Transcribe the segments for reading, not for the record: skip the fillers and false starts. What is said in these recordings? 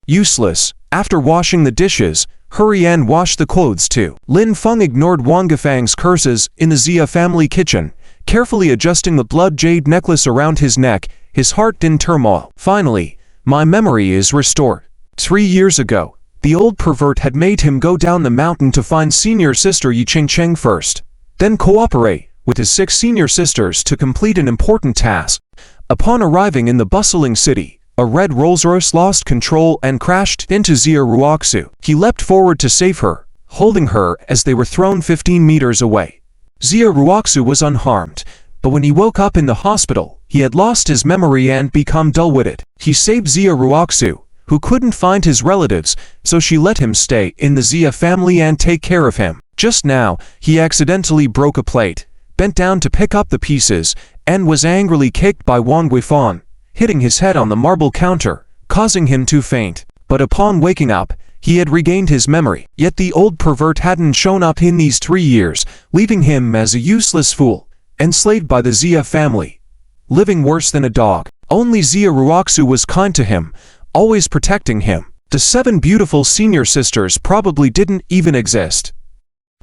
Useless. After washing the dishes, hurry and wash the clothes too. Lin Feng ignored Wang Guifang's curses in the Xia family kitchen, carefully adjusting the blood jade necklace around his neck, his heart in turmoil. Finally, my memory is restored. 3 years ago, the old pervert had made him go down the mountain to find senior sister Yi Chengcheng first, then cooperate with his 6 senior sisters to complete an important task. Upon arriving in the bustling city, a red Rolls-Royce lost control and crashed into Xia Ruoxu. He leapt forward to save her, holding her as they were thrown 15 meters away. Xia Ruoxu was unharmed, but when he woke up in the hospital, he had lost his memory and become dull-witted. He saved Xia Ruoxu, who couldn't find his relatives, so she let him stay in the Xia family and take care of him. Just now, he accidentally broke a plate, bent down to pick up the pieces, and was angrily kicked by Wang Guifang, hitting his head on the marble counter, causing him to faint. But upon waking up, he had regained his memory. Yet the old pervert hadn't shown up in these 3 years, leaving him as a useless fool, enslaved by the Xia family, living worse than a dog. Only Xia Ruoxu was kind to him, always protecting him. The 7 beautiful senior sisters probably didn't even exist.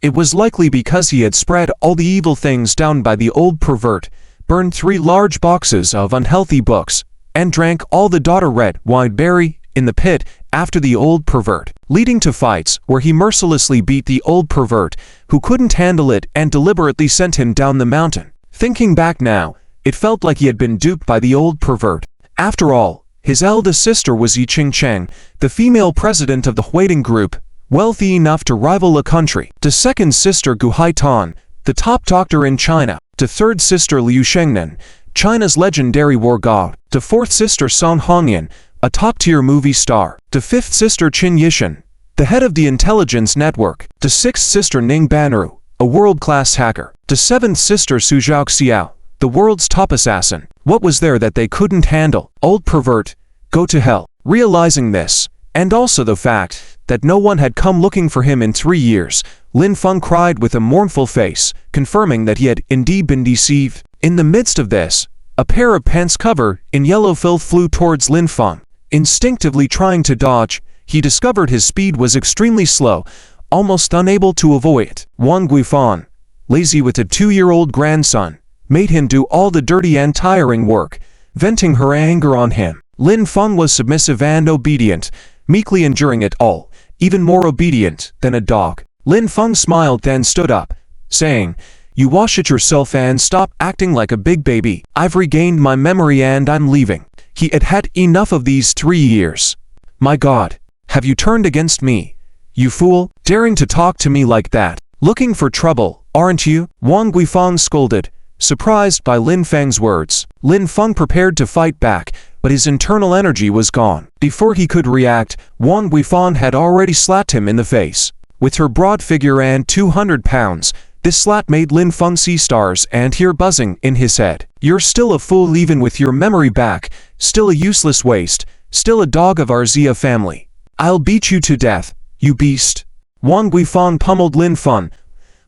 It was likely because he had spread all the evil things down by the old pervert, burned 3 large boxes of unhealthy books, and drank all the daughter red wine berry in the pit after the old pervert, leading to fights where he mercilessly beat the old pervert, who couldn't handle it and deliberately sent him down the mountain. Thinking back now, it felt like he had been duped by the old pervert. After all, his eldest sister was Yi Chengcheng, the female president of the Huiting Group, wealthy enough to rival a country. The second sister Gu Haitan, the top doctor in China. The third sister Liu Shengnan, China's legendary war god. The fourth sister Song Hongyan, a top-tier movie star. The fifth sister Qin Yishan, the head of the intelligence network. The sixth sister Ning Banru, a world-class hacker. The seventh sister Su Zhaoxiao, the world's top assassin. What was there that they couldn't handle? Old pervert, go to hell. Realizing this, and also the fact that no one had come looking for him in 3 years, Lin Feng cried with a mournful face, confirming that he had indeed been deceived. In the midst of this, a pair of pants covered in yellow filth flew towards Lin Feng. Instinctively trying to dodge, he discovered his speed was extremely slow, almost unable to avoid it. Wang Guifang, lazy with a 2-year-old grandson, made him do all the dirty and tiring work, venting her anger on him. Lin Feng was submissive and obedient, meekly enduring it all, even more obedient than a dog. Lin Feng smiled then stood up, saying, "You wash it yourself and stop acting like a big baby. I've regained my memory and I'm leaving." He had had enough of these 3 years. "My God, have you turned against me? You fool, daring to talk to me like that. Looking for trouble, aren't you?" Wang Guifang scolded, surprised by Lin Feng's words. Lin Feng prepared to fight back, but his internal energy was gone. Before he could react, Wang Guifang had already slapped him in the face. With her broad figure and 200 pounds, this slap made Lin Feng see stars and hear buzzing in his head. "You're still a fool even with your memory back, still a useless waste, still a dog of our Xia family. I'll beat you to death, you beast." Wang Guifang pummeled Lin Feng,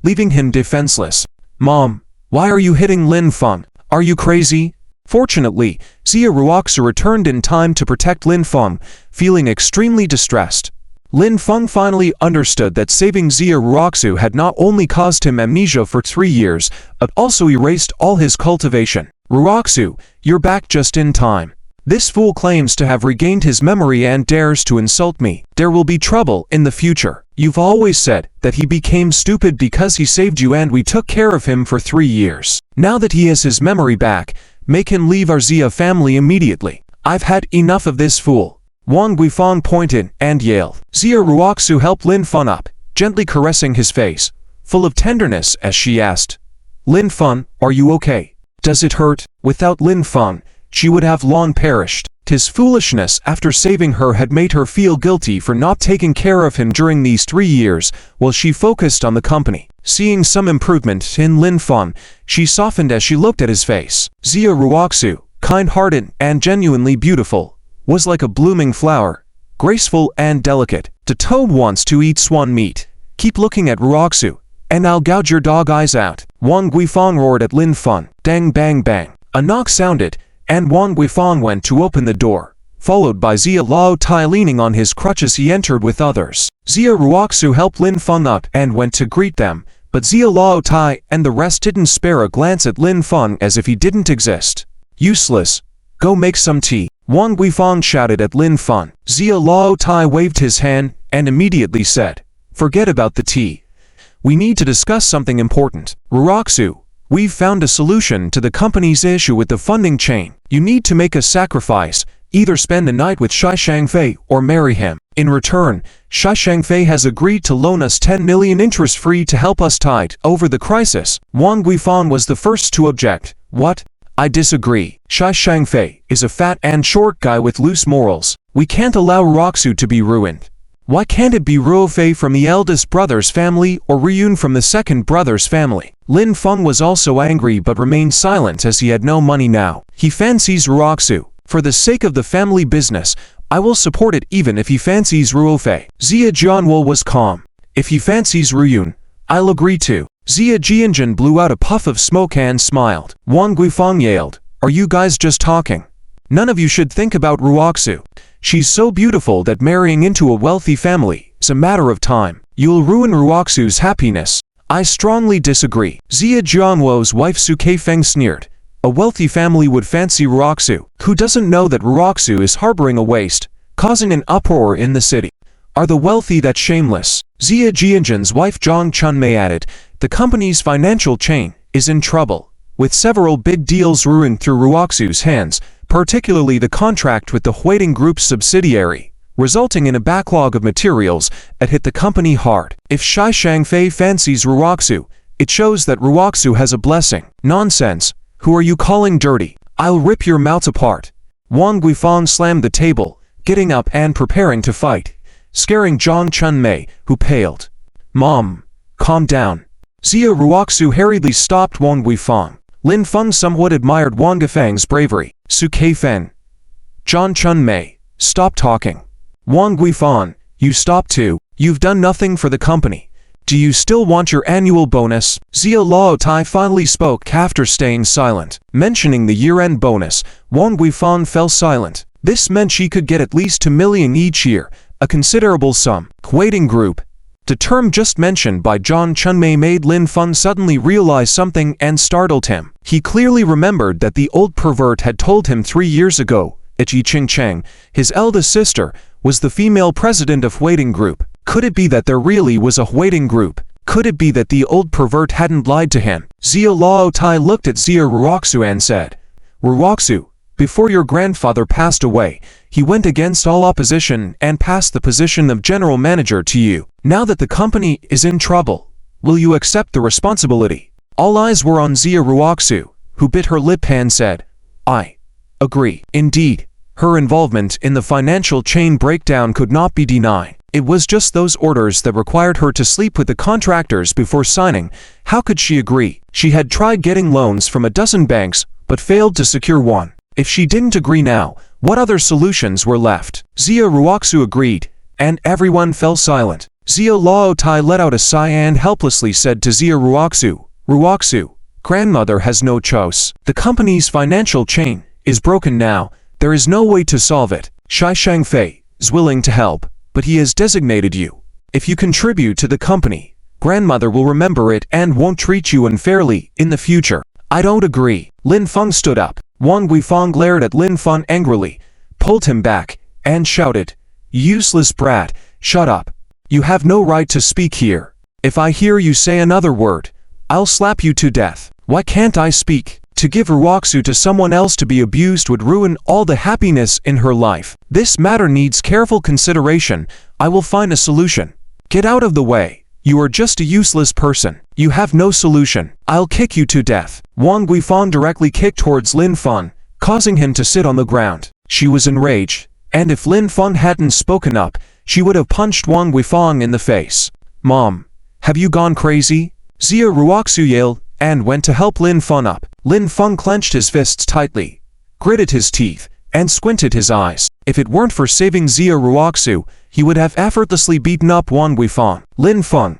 leaving him defenseless. "Mom, why are you hitting Lin Feng? Are you crazy?" Fortunately, Xia Ruoxu returned in time to protect Lin Feng, feeling extremely distressed. Lin Feng finally understood that saving Xia Ruoxu had not only caused him amnesia for 3 years, but also erased all his cultivation. "Ruoxu, you're back just in time. This fool claims to have regained his memory and dares to insult me. There will be trouble in the future. You've always said that he became stupid because he saved you and we took care of him for 3 years. Now that he has his memory back, make him leave our Xia family immediately. I've had enough of this fool." Wang Guifang pointed and yelled. Xia Ruoxu helped Lin Feng up, gently caressing his face, full of tenderness as she asked, "Lin Feng, are you okay? Does it hurt?" Without Lin Feng, she would have long perished. His foolishness after saving her had made her feel guilty for not taking care of him during these 3 years while she focused on the company. Seeing some improvement in Lin Feng, she softened as she looked at his face. Xia Ruoxu, kind-hearted and genuinely beautiful, was like a blooming flower, graceful and delicate. "The toad wants to eat swan meat. Keep looking at Ruoxu, and I'll gouge your dog eyes out." Wang Guifang roared at Lin Feng. Dang bang bang. A knock sounded, and Wang Guifang went to open the door, followed by Xia Lao Tai leaning on his crutches. He entered with others. Xia Ruoxu helped Lin Feng up and went to greet them, but Xia Lao Tai and the rest didn't spare a glance at Lin Feng as if he didn't exist. Useless. Go make some tea. Wang Guifang shouted at Lin Feng. Xia Lao Tai waved his hand and immediately said, "Forget about the tea. We need to discuss something important. Ruoxu, we've found a solution to the company's issue with the funding chain. You need to make a sacrifice. Either spend the night with Shai Shangfei or marry him. In return, Shai Shangfei has agreed to loan us 10 million interest-free to help us tide over the crisis." Wang Guifang was the first to object. "What? I disagree. Shai Shangfei is a fat and short guy with loose morals. We can't allow Ruoxu to be ruined. Why can't it be Ruofei from the eldest brother's family or Ryun from the second brother's family?" Lin Feng was also angry but remained silent as he had no money now. He fancies Ruoxu. For the sake of the family business, I will support it even if he fancies Ruofei. Xia Jianwo was calm. "If he fancies Ryun, I'll agree too." Xia Jianjun blew out a puff of smoke and smiled. Wang Guifang yelled, "Are you guys just talking? None of you should think about Ruoxu. She's so beautiful that marrying into a wealthy family is a matter of time. You'll ruin Ruoxu's happiness." "I strongly disagree." Xia Jianwo's wife Su Keifeng sneered. "A wealthy family would fancy Ruoxu. Who doesn't know that Ruoxu is harboring a waste, causing an uproar in the city? Are the wealthy that shameless?" Xia Jianjun's wife Zhang Chunmei added, "The company's financial chain is in trouble, with several big deals ruined through Ruoxu's hands, particularly the contract with the Huiting Group's subsidiary, resulting in a backlog of materials that hit the company hard. If Shai Shangfei fancies Ruoxu, it shows that Ruoxu has a blessing." "Nonsense. Who are you calling dirty? I'll rip your mouths apart." Wang Guifang slammed the table, getting up and preparing to fight, scaring Zhang Chunmei, who paled. "Mom, calm down." Xia Ruoxu hurriedly stopped Wang Guifang. Lin Feng somewhat admired Wang Guifang's bravery. Su Keifeng, Zhang Chunmei, stop talking. Wang Guifang, you stop too. You've done nothing for the company. Do you still want your annual bonus? Xia Lao Tai finally spoke after staying silent. Mentioning the year-end bonus, Wang Guifang fell silent. This meant she could get at least 2 million each year, a considerable sum. Huiting Group. The term just mentioned by Zhang Chunmei made Lin Feng suddenly realize something and startled him. He clearly remembered that the old pervert had told him 3 years ago that Yi Qingcheng, his eldest sister, was the female president of Huiting Group. Could it be that there really was a Huiting Group? Could it be that the old pervert hadn't lied to him? Xia Lao Tai looked at Xia Ruoxu and said, "Ruoxu, before your grandfather passed away, he went against all opposition and passed the position of general manager to you. Now that the company is in trouble, will you accept the responsibility?" All eyes were on Xia Ruoxu, who bit her lip and said, "I agree." Indeed, her involvement in the financial chain breakdown could not be denied. It was just those orders that required her to sleep with the contractors before signing. How could she agree? She had tried getting loans from a dozen banks, but failed to secure one. If she didn't agree now, what other solutions were left? Xia Ruoxu agreed, and everyone fell silent. Xia Lao Tai let out a sigh and helplessly said to Xia Ruoxu, "Ruoxu, grandmother has no choice. The company's financial chain is broken now. There is no way to solve it. Shai Shangfei is willing to help, but he has designated you. If you contribute to the company, grandmother will remember it and won't treat you unfairly in the future." "I don't agree." Lin Feng stood up. Wang Guifang glared at Lin Feng angrily, pulled him back, and shouted, "Useless brat, shut up. You have no right to speak here. If I hear you say another word, I'll slap you to death." "Why can't I speak? To give Ruoxu to someone else to be abused would ruin all the happiness in her life. This matter needs careful consideration. I will find a solution. Get out of the way. You are just a useless person. You have no solution. I'll kick you to death." Wang Guifang directly kicked towards Lin Feng, causing him to sit on the ground. She was enraged, and if Lin Feng hadn't spoken up, she would have punched Wang Guifang in the face. "Mom, have you gone crazy?" Xia Ruoxu yelled and went to help Lin Feng up. Lin Feng clenched his fists tightly, gritted his teeth, and squinted his eyes. If it weren't for saving Xia Ruoxu, he would have effortlessly beaten up Wang Guifang. "Lin Feng,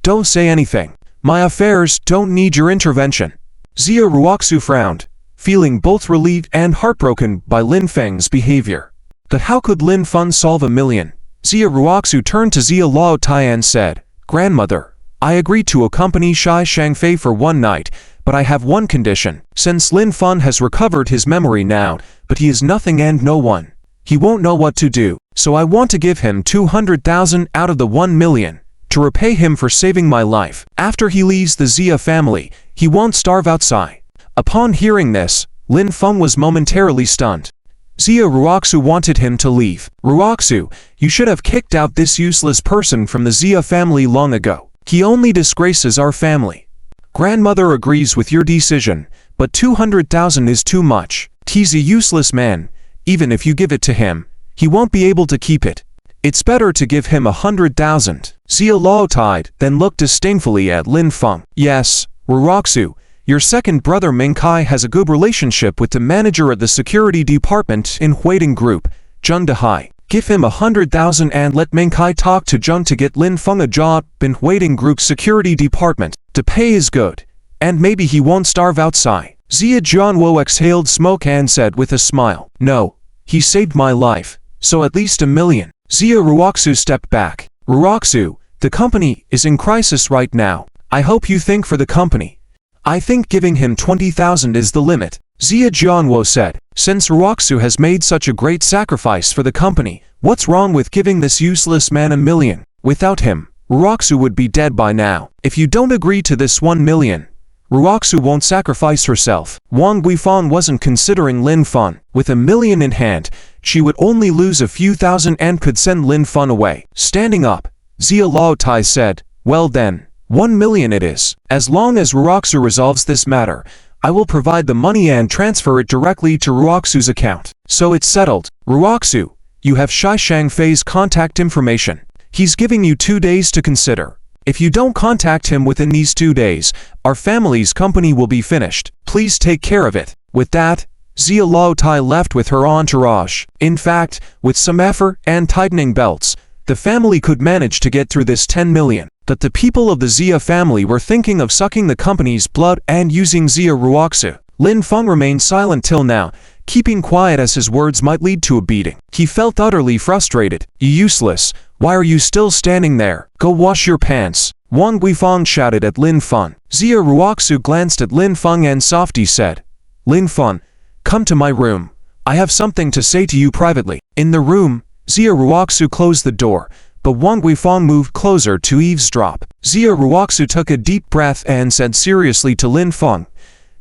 don't say anything. My affairs don't need your intervention." Xia Ruoxu frowned, feeling both relieved and heartbroken by Lin Feng's behavior. But how could Lin Feng solve $1 million? Xia Ruoxu turned to Xia Laotai and said, "Grandmother, I agreed to accompany Shai Shangfei for one night, but I have one condition. Since Lin Feng has recovered his memory now, but he is nothing and no one. He won't know what to do, so I want to give him 200,000 out of the 1 million, to repay him for saving my life. After he leaves the Xia family, he won't starve outside." Upon hearing this, Lin Feng was momentarily stunned. Xia Ruoxu wanted him to leave. "Ruoxu, you should have kicked out this useless person from the Xia family long ago. He only disgraces our family." "Grandmother agrees with your decision, but 200,000 is too much. He's a useless man. Even if you give it to him, he won't be able to keep it. It's better to give him 100,000. Xia Laotai then looked disdainfully at Lin Feng. "Yes, Ruoxu, your second brother Ming Kai has a good relationship with the manager at the security department in Huiting Group, Zheng Dehai. Give him 100,000 and let Ming Kai talk to Zheng to get Lin Feng a job in Huiting Group security department. The pay is good, and maybe he won't starve outside." Xia Jianwo exhaled smoke and said with a smile, "No, he saved my life, so at least $1 million. Xia Ruoxu stepped back. "Ruoxu, the company is in crisis right now. I hope you think for the company. I think giving him 20,000 is the limit." Xia Jianwo said, "Since Ruoxu has made such a great sacrifice for the company, what's wrong with giving this useless man $1 million? Without him, Ruoxu would be dead by now. If you don't agree to this 1 million, Ruoxu won't sacrifice herself." Wang Guifang wasn't considering Lin Feng. With $1 million in hand, she would only lose a few thousand and could send Lin Feng away. Standing up, Xia Laotai said, "Well then, 1 million it is. As long as Ruoxu resolves this matter, I will provide the money and transfer it directly to Ruoxu's account." "So it's settled. Ruoxu, you have Shai Shangfei's contact information. He's giving you 2 days to consider. If you don't contact him within these 2 days, our family's company will be finished. Please take care of it." With that, Xia Laotai left with her entourage. In fact, with some effort and tightening belts, the family could manage to get through this 10 million. But the people of the Xia family were thinking of sucking the company's blood and using Xia Ruoxu. Lin Feng remained silent till now, keeping quiet as his words might lead to a beating. He felt utterly frustrated. "You useless, why are you still standing there? Go wash your pants." Wang Guifang shouted at Lin Feng. Xia Ruoxu glanced at Lin Feng and softly said, "Lin Feng, come to my room. I have something to say to you privately." In the room, Xia Ruoxu closed the door, but Wang Guifang moved closer to eavesdrop. Xia Ruoxu took a deep breath and said seriously to Lin Feng,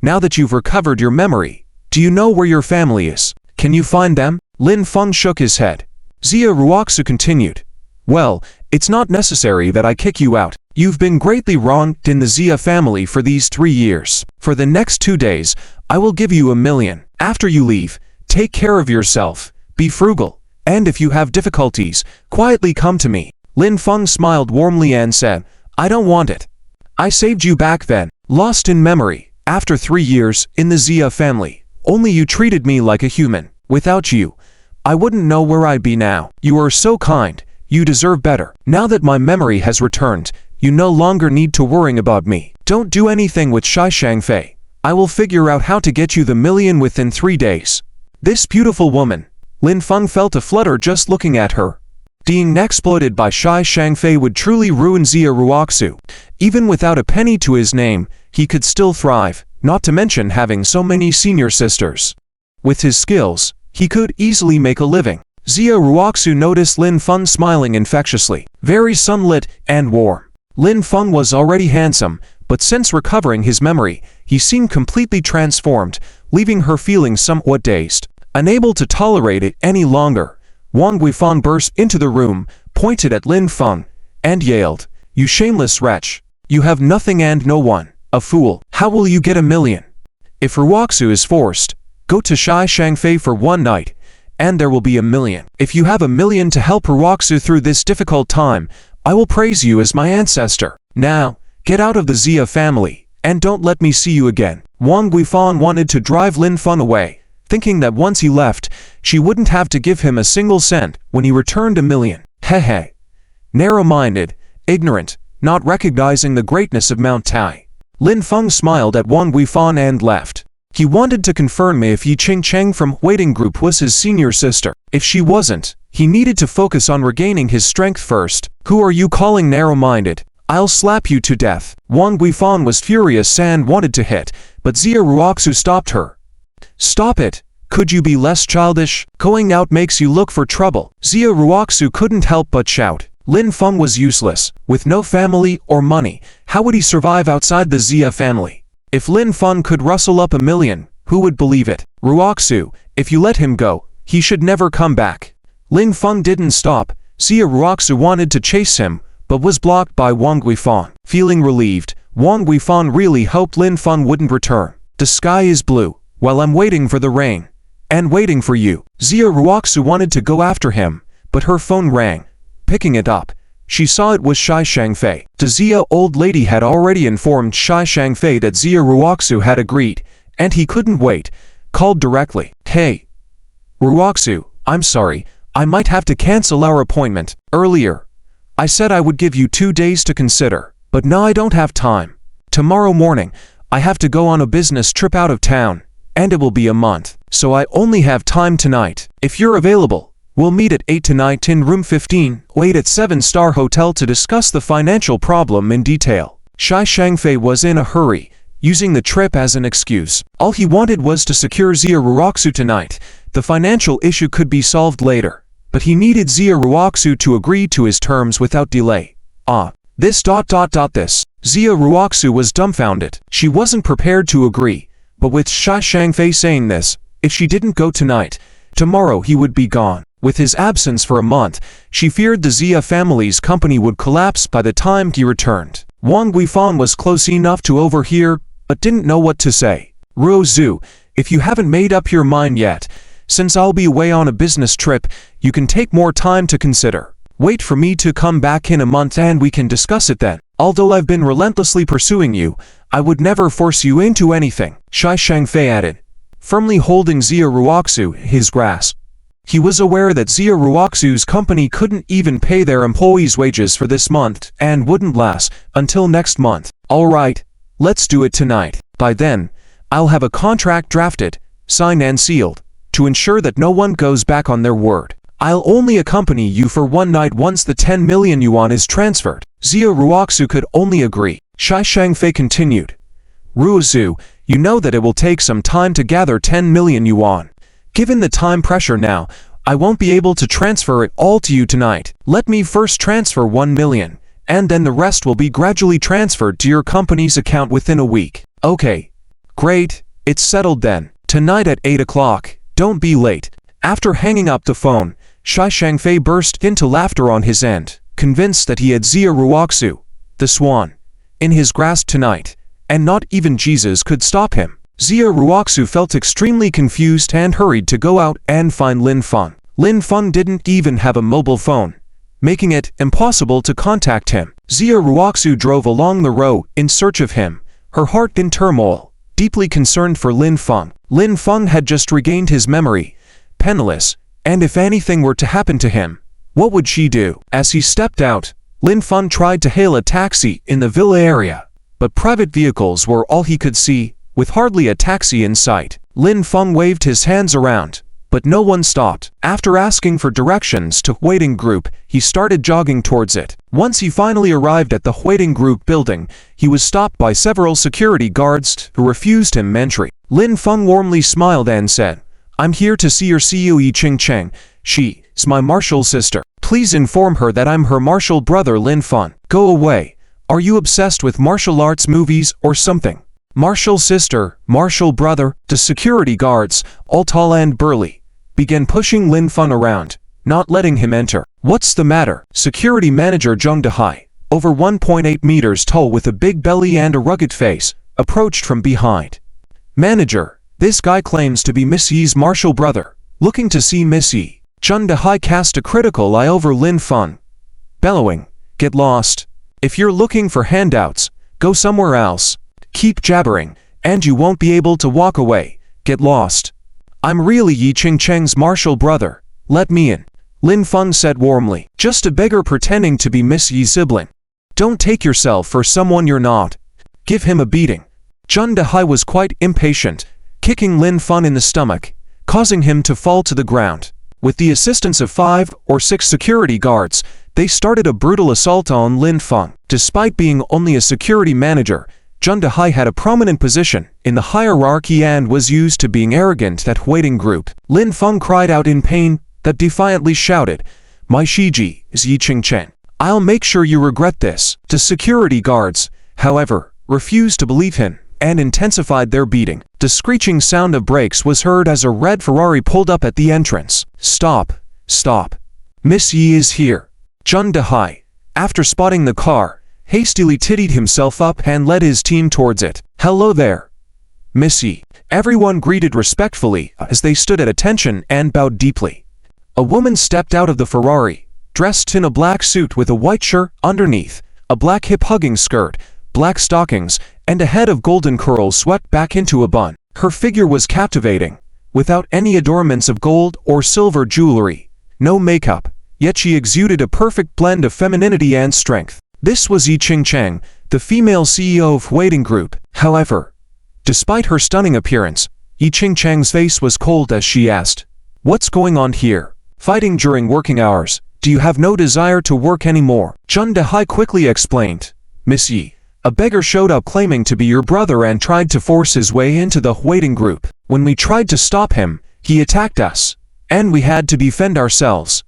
"Now that you've recovered your memory, do you know where your family is? Can you find them?" Lin Feng shook his head. Xia Ruoxu continued, "Well, it's not necessary that I kick you out. You've been greatly wronged in the Xia family for these 3 years. For the next 2 days, I will give you $1 million. After you leave, take care of yourself, be frugal, and if you have difficulties, quietly come to me." Lin Feng smiled warmly and said, "I don't want it. I saved you back then, lost in memory, after 3 years in the Xia family. Only you treated me like a human. Without you, I wouldn't know where I'd be now. You are so kind, you deserve better. Now that my memory has returned, you no longer need to worry about me. Don't do anything with Shai Shangfei. I will figure out how to get you the $1 million within 3 days." This beautiful woman, Lin Feng felt a flutter just looking at her. Being exploited by Shai Shangfei would truly ruin Xia Ruoxu. Even without a penny to his name, he could still thrive, not to mention having so many senior sisters. With his skills, he could easily make a living. Xia Ruoxu noticed Lin Feng smiling infectiously, very sunlit and warm. Lin Feng was already handsome, but since recovering his memory, he seemed completely transformed, leaving her feeling somewhat dazed. Unable to tolerate it any longer, Wang Guifang burst into the room, pointed at Lin Feng, and yelled, "You shameless wretch! You have nothing and no one, a fool! How will you get $1 million? If Ruoxu is forced, go to Shai Shangfei for 1 night, and there will be $1 million. If you have $1 million to help Ruoxu through this difficult time, I will praise you as my ancestor. Now, get out of the Xia family, and don't let me see you again." Wang Guifang wanted to drive Lin Feng away, thinking that once he left, she wouldn't have to give him a single cent when he returned $1 million. Hehe. Narrow-minded, ignorant, not recognizing the greatness of Mount Tai. Lin Feng smiled at Wang Guifang and left. He wanted to confirm if Yi Qingcheng from waiting group was his senior sister. If she wasn't, he needed to focus on regaining his strength first. Who are you calling narrow-minded? I'll slap you to death. Wang Guifan was furious and wanted to hit, but Xia Ruoxu stopped her. Stop it. Could you be less childish? Going out makes you look for trouble. Xia Ruoxu couldn't help but shout. Lin Feng was useless. With no family or money, how would he survive outside the Xia family? If Lin Feng could rustle up 1 million, who would believe it? Ruoxu, if you let him go, he should never come back. Lin Feng didn't stop. Xia Ruoxu wanted to chase him, but was blocked by Wang Guifan. Feeling relieved, Wang Guifan really hoped Lin Feng wouldn't return. The sky is blue, while I'm waiting for the rain. And waiting for you. Xia Ruoxu wanted to go after him, but her phone rang. Picking it up, she saw it was Shai Shangfei. The Xia old lady had already informed Shai Shangfei that Xia Ruoxu had agreed, and he couldn't wait. Called directly. Hey, Ruoxu, I'm sorry, I might have to cancel our appointment. Earlier, I said I would give you 2 days to consider, but now I don't have time. Tomorrow morning, I have to go on a business trip out of town, and it will be a month, so I only have time tonight. If you're available, we'll meet at 8 tonight in room 15, wait at 7-star hotel to discuss the financial problem in detail. Shai Shangfei was in a hurry, using the trip as an excuse. All he wanted was to secure Xia Ruoxu tonight. The financial issue could be solved later, but he needed Xia Ruoxu to agree to his terms without delay. This. Xia Ruoxu was dumbfounded. She wasn't prepared to agree, but with Shai Shangfei saying this, if she didn't go tonight, tomorrow he would be gone. With his absence for a month, she feared the Xia family's company would collapse by the time he returned. Wang Guifan was close enough to overhear, but didn't know what to say. Ruoxu, if you haven't made up your mind yet, since I'll be away on a business trip, you can take more time to consider. Wait for me to come back in a month and we can discuss it then. Although I've been relentlessly pursuing you, I would never force you into anything, Shai Shangfei added, firmly holding Xia Ruoxu in his grasp. He was aware that Xia Ruoxu's company couldn't even pay their employees' wages for this month and wouldn't last until next month. All right, let's do it tonight. By then, I'll have a contract drafted, signed and sealed, to ensure that no one goes back on their word. I'll only accompany you for one night once the 10 million yuan is transferred. Xia Ruoxu could only agree. Shai Shangfei continued. Ruoxu, you know that it will take some time to gather 10 million yuan. Given the time pressure now, I won't be able to transfer it all to you tonight. Let me first transfer 1 million, and then the rest will be gradually transferred to your company's account within a week. Okay. Great, it's settled then. Tonight at 8 o'clock, don't be late. After hanging up the phone, Shai Shangfei burst into laughter on his end, convinced that he had Xia Ruoxu, the swan, in his grasp tonight, and not even Jesus could stop him. Xia Ruoxu felt extremely confused and hurried to go out and find Lin Feng. Lin Feng didn't even have a mobile phone, making it impossible to contact him. Xia Ruoxu drove along the road in search of him, her heart in turmoil, deeply concerned for Lin Feng. Lin Feng had just regained his memory, penniless, and if anything were to happen to him, what would she do? As he stepped out, Lin Feng tried to hail a taxi in the villa area, but private vehicles were all he could see, with hardly a taxi in sight. Lin Feng waved his hands around, but no one stopped. After asking for directions to waiting group, he started jogging towards it. Once he finally arrived at the waiting group building, he was stopped by several security guards who refused him entry. Lin Feng warmly smiled and said, I'm here to see your CEO Yi Qingcheng. She is my martial sister. Please inform her that I'm her martial brother Lin Feng. Go away. Are you obsessed with martial arts movies or something? Martial sister, martial brother, the security guards, all tall and burly, began pushing Lin Feng around, not letting him enter. What's the matter? Security manager Zheng Dehai, over 1.8 meters tall with a big belly and a rugged face, approached from behind. Manager, this guy claims to be Miss Yi's martial brother, looking to see Miss Yi. Zheng Dehai cast a critical eye over Lin Feng, bellowing, get lost. If you're looking for handouts, go somewhere else. Keep jabbering, and you won't be able to walk away. Get lost. I'm really Yi Qingcheng's martial brother. Let me in. Lin Feng said warmly. Just a beggar pretending to be Miss Yi's sibling. Don't take yourself for someone you're not. Give him a beating. Zheng Dehai was quite impatient, kicking Lin Feng in the stomach, causing him to fall to the ground. With the assistance of 5 or 6 security guards, they started a brutal assault on Lin Feng. Despite being only a security manager, Zheng Dehai had a prominent position in the hierarchy and was used to being arrogant at waiting group. Lin Feng cried out in pain, that defiantly shouted, "My Shiji is Yi Qingcheng. I'll make sure you regret this." The security guards, however, refused to believe him and intensified their beating. The screeching sound of brakes was heard as a red Ferrari pulled up at the entrance. "Stop, stop. Miss Yi is here." Zheng Dehai, after spotting the car, hastily tidied himself up and led his team towards it. "Hello there, Miss Yi." Everyone greeted respectfully as they stood at attention and bowed deeply. A woman stepped out of the Ferrari, dressed in a black suit with a white shirt underneath, a black hip-hugging skirt, black stockings, and a head of golden curls swept back into a bun. Her figure was captivating, without any adornments of gold or silver jewelry, no makeup, yet she exuded a perfect blend of femininity and strength. This was Yi Qingcheng, the female CEO of Waiting Group. However, despite her stunning appearance, Yi Qingcheng's face was cold as she asked, "What's going on here? Fighting during working hours? Do you have no desire to work anymore?" Zheng Dehai quickly explained, "Miss Yi, a beggar showed up claiming to be your brother and tried to force his way into the Waiting Group. When we tried to stop him, he attacked us, and we had to defend ourselves."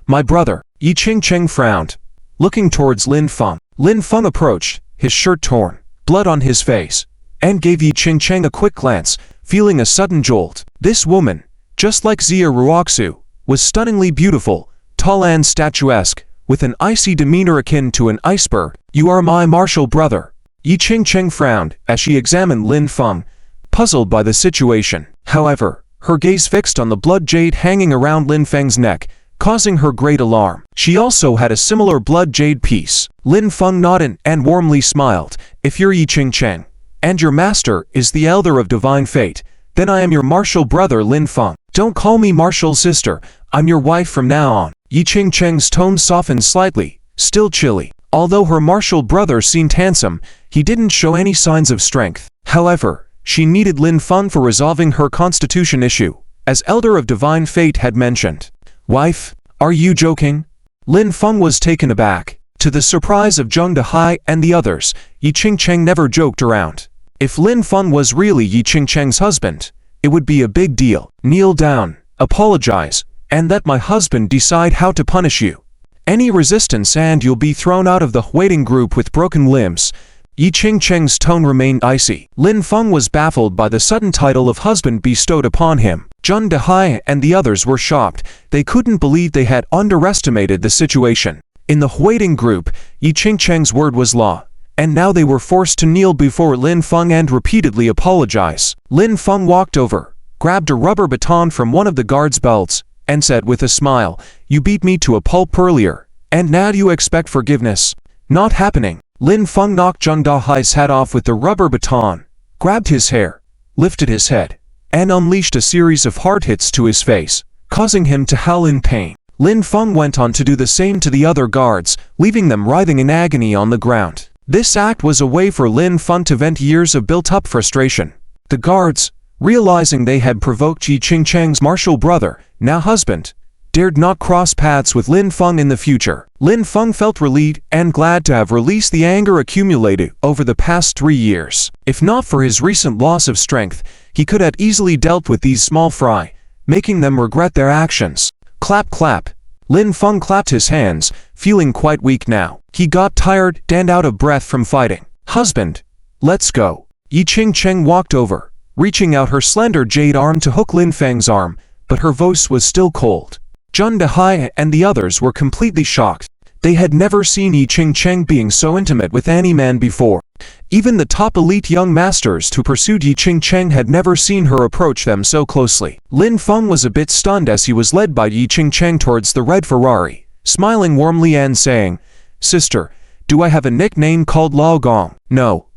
"My brother," Yi Qingcheng frowned, looking towards Lin Feng. Lin Feng approached, his shirt torn, blood on his face, and gave Yi Qingcheng a quick glance, feeling a sudden jolt. This woman, just like Xia Ruoxu, was stunningly beautiful, tall and statuesque, with an icy demeanor akin to an iceberg. "You are my martial brother." Yi Qingcheng frowned as she examined Lin Feng, puzzled by the situation. However, her gaze fixed on the blood jade hanging around Lin Feng's neck, causing her great alarm. She also had a similar blood jade piece. Lin Feng nodded and warmly smiled. "If you're Yi Qingcheng, and your master is the elder of divine fate, then I am your martial brother Lin Feng. Don't call me martial sister, I'm your wife from now on." Yi Qingcheng's tone softened slightly, still chilly. Although her martial brother seemed handsome, he didn't show any signs of strength. However, she needed Lin Feng for resolving her constitution issue, as Elder of Divine Fate had mentioned. "Wife, are you joking?" Lin Feng was taken aback. To the surprise of Zheng Dehai and the others, Yi Qingcheng never joked around. If Lin Feng was really Yi Qingcheng's husband, it would be a big deal. "Kneel down, apologize, and let my husband decide how to punish you. Any resistance and you'll be thrown out of the Waiting Group with broken limbs." Yi Qingcheng's tone remained icy. Lin Feng was baffled by the sudden title of husband bestowed upon him. Zheng Dehai and the others were shocked. They couldn't believe they had underestimated the situation. In the Waiting Group, Yi Qingcheng's word was law, and now they were forced to kneel before Lin Feng and repeatedly apologize. Lin Feng walked over, grabbed a rubber baton from one of the guards' belts, and said with a smile, "You beat me to a pulp earlier, and now you expect forgiveness? Not happening." Lin Feng knocked Zheng Dehai's hat off with the rubber baton, grabbed his hair, lifted his head, and unleashed a series of hard hits to his face, causing him to howl in pain. Lin Feng went on to do the same to the other guards, leaving them writhing in agony on the ground. This act was a way for Lin Feng to vent years of built-up frustration. The guards, realizing they had provoked Yi Qingcheng's martial brother, now husband, dared not cross paths with Lin Feng in the future. Lin Feng felt relieved and glad to have released the anger accumulated over the past 3 years. If not for his recent loss of strength, he could have easily dealt with these small fry, making them regret their actions. Clap clap. Lin Feng clapped his hands, feeling quite weak now. He got tired and out of breath from fighting. "Husband, let's go." Yi Qingcheng walked over, reaching out her slender jade arm to hook Lin Feng's arm, but her voice was still cold. Zheng Dehai and the others were completely shocked. They had never seen Yi Qingcheng being so intimate with any man before. Even the top elite young masters who pursued Yi Qingcheng had never seen her approach them so closely. Lin Feng was a bit stunned as he was led by Yi Qingcheng towards the red Ferrari, smiling warmly and saying, "Sister, do I have a nickname called Lao Gong?" "No.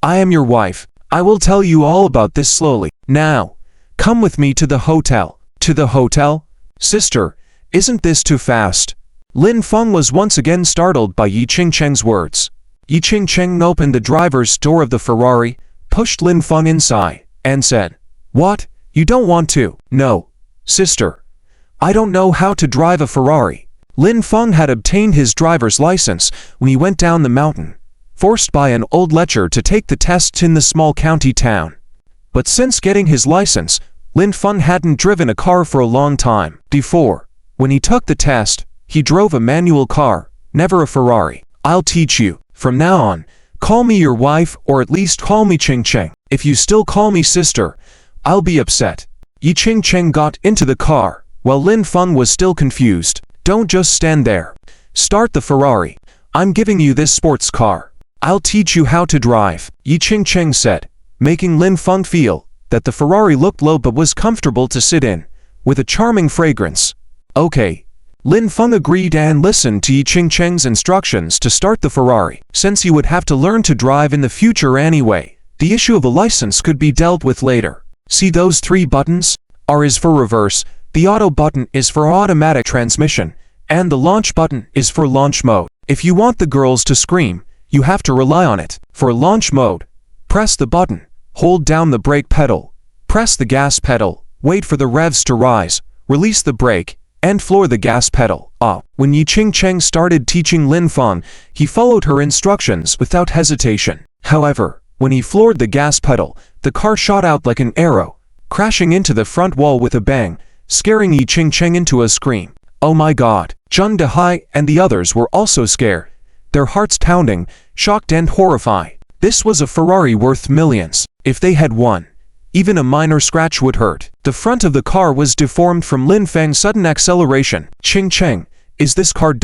I am your wife. I will tell you all about this slowly. Now, come with me to the hotel." "To the hotel? Sister, isn't this too fast?" Lin Feng was once again startled by Yi Qingcheng's words. Yi Qingcheng opened the driver's door of the Ferrari, pushed Lin Feng inside, and said, What? You don't want to? No, sister. I don't know how to drive a Ferrari. Lin Feng had obtained his driver's license when he went down the mountain, forced by an old lecher to take the tests in the small county town. But since getting his license, Lin Feng hadn't driven a car for a long time. Before, when he took the test, he drove a manual car, never a Ferrari. I'll teach you. From now on, call me your wife, or at least call me Ching Cheng. If you still call me sister, I'll be upset. Yi Ching Cheng got into the car, while Lin Feng was still confused. Don't just stand there. Start the Ferrari. I'm giving you this sports car. I'll teach you how to drive, Yi Ching Cheng said, making Lin Feng feel that the Ferrari looked low but was comfortable to sit in, with a charming fragrance. Okay. Lin Feng agreed and listened to Yi Ching Cheng's instructions to start the Ferrari. Since he would have to learn to drive in the future anyway, the issue of a license could be dealt with later. See those 3 buttons? R is for reverse, the auto button is for automatic transmission, and the launch button is for launch mode. If you want the girls to scream, you have to rely on it. For launch mode, press the button, hold down the brake pedal, press the gas pedal, wait for the revs to rise, release the brake, and floor the gas pedal. When Yi Ching Cheng started teaching Lin Feng, he followed her instructions without hesitation. However, when he floored the gas pedal, the car shot out like an arrow, crashing into the front wall with a bang, scaring Yi Ching Cheng into a scream. Oh my god! Zheng Dehai and the others were also scared, their hearts pounding, shocked and horrified. This was a Ferrari worth millions. If they had won, even a minor scratch would hurt. The front of the car was deformed from Lin Feng's sudden acceleration. Ching Cheng, is this car ...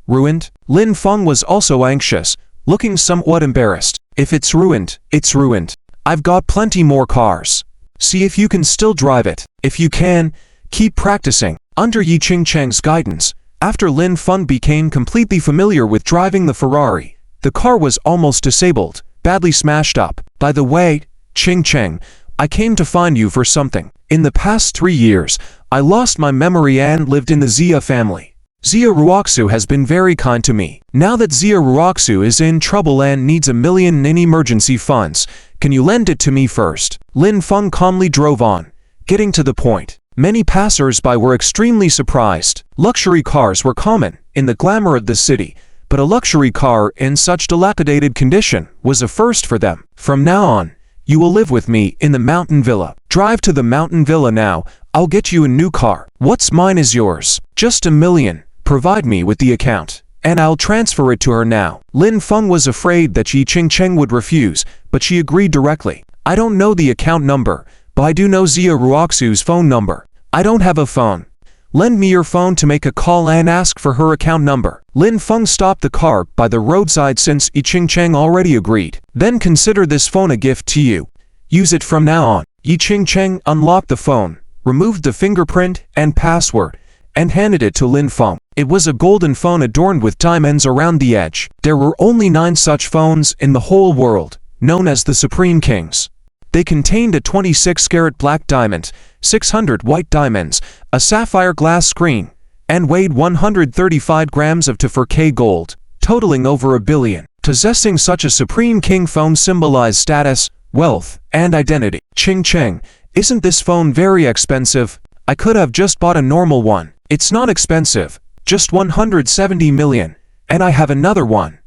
ruined? Lin Feng was also anxious, looking somewhat embarrassed. If it's ruined, it's ruined. I've got plenty more cars. See if you can still drive it. If you can, keep practicing. Under Yi Ching Cheng's guidance, after Lin Feng became completely familiar with driving the Ferrari, the car was almost disabled, badly smashed up. By the way, Ching Cheng, I came to find you for something. In the past 3 years, I lost my memory and lived in the Xia family. Xia Ruoxu has been very kind to me. Now that Xia Ruoxu is in trouble and needs $1 million in emergency funds, can you lend it to me first? Lin Feng calmly drove on, getting to the point. Many passers-by were extremely surprised. Luxury cars were common in the glamour of the city, but a luxury car in such dilapidated condition was a first for them. From now on, you will live with me in the mountain villa. Drive to the mountain villa now. I'll get you a new car. What's mine is yours. Just $1 million. Provide me with the account, and I'll transfer it to her now. Lin Feng was afraid that Yi Ching Cheng would refuse, but she agreed directly. I don't know the account number, but I do know Xia Ruoxu's phone number. I don't have a phone. Lend me your phone to make a call and ask for her account number. Lin Feng stopped the car by the roadside since Yi Ching Cheng already agreed. Then consider this phone a gift to you. Use it from now on. Yi Ching Cheng unlocked the phone, removed the fingerprint and password, and handed it to Lin Feng. It was a golden phone adorned with diamonds around the edge. There were only 9 such phones in the whole world, known as the Supreme Kings. They contained a 26-carat black diamond, 600 white diamonds, a sapphire glass screen, and weighed 135 grams of Tefurke gold, totaling over $1 billion. Possessing such a Supreme King phone symbolized status, wealth, and identity. Ching Cheng, isn't this phone very expensive? I could have just bought a normal one. It's not expensive, just 170 million, and I have another one.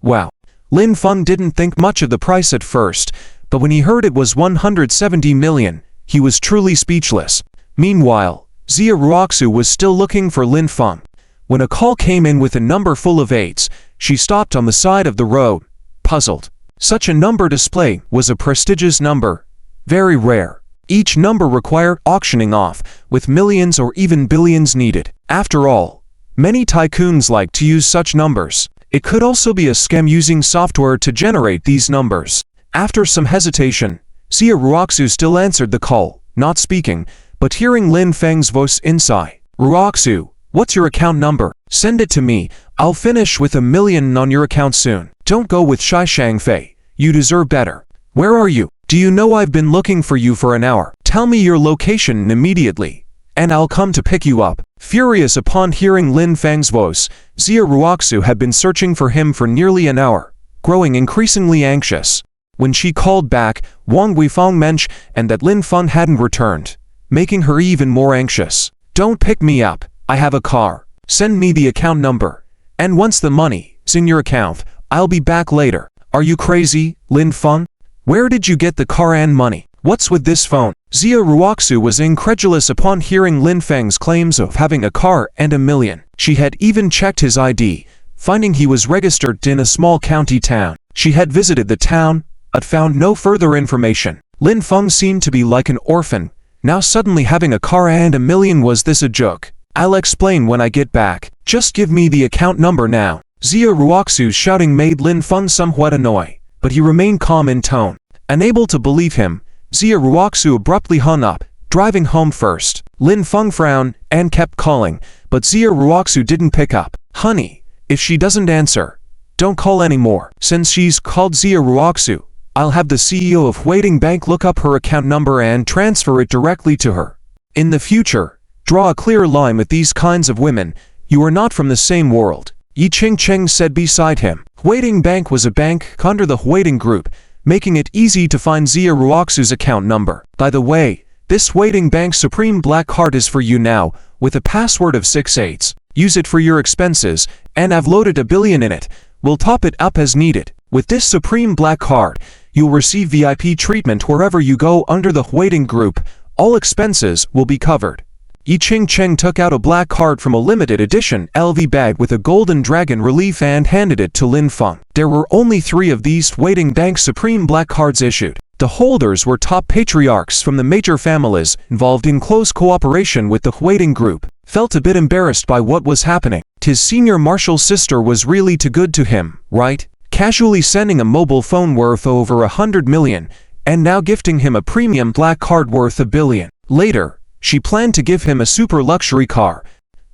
Wow. Lin Feng didn't think much of the price at first, but when he heard it was 170 million, he was truly speechless. Meanwhile, Xia Ruoxu was still looking for Lin Feng. When a call came in with a number full of 8s, she stopped on the side of the road, puzzled. Such a number display was a prestigious number, very rare. Each number required auctioning off, with millions or even billions needed. After all, many tycoons like to use such numbers. It could also be a scam using software to generate these numbers. After some hesitation, Xia Ruoxu still answered the call, not speaking, but hearing Lin Feng's voice inside. Ruoxu, what's your account number? Send it to me. I'll finish with $1 million on your account soon. Don't go with Shai Shangfei. You deserve better. Where are you? Do you know I've been looking for you for an hour? Tell me your location immediately, and I'll come to pick you up. Furious upon hearing Lin Feng's voice, Xia Ruoxu had been searching for him for nearly an hour, growing increasingly anxious. When she called back, Wang Weifang mentioned and that Lin Feng hadn't returned, making her even more anxious. Don't pick me up, I have a car. Send me the account number. And once the money's in your account, I'll be back later. Are you crazy, Lin Feng? Where did you get the car and money? What's with this phone? Xia Ruoxu was incredulous upon hearing Lin Feng's claims of having a car and $1 million. She had even checked his ID, finding he was registered in a small county town. She had visited the town, but found no further information. Lin Feng seemed to be like an orphan. Now suddenly having a car and $1 million, was this a joke? I'll explain when I get back. Just give me the account number now. Xia Ruoxu's shouting made Lin Feng somewhat annoyed, but he remained calm in tone. Unable to believe him, Xia Ruoxu abruptly hung up, driving home first. Lin Feng frowned and kept calling, but Xia Ruoxu didn't pick up. Honey, if she doesn't answer, don't call anymore. Since she's called Xia Ruoxu, I'll have the CEO of Huiting Bank look up her account number and transfer it directly to her. In the future, draw a clear line with these kinds of women. You are not from the same world. Yi Qingcheng said beside him. Huiting Bank was a bank under the Huiting Group, making it easy to find Xia Ruoxu's account number. By the way, this Huiting Bank Supreme Black Card is for you now, with a password of 6/8. Use it for your expenses, and I've loaded $1 billion in it. We'll top it up as needed. With this Supreme Black Card, you'll receive VIP treatment wherever you go under the Huiting Group. All expenses will be covered. Yi Qingcheng took out a black card from a limited edition LV bag with a golden dragon relief and handed it to Lin Feng. There were only 3 of these Huiting Bank Supreme Black Cards issued. The holders were top patriarchs from the major families involved in close cooperation with the Huiting Group. Felt a bit embarrassed by what was happening. His senior marshal's sister was really too good to him, right? Casually sending a mobile phone worth over 100 million, and now gifting him a premium black card worth $1 billion. Later, she planned to give him a super luxury car.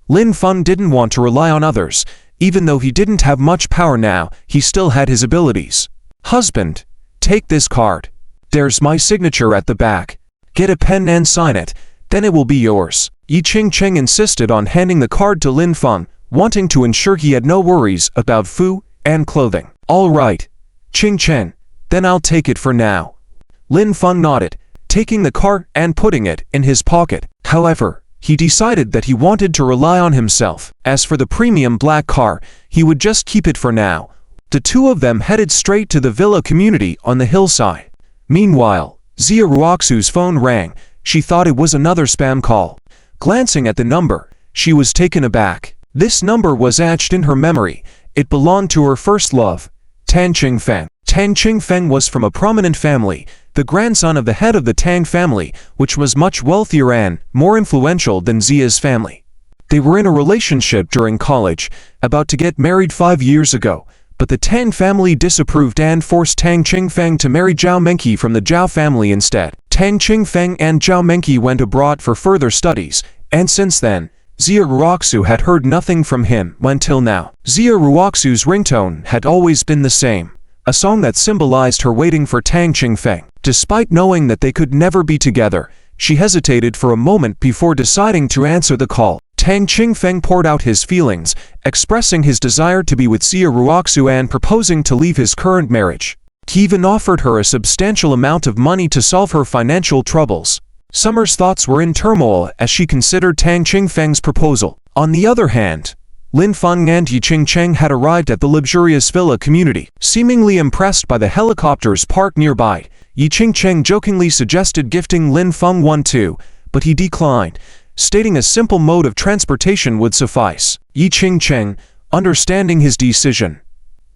Lin Feng didn't want to rely on others. Even though he didn't have much power now, he still had his abilities. Husband, take this card. There's my signature at the back. Get a pen and sign it, then it will be yours. Yi Qingcheng insisted on handing the card to Lin Feng, wanting to ensure he had no worries about food and clothing. All right, Qingcheng, then I'll take it for now. Lin Feng nodded, taking the card and putting it in his pocket. However, he decided that he wanted to rely on himself. As for the premium black car, he would just keep it for now. The two of them headed straight to the villa community on the hillside. Meanwhile, Xia Ruoxu's phone rang. She thought it was another spam call. Glancing at the number, she was taken aback. This number was etched in her memory. It belonged to her first love, Tan Qingfeng. Tan Qingfeng was from a prominent family, the grandson of the head of the Tang family, which was much wealthier and more influential than Xia's family. They were in a relationship during college, about to get married 5 years ago, but the Tang family disapproved and forced Tang Qingfeng to marry Zhao Menqi from the Zhao family instead. Tang Qingfeng and Zhao Menqi went abroad for further studies, and since then, Xia Ruoxu had heard nothing from him until now. Xia Ruoxu's ringtone had always been the same, a song that symbolized her waiting for Tang Qingfeng. Despite knowing that they could never be together, she hesitated for a moment before deciding to answer the call. Tang Qingfeng poured out his feelings, expressing his desire to be with Xia Ruoxu and proposing to leave his current marriage. He even offered her a substantial amount of money to solve her financial troubles. Summer's thoughts were in turmoil as she considered Tang Qingfeng's proposal. On the other hand, Lin Feng and Yi Qingcheng had arrived at the luxurious villa community. Seemingly impressed by the helicopters parked nearby, Yi Qingcheng jokingly suggested gifting Lin Feng one too, but he declined, stating a simple mode of transportation would suffice. Yi Qingcheng, understanding his decision,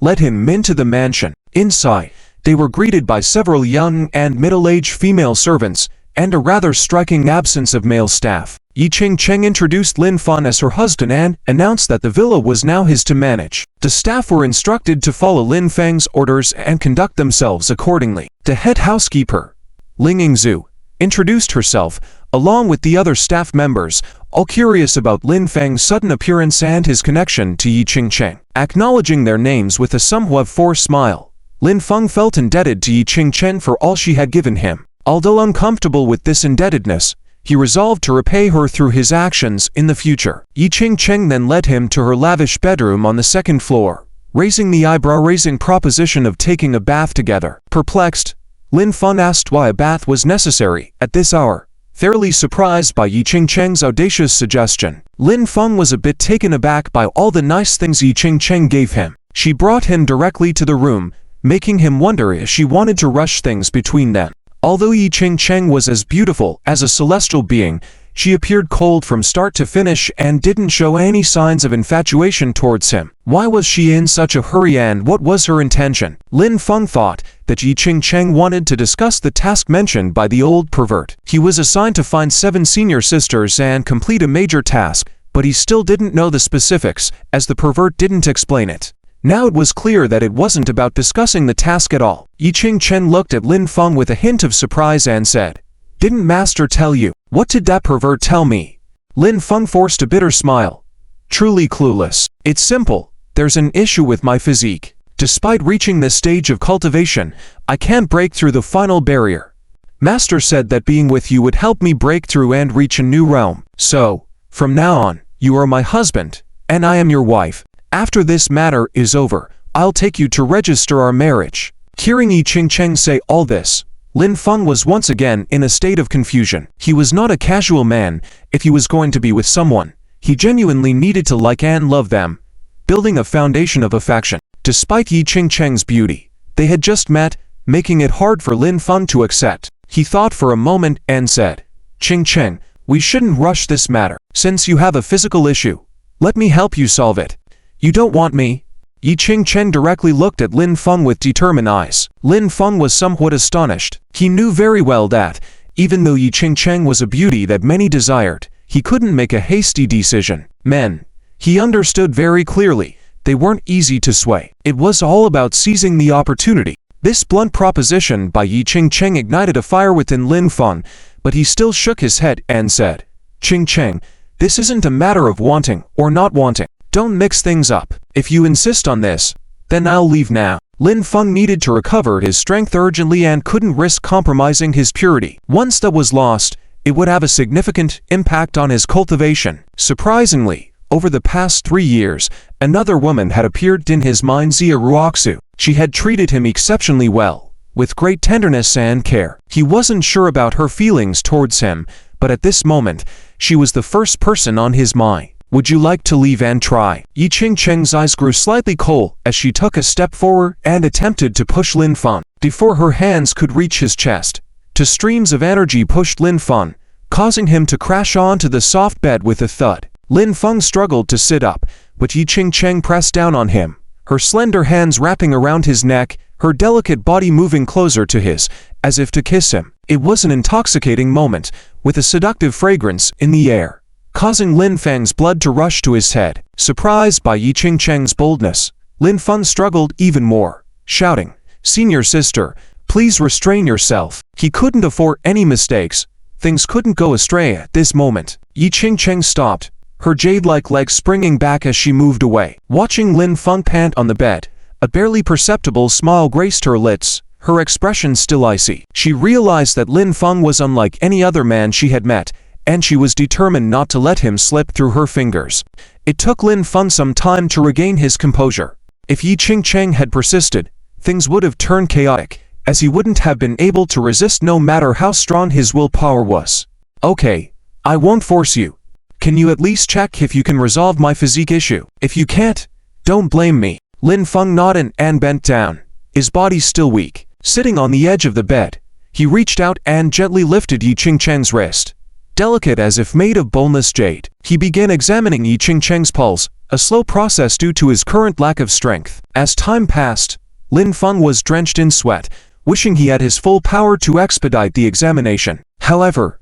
led him into the mansion. Inside, they were greeted by several young and middle-aged female servants, and a rather striking absence of male staff. Yi Qingcheng introduced Lin Feng as her husband and announced that the villa was now his to manage. The staff were instructed to follow Lin Feng's orders and conduct themselves accordingly. The head housekeeper, Ling Yingzhu, introduced herself, along with the other staff members, all curious about Lin Feng's sudden appearance and his connection to Yi Qingcheng. Acknowledging their names with a somewhat forced smile, Lin Feng felt indebted to Yi Qingcheng for all she had given him. Although uncomfortable with this indebtedness, he resolved to repay her through his actions in the future. Yi Qingcheng then led him to her lavish bedroom on the second floor, raising the eyebrow-raising proposition of taking a bath together. Perplexed, Lin Feng asked why a bath was necessary at this hour, fairly surprised by Yi Qingcheng's audacious suggestion. Lin Feng was a bit taken aback by all the nice things Yi Qingcheng gave him. She brought him directly to the room, making him wonder if she wanted to rush things between them. Although Yi Qingcheng was as beautiful as a celestial being, she appeared cold from start to finish and didn't show any signs of infatuation towards him. Why was she in such a hurry and what was her intention? Lin Feng thought that Yi Qingcheng wanted to discuss the task mentioned by the old pervert. He was assigned to find 7 senior sisters and complete a major task, but he still didn't know the specifics, as the pervert didn't explain it. Now it was clear that it wasn't about discussing the task at all. Yi Qingcheng looked at Lin Feng with a hint of surprise and said, "Didn't Master tell you? What did that pervert tell me?" Lin Feng forced a bitter smile. Truly clueless. It's simple. There's an issue with my physique. Despite reaching this stage of cultivation, I can't break through the final barrier. Master said that being with you would help me break through and reach a new realm. So, from now on, you are my husband, and I am your wife. After this matter is over, I'll take you to register our marriage. Hearing Yi Qingcheng say all this, Lin Feng was once again in a state of confusion. He was not a casual man. If he was going to be with someone, he genuinely needed to like and love them, building a foundation of affection. Despite Yi Qingcheng's beauty, they had just met, making it hard for Lin Feng to accept. He thought for a moment and said, "Qingcheng, we shouldn't rush this matter. Since you have a physical issue, let me help you solve it. You don't want me?" Yi Qingcheng directly looked at Lin Feng with determined eyes. Lin Feng was somewhat astonished. He knew very well that, even though Yi Qingcheng was a beauty that many desired, he couldn't make a hasty decision. Men, he understood very clearly, they weren't easy to sway. It was all about seizing the opportunity. This blunt proposition by Yi Qingcheng ignited a fire within Lin Feng, but he still shook his head and said, "Qingcheng, this isn't a matter of wanting or not wanting. Don't mix things up. If you insist on this, then I'll leave now." Lin Feng needed to recover his strength urgently and couldn't risk compromising his purity. Once that was lost, it would have a significant impact on his cultivation. Surprisingly, over the past 3 years, another woman had appeared in his mind, Xia Ruoxu. She had treated him exceptionally well, with great tenderness and care. He wasn't sure about her feelings towards him, but at this moment, she was the first person on his mind. "Would you like to leave and try?" Yi Qingcheng's eyes grew slightly cold as she took a step forward and attempted to push Lin Feng. Before her hands could reach his chest, 2 streams of energy pushed Lin Feng, causing him to crash onto the soft bed with a thud. Lin Feng struggled to sit up, but Yi Qingcheng pressed down on him, her slender hands wrapping around his neck, her delicate body moving closer to his, as if to kiss him. It was an intoxicating moment, with a seductive fragrance in the air, causing Lin Feng's blood to rush to his head. Surprised by Yi Qingcheng's boldness, Lin Feng struggled even more, shouting, "Senior sister, please restrain yourself." He couldn't afford any mistakes. Things couldn't go astray at this moment. Yi Qingcheng stopped, her jade-like legs springing back as she moved away. Watching Lin Feng pant on the bed, a barely perceptible smile graced her lips, her expression still icy. She realized that Lin Feng was unlike any other man she had met, and she was determined not to let him slip through her fingers. It took Lin Feng some time to regain his composure. If Yi Qingcheng had persisted, things would have turned chaotic, as he wouldn't have been able to resist no matter how strong his willpower was. "Okay, I won't force you. Can you at least check if you can resolve my physique issue? If you can't, don't blame me." Lin Feng nodded and bent down, his body still weak. Sitting on the edge of the bed, he reached out and gently lifted Yi Qingcheng's wrist. Delicate as if made of boneless jade, he began examining Yi Qingcheng's pulse, a slow process due to his current lack of strength. As time passed, Lin Feng was drenched in sweat, wishing he had his full power to expedite the examination. However,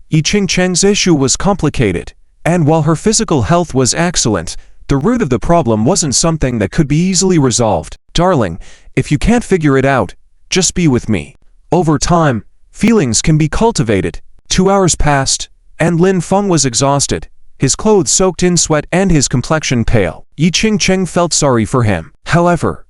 Yi Qingcheng's issue was complicated, and while her physical health was excellent, the root of the problem wasn't something that could be easily resolved. "Darling, if you can't figure it out, just be with me. Over time, feelings can be cultivated." 2 hours passed, and Lin Feng was exhausted, his clothes soaked in sweat and his complexion pale. Yi Qingcheng felt sorry for him. However,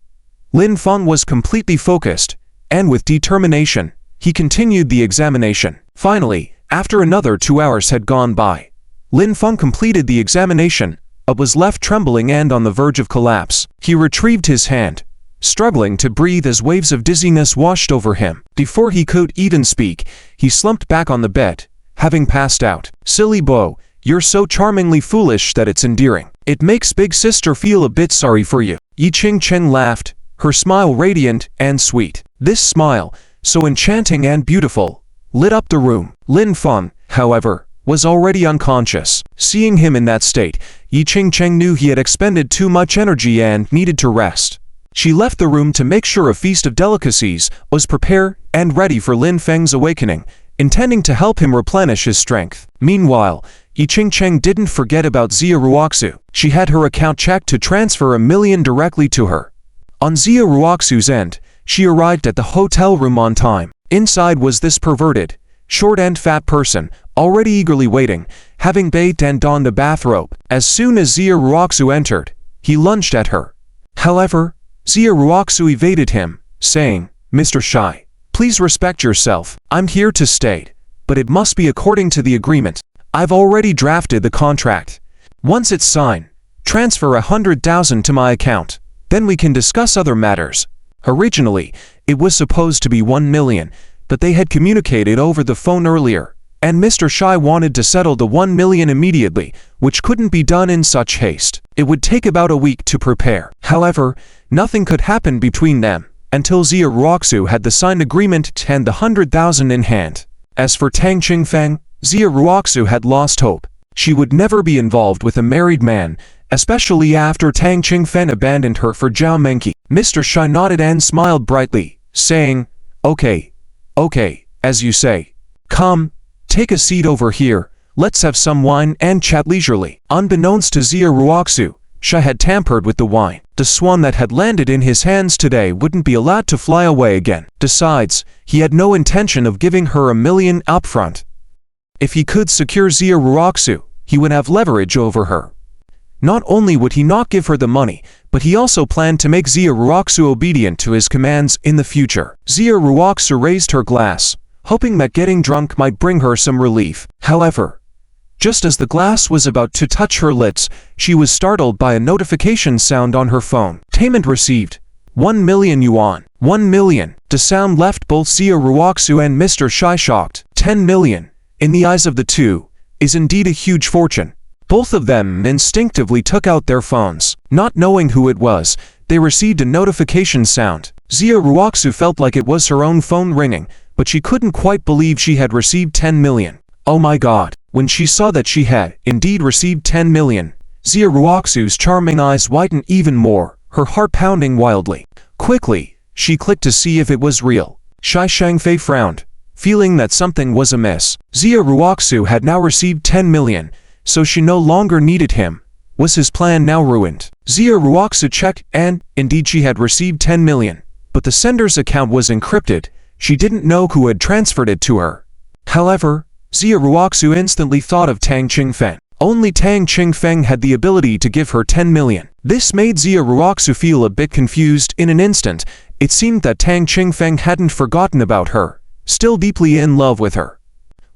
Lin Feng was completely focused, and with determination, he continued the examination. Finally, after another 2 hours had gone by, Lin Feng completed the examination, but was left trembling and on the verge of collapse. He retrieved his hand, struggling to breathe as waves of dizziness washed over him. Before he could even speak, he slumped back on the bed, having passed out. "Silly Bo, you're so charmingly foolish that it's endearing. It makes Big Sister feel a bit sorry for you." Yi Ching-cheng laughed, her smile radiant and sweet. This smile, so enchanting and beautiful, lit up the room. Lin Feng, however, was already unconscious. Seeing him in that state, Yi Ching-cheng knew he had expended too much energy and needed to rest. She left the room to make sure a feast of delicacies was prepared and ready for Lin Feng's awakening, intending to help him replenish his strength. Meanwhile, Yi Ching-cheng didn't forget about Xia Ruoxu. She had her account checked to transfer $1 million directly to her. On Xia Ruoxu's end, she arrived at the hotel room on time. Inside was this perverted, short and fat person, already eagerly waiting, having bathed and donned a bathrobe. As soon as Xia Ruoxu entered, he lunged at her. However, Xia Ruoxu evaded him, saying, "Mr. Shai, please respect yourself. I'm here to stay, but it must be according to the agreement. I've already drafted the contract. Once it's signed, transfer 100,000 to my account. Then we can discuss other matters." Originally, it was supposed to be 1 million, but they had communicated over the phone earlier, and Mr. Shai wanted to settle the 1 million immediately, which couldn't be done in such haste. It would take about a week to prepare. However, nothing could happen between them until Xia Ruoxu had the signed agreement and the 100,000 in hand. As for Tang Qingfeng, Xia Ruoxu had lost hope. She would never be involved with a married man, especially after Tang Qingfeng abandoned her for Zhao Menqi. Mr. Shai nodded and smiled brightly, saying, Okay, as you say. Come, take a seat over here, let's have some wine and chat leisurely." Unbeknownst to Xia Ruoxu, Shai had tampered with the wine. The swan that had landed in his hands today wouldn't be allowed to fly away again. Besides, he had no intention of giving her $1 million upfront. If he could secure Xia Ruoxu, he would have leverage over her. Not only would he not give her the money, but he also planned to make Xia Ruoxu obedient to his commands in the future. Xia Ruoxu raised her glass, hoping that getting drunk might bring her some relief. However, just as the glass was about to touch her lips, she was startled by a notification sound on her phone. Payment received. 1 million yuan. 1 million. The sound left both Xia Ruoxu and Mr. Shai shocked. 10 million, in the eyes of the two, is indeed a huge fortune. Both of them instinctively took out their phones. Not knowing who it was, they received a notification sound. Xia Ruoxu felt like it was her own phone ringing, but she couldn't quite believe she had received 10 million. Oh my god. When she saw that she had indeed received 10 million, Xia Ruoxu's charming eyes widened even more, her heart pounding wildly. Quickly, she clicked to see if it was real. Shai Shangfei frowned, feeling that something was amiss. Xia Ruoxu had now received 10 million, so she no longer needed him. Was his plan now ruined? Xia Ruoxu checked, and indeed she had received 10 million. But the sender's account was encrypted. She didn't know who had transferred it to her. However, Xia Ruoxu instantly thought of Tang Qingfeng. Only Tang Qingfeng had the ability to give her 10 million. This made Xia Ruoxu feel a bit confused in an instant. It seemed that Tang Qingfeng hadn't forgotten about her, still deeply in love with her.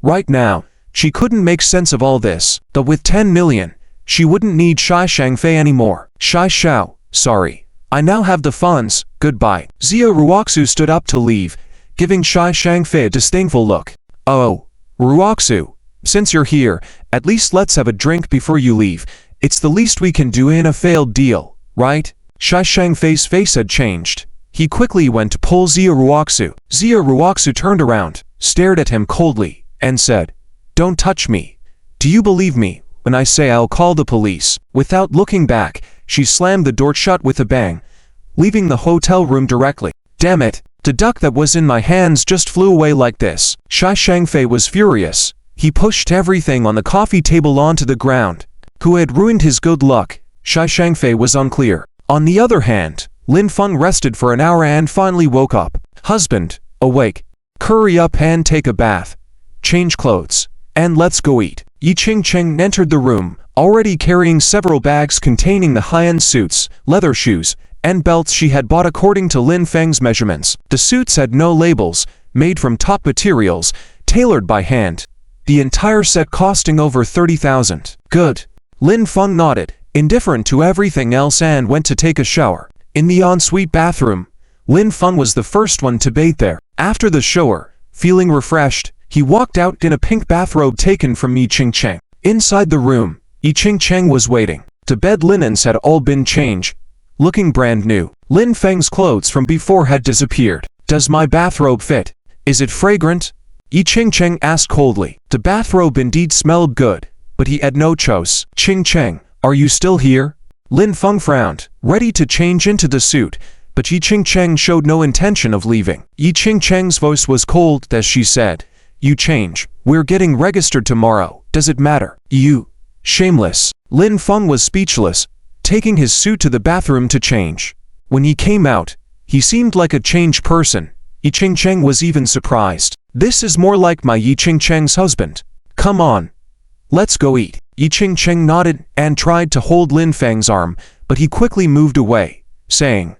Right now, she couldn't make sense of all this, but with 10 million, she wouldn't need Shai Shangfei anymore. Shai Shao, sorry. I now have the funds, goodbye. Xia Ruoxu stood up to leave, giving Shai Shangfei a disdainful look. Oh, Ruoxu, since you're here, at least let's have a drink before you leave. It's the least we can do in a failed deal, right? Shai Shangfei's face had changed. He quickly went to pull Xia Ruoxu. Xia Ruoxu turned around, stared at him coldly, and said, Don't touch me. Do you believe me when I say I'll call the police? Without looking back, she slammed the door shut with a bang, leaving the hotel room directly. Damn it, the duck that was in my hands just flew away like this. Shai Shangfei was furious. He pushed everything on the coffee table onto the ground. Who had ruined his good luck? Shai Shangfei was unclear. On the other hand, Lin Feng rested for an hour and finally woke up. Husband, awake. Hurry up and take a bath. Change clothes. And let's go eat. Yi Ching-cheng entered the room, already carrying several bags containing the high-end suits, leather shoes, and belts she had bought according to Lin Feng's measurements. The suits had no labels, made from top materials, tailored by hand. The entire set costing over 30,000. Good. Lin Feng nodded, indifferent to everything else, and went to take a shower. In the ensuite bathroom, Lin Feng was the first one to bathe there. After the shower, feeling refreshed, he walked out in a pink bathrobe taken from Yi Qingcheng. Inside the room, Yi Qingcheng was waiting. The bed linens had all been changed, looking brand new. Lin Feng's clothes from before had disappeared. "Does my bathrobe fit? Is it fragrant?" Yi Qingcheng asked coldly. The bathrobe indeed smelled good, but he had no choice. "Qingcheng, are you still here?" Lin Feng frowned, ready to change into the suit, but Yi Qingcheng showed no intention of leaving. Yi Qingcheng's voice was cold as she said, "You change. We're getting registered tomorrow. Does it matter?" "You. Shameless." Lin Feng was speechless, taking his suit to the bathroom to change. When he came out, he seemed like a changed person. Yi Qingcheng was even surprised. "This is more like my Yi Qingcheng's husband. Come on. Let's go eat." Yi Qingcheng nodded and tried to hold Lin Feng's arm, but he quickly moved away, saying,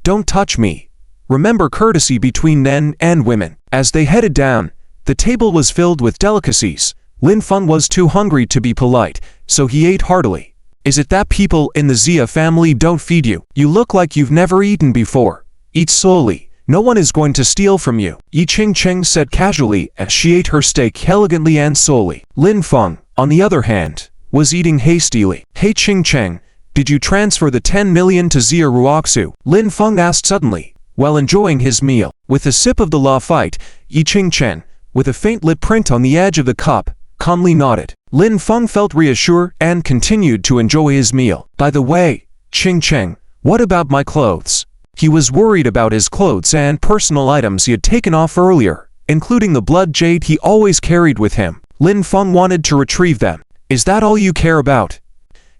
"Don't touch me. Remember courtesy between men and women." As they headed down, the table was filled with delicacies. Lin Feng was too hungry to be polite, so he ate heartily. "Is it that people in the Xia family don't feed you? You look like you've never eaten before. Eat slowly. No one is going to steal from you," Yi Qingcheng said casually as she ate her steak elegantly and slowly. Lin Feng, on the other hand, was eating hastily. "Hey Qingcheng, did you transfer the 10 million to Xia Ruoxu?" Lin Feng asked suddenly, while enjoying his meal. With a sip of the Lafite, Yi Qingcheng, with a faint lip print on the edge of the cup, calmly nodded. Lin Feng felt reassured and continued to enjoy his meal. "By the way, Qingcheng, what about my clothes?" He was worried about his clothes and personal items he had taken off earlier, including the blood jade he always carried with him. Lin Feng wanted to retrieve them. "Is that all you care about?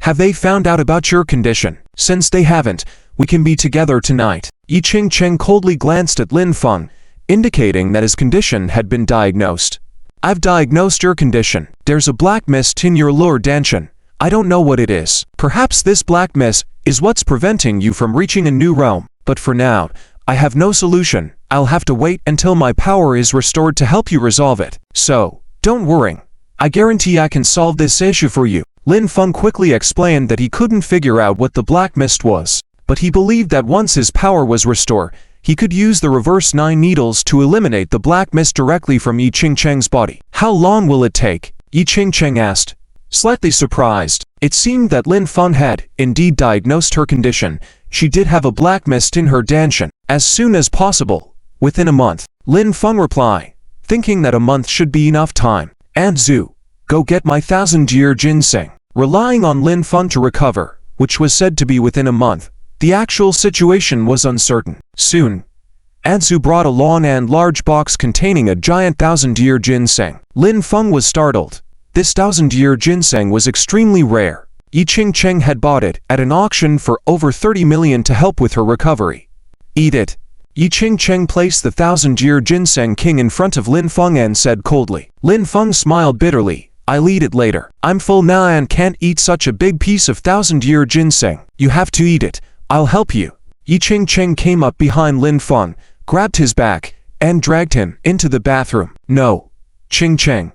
Have they found out about your condition? Since they haven't, we can be together tonight." Yi Qingcheng coldly glanced at Lin Feng, indicating that his condition had been diagnosed. "I've diagnosed your condition. There's a black mist in your lower dantian. I don't know what it is. Perhaps this black mist is what's preventing you from reaching a new realm. But for now, I have no solution. I'll have to wait until my power is restored to help you resolve it. So, don't worry. I guarantee I can solve this issue for you." Lin Feng quickly explained that he couldn't figure out what the black mist was, but he believed that once his power was restored, he could use the reverse 9 needles to eliminate the black mist directly from Yi Qingcheng's body. "How long will it take?" Yi Qingcheng asked, slightly surprised. It seemed that Lin Feng had indeed diagnosed her condition. She did have a black mist in her dantian. "As soon as possible, within a month," Lin Feng replied, thinking that a month should be enough time. "And Zhu, go get my 1,000-year ginseng." Relying on Lin Feng to recover, which was said to be within a month, the actual situation was uncertain. Soon, Anzu brought a long and large box containing a giant 1,000-year ginseng. Lin Feng was startled. This 1,000-year ginseng was extremely rare. Yi Qingcheng had bought it at an auction for over 30 million to help with her recovery. "Eat it." Yi Qingcheng placed the 1,000-year ginseng king in front of Lin Feng and said coldly. Lin Feng smiled bitterly. "I'll eat it later. I'm full now and can't eat such a big piece of 1,000-year ginseng. You have to eat it. I'll help you." Yi Qingcheng came up behind Lin Feng, grabbed his back, and dragged him into the bathroom. "No. Qingcheng,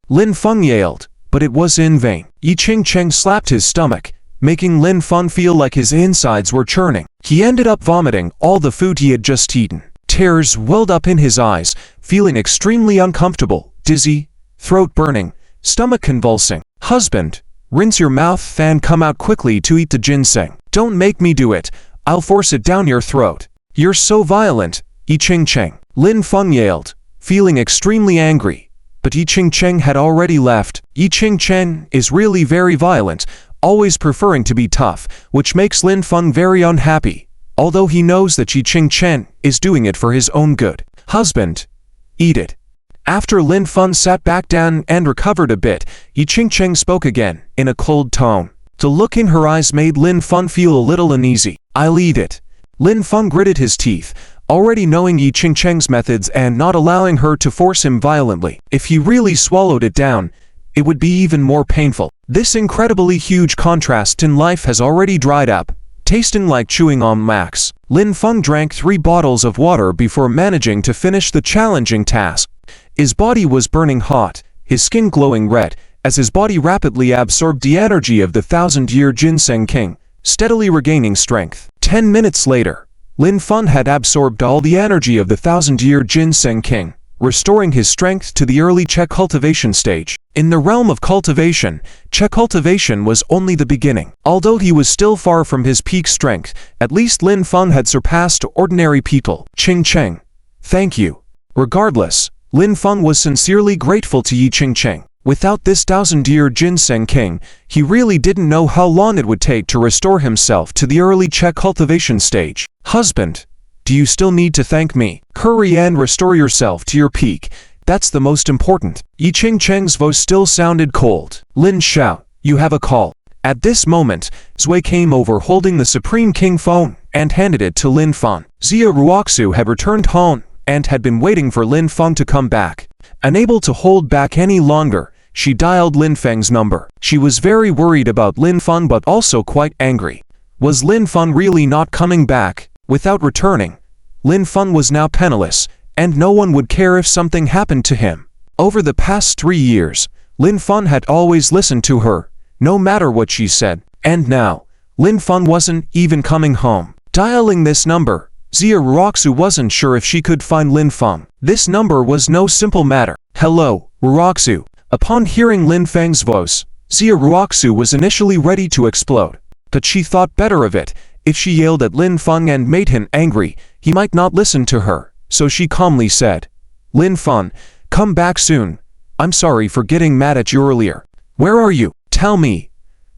Lin Feng yelled, but it was in vain. Yi Qingcheng slapped his stomach, making Lin Feng feel like his insides were churning. He ended up vomiting all the food he had just eaten. Tears welled up in his eyes, feeling extremely uncomfortable, dizzy, throat burning, stomach convulsing. "Husband, rinse your mouth and come out quickly to eat the ginseng. Don't make me do it. I'll force it down your throat. You're so violent, Yi Qingcheng," Lin Feng yelled, feeling extremely angry. But Yi Qingcheng had already left. Yi Qingcheng is really very violent, always preferring to be tough, which makes Lin Feng very unhappy, although he knows that Yi Qingcheng is doing it for his own good. "Husband, eat it." After Lin Feng sat back down and recovered a bit, Yi Qingcheng spoke again, in a cold tone. The look in her eyes made Lin Feng feel a little uneasy. "I'll eat it." Lin Feng gritted his teeth, already knowing Yi Qingcheng's methods and not allowing her to force him violently. If he really swallowed it down, it would be even more painful. This incredibly huge contrast in life has already dried up, tasting like chewing on wax. Lin Feng drank 3 bottles of water before managing to finish the challenging task. His body was burning hot, his skin glowing red, as his body rapidly absorbed the energy of the 1,000-year Ginseng King, steadily regaining strength. 10 minutes later, Lin Feng had absorbed all the energy of the 1,000-year Ginseng King, restoring his strength to the early Qi cultivation stage. In the realm of cultivation, Qi cultivation was only the beginning. Although he was still far from his peak strength, at least Lin Feng had surpassed ordinary people. Qing Cheng, thank you. Regardless, Lin Feng was sincerely grateful to Yi Qingcheng. Without this 1,000-year Ginseng King, he really didn't know how long it would take to restore himself to the early Qi cultivation stage. Husband, do you still need to thank me? Hurry and restore yourself to your peak. That's the most important. Yi Qingcheng's voice still sounded cold. Lin Xiao, you have a call. At this moment, Zui came over holding the Supreme King phone and handed it to Lin Feng. Xia Ruoxu had returned home and had been waiting for Lin Feng to come back. Unable to hold back any longer, she dialed Lin Feng's number. She was very worried about Lin Feng but also quite angry. Was Lin Feng really not coming back? Without returning, Lin Feng was now penniless, and no one would care if something happened to him. Over the past 3 years, Lin Feng had always listened to her, no matter what she said, and now, Lin Feng wasn't even coming home. Dialing this number, Xia Ruoxu wasn't sure if she could find Lin Feng. This number was no simple matter. Hello, Ruoxu. Upon hearing Lin Feng's voice, Xia Ruoxu was initially ready to explode, but she thought better of it. If she yelled at Lin Feng and made him angry, he might not listen to her, so she calmly said, Lin Feng, come back soon. I'm sorry for getting mad at you earlier. Where are you? Tell me.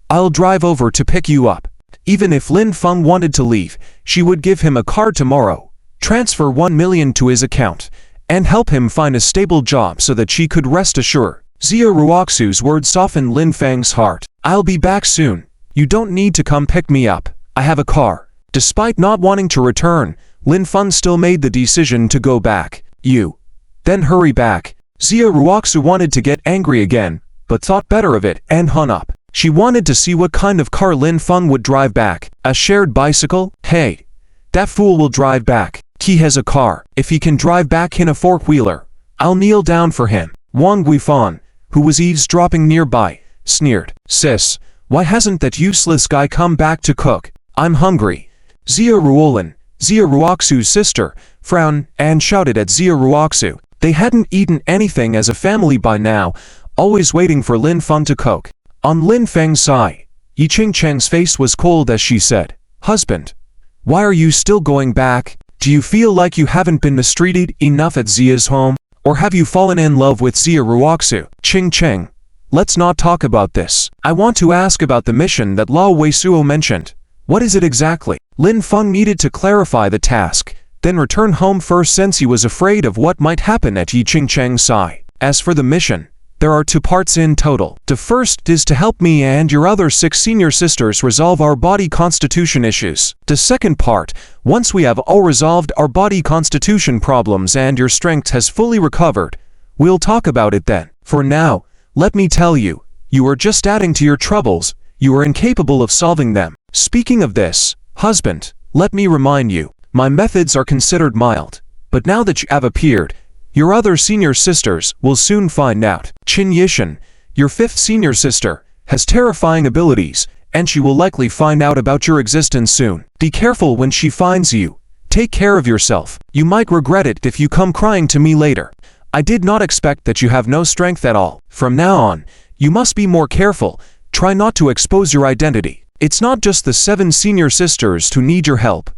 I'll drive over to pick you up. Even if Lin Feng wanted to leave, she would give him a car tomorrow, transfer 1 million to his account, and help him find a stable job so that she could rest assured. Xia Ruoxu's words softened Lin Feng's heart. I'll be back soon. You don't need to come pick me up. I have a car. Despite not wanting to return, Lin Feng still made the decision to go back. You. Then hurry back. Xia Ruoxu wanted to get angry again, but thought better of it and hung up. She wanted to see what kind of car Lin Feng would drive back. A shared bicycle? Hey, that fool will drive back. He has a car. If he can drive back in a four-wheeler, I'll kneel down for him. Wang Guifan, who was eavesdropping nearby, sneered. Sis, why hasn't that useless guy come back to cook? I'm hungry. Xia Ruolin, Xia Ruoxu's sister, frowned and shouted at Xia Ruoxu. They hadn't eaten anything as a family by now, always waiting for Lin Feng to cook. On Lin Feng's side, Yi Qingcheng's face was cold as she said, Husband, why are you still going back? Do you feel like you haven't been mistreated enough at Xia's home? Or have you fallen in love with Xia Ruoxu? Qingcheng, let's not talk about this. I want to ask about the mission that Lao Weisuo mentioned. What is it exactly? Lin Feng needed to clarify the task, then return home first since he was afraid of what might happen at Yi Qingcheng's side. As for the mission, there are 2 parts in total. The first is to help me and your other 6 senior sisters resolve our body constitution issues. The second part, once we have all resolved our body constitution problems and your strength has fully recovered, we'll talk about it then. For now, let me tell you, you are just adding to your troubles. You are incapable of solving them. Speaking of this, husband, let me remind you, my methods are considered mild, but now that you have appeared, your other senior sisters will soon find out. Qin Yishan, your 5th senior sister, has terrifying abilities, and she will likely find out about your existence soon. Be careful when she finds you. Take care of yourself. You might regret it if you come crying to me later. I did not expect that you have no strength at all. From now on, you must be more careful. Try not to expose your identity. It's not just the 7 senior sisters who need your help.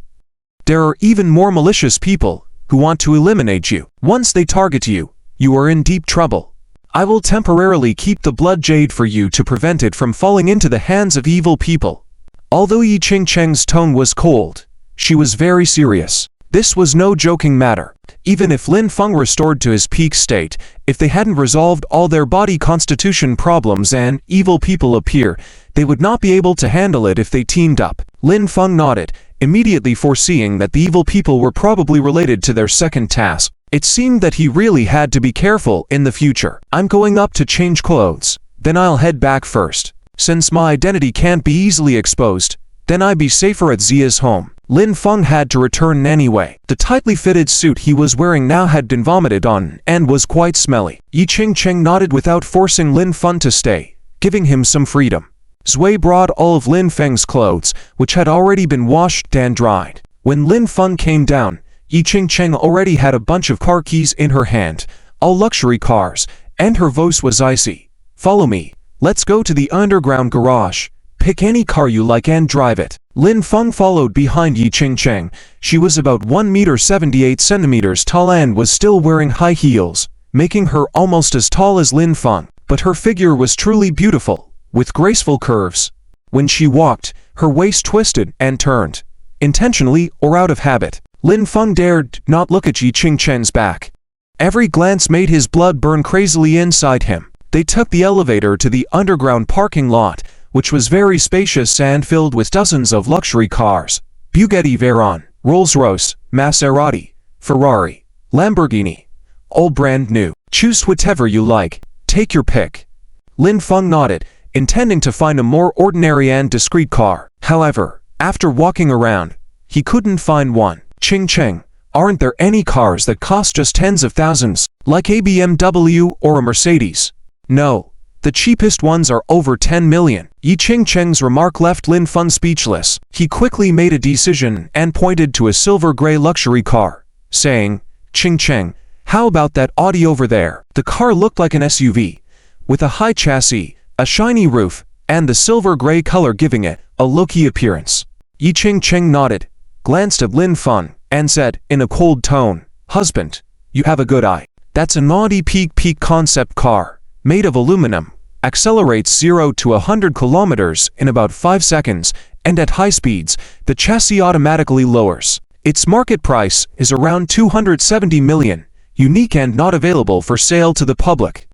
There are even more malicious people who want to eliminate you. Once they target you, you are in deep trouble. I will temporarily keep the blood jade for you to prevent it from falling into the hands of evil people. Although Yi Qingcheng's tone was cold, she was very serious. This was no joking matter. Even if Lin Feng restored to his peak state, if they hadn't resolved all their body constitution problems and evil people appear, they would not be able to handle it if they teamed up. Lin Feng nodded, immediately foreseeing that the evil people were probably related to their second task. It seemed that he really had to be careful in the future. I'm going up to change clothes, then I'll head back first. Since my identity can't be easily exposed, then I'd be safer at Xia's home. Lin Feng had to return anyway. The tightly fitted suit he was wearing now had been vomited on and was quite smelly. Yi Qingcheng nodded without forcing Lin Feng to stay, giving him some freedom. Zui brought all of Lin Feng's clothes, which had already been washed and dried. When Lin Feng came down, Yi Qingcheng already had a bunch of car keys in her hand, all luxury cars, and her voice was icy. "Follow me. Let's go to the underground garage. Pick any car you like and drive it." Lin Feng followed behind Yi Qingcheng. She was about 1 meter 78 centimeters tall and was still wearing high heels, making her almost as tall as Lin Feng. But her figure was truly beautiful, with graceful curves. When she walked, her waist twisted and turned, intentionally or out of habit. Lin Feng dared not look at Yi Qingcheng's back. Every glance made his blood burn crazily inside him. They took the elevator to the underground parking lot, which was very spacious and filled with dozens of luxury cars. Bugatti Veyron, Rolls-Royce, Maserati, Ferrari, Lamborghini. All brand new. Choose whatever you like. Take your pick. Lin Feng nodded, intending to find a more ordinary and discreet car. However, after walking around, he couldn't find one. "Qingcheng, aren't there any cars that cost just tens of thousands, like a BMW or a Mercedes?" "No. The cheapest ones are over 10 million. Yi Qingcheng's remark left Lin Feng speechless. He quickly made a decision and pointed to a silver-gray luxury car, saying, "Qingcheng, how about that Audi over there?" The car looked like an SUV, with a high chassis, a shiny roof, and the silver-gray color giving it a low-key appearance. Yi Qingcheng nodded, glanced at Lin Feng, and said, in a cold tone, "Husband, you have a good eye. That's an Audi Peak concept car. Made of aluminum, accelerates 0 to 100 kilometers in about 5 seconds, and at high speeds, the chassis automatically lowers. Its market price is around 270 million, unique and not available for sale to the public.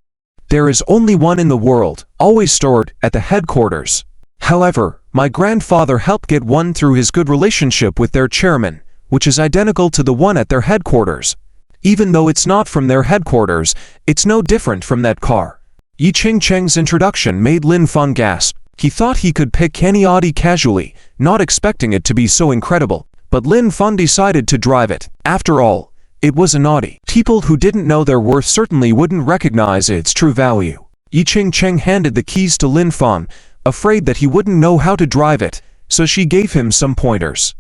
There is only one in the world, always stored at the headquarters. However, my grandfather helped get one through his good relationship with their chairman, which is identical to the one at their headquarters. Even though it's not from their headquarters, it's no different from that car." Yi Qingcheng's introduction made Lin Feng gasp. He thought he could pick any Audi casually, not expecting it to be so incredible. But Lin Feng decided to drive it. After all, it was an Audi. People who didn't know their worth certainly wouldn't recognize its true value. Yi Qingcheng handed the keys to Lin Feng, afraid that he wouldn't know how to drive it, so she gave him some pointers.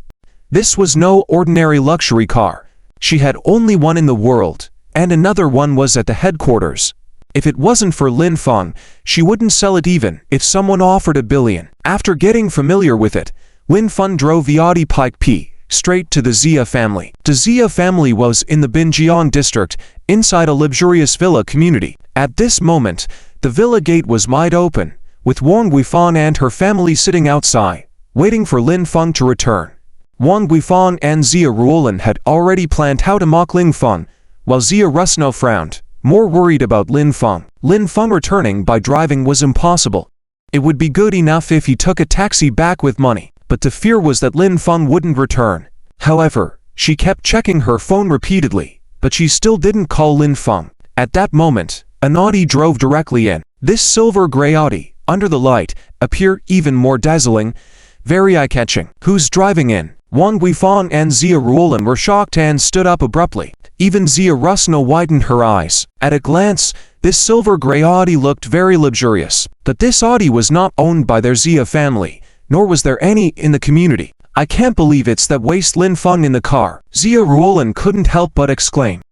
This was no ordinary luxury car. She had only one in the world, and another one was at the headquarters. If it wasn't for Lin Feng, she wouldn't sell it even if someone offered $1 billion. After getting familiar with it, Lin Feng drove the Audi Pike P straight to the Xia family. The Xia family was in the Binjiang district, inside a luxurious villa community. At this moment, the villa gate was wide open, with Wang Guifang and her family sitting outside, waiting for Lin Feng to return. Wang Guifang and Xia Ruolin had already planned how to mock Lin Feng, while Xia Rusno frowned, more worried about Lin Feng. Lin Feng returning by driving was impossible. It would be good enough if he took a taxi back with money, but the fear was that Lin Feng wouldn't return. However, she kept checking her phone repeatedly, but she still didn't call Lin Feng. At that moment, an Audi drove directly in. This silver-gray Audi, under the light, appeared even more dazzling, very eye-catching. "Who's driving in?" Wang Guifang and Xia Ruolin were shocked and stood up abruptly. Even Xia Rusno widened her eyes. At a glance, this silver-gray Audi looked very luxurious. But this Audi was not owned by their Xia family, nor was there any in the community. "I can't believe it's that waste Lin Feng in the car," Xia Ruolin couldn't help but exclaim.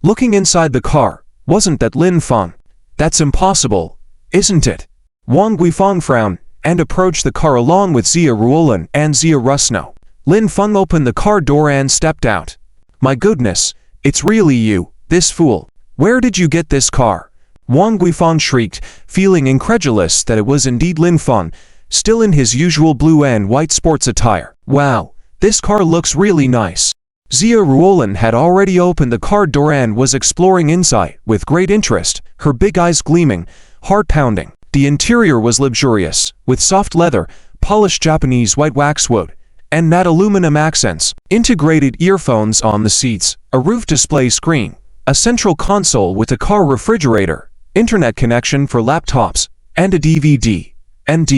Looking inside the car, wasn't that Lin Feng? "That's impossible, isn't it?" Wang Guifang frowned and approached the car along with Xia Ruolin and Xia Rusno. Lin Feng opened the car door and stepped out. "My goodness, it's really you, this fool. Where did you get this car?" Wang Guifang shrieked, feeling incredulous that it was indeed Lin Feng, still in his usual blue and white sports attire. "Wow, this car looks really nice." Xia Ruolin had already opened the car door and was exploring inside with great interest, her big eyes gleaming, heart pounding. The interior was luxurious, with soft leather, polished Japanese white waxwood, and matte aluminum accents, integrated earphones on the seats, a roof display screen, a central console with a car refrigerator, internet connection for laptops, and a DVD and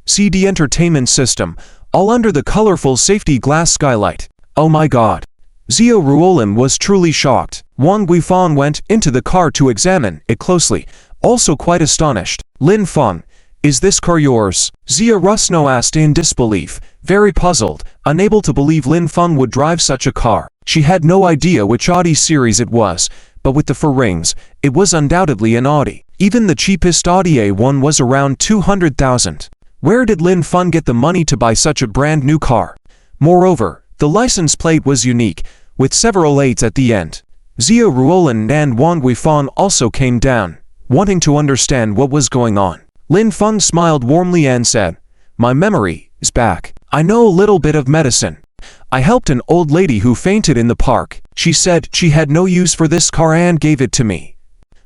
CD entertainment system, all under the colorful safety glass skylight. Oh my god. Zia Ruolin was truly shocked. Wang Guifang went into the car to examine it closely, also quite astonished. Lin Feng, is this car yours? Zia Rusno asked in disbelief, very puzzled, unable to believe Lin Feng would drive such a car. She had no idea which Audi series it was, but with the four rings, it was undoubtedly an Audi. Even the cheapest Audi A1 was around 200,000. Where did Lin Feng get the money to buy such a brand new car? Moreover, the license plate was unique, with several 8s at the end. Zia Ruolin and Wang Guifang also came down, wanting to understand what was going on. Lin Feng smiled warmly and said, "My memory is back. I know a little bit of medicine. I helped an old lady who fainted in the park. She said she had no use for this car and gave it to me."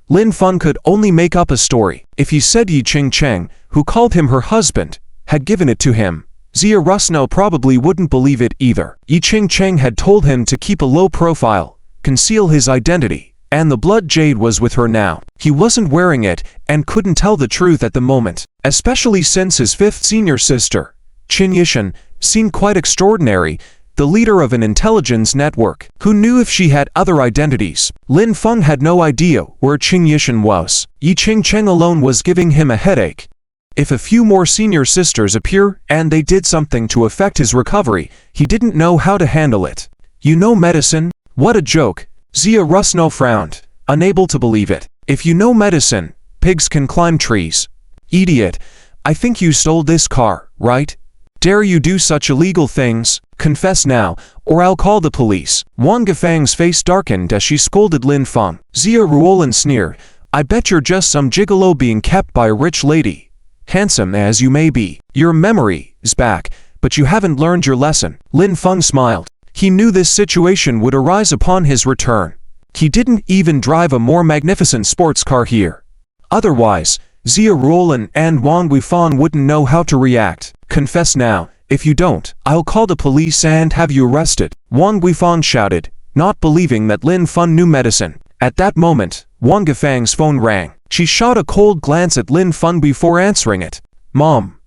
Lin Feng could only make up a story. If he said Yi Ching Cheng, who called him her husband, had given it to him, Zia Rusno probably wouldn't believe it either. Yi Ching Cheng had told him to keep a low profile, conceal his identity, and the blood jade was with her now. He wasn't wearing it and couldn't tell the truth at the moment, especially since his fifth senior sister, Qin Yishan, seemed quite extraordinary, the leader of an intelligence network. Who knew if she had other identities? Lin Feng had no idea where Qin Yishan was. Yi Ching Cheng alone was giving him a headache. If a few more senior sisters appear and they did something to affect his recovery, he didn't know how to handle it. You know medicine? What a joke. Zia Rusno frowned, unable to believe it. If you know medicine, pigs can climb trees. Idiot. I think you stole this car, right? Dare you do such illegal things? Confess now, or I'll call the police. Wang Guifang's face darkened as she scolded Lin Feng. Zia Ruolin sneered, I bet you're just some gigolo being kept by a rich lady. Handsome as you may be, your memory is back, but you haven't learned your lesson. Lin Feng smiled. He knew this situation would arise upon his return. He didn't even drive a more magnificent sports car here. Otherwise, Zia Ruolin and Wang Guifang wouldn't know how to react. Confess now. If you don't, I'll call the police and have you arrested. Wang Guifang shouted, not believing that Lin Feng knew medicine. At that moment, Wang Guifang's phone rang. She shot a cold glance at Lin Feng before answering it. Mom,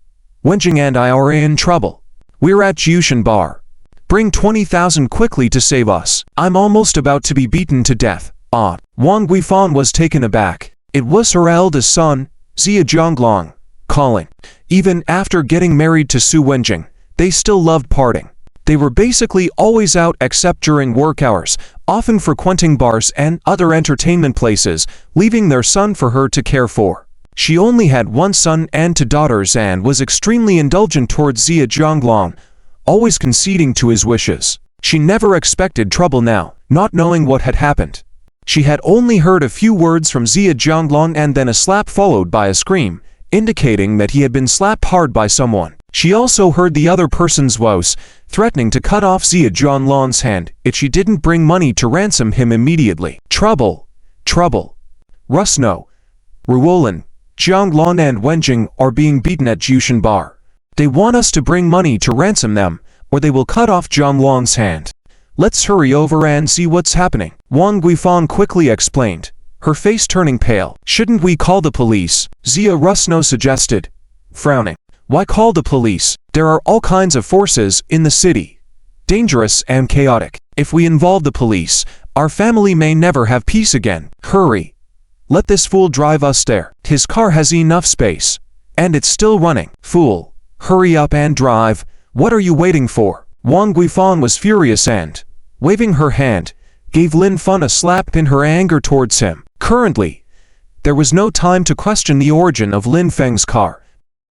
Wenjing and I are in trouble. We're at Jushan Bar. Bring 20,000 quickly to save us. I'm almost about to be beaten to death. Wang Guifang was taken aback. It was her eldest son, Zia Zhonglong, calling. Even after getting married to Su Wenjing, they still loved partying. They were basically always out except during work hours, often frequenting bars and other entertainment places, leaving their son for her to care for. She only had one son and two daughters and was extremely indulgent towards Zia Zhonglong, always conceding to his wishes. She never expected trouble now, not knowing what had happened. She had only heard a few words from Zia Zhonglong and then a slap followed by a scream, indicating that he had been slapped hard by someone. She also heard the other person's voice, threatening to cut off Zia Zhonglong's hand if she didn't bring money to ransom him immediately. Trouble. Trouble. Rusno, Ruolin, Zhonglong and Wenjing are being beaten at Jushan Bar. They want us to bring money to ransom them, or they will cut off Zhonglong's hand. Let's hurry over and see what's happening. Wang Guifang quickly explained, her face turning pale. Shouldn't we call the police? Zia Rusno suggested, frowning. Why call the police? There are all kinds of forces in the city, dangerous and chaotic. If we involve the police, our family may never have peace again. Hurry. Let this fool drive us there. His car has enough space, and it's still running. Fool, hurry up and drive. What are you waiting for? Wang Guifang was furious and, waving her hand, gave Lin Feng a slap in her anger towards him. Currently, there was no time to question the origin of Lin Feng's car.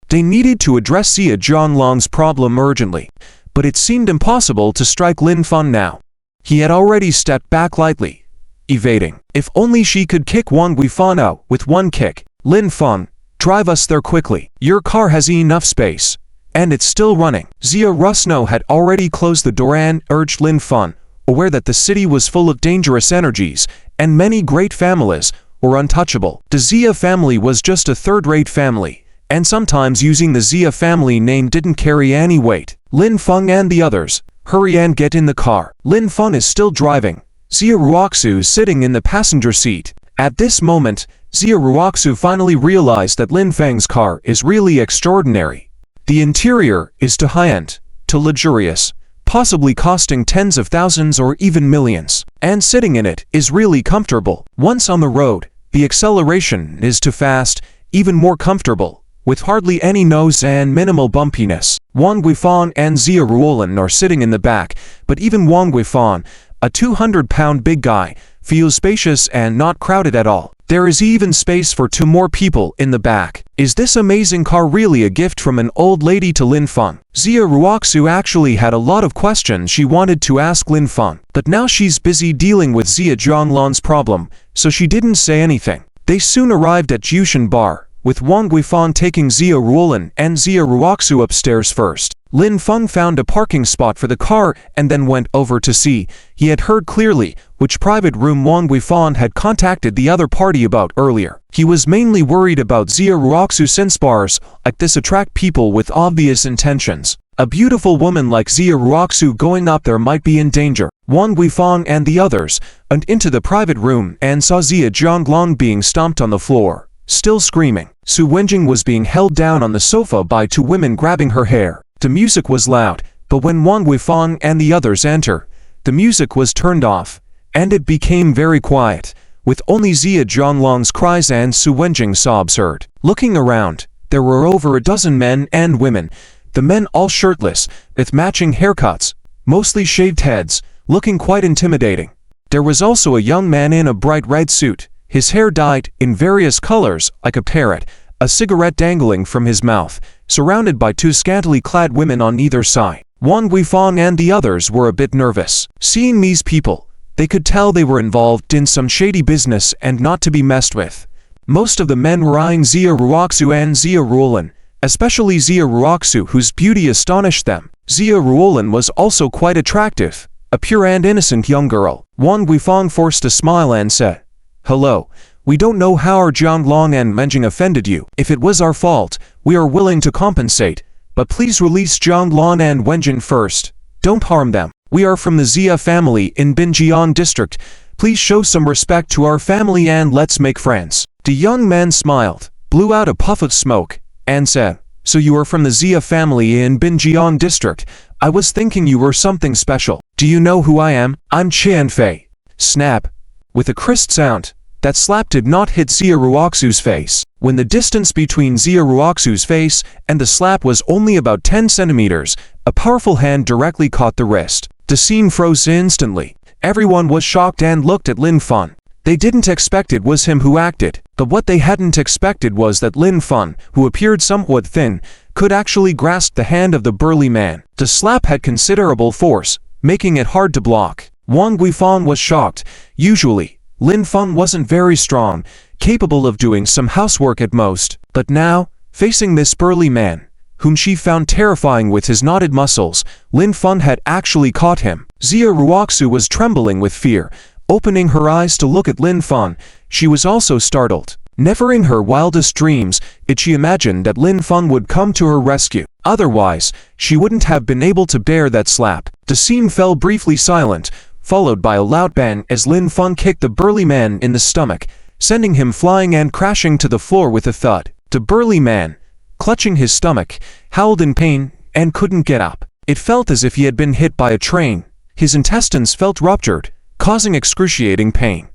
They needed to address Zia Zhonglong's problem urgently, but it seemed impossible to strike Lin Feng now. He had already stepped back lightly, evading. If only she could kick Wang Guifang out with one kick. Lin Feng, drive us there quickly. Your car has enough space, and it's still running. Zia Rusno had already closed the door and urged Lin Feng, aware that the city was full of dangerous energies, and many great families were untouchable. The Zia family was just a third-rate family, and sometimes using the Zia family name didn't carry any weight. Lin Feng and the others, hurry and get in the car. Lin Feng is still driving. Zia Ruoxu sitting in the passenger seat. At this moment, Zia Ruoxu finally realized that Lin Feng's car is really extraordinary. The interior is too high-end, to luxurious, possibly costing tens of thousands or even millions. And sitting in it is really comfortable. Once on the road, the acceleration is too fast, even more comfortable, with hardly any nose and minimal bumpiness. Wang Guifan and Xia Ruolin are sitting in the back, but even Wang Guifan, a 200-pound big guy, feels spacious and not crowded at all. There is even space for 2 more people in the back. Is this amazing car really a gift from an old lady to Lin Feng? Xia Ruoxu actually had a lot of questions she wanted to ask Lin Feng, but now she's busy dealing with Xia Zhonglan's problem, so she didn't say anything. They soon arrived at Jushan Bar, with Wang Guifan taking Xia Ruolin and Xia Ruoxu upstairs first. Lin Feng found a parking spot for the car and then went over to see. He had heard clearly which private room Wang Guifan had contacted the other party about earlier. He was mainly worried about Xia Ruoxu since bars like this attract people with obvious intentions. A beautiful woman like Xia Ruoxu going up there might be in danger. Wang Guifan and the others went into the private room and saw Xia Zhonglang being stomped on the floor, still screaming. Su Wenjing was being held down on the sofa by 2 women grabbing her hair. The music was loud, but when Wang Guifan and the others enter, the music was turned off, and it became very quiet, with only Xia Zhonglang's cries and Su Wenjing's sobs heard. Looking around, there were over a dozen men and women, the men all shirtless, with matching haircuts, mostly shaved heads, looking quite intimidating. There was also a young man in a bright red suit, his hair dyed in various colors like a parrot, a cigarette dangling from his mouth, surrounded by 2 scantily clad women on either side. Wang Guifan and the others were a bit nervous. Seeing these people, they could tell they were involved in some shady business and not to be messed with. Most of the men were eyeing Xia Ruoxu and Xia Ruolin, especially Xia Ruoxu, whose beauty astonished them. Xia Ruolin was also quite attractive, a pure and innocent young girl. Wang Guifan forced a smile and said, "Hello. We don't know how our Zhonglang and Menjing offended you. If it was our fault, we are willing to compensate, but please release Zhonglan and Wenjin first. Don't harm them. We are from the Xia family in Binjiang district. Please show some respect to our family and let's make friends." The young man smiled, blew out a puff of smoke, and said, "So you are from the Xia family in Binjiang district? I was thinking you were something special. Do you know who I am? I'm Qian Fei." Snap! With a crisp sound, that slap did not hit Xia Ruoxu's face. When the distance between Xia Ruoxu's face and the slap was only about 10 centimeters, a powerful hand directly caught the wrist. The scene froze instantly. Everyone was shocked and looked at Lin Feng. They didn't expect it was him who acted, but what they hadn't expected was that Lin Feng, who appeared somewhat thin, could actually grasp the hand of the burly man. The slap had considerable force, making it hard to block. Wang Guifan was shocked. Usually, Lin Feng wasn't very strong, capable of doing some housework at most, but now, facing this burly man, whom she found terrifying with his knotted muscles, Lin Feng had actually caught him. Xia Ruoxu was trembling with fear, opening her eyes to look at Lin Feng. She was also startled. Never in her wildest dreams did she imagine that Lin Feng would come to her rescue. Otherwise, she wouldn't have been able to bear that slap. The scene fell briefly silent, followed by a loud bang as Lin Feng kicked the burly man in the stomach, sending him flying and crashing to the floor with a thud. The burly man, clutching his stomach, howled in pain and couldn't get up. It felt as if he had been hit by a train. His intestines felt ruptured, causing excruciating pain.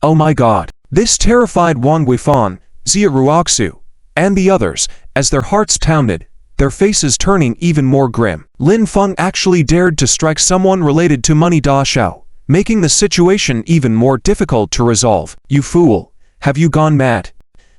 Oh my god! This terrified Wang Guifan, Xia Ruoxu, and the others, as their hearts pounded, their faces turning even more grim. Lin Feng actually dared to strike someone related to Money Da Xiao, making the situation even more difficult to resolve. "You fool! Have you gone mad?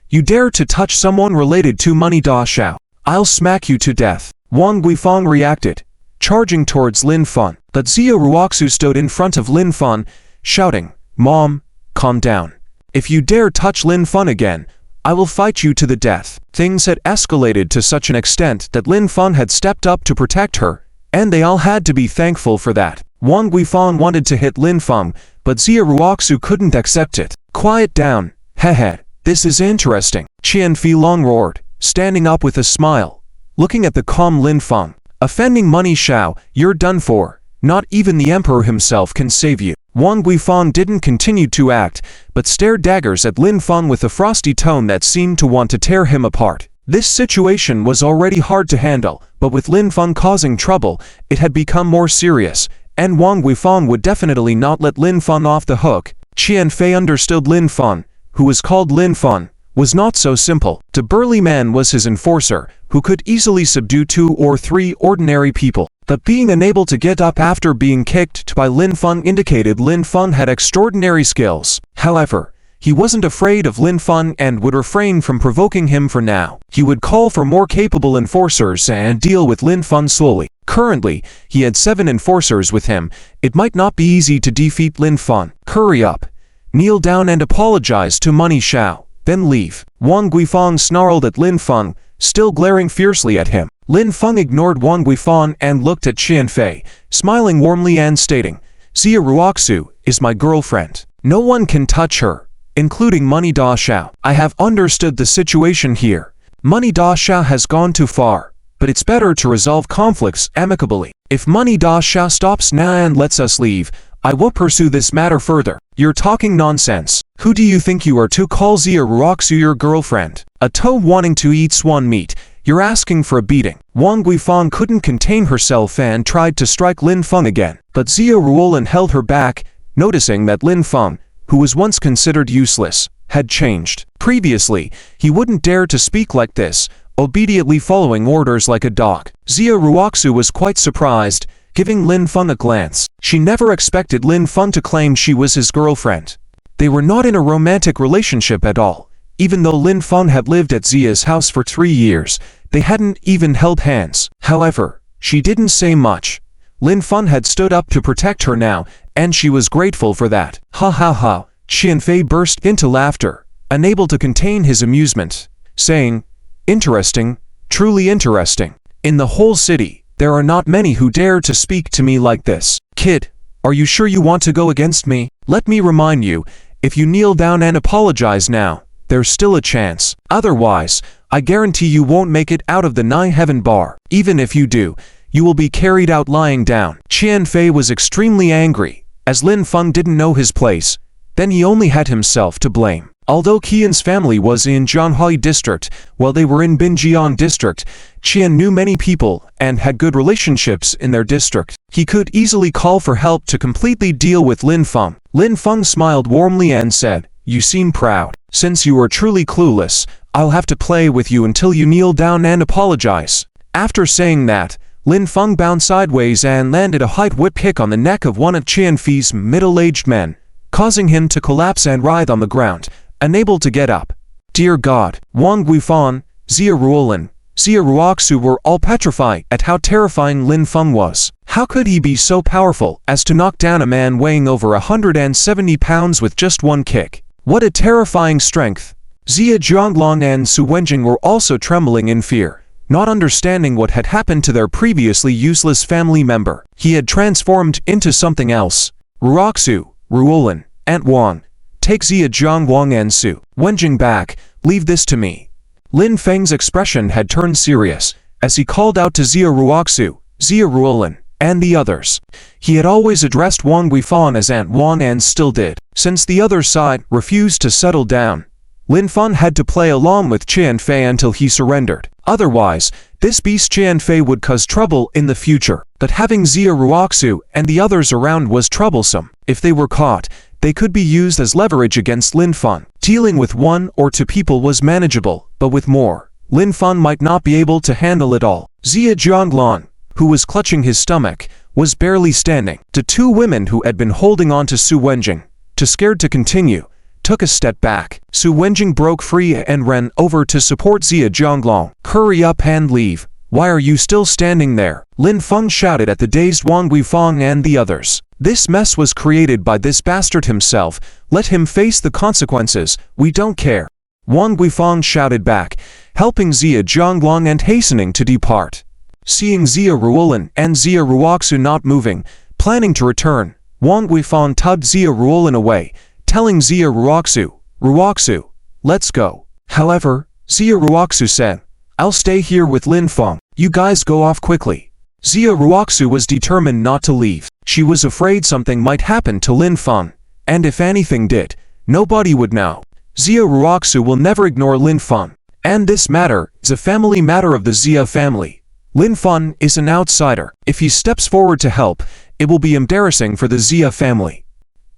You dare to touch someone related to Money Da Xiao? I'll smack you to death." Wang Guifan reacted, charging towards Lin Feng, but Xia Ruoxu stood in front of Lin Feng, shouting, "Mom, calm down. If you dare touch Lin Feng again, I will fight you to the death." Things had escalated to such an extent that Lin Feng had stepped up to protect her, and they all had to be thankful for that. Wang Guifan wanted to hit Lin Feng, but Xia Ruoxu couldn't accept it. "Quiet down, hehe, this is interesting," Qian Fei Long roared, standing up with a smile, looking at the calm Lin Feng. "Offending Money Xiao, you're done for. Not even the emperor himself can save you." Wang Guifan didn't continue to act, but stared daggers at Lin Feng with a frosty tone that seemed to want to tear him apart. This situation was already hard to handle, but with Lin Feng causing trouble, it had become more serious, and Wang Guifang would definitely not let Lin Feng off the hook. Qian Fei understood Lin Feng, who was called Lin Feng, was not so simple. The burly man was his enforcer, who could easily subdue 2 or 3 ordinary people. But being unable to get up after being kicked by Lin Feng indicated Lin Feng had extraordinary skills. However, he wasn't afraid of Lin Feng and would refrain from provoking him for now. He would call for more capable enforcers and deal with Lin Feng slowly. Currently, he had 7 enforcers with him. It might not be easy to defeat Lin Feng. Hurry up. Kneel down and apologize to Money Xiao, then leave. Wang Guifang snarled at Lin Feng, still glaring fiercely at him. Lin Feng ignored Wang Guifang and looked at Qian Fei, smiling warmly and stating, "Xia Ruoxu is my girlfriend. No one can touch her, including Money Da Xiao. I have understood the situation here. Money Da Xiao has gone too far, but it's better to resolve conflicts amicably. If Money Da Xiao stops now and lets us leave, I will pursue this matter further." "You're talking nonsense. Who do you think you are to call Xia Ruoxu your girlfriend? A toad wanting to eat swan meat. You're asking for a beating." Wang Guifang couldn't contain herself and tried to strike Lin Feng again, but Xia Ruolin held her back, noticing that Lin Feng, who was once considered useless, had changed. Previously, he wouldn't dare to speak like this, obediently following orders like a dog. Xia Ruoxu was quite surprised, giving Lin Feng a glance. She never expected Lin Feng to claim she was his girlfriend. They were not in a romantic relationship at all. Even though Lin Feng had lived at Xia's house for 3 years, they hadn't even held hands. However, she didn't say much. Lin Feng had stood up to protect her now, and she was grateful for that. Ha ha ha! Qian Fei burst into laughter, unable to contain his amusement, saying, "Interesting, truly interesting. In the whole city, there are not many who dare to speak to me like this. Kid, are you sure you want to go against me? Let me remind you, if you kneel down and apologize now, there's still a chance. Otherwise, I guarantee you won't make it out of the 9-heaven bar. Even if you do, you will be carried out lying down." Qian Fei was extremely angry, as Lin Feng didn't know his place. Then he only had himself to blame. Although Qian's family was in Zhanghui district, while they were in Binjiang district, Qian knew many people and had good relationships in their district. He could easily call for help to completely deal with Lin Feng. Lin Feng smiled warmly and said, "You seem proud. Since you are truly clueless, I'll have to play with you until you kneel down and apologize." After saying that, Lin Feng bounced sideways and landed a high whip kick on the neck of one of Qian Fei's middle-aged men, causing him to collapse and writhe on the ground, unable to get up. Dear God, Wang Guifang, Xia Ruolin, Xia Ruoxu were all petrified at how terrifying Lin Feng was. How could he be so powerful as to knock down a man weighing over 170 pounds with just one kick? What a terrifying strength! Xia Zhonglong and Su Wenjing were also trembling in fear, not understanding what had happened to their previously useless family member. He had transformed into something else. Ruoxu, Ruolin, Aunt Wang, take Xia Zhonglong and Su Wenjing back, leave this to me. Lin Feng's expression had turned serious, as he called out to Xia Ruoxu, Xia Ruolin, and the others. He had always addressed Wang Guifang as Aunt Wang and still did. Since the other side refused to settle down, Lin Feng had to play along with Qian Fei until he surrendered. Otherwise, this beast Qian Fei would cause trouble in the future. But having Xia Ruoxu and the others around was troublesome. If they were caught, they could be used as leverage against Lin Feng. Dealing with 1 or 2 people was manageable, but with more, Lin Feng might not be able to handle it all. Xia Zhonglong, who was clutching his stomach, was barely standing. The 2 women who had been holding on to Su Wenjing, too scared to continue, took a step back. Su Wenjing broke free and ran over to support Xia Zhonglong. "Hurry up and leave. Why are you still standing there?" Lin Feng shouted at the dazed Wang Guifang and the others. "This mess was created by this bastard himself. Let him face the consequences. We don't care." Wang Guifang shouted back, helping Xia Zhonglong and hastening to depart. Seeing Xia Ruolin and Xia Ruoxu not moving, planning to return, Wang Guifang tugged Xia Ruolin away, telling Xia Ruoxu, "Ruoxu, let's go." However, Xia Ruoxu said, "I'll stay here with Lin Feng. You guys go off quickly." Xia Ruoxu was determined not to leave. She was afraid something might happen to Lin Feng, and if anything did, nobody would know. Xia Ruoxu will never ignore Lin Feng, And this matter is a family matter of the Xia family. Lin Feng is an outsider. If he steps forward to help, it will be embarrassing for the Xia family.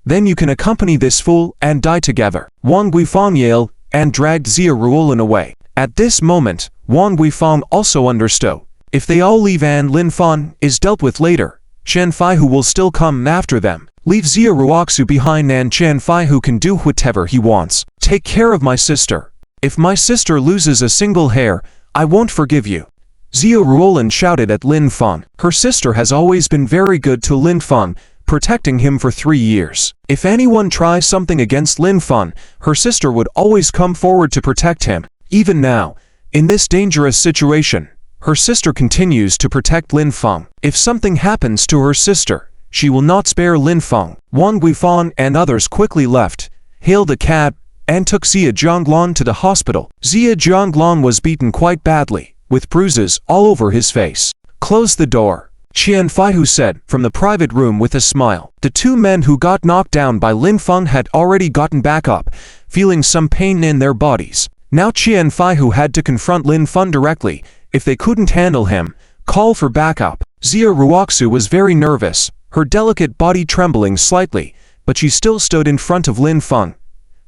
Then you can accompany this fool and die together. Wang Guifang yelled and dragged Xia Ruolin away. At this moment, Wang Guifang also understood. If they all leave and Lin Feng is dealt with later, Chen Faihu will still come after them. Leave Xia Ruoxu behind and Chen Faihu can do whatever he wants. Take care of my sister. If my sister loses a single hair, I won't forgive you. Xia Ruolin shouted at Lin Feng. Her sister has always been very good to Lin Feng, protecting him for 3 years. If anyone tries something against Lin Feng, her sister would always come forward to protect him. Even now, in this dangerous situation, her sister continues to protect Lin Feng. If something happens to her sister, she will not spare Lin Feng. Wang Guifang and others quickly left, hailed a cab, and took Xia Zhonglan to the hospital. Xia Zhonglan was beaten quite badly, with bruises all over his face. Close the door, Chen Faihu said from the private room with a smile. The 2 men who got knocked down by Lin Feng had already gotten back up, feeling some pain in their bodies. Now Chen Faihu had to confront Lin Feng directly. If they couldn't handle him, call for backup. Xia Ruoxu was very nervous, her delicate body trembling slightly, but she still stood in front of Lin Feng,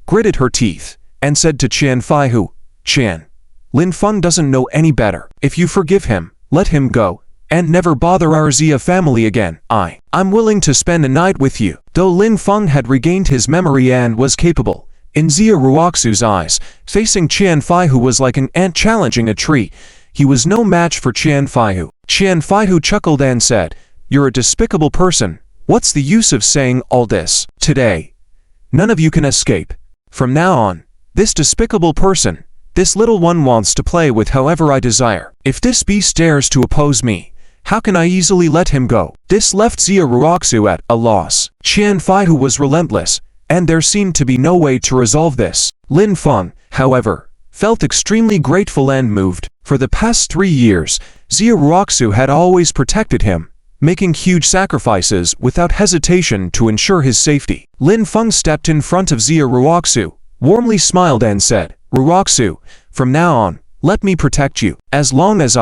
gritted her teeth, and said to Chen Faihu, Chen, Lin Feng doesn't know any better. If you forgive him, let him go, and never bother our Xia family again. I'm willing to spend a night with you. Though Lin Feng had regained his memory and was capable, in Xia Ruoxu's eyes, facing Chen Faihu was like an ant challenging a tree. He was no match for Chen Faihu. Chen Faihu chuckled and said, You're a despicable person. What's the use of saying all this? Today, none of you can escape. From now on, this despicable person, this little one wants to play with however I desire. If this beast dares to oppose me, how can I easily let him go? This left Xia Ruoxu at a loss. Chen Faihu was relentless, and there seemed to be no way to resolve this. Lin Feng, however, felt extremely grateful and moved. For the past 3 years, Xia Ruoxu had always protected him, making huge sacrifices without hesitation to ensure his safety. Lin Feng stepped in front of Xia Ruoxu, warmly smiled and said, Ruoxu, from now on, let me protect you. As long as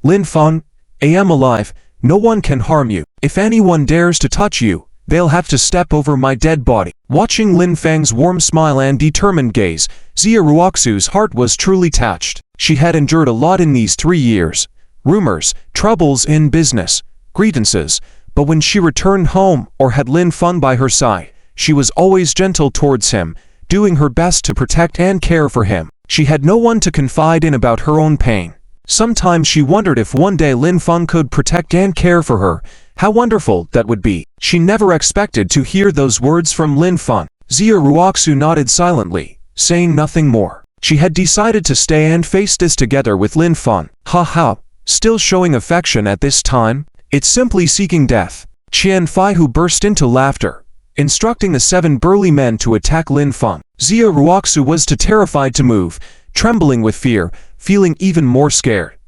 Lin Feng, am alive, no one can harm you. If anyone dares to touch you, they'll have to step over my dead body. Watching Lin Feng's warm smile and determined gaze, Xia Ruoxu's heart was truly touched. She had endured a lot in these 3 years. Rumors, troubles in business, grievances, but when she returned home or had Lin Feng by her side, she was always gentle towards him, doing her best to protect and care for him. She had no one to confide in about her own pain. Sometimes she wondered if one day Lin Feng could protect and care for her. How wonderful that would be. She never expected to hear those words from Lin Feng. Xia Ruoxu nodded silently, saying nothing more. She had decided to stay and face this together with Lin Feng. Ha, still showing affection at this time? It's simply seeking death. Chen Faihu burst into laughter, instructing the 7 burly men to attack Lin Feng. Xia Ruoxu was too terrified to move, trembling with fear, feeling even more scared.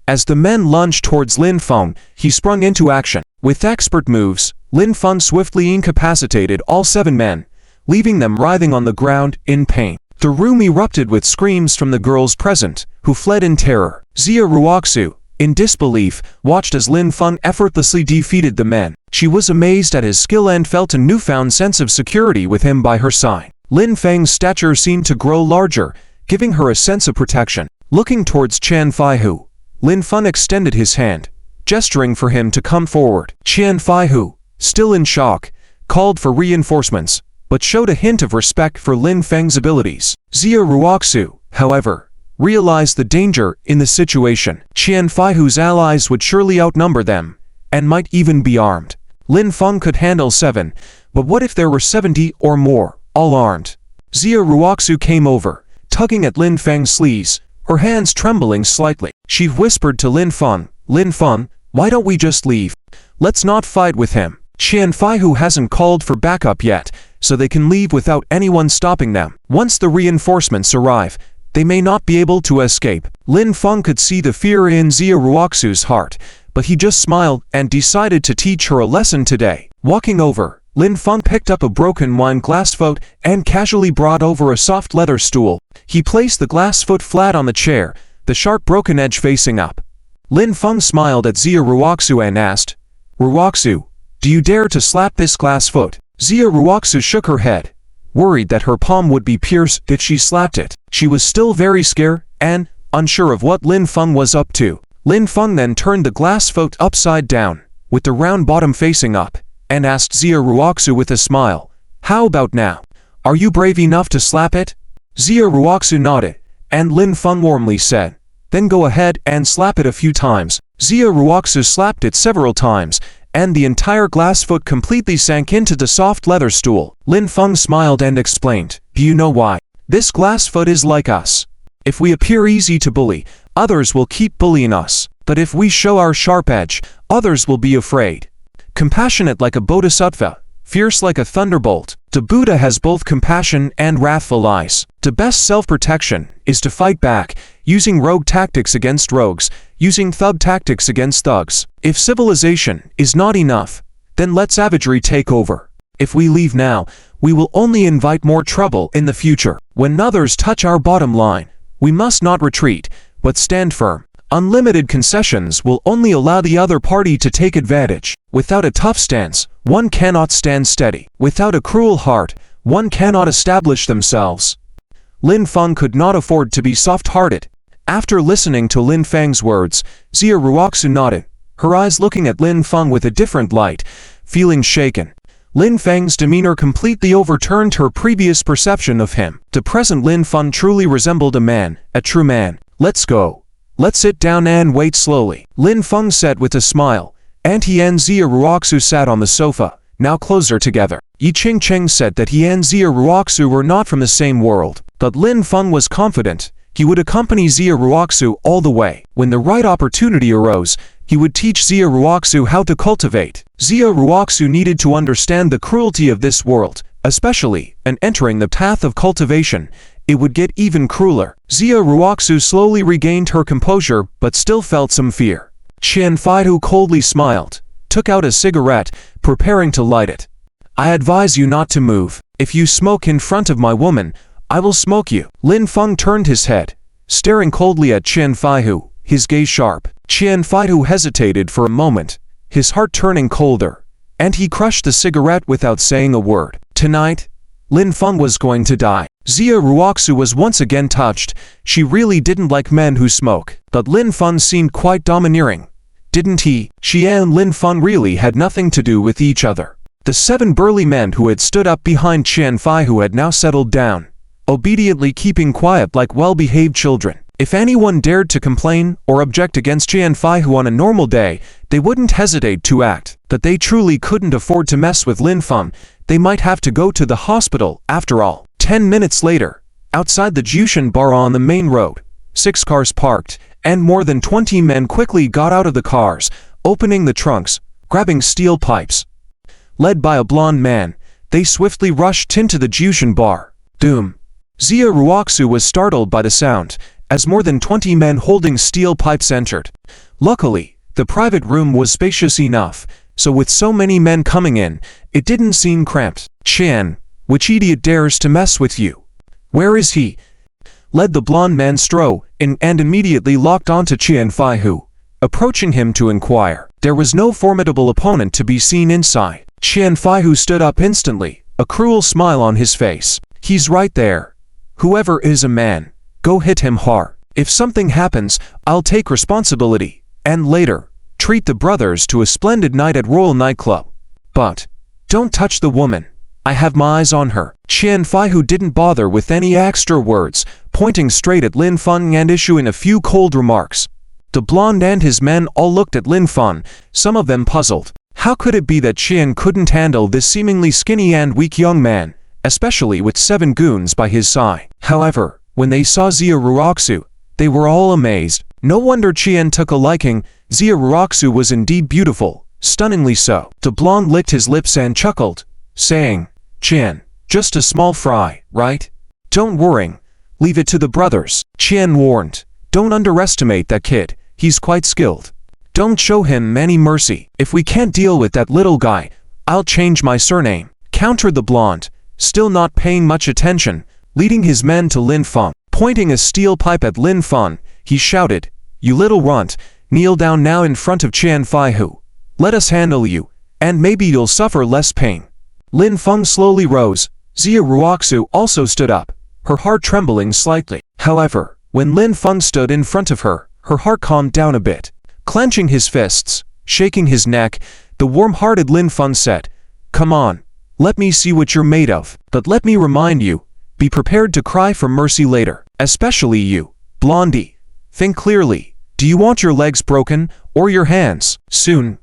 As the men lunged towards Lin Feng, he sprung into action. With expert moves, Lin Feng swiftly incapacitated all 7 men, leaving them writhing on the ground in pain. The room erupted with screams from the girls present, who fled in terror. Xia Ruoxu, in disbelief, watched as Lin Feng effortlessly defeated the men. She was amazed at his skill and felt a newfound sense of security with him by her side. Lin Feng's stature seemed to grow larger, giving her a sense of protection. Looking towards Chen Faihu, Lin Feng extended his hand, gesturing for him to come forward. Chen Faihu, still in shock, called for reinforcements, but showed a hint of respect for Lin Feng's abilities. Xia Ruoxu, however, realized the danger in the situation. Chen Faihu's allies would surely outnumber them, and might even be armed. Lin Feng could handle 7, but what if there were 70 or more, all armed? Xia Ruoxu came over, tugging at Lin Feng's sleeves, her hands trembling slightly. She whispered to Lin Feng, why don't we just leave? Let's not fight with him. Chen Faihu hasn't called for backup yet, so they can leave without anyone stopping them. Once the reinforcements arrive, they may not be able to escape. Lin Feng could see the fear in Xia Ruoxu's heart, but he just smiled and decided to teach her a lesson today. Walking over, Lin Feng picked up a broken wine glass float and casually brought over a soft leather stool. He placed the glass foot flat on the chair, the sharp broken edge facing up. Lin Feng smiled at Xia Ruoxu and asked, "Ruoxu, do you dare to slap this glass foot?" Xia Ruoxu shook her head, worried that her palm would be pierced if she slapped it. She was still very scared and unsure of what Lin Feng was up to. Lin Feng then turned the glass foot upside down, with the round bottom facing up, and asked Xia Ruoxu with a smile, "How about now? Are you brave enough to slap it?" Xia Ruoxu nodded, and Lin Feng warmly said, "Then go ahead and slap it a few times." Xia Ruoxu slapped it several times, and the entire glass foot completely sank into the soft leather stool. Lin Feng smiled and explained, "Do you know why? This glass foot is like us. If we appear easy to bully, others will keep bullying us. But if we show our sharp edge, others will be afraid. Compassionate like a bodhisattva, fierce like a thunderbolt, the Buddha has both compassion and wrathful eyes. The best self-protection is to fight back, using rogue tactics against rogues, using thug tactics against thugs. If civilization is not enough, then let savagery take over. If we leave now, we will only invite more trouble in the future. When others touch our bottom line, we must not retreat, but stand firm. Unlimited concessions will only allow the other party to take advantage. Without a tough stance, one cannot stand steady. Without a cruel heart, one cannot establish themselves." Lin Feng could not afford to be soft-hearted. After listening to Lin Feng's words, Xia Ruoxu nodded, her eyes looking at Lin Feng with a different light, feeling shaken. Lin Feng's demeanor completely overturned her previous perception of him. The present Lin Feng truly resembled a man, a true man. "Let's go. Let's sit down and wait slowly," Lin Feng said with a smile, and he and Xia Ruoxu sat on the sofa, now closer together. Yi Qingcheng said that he and Xia Ruoxu were not from the same world, but Lin Feng was confident he would accompany Xia Ruoxu all the way. When the right opportunity arose, he would teach Xia Ruoxu how to cultivate. Xia Ruoxu needed to understand the cruelty of this world, especially in entering the path of cultivation. It would get even crueler. Xia Ruoxu slowly regained her composure but still felt some fear. Qian Faihu coldly smiled, took out a cigarette, preparing to light it. "I advise you not to move. If you smoke in front of my woman, I will smoke you." Lin Feng turned his head, staring coldly at Qian Faihu, his gaze sharp. Qian Faihu hesitated for a moment, his heart turning colder, and he crushed the cigarette without saying a word. Tonight, Lin Feng was going to die. Xia Ruoxu was once again touched. She really didn't like men who smoke. But Lin Feng seemed quite domineering, didn't he? She and Lin Feng really had nothing to do with each other. The 7 burly men who had stood up behind Qian Faihu had now settled down, obediently keeping quiet like well-behaved children. If anyone dared to complain or object against Qian Faihu on a normal day, they wouldn't hesitate to act. But they truly couldn't afford to mess with Lin Feng. They might have to go to the hospital, after all. 10 minutes later, outside the Jushin bar on the main road, 6 cars parked, and more than 20 men quickly got out of the cars, opening the trunks, grabbing steel pipes. Led by a blonde man, they swiftly rushed into the Jushin bar. Doom! Xia Ruoxu was startled by the sound, as more than 20 men holding steel pipes entered. Luckily, the private room was spacious enough, so with so many men coming in, it didn't seem cramped. "Qian, which idiot dares to mess with you? Where is he?" led the blonde man in and immediately locked onto Qian Faihu, approaching him to inquire. There was no formidable opponent to be seen inside. Qian Faihu stood up instantly, a cruel smile on his face. "He's right there. Whoever is a man, go hit him hard. If something happens, I'll take responsibility, and later, treat the brothers to a splendid night at Royal Nightclub. But don't touch the woman. I have my eyes on her." Qian Faihu didn't bother with any extra words, pointing straight at Lin Feng and issuing a few cold remarks. The blonde and his men all looked at Lin Feng, some of them puzzled. How could it be that Qian couldn't handle this seemingly skinny and weak young man, especially with 7 goons by his side? However, when they saw Xia Ruoxu, they were all amazed. No wonder Qian took a liking. Xia Ruoxu was indeed beautiful, stunningly so. The blonde licked his lips and chuckled, saying, "Qian, just a small fry, right? Don't worry, leave it to the brothers." Qian warned, "Don't underestimate that kid, he's quite skilled. Don't show him any mercy. If we can't deal with that little guy, I'll change my surname," countered the blonde, still not paying much attention, leading his men to Lin Feng. Pointing a steel pipe at Lin Feng, he shouted, "You little runt, kneel down now in front of Qian Faihu. Let us handle you, and maybe you'll suffer less pain." Lin Feng slowly rose. Xia Ruoxu also stood up, her heart trembling slightly. However, when Lin Feng stood in front of her, her heart calmed down a bit. Clenching his fists, shaking his neck, the warm-hearted Lin Feng said, "Come on, let me see what you're made of. But let me remind you, be prepared to cry for mercy later. Especially you, Blondie. Think clearly. Do you want your legs broken, or your hands? Soon,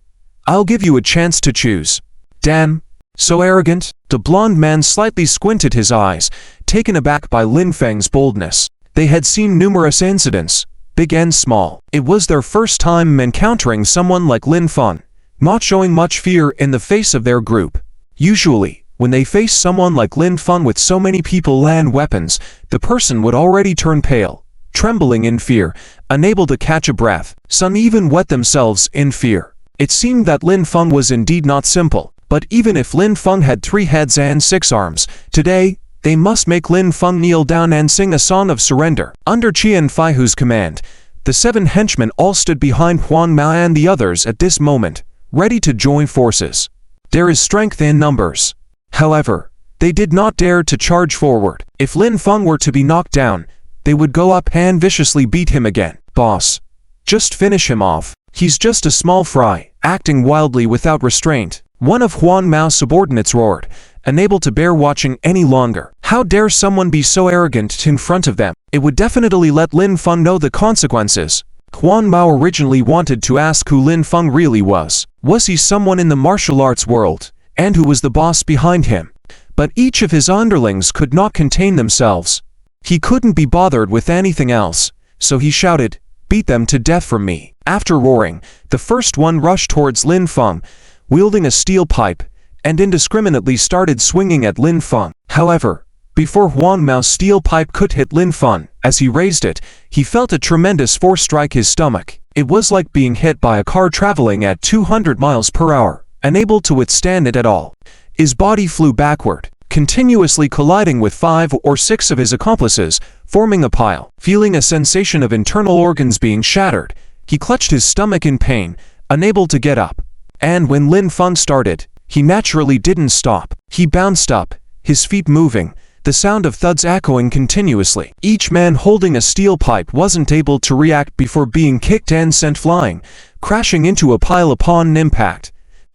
I'll give you a chance to choose." "Damn, so arrogant." The blond man slightly squinted his eyes, taken aback by Lin Feng's boldness. They had seen numerous incidents, big and small. It was their first time encountering someone like Lin Feng, not showing much fear in the face of their group. Usually, when they face someone like Lin Feng with so many people and weapons, the person would already turn pale, trembling in fear, unable to catch a breath. Some even wet themselves in fear. It seemed that Lin Feng was indeed not simple, but even if Lin Feng had 3 heads and 6 arms, today, they must make Lin Feng kneel down and sing a song of surrender. Under Qian Faihu's command, the 7 henchmen all stood behind Huang Mao and the others at this moment, ready to join forces. There is strength in numbers. However, they did not dare to charge forward. If Lin Feng were to be knocked down, they would go up and viciously beat him again. "Boss, just finish him off. He's just a small fry, acting wildly without restraint." One of Huang Mao's subordinates roared, unable to bear watching any longer. How dare someone be so arrogant in front of them? It would definitely let Lin Feng know the consequences. Huang Mao originally wanted to ask who Lin Feng really was. Was he someone in the martial arts world? And who was the boss behind him? But each of his underlings could not contain themselves. He couldn't be bothered with anything else, so he shouted, "Beat them to death for me." After roaring, the first one rushed towards Lin Feng, wielding a steel pipe, and indiscriminately started swinging at Lin Feng. However, before Huang Mao's steel pipe could hit Lin Feng, as he raised it, he felt a tremendous force strike his stomach. It was like being hit by a car traveling at 200 miles per hour, unable to withstand it at all. His body flew backward, continuously colliding with 5 or 6 of his accomplices, forming a pile. Feeling a sensation of internal organs being shattered, he clutched his stomach in pain, unable to get up. And when Lin Feng started, he naturally didn't stop. He bounced up, his feet moving, the sound of thuds echoing continuously. Each man holding a steel pipe wasn't able to react before being kicked and sent flying, crashing into a pile upon impact.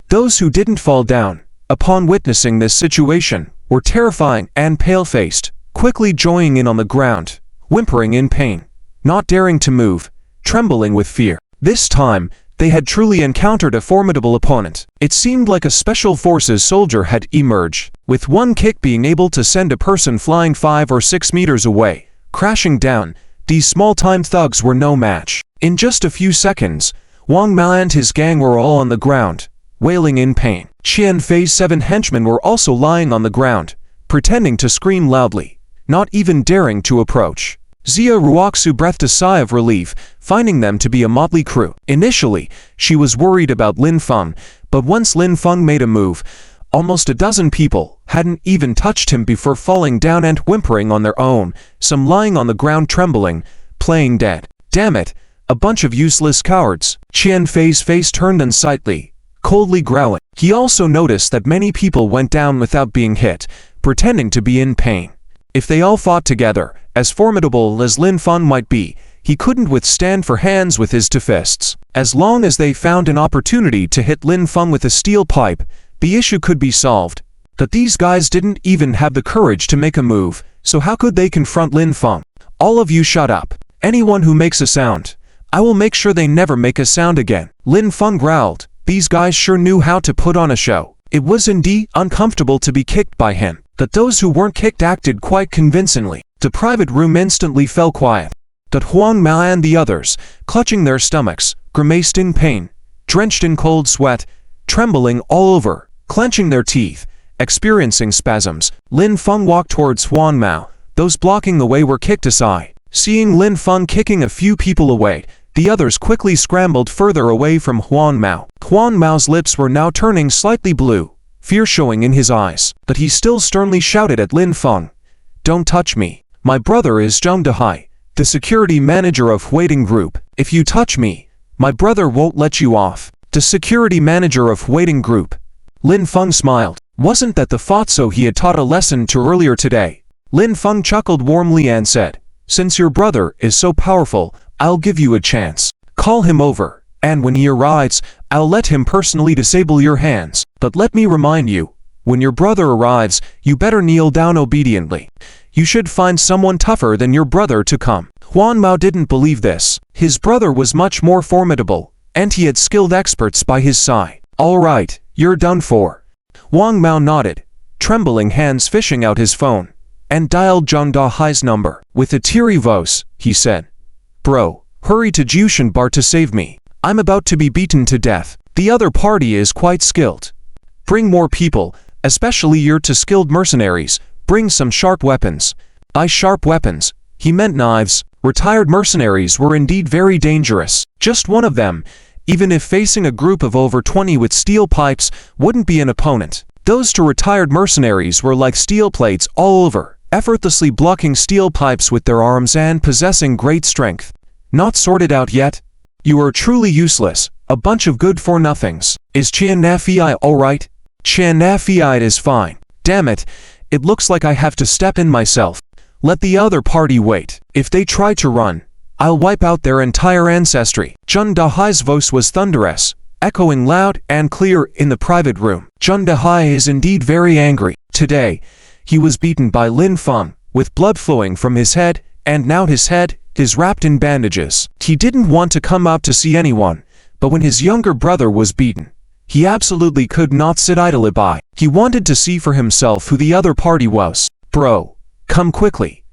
Those who didn't fall down, upon witnessing this situation, were terrifying and pale-faced, quickly joining in on the ground, whimpering in pain, not daring to move, trembling with fear. This time, they had truly encountered a formidable opponent. It seemed like a special forces soldier had emerged, with one kick being able to send a person flying 5 or 6 meters away, crashing down. These small-time thugs were no match. In just a few seconds, Wang Mao and his gang were all on the ground, wailing in pain. Qian Fei's 7 henchmen were also lying on the ground, pretending to scream loudly, not even daring to approach. Xia Ruoxu breathed a sigh of relief, finding them to be a motley crew. Initially, she was worried about Lin Feng, but once Lin Feng made a move, almost a dozen people hadn't even touched him before falling down and whimpering on their own, some lying on the ground trembling, playing dead. Damn it, a bunch of useless cowards. Qian Fei's face turned unsightly, coldly growling. He also noticed that many people went down without being hit, pretending to be in pain. If they all fought together, as formidable as Lin Feng might be, he couldn't withstand for hands with his 2 fists. As long as they found an opportunity to hit Lin Feng with a steel pipe, the issue could be solved. But these guys didn't even have the courage to make a move, so how could they confront Lin Feng? "All of you shut up. Anyone who makes a sound, I will make sure they never make a sound again." Lin Feng growled. These guys sure knew how to put on a show. It was indeed uncomfortable to be kicked by him, but those who weren't kicked acted quite convincingly. The private room instantly fell quiet. But Huang Mao and the others, clutching their stomachs, grimaced in pain, drenched in cold sweat, trembling all over, clenching their teeth, experiencing spasms. Lin Feng walked towards Huang Mao. Those blocking the way were kicked aside. Seeing Lin Feng kicking a few people away, the others quickly scrambled further away from Huang Mao. Huang Mao's lips were now turning slightly blue, fear showing in his eyes, but he still sternly shouted at Lin Feng, "Don't touch me. My brother is Zheng Dehai, the security manager of Huiting Group. If you touch me, my brother won't let you off. The security manager of Huiting Group. Lin Feng smiled. Wasn't that the Fatso he had taught a lesson to earlier today? Lin Feng chuckled warmly and said, since your brother is so powerful, I'll give you a chance. Call him over, and when he arrives, I'll let him personally disable your hands. But let me remind you, when your brother arrives, you better kneel down obediently. You should find someone tougher than your brother to come. Huan Mao didn't believe this. His brother was much more formidable, and he had skilled experts by his side. All right, you're done for. Wang Mao nodded, trembling hands fishing out his phone, and dialed Zheng Dehai's number. With a teary voice, he said, Bro, hurry to Jushan Bar to save me. I'm about to be beaten to death. The other party is quite skilled. Bring more people, especially your two skilled mercenaries. Bring some sharp weapons. By sharp weapons, he meant knives. Retired mercenaries were indeed very dangerous. Just one of them, even if facing a group of over 20 with steel pipes, wouldn't be an opponent. Those two retired mercenaries were like steel plates all over, effortlessly blocking steel pipes with their arms and possessing great strength. Not sorted out yet? You are truly useless, a bunch of good-for-nothings. Is Qian Nafei alright? Qian Nafei is fine. Damn it, it looks like I have to step in myself. Let the other party wait. If they try to run, I'll wipe out their entire ancestry. Zheng Dehai's voice was thunderous, echoing loud and clear in the private room. Zheng Dehai is indeed very angry. Today, he was beaten by Lin Feng, with blood flowing from his head, and now his head is wrapped in bandages. He didn't want to come out to see anyone, but when his younger brother was beaten, he absolutely could not sit idly by. He wanted to see for himself who the other party was. Bro, come quickly.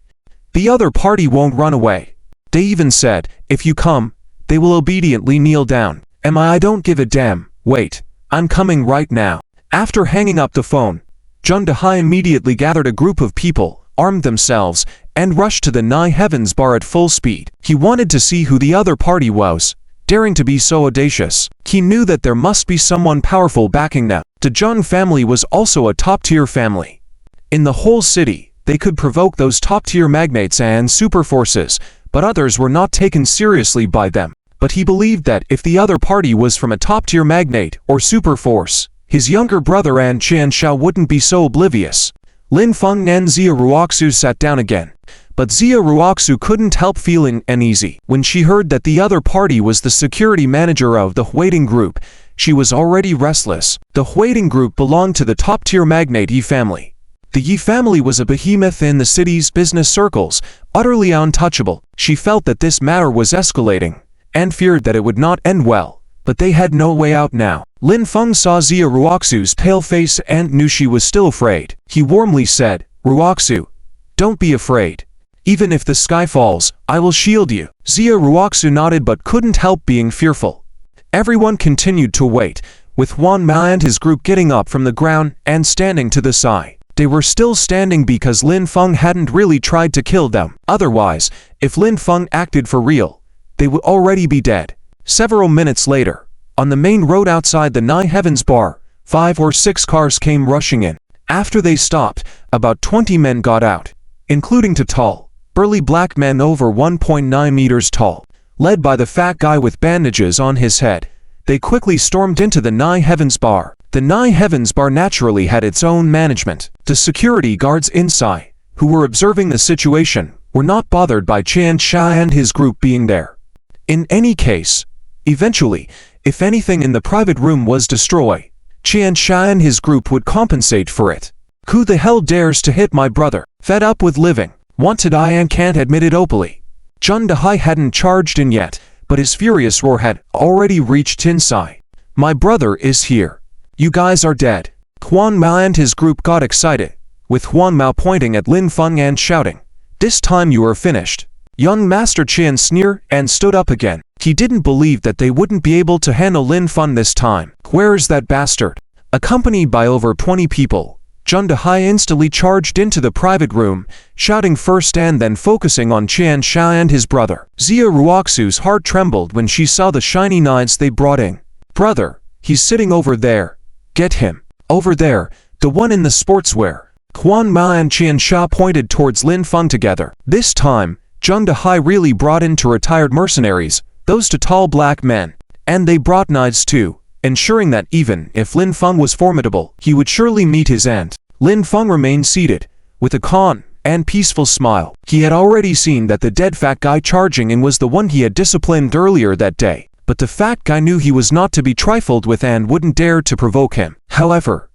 The other party won't run away. They even said, if you come, they will obediently kneel down. I don't give a damn. Wait, I'm coming right now. After hanging up the phone, Zheng Dehai immediately gathered a group of people, armed themselves, and rushed to the Nine Heavens Bar at full speed. He wanted to see who the other party was, daring to be so audacious. He knew that there must be someone powerful backing them. The Zheng family was also a top-tier family. In the whole city, they could provoke those top-tier magnates and super forces, but others were not taken seriously by them. But he believed that if the other party was from a top-tier magnate or super force, his younger brother and Qian Shao wouldn't be so oblivious. Lin Feng and Xia Ruoxu sat down again. But Xia Ruoxu couldn't help feeling uneasy. When she heard that the other party was the security manager of the Huiting Group, she was already restless. The Huiting Group belonged to the top-tier magnate Yi family. The Yi family was a behemoth in the city's business circles, utterly untouchable. She felt that this matter was escalating, and feared that it would not end well, but they had no way out now. Lin Feng saw Xia Ruoxu's pale face and knew she was still afraid. He warmly said, Ruoxu, don't be afraid. Even if the sky falls, I will shield you. Xia Ruoxu nodded but couldn't help being fearful. Everyone continued to wait, with Huan Mao and his group getting up from the ground and standing to the side. They were still standing because Lin Feng hadn't really tried to kill them. Otherwise, if Lin Feng acted for real, they would already be dead. Several minutes later, on the main road outside the Nine Heavens Bar, 5 or 6 cars came rushing in. After they stopped, about 20 men got out, including two tall, burly black men over 1.9 meters tall. Led by the fat guy with bandages on his head, they quickly stormed into the Nine Heavens Bar. The Nine Heavens Bar naturally had its own management. The security guards inside, who were observing the situation, were not bothered by Qian Shao and his group being there. In any case, eventually, if anything in the private room was destroyed, Qian Shao and his group would compensate for it. Who the hell dares to hit my brother? Fed up with living, want to die and can't admit it openly. Zheng Dehai hadn't charged in yet, but his furious roar had already reached inside. My brother is here. You guys are dead. Huan Mao and his group got excited, with Huan Mao pointing at Lin Feng and shouting, this time you are finished. Young Master Qian sneered and stood up again. He didn't believe that they wouldn't be able to handle Lin Feng this time. Where's that bastard? Accompanied by over 20 people, Zheng Dehai instantly charged into the private room, shouting first and then focusing on Qian Shao and his brother. Xia Ruoxu's heart trembled when she saw the shiny knives they brought in. Brother, he's sitting over there. Get him. Over there, the one in the sportswear. Quan Ma and Qian Sha pointed towards Lin Feng together. This time, Zheng Dehai really brought in 2 retired mercenaries, those 2 tall black men. And they brought knives too, ensuring that even if Lin Feng was formidable, he would surely meet his end. Lin Feng remained seated, with a calm and peaceful smile. He had already seen that the dead fat guy charging in was the one he had disciplined earlier that day, but the fat guy knew he was not to be trifled with and wouldn't dare to provoke him. However,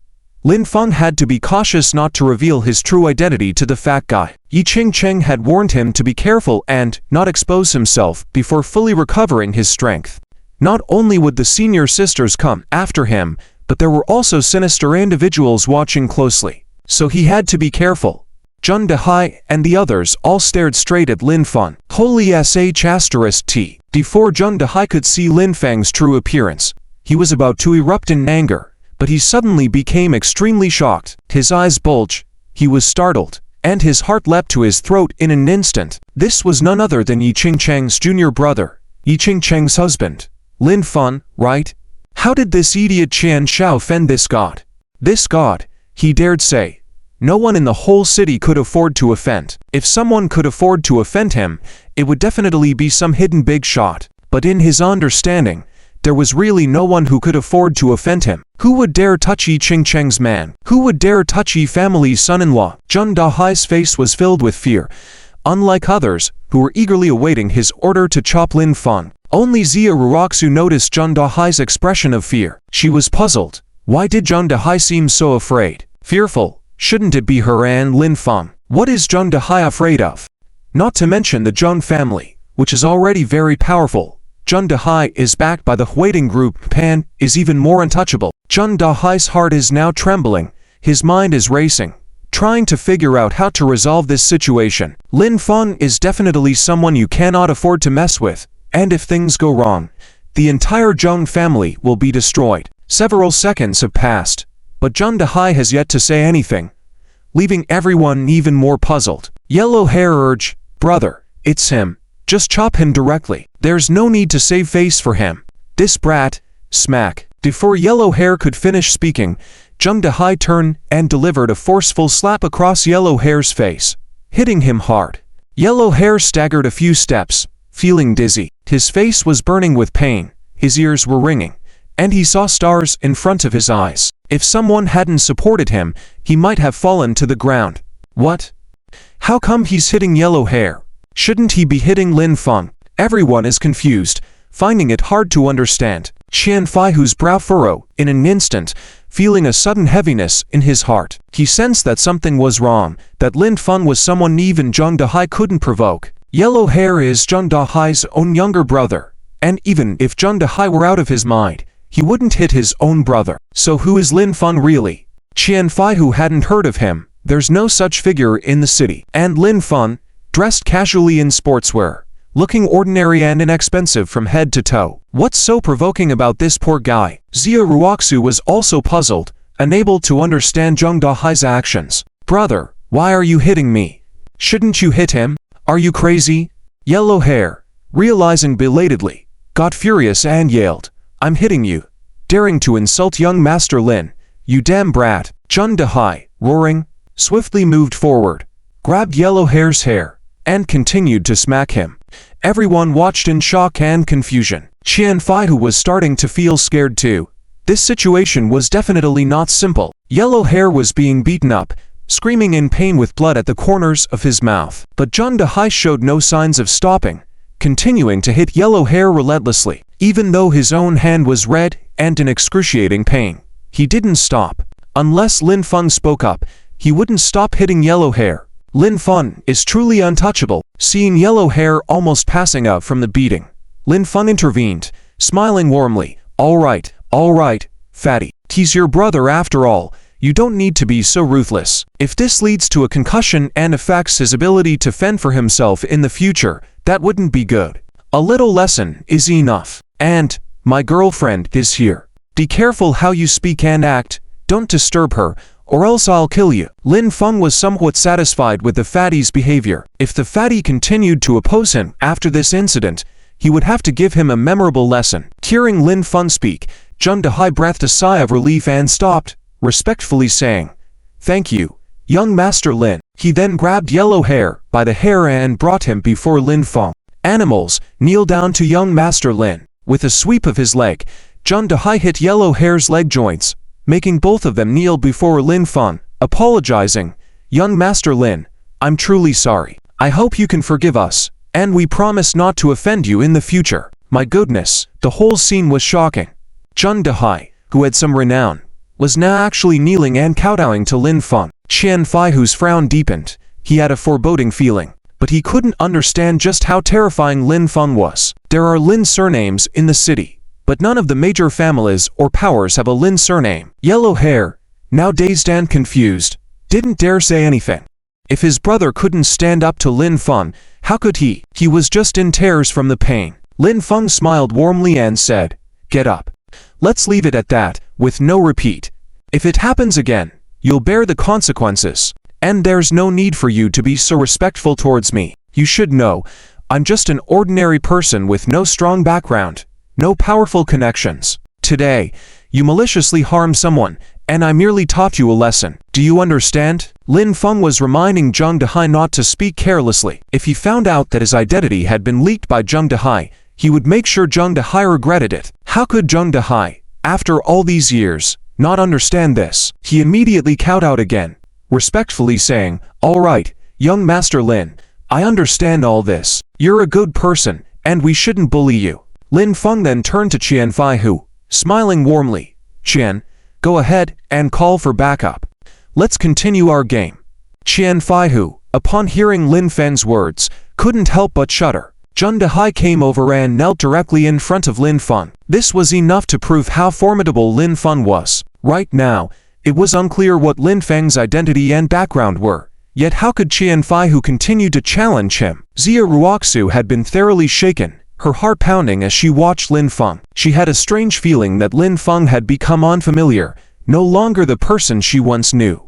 Lin Feng had to be cautious not to reveal his true identity to the fat guy. Yi Qingcheng had warned him to be careful and not expose himself before fully recovering his strength. Not only would the senior sisters come after him, but there were also sinister individuals watching closely. So he had to be careful. Zheng Dehai and the others all stared straight at Lin Feng. Holy **T. Before Zheng Dehai could see Lin Feng's true appearance, he was about to erupt in anger, but he suddenly became extremely shocked. His eyes bulged, he was startled, and his heart leapt to his throat in an instant. This was none other than Yi Qingcheng's junior brother, Yi Qingcheng's husband. Lin Feng, right? How did this idiot Qian Sha offend this god? This god, he dared say. No one in the whole city could afford to offend. If someone could afford to offend him, it would definitely be some hidden big shot. But in his understanding, there was really no one who could afford to offend him. Who would dare touch Yi Qingcheng's man? Who would dare touch Yi family's son-in-law? Zheng Dehai's face was filled with fear. Unlike others, who were eagerly awaiting his order to chop Lin Feng, only Xia Ruoxu noticed Zheng Dehai's expression of fear. She was puzzled. Why did Zheng Dehai seem so afraid? Fearful? Shouldn't it be her and Lin Feng? What is Zheng Dehai afraid of? Not to mention the Zheng family, which is already very powerful. Zheng Dehai is backed by the Huiting group. Pan is even more untouchable. Zheng Dehai's heart is now trembling. His mind is racing, trying to figure out how to resolve this situation. Lin Feng is definitely someone you cannot afford to mess with, and if things go wrong, the entire Zheng family will be destroyed. Several seconds have passed, but Zheng Dehai has yet to say anything, leaving everyone even more puzzled. Yellow Hair urged, "Brother, it's him. Just chop him directly. There's no need to save face for him. This brat," smack. Before Yellow Hair could finish speaking, Zheng Dehai turned and delivered a forceful slap across Yellow Hair's face, hitting him hard. Yellow Hair staggered a few steps, feeling dizzy. His face was burning with pain, his ears were ringing, and he saw stars in front of his eyes. If someone hadn't supported him, he might have fallen to the ground. What? How come he's hitting Yellow Hair? Shouldn't he be hitting Lin Feng? Everyone is confused, finding it hard to understand. Qian Fai, whose brow furrowed in an instant, feeling a sudden heaviness in his heart. He sensed that something was wrong, that Lin Feng was someone even Zheng Dehai couldn't provoke. Yellow Hair is Zheng Dehai's own younger brother, and even if Zheng Dehai were out of his mind, he wouldn't hit his own brother. So who is Lin Feng really? Qian Fai, who hadn't heard of him, there's no such figure in the city. And Lin Feng, dressed casually in sportswear, looking ordinary and inexpensive from head to toe. What's so provoking about this poor guy? Xia Ruoxu was also puzzled, unable to understand Zheng Dehai's actions. Brother, why are you hitting me? Shouldn't you hit him? Are you crazy? Yellow Hair, realizing belatedly, got furious and yelled, "I'm hitting you, daring to insult young Master Lin, you damn brat." Zheng Dehai, roaring, swiftly moved forward, grabbed Yellow Hair's hair, and continued to smack him. Everyone watched in shock and confusion. Qian Fai, who was starting to feel scared too. This situation was definitely not simple. Yellow Hair was being beaten up, screaming in pain with blood at the corners of his mouth. But Zheng Dehai showed no signs of stopping, continuing to hit Yellow Hair relentlessly. Even though his own hand was red and in excruciating pain, he didn't stop. Unless Lin Feng spoke up, he wouldn't stop hitting Yellow Hair. Lin Feng is truly untouchable. Seeing Yellow Hair almost passing out from the beating, Lin Feng intervened, smiling warmly. All right, fatty. He's your brother after all. You don't need to be so ruthless. If this leads to a concussion and affects his ability to fend for himself in the future, that wouldn't be good. A little lesson is enough. And my girlfriend is here. Be careful how you speak and act. Don't disturb her, or else I'll kill you. Lin Feng was somewhat satisfied with the fatty's behavior. If the fatty continued to oppose him after this incident, he would have to give him a memorable lesson. Hearing Lin Feng speak, Zheng Dehai breathed a sigh of relief and stopped, respectfully saying, "Thank you, Young Master Lin. He then grabbed Yellow Hair by the hair and brought him before Lin Feng. Animals, kneel down to young Master Lin. With a sweep of his leg, Zheng Dehai hit Yellow Hair's leg joints, making both of them kneel before Lin Feng, apologizing. Young Master Lin, I'm truly sorry. I hope you can forgive us, and we promise not to offend you in the future. My goodness, the whole scene was shocking. Zheng Dehai, who had some renown, was now actually kneeling and kowtowing to Lin Feng. Qian Faihu's frown deepened. He had a foreboding feeling, but he couldn't understand just how terrifying Lin Feng was. There are Lin surnames in the city, but none of the major families or powers have a Lin surname. Yellow Hair, now dazed and confused, didn't dare say anything. If his brother couldn't stand up to Lin Feng, how could he? He was just in tears from the pain. Lin Feng smiled warmly and said, "Get up. Let's leave it at that, with no repeat. If it happens again, you'll bear the consequences. And there's no need for you to be so respectful towards me. You should know, I'm just an ordinary person with no strong background, no powerful connections. Today, you maliciously harmed someone, and I merely taught you a lesson. Do you understand?" Lin Feng was reminding Zheng Dehai not to speak carelessly. If he found out that his identity had been leaked by Zheng Dehai, he would make sure Zheng Dehai regretted it. How could Zheng Dehai, after all these years, not understand this? He immediately kowtowed again, respectfully saying, "All right, young Master Lin, I understand all this. You're a good person, and we shouldn't bully you." Lin Feng then turned to Qian Faihu, smiling warmly. "Qian, go ahead and call for backup. Let's continue our game." Qian Faihu, upon hearing Lin Feng's words, couldn't help but shudder. Zheng Dehai came over and knelt directly in front of Lin Feng. This was enough to prove how formidable Lin Feng was. Right now, it was unclear what Lin Feng's identity and background were. Yet how could Qian Faihu continue to challenge him? Xia Ruoxu had been thoroughly shaken, her heart pounding as she watched Lin Feng. She had a strange feeling that Lin Feng had become unfamiliar, no longer the person she once knew.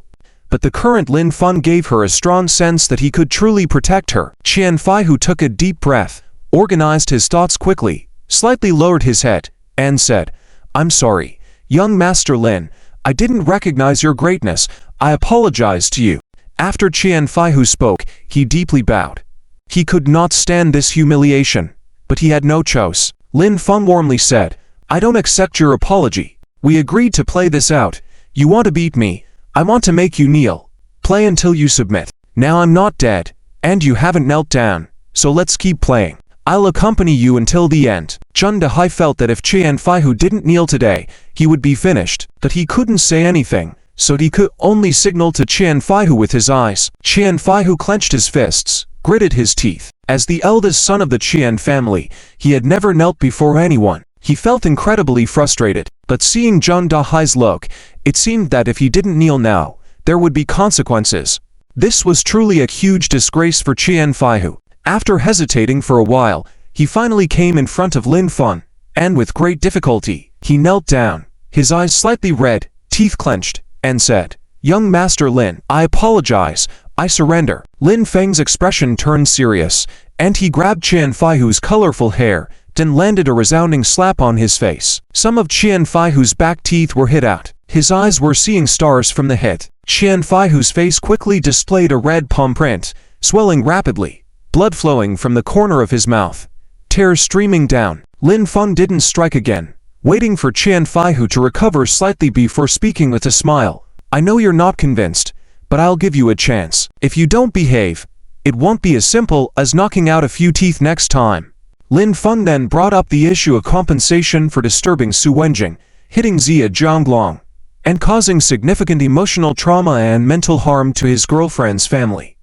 But the current Lin Feng gave her a strong sense that he could truly protect her. Qian Faihu took a deep breath, organized his thoughts quickly, slightly lowered his head, and said, "I'm sorry, young Master Lin, I didn't recognize your greatness. I apologize to you." After Qian Faihu spoke, he deeply bowed. He could not stand this humiliation, but he had no choice. Lin Feng warmly said, "I don't accept your apology. We agreed to play this out. You want to beat me. I want to make you kneel. Play until you submit. Now I'm not dead, and you haven't knelt down, so let's keep playing. I'll accompany you until the end." Zheng Dehai felt that if Qian Faihu didn't kneel today, he would be finished, but he couldn't say anything, so he could only signal to Qian Faihu with his eyes. Qian Faihu clenched his fists, gritted his teeth. As the eldest son of the Qian family, he had never knelt before anyone. He felt incredibly frustrated, but seeing Zheng Dehai's look, it seemed that if he didn't kneel now, there would be consequences. This was truly a huge disgrace for Qian Faihu. After hesitating for a while, he finally came in front of Lin Feng, and with great difficulty, he knelt down, his eyes slightly red, teeth clenched, and said, "Young Master Lin, I apologize, I surrender." Lin Feng's expression turned serious, and he grabbed Qian Faihu's colorful hair, then landed a resounding slap on his face. Some of Qian Faihu's back teeth were hit out. His eyes were seeing stars from the hit. Qian Faihu's face quickly displayed a red palm print, swelling rapidly, blood flowing from the corner of his mouth, tears streaming down. Lin Feng didn't strike again, waiting for Qian Faihu to recover slightly before speaking with a smile. "I know you're not convinced, but I'll give you a chance. If you don't behave, it won't be as simple as knocking out a few teeth next time." Lin Feng then brought up the issue of compensation for disturbing Su Wenjing, hitting Xia Zhonglong, and causing significant emotional trauma and mental harm to his girlfriend's family.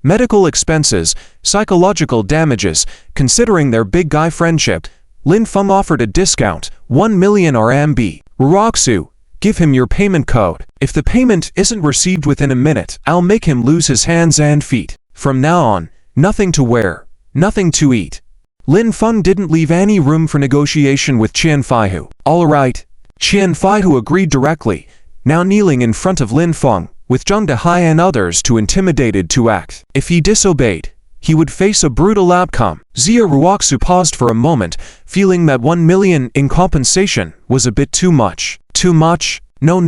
Medical expenses, psychological damages, considering their big guy friendship, Lin Feng offered a discount, 1 million RMB. "Ruoxu, give him your payment code. If the payment isn't received within a minute, I'll make him lose his hands and feet. From now on, nothing to wear, nothing to eat." Lin Feng didn't leave any room for negotiation with Qian Faihu. "All right." Qian Faihu agreed directly, now kneeling in front of Lin Feng, with Zheng Dehai and others too intimidated to act. If he disobeyed, he would face a brutal outcome. Xia Ruoxu paused for a moment, feeling that 1 million in compensation was a bit too much. Too much? No,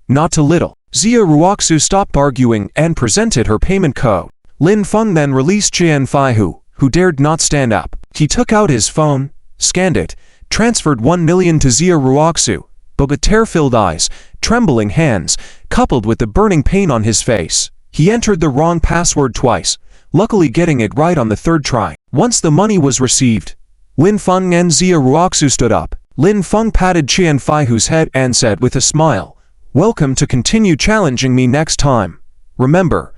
not too little. Xia Ruoxu stopped arguing and presented her payment code. Lin Feng then released Qian Faihu, who dared not stand up. He took out his phone, scanned it, transferred 1 million to Xia Ruoxu, but with tear-filled eyes, trembling hands, coupled with the burning pain on his face, he entered the wrong password twice, luckily getting it right on the third try. Once the money was received, Lin Feng and Xia Ruoxu stood up. Lin Feng patted Qian Faihu's head and said with a smile, "Welcome to continue challenging me next time. Remember,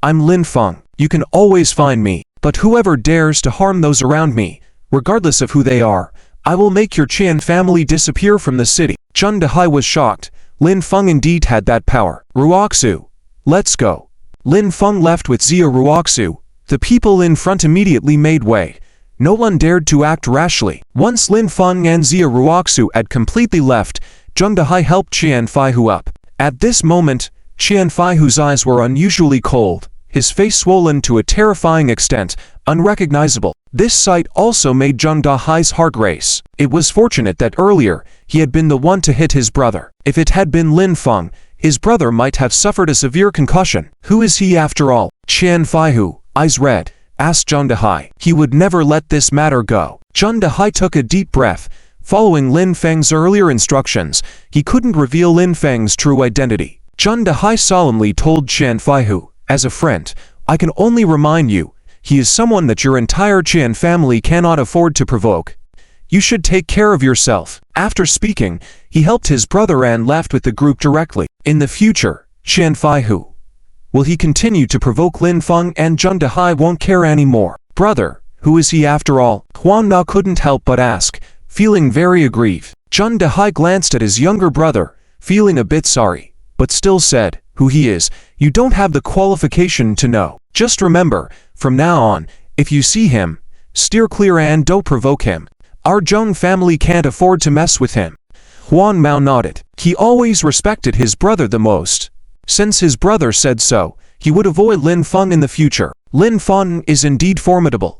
I'm Lin Feng. You can always find me, but whoever dares to harm those around me, regardless of who they are, I will make your Qian family disappear from the city." Zheng Dehai was shocked. Lin Feng indeed had that power. "Ruoxu, let's go." Lin Feng left with Xia Ruoxu. The people in front immediately made way. No one dared to act rashly. Once Lin Feng and Xia Ruoxu had completely left, Zheng Dehai helped Qian Faihu up. At this moment, Qian Faihu's eyes were unusually cold, his face swollen to a terrifying extent, unrecognizable. This sight also made Zheng Dehai's heart race. It was fortunate that earlier, he had been the one to hit his brother. If it had been Lin Feng, his brother might have suffered a severe concussion. Who is he after all? Qian Faihu, eyes red, asked Zheng Dehai. He would never let this matter go. Zheng Dehai took a deep breath. Following Lin Feng's earlier instructions, he couldn't reveal Lin Feng's true identity. Zheng Dehai solemnly told Qian Faihu, "As a friend, I can only remind you, he is someone that your entire Qian family cannot afford to provoke. You should take care of yourself." After speaking, he helped his brother and left with the group directly. In the future, Qian Faihu, will he continue to provoke Lin Feng, and Zheng Dehai won't care anymore? "Brother, who is he after all?" Huang Nao couldn't help but ask, feeling very aggrieved. Zheng Dehai glanced at his younger brother, feeling a bit sorry, but still said, "Who he is, you don't have the qualification to know. Just remember, from now on, if you see him, steer clear and don't provoke him. Our Zheng family can't afford to mess with him." Huang Mao nodded. He always respected his brother the most. Since his brother said so, he would avoid Lin Feng in the future. Lin Feng is indeed formidable.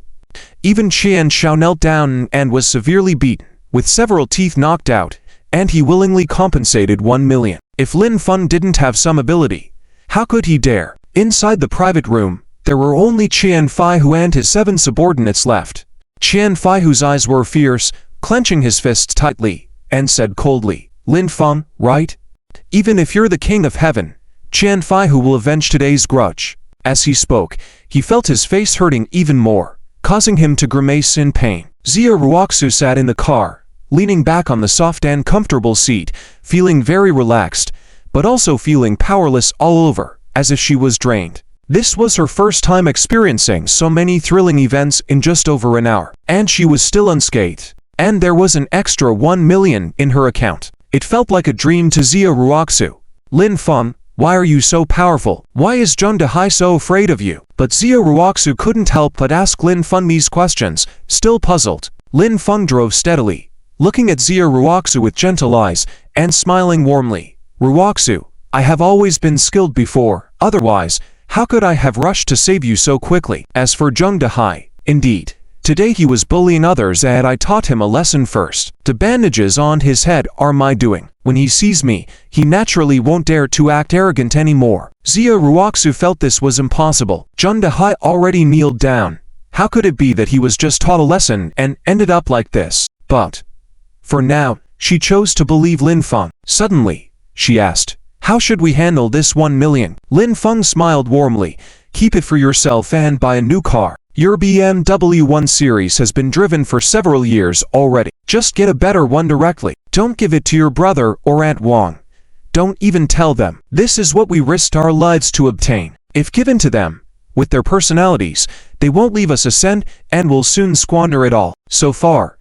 Even Qian Xiao knelt down and was severely beaten, with several teeth knocked out, and he willingly compensated 1 million. If Lin Feng didn't have some ability, how could he dare? Inside the private room, there were only Qian Faihu and his 7 subordinates left. Qian Faihu's eyes were fierce, clenching his fists tightly, and said coldly, "Lin Feng, right? Even if you're the king of heaven, Qian Faihu will avenge today's grudge." As he spoke, he felt his face hurting even more, causing him to grimace in pain. Xia Ruoxu sat in the car, leaning back on the soft and comfortable seat, feeling very relaxed, but also feeling powerless all over, as if she was drained. This was her first time experiencing so many thrilling events in just over an hour, and she was still unscathed. And there was an extra 1 million in her account. It felt like a dream to Xia Ruoxu. "Lin Feng, why are you so powerful? Why is Zheng Dehai so afraid of you?" But Xia Ruoxu couldn't help but ask Lin Feng these questions, still puzzled. Lin Feng drove steadily, looking at Xia Ruoxu with gentle eyes, and smiling warmly. "Ruoxu, I have always been skilled before, otherwise, how could I have rushed to save you so quickly?" As for Zheng Dehai, indeed, today he was bullying others and I taught him a lesson first. The bandages on his head are my doing. When he sees me, he naturally won't dare to act arrogant anymore. Xia Ruoxu felt this was impossible. Zheng Dehai already kneeled down. How could it be that he was just taught a lesson and ended up like this? But, for now, she chose to believe Lin Feng. Suddenly, she asked, "How should we handle this 1 million? Lin Feng smiled warmly. "Keep it for yourself and buy a new car. Your BMW 1 Series has been driven for several years already. Just get a better one directly. Don't give it to your brother or Aunt Wang. Don't even tell them. This is what we risked our lives to obtain. If given to them, with their personalities, they won't leave us a cent and will soon squander it all." So far,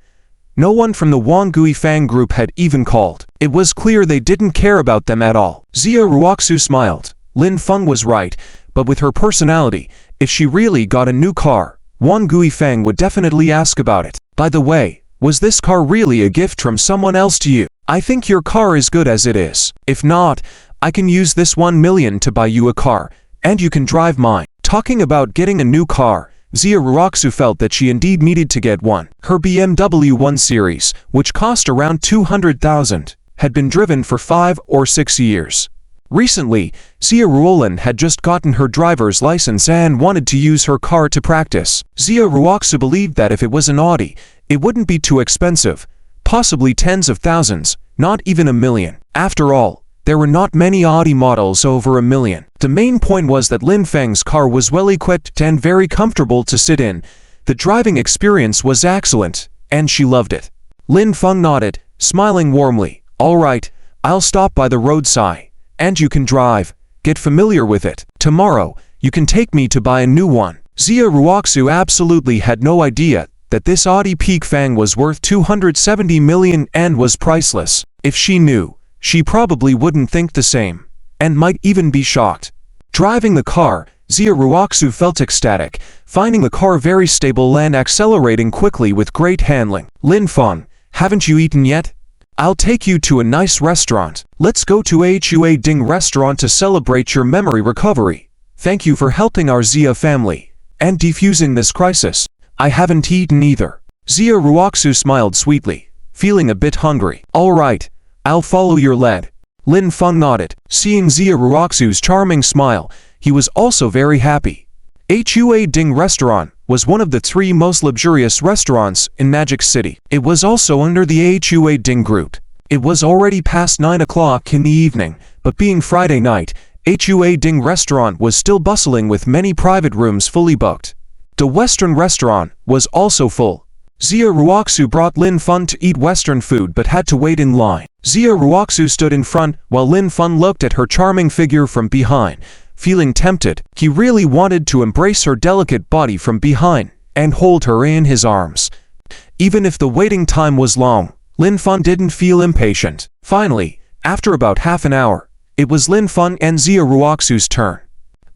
no one from the Wang Guifang group had even called. It was clear they didn't care about them at all. Xia Ruoxu smiled. Lin Feng was right, but with her personality, if she really got a new car, Wang Guifang would definitely ask about it. "By the way, was this car really a gift from someone else to you? I think your car is good as it is. If not, I can use this 1 million to buy you a car, and you can drive mine." Talking about getting a new car, Xia Ruoxu felt that she indeed needed to get one. Her BMW 1 Series, which cost around 200,000, had been driven for 5 or 6 years. Recently, Zia Ruolan had just gotten her driver's license and wanted to use her car to practice. Zia Ruoxu believed that if it was an Audi, it wouldn't be too expensive, possibly tens of thousands, not even a million. After all, there were not many Audi models over $1 million. The main point was that Lin Feng's car was well equipped and very comfortable to sit in. The driving experience was excellent, and she loved it. Lin Feng nodded, smiling warmly. "All right, I'll stop by the roadside, and you can drive. Get familiar with it. Tomorrow, you can take me to buy a new one." Zia Ruoxu absolutely had no idea that this Audi Peak Fang was worth 270 million and was priceless. If she knew, she probably wouldn't think the same, and might even be shocked. Driving the car, Zia Ruoxu felt ecstatic, finding the car very stable and accelerating quickly with great handling. "Lin Feng, haven't you eaten yet? I'll take you to a nice restaurant. Let's go to Hua Ding restaurant to celebrate your memory recovery. Thank you for helping our Zia family and defusing this crisis." "I haven't eaten either." Zia Ruoxu smiled sweetly, feeling a bit hungry. "All right, I'll follow your lead." Lin Feng nodded. Seeing Zia Ruoxu's charming smile, he was also very happy. Hua Ding restaurant was one of the 3 most luxurious restaurants in Magic City. It was also under the Hua Ding group. It was already past 9 o'clock in the evening, but being Friday night, Hua Ding restaurant was still bustling with many private rooms fully booked. The Western restaurant was also full. Zia Ruoxu brought Lin Feng to eat Western food but had to wait in line. Zia Ruoxu stood in front while Lin Feng looked at her charming figure from behind. Feeling tempted, he really wanted to embrace her delicate body from behind and hold her in his arms. Even if the waiting time was long, Lin Feng didn't feel impatient. Finally, after about half an hour, it was Lin Feng and Zia Ruoxu's turn.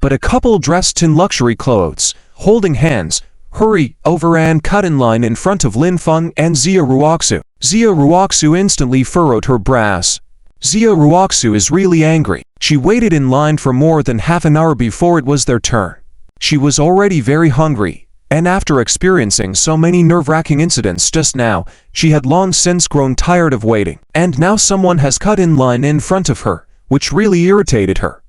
But a couple dressed in luxury clothes, holding hands, hurried over and cut in line in front of Lin Feng and Zia Ruoxu. Zia Ruoxu instantly furrowed her brows. Zia Ruoxu is really angry. She waited in line for more than half an hour before it was their turn. She was already very hungry, and after experiencing so many nerve-wracking incidents just now, she had long since grown tired of waiting. And now someone has cut in line in front of her, which really irritated her.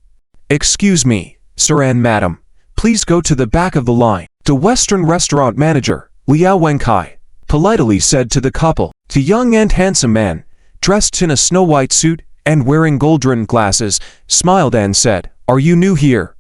"Excuse me, sir and madam, please go to the back of the line." The Western restaurant manager, Liao Wenkai, politely said to the couple. The young and handsome man, dressed in a snow-white suit and wearing gold-rimmed glasses, smiled and said, "Are you new here?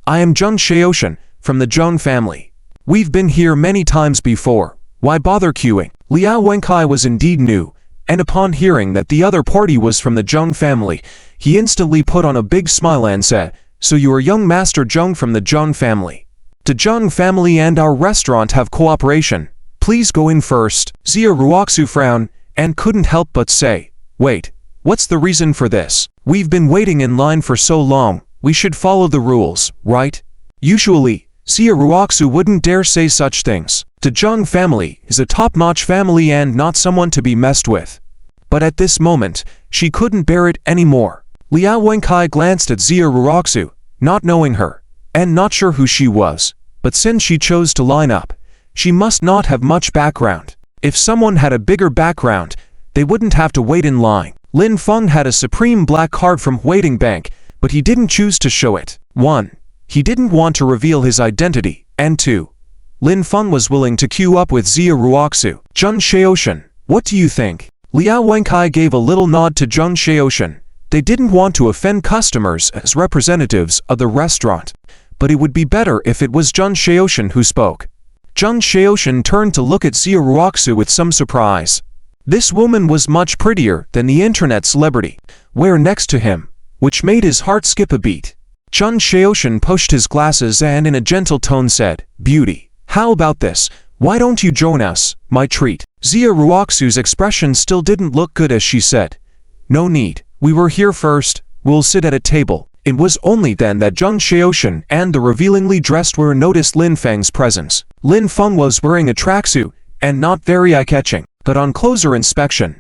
I am Zheng Xiaoshan, from the Zheng family. We've been here many times before. Why bother queuing?" Liao Wenkai was indeed new, and upon hearing that the other party was from the Zheng family, he instantly put on a big smile and said, "So you are young Master Zheng from the Zheng family. The Zheng family and our restaurant have cooperation. Please go in first." Zia Ruoxu frowned and couldn't help but say, "Wait, what's the reason for this? We've been waiting in line for so long, we should follow the rules, right?" Usually, Zia Ruoxu wouldn't dare say such things. The Zheng family is a top-notch family and not someone to be messed with. But at this moment, she couldn't bear it anymore. Liao Wenkai glanced at Zia Ruoxu, not knowing her, and not sure who she was. But since she chose to line up, she must not have much background. If someone had a bigger background, they wouldn't have to wait in line. Lin Feng had a supreme black card from Waiting Bank, but he didn't choose to show it. 1. He didn't want to reveal his identity, and 2. Lin Feng was willing to queue up with Zia Ruoxu. "Zheng Xiaoshan, what do you think?" Liao Wenkai gave a little nod to Zheng Xiaoshan. They didn't want to offend customers as representatives of the restaurant, but it would be better if it was Zheng Xiaoshan who spoke. Zheng Xiaoshan turned to look at Zia Ruoxu with some surprise. This woman was much prettier than the internet celebrity were next to him, which made his heart skip a beat. Zheng Xiaoshan pushed his glasses and in a gentle tone said, "Beauty, how about this? Why don't you join us, my treat?" Zia Ruoxu's expression still didn't look good as she said, "No need, we were here first, we'll sit at a table." It was only then that Zheng Xiaoshan and the revealingly dressed were noticed Lin Feng's presence. Lin Feng was wearing a tracksuit, and not very eye-catching, but on closer inspection,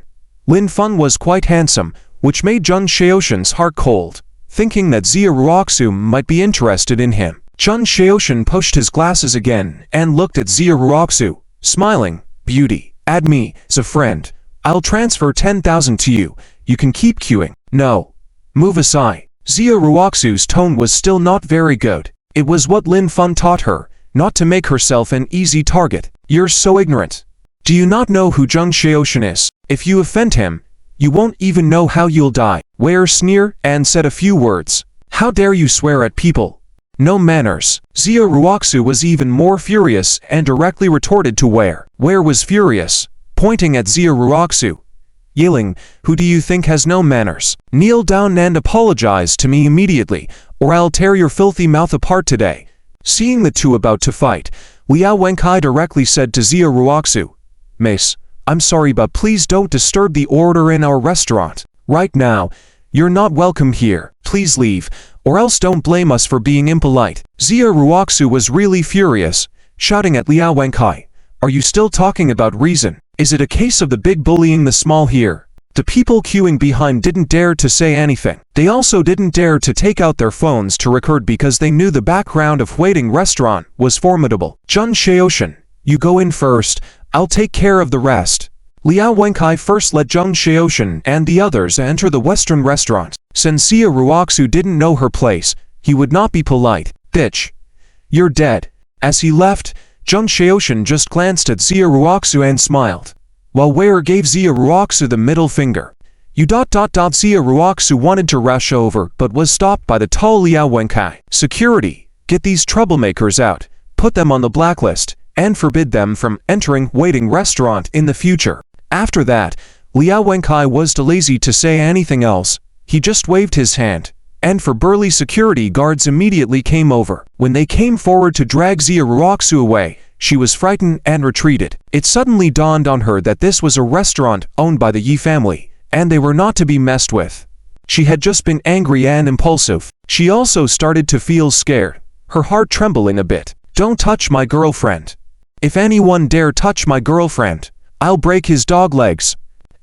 Lin Feng was quite handsome, which made Zheng Xiaoshan's heart cold, thinking that Zia Ruoxu might be interested in him. Zheng Xiaoshan pushed his glasses again and looked at Zia Ruoxu, smiling, "Beauty, add me as a friend. I'll transfer 10,000 to you, you can keep queuing." "No. Move aside." Xia Ruoxu's tone was still not very good. It was what Lin Feng taught her, not to make herself an easy target. You're so ignorant. Do you not know who Zheng Xiaoshan is? If you offend him, you won't even know how you'll die. Wei sneered and said a few words. How dare you swear at people? No manners. Xia Ruoxu was even more furious and directly retorted to Wei. Wei was furious, pointing at Xia Ruoxu, yelling, "Who do you think has no manners? Kneel down and apologize to me immediately, or I'll tear your filthy mouth apart today." Seeing the two about to fight, Liao Wenkai directly said to Xia Ruoxu, "Mace, I'm sorry but please don't disturb the order in our restaurant. Right now, you're not welcome here. Please leave, or else don't blame us for being impolite." Xia Ruoxu was really furious, shouting at Liao Wenkai, "Are you still talking about reason? Is it a case of the big bullying the small here?" The people queuing behind didn't dare to say anything. They also didn't dare to take out their phones to record because they knew the background of waiting restaurant was formidable. "Zheng Xiaoshan, you go in first, I'll take care of the rest." Liao Wenkai first let Zheng Xiaoshan and the others enter the Western restaurant. Since Xia Ruoxu didn't know her place, he would not be polite. "Bitch, you're dead." As he left, Zheng Xiaoshan just glanced at Xia Ruoxu and smiled, while Wei gave Xia Ruoxu the middle finger. Xia Ruoxu wanted to rush over but was stopped by the tall Liao Wenkai. "Security, get these troublemakers out, put them on the blacklist, and forbid them from entering waiting restaurant in the future." After that, Liao Wenkai was too lazy to say anything else. He just waved his hand, and four burly security guards immediately came over. When they came forward to drag Xia Ruoxu away, she was frightened and retreated. It suddenly dawned on her that this was a restaurant owned by the Yi family, and they were not to be messed with. She had just been angry and impulsive. She also started to feel scared, her heart trembling a bit. "Don't touch my girlfriend. If anyone dare touch my girlfriend, I'll break his dog legs."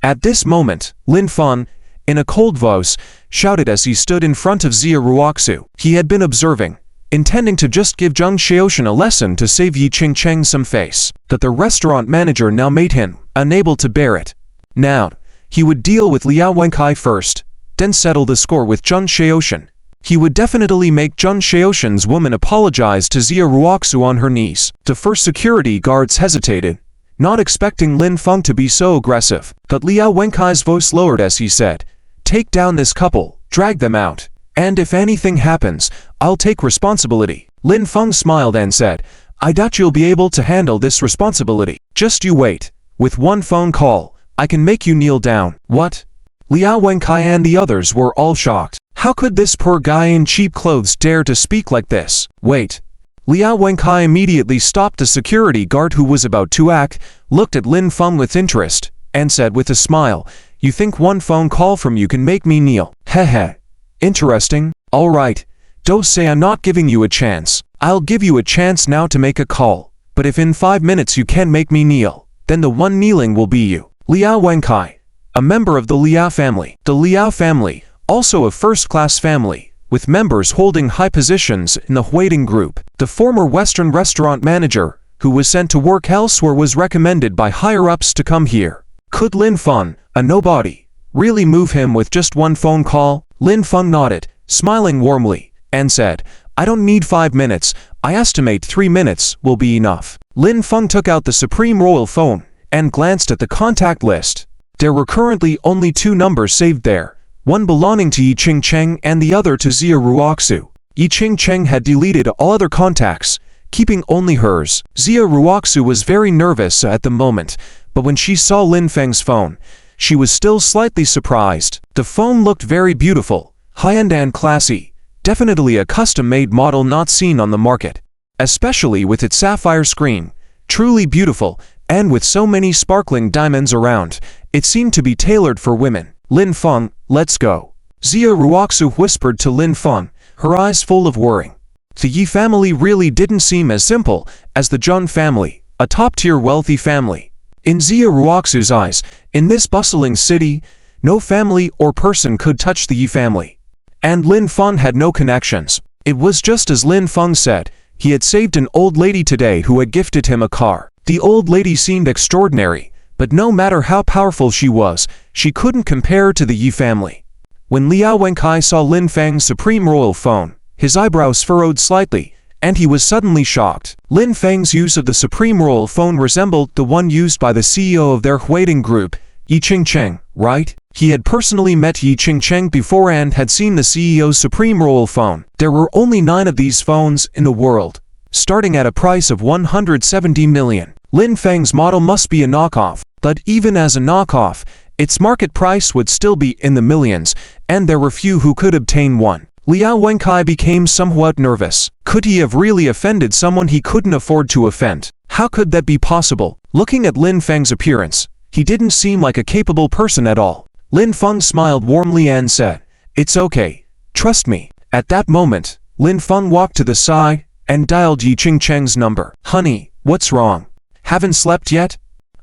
At this moment, Lin Feng, in a cold voice, shouted as he stood in front of Xia Ruoxu. He had been observing, intending to just give Zheng Xiaoshan a lesson to save Yi Qingcheng some face, but the restaurant manager now made him unable to bear it. Now, he would deal with Liao Wenkai first, then settle the score with Zheng Xiaoshan. He would definitely make Zheng Xiaoshan's woman apologize to Xia Ruoxu on her knees. The first security guards hesitated, not expecting Lin Feng to be so aggressive, but Liao Wenkai's voice lowered as he said, "Take down this couple, drag them out, and if anything happens, I'll take responsibility." Lin Feng smiled and said, "I doubt you'll be able to handle this responsibility. Just you wait. With one phone call, I can make you kneel down." "What?" Liao Wenkai and the others were all shocked. How could this poor guy in cheap clothes dare to speak like this? "Wait." Liao Wenkai immediately stopped the security guard who was about to act, looked at Lin Feng with interest, and said with a smile, "You think one phone call from you can make me kneel? Heh. Interesting. All right. Don't say I'm not giving you a chance. I'll give you a chance now to make a call. But if in 5 minutes you can't make me kneel, then the one kneeling will be you." Liao Wenkai, a member of the Liao family. The Liao family, also a first-class family, with members holding high positions in the waiting group. The former Western restaurant manager, who was sent to work elsewhere, was recommended by higher-ups to come here. Could Lin Feng, a nobody, really move him with just one phone call? Lin Feng nodded, smiling warmly, and said, "I don't need 5 minutes, I estimate 3 minutes will be enough." Lin Feng took out the Supreme Royal phone and glanced at the contact list. There were currently only 2 numbers saved there, one belonging to Yi Qingcheng and the other to Xia Ruoxu. Yi Qingcheng had deleted all other contacts, keeping only hers. Xia Ruoxu was very nervous at the moment, but when she saw Lin Feng's phone, she was still slightly surprised. The phone looked very beautiful, high-end and classy, definitely a custom-made model not seen on the market, especially with its sapphire screen, truly beautiful, and with so many sparkling diamonds around, it seemed to be tailored for women. "Lin Feng, let's go." Xia Ruoxu whispered to Lin Feng, her eyes full of worrying. The Yi family really didn't seem as simple as the Zheng family, a top-tier wealthy family. In Xia Ruoxu's eyes, in this bustling city, no family or person could touch the Yi family. And Lin Feng had no connections. It was just as Lin Feng said, he had saved an old lady today who had gifted him a car. The old lady seemed extraordinary, but no matter how powerful she was, she couldn't compare to the Yi family. When Liao Wenkai saw Lin Feng's supreme royal phone, his eyebrows furrowed slightly, and he was suddenly shocked. Lin Feng's use of the supreme royal phone resembled the one used by the CEO of their Huiting group, Yi Qingcheng, right? He had personally met Yi Qingcheng before and had seen the CEO's supreme royal phone. There were only 9 of these phones in the world, starting at a price of 170 million. Lin Feng's model must be a knockoff, but even as a knockoff, its market price would still be in the millions, and there were few who could obtain one. Liao Wenkai became somewhat nervous. Could he have really offended someone he couldn't afford to offend? How could that be possible? Looking at Lin Feng's appearance, he didn't seem like a capable person at all. Lin Feng smiled warmly and said, "It's okay. Trust me." At that moment, Lin Feng walked to the side and dialed Yi Qingcheng's number. "Honey, what's wrong? Haven't slept yet?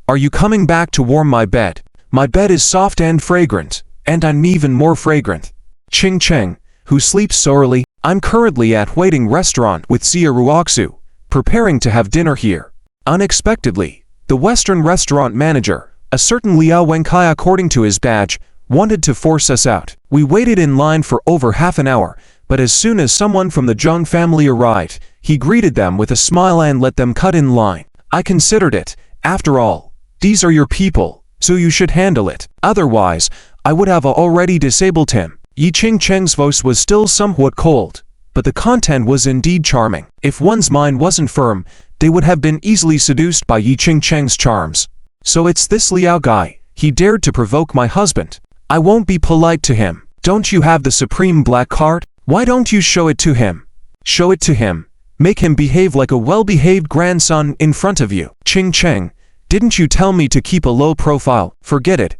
Are you coming back to warm my bed? My bed is soft and fragrant, and I'm even more fragrant." Qingcheng, who sleeps so early, "I'm currently at Huiting restaurant with Xia Ruoxu, preparing to have dinner here." Unexpectedly, the Western restaurant manager, a certain Liao Wenkai according to his badge, wanted to force us out. We waited in line for over half an hour, but as soon as someone from the Zheng family arrived, he greeted them with a smile and let them cut in line. I considered it, after all, these are your people, so you should handle it. Otherwise, I would have already disabled him. Yi Qingcheng's voice was still somewhat cold, but the content was indeed charming. If one's mind wasn't firm, they would have been easily seduced by Yi Qingcheng's charms. So it's this Liao guy. He dared to provoke my husband. I won't be polite to him. Don't you have the supreme black card? Why don't you show it to him? Show it to him. Make him behave like a well-behaved grandson in front of you. Qingcheng, didn't you tell me to keep a low profile? Forget it.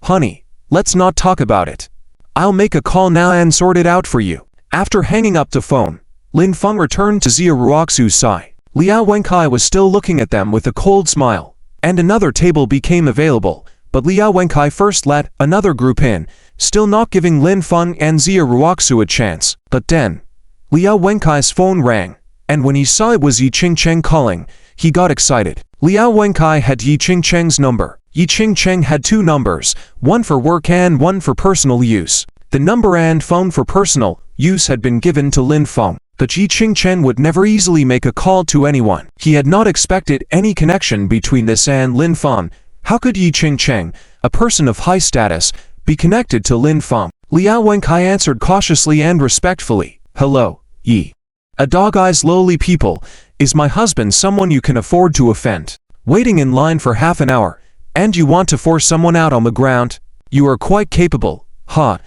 Honey, let's not talk about it. I'll make a call now and sort it out for you. After hanging up the phone, Lin Feng returned to Xia Ruoxu's side. Liao Wenkai was still looking at them with a cold smile, and another table became available, but Liao Wenkai first let another group in, still not giving Lin Feng and Xia Ruoxu a chance. But then, Liao Wenkai's phone rang, and when he saw it was Yi Qingcheng calling, he got excited. Liao Wenkai had Yi Qingcheng's number. Yi Qingcheng had 2 numbers, one for work and one for personal use. The number and phone for personal use had been given to Lin Feng, but Yi Qingcheng would never easily make a call to anyone. He had not expected any connection between this and Lin Feng. How could Yi Qingcheng, a person of high status, be connected to Lin Feng? Liao Wenkai answered cautiously and respectfully, "Hello, Yi. A dog-eyes lowly people, is my husband someone you can afford to offend? Waiting in line for half an hour, and you want to force someone out on the ground? You are quite capable, huh?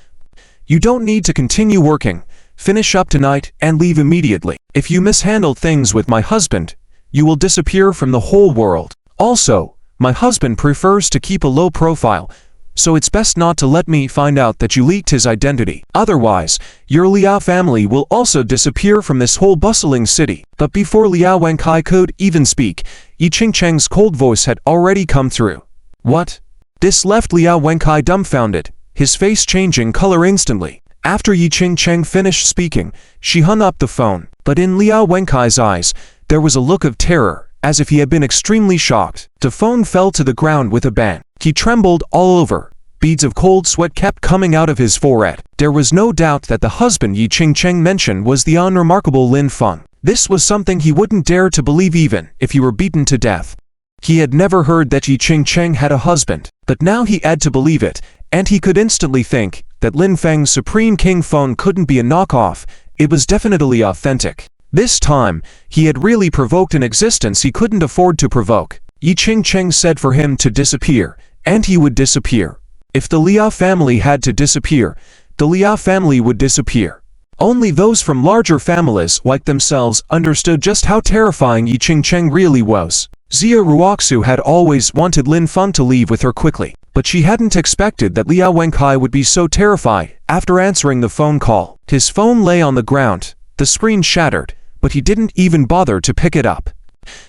You don't need to continue working. Finish up tonight and leave immediately. If you mishandle things with my husband, you will disappear from the whole world. Also, my husband prefers to keep a low profile, so it's best not to let me find out that you leaked his identity. Otherwise, your Liao family will also disappear from this whole bustling city." But before Liao Wenkai could even speak, Yi Qingcheng's cold voice had already come through. "What?" This left Liao Wenkai dumbfounded, his face changing color instantly. After Yi Qingcheng finished speaking, she hung up the phone. But in Liao Wenkai's eyes, there was a look of terror, as if he had been extremely shocked. The phone fell to the ground with a bang. He trembled all over. Beads of cold sweat kept coming out of his forehead. There was no doubt that the husband Yi Qingcheng mentioned was the unremarkable Lin Feng. This was something he wouldn't dare to believe even if he were beaten to death. He had never heard that Yi Qingcheng had a husband, but now he had to believe it, and he could instantly think that Lin Feng's Supreme King phone couldn't be a knockoff. It was definitely authentic. This time, he had really provoked an existence he couldn't afford to provoke. Yi Qingcheng said for him to disappear, and he would disappear. If the Liao family had to disappear, the Liao family would disappear. Only those from larger families like themselves understood just how terrifying Yi Qingcheng really was. Xia Ruoxu had always wanted Lin Feng to leave with her quickly, but she hadn't expected that Liao Wenkai would be so terrified after answering the phone call. His phone lay on the ground, the screen shattered, but he didn't even bother to pick it up.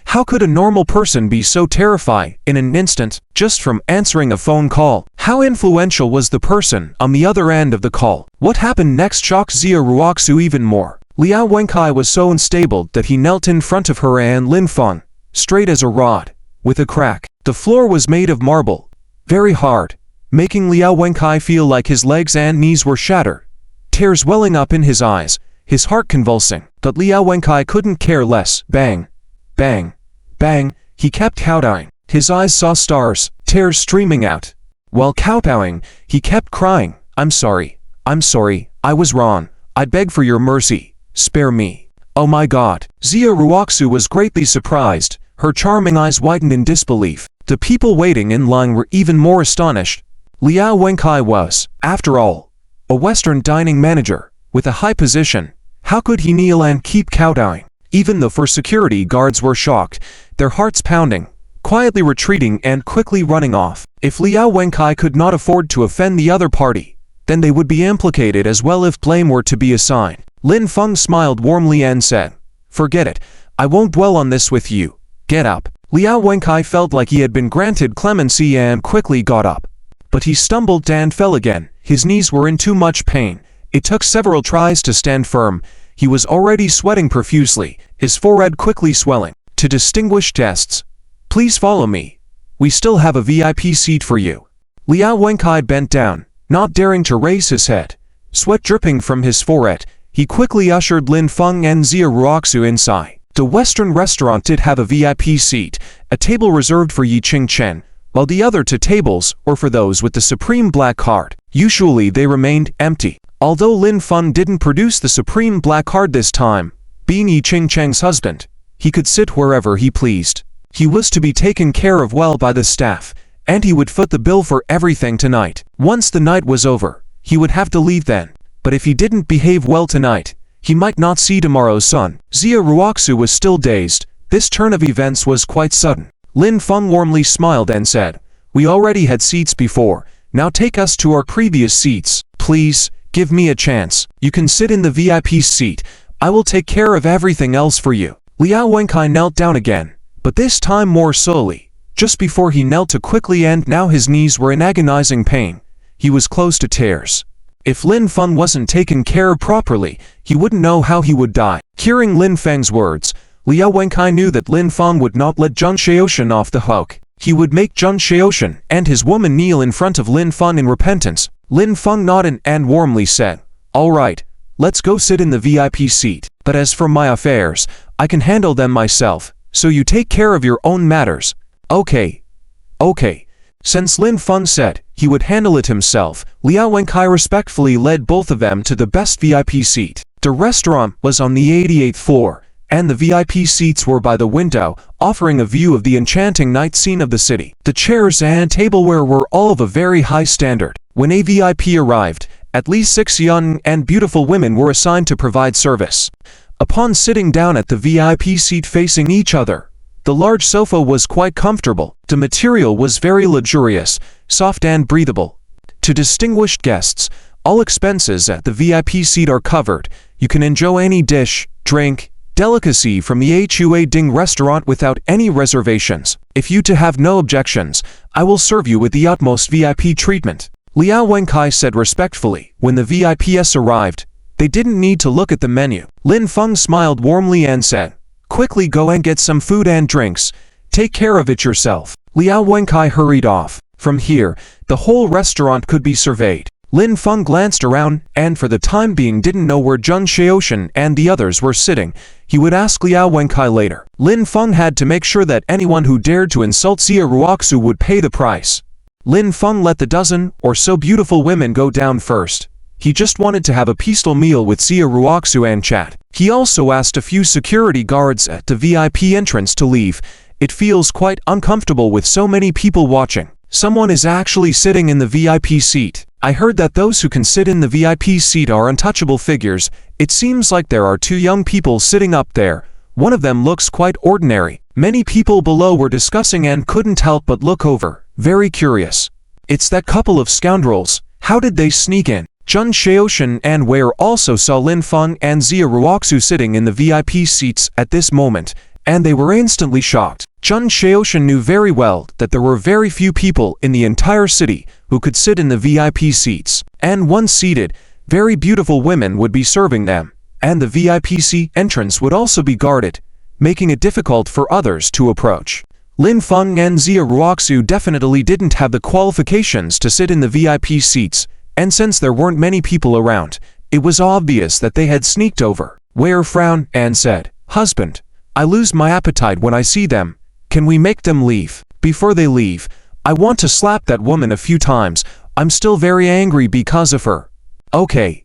How could a normal person be so terrified in an instant, just from answering a phone call? How influential was the person on the other end of the call? What happened next shocked Xia Ruoxu even more. Liao Wenkai was so unstable that he knelt in front of her and Lin Feng, straight as a rod, with a crack. The floor was made of marble, very hard, making Liao Wenkai feel like his legs and knees were shattered, tears welling up in his eyes, his heart convulsing. But Liao Wenkai couldn't care less. Bang, bang, bang, he kept kowtowing. His eyes saw stars, tears streaming out. While kowtowing, he kept crying, I'm sorry, I was wrong, I beg for your mercy, spare me. Oh my god. Xia Ruoxu was greatly surprised, her charming eyes widened in disbelief. The people waiting in line were even more astonished. Liao Wenkai was, after all, a Western dining manager, with a high position. How could he kneel and keep kowtowing? Even the four security guards were shocked, their hearts pounding, quietly retreating and quickly running off. If Liao Wenkai could not afford to offend the other party, then they would be implicated as well if blame were to be assigned. Lin Feng smiled warmly and said, forget it, I won't dwell on this with you. Get up. Liao Wenkai felt like he had been granted clemency and quickly got up. But he stumbled and fell again. His knees were in too much pain. It took several tries to stand firm. He was already sweating profusely, his forehead quickly swelling. To distinguished guests, please follow me. We still have a VIP seat for you. Liao Wenkai bent down, not daring to raise his head. Sweat dripping from his forehead, he quickly ushered Lin Feng and Xia Ruoxu inside. The Western restaurant did have a VIP seat, a table reserved for Yi Qingchen, while the other two tables were for those with the Supreme Black Card. Usually they remained empty. Although Lin Feng didn't produce the Supreme Black Card this time, being Yi Qingcheng's husband, he could sit wherever he pleased. He was to be taken care of well by the staff, and he would foot the bill for everything tonight. Once the night was over, he would have to leave then. But if he didn't behave well tonight, he might not see tomorrow's sun. Xia Ruoxu was still dazed. This turn of events was quite sudden. Lin Feng warmly smiled and said, we already had seats before, now take us to our previous seats. Please, give me a chance. You can sit in the VIP seat. I will take care of everything else for you. Liao Wenkai knelt down again, but this time more slowly. Just before he knelt too quickly and now his knees were in agonizing pain. He was close to tears. If Lin Feng wasn't taken care of properly, he wouldn't know how he would die. Hearing Lin Feng's words, Liao Wenkai knew that Lin Feng would not let Zheng Xiaoshan off the hook. He would make Zheng Xiaoshan and his woman kneel in front of Lin Feng in repentance. Lin Feng nodded and warmly said, all right, let's go sit in the VIP seat. But as for my affairs, I can handle them myself, so you take care of your own matters. Okay. Since Lin Feng said he would handle it himself, Liao Wenkai respectfully led both of them to the best VIP seat. The restaurant was on the 88th floor, and the VIP seats were by the window, offering a view of the enchanting night scene of the city. The chairs and tableware were all of a very high standard. When a VIP arrived, at least 6 young and beautiful women were assigned to provide service. Upon sitting down at the VIP seat facing each other, the large sofa was quite comfortable. The material was very luxurious, soft and breathable. To distinguished guests, all expenses at the VIP seat are covered. You can enjoy any dish, drink, delicacy from the Hua Ding restaurant without any reservations. If you two have no objections, I will serve you with the utmost VIP treatment. Liao Wenkai said respectfully. When the VIPs arrived, they didn't need to look at the menu. Lin Feng smiled warmly and said, quickly go and get some food and drinks. Take care of it yourself. Liao Wenkai hurried off. From here, the whole restaurant could be surveyed. Lin Feng glanced around and for the time being didn't know where Zheng Xiaoshan and the others were sitting. He would ask Liao Wenkai later. Lin Feng had to make sure that anyone who dared to insult Xia Ruoxu would pay the price. Lin Feng let the dozen or so beautiful women go down first. He just wanted to have a peaceful meal with Xia Ruoxu and chat. He also asked a few security guards at the VIP entrance to leave. It feels quite uncomfortable with so many people watching. Someone is actually sitting in the VIP seat. I heard that those who can sit in the VIP seat are untouchable figures. It seems like there are 2 young people sitting up there. One of them looks quite ordinary. Many people below were discussing and couldn't help but look over, very curious. It's that couple of scoundrels. How did they sneak in? Zheng Xiaoshan and Wei also saw Lin Feng and Xia Ruoxu sitting in the VIP seats at this moment, and they were instantly shocked. Zheng Xiaoshan knew very well that there were very few people in the entire city who could sit in the VIP seats, and once seated, very beautiful women would be serving them, and the VIP seat entrance would also be guarded, making it difficult for others to approach. Lin Feng and Xia Ruoxu definitely didn't have the qualifications to sit in the VIP seats, and since there weren't many people around, it was obvious that they had sneaked over. Wei frowned and said, "Husband, I lose my appetite when I see them. Can we make them leave? Before they leave, I want to slap that woman a few times. I'm still very angry because of her." "Okay.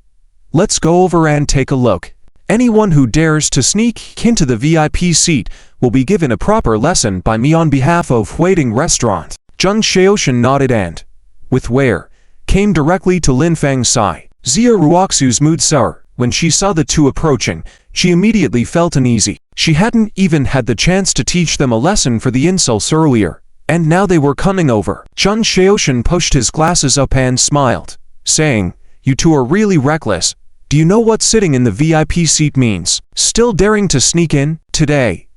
Let's go over and take a look. Anyone who dares to sneak into the VIP seat will be given a proper lesson by me on behalf of Waiting Restaurant." Zheng Xiaoshan nodded and, with Wei, came directly to Lin Feng's side. Xia Ruoxu's mood soured. When she saw the two approaching, she immediately felt uneasy. She hadn't even had the chance to teach them a lesson for the insults earlier, and now they were coming over. Zheng Xiaoshan pushed his glasses up and smiled, saying, "You two are really reckless. Do you know what sitting in the VIP seat means? Still daring to sneak in? Today,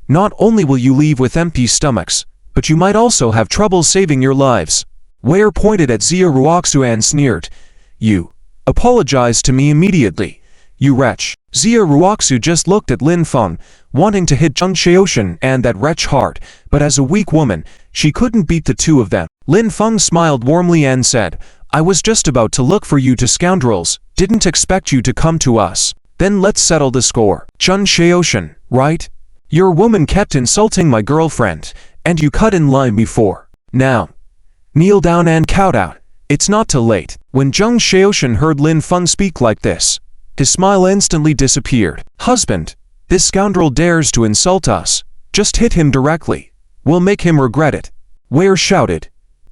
not only will you leave with empty stomachs, but you might also have trouble saving your lives." Wei pointed at Xia Ruoxu and sneered, "You apologize to me immediately, you wretch." Xia Ruoxu just looked at Lin Feng, wanting to hit Zheng Xiaoshan and that wretch hard, but as a weak woman, she couldn't beat the two of them. Lin Feng smiled warmly and said, "I was just about to look for you two scoundrels, didn't expect you to come to us. Then let's settle the score. Zheng Xiaoshan, right? Your woman kept insulting my girlfriend, and you cut in line before. Now, kneel down and kowtow. It's not too late." When Zheng Xiaoshan heard Lin Feng speak like this, his smile instantly disappeared. "Husband, this scoundrel dares to insult us. Just hit him directly. We'll make him regret it," Wei shouted,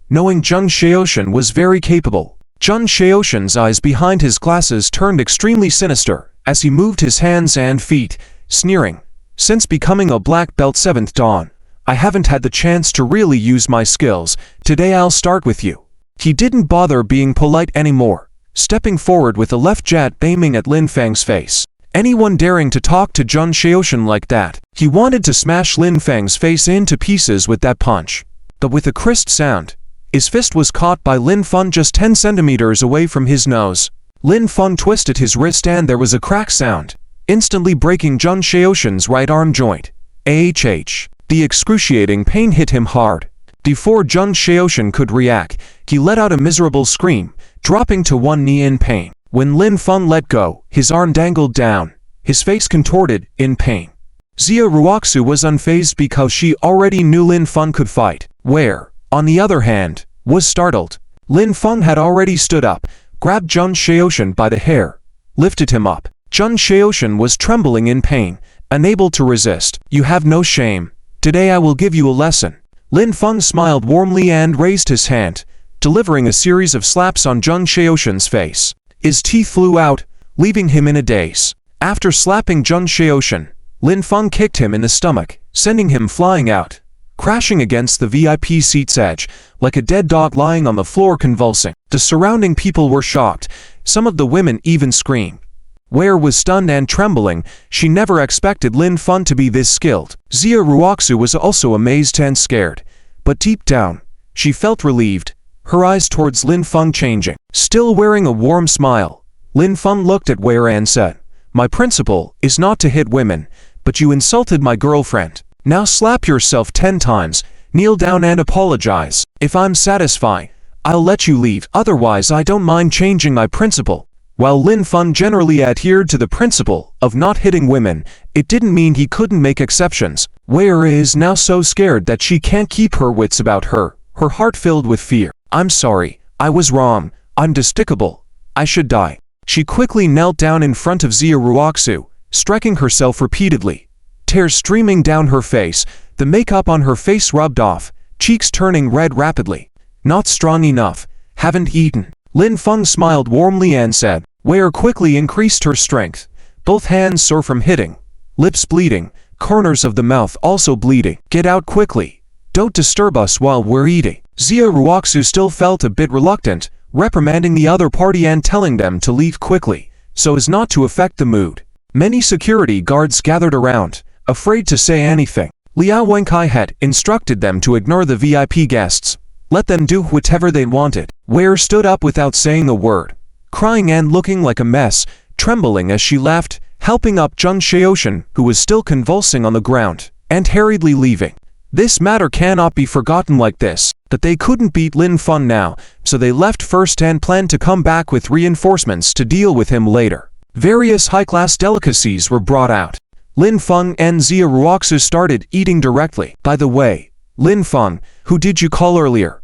knowing Zheng Xiaoshan was very capable. Zheng Xiaoshan's eyes behind his glasses turned extremely sinister as he moved his hands and feet, sneering, "Since becoming a black belt 7th Dan, I haven't had the chance to really use my skills. Today I'll start with you." He didn't bother being polite anymore, stepping forward with a left jab aiming at Lin Feng's face. Anyone daring to talk to Zheng Xiaoshan like that, he wanted to smash Lin Feng's face into pieces with that punch. But with a crisp sound, his fist was caught by Lin Feng just 10 centimeters away from his nose. Lin Feng twisted his wrist and there was a crack sound, instantly breaking Zheng Xiaoshan's right arm joint. The excruciating pain hit him hard. Before Zheng Xiaoshan could react, he let out a miserable scream, dropping to one knee in pain. When Lin Feng let go, his arm dangled down, his face contorted in pain. Xia Ruoxu was unfazed because she already knew Lin Feng could fight. Wei, on the other hand, was startled. Lin Feng had already stood up, grabbed Zheng Xiaoshan by the hair, lifted him up. Zheng Xiaoshan was trembling in pain, unable to resist. "You have no shame. Today I will give you a lesson." Lin Feng smiled warmly and raised his hand, delivering a series of slaps on Zheng Xiaoshan's face. His teeth flew out, leaving him in a daze. After slapping Zheng Xiaoshan, Lin Feng kicked him in the stomach, sending him flying out, crashing against the VIP seat's edge, like a dead dog lying on the floor convulsing. The surrounding people were shocked. Some of the women even screamed. Wei was stunned and trembling. She never expected Lin Feng to be this skilled. Xia Ruoxu was also amazed and scared, but deep down, she felt relieved, her eyes towards Lin Feng changing. Still wearing a warm smile, Lin Feng looked at Wei and said, "My principle is not to hit women, but you insulted my girlfriend. Now slap yourself 10 times, kneel down and apologize. If I'm satisfied, I'll let you leave. Otherwise I don't mind changing my principle." While Lin Feng generally adhered to the principle of not hitting women, it didn't mean he couldn't make exceptions. Wei is now so scared that she can't keep her wits about her, her heart filled with fear. "I'm sorry, I was wrong, I'm despicable, I should die." She quickly knelt down in front of Xia Ruoxu, striking herself repeatedly. Tears streaming down her face, the makeup on her face rubbed off, cheeks turning red rapidly. "Not strong enough, haven't eaten." Lin Feng smiled warmly and said. Wei quickly increased her strength, both hands sore from hitting, lips bleeding, corners of the mouth also bleeding. "Get out quickly. Don't disturb us while we're eating." Xia Ruoxu still felt a bit reluctant, reprimanding the other party and telling them to leave quickly, so as not to affect the mood. Many security guards gathered around, afraid to say anything. Liao Wenkai had instructed them to ignore the VIP guests, let them do whatever they wanted. Wei stood up without saying a word, crying and looking like a mess, trembling as she left, helping up Zheng Xiaoshan, who was still convulsing on the ground, and hurriedly leaving. This matter cannot be forgotten like this, that they couldn't beat Lin Feng now, so they left first and planned to come back with reinforcements to deal with him later. Various high-class delicacies were brought out. Lin Feng and Xia Ruoxu started eating directly. By the way, Lin Feng, who did you call earlier?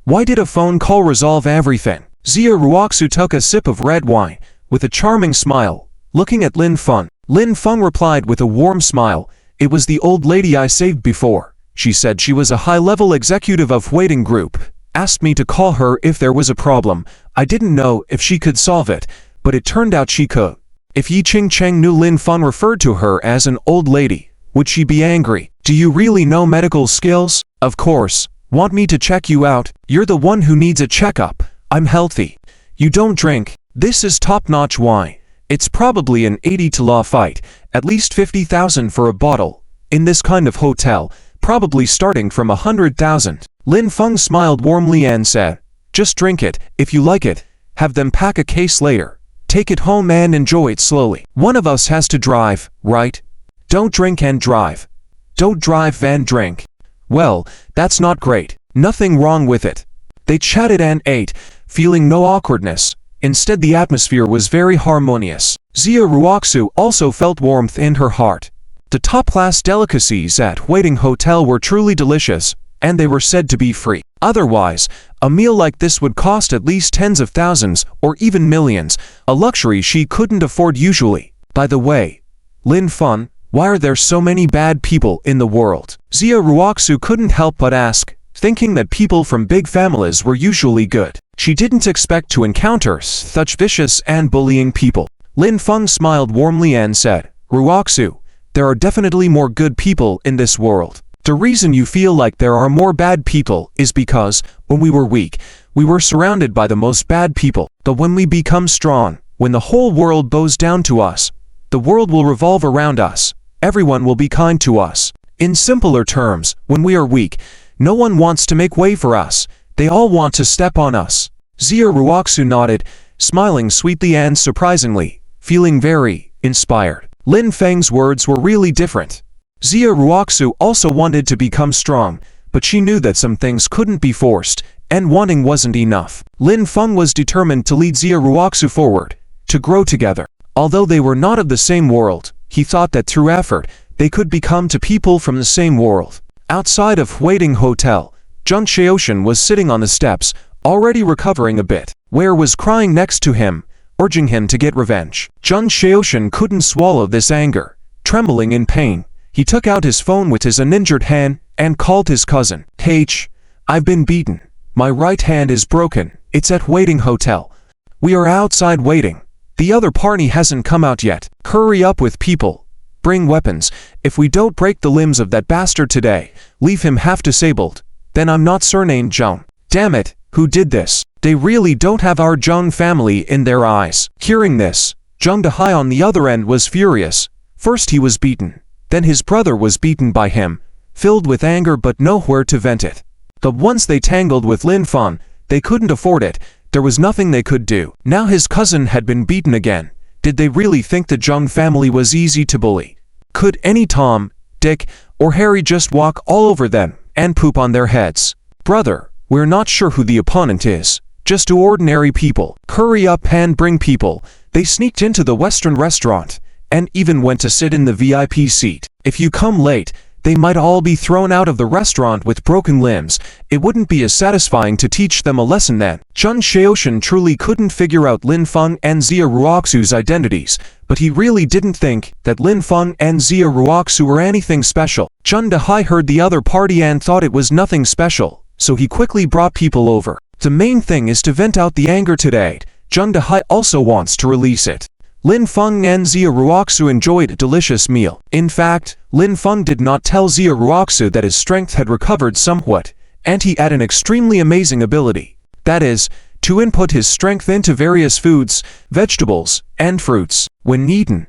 Why did a phone call resolve everything? Xia Ruoxu took a sip of red wine, with a charming smile, looking at Lin Feng. Lin Feng replied with a warm smile, "It was the old lady I saved before. She said she was a high-level executive of Waiting Group, asked me to call her if there was a problem. I didn't know if she could solve it, but it turned out she could." If Yi Qingcheng knew Lin Feng referred to her as an old lady, would she be angry? Do you really know medical skills? Of course. Want me to check you out? You're the one who needs a checkup. I'm healthy. You don't drink. This is top-notch wine. It's probably an 80 to law fight, at least 50,000 for a bottle. In this kind of hotel, probably starting from 100,000. Lin Feng smiled warmly and said, "Just drink it, if you like it. Have them pack a case later. Take it home and enjoy it slowly. One of us has to drive, right? Don't drink and drive. Don't drive and drink." Well, that's not great. Nothing wrong with it. They chatted and ate, feeling no awkwardness. Instead, the atmosphere was very harmonious. Xia Ruoxu also felt warmth in her heart. The top-class delicacies at Waiting Hotel were truly delicious, and they were said to be free. Otherwise, a meal like this would cost at least tens of thousands or even millions, a luxury she couldn't afford usually. By the way, Lin Feng, why are there so many bad people in the world? Xia Ruoxu couldn't help but ask, thinking that people from big families were usually good. She didn't expect to encounter such vicious and bullying people. Lin Feng smiled warmly and said, "Ruoxu, there are definitely more good people in this world. The reason you feel like there are more bad people is because, when we were weak, we were surrounded by the most bad people. But when we become strong, when the whole world bows down to us, the world will revolve around us. Everyone will be kind to us. In simpler terms, when we are weak, no one wants to make way for us. They all want to step on us." Xia Ruoxu nodded, smiling sweetly and surprisingly, feeling very inspired. Lin Feng's words were really different. Xia Ruoxu also wanted to become strong, but she knew that some things couldn't be forced, and wanting wasn't enough. Lin Feng was determined to lead Xia Ruoxu forward, to grow together. Although they were not of the same world, he thought that through effort, they could become to people from the same world. Outside of Waiting Hotel, Zheng Xiaoshan was sitting on the steps, already recovering a bit. Wei was crying next to him, urging him to get revenge. Zheng Xiaoshan couldn't swallow this anger. Trembling in pain, he took out his phone with his uninjured hand and called his cousin. "H, I've been beaten. My right hand is broken. It's at Waiting Hotel. We are outside waiting. The other party hasn't come out yet. Hurry up with people. Bring weapons. If we don't break the limbs of that bastard today, leave him half disabled, then I'm not surnamed Zheng. Damn it, who did this? They really don't have our Zheng family in their eyes." Hearing this, Zheng Dehai on the other end was furious. First he was beaten, then his brother was beaten by him, filled with anger but nowhere to vent it. But once they tangled with Lin Feng, they couldn't afford it. There was nothing they could do. Now his cousin had been beaten again. Did they really think the Zheng family was easy to bully? Could any Tom, Dick, or Harry just walk all over them and poop on their heads? "Brother, we're not sure who the opponent is. Just two ordinary people. Hurry up and bring people." They sneaked into the Western restaurant and even went to sit in the VIP seat. If you come late, they might all be thrown out of the restaurant with broken limbs. It wouldn't be as satisfying to teach them a lesson then. Zheng Xiaoshan truly couldn't figure out Lin Feng and Xia Ruoxu's identities, but he really didn't think that Lin Feng and Xia Ruoxu were anything special. Zheng Dehai heard the other party and thought it was nothing special, so he quickly brought people over. The main thing is to vent out the anger today. Zheng Dehai also wants to release it. Lin Feng and Xia Ruoxu enjoyed a delicious meal. In fact, Lin Feng did not tell Xia Ruoxu that his strength had recovered somewhat, and he had an extremely amazing ability. That is, to input his strength into various foods, vegetables, and fruits. When eaten,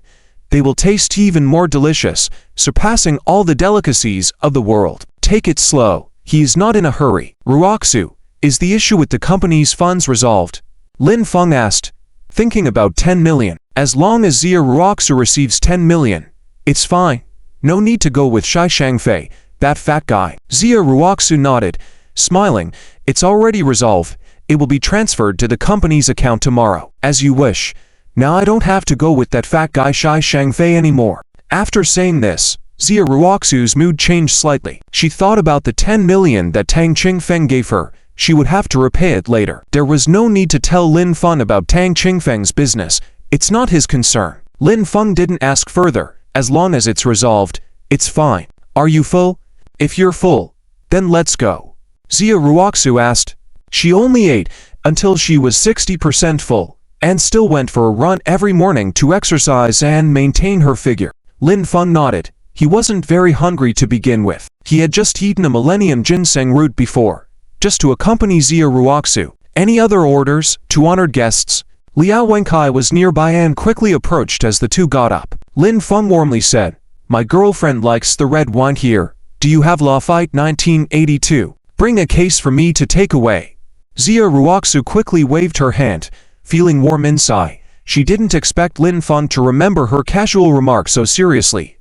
they will taste even more delicious, surpassing all the delicacies of the world. Take it slow. He is not in a hurry. "Ruoxu, is the issue with the company's funds resolved?" Lin Feng asked, thinking about 10 million. As long as Xia Ruoxu receives 10 million, it's fine. No need to go with Shai Shangfei. That fat guy. Xia Ruoxu nodded, smiling. It's already resolved. It will be transferred to the company's account tomorrow. As you wish. Now I don't have to go with that fat guy Shai Shangfei anymore. After saying this, Xia Ruoxu's mood changed slightly. She thought about the 10 million that Tang Qingfeng gave her. She would have to repay it later. There was no need to tell Lin Feng about Tang Qingfeng's business. It's not his concern. Lin Feng didn't ask further. As long as it's resolved, it's fine. Are you full? If you're full, then let's go. Xia Ruoxu asked. She only ate until she was 60% full, and still went for a run every morning to exercise and maintain her figure. Lin Feng nodded. He wasn't very hungry to begin with. He had just eaten a millennium ginseng root before, just to accompany Xia Ruoxu. Any other orders, to honored guests? Liao Wenkai was nearby and quickly approached as the two got up. Lin Feng warmly said, "My girlfriend likes the red wine here. Do you have Lafite 1982? Bring a case for me to take away." Xia Ruoxu quickly waved her hand, feeling warm inside. She didn't expect Lin Feng to remember her casual remark so seriously.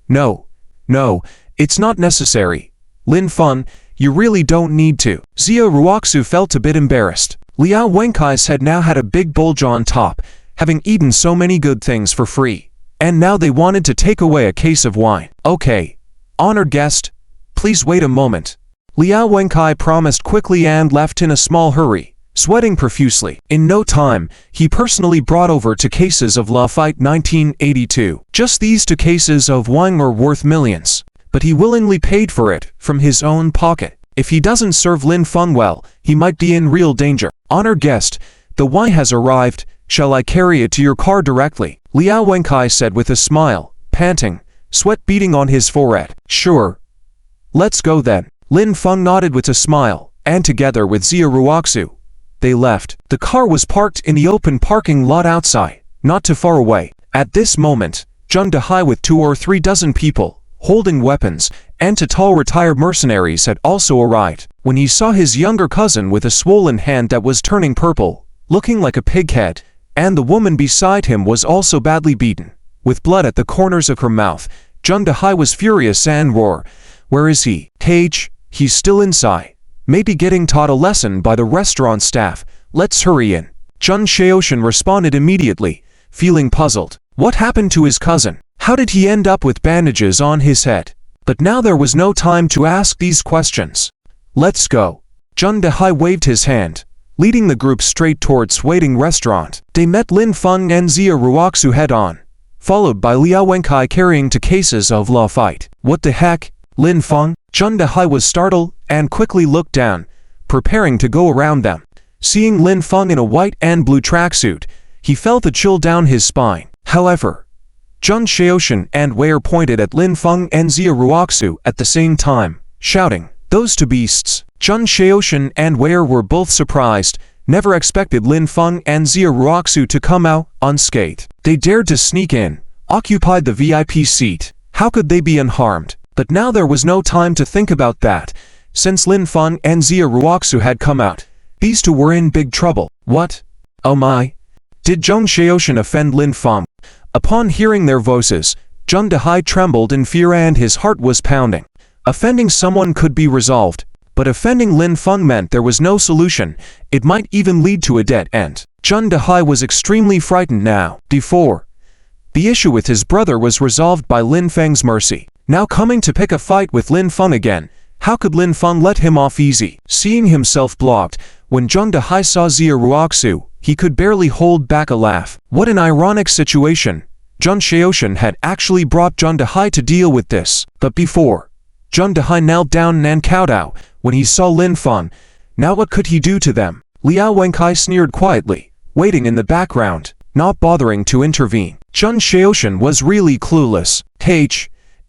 No, it's not necessary. Lin Feng, you really don't need to." Xia Ruoxu felt a bit embarrassed. Liao Wenkai's head now had a big bulge on top, having eaten so many good things for free. And now they wanted to take away a case of wine. "Okay, honored guest, please wait a moment." Liao Wenkai promised quickly and left in a small hurry, sweating profusely. In no time, he personally brought over 2 cases of Lafite 1982. Just these 2 cases of wine were worth millions, but he willingly paid for it from his own pocket. If he doesn't serve Lin Feng well, he might be in real danger. "Honored guest, the wine has arrived. Shall I carry it to your car directly?" Liao Wenkai said with a smile, panting, sweat beading on his forehead. "Sure. Let's go then." Lin Feng nodded with a smile, and together with Xia Ruoxu, they left. The car was parked in the open parking lot outside, not too far away. At this moment, Zheng Dehai with 2 or 3 dozen people, holding weapons, and 2 tall retired mercenaries had also arrived. When he saw his younger cousin with a swollen hand that was turning purple, looking like a pig head, and the woman beside him was also badly beaten, with blood at the corners of her mouth, Zheng Dehai was furious and roared, "Where is he? He's still inside. Maybe getting taught a lesson by the restaurant staff. Let's hurry in." Zheng Xiaoshan responded immediately, feeling puzzled. What happened to his cousin? How did he end up with bandages on his head? But now there was no time to ask these questions. "Let's go." Zheng Dehai waved his hand, leading the group straight towards waiting restaurant. They met Lin Feng and Xia Ruoxu head-on, followed by Liao Wenkai carrying 2 cases of Lafite. "What the heck? Lin Feng?" Zheng Dehai was startled and quickly looked down, preparing to go around them. Seeing Lin Feng in a white and blue tracksuit, he felt a chill down his spine. However, Zheng Xiaoshan and Wei pointed at Lin Feng and Xia Ruoxu at the same time, shouting, "Those 2 beasts!" Zheng Xiaoshan and Wei were both surprised, never expected Lin Feng and Xia Ruoxu to come out unscathed. They dared to sneak in, occupied the VIP seat. How could they be unharmed? But now there was no time to think about that. Since Lin Feng and Xia Ruoxu had come out, these 2 were in big trouble. What? Oh my! Did Zheng Xiaoshan offend Lin Feng? Upon hearing their voices, Zheng Dehai trembled in fear and his heart was pounding. Offending someone could be resolved, but offending Lin Feng meant there was no solution. It might even lead to a dead end. Zheng Dehai was extremely frightened now. Before, the issue with his brother was resolved by Lin Feng's mercy. Now coming to pick a fight with Lin Feng again, how could Lin Feng let him off easy? Seeing himself blocked, when Zheng Dehai saw Xia Ruoxu, he could barely hold back a laugh. What an ironic situation. Zheng Xiaoshan had actually brought Zheng Dehai to deal with this. But before, Zheng Dehai knelt down and kowtowed when he saw Lin Feng. Now what could he do to them? Liao Wenkai sneered quietly, waiting in the background, not bothering to intervene. Zheng Xiaoshan was really clueless.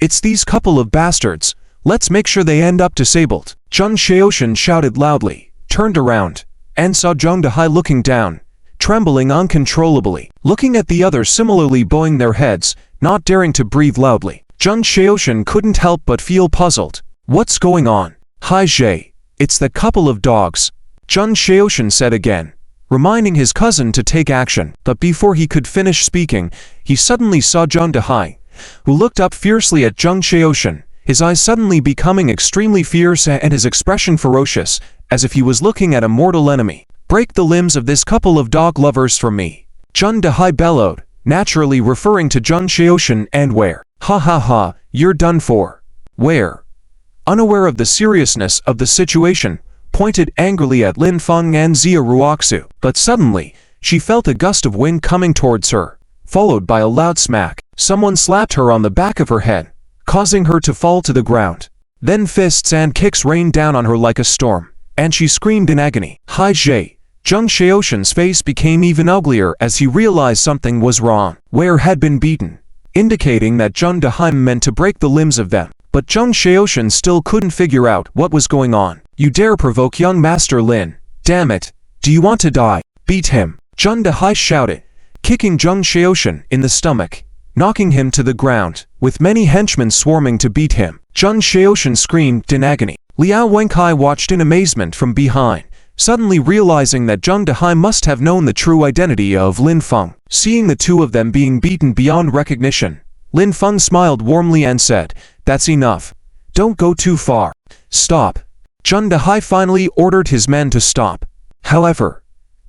It's these couple of bastards. Let's make sure they end up disabled. Zheng Xiaoshan shouted loudly, turned around, and saw Zheng Dehai looking down, trembling uncontrollably, looking at the others similarly bowing their heads, not daring to breathe loudly. Zheng Xiaoshan couldn't help but feel puzzled. What's going on? Hai Jie, it's that couple of dogs. Zheng Xiaoshan said again, reminding his cousin to take action. But before he could finish speaking, he suddenly saw Zheng Dehai, who looked up fiercely at Zheng Xiaoshan, his eyes suddenly becoming extremely fierce and his expression ferocious, as if he was looking at a mortal enemy. "Break the limbs of this couple of dog lovers from me," Jung Dahai bellowed, naturally referring to Jung Xiaoshan and Where. "Ha ha ha, you're done for." Where, unaware of the seriousness of the situation, pointed angrily at Lin Feng and Xia Ruoxu. But suddenly, she felt a gust of wind coming towards her, followed by a loud smack. Someone slapped her on the back of her head, causing her to fall to the ground. Then fists and kicks rained down on her like a storm, and she screamed in agony. "Hai Jie!" Jung Xiaoshan's face became even uglier as he realized something was wrong. Where had been beaten, indicating that Jung Dahai meant to break the limbs of them. But Jung Xiaoshan still couldn't figure out what was going on. "You dare provoke young Master Lin? Damn it! Do you want to die? Beat him!" Jung Dahai shouted, kicking Jung Xiaoshan in the stomach, knocking him to the ground, with many henchmen swarming to beat him. Jung Xiaoshan screamed in agony. Liao Wenkai watched in amazement from behind, suddenly realizing that Jung Dahai must have known the true identity of Lin Feng. Seeing the two of them being beaten beyond recognition, Lin Feng smiled warmly and said, "That's enough. Don't go too far. Stop." Jung Dahai finally ordered his men to stop. However,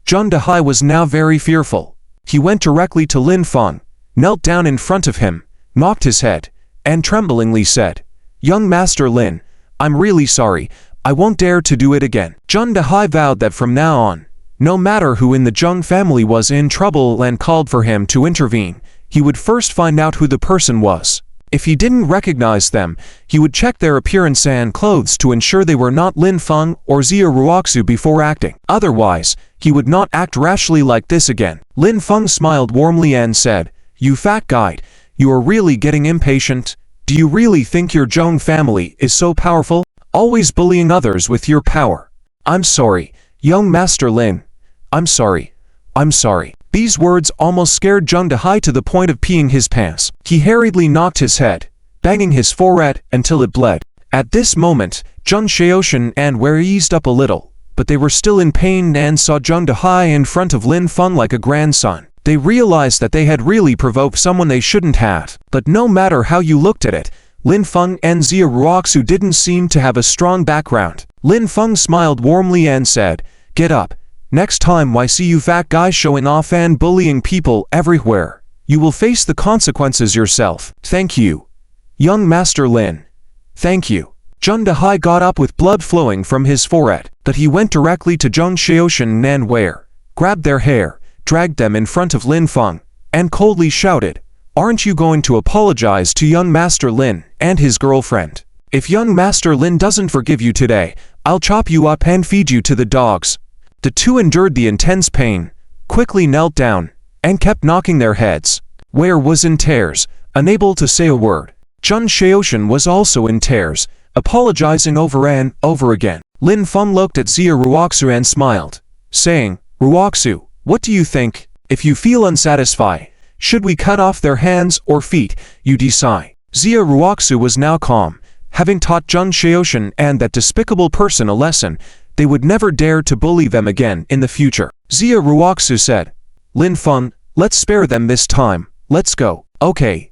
Jung Dahai was now very fearful. He went directly to Lin Feng, knelt down in front of him, knocked his head, and tremblingly said, "Young Master Lin, I'm really sorry. I won't dare to do it again." Jung Dahai vowed that from now on, no matter who in the Jung family was in trouble and called for him to intervene, he would first find out who the person was. If he didn't recognize them, he would check their appearance and clothes to ensure they were not Lin Feng or Xia Ruoxu before acting. Otherwise, he would not act rashly like this again. Lin Feng smiled warmly and said, "You fat guy, you are really getting impatient. Do you really think your Zhong family is so powerful? Always bullying others with your power. I'm sorry, young Master Lin. I'm sorry. I'm sorry." These words almost scared Jung Dahai to the point of peeing his pants. He hurriedly knocked his head, banging his forehead until it bled. At this moment, Jung Xiaoshan and Wei eased up a little, but they were still in pain and saw Jung Dahai in front of Lin Feng like a grandson. They realized that they had really provoked someone they shouldn't have. But no matter how you looked at it, Lin Feng and Xia Ruoxu didn't seem to have a strong background. Lin Feng smiled warmly and said, "Get up. Next time I see you fat guys showing off and bullying people everywhere, you will face the consequences yourself." "Thank you, young Master Lin. Thank you." Jung Dahai got up with blood flowing from his forehead, but he went directly to Jung Xiaoshan and Wei, grabbed their hair, dragged them in front of Lin Feng, and coldly shouted, "Aren't you going to apologize to young Master Lin and his girlfriend? If young Master Lin doesn't forgive you today, I'll chop you up and feed you to the dogs." The two endured the intense pain, quickly knelt down, and kept knocking their heads. Wei was in tears, unable to say a word. Jung Xiaoshan was also in tears, apologizing over and over again. Lin Feng looked at Xia Ruoxu and smiled, saying, "Ruoxu, what do you think? If you feel unsatisfied, should we cut off their hands or feet? You decide." Xia Ruoxu was now calm, having taught Jung Xiaoshan and that despicable person a lesson. They would never dare to bully them again in the future. Xia Ruoxu said, "Lin Feng, let's spare them this time. Let's go." "Okay.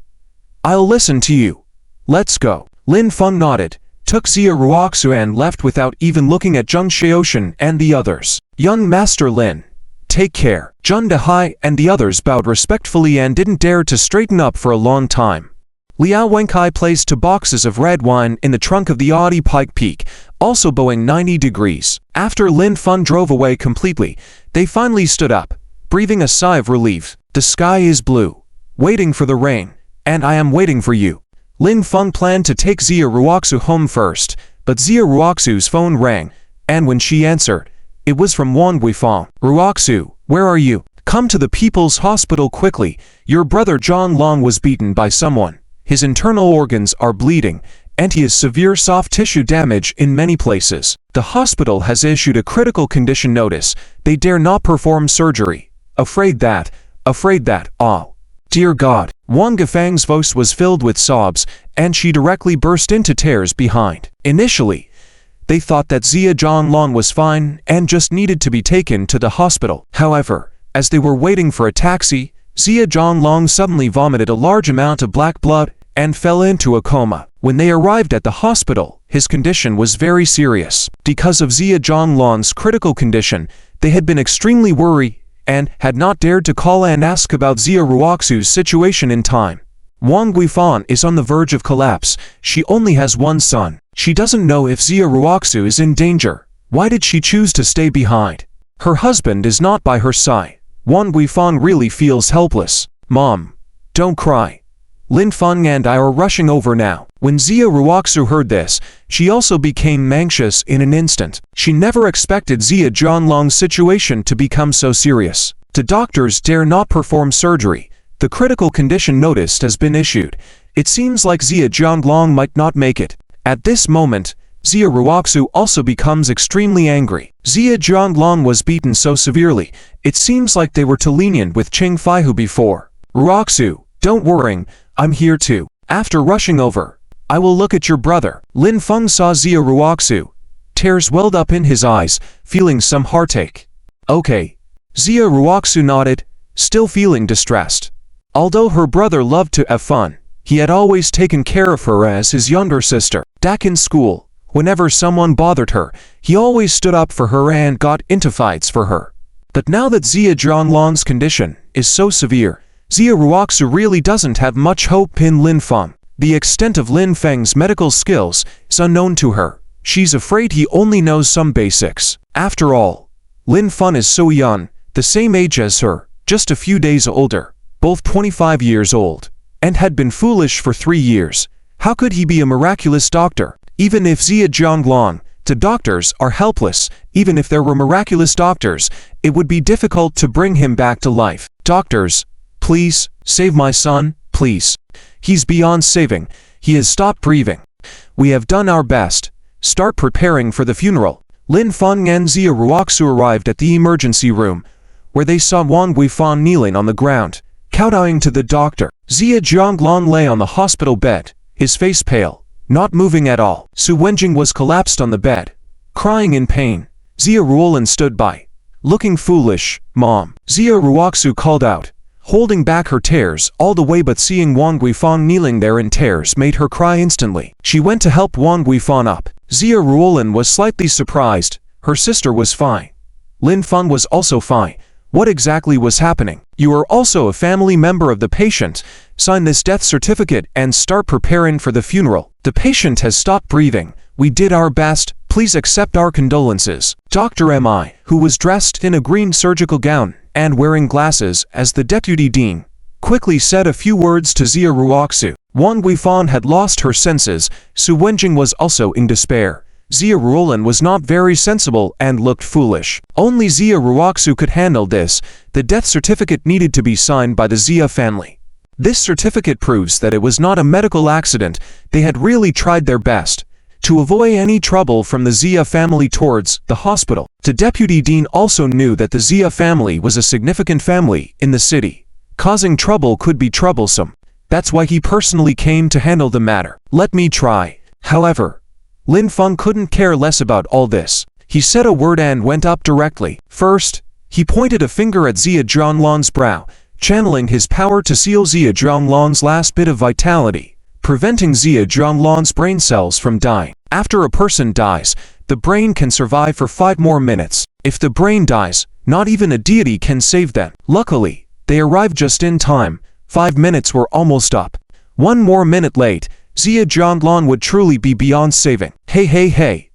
I'll listen to you. Let's go." Lin Feng nodded, took Xia Ruoxu and left without even looking at Jung Xiaoshan and the others. "Young Master Lin, take care." Jung Dahai and the others bowed respectfully and didn't dare to straighten up for a long time. Liao Wenkai placed 2 boxes of red wine in the trunk of the Audi Pike Peak, also bowing 90 degrees. After Lin Feng drove away completely, they finally stood up, breathing a sigh of relief. "The sky is blue, waiting for the rain, and I am waiting for you." Lin Feng planned to take Xia Ruoxu home first, but Xia Ruoxu's phone rang, and when she answered, it was from Wang Guifang. "Ruoxu, where are you? Come to the People's Hospital quickly. Your brother Zhang Long was beaten by someone. His internal organs are bleeding, and he has severe soft tissue damage in many places. The hospital has issued a critical condition notice. They dare not perform surgery. Afraid that, oh. Dear God." Wang Guifang's voice was filled with sobs, and she directly burst into tears behind. Initially, they thought that Xia Zhanglong was fine and just needed to be taken to the hospital. However, as they were waiting for a taxi, Xia Zhanglong suddenly vomited a large amount of black blood and fell into a coma. When they arrived at the hospital, his condition was very serious. Because of Zia Zhonglan's critical condition, they had been extremely worried and had not dared to call and ask about Zia Ruoxu's situation in time. Wang Guifan is on the verge of collapse. She only has one son. She doesn't know if Zia Ruoxu is in danger. Why did she choose to stay behind? Her husband is not by her side. Wang Guifan really feels helpless. Mom, don't cry. Lin Feng and I are rushing over now. When Zia Ruoxu heard this, she also became anxious in an instant. She never expected Zia Zhonglang's situation to become so serious. The doctors dare not perform surgery. The critical condition notice has been issued. It seems like Zia Zhonglang might not make it. At this moment, Zia Ruoxu also becomes extremely angry. Zia Zhonglang was beaten so severely, it seems like they were too lenient with Qing Faihu before. Ruoxu, don't worry, I'm here too. After rushing over, I will look at your brother. Lin Feng saw Zia Ruoxu. Tears welled up in his eyes, feeling some heartache. Okay. Zia Ruoxu nodded, still feeling distressed. Although her brother loved to have fun, he had always taken care of her as his younger sister. Back in school, whenever someone bothered her, he always stood up for her and got into fights for her. But now that Zia Zhonglang's condition is so severe, Zia Ruoxu really doesn't have much hope in Lin Feng. The extent of Lin Feng's medical skills is unknown to her. She's afraid he only knows some basics. After all, Lin Feng is so young, the same age as her, just a few days older, both 25 years old, and had been foolish for 3 years. How could he be a miraculous doctor? Even if Zia Zhonglang, the doctors are helpless. Even if there were miraculous doctors, it would be difficult to bring him back to life. Doctors, please, save my son, please. He's beyond saving. He has stopped breathing. We have done our best. Start preparing for the funeral. Lin Feng and Zia Ruoxu arrived at the emergency room, where they saw Wang Guifan kneeling on the ground, kowtowing to the doctor. Zia Zhonglang lay on the hospital bed, his face pale, not moving at all. Su Wenjing was collapsed on the bed, crying in pain. Zia Ruolin stood by, looking foolish. Mom. Zia Ruoxu called out, holding back her tears all the way, but seeing Wang Guifan kneeling there in tears made her cry instantly. She went to help Wang Guifan up. Zia Ruolin was slightly surprised. Her sister was fine. Lin Feng was also fine. What exactly was happening? You are also a family member of the patient. Sign this death certificate and start preparing for the funeral. The patient has stopped breathing. We did our best. Please accept our condolences. Dr. Mi, who was dressed in a green surgical gown and wearing glasses as the deputy dean, quickly said a few words to Zia Ruoxu. Wang Guifan had lost her senses. Su Wenjing was also in despair. Zia Ruolin was not very sensible and looked foolish. Only Zia Ruoxu could handle this. The death certificate needed to be signed by the Zia family. This certificate proves that it was not a medical accident. They had really tried their best to avoid any trouble from the Zia family towards the hospital. The deputy dean also knew that the Zia family was a significant family in the city. Causing trouble could be troublesome. That's why he personally came to handle the matter. Let me try. However, Lin Feng couldn't care less about all this. He said a word and went up directly. First, he pointed a finger at Zia Zhonglang's brow, channeling his power to seal Zia Zhonglang's last bit of vitality, preventing Zia Zhonglang's brain cells from dying. After a person dies, the brain can survive for 5 more minutes. If the brain dies, not even a deity can save them. Luckily, they arrived just in time. 5 minutes were almost up. 1 more minute late, Zia Zhonglang would truly be beyond saving. Hey.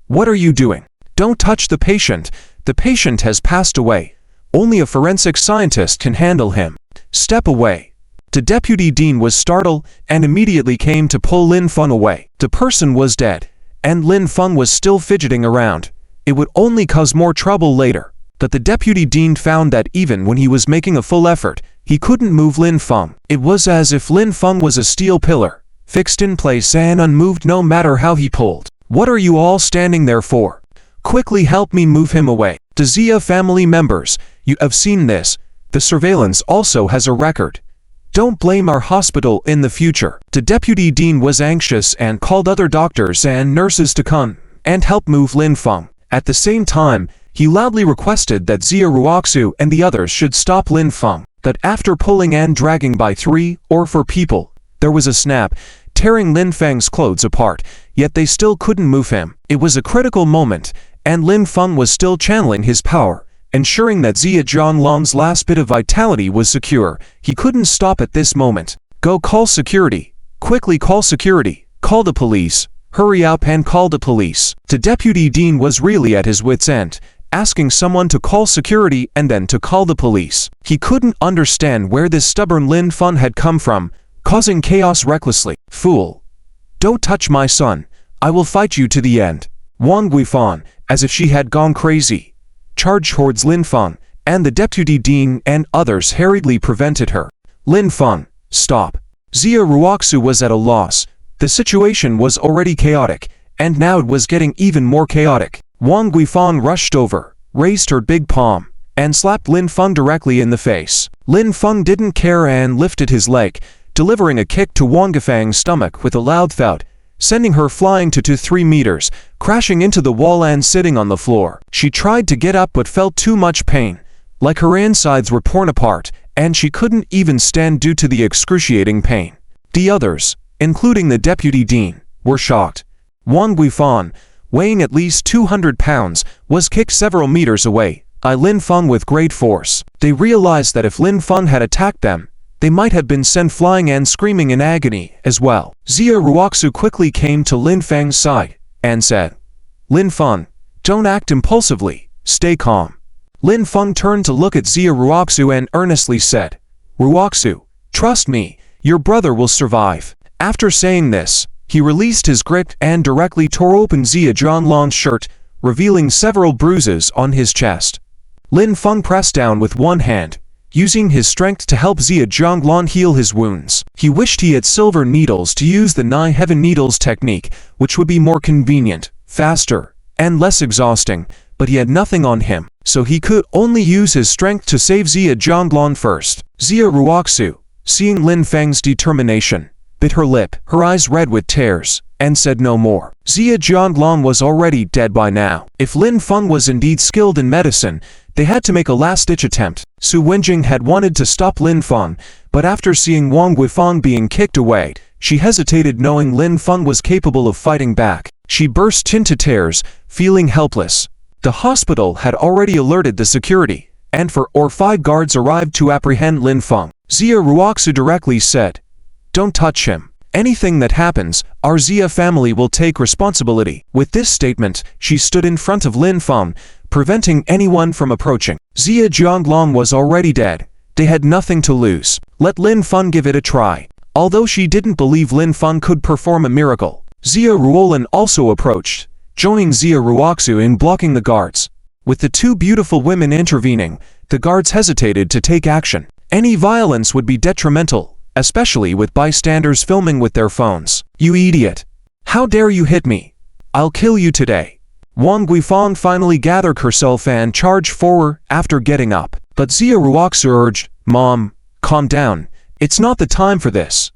What are you doing? Don't touch the patient. The patient has passed away. Only a forensic scientist can handle him. Step away. The deputy dean was startled and immediately came to pull Lin Feng away. The person was dead, and Lin Feng was still fidgeting around. It would only cause more trouble later. But the deputy dean found that even when he was making a full effort, he couldn't move Lin Feng. It was as if Lin Feng was a steel pillar, fixed in place and unmoved no matter how he pulled. What are you all standing there for? Quickly help me move him away. The Zia family members, you have seen this. The surveillance also has a record. Don't blame our hospital in the future. The deputy dean was anxious and called other doctors and nurses to come and help move Lin Feng. At the same time, he loudly requested that Zia Ruoxu and the others should stop Lin Feng. That after pulling and dragging by 3 or 4 people, there was a snap. tearing Lin Feng's clothes apart, yet they still couldn't move him. It was a critical moment, and Lin Feng was still channeling his power, ensuring that Zia Zhonglong's last bit of vitality was secure. He couldn't stop at this moment. Go call security. Quickly call security. Call the police. Hurry up and call the police. The Deputy Dean was really at his wit's end, asking someone to call security and then to call the police. He couldn't understand where this stubborn Lin Feng had come from, causing chaos recklessly. Fool! Don't touch my son. I will fight you to the end. Wang Guifan, as if she had gone crazy, charged towards Lin Feng, and the Deputy Dean and others hurriedly prevented her. Lin Feng, stop. Zia Ruoxu was at a loss. The situation was already chaotic, and now it was getting even more chaotic. Wang Guifan rushed over, raised her big palm, and slapped Lin Feng directly in the face. Lin Feng didn't care and lifted his leg, delivering a kick to Wang Guifang's stomach with a loud thud, sending her flying to 3 meters, crashing into the wall and sitting on the floor. She tried to get up but felt too much pain, like her insides were torn apart, and she couldn't even stand due to the excruciating pain. The others, including the Deputy Dean, were shocked. Wang Guifan, weighing at least 200 pounds, was kicked several meters away by Lin Feng with great force. They realized that if Lin Feng had attacked them, they might have been sent flying and screaming in agony as well. Zia Ruoxu quickly came to Lin Feng's side and said, Lin Feng, don't act impulsively, stay calm. Lin Feng turned to look at Zia Ruoxu and earnestly said, Ruoxu, trust me, your brother will survive. After saying this, he released his grip and directly tore open Zia Zhonglong's shirt, revealing several bruises on his chest. Lin Feng pressed down with one hand, using his strength to help Zia Zhonglong heal his wounds. He wished he had silver needles to use the 9 heaven needles technique, which would be more convenient, faster, and less exhausting, but he had nothing on him, so he could only use his strength to save Zia Zhonglong first. Zia Ruoxu, seeing Lin Feng's determination, bit her lip, her eyes red with tears, and said no more. Zia Zhonglong was already dead by now. If Lin Feng was indeed skilled in medicine, they had to make a last-ditch attempt. Su Wenjing had wanted to stop Lin Feng, but after seeing Wang Guifang being kicked away, she hesitated knowing Lin Feng was capable of fighting back. She burst into tears, feeling helpless. The hospital had already alerted the security, and 4 or 5 guards arrived to apprehend Lin Feng. Zia Ruoxu directly said, Don't touch him. Anything that happens, our Zia family will take responsibility. With this statement, she stood in front of Lin Feng, preventing anyone from approaching. Zia Zhonglong was already dead. They had nothing to lose. Let Lin Feng give it a try. Although she didn't believe Lin Feng could perform a miracle, Zia Ruolin also approached, joining Zia Ruoxu in blocking the guards. With the 2 beautiful women intervening, the guards hesitated to take action. Any violence would be detrimental, especially with bystanders filming with their phones. You idiot! How dare you hit me? I'll kill you today. Wang Guifang finally gathered herself and charged forward after getting up. But Zia Ruoxu urged, Mom, calm down. It's not the time for this.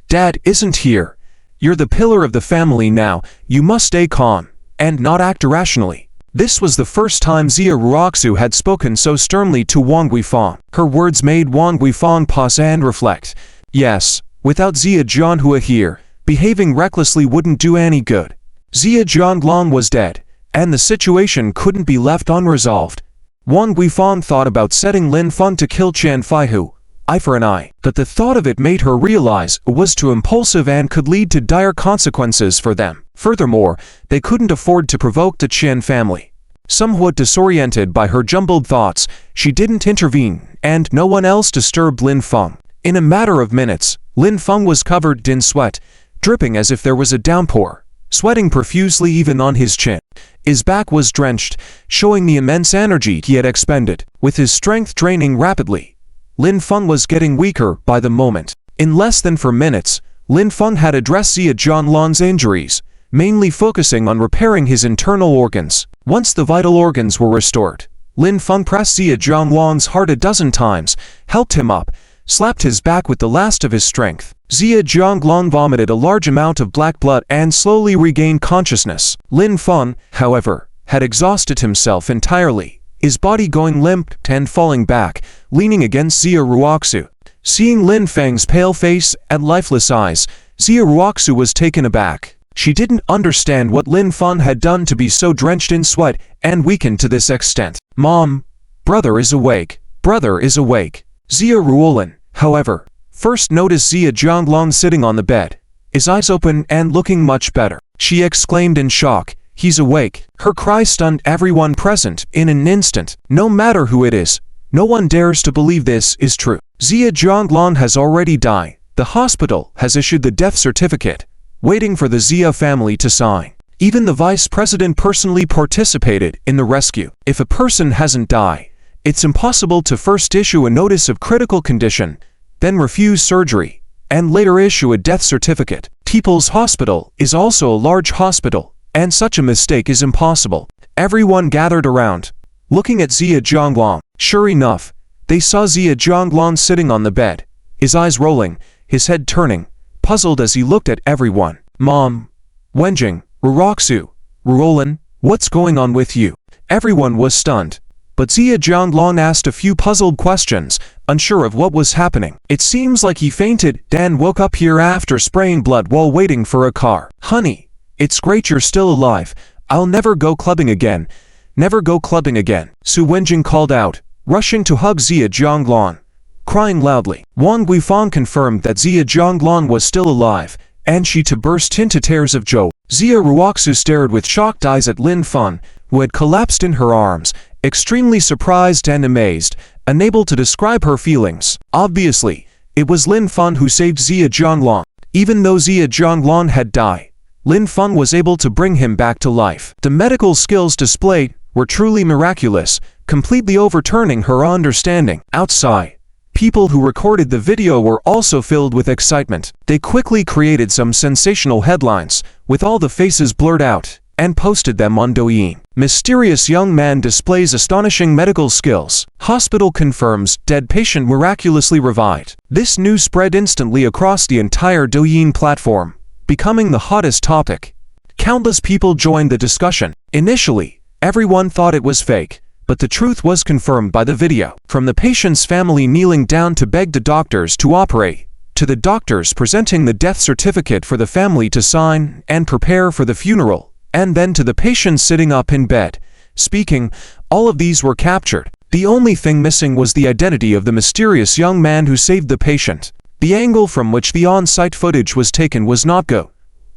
Dad isn't here. You're the pillar of the family now. You must stay calm and not act irrationally. This was the first time Zia Ruoxu had spoken so sternly to Wang Guifang. Her words made Wang Guifang pause and reflect. Yes, without Zia Zhonghua here, behaving recklessly wouldn't do any good. Zia Zhonglong was dead, and the situation couldn't be left unresolved. Wang Guifang thought about setting Lin Feng to kill Qian Faihu, eye for an eye, but the thought of it made her realize it was too impulsive and could lead to dire consequences for them. Furthermore, they couldn't afford to provoke the Qian family. Somewhat disoriented by her jumbled thoughts, she didn't intervene, and no one else disturbed Lin Feng. In a matter of minutes, Lin Feng was covered in sweat, dripping as if there was a downpour, sweating profusely even on his chin. His back was drenched, showing the immense energy he had expended. With his strength draining rapidly, Lin Feng was getting weaker by the moment. In less than 4 minutes, Lin Feng had addressed Zia Zhonglong's injuries, mainly focusing on repairing his internal organs. Once the vital organs were restored, Lin Feng pressed Zia Zhonglong's heart a dozen times, helped him up, slapped his back with the last of his strength. Zia Zhonglong vomited a large amount of black blood and slowly regained consciousness. Lin Feng, however, had exhausted himself entirely, his body going limp and falling back, leaning against Zia Ruoxu. Seeing Lin Feng's pale face and lifeless eyes, Xia Ruoxu was taken aback. She didn't understand what Lin Feng had done to be so drenched in sweat and weakened to this extent. Mom, brother is awake. Brother is awake. Xia Ruolin, however, first noticed Xia Zhonglong sitting on the bed, his eyes open and looking much better. She exclaimed in shock, "He's awake." Her cry stunned everyone present in an instant. No matter who it is, no one dares to believe this is true. Xia Zhonglong has already died. The hospital has issued the death certificate, waiting for the Xia family to sign. Even the vice president personally participated in the rescue. If a person hasn't died, it's impossible to first issue a notice of critical condition, then refuse surgery, and later issue a death certificate. People's Hospital is also a large hospital, and such a mistake is impossible. Everyone gathered around, looking at Xia Zhonglong. Sure enough, they saw Xia Zhonglong sitting on the bed, his eyes rolling, his head turning, puzzled as he looked at everyone. Mom, Wenjing, Ruoxu, Ruolin, what's going on with you? Everyone was stunned. But Xia Zhonglong asked a few puzzled questions, unsure of what was happening. It seems like he fainted, then woke up here after spraying blood while waiting for a car. Honey, it's great you're still alive. I'll never go clubbing again. Never go clubbing again. Su Wenjing called out, rushing to hug Xia Zhonglong, crying loudly. Wang Guifang confirmed that Xia Zhonglong was still alive, and she too burst into tears of joy. Xia Ruoxu stared with shocked eyes at Lin Feng, who had collapsed in her arms, extremely surprised and amazed, unable to describe her feelings. Obviously, it was Lin Feng who saved Xia Zhonglong. Even though Xia Zhonglong had died, Lin Feng was able to bring him back to life. The medical skills displayed were truly miraculous, completely overturning her understanding. Outside, people who recorded the video were also filled with excitement. They quickly created some sensational headlines, with all the faces blurred out, and posted them on Douyin. Mysterious young man displays astonishing medical skills. Hospital confirms dead patient miraculously revived. This news spread instantly across the entire Douyin platform, becoming the hottest topic. Countless people joined the discussion. Initially, everyone thought it was fake, but the truth was confirmed by the video. From the patient's family kneeling down to beg the doctors to operate, to the doctors presenting the death certificate for the family to sign and prepare for the funeral, and then to the patient sitting up in bed, speaking, all of these were captured. The only thing missing was the identity of the mysterious young man who saved the patient. The angle from which the on-site footage was taken was not good,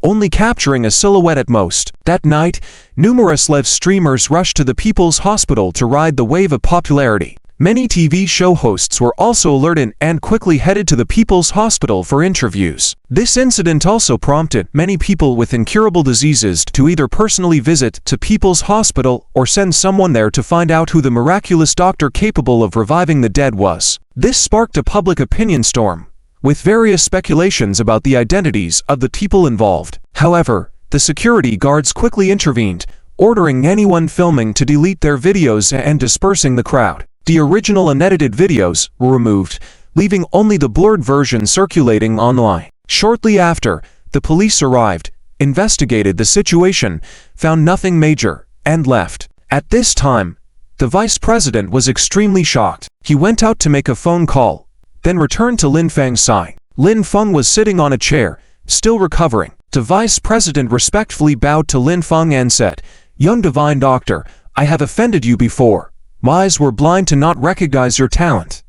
only capturing a silhouette at most. That night, numerous live streamers rushed to the People's Hospital to ride the wave of popularity. Many TV show hosts were also alerted and quickly headed to the People's Hospital for interviews. This incident also prompted many people with incurable diseases to either personally visit to People's Hospital or send someone there to find out who the miraculous doctor capable of reviving the dead was. This sparked a public opinion storm, with various speculations about the identities of the people involved. However, the security guards quickly intervened, ordering anyone filming to delete their videos and dispersing the crowd. The original unedited videos were removed, leaving only the blurred version circulating online. Shortly after, the police arrived, investigated the situation, found nothing major, and left. At this time, the vice president was extremely shocked. He went out to make a phone call, then returned to Lin Feng's side. Lin Feng was sitting on a chair, still recovering. The vice president respectfully bowed to Lin Feng and said, "Young divine doctor, I have offended you before. My eyes were blind to not recognize your talent."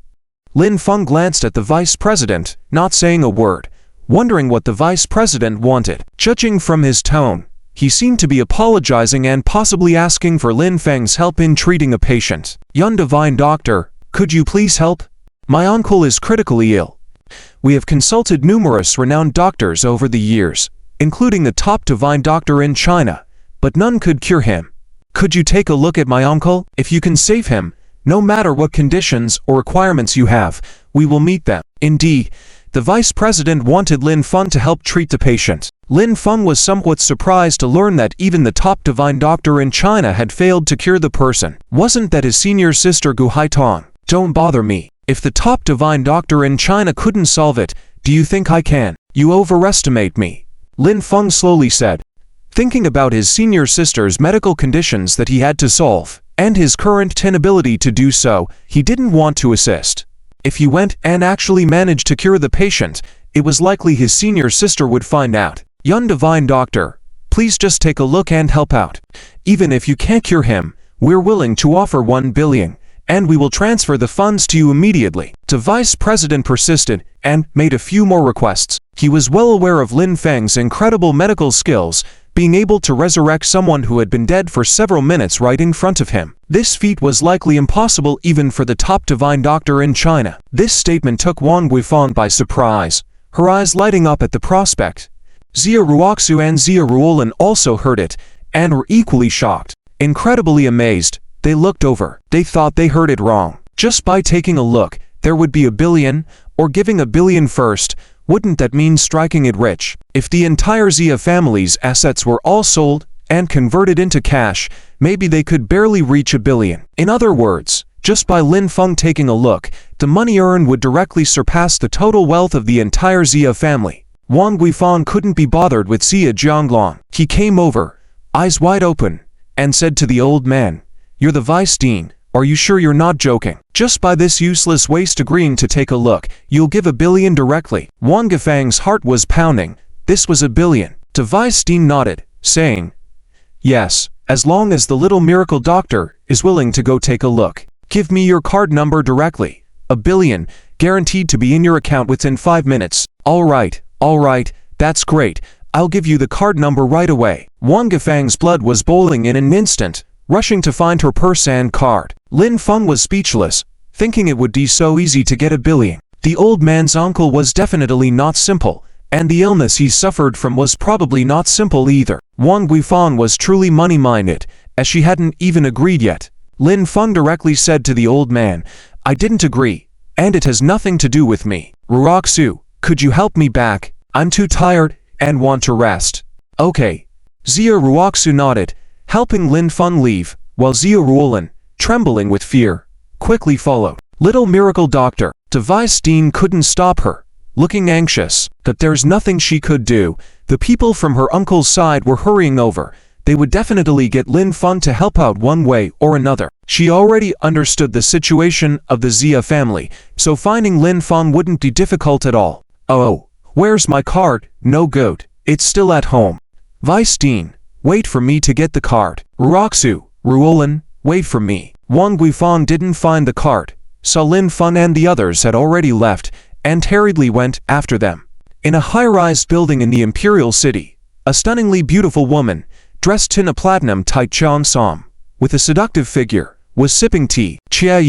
Lin Feng glanced at the vice president, not saying a word, wondering what the vice president wanted. Judging from his tone, he seemed to be apologizing and possibly asking for Lin Feng's help in treating a patient. "Young divine doctor, could you please help? My uncle is critically ill. We have consulted numerous renowned doctors over the years, including the top divine doctor in China, but none could cure him. Could you take a look at my uncle? If you can save him, no matter what conditions or requirements you have, we will meet them." Indeed, the vice president wanted Lin Feng to help treat the patient. Lin Feng was somewhat surprised to learn that even the top divine doctor in China had failed to cure the person. Wasn't that his senior sister Gu Haitong? "Don't bother me. If the top divine doctor in China couldn't solve it, do you think I can? You overestimate me," Lin Feng slowly said. Thinking about his senior sister's medical conditions that he had to solve, and his current inability to do so, he didn't want to assist. If he went and actually managed to cure the patient, it was likely his senior sister would find out. "Yun divine doctor, please just take a look and help out. Even if you can't cure him, we're willing to offer 1 billion, and we will transfer the funds to you immediately." The vice president persisted and made a few more requests. He was well aware of Lin Feng's incredible medical skills, being able to resurrect someone who had been dead for several minutes right in front of him. This feat was likely impossible even for the top divine doctor in China. This statement took Wang Guifang by surprise, her eyes lighting up at the prospect. Xia Ruoxu and Xia Ruolin also heard it, and were equally shocked. Incredibly amazed, they looked over. They thought they heard it wrong. Just by taking a look, there would be 1 billion, or giving 1 billion first. Wouldn't that mean striking it rich? If the entire Xia family's assets were all sold and converted into cash, maybe they could barely reach 1 billion. In other words, just by Lin Feng taking a look, the money earned would directly surpass the total wealth of the entire Xia family. Wang Guifang couldn't be bothered with Xia Jianglong. He came over, eyes wide open, and said to the old man, "You're the vice dean. Are you sure you're not joking? Just by this useless waste agreeing to take a look, you'll give 1 billion directly?" Wang Guifang's heart was pounding. This was 1 billion. The vice dean nodded, saying, "Yes, as long as the little miracle doctor is willing to go take a look. Give me your card number directly. 1 billion, guaranteed to be in your account within 5 minutes. All right, that's great. I'll give you the card number right away." Wang Guifang's blood was boiling in an instant, rushing to find her purse and card. Lin Feng was speechless, thinking it would be so easy to get 1 billion. The old man's uncle was definitely not simple, and the illness he suffered from was probably not simple either. Wang Guifang was truly money-minded, as she hadn't even agreed yet. Lin Feng directly said to the old man, "I didn't agree, and it has nothing to do with me. Ruoxu, could you help me back? I'm too tired and want to rest." "Okay." Xia Ruoxu nodded, helping Lin Feng leave, while Xia Ruolin, trembling with fear, quickly followed. Little miracle doctor, the vice dean couldn't stop her, looking anxious, that there's nothing she could do. The people from her uncle's side were hurrying over. They would definitely get Lin Feng to help out one way or another. She already understood the situation of the Xia family, so finding Lin Feng wouldn't be difficult at all. "Oh, where's my card? No good. It's still at home." "Vice dean, wait for me to get the card." "Ruoxu, Ruolin, wait for me." Wang Guifang didn't find the card, so Lin Feng and the others had already left, and hurriedly went after them. In a high-rise building in the Imperial City, a stunningly beautiful woman, dressed in a platinum tight cheongsam, with a seductive figure, was sipping tea. "Chia,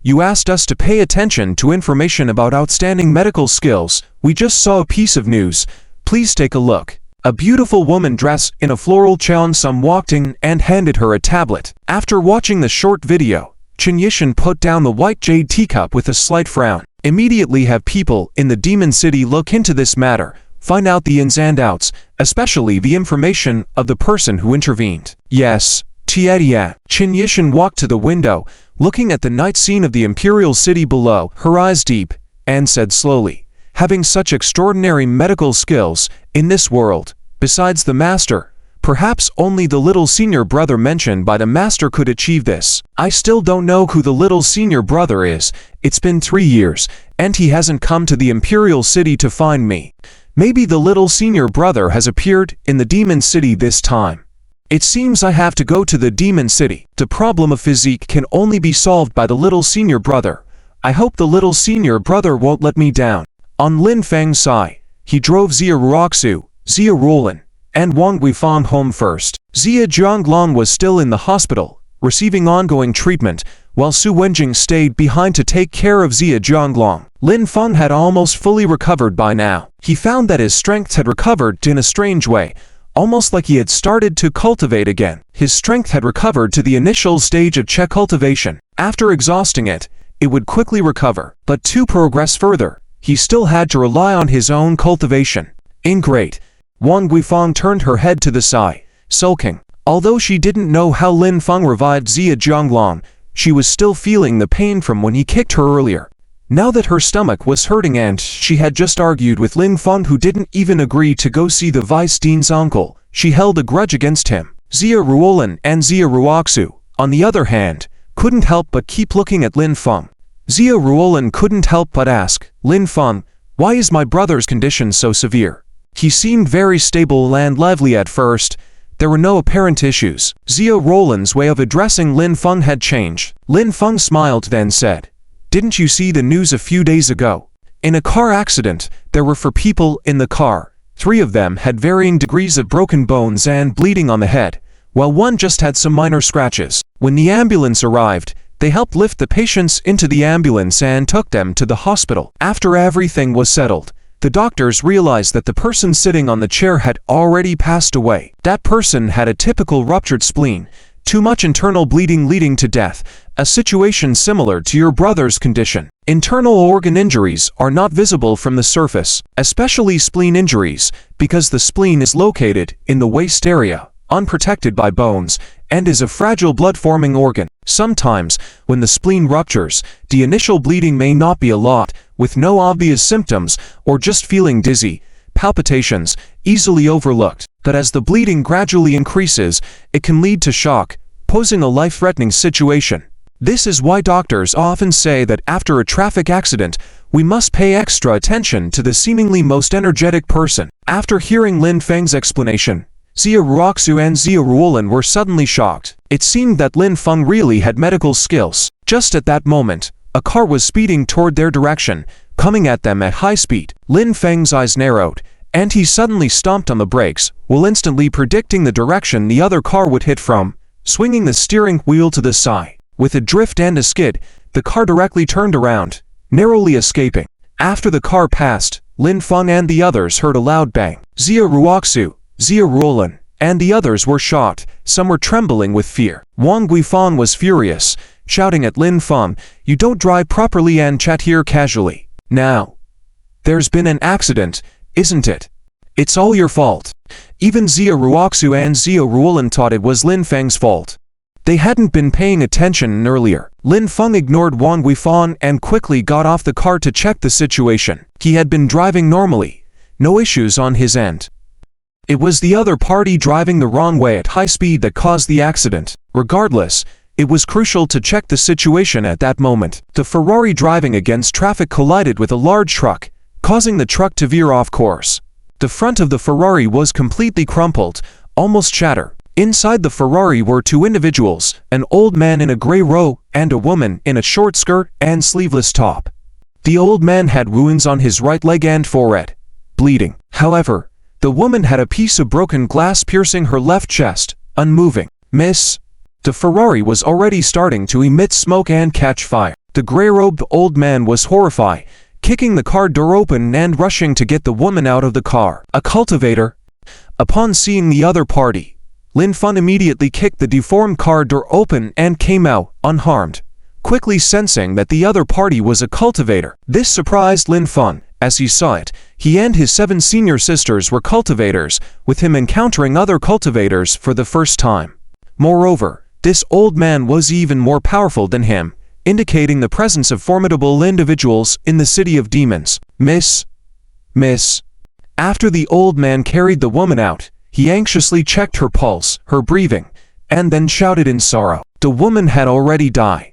you asked us to pay attention to information about outstanding medical skills. We just saw a piece of news. Please take a look." A beautiful woman dressed in a floral cheongsam walked in and handed her a tablet. After watching the short video, Chen Yishan put down the white jade teacup with a slight frown. "Immediately have people in the Demon City look into this matter, find out the ins and outs, especially the information of the person who intervened." "Yes, Tia." Chen Yishan walked to the window, looking at the night scene of the Imperial City below, her eyes deep, and said slowly, "Having such extraordinary medical skills in this world, besides the master, perhaps only the little senior brother mentioned by the master could achieve this. I still don't know who the little senior brother is. It's been 3 years, and he hasn't come to the Imperial City to find me. Maybe the little senior brother has appeared in the Demon City this time. It seems I have to go to the Demon City. The problem of physique can only be solved by the little senior brother. I hope the little senior brother won't let me down." On Lin Feng's side, he drove Xia Ruoxu, Xia Ruolin, and Wang Guifang home first. Xia Jianglong was still in the hospital, receiving ongoing treatment, while Su Wenjing stayed behind to take care of Xia Jianglong. Lin Feng had almost fully recovered by now. He found that his strength had recovered in a strange way, almost like he had started to cultivate again. His strength had recovered to the initial stage of Qi cultivation. After exhausting it, it would quickly recover. But to progress further, he still had to rely on his own cultivation. Great. Wang Guifang turned her head to the side, sulking. Although she didn't know how Lin Feng revived Xia Jianglong, she was still feeling the pain from when he kicked her earlier. Now that her stomach was hurting and she had just argued with Lin Feng, who didn't even agree to go see the vice dean's uncle, she held a grudge against him. Xia Ruolin and Xia Ruoxu, on the other hand, couldn't help but keep looking at Lin Feng. Xia Ruolin couldn't help but ask, "Lin Feng, Why is my brother's condition so severe? He seemed very stable and lively at first. There were no apparent issues. Zia Roland's way of addressing Lin Feng had changed. Lin Feng smiled then said, "Didn't you see the news a few days ago? In a car accident, there were 4 people in the car. 3 of them had varying degrees of broken bones and bleeding on the head, while 1 just had some minor scratches. When the ambulance arrived, they helped lift the patients into the ambulance and took them to the hospital. After everything was settled, the doctors realized that the person sitting on the chair had already passed away. That person had a typical ruptured spleen, too much internal bleeding leading to death, a situation similar to your brother's condition. Internal organ injuries are not visible from the surface, especially spleen injuries, because the spleen is located in the waist area, unprotected by bones, and is a fragile blood-forming organ. Sometimes, when the spleen ruptures, the initial bleeding may not be a lot, with no obvious symptoms, or just feeling dizzy, palpitations, easily overlooked. But as the bleeding gradually increases, it can lead to shock, posing a life-threatening situation. This is why doctors often say that after a traffic accident, we must pay extra attention to the seemingly most energetic person. After hearing Lin Feng's explanation, Zia Ruoxu and Zia Ruolin were suddenly shocked. It seemed that Lin Feng really had medical skills. Just at that moment, a car was speeding toward their direction, coming at them at high speed. Lin Feng's eyes narrowed, and he suddenly stomped on the brakes, while instantly predicting the direction the other car would hit from, swinging the steering wheel to the side. With a drift and a skid, the car directly turned around, narrowly escaping. After the car passed, Lin Feng and the others heard a loud bang. Zia Ruoxu, Zia Ruolin, and the others were shocked. Some were trembling with fear. Wang Guifan was furious, shouting at Lin Feng, "You don't drive properly and chat here casually. Now, there's been an accident, isn't it? It's all your fault." Even Zia Ruoxu and Zia Ruolin thought it was Lin Feng's fault. They hadn't been paying attention earlier. Lin Feng ignored Wang Guifan and quickly got off the car to check the situation. He had been driving normally, no issues on his end. It was the other party driving the wrong way at high speed that caused the accident. Regardless, it was crucial to check the situation at that moment. The Ferrari driving against traffic collided with a large truck, causing the truck to veer off course. The front of the Ferrari was completely crumpled, almost shattered. Inside the Ferrari were 2 individuals, an old man in a gray robe and a woman in a short skirt and sleeveless top. The old man had wounds on his right leg and forehead, bleeding. However, the woman had a piece of broken glass piercing her left chest, unmoving. "Miss?" The Ferrari was already starting to emit smoke and catch fire. The gray-robed old man was horrified, kicking the car door open and rushing to get the woman out of the car. A cultivator? Upon seeing the other party, Lin Feng immediately kicked the deformed car door open and came out, unharmed, quickly sensing that the other party was a cultivator. This surprised Lin Feng. As he saw it, he and his 7 senior sisters were cultivators, with him encountering other cultivators for the first time. Moreover, this old man was even more powerful than him, indicating the presence of formidable individuals in the city of demons. "Miss? Miss?" After the old man carried the woman out, he anxiously checked her pulse, her breathing, and then shouted in sorrow. The woman had already died.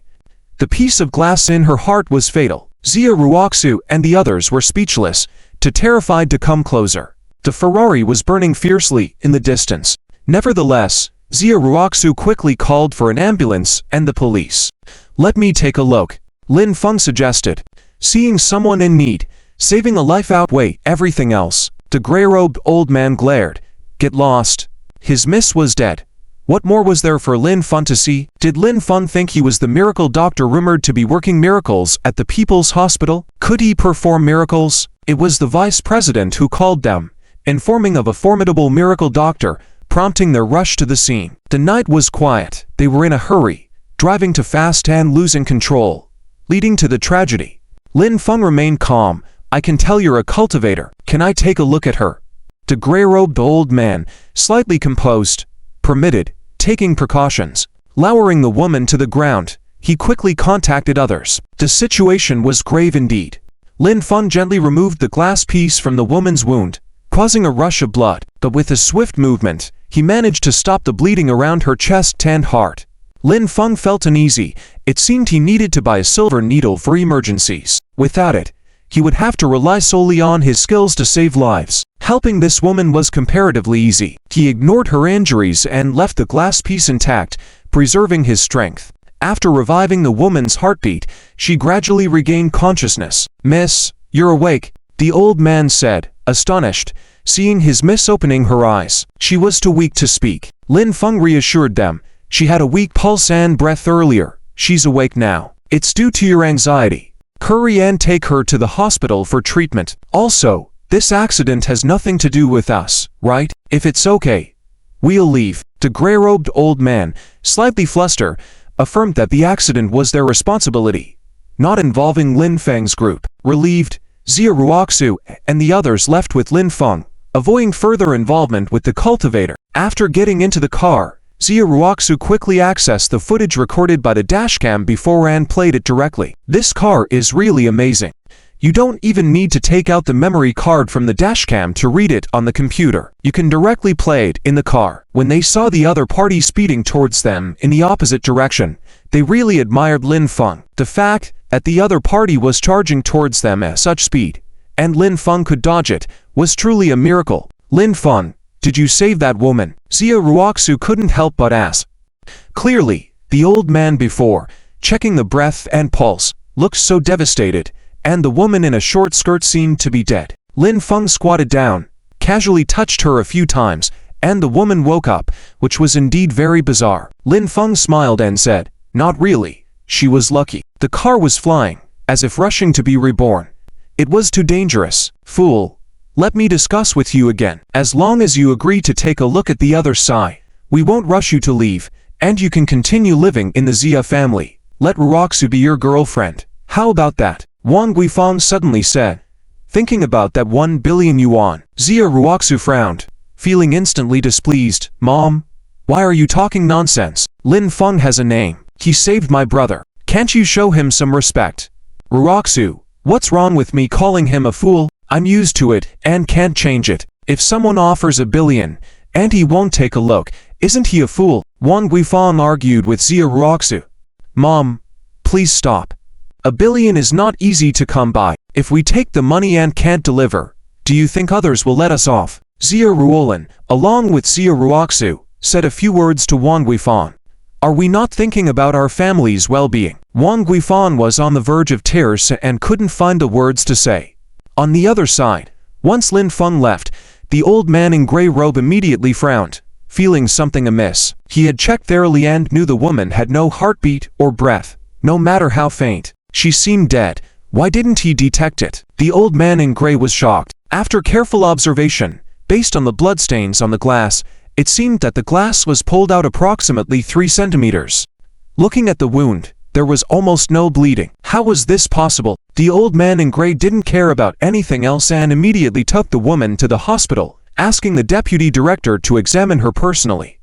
The piece of glass in her heart was fatal. Zia Ruoxu and the others were speechless, too terrified to come closer. The Ferrari was burning fiercely in the distance. Nevertheless, Zia Ruoxu quickly called for an ambulance and the police. "Let me take a look," Lin Feng suggested. Seeing someone in need, saving a life outweighed everything else. The gray-robed old man glared. "Get lost." His miss was dead. What more was there for Lin Feng to see? Did Lin Feng think he was the miracle doctor rumored to be working miracles at the People's Hospital? Could he perform miracles? It was the vice president who called them, informing of a formidable miracle doctor, prompting their rush to the scene. The night was quiet. They were in a hurry, driving too fast and losing control, leading to the tragedy. Lin Feng remained calm. "I can tell you're a cultivator. Can I take a look at her?" The gray-robed old man, slightly composed, permitted, taking precautions. Lowering the woman to the ground, he quickly contacted others. The situation was grave indeed. Lin Feng gently removed the glass piece from the woman's wound, causing a rush of blood, but with a swift movement, he managed to stop the bleeding around her chest and heart. Lin Feng felt uneasy. It seemed he needed to buy a silver needle for emergencies. Without it, he would have to rely solely on his skills to save lives. Helping this woman was comparatively easy. He ignored her injuries and left the glass piece intact, preserving his strength. After reviving the woman's heartbeat, she gradually regained consciousness. "Miss, you're awake," the old man said, astonished, seeing his miss opening her eyes. She was too weak to speak. Lin Feng reassured them. "She had a weak pulse and breath earlier. She's awake now. It's due to your anxiety. Hurry and take her to the hospital for treatment. Also, this accident has nothing to do with us, right? If it's okay, we'll leave." The gray-robed old man, slightly flustered, affirmed that the accident was their responsibility, not involving Lin Feng's group. Relieved, Xia Ruoxu and the others left with Lin Feng, avoiding further involvement with the cultivator. After getting into the car, Xia Ruoxu quickly accessed the footage recorded by the dashcam before and played it directly. "This car is really amazing. You don't even need to take out the memory card from the dashcam to read it on the computer. You can directly play it in the car." When they saw the other party speeding towards them in the opposite direction, they really admired Lin Feng. The fact that the other party was charging towards them at such speed, and Lin Feng could dodge it, was truly a miracle. "Lin Feng, did you save that woman?" Xia Ruoxu couldn't help but ask. Clearly, the old man before, checking the breath and pulse, looked so devastated, and the woman in a short skirt seemed to be dead. Lin Feng squatted down, casually touched her a few times, and the woman woke up, which was indeed very bizarre. Lin Feng smiled and said, "Not really. She was lucky. The car was flying, as if rushing to be reborn. It was too dangerous. Fool. Let me discuss with you again. As long as you agree to take a look at the other side, we won't rush you to leave, and you can continue living in the Xia family. Let Ruoxu be your girlfriend. How about that?" Wang Guifang suddenly said, thinking about that 1 billion yuan. Xia Ruoxu frowned, feeling instantly displeased. "Mom, why are you talking nonsense? Lin Feng has a name. He saved my brother. Can't you show him some respect?" "Ruoxu, what's wrong with me calling him a fool? I'm used to it and can't change it. If someone offers 1 billion and he won't take a look, isn't he a fool?" Wang Guifang argued with Xia Ruoxu. "Mom, please stop. 1 billion is not easy to come by. If we take the money and can't deliver, do you think others will let us off?" Xia Ruolin, along with Xia Ruoxu, said a few words to Wang Guifang. "Are we not thinking about our family's well-being?" Wang Guifang was on the verge of tears and couldn't find the words to say. On the other side, once Lin Feng left, the old man in grey robe immediately frowned, feeling something amiss. He had checked thoroughly and knew the woman had no heartbeat or breath, no matter how faint. She seemed dead. Why didn't he detect it? The old man in grey was shocked. After careful observation, based on the bloodstains on the glass, it seemed that the glass was pulled out approximately 3 centimeters. Looking at the wound, there was almost no bleeding. How was this possible? The old man in grey didn't care about anything else and immediately took the woman to the hospital, asking the deputy director to examine her personally.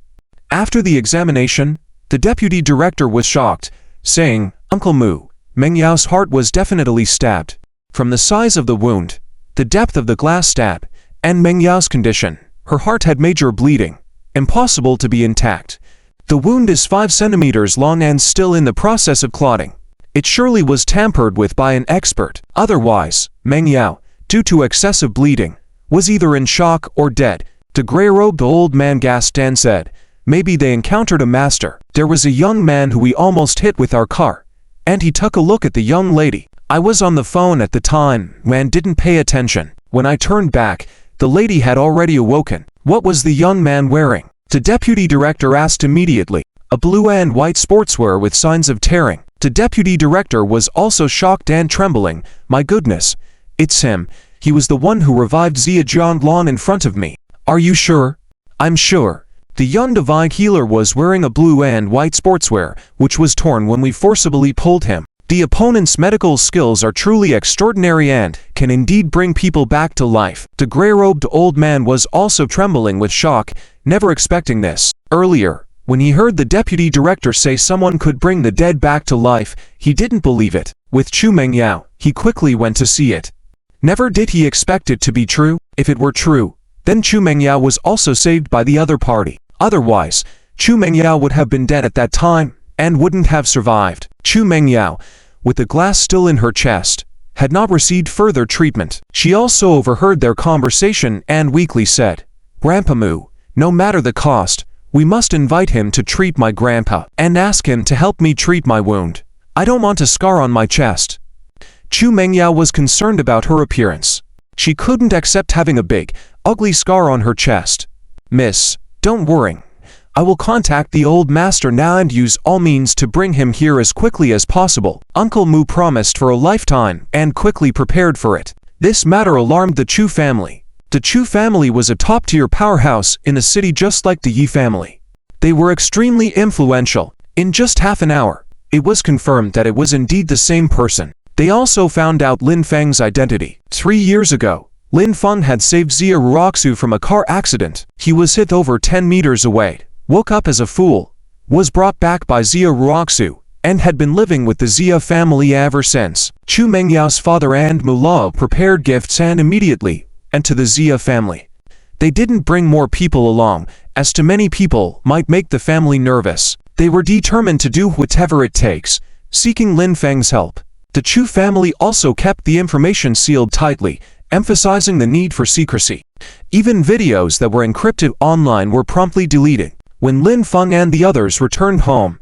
After the examination, the deputy director was shocked, saying, "Uncle Mu, Meng Yao's heart was definitely stabbed. From the size of the wound, the depth of the glass stab, and Meng Yao's condition, her heart had major bleeding. Impossible to be intact. The wound is 5 centimeters long and still in the process of clotting. It surely was tampered with by an expert. Otherwise, Meng Yao, due to excessive bleeding, was either in shock or dead." The grey-robed old man gasped and said, "Maybe they encountered a master. There was a young man who we almost hit with our car, and he took a look at the young lady. I was on the phone at the time and didn't pay attention. When I turned back, the lady had already awoken." "What was the young man wearing?" the deputy director asked immediately. "A blue and white sportswear with signs of tearing." The deputy director was also shocked and trembling. "My goodness, it's him. He was the one who revived Xia Zhonglong in front of me." "Are you sure?" "I'm sure. The young divine healer was wearing a blue and white sportswear, which was torn when we forcibly pulled him. The opponent's medical skills are truly extraordinary and can indeed bring people back to life." The grey-robed old man was also trembling with shock, never expecting this. Earlier, when he heard the deputy director say someone could bring the dead back to life, he didn't believe it. With Chu Mengyao, he quickly went to see it. Never did he expect it to be true. If it were true, then Chu Mengyao was also saved by the other party. Otherwise, Chu Mengyao would have been dead at that time, and wouldn't have survived. Chu Mengyao, with the glass still in her chest, had not received further treatment. She also overheard their conversation and weakly said, "Grandpa Mu, no matter the cost, we must invite him to treat my grandpa and ask him to help me treat my wound. I don't want a scar on my chest." Chu Mengyao was concerned about her appearance. She couldn't accept having a big, ugly scar on her chest. "Miss, don't worry. I will contact the old master now and use all means to bring him here as quickly as possible." Uncle Mu promised for a lifetime and quickly prepared for it. This matter alarmed the Chu family. The Chu family was a top-tier powerhouse in the city just like the Yi family. They were extremely influential. In just half an hour, it was confirmed that it was indeed the same person. They also found out Lin Feng's identity. 3 years ago, Lin Feng had saved Xia Ruoxu from a car accident. He was hit over 10 meters away, woke up as a fool, was brought back by Xia Ruoxu, and had been living with the Xia family ever since. Chu Mengyao's father and Mulao prepared gifts and immediately and to the Xia family. They didn't bring more people along, as too many people might make the family nervous. They were determined to do whatever it takes, seeking Lin Feng's help. The Chu family also kept the information sealed tightly, emphasizing the need for secrecy. Even videos that were encrypted online were promptly deleted. When Lin Feng and the others returned home,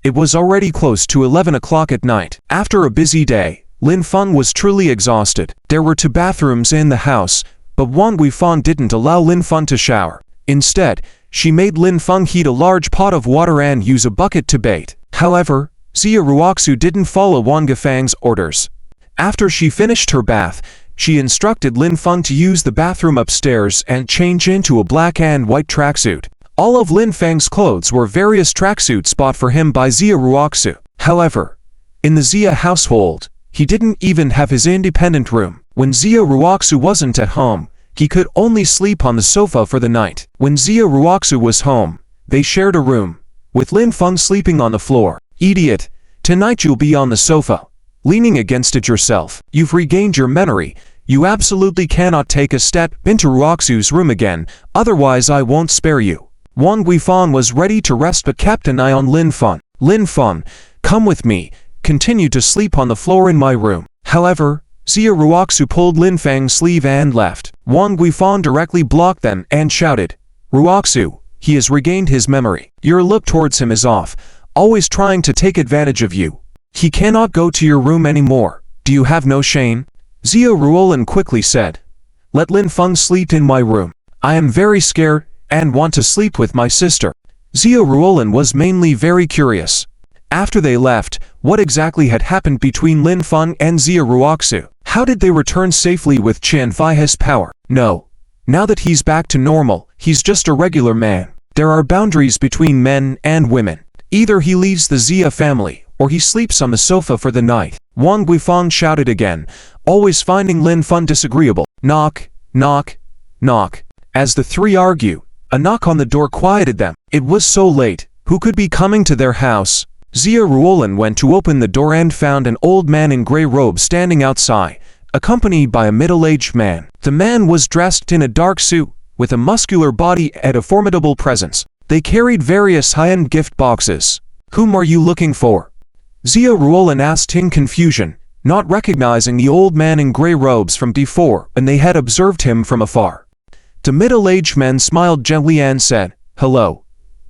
it was already close to 11 o'clock at night. After a busy day, Lin Feng was truly exhausted. There were 2 bathrooms in the house, but Wang Guifang didn't allow Lin Feng to shower. Instead, she made Lin Feng heat a large pot of water and use a bucket to bathe. However, Xia Ruoxu didn't follow Wang Guifang's orders. After she finished her bath, she instructed Lin Feng to use the bathroom upstairs and change into a black and white tracksuit. All of Lin Feng's clothes were various tracksuits bought for him by Xia Ruoxu. However, in the Xia household, he didn't even have his independent room. When Xia Ruoxu wasn't at home, he could only sleep on the sofa for the night. When Xia Ruoxu was home, they shared a room, with Lin Feng sleeping on the floor. "Idiot, tonight you'll be on the sofa, leaning against it yourself. You've regained your memory. You absolutely cannot take a step into Ruoxu's room again, otherwise I won't spare you." Wang Guifang was ready to rest but kept an eye on Lin Feng. "Lin Feng, come with me. Continue to sleep on the floor in my room." However, Xia Ruoxu pulled Lin Feng's sleeve and left. Wang Guifang directly blocked them and shouted, "Ruoxu, he has regained his memory. Your look towards him is off, always trying to take advantage of you. He cannot go to your room anymore. Do you have no shame?" Xia Ruolin quickly said, "Let Lin Feng sleep in my room. I am very scared and want to sleep with my sister." Xia Ruolin was mainly very curious. After they left, what exactly had happened between Lin Feng and Xia Ruoxu? How did they return safely with Qian Fai's power? No. Now that he's back to normal, he's just a regular man. There are boundaries between men and women. Either he leaves the Xia family, or he sleeps on the sofa for the night. Wang Guifang shouted again, always finding Lin Feng disagreeable. Knock, knock, knock. As the 3 argue, a knock on the door quieted them. It was so late. Who could be coming to their house? Xia Ruolin went to open the door and found an old man in grey robes standing outside, accompanied by a middle-aged man. The man was dressed in a dark suit, with a muscular body and a formidable presence. They carried various high-end gift boxes. "Whom are you looking for?" Xia Ruolin asked in confusion, not recognizing the old man in grey robes from before when they had observed him from afar. The middle-aged man smiled gently and said, "Hello,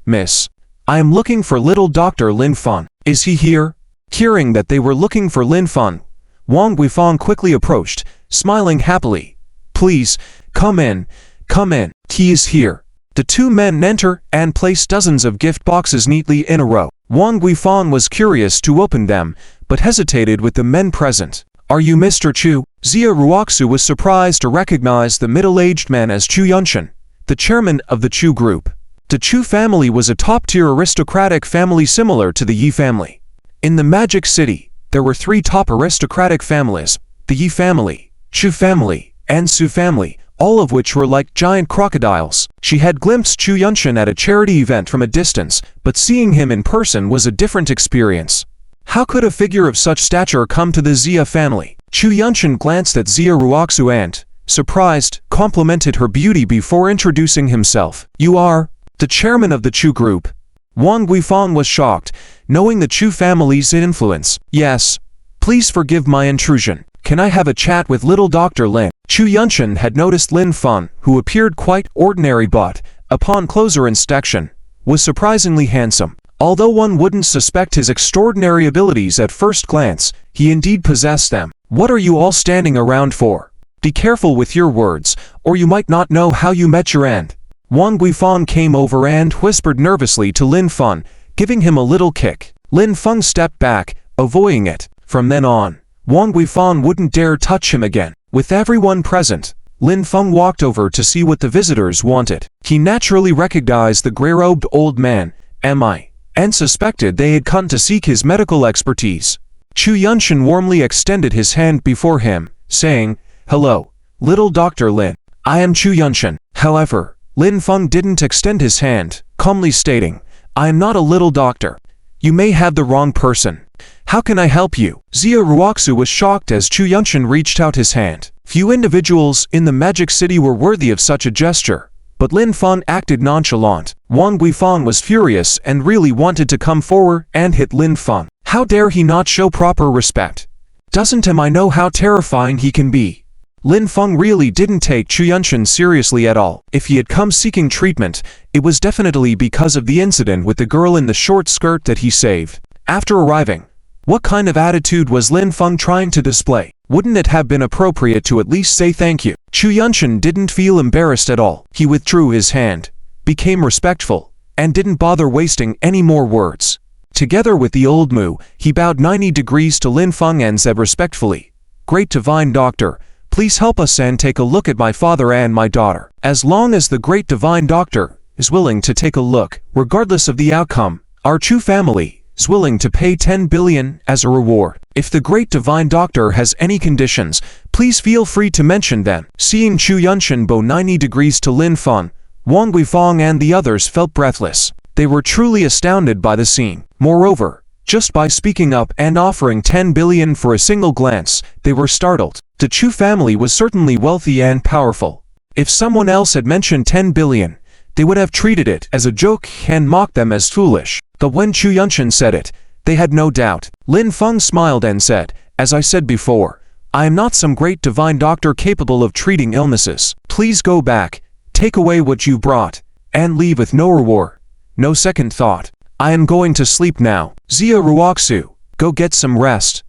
miss. I am looking for little Dr. Lin Feng. Is he here?" Hearing that they were looking for Lin Feng, Wang Guifang quickly approached, smiling happily. "Please, come in, come in. He is here." The 2 men enter and place dozens of gift boxes neatly in a row. Wang Guifang was curious to open them, but hesitated with the men present. "Are you Mr. Chu?" Xia Ruoxu was surprised to recognize the middle-aged man as Chu Yunshan, the chairman of the Chu group. The Chu family was a top-tier aristocratic family similar to the Yi family. In the Magic City, there were 3 top aristocratic families, the Yi family, Chu family, and Su family, all of which were like giant crocodiles. She had glimpsed Chu Yunshan at a charity event from a distance, but seeing him in person was a different experience. How could a figure of such stature come to the Xia family? Chu Yunshan glanced at Xia Ruoxu and, surprised, complimented her beauty before introducing himself. "You are the chairman of the Chu group." Wang Guifang was shocked, knowing the Chu family's influence. "Yes. Please forgive my intrusion." Can I have a chat with little Dr. Lin? Chu Yunshan had noticed Lin Feng, who appeared quite ordinary but, upon closer inspection, was surprisingly handsome. Although one wouldn't suspect his extraordinary abilities at first glance, he indeed possessed them. What are you all standing around for? Be careful with your words, or you might not know how you met your end. Wang Guifang came over and whispered nervously to Lin Feng, giving him a little kick. Lin Feng stepped back, avoiding it. From then on, Wang Guifang wouldn't dare touch him again. With everyone present, Lin Feng walked over to see what the visitors wanted. He naturally recognized the grey-robed old man, M.I., and suspected they had come to seek his medical expertise. Chu Yunshan warmly extended his hand before him, saying, "Hello, little Dr. Lin. I am Chu Yunshan." However, Lin Feng didn't extend his hand, calmly stating, "I am not a little doctor. You may have the wrong person. How can I help you?" Xia Ruoxu was shocked as Chu Yunshan reached out his hand. Few individuals in the Magic City were worthy of such a gesture, but Lin Feng acted nonchalant. Wang Guifang was furious and really wanted to come forward and hit Lin Feng. How dare he not show proper respect? Doesn't I know how terrifying he can be? Lin Feng really didn't take Chu Yunshan seriously at all. If he had come seeking treatment, it was definitely because of the incident with the girl in the short skirt that he saved. After arriving, what kind of attitude was Lin Feng trying to display? Wouldn't it have been appropriate to at least say thank you? Chu Yunshan didn't feel embarrassed at all. He withdrew his hand, became respectful, and didn't bother wasting any more words. Together with the old Mu, he bowed 90 degrees to Lin Feng and said respectfully, "Great divine doctor, please help us and take a look at my father and my daughter." As long as the great divine doctor is willing to take a look, regardless of the outcome, our Chu family is willing to pay 10 billion as a reward. If the great divine doctor has any conditions, please feel free to mention them. Seeing Chu Yunshan bow 90 degrees to Lin Feng, Wang Guifang and the others felt breathless. They were truly astounded by the scene. Moreover, just by speaking up and offering 10 billion for a single glance, they were startled. The Chu family was certainly wealthy and powerful. If someone else had mentioned 10 billion, they would have treated it as a joke and mocked them as foolish. But when Chu Yunshan said it, they had no doubt. Lin Feng smiled and said, "As I said before, I am not some great divine doctor capable of treating illnesses. Please go back, take away what you brought, and leave with no reward, no second thought. I am going to sleep now. Xia Ruoxu, go get some rest."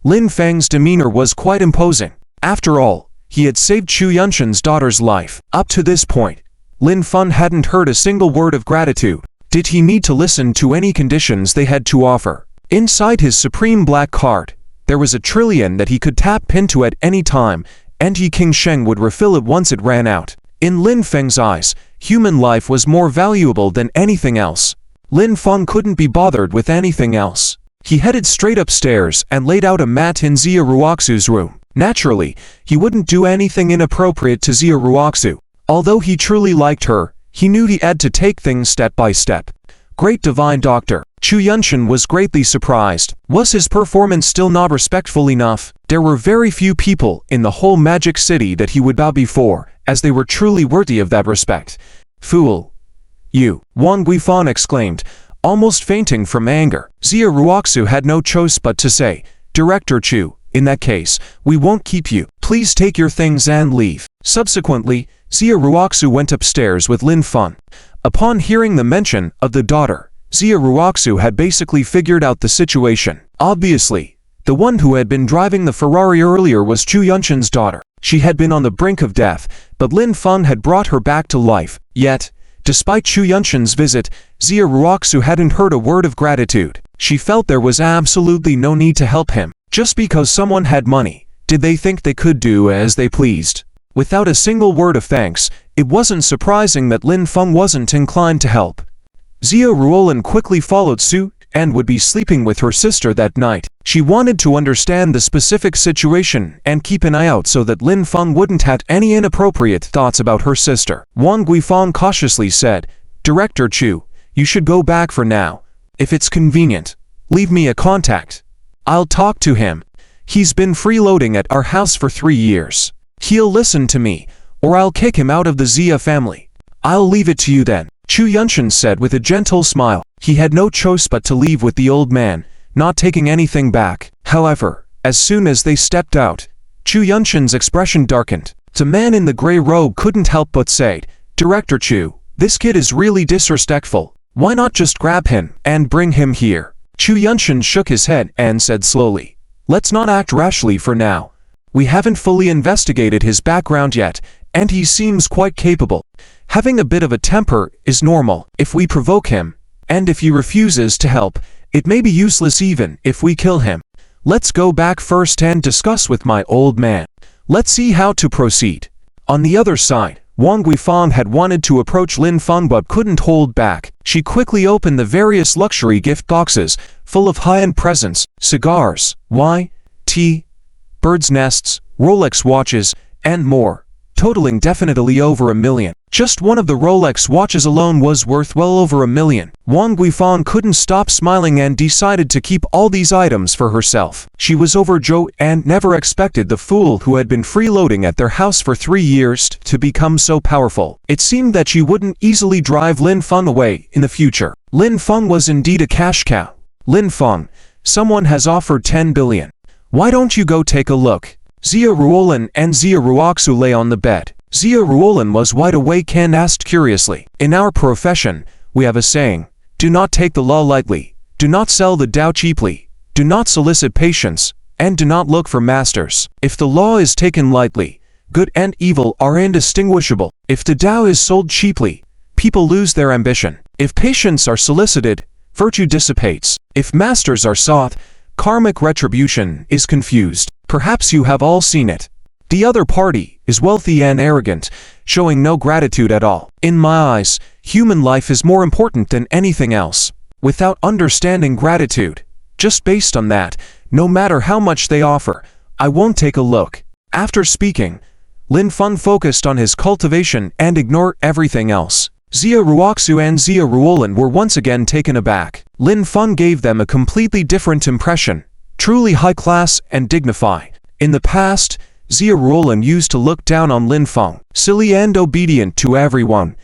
Lin Feng's demeanor was quite imposing. After all, he had saved Chu Yunshan's daughter's life. Up to this point, Lin Feng hadn't heard a single word of gratitude. Did he need to listen to any conditions they had to offer? Inside his supreme black card, there was 1 trillion that he could tap into at any time, and Yi King Sheng would refill it once it ran out. In Lin Feng's eyes, human life was more valuable than anything else. Lin Feng couldn't be bothered with anything else. He headed straight upstairs and laid out a mat in Xia Ruoxu's room. Naturally, he wouldn't do anything inappropriate to Xia Ruoxu. Although he truly liked her, he knew he had to take things step by step. Great divine doctor. Chu Yunshan was greatly surprised. Was his performance still not respectful enough? There were very few people in the whole Magic City that he would bow before, as they were truly worthy of that respect. "Fool! You!" Wang Guifang exclaimed, almost fainting from anger. Xia Ruoxu had no choice but to say, "Director Chu, in that case, we won't keep you. Please take your things and leave." Subsequently, Xia Ruoxu went upstairs with Lin Feng. Upon hearing the mention of the daughter, Xia Ruoxu had basically figured out the situation. Obviously, the one who had been driving the Ferrari earlier was Chu Yunshan's daughter. She had been on the brink of death, but Lin Feng had brought her back to life. Yet, despite Chu Yunshan's visit, Xia Ruoxu hadn't heard a word of gratitude. She felt there was absolutely no need to help him. Just because someone had money, did they think they could do as they pleased? Without a single word of thanks, it wasn't surprising that Lin Feng wasn't inclined to help. Xia Ruolin quickly followed suit and would be sleeping with her sister that night. She wanted to understand the specific situation and keep an eye out so that Lin Feng wouldn't have any inappropriate thoughts about her sister. Wang Guifang cautiously said, "Director Chu, you should go back for now. If it's convenient, leave me a contact. I'll talk to him. He's been freeloading at our house for 3 years. He'll listen to me, or I'll kick him out of the Xia family. I'll leave it to you then." Chu Yunshan said with a gentle smile. He had no choice but to leave with the old man, not taking anything back. However, as soon as they stepped out, Chu Yunshin's expression darkened. The man in the gray robe couldn't help but say, "Director Chu, this kid is really disrespectful. Why not just grab him and bring him here?" Chu Yunshin shook his head and said slowly, "Let's not act rashly for now. We haven't fully investigated his background yet, and he seems quite capable. Having a bit of a temper is normal if we provoke him, and if he refuses to help, it may be useless even if we kill him. Let's go back first and discuss with my old man. Let's see how to proceed." On the other side, Wang Guifang had wanted to approach Lin Feng but couldn't hold back. She quickly opened the various luxury gift boxes, full of high-end presents, cigars, wine, tea, birds' nests, Rolex watches, and more, totaling definitely over $1 million. Just one of the Rolex watches alone was worth well over $1 million. Wang Guifang couldn't stop smiling and decided to keep all these items for herself. She was overjoyed and never expected the fool who had been freeloading at their house for 3 years to become so powerful. It seemed that she wouldn't easily drive Lin Feng away in the future. Lin Feng was indeed a cash cow. "Lin Feng, someone has offered 10 billion. Why don't you go take a look?" Xia Ruolin and Xia Ruoxu lay on the bed. Xia Ruolin was wide awake and asked curiously, "In our profession, we have a saying, do not take the law lightly, do not sell the Tao cheaply, do not solicit patients, and do not look for masters. If the law is taken lightly, good and evil are indistinguishable. If the Tao is sold cheaply, people lose their ambition. If patients are solicited, virtue dissipates. If masters are sought, karmic retribution is confused. Perhaps you have all seen it. The other party is wealthy and arrogant, showing no gratitude at all. In my eyes, human life is more important than anything else. Without understanding gratitude, just based on that, no matter how much they offer, I won't take a look." After speaking, Lin Feng focused on his cultivation and ignored everything else. Xia Ruoxu and Xia Ruolin were once again taken aback. Lin Feng gave them a completely different impression, truly high class and dignified. In the past, Xia Ruolin used to look down on Lin Feng, silly and obedient to everyone,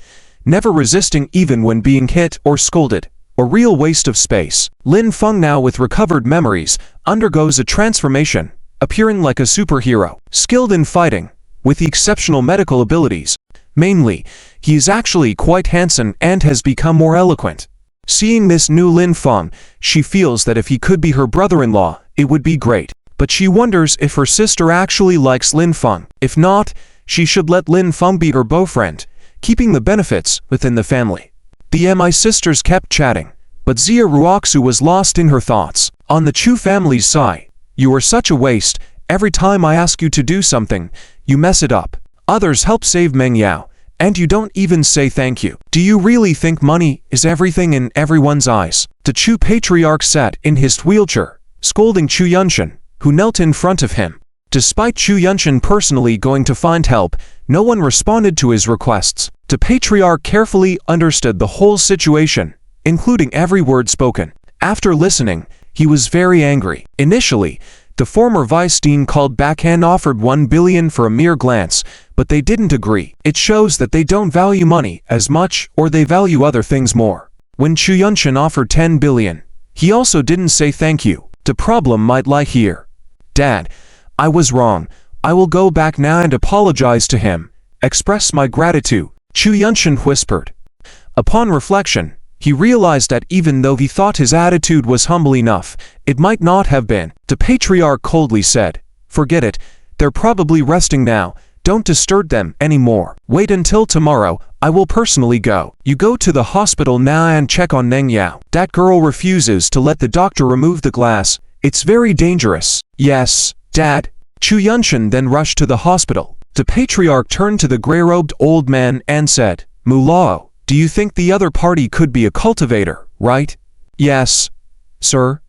never resisting even when being hit or scolded, a real waste of space. Lin Feng, now with recovered memories, undergoes a transformation, appearing like a superhero, skilled in fighting, with exceptional medical abilities. Mainly, he is actually quite handsome and has become more eloquent. Seeing this new Lin Feng, she feels that if he could be her brother-in-law, it would be great. But she wonders if her sister actually likes Lin Feng. If not, she should let Lin Feng be her boyfriend, keeping the benefits within the family. The Mi sisters kept chatting, but Xia Ruoxu was lost in her thoughts. On the Chu family's side, "You are such a waste. Every time I ask you to do something, you mess it up. Others help save Meng Yao, and you don't even say thank you. Do you really think money is everything in everyone's eyes?" The Chu patriarch sat in his wheelchair, scolding Chu Yunshin, who knelt in front of him. Despite Chu Yunshin personally going to find help, no one responded to his requests. The patriarch carefully understood the whole situation, including every word spoken. After listening, he was very angry. Initially, the former vice dean called back and offered 1 billion for a mere glance, but they didn't agree. It shows that they don't value money as much, or they value other things more. When Chu Yunshin offered 10 billion, he also didn't say thank you. The problem might lie here. "Dad, I was wrong. I will go back now and apologize to him, express my gratitude," Chu Yunshin whispered. Upon reflection, he realized that even though he thought his attitude was humble enough, it might not have been. The patriarch coldly said, "Forget it. They're probably resting now. Don't disturb them anymore. Wait until tomorrow. I will personally go. You go to the hospital now and check on Meng Yao. That girl refuses to let the doctor remove the glass. It's very dangerous." "Yes, Dad." Chu Yunshin then rushed to the hospital. The patriarch turned to the gray-robed old man and said, "Mulao, do you think the other party could be a cultivator, right?" "Yes, sir.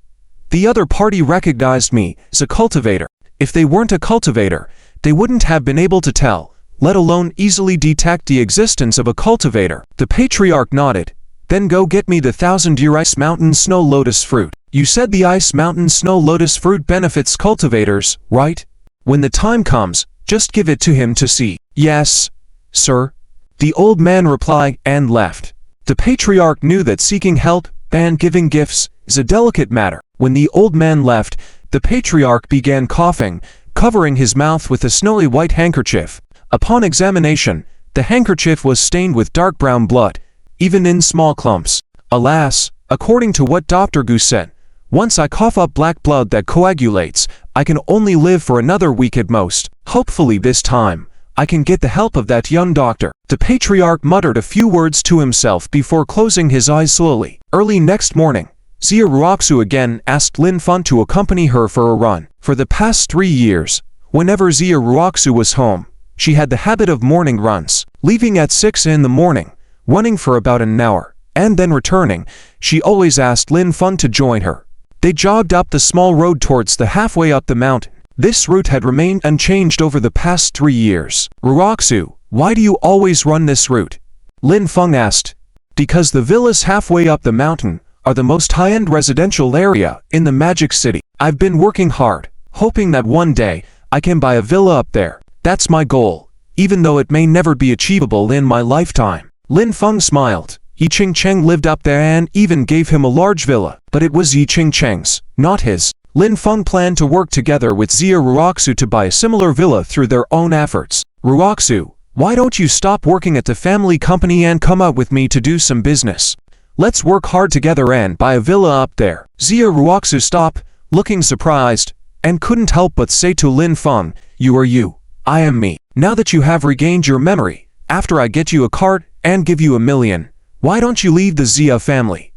The other party recognized me as a cultivator. If they weren't a cultivator, they wouldn't have been able to tell, let alone easily detect the existence of a cultivator." The patriarch nodded. "Then go get me the 1,000-year ice mountain snow lotus fruit. You said the ice mountain snow lotus fruit benefits cultivators, right? When the time comes, just give it to him to see." "Yes, sir." The old man replied and left. The patriarch knew that seeking help and giving gifts is a delicate matter. When the old man left, the patriarch began coughing, covering his mouth with a snowy white handkerchief. Upon examination, the handkerchief was stained with dark brown blood, even in small clumps. Alas, according to what Dr. Gu said, once I cough up black blood that coagulates, I can only live for another week at most. Hopefully this time, I can get the help of that young doctor. The patriarch muttered a few words to himself before closing his eyes slowly. Early next morning, Xia Ruoxu again asked Lin Feng to accompany her for a run. For the past 3 years, whenever Xia Ruoxu was home, she had the habit of morning runs, leaving at 6 in the morning, running for about an hour, and then returning. She always asked Lin Feng to join her. They jogged up the small road towards the halfway up the mountain. This route had remained unchanged over the past 3 years. Ruoxu, why do you always run this route? Lin Feng asked. Because the villas halfway up the mountain are the most high-end residential area in the Magic City. I've been working hard, hoping that one day I can buy a villa up there. That's my goal, even though it may never be achievable in my lifetime. Lin Feng smiled. Yi Qingcheng lived up there and even gave him a large villa, but it was Yi Qingcheng's, not his. Lin Feng planned to work together with Xia Ruoxu to buy a similar villa through their own efforts. Ruoxu, why don't you stop working at the family company and come out with me to do some business? Let's work hard together and buy a villa up there. Xia Ruoxu stopped, looking surprised, and couldn't help but say to Lin Feng, you are you, I am me. Now that you have regained your memory, after I get you a cart and give you $1 million, why don't you leave the Xia family?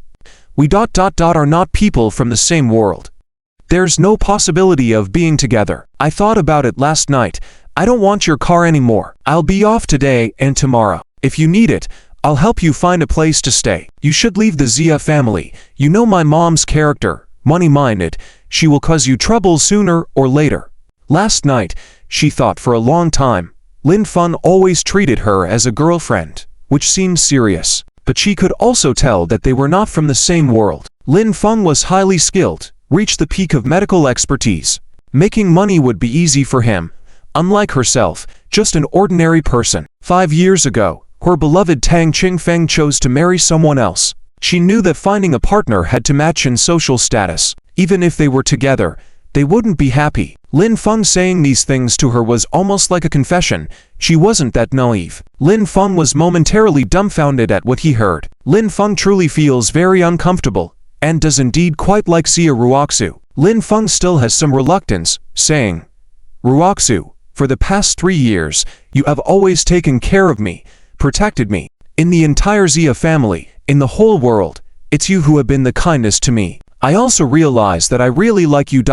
We are not people from the same world. There's no possibility of being together. I thought about it last night. I don't want your car anymore. I'll be off today and tomorrow. If you need it, I'll help you find a place to stay. You should leave the Xia family. You know my mom's character, money-minded. She will cause you trouble sooner or later. Last night, she thought for a long time. Lin Feng always treated her as a girlfriend, which seemed serious. But she could also tell that they were not from the same world. Lin Feng was highly skilled, reached the peak of medical expertise. Making money would be easy for him. Unlike herself, just an ordinary person. 5 years ago, her beloved Tang Qingfeng chose to marry someone else. She knew that finding a partner had to match in social status. Even if they were together, they wouldn't be happy. Lin Feng saying these things to her was almost like a confession. She wasn't that naive. Lin Feng was momentarily dumbfounded at what he heard. Lin Feng truly feels very uncomfortable, and does indeed quite like Xia Ruoxu. Lin Feng still has some reluctance, saying, Ruoxu, for the past 3 years, you have always taken care of me, protected me. In the entire Xia family, in the whole world, it's you who have been the kindest to me. I also realize that I really like you.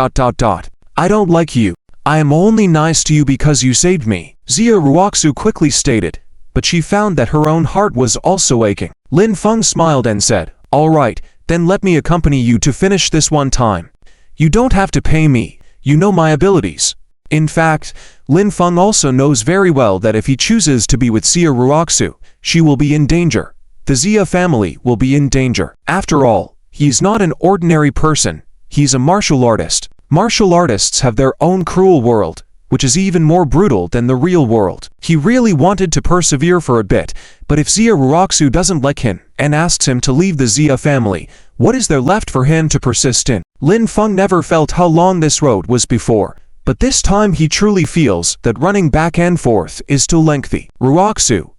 I don't like you. I am only nice to you because you saved me, Xia Ruoxu quickly stated, but she found that her own heart was also aching. Lin Feng smiled and said, all right, then let me accompany you to finish this one time. You don't have to pay me, you know my abilities. In fact, Lin Feng also knows very well that if he chooses to be with Xia Ruoxu, she will be in danger. The Xia family will be in danger. After all, he's not an ordinary person, he's a martial artist. Martial artists have their own cruel world, which is even more brutal than the real world. He really wanted to persevere for a bit, but if Xia Ruoxu doesn't like him and asks him to leave the Xia family, what is there left for him to persist in? Lin Feng never felt how long this road was before, but this time he truly feels that running back and forth is too lengthy. Ruoxu,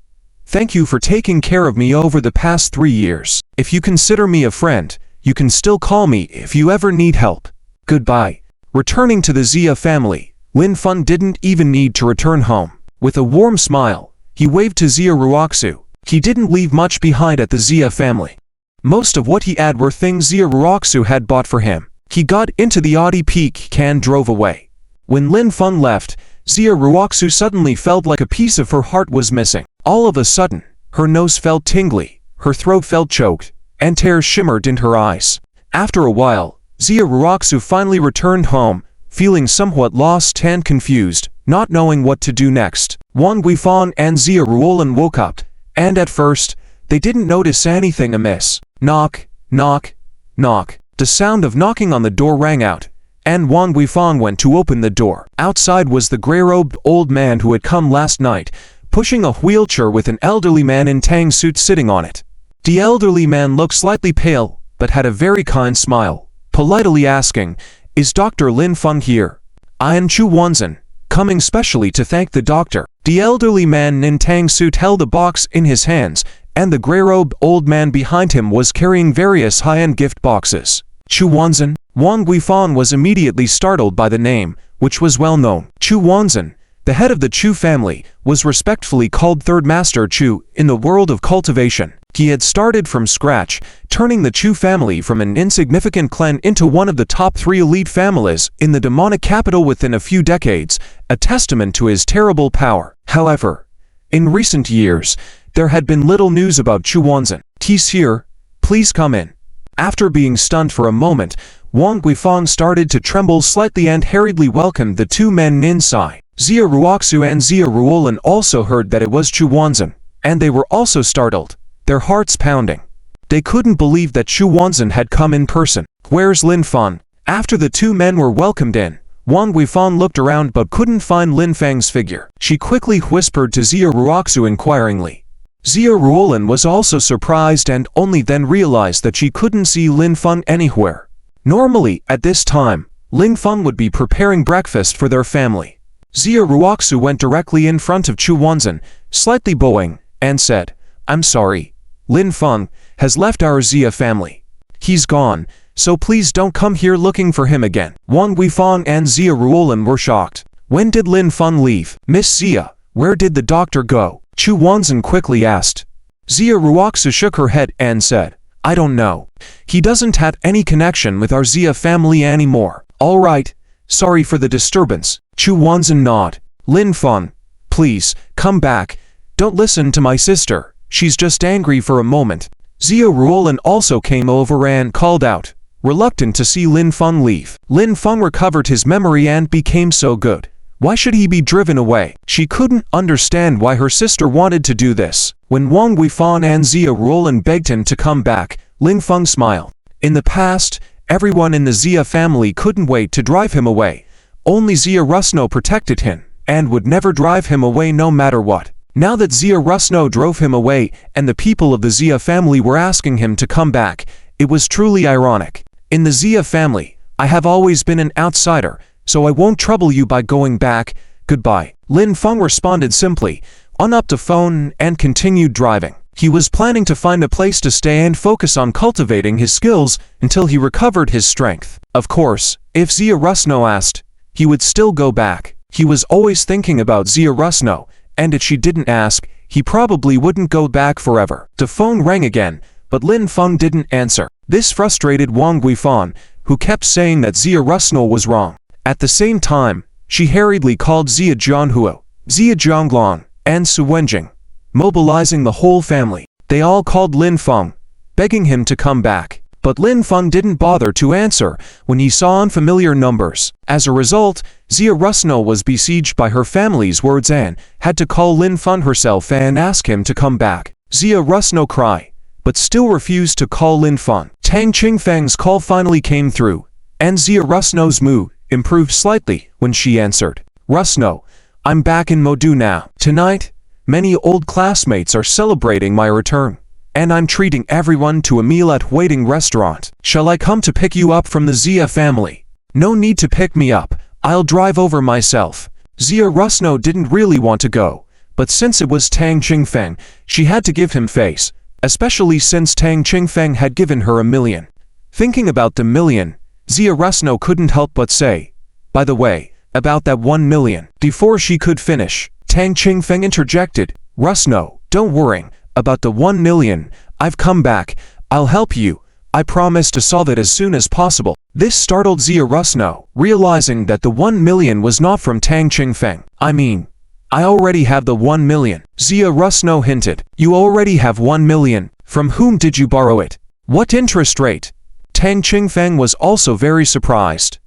thank you for taking care of me over the past 3 years. If you consider me a friend, you can still call me if you ever need help. Goodbye. Returning to the Xia family, Lin Feng didn't even need to return home. With a warm smile, he waved to Xia Ruoxu. He didn't leave much behind at the Xia family. Most of what he had were things Xia Ruoxu had bought for him. He got into the Audi Peak and drove away. When Lin Feng left, Xia Ruoxu suddenly felt like a piece of her heart was missing. All of a sudden, her nose felt tingly, her throat felt choked, and tears shimmered in her eyes. After a while, Xia Ruoxu finally returned home, feeling somewhat lost and confused, not knowing what to do next. Wang Guifang and Xia Ruolin woke up, and at first, they didn't notice anything amiss. Knock, knock, knock. The sound of knocking on the door rang out, and Wang Guifang went to open the door. Outside was the grey-robed old man who had come last night, pushing a wheelchair with an elderly man in tang suit sitting on it. The elderly man looked slightly pale, but had a very kind smile, politely asking, "Is Dr. Lin Feng here?" I am Chu Wanzhen, coming specially to thank the doctor. The elderly man in tang suit held a box in his hands, and the gray-robed old man behind him was carrying various high-end gift boxes. Chu Wanzhen? Wang Guifan was immediately startled by the name, which was well known. Chu Wanzhen, the head of the Chu family, was respectfully called Third Master Chu in the world of cultivation. He had started from scratch, turning the Chu family from an insignificant clan into one of the top 3 elite families in the demonic capital within a few decades, a testament to his terrible power. However, in recent years, there had been little news about Chu Wanzhen. "He's here, please come in." After being stunned for a moment, Wang Guifang started to tremble slightly and hurriedly welcomed the 2 men inside. Xia Ruoxu and Xia Ruolin also heard that it was Chu Wanzhen, and they were also startled, their hearts pounding. They couldn't believe that Chu Wanzhen had come in person. "Where's Lin Feng?" After the 2 men were welcomed in, Wang Guifang looked around but couldn't find Lin Feng's figure. She quickly whispered to Xia Ruoxu inquiringly. Xia Ruolin was also surprised and only then realized that she couldn't see Lin Feng anywhere. Normally, at this time, Lin Feng would be preparing breakfast for their family. Xia Ruoxu went directly in front of Chu Wanzhen, slightly bowing, and said, "I'm sorry. Lin Feng has left our Xia family. He's gone, so please don't come here looking for him again." Wang Guifang and Xia Ruolin were shocked. "When did Lin Feng leave?" "Miss Xia, where did the doctor go?" Chu Wanzhen quickly asked. Xia Ruoxu shook her head and said, "I don't know. He doesn't have any connection with our Xia family anymore." "All right, sorry for the disturbance." Chu Wanzhen nodded. "Lin Feng, please, come back. Don't listen to my sister. She's just angry for a moment." Xia Ruolin also came over and called out, reluctant to see Lin Feng leave. Lin Feng recovered his memory and became so good. Why should he be driven away? She couldn't understand why her sister wanted to do this. When Wang Guifan and Xia Ruolin begged him to come back, Lin Feng smiled. In the past, everyone in the Xia family couldn't wait to drive him away. Only Xia Rusno protected him, and would never drive him away no matter what. Now that Xia Rusno drove him away, and the people of the Xia family were asking him to come back, it was truly ironic. "In the Xia family, I have always been an outsider, so I won't trouble you by going back. Goodbye." Lin Feng responded simply, hung up the phone and continued driving. He was planning to find a place to stay and focus on cultivating his skills until he recovered his strength. Of course, if Xia Rusno asked, he would still go back. He was always thinking about Xia Rusno, and if she didn't ask, he probably wouldn't go back forever. The phone rang again, but Lin Feng didn't answer. This frustrated Wang Guifan, who kept saying that Xia Rusno was wrong. At the same time, she hurriedly called Xia Jianhuo, Xia Jianglong, and Su Wenjing, mobilizing the whole family. They all called Lin Feng, begging him to come back. But Lin Feng didn't bother to answer when he saw unfamiliar numbers. As a result, Xia Rusno was besieged by her family's words and had to call Lin Feng herself and ask him to come back. Xia Rusno cried, but still refused to call Lin Feng. Tang Qingfeng's call finally came through, and Xia Rusno's mood improved slightly when she answered. "Rusno, I'm back in Modu now. Tonight, many old classmates are celebrating my return, and I'm treating everyone to a meal at Waiting Restaurant. Shall I come to pick you up from the Xia family?" "No need to pick me up, I'll drive over myself." Xia Rusno didn't really want to go, but since it was Tang Qingfeng, she had to give him face, especially since Tang Qingfeng had given her $1 million. Thinking about the $1 million, Xia Rusno couldn't help but say, "By the way, about that $1 million. Before she could finish, Tang Qingfeng interjected, "Rusno, don't worry about the $1 million. I've come back. I'll help you. I promise to solve it as soon as possible." This startled Xia Rusno, realizing that the $1 million was not from Tang Qingfeng. "I mean, I already have the $1 million. Xia Rusno hinted. "You already have $1 million. From whom did you borrow it? What interest rate?" Tang Qingfeng was also very surprised.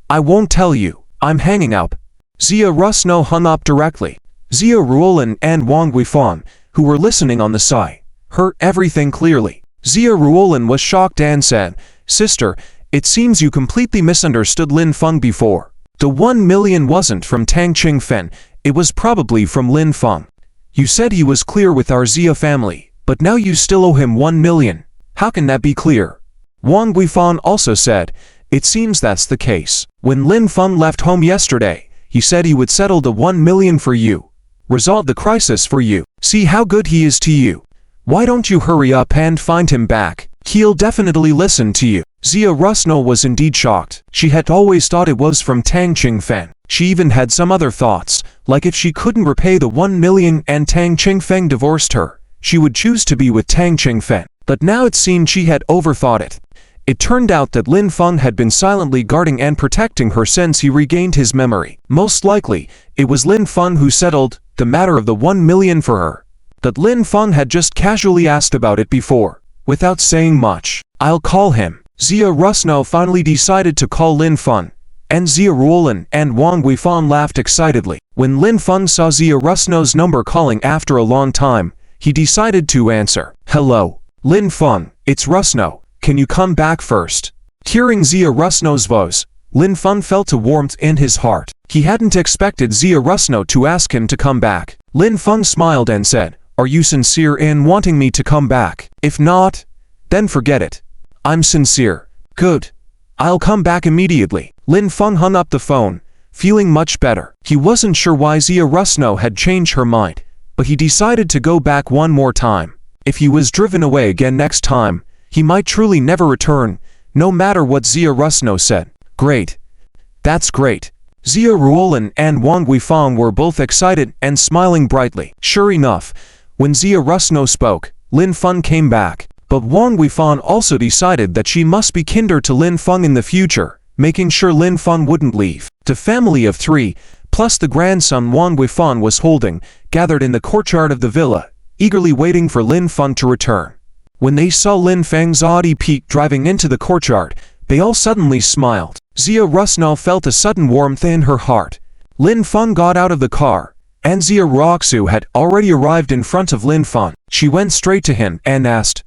"I won't tell you. I'm hanging up." Xia Rusno hung up directly. Xia Ruolin and Wang Guifan, who were listening on the side, heard everything clearly. Xia Ruolin was shocked and said, "Sister, it seems you completely misunderstood Lin Feng before. The $1 million wasn't from Tang Qingfeng, it was probably from Lin Feng. You said he was clear with our Xia family, but now you still owe him $1 million. How can that be clear?" Wang Guifan also said, It seems that's the case. When Lin Feng left home yesterday, he said he would settle the 1 million for you. Resolve the crisis for you. See how good he is to you. Why don't you hurry up and find him back? He'll definitely listen to you. Xia Rusno was indeed shocked. She had always thought it was from Tang Qingfeng. She even had some other thoughts, like if she couldn't repay the 1 million and Tang Qingfeng divorced her, she would choose to be with Tang Qingfeng. But now it seemed she had overthought it. It turned out that Lin Feng had been silently guarding and protecting her since he regained his memory. Most likely, it was Lin Feng who settled the matter of the 1 million for her. That Lin Feng had just casually asked about it before, without saying much. I'll call him. Xia Rusno finally decided to call Lin Feng, and Xia Ruolin and Wang Weifan laughed excitedly. When Lin Feng saw Xia Rusno's number calling after a long time, he decided to answer. Hello, Lin Feng, it's Rusno. Can you come back first? Hearing Xia Rusno's voice, Lin Feng felt a warmth in his heart. He hadn't expected Xia Rusno to ask him to come back. Lin Feng smiled and said, Are you sincere in wanting me to come back? If not, then forget it. I'm sincere. Good. I'll come back immediately. Lin Feng hung up the phone, feeling much better. He wasn't sure why Xia Rusno had changed her mind, but he decided to go back one more time. If he was driven away again next time, he might truly never return, no matter what Xia Rusno said. Great. That's great. Xia Ruolin and Wang Weifang were both excited and smiling brightly. Sure enough, when Xia Rusno spoke, Lin Feng came back. But Wang Weifang also decided that she must be kinder to Lin Feng in the future, making sure Lin Feng wouldn't leave. The family of 3, plus the grandson Wang Weifang was holding, gathered in the courtyard of the villa, eagerly waiting for Lin Feng to return. When they saw Lin Feng's Audi peak driving into the courtyard, they all suddenly smiled. Xia Rusno felt a sudden warmth in her heart. Lin Feng got out of the car, and Xia Ruoxu had already arrived in front of Lin Feng. She went straight to him and asked,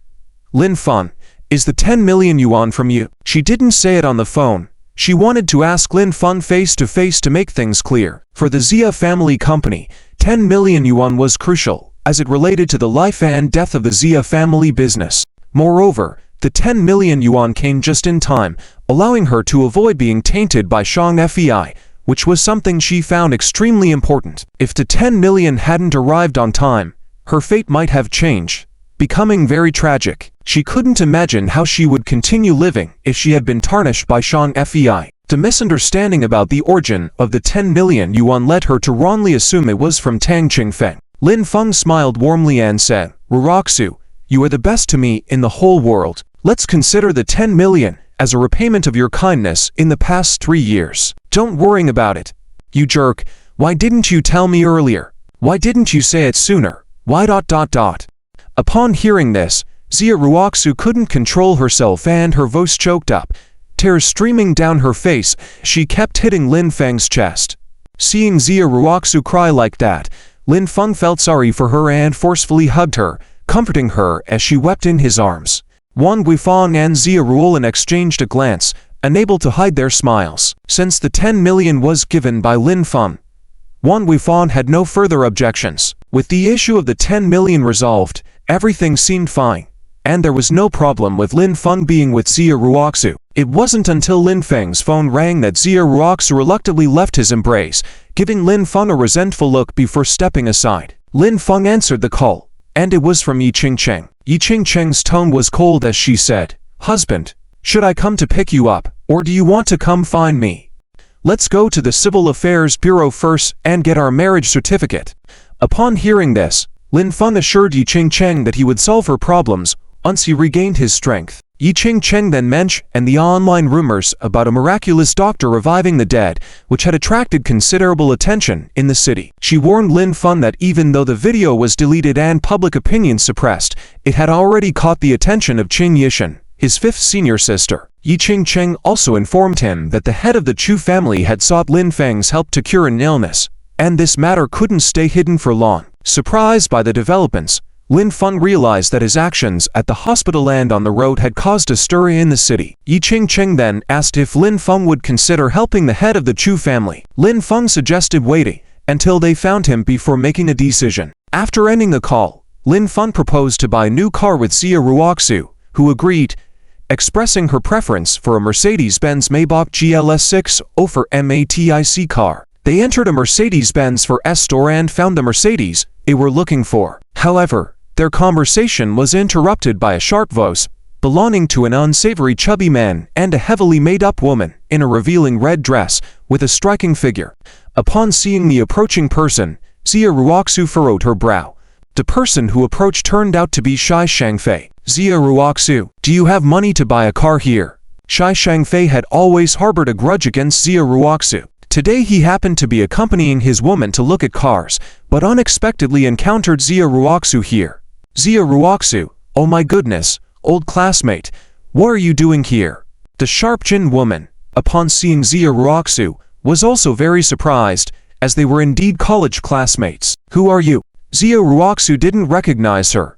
Lin Feng, is the 10 million yuan from you? She didn't say it on the phone. She wanted to ask Lin Feng face to face to make things clear. For the Xia family company, 10 million yuan was crucial, as it related to the life and death of the Xia family business. Moreover, the 10 million yuan came just in time, allowing her to avoid being tainted by Shang Fei, which was something she found extremely important. If the 10 million hadn't arrived on time, her fate might have changed, becoming very tragic. She couldn't imagine how she would continue living if she had been tarnished by Shang Fei. The misunderstanding about the origin of the 10 million yuan led her to wrongly assume it was from Tang Qingfeng. Lin Feng smiled warmly and said, Ruoxu, you are the best to me in the whole world. Let's consider the 10 million as a repayment of your kindness in the past 3 years. Don't worry about it. You jerk, why didn't you tell me earlier? Why didn't you say it sooner? Why ... Upon hearing this, Xia Ruoxu couldn't control herself and her voice choked up. Tears streaming down her face, she kept hitting Lin Feng's chest. Seeing Xia Ruoxu cry like that, Lin Feng felt sorry for her and forcefully hugged her, comforting her as she wept in his arms. Wang Weifang and Xia Ruolin exchanged a glance, unable to hide their smiles. Since the 10 million was given by Lin Feng, Wang Weifang had no further objections. With the issue of the 10 million resolved, everything seemed fine, and there was no problem with Lin Feng being with Xia Ruoxu. It wasn't until Lin Feng's phone rang that Xia Ruoxu reluctantly left his embrace, giving Lin Feng a resentful look before stepping aside. Lin Feng answered the call, and it was from Yi Qingcheng. Yi Qingcheng's tone was cold as she said, Husband, should I come to pick you up, or do you want to come find me? Let's go to the Civil Affairs Bureau first and get our marriage certificate. Upon hearing this, Lin Feng assured Yi Qingcheng that he would solve her problems once he regained his strength. Yi Qingcheng then mentioned the online rumors about a miraculous doctor reviving the dead, which had attracted considerable attention in the city. She warned Lin Feng that even though the video was deleted and public opinion suppressed, it had already caught the attention of Qing Yishan, his 5th senior sister. Yi Qingcheng also informed him that the head of the Chu family had sought Lin Feng's help to cure an illness, and this matter couldn't stay hidden for long. Surprised by the developments, Lin Feng realized that his actions at the hospital and on the road had caused a stir in the city. Yi Qingcheng then asked if Lin Feng would consider helping the head of the Chu family. Lin Feng suggested waiting until they found him before making a decision. After ending the call, Lin Feng proposed to buy a new car with Xia Ruoxu, who agreed, expressing her preference for a Mercedes-Benz Maybach GLS 6 MATIC car. They entered a Mercedes-Benz for S store and found the Mercedes they were looking for. However, their conversation was interrupted by a sharp voice belonging to an unsavory chubby man and a heavily made-up woman in a revealing red dress with a striking figure. Upon seeing the approaching person, Xia Ruoxu furrowed her brow. The person who approached turned out to be Shi Shangfei. Xia Ruoxu, do you have money to buy a car here? Shi Shangfei had always harbored a grudge against Xia Ruoxu. Today he happened to be accompanying his woman to look at cars, but unexpectedly encountered Xia Ruoxu here. Xia Ruoxu, oh my goodness, old classmate, what are you doing here? The sharp-chinned woman, upon seeing Xia Ruoxu, was also very surprised, as they were indeed college classmates. Who are you? Xia Ruoxu didn't recognize her.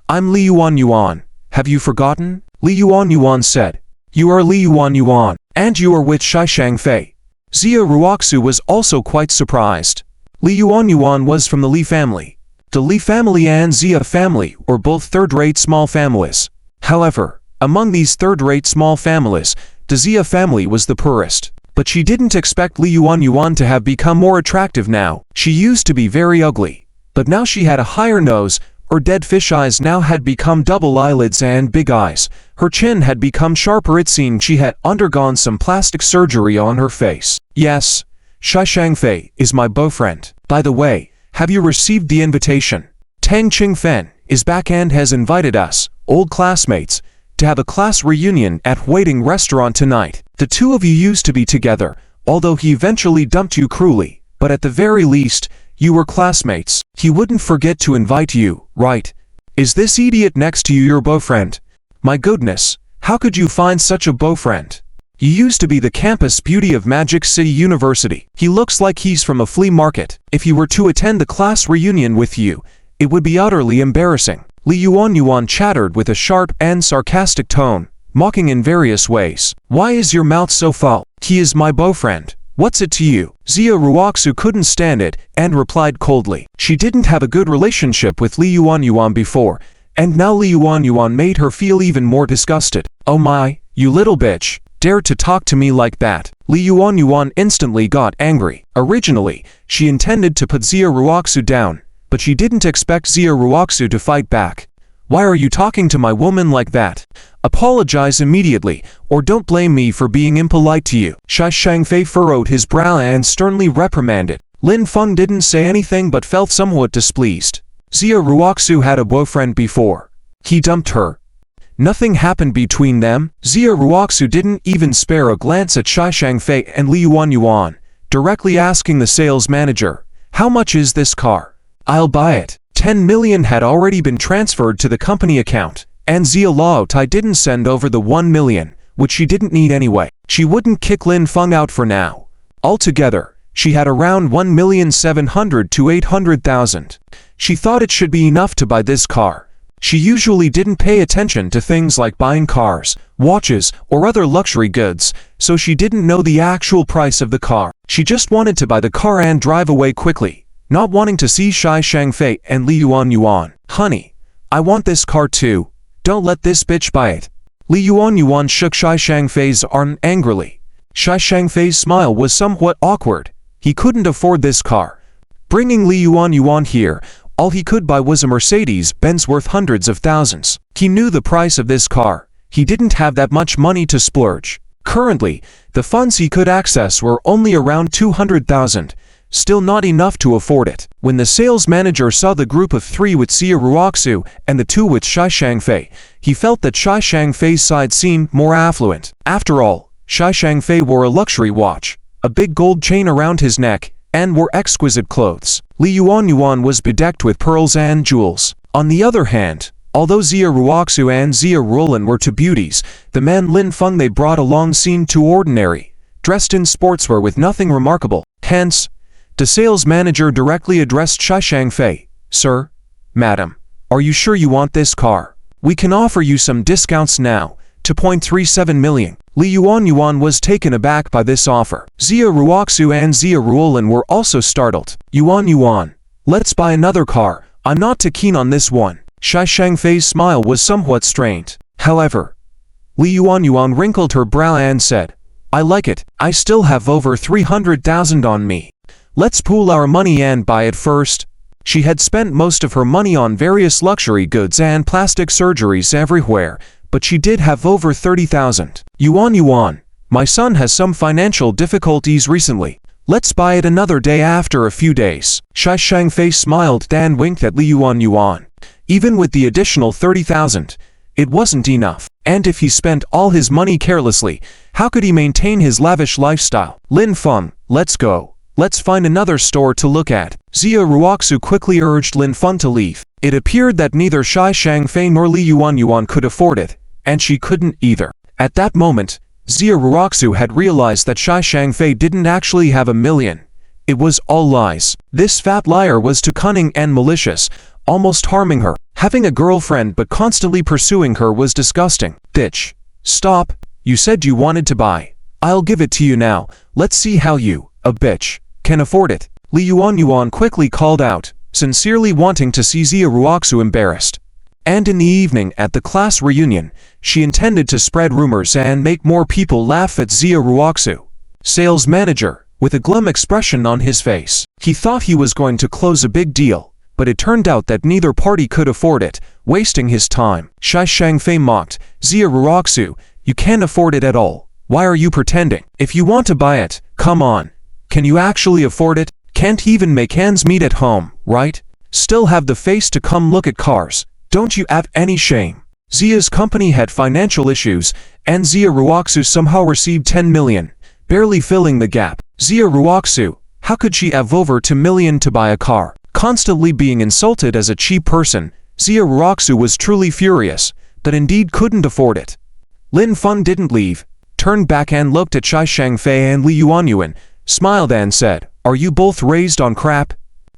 I'm Li Yuanyuan. Have you forgotten? Li Yuanyuan said. You are Li Yuanyuan, and you are with Shi Shangfei. Xia Ruoxu was also quite surprised. Li Yuanyuan was from the Li family. The Li family and Xia family were both third-rate small families. However, among these third-rate small families, the Xia family was the poorest. But she didn't expect Li Yuanyuan to have become more attractive now. She used to be very ugly, but now she had a higher nose. Her dead fish eyes now had become double eyelids and big eyes. Her chin had become sharper. It seemed she had undergone some plastic surgery on her face. Yes, Shi Shangfei is my boyfriend. By the way, have you received the invitation? Tang Qingfen is back and has invited us, old classmates, to have a class reunion at Waiting Restaurant tonight. The two of you used to be together, although he eventually dumped you cruelly, but at the very least, you were classmates. He wouldn't forget to invite you, right? Is this idiot next to you your boyfriend? My goodness, how could you find such a boyfriend? He used to be the campus beauty of Magic City University. He looks like he's from a flea market. If he were to attend the class reunion with you, it would be utterly embarrassing. Li Yuanyuan chattered with a sharp and sarcastic tone, mocking in various ways. Why is your mouth so foul? He is my boyfriend. What's it to you? Xia Ruoxu couldn't stand it and replied coldly. She didn't have a good relationship with Li Yuanyuan before, and now Li Yuanyuan made her feel even more disgusted. Oh my, you little bitch, dare to talk to me like that. Li Yuanyuan instantly got angry. Originally, she intended to put Xia Ruoxu down, but she didn't expect Xia Ruoxu to fight back. Why are you talking to my woman like that? Apologize immediately, or don't blame me for being impolite to you. Shi Shangfei furrowed his brow and sternly reprimanded. Lin Feng didn't say anything but felt somewhat displeased. Xia Ruoxu had a boyfriend before. He dumped her. Nothing happened between them. Xia Ruoxu didn't even spare a glance at Shi Shangfei and Li Yuanyuan, directly asking the sales manager, "How much is this car? I'll buy it." 10 million had already been transferred to the company account, and Xia Laotai didn't send over the 1 million, which she didn't need anyway. She wouldn't kick Lin Feng out for now. Altogether, she had around 1,700,000 to 800,000. She thought it should be enough to buy this car. She usually didn't pay attention to things like buying cars, watches, or other luxury goods, so she didn't know the actual price of the car. She just wanted to buy the car and drive away quickly, not wanting to see Shi Shangfei and Li Yuanyuan. Honey, I want this car too. Don't let this bitch buy it. Li Yuanyuan shook Shi Shangfei's arm angrily. Shi Shangfei's smile was somewhat awkward. He couldn't afford this car. Bringing Li Yuanyuan here, all he could buy was a Mercedes-Benz worth hundreds of thousands. He knew the price of this car. He didn't have that much money to splurge. Currently, the funds he could access were only around 200,000. Still not enough to afford it. When the sales manager saw the group of 3 with Xia Ruoxu and the 2 with Shi Shangfei, he felt that Shi Shangfei's side seemed more affluent. After all, Shi Shangfei wore a luxury watch, a big gold chain around his neck, and wore exquisite clothes. Li Yuanyuan was bedecked with pearls and jewels. On the other hand, although Xia Ruoxu and Xia Ruolin were two beauties, the man Lin Feng they brought along seemed too ordinary, dressed in sportswear with nothing remarkable. Hence, the sales manager directly addressed Shi Shangfei. Sir, madam, are you sure you want this car? We can offer you some discounts now, 2.37 million. Li Yuanyuan was taken aback by this offer. Xia Ruoxu and Xia Ruolin were also startled. Yuanyuan, let's buy another car. I'm not too keen on this one. Shi Shangfei's smile was somewhat strained. However, Li Yuanyuan wrinkled her brow and said, I like it. I still have over 300,000 on me. Let's pool our money and buy it first. She had spent most of her money on various luxury goods and plastic surgeries everywhere, but she did have over 30,000. Yuan, my son has some financial difficulties recently. Let's buy it another day after a few days. Shi Shangfei smiled and winked at Li Yuan. Even with the additional 30,000, it wasn't enough. And if he spent all his money carelessly, how could he maintain his lavish lifestyle? Lin Feng, let's go. Let's find another store to look at. Xia Ruoxu quickly urged Lin Feng to leave. It appeared that neither Shi Shangfei nor Li Yuanyuan could afford it, and she couldn't either. At that moment, Xia Ruoxu had realized that Shi Shangfei didn't actually have $1 million. It was all lies. This fat liar was too cunning and malicious, almost harming her. Having a girlfriend but constantly pursuing her was disgusting. Bitch. Stop. You said you wanted to buy. I'll give it to you now. Let's see how you, a bitch, can afford it. Li Yuanyuan quickly called out, sincerely wanting to see Xia Ruoxu embarrassed. And in the evening at the class reunion, she intended to spread rumors and make more people laugh at Xia Ruoxu. Sales manager, with a glum expression on his face. He thought he was going to close a big deal, but it turned out that neither party could afford it, wasting his time. Shi Shangfei mocked, Xia Ruoxu, you can't afford it at all. Why are you pretending? If you want to buy it, come on. Can you actually afford it? Can't even make ends meet at home, right? Still have the face to come look at cars. Don't you have any shame? Xia's company had financial issues, and Xia Ruoxu somehow received 10 million, barely filling the gap. Xia Ruoxu, how could she have over 2 million to buy a car? Constantly being insulted as a cheap person, Xia Ruoxu was truly furious, but indeed couldn't afford it. Lin Feng didn't leave, turned back and looked at Shi Shangfei and Li Yuanyuan, smiled and said, are you both raised on crap?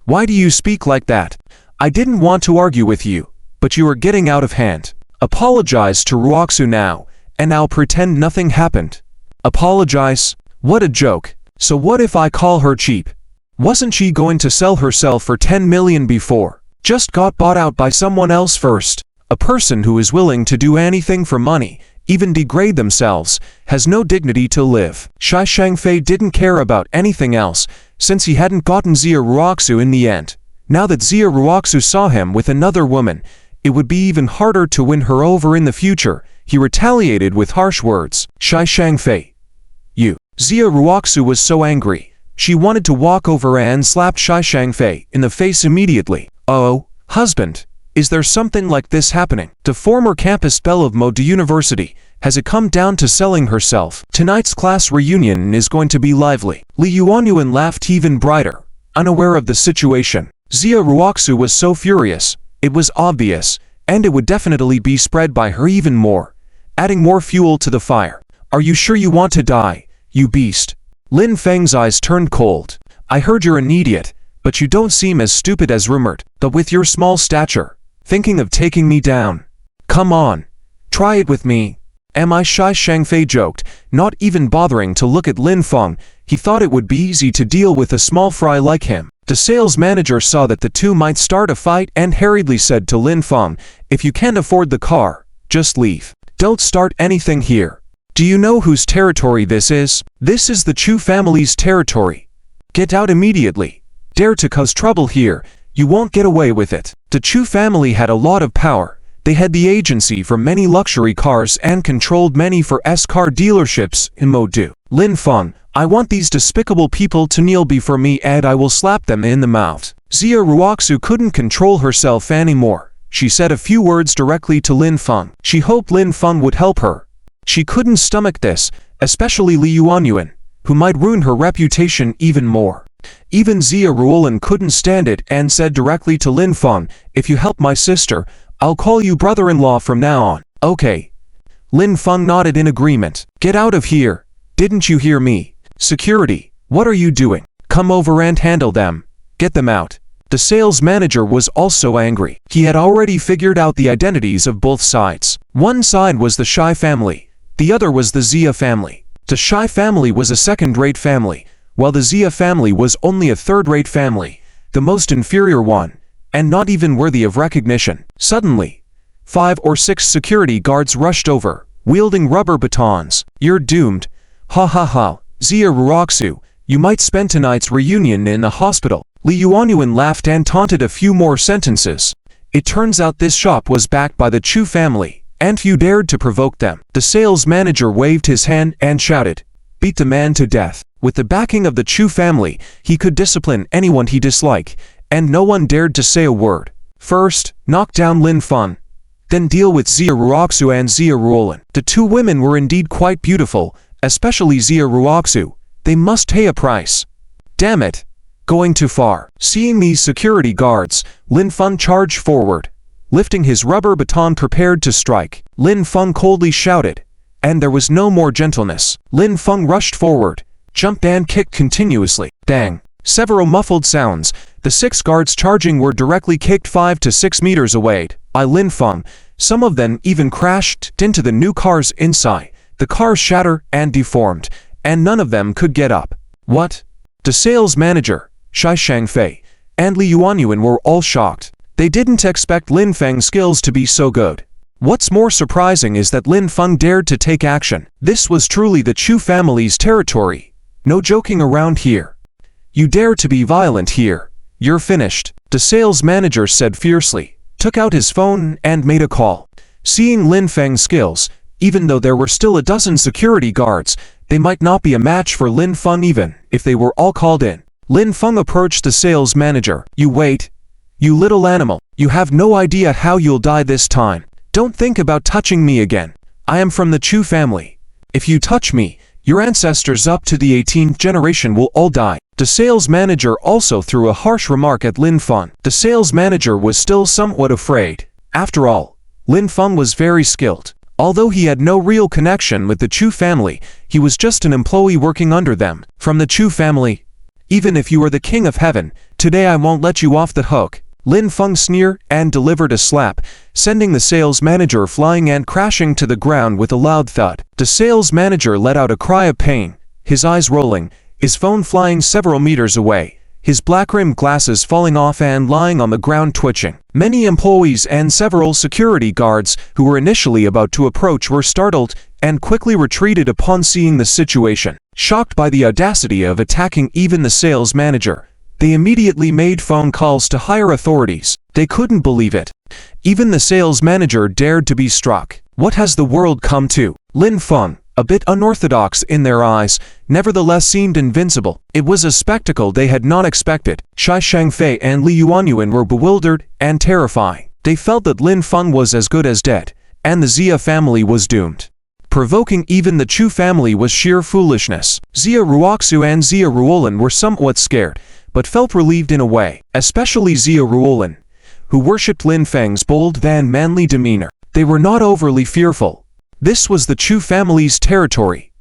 Why do you speak like that? I didn't want to argue with you, but you are getting out of hand. Apologize to Ruoxu now, and I'll pretend nothing happened. Apologize? What a joke. So what if I call her cheap? Wasn't she going to sell herself for 10 million before? Just got bought out by someone else first. A person who is willing to do anything for money, even degrade themselves, has no dignity to live. Shi Shangfei didn't care about anything else, since he hadn't gotten Xia Ruoxu in the end. Now that Xia Ruoxu saw him with another woman, it would be even harder to win her over in the future. He retaliated with harsh words. Shi Shangfei. You. Xia Ruoxu was so angry, she wanted to walk over and slap Shi Shangfei in the face immediately. Oh, husband. Is there something like this happening? The former campus belle of Moda University, has it come down to selling herself? Tonight's class reunion is going to be lively. Li Yuanyuan laughed even brighter, unaware of the situation. Xia Ruoxu was so furious, it was obvious, and it would definitely be spread by her even more, adding more fuel to the fire. Are you sure you want to die, you beast? Lin Feng's eyes turned cold. I heard you're an idiot, but you don't seem as stupid as rumored. But with your small stature, thinking of taking me down? Come on, try it with me. Am I? Shi Shangfei joked, not even bothering to look at Lin Feng. He thought it would be easy to deal with a small fry like him. The sales manager saw that the two might start a fight and hurriedly said to Lin Feng, if you can't afford the car, just leave. Don't start anything here. Do you know whose territory this is? This is the Chu family's territory. Get out immediately. Dare to cause trouble here, you won't get away with it. The Chu family had a lot of power. They had the agency for many luxury cars and controlled many car dealerships in Modu. Lin Feng, I want these despicable people to kneel before me and I will slap them in the mouth. Xia Ruoxu couldn't control herself anymore. She said a few words directly to Lin Feng. She hoped Lin Feng would help her. She couldn't stomach this, especially Li Yuanyuan, who might ruin her reputation even more. Even Xia Ruolan couldn't stand it and said directly to Lin Feng, if you help my sister, I'll call you brother-in-law from now on. Okay. Lin Feng nodded in agreement. Get out of here. Didn't you hear me? Security, what are you doing? Come over and handle them. Get them out. The sales manager was also angry. He had already figured out the identities of both sides. One side was the Shi family. The other was the Xia family. The Shi family was a second-rate family, while the Xia family was only a third-rate family, the most inferior one, and not even worthy of recognition. Suddenly, 5 or 6 security guards rushed over, wielding rubber batons. "You're doomed. Ha ha ha. Xia Ruoxu, you might spend tonight's reunion in the hospital." Li Yuanyuan laughed and taunted a few more sentences. It turns out this shop was backed by the Chu family, and few dared to provoke them. The sales manager waved his hand and shouted, "Beat the man to death." With the backing of the Chu family, he could discipline anyone he disliked, and no one dared to say a word. First, knock down Lin Feng, then deal with Xia Ruoxu and Xia Ruolin. The two women were indeed quite beautiful, especially Xia Ruoxu. They must pay a price. Damn it. Going too far. Seeing these security guards, Lin Feng charged forward, lifting his rubber baton prepared to strike. Lin Feng coldly shouted, and there was no more gentleness. Lin Feng rushed forward, jumped and kicked continuously. Bang! Several muffled sounds. The 6 guards charging were directly kicked 5 to 6 meters away by Lin Feng. Some of them even crashed into the new cars inside. The cars shattered and deformed, and none of them could get up. What? The sales manager, Shai Shangfei, and Li Yuanyuan were all shocked. They didn't expect Lin Feng's skills to be so good. What's more surprising is that Lin Feng dared to take action. This was truly the Chu family's territory. No joking around here. You dare to be violent here. You're finished, the sales manager said fiercely, took out his phone and made a call. Seeing Lin Feng's skills, even though there were still a dozen security guards, they might not be a match for Lin Feng even if they were all called in. Lin Feng approached the sales manager. "You wait. You little animal. You have no idea how you'll die this time. Don't think about touching me again. I am from the Chu family. If you touch me, your ancestors up to the 18th generation will all die." The sales manager also threw a harsh remark at Lin Feng. The sales manager was still somewhat afraid. After all, Lin Feng was very skilled. Although he had no real connection with the Chu family, he was just an employee working under them. "From the Chu family? Even if you are the king of heaven, today I won't let you off the hook." Lin Feng sneered and delivered a slap, sending the sales manager flying and crashing to the ground with a loud thud. The sales manager let out a cry of pain, his eyes rolling, his phone flying several meters away, his black-rimmed glasses falling off and lying on the ground twitching. Many employees and several security guards who were initially about to approach were startled and quickly retreated upon seeing the situation. Shocked by the audacity of attacking even the sales manager, they immediately made phone calls to higher authorities. They couldn't believe it. Even the sales manager dared to be struck. What has the world come to? Lin Feng, a bit unorthodox in their eyes, nevertheless seemed invincible. It was a spectacle they had not expected. Shai Shangfei and Li Yuanyuan were bewildered and terrified. They felt that Lin Feng was as good as dead, and the Xia family was doomed. Provoking even the Chu family was sheer foolishness. Xia Ruoxu and Xia Ruolin were somewhat scared, but felt relieved in a way, especially Xia Ruolin, who worshipped Lin Feng's bold and manly demeanor. They were not overly fearful. This was the Chu family's territory.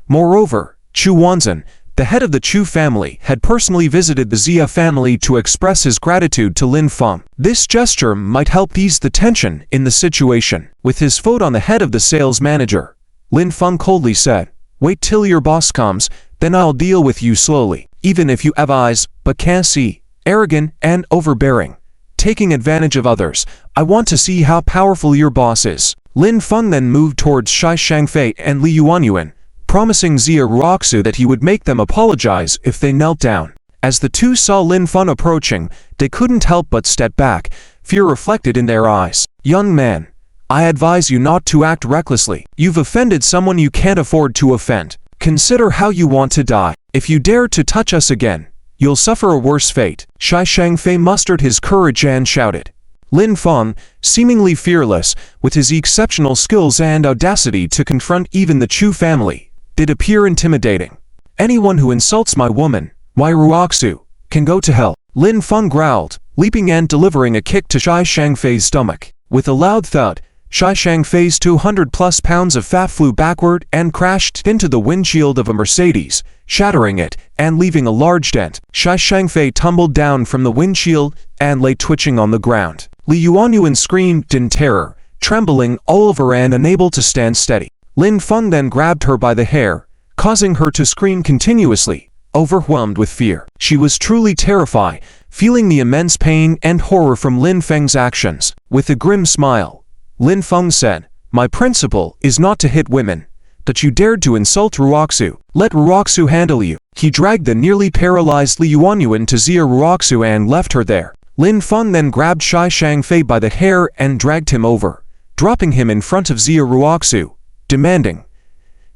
Moreover, Chu Wanzhen, the head of the Chu family, had personally visited the Xia family to express his gratitude to Lin Feng. This gesture might help ease the tension in the situation. With his foot on the head of the sales manager, Lin Feng coldly said, "Wait till your boss comes, then I'll deal with you slowly. Even if you have eyes, but can't see, arrogant and overbearing, taking advantage of others, I want to see how powerful your boss is." Lin Feng then moved towards Shai Shangfei and Li Yuanyuan, promising Xia Ruoxu that he would make them apologize if they knelt down. As the two saw Lin Feng approaching, they couldn't help but step back, fear reflected in their eyes. "Young man, I advise you not to act recklessly. You've offended someone you can't afford to offend. Consider how you want to die. If you dare to touch us again, you'll suffer a worse fate." Shai Shangfei mustered his courage and shouted. Lin Feng, seemingly fearless, with his exceptional skills and audacity to confront even the Chu family, did appear intimidating. "Anyone who insults my woman, Wai Ruoxu, can go to hell." Lin Feng growled, leaping and delivering a kick to Shai Shangfei's stomach. With a loud thud, Shai Shangfei's 200+ pounds of fat flew backward and crashed into the windshield of a Mercedes, shattering it and leaving a large dent. Shai Shangfei tumbled down from the windshield and lay twitching on the ground. Li Yuanyuan screamed in terror, trembling all over and unable to stand steady. Lin Feng then grabbed her by the hair, causing her to scream continuously, overwhelmed with fear. She was truly terrified, feeling the immense pain and horror from Lin Feng's actions. With a grim smile, Lin Feng said, My principle is not to hit women. That you dared to insult Ruoxu. Let Ruoxu handle you. He dragged the nearly paralyzed Li Yuanyuan to Xia Ruoxu and left her there. Lin Feng then grabbed Shi Shangfei by the hair and dragged him over, dropping him in front of Xia Ruoxu, demanding,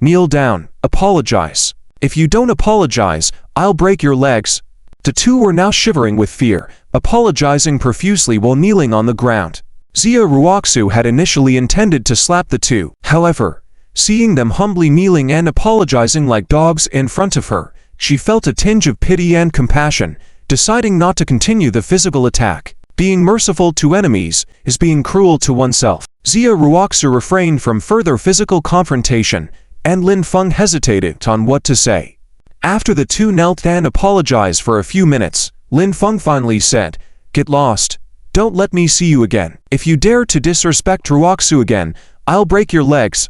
"Kneel down, apologize. If you don't apologize, I'll break your legs." The two were now shivering with fear, apologizing profusely while kneeling on the ground. Xia Ruoxu had initially intended to slap the two. However, seeing them humbly kneeling and apologizing like dogs in front of her, she felt a tinge of pity and compassion, deciding not to continue the physical attack. Being merciful to enemies is being cruel to oneself. Xia Ruoxu refrained from further physical confrontation, and Lin Feng hesitated on what to say. After the two knelt and apologized for a few minutes, Lin Feng finally said, "Get lost. Don't let me see you again. If you dare to disrespect Ruoxu again, I'll break your legs."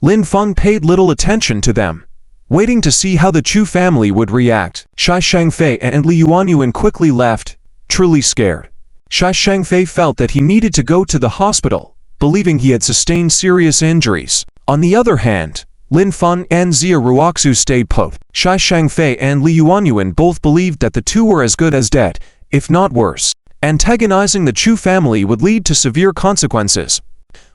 Lin Feng paid little attention to them, waiting to see how the Chu family would react. Shi Shangfei and Li Yuanyuan quickly left, truly scared. Shi Shangfei felt that he needed to go to the hospital, believing he had sustained serious injuries. On the other hand, Lin Feng and Xia Ruoxu stayed put. Shi Shangfei and Li Yuanyuan both believed that the two were as good as dead, if not worse. Antagonizing the Chu family would lead to severe consequences.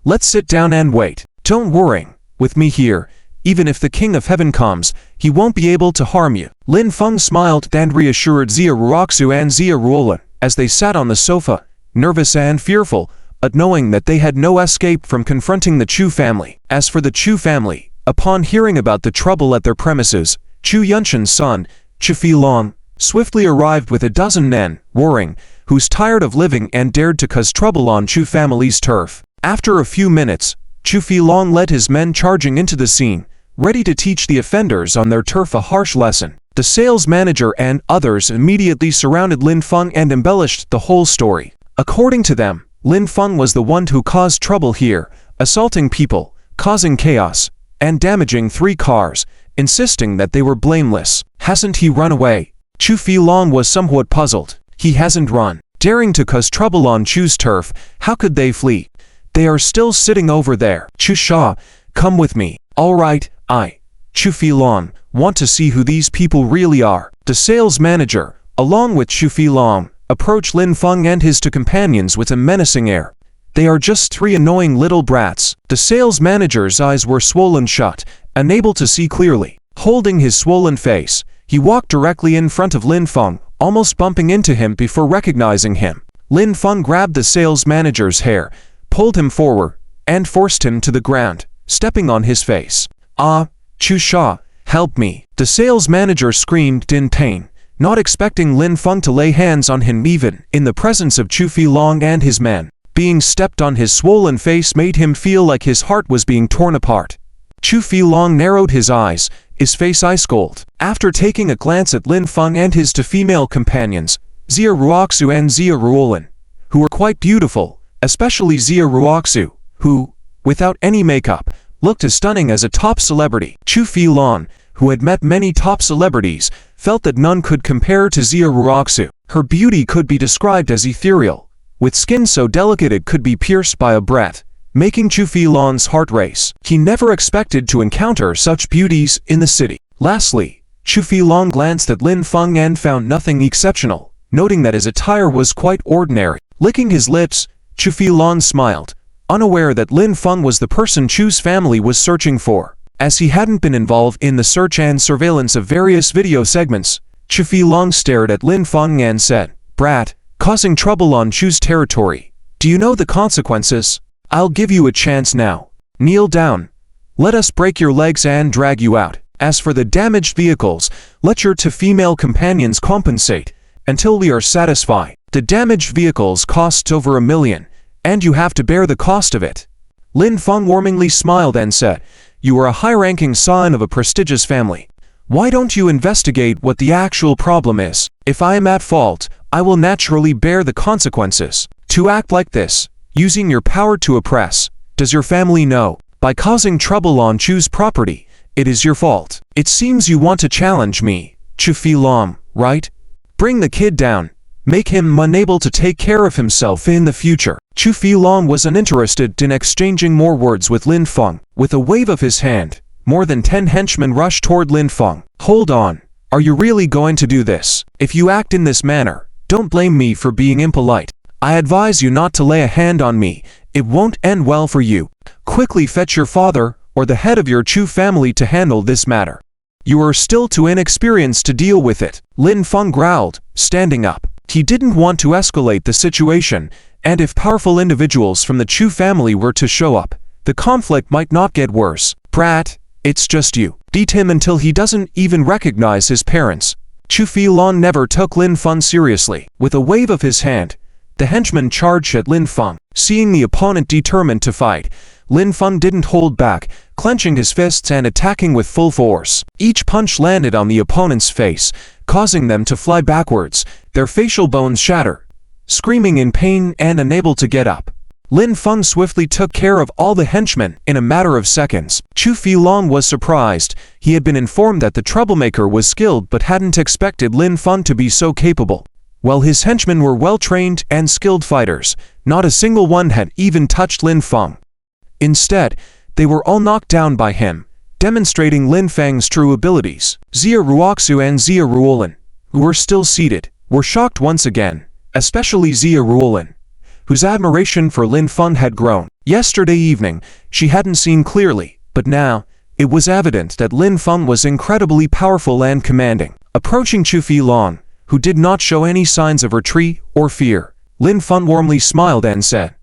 "Let's sit down and wait. Don't worry. With me here, even if the King of Heaven comes, he won't be able to harm you." Lin Feng smiled and reassured Xia Ruoxu and Xia Ruolan as they sat on the sofa, nervous and fearful, but knowing that they had no escape from confronting the Chu family. As for the Chu family, upon hearing about the trouble at their premises, Chu Yunshan's son, Chu Filong, swiftly arrived with a dozen men, roaring, who's tired of living and dared to cause trouble on Chu family's turf. After a few minutes, Chu Filong led his men charging into the scene, ready to teach the offenders on their turf a harsh lesson. The sales manager and others immediately surrounded Lin Feng and embellished the whole story. According to them, Lin Feng was the one who caused trouble here, assaulting people, causing chaos, and damaging 3 cars, insisting that they were blameless. Hasn't he run away? Chu Filong was somewhat puzzled. He hasn't run. Daring to cause trouble on Chu's turf, how could they flee? They are still sitting over there. Chu Sha, come with me. All right, Chu Filong, want to see who these people really are. The sales manager, along with Chu Filong, approached Lin Feng and his 2 companions with a menacing air. They are just 3 annoying little brats. The sales manager's eyes were swollen shut, unable to see clearly. Holding his swollen face, he walked directly in front of Lin Feng, almost bumping into him before recognizing him. Lin Feng grabbed the sales manager's hair, pulled him forward, and forced him to the ground, stepping on his face. "Ah, Chu Sha, help me!" The sales manager screamed in pain, not expecting Lin Feng to lay hands on him even in the presence of Chu Filong and his men. Being stepped on his swollen face made him feel like his heart was being torn apart. Chu Filong narrowed his eyes, his face ice cold. After taking a glance at Lin Feng and his 2 female companions, Xia Ruoxu and Xia Ruolan, who were quite beautiful, especially Xia Ruoxu, who, without any makeup, looked as stunning as a top celebrity. Chu Filong, who had met many top celebrities, felt that none could compare to Xia Ruoxu. Her beauty could be described as ethereal, with skin so delicate it could be pierced by a breath, making Chu Filong's heart race. He never expected to encounter such beauties in the city. Lastly, Chu Filong glanced at Lin Feng and found nothing exceptional, noting that his attire was quite ordinary. Licking his lips, Chu Filong smiled, unaware that Lin Feng was the person Chu's family was searching for. As he hadn't been involved in the search and surveillance of various video segments, Chu Filong stared at Lin Feng and said, "Brat, causing trouble on Chu's territory. Do you know the consequences? I'll give you a chance now. Kneel down. Let us break your legs and drag you out. As for the damaged vehicles, let your 2 female companions compensate, until we are satisfied. The damaged vehicles cost over 1 million, and you have to bear the cost of it." Lin Feng warmingly smiled and said, "You are a high-ranking son of a prestigious family. Why don't you investigate what the actual problem is? If I am at fault, I will naturally bear the consequences. To act like this, using your power to oppress, does your family know? By causing trouble on Chu's property, it is your fault. It seems you want to challenge me, Chu Filong, right? Bring the kid down. make him unable to take care of himself in the future. Chu Filong was uninterested in exchanging more words with Lin Feng. With a wave of his hand, more than 10 henchmen rushed toward Lin Feng. Hold on, are you really going to do this? If you act in this manner, don't blame me for being impolite. I advise you not to lay a hand on me, it won't end well for you. Quickly fetch your father, or the head of your Chu family to handle this matter. You are still too inexperienced to deal with it. Lin Feng growled, standing up. He didn't want to escalate the situation, and if powerful individuals from the Chu family were to show up, the conflict might not get worse. Brat, it's just you. Beat him until he doesn't even recognize his parents. Chu Filong never took Lin Feng seriously. With a wave of his hand, the henchman charged at Lin Feng. Seeing the opponent determined to fight, Lin Feng didn't hold back, clenching his fists and attacking with full force. Each punch landed on the opponent's face, causing them to fly backwards, their facial bones shatter. Screaming in pain and unable to get up, Lin Feng swiftly took care of all the henchmen in a matter of seconds. Chu Filong was surprised. He had been informed that the troublemaker was skilled but hadn't expected Lin Feng to be so capable. While his henchmen were well-trained and skilled fighters, not a single one had even touched Lin Feng. Instead, they were all knocked down by him, demonstrating Lin Feng's true abilities. Xia Ruoxu and Xia Ruolin, who were still seated, were shocked once again, especially Xia Ruolin, whose admiration for Lin Feng had grown. Yesterday evening, she hadn't seen clearly, but now, it was evident that Lin Feng was incredibly powerful and commanding. Approaching Chu Filong, who did not show any signs of retreat or fear, Lin Feng warmly smiled and said,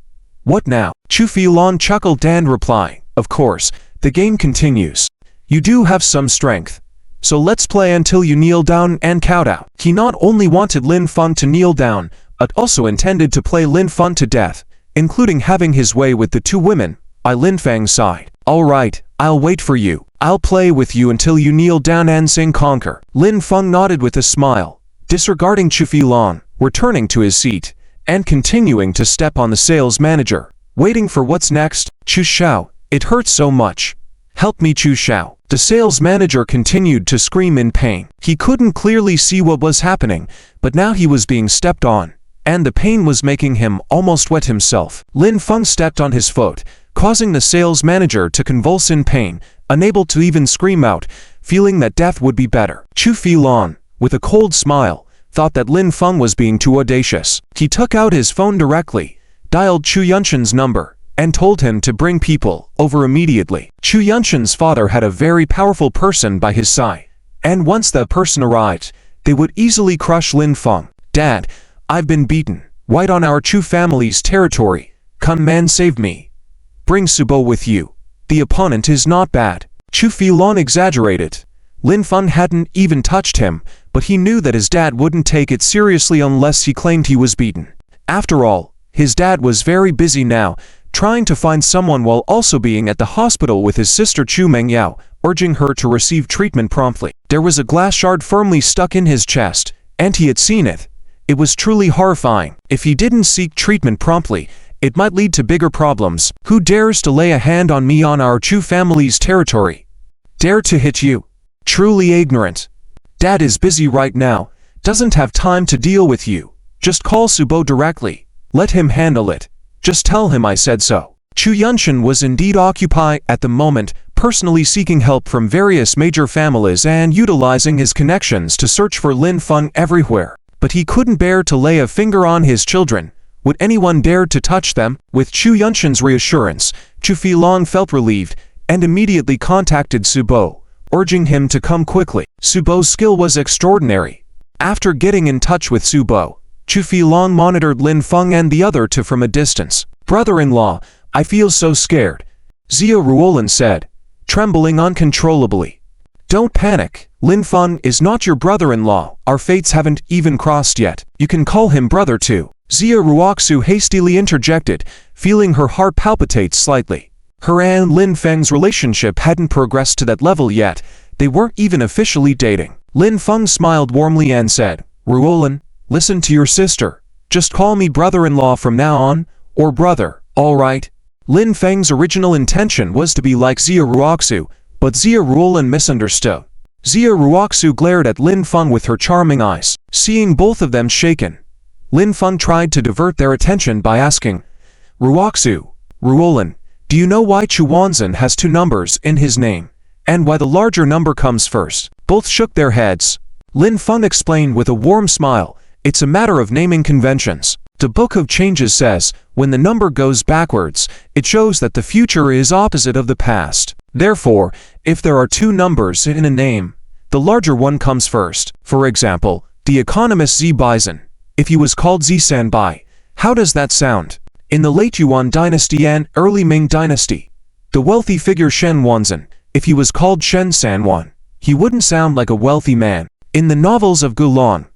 "What now?" Chu Filong chuckled and replied, "Of course, the game continues. You do have some strength, so let's play until you kneel down and count out." He not only wanted Lin Feng to kneel down, but also intended to play Lin Feng to death, including having his way with the two women by Lin Feng's side. "All right, I'll wait for you. I'll play with you until you kneel down and sing conquer." Lin Feng nodded with a smile, disregarding Chu Filong, returning to his seat, and continuing to step on the sales manager, waiting for what's next. "Chu Shao, it hurts so much. Help me, Chu Shao." The sales manager continued to scream in pain. He couldn't clearly see what was happening, but now he was being stepped on, and the pain was making him almost wet himself. Lin Feng stepped on his foot, causing the sales manager to convulse in pain, unable to even scream out, feeling that death would be better. Chu Filong, with a cold smile, thought that Lin Feng was being too audacious. He took out his phone directly, dialed Chu Yunshan's number, and told him to bring people over immediately. Chu Yunshan's father had a very powerful person by his side, and once that person arrived, they would easily crush Lin Feng. "Dad, I've been beaten, right on our Chu family's territory. Come man, save me. Bring Subo with you. The opponent is not bad." Chu Filong exaggerated. Lin Feng hadn't even touched him, but he knew that his dad wouldn't take it seriously unless he claimed he was beaten. After all, his dad was very busy now, trying to find someone while also being at the hospital with his sister Chu Mengyao, urging her to receive treatment promptly. There was a glass shard firmly stuck in his chest, and he had seen it. It was truly horrifying. If he didn't seek treatment promptly, it might lead to bigger problems. "Who dares to lay a hand on me on our Chu family's territory? Dare to hit you? Truly ignorant. Dad is busy right now, doesn't have time to deal with you. Just call Subo directly. Let him handle it. Just tell him I said so." Chu Yunshan was indeed occupied at the moment, personally seeking help from various major families and utilizing his connections to search for Lin Feng everywhere. But he couldn't bear to lay a finger on his children. Would anyone dare to touch them? With Chu Yunshan's reassurance, Chu Filong felt relieved, and immediately contacted Subo, urging him to come quickly. Subo's skill was extraordinary. After getting in touch with Subo, Chu Filong monitored Lin Feng and the other two from a distance. "Brother-in-law, I feel so scared," Xia Ruolin said, trembling uncontrollably. "Don't panic. Lin Feng is not your brother-in-law. Our fates haven't even crossed yet. You can call him brother too." Xia Ruoxu hastily interjected, feeling her heart palpitate slightly. Her and Lin Feng's relationship hadn't progressed to that level yet. They weren't even officially dating. Lin Feng smiled warmly and said, "Ruolin, listen to your sister. Just call me brother-in-law from now on, or brother, all right?" Lin Feng's original intention was to be like Xia Ruoxu, but Xia Ruolin misunderstood. Xia Ruoxu glared at Lin Feng with her charming eyes. Seeing both of them shaken, Lin Feng tried to divert their attention by asking, Ruoxu, Ruolin, do you know why Chuanzhen has 2 numbers in his name, and why the larger number comes first? Both shook their heads. Lin Feng explained with a warm smile, it's a matter of naming conventions. The Book of Changes says, when the number goes backwards, it shows that the future is opposite of the past. Therefore, if there are 2 numbers in a name, the larger one comes first. For example, the economist Xi Bison. If he was called Xi Sanbai, how does that sound? In the late Yuan dynasty and early Ming dynasty, the wealthy figure Shen Wanzhen, if he was called Shen Sanwan, he wouldn't sound like a wealthy man. In the novels of Gulan,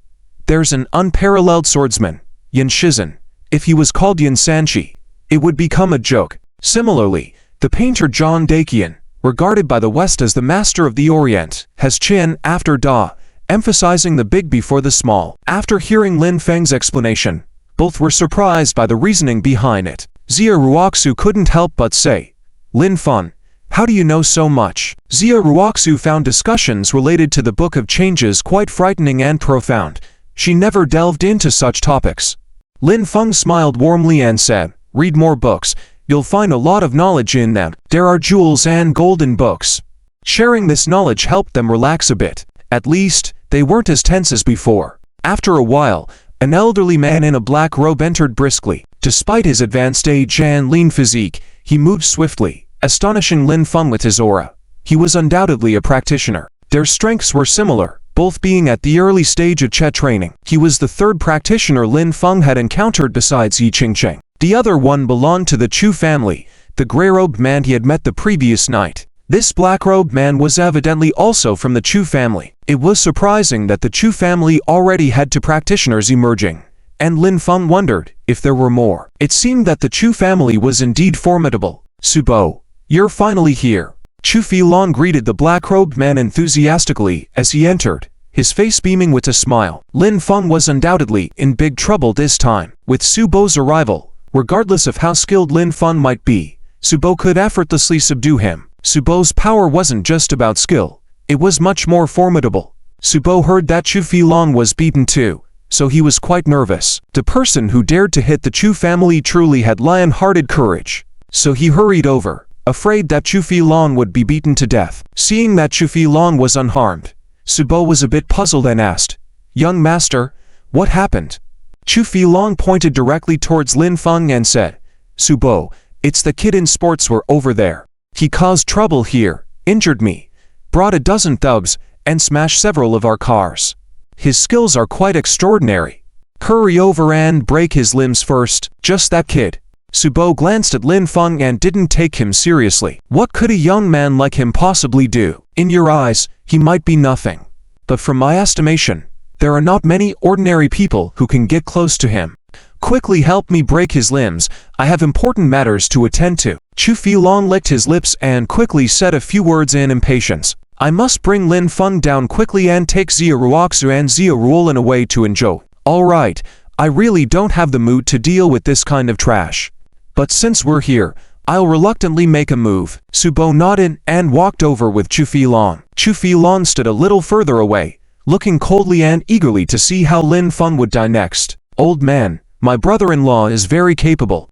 there's an unparalleled swordsman, Yan Shizhen. If he was called Yan Sanchi, it would become a joke. Similarly, the painter John Dakian, regarded by the West as the master of the Orient, has Qian after Da, emphasizing the big before the small. After hearing Lin Feng's explanation, both were surprised by the reasoning behind it. Xia Ruoxu couldn't help but say, Lin Feng, how do you know so much? Xia Ruoxu found discussions related to the Book of Changes quite frightening and profound. She never delved into such topics. Lin Feng smiled warmly and said, read more books, you'll find a lot of knowledge in them. There are jewels and golden books. Sharing this knowledge helped them relax a bit. At least, they weren't as tense as before. After a while, an elderly man in a black robe entered briskly. Despite his advanced age and lean physique, he moved swiftly, astonishing Lin Feng with his aura. He was undoubtedly a practitioner. Their strengths were similar, both being at the early stage of Che training. He was the 3rd practitioner Lin Feng had encountered besides Yi Qingcheng. The other one belonged to the Chu family, the gray-robed man he had met the previous night. This black-robed man was evidently also from the Chu family. It was surprising that the Chu family already had 2 practitioners emerging, and Lin Feng wondered if there were more. It seemed that the Chu family was indeed formidable. Subo, you're finally here. Chu Filong greeted the black-robed man enthusiastically as he entered, his face beaming with a smile. Lin Feng was undoubtedly in big trouble this time. With Subo's arrival, regardless of how skilled Lin Feng might be, Subo could effortlessly subdue him. Subo's power wasn't just about skill, it was much more formidable. Subo heard that Chu Filong was beaten too, so he was quite nervous. The person who dared to hit the Chu family truly had lion-hearted courage, so he hurried over, afraid that Chu Filong would be beaten to death. Seeing that Chu Filong was unharmed, Subo was a bit puzzled and asked, Young master, what happened? Chu Filong pointed directly towards Lin Feng and said, Subo, it's the kid in sportswear over there. He caused trouble here, injured me, brought a dozen thugs, and smashed several of our cars. His skills are quite extraordinary. Hurry over and break his limbs first. Just that kid. Subo glanced at Lin Feng and didn't take him seriously. What could a young man like him possibly do? In your eyes, he might be nothing. But from my estimation, there are not many ordinary people who can get close to him. Quickly help me break his limbs, I have important matters to attend to. Chu Filong licked his lips and quickly said a few words in impatience. I must bring Lin Feng down quickly and take Xia Ruoxu and Xia Ruolin away to Enzhou. Alright, I really don't have the mood to deal with this kind of trash. But since we're here, I'll reluctantly make a move. Subo nodded and walked over with Chu Filong. Chu Filong stood a little further away, looking coldly and eagerly to see how Lin Feng would die next. Old man, my brother-in-law is very capable.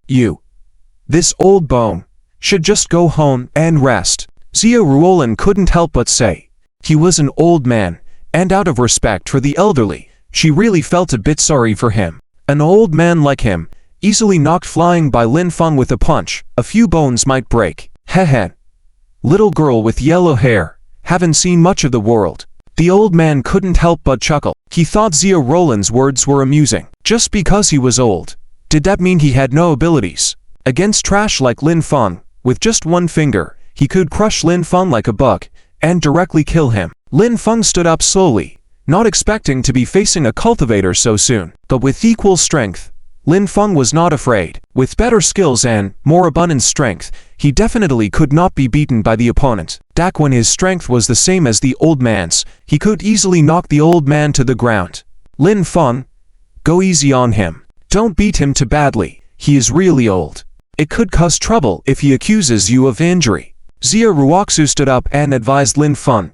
This old bone should just go home and rest. Xia Ruolin couldn't help but say. He was an old man, and out of respect for the elderly, she really felt a bit sorry for him. An old man like him, easily knocked flying by Lin Feng with a punch, a few bones might break. Heh. Little girl with yellow hair, haven't seen much of the world. The old man couldn't help but chuckle. He thought Xia Ruolin's words were amusing. Just because he was old, did that mean he had no abilities? Against trash like Lin Feng, with just one finger, he could crush Lin Feng like a bug, and directly kill him. Lin Feng stood up slowly, not expecting to be facing a cultivator so soon. But with equal strength, Lin Feng was not afraid. With better skills and more abundant strength, he definitely could not be beaten by the opponent. When his strength was the same as the old man's, he could easily knock the old man to the ground. Lin Feng, go easy on him. Don't beat him too badly, he is really old. It could cause trouble if he accuses you of injury. Xia Ruoxu stood up and advised Lin Feng,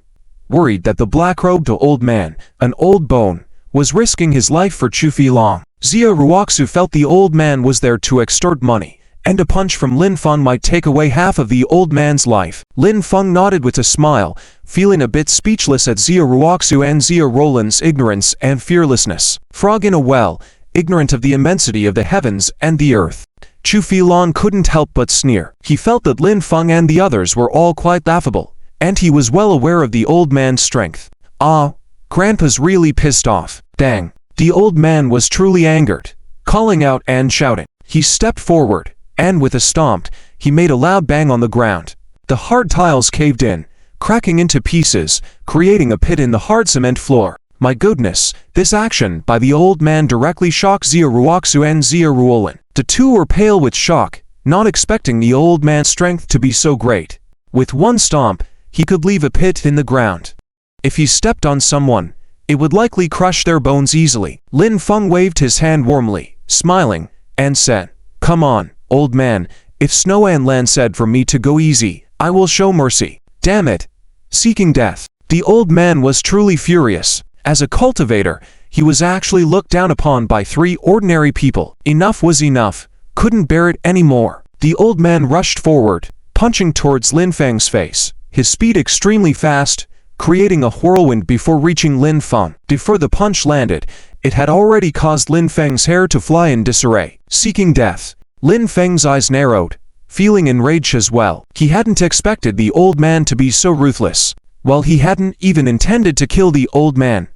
worried that the black-robed old man, an old bone, was risking his life for Chu Filong. Xia Ruoxu felt the old man was there to extort money, and a punch from Lin Feng might take away half of the old man's life. Lin Feng nodded with a smile, feeling a bit speechless at Xia Ruoxu and Xia Roland's ignorance and fearlessness. Frog in a well, ignorant of the immensity of the heavens and the earth. Chu Filong couldn't help but sneer. He felt that Lin Feng and the others were all quite laughable, and he was well aware of the old man's strength. Ah, Grandpa's really pissed off. Dang. The old man was truly angered, calling out and shouting. He stepped forward, and with a stomp, he made a loud bang on the ground. The hard tiles caved in, cracking into pieces, creating a pit in the hard cement floor. My goodness, this action by the old man directly shocked Xia Ruoxu and Xia Ruolan. The two were pale with shock, not expecting the old man's strength to be so great. With one stomp, he could leave a pit in the ground. If he stepped on someone, it would likely crush their bones easily. Lin Feng waved his hand warmly, smiling, and said, "Come on, old man, if Snow and Lan said for me to go easy, I will show mercy." Damn it! Seeking death. The old man was truly furious. As a cultivator, he was actually looked down upon by 3 ordinary people. Enough was enough, couldn't bear it anymore. The old man rushed forward, punching towards Lin Feng's face, his speed extremely fast, creating a whirlwind before reaching Lin Feng. Before the punch landed, it had already caused Lin Feng's hair to fly in disarray. Seeking death. Lin Feng's eyes narrowed, feeling enraged as well. He hadn't expected the old man to be so ruthless. While he hadn't even intended to kill the old man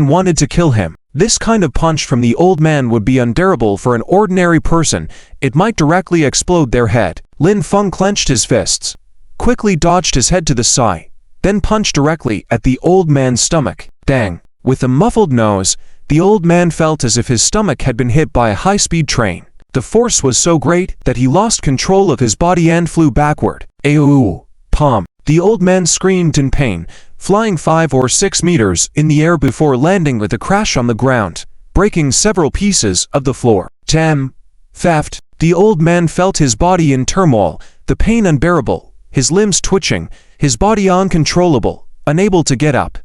wanted to kill him. This kind of punch from the old man would be unbearable for an ordinary person. It might directly explode their head. Lin Feng clenched his fists, quickly dodged his head to the side, then punched directly at the old man's stomach. Dang! With a muffled nose, the old man felt as if his stomach had been hit by a high-speed train. The force was so great that he lost control of his body and flew backward. Ayo! Pom! The old man screamed in pain, flying 5 or 6 meters in the air before landing with a crash on the ground, breaking several pieces of the floor. Damn! Theft! The old man felt his body in turmoil, the pain unbearable, his limbs twitching, his body uncontrollable, unable to get up.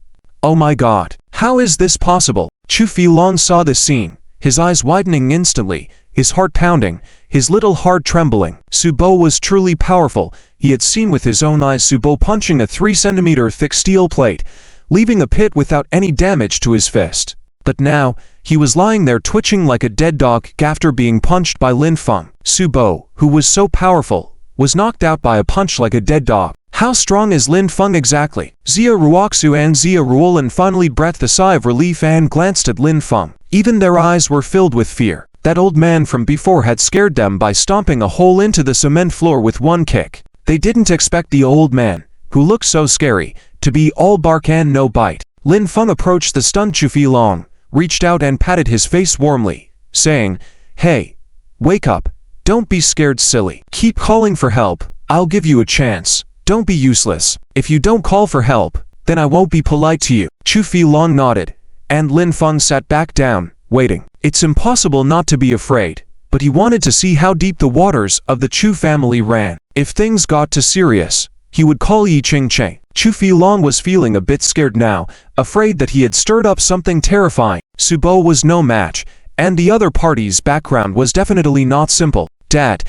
Oh my god! How is this possible? Chu Filong saw the scene, his eyes widening instantly, his heart pounding, his little heart trembling. Su Bo was truly powerful. He had seen with his own eyes Su Bo punching a 3-centimeter thick steel plate, leaving a pit without any damage to his fist. But now, he was lying there twitching like a dead dog after being punched by Lin Feng. Su Bo, who was so powerful, was knocked out by a punch like a dead dog. How strong is Lin Feng exactly? Xia Ruoxu and Xia Ruolan finally breathed a sigh of relief and glanced at Lin Feng. Even their eyes were filled with fear. That old man from before had scared them by stomping a hole into the cement floor with one kick. They didn't expect the old man, who looked so scary, to be all bark and no bite. Lin Feng approached the stunned Chu Filong, reached out and patted his face warmly, saying, "Hey, wake up. Don't be scared, silly. Keep calling for help. I'll give you a chance. Don't be useless. If you don't call for help, then I won't be polite to you." Chu Filong nodded, and Lin Feng sat back down, waiting. It's impossible not to be afraid, but he wanted to see how deep the waters of the Chu family ran. If things got too serious, he would call Yi Ching Cheng. Chu Filong was feeling a bit scared now, afraid that he had stirred up something terrifying. Su Bo was no match, and the other party's background was definitely not simple. "Dad,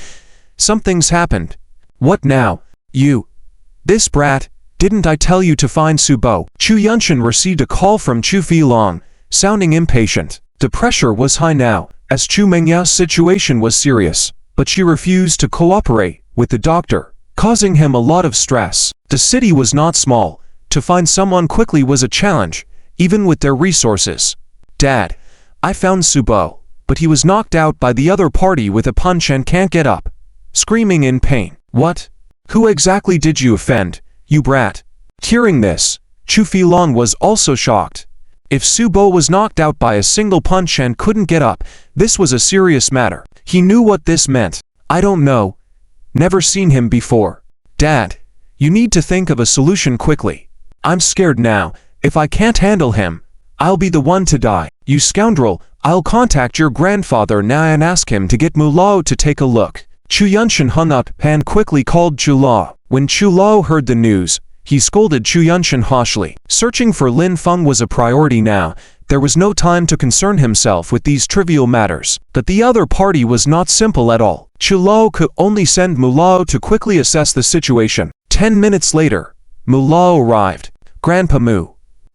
something's happened." "What now? You? This brat, didn't I tell you to find Su Bo?" Chu Yunshan received a call from Chu Filong, sounding impatient. The pressure was high now, as Chu Mengya's situation was serious, but she refused to cooperate with the doctor, causing him a lot of stress. The city was not small. To find someone quickly was a challenge, even with their resources. "Dad, I found Su Bo, but he was knocked out by the other party with a punch and can't get up," screaming in pain. "What? Who exactly did you offend, you brat?" Hearing this, Chu Filong was also shocked. If Su Bo was knocked out by a single punch and couldn't get up, this was a serious matter. He knew what this meant. "I don't know. Never seen him before." "Dad, you need to think of a solution quickly. I'm scared now. If I can't handle him, I'll be the one to die." "You scoundrel, I'll contact your grandfather now and ask him to get Mu Lao to take a look." Chu Yunshan hung up and quickly called Chu Lao. When Chu Lao heard the news, he scolded Chu Yunshan harshly. Searching for Lin Feng was a priority now, There was no time to concern himself with these trivial matters. But the other party was not simple at all. Chu Lao could only send Mu Lao to quickly assess the situation. 10 minutes later, Mu Lao arrived. "Grandpa Mu."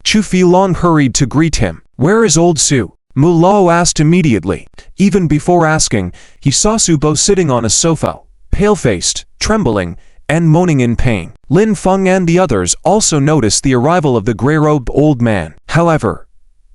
Chu Filong hurried to greet him. "Where is old Su?" Mu Lao asked immediately. Even before asking, he saw Su Bo sitting on a sofa, pale-faced, trembling, and moaning in pain. Lin Feng and the others also noticed the arrival of the gray-robed old man. However,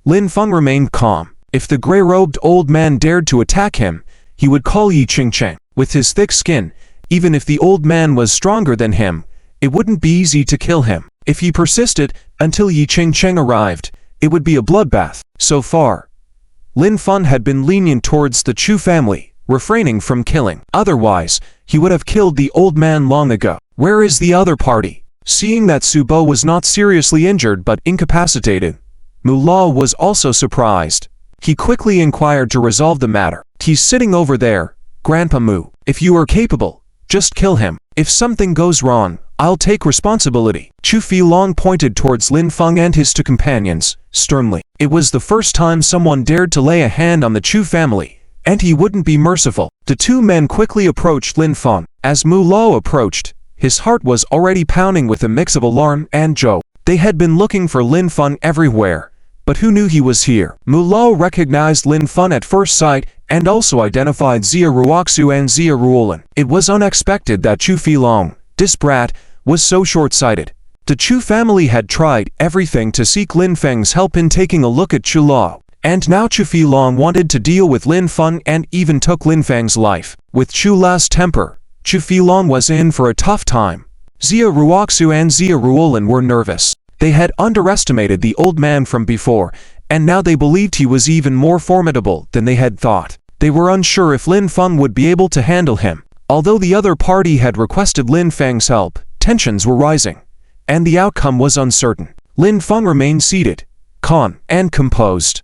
Lin Feng remained calm. If the gray-robed old man dared to attack him, he would call Yi Qingcheng. With his thick skin, even if the old man was stronger than him, it wouldn't be easy to kill him. If he persisted until Yi Qingcheng arrived, it would be a bloodbath. So far, Lin Feng had been lenient towards the Chu family, refraining from killing. Otherwise, he would have killed the old man long ago. Where is the other party? Seeing that Su Bo was not seriously injured but incapacitated, Mu Lao was also surprised. He quickly inquired to resolve the matter. "He's sitting over there, Grandpa Mu. If you are capable, just kill him. If something goes wrong, I'll take responsibility." Chu Filong pointed towards Lin Feng and his two companions, sternly. It was the first time someone dared to lay a hand on the Chu family, and he wouldn't be merciful. The two men quickly approached Lin Feng. As Mu Lao approached, his heart was already pounding with a mix of alarm and joy. They had been looking for Lin Feng everywhere, but who knew he was here? Mu Lao recognized Lin Feng at first sight and also identified Xia Ruoxu and Xia Ruolin. It was unexpected that Chu Filong, this brat, was so short-sighted. The Chu family had tried everything to seek Lin Feng's help in taking a look at Chu Lao, and now Chu Filong wanted to deal with Lin Feng and even took Lin Feng's life. With Chu La's temper, Chu Filong was in for a tough time. Xia Ruoxu and Xia Ruolin were nervous. They had underestimated the old man from before, and now they believed he was even more formidable than they had thought. They were unsure if Lin Feng would be able to handle him. Although the other party had requested Lin Feng's help, tensions were rising, and the outcome was uncertain. Lin Feng remained seated, calm, and composed.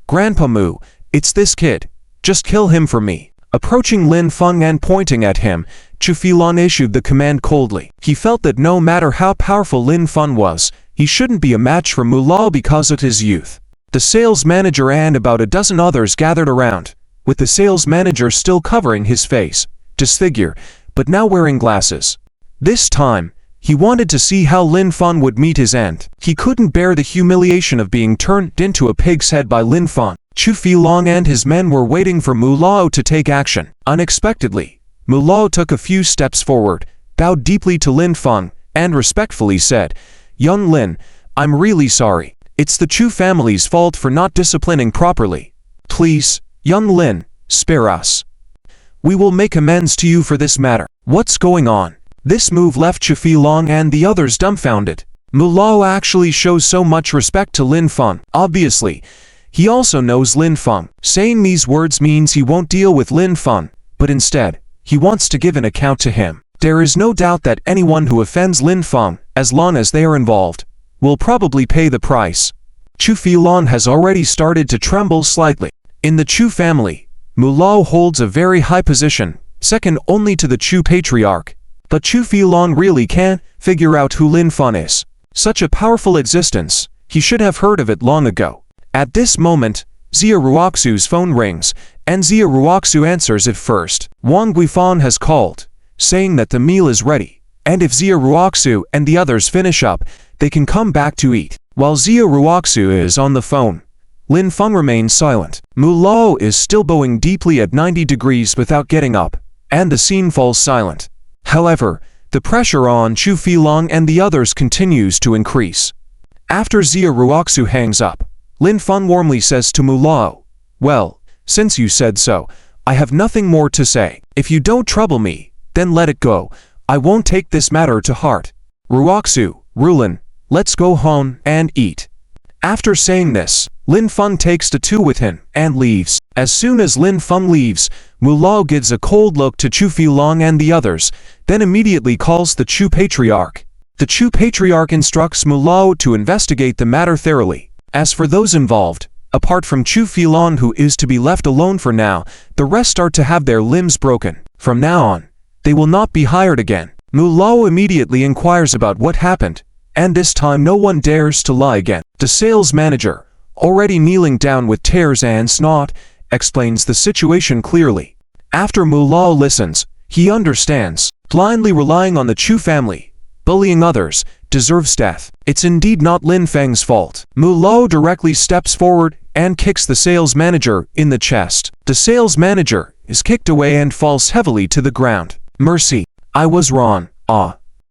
"Grandpa Mu, it's this kid. Just kill him for me." Approaching Lin Feng and pointing at him, Chu Filong issued the command coldly. He felt that no matter how powerful Lin Feng was, he shouldn't be a match for Mu Lao because of his youth. The sales manager and about a dozen others gathered around, with the sales manager still covering his face, disfigured, but now wearing glasses. This time, he wanted to see how Lin Feng would meet his end. He couldn't bear the humiliation of being turned into a pig's head by Lin Feng. Chu Filong and his men were waiting for Mu Lao to take action. Unexpectedly, Mu Lao took a few steps forward, bowed deeply to Lin Feng, and respectfully said, "Young Lin, I'm really sorry. It's the Chu family's fault for not disciplining properly. Please, young Lin, spare us. We will make amends to you for this matter." What's going on? This move left Chu Filong and the others dumbfounded. Mu Lao actually shows so much respect to Lin Feng. Obviously, he also knows Lin Feng. Saying these words means he won't deal with Lin Feng, but instead, he wants to give an account to him. There is no doubt that anyone who offends Lin Feng, as long as they are involved, will probably pay the price. Chu Filong has already started to tremble slightly. In the Chu family, Mu Lao holds a very high position, second only to the Chu patriarch. But Chu Filong really can't figure out who Lin Feng is. Such a powerful existence, he should have heard of it long ago. At this moment, Xia Ruoxu's phone rings, and Xia Ruoxu answers it first. Wang Guifan has called, saying that the meal is ready, and if Xia Ruoxu and the others finish up, they can come back to eat. While Xia Ruoxu is on the phone, Lin Feng remains silent. Mu Lao is still bowing deeply at 90 degrees without getting up, and the scene falls silent. However, the pressure on Chu Filong and the others continues to increase. After Xia Ruoxu hangs up, Lin Feng warmly says to Mu Lao, "Well, since you said so, I have nothing more to say. If you don't trouble me, then let it go. I won't take this matter to heart. Ruoxu, Rulin, let's go home and eat." After saying this, Lin Feng takes the two with him and leaves. As soon as Lin Feng leaves, Mu Lao gives a cold look to Chu Filong and the others, then immediately calls the Chu patriarch. The Chu patriarch instructs Mu Lao to investigate the matter thoroughly. As for those involved, apart from Chu Filong, who is to be left alone for now, the rest are to have their limbs broken. From now on, they will not be hired again. Mu Lao immediately inquires about what happened, and this time no one dares to lie again. The sales manager, already kneeling down with tears and snot, explains the situation clearly. After Mu Lao listens, he understands. Blindly relying on the Chu family, bullying others, deserves death. It's indeed not Lin Feng's fault. Mu Lao directly steps forward and kicks the sales manager in the chest. The sales manager is kicked away and falls heavily to the ground. Mercy, I was wrong.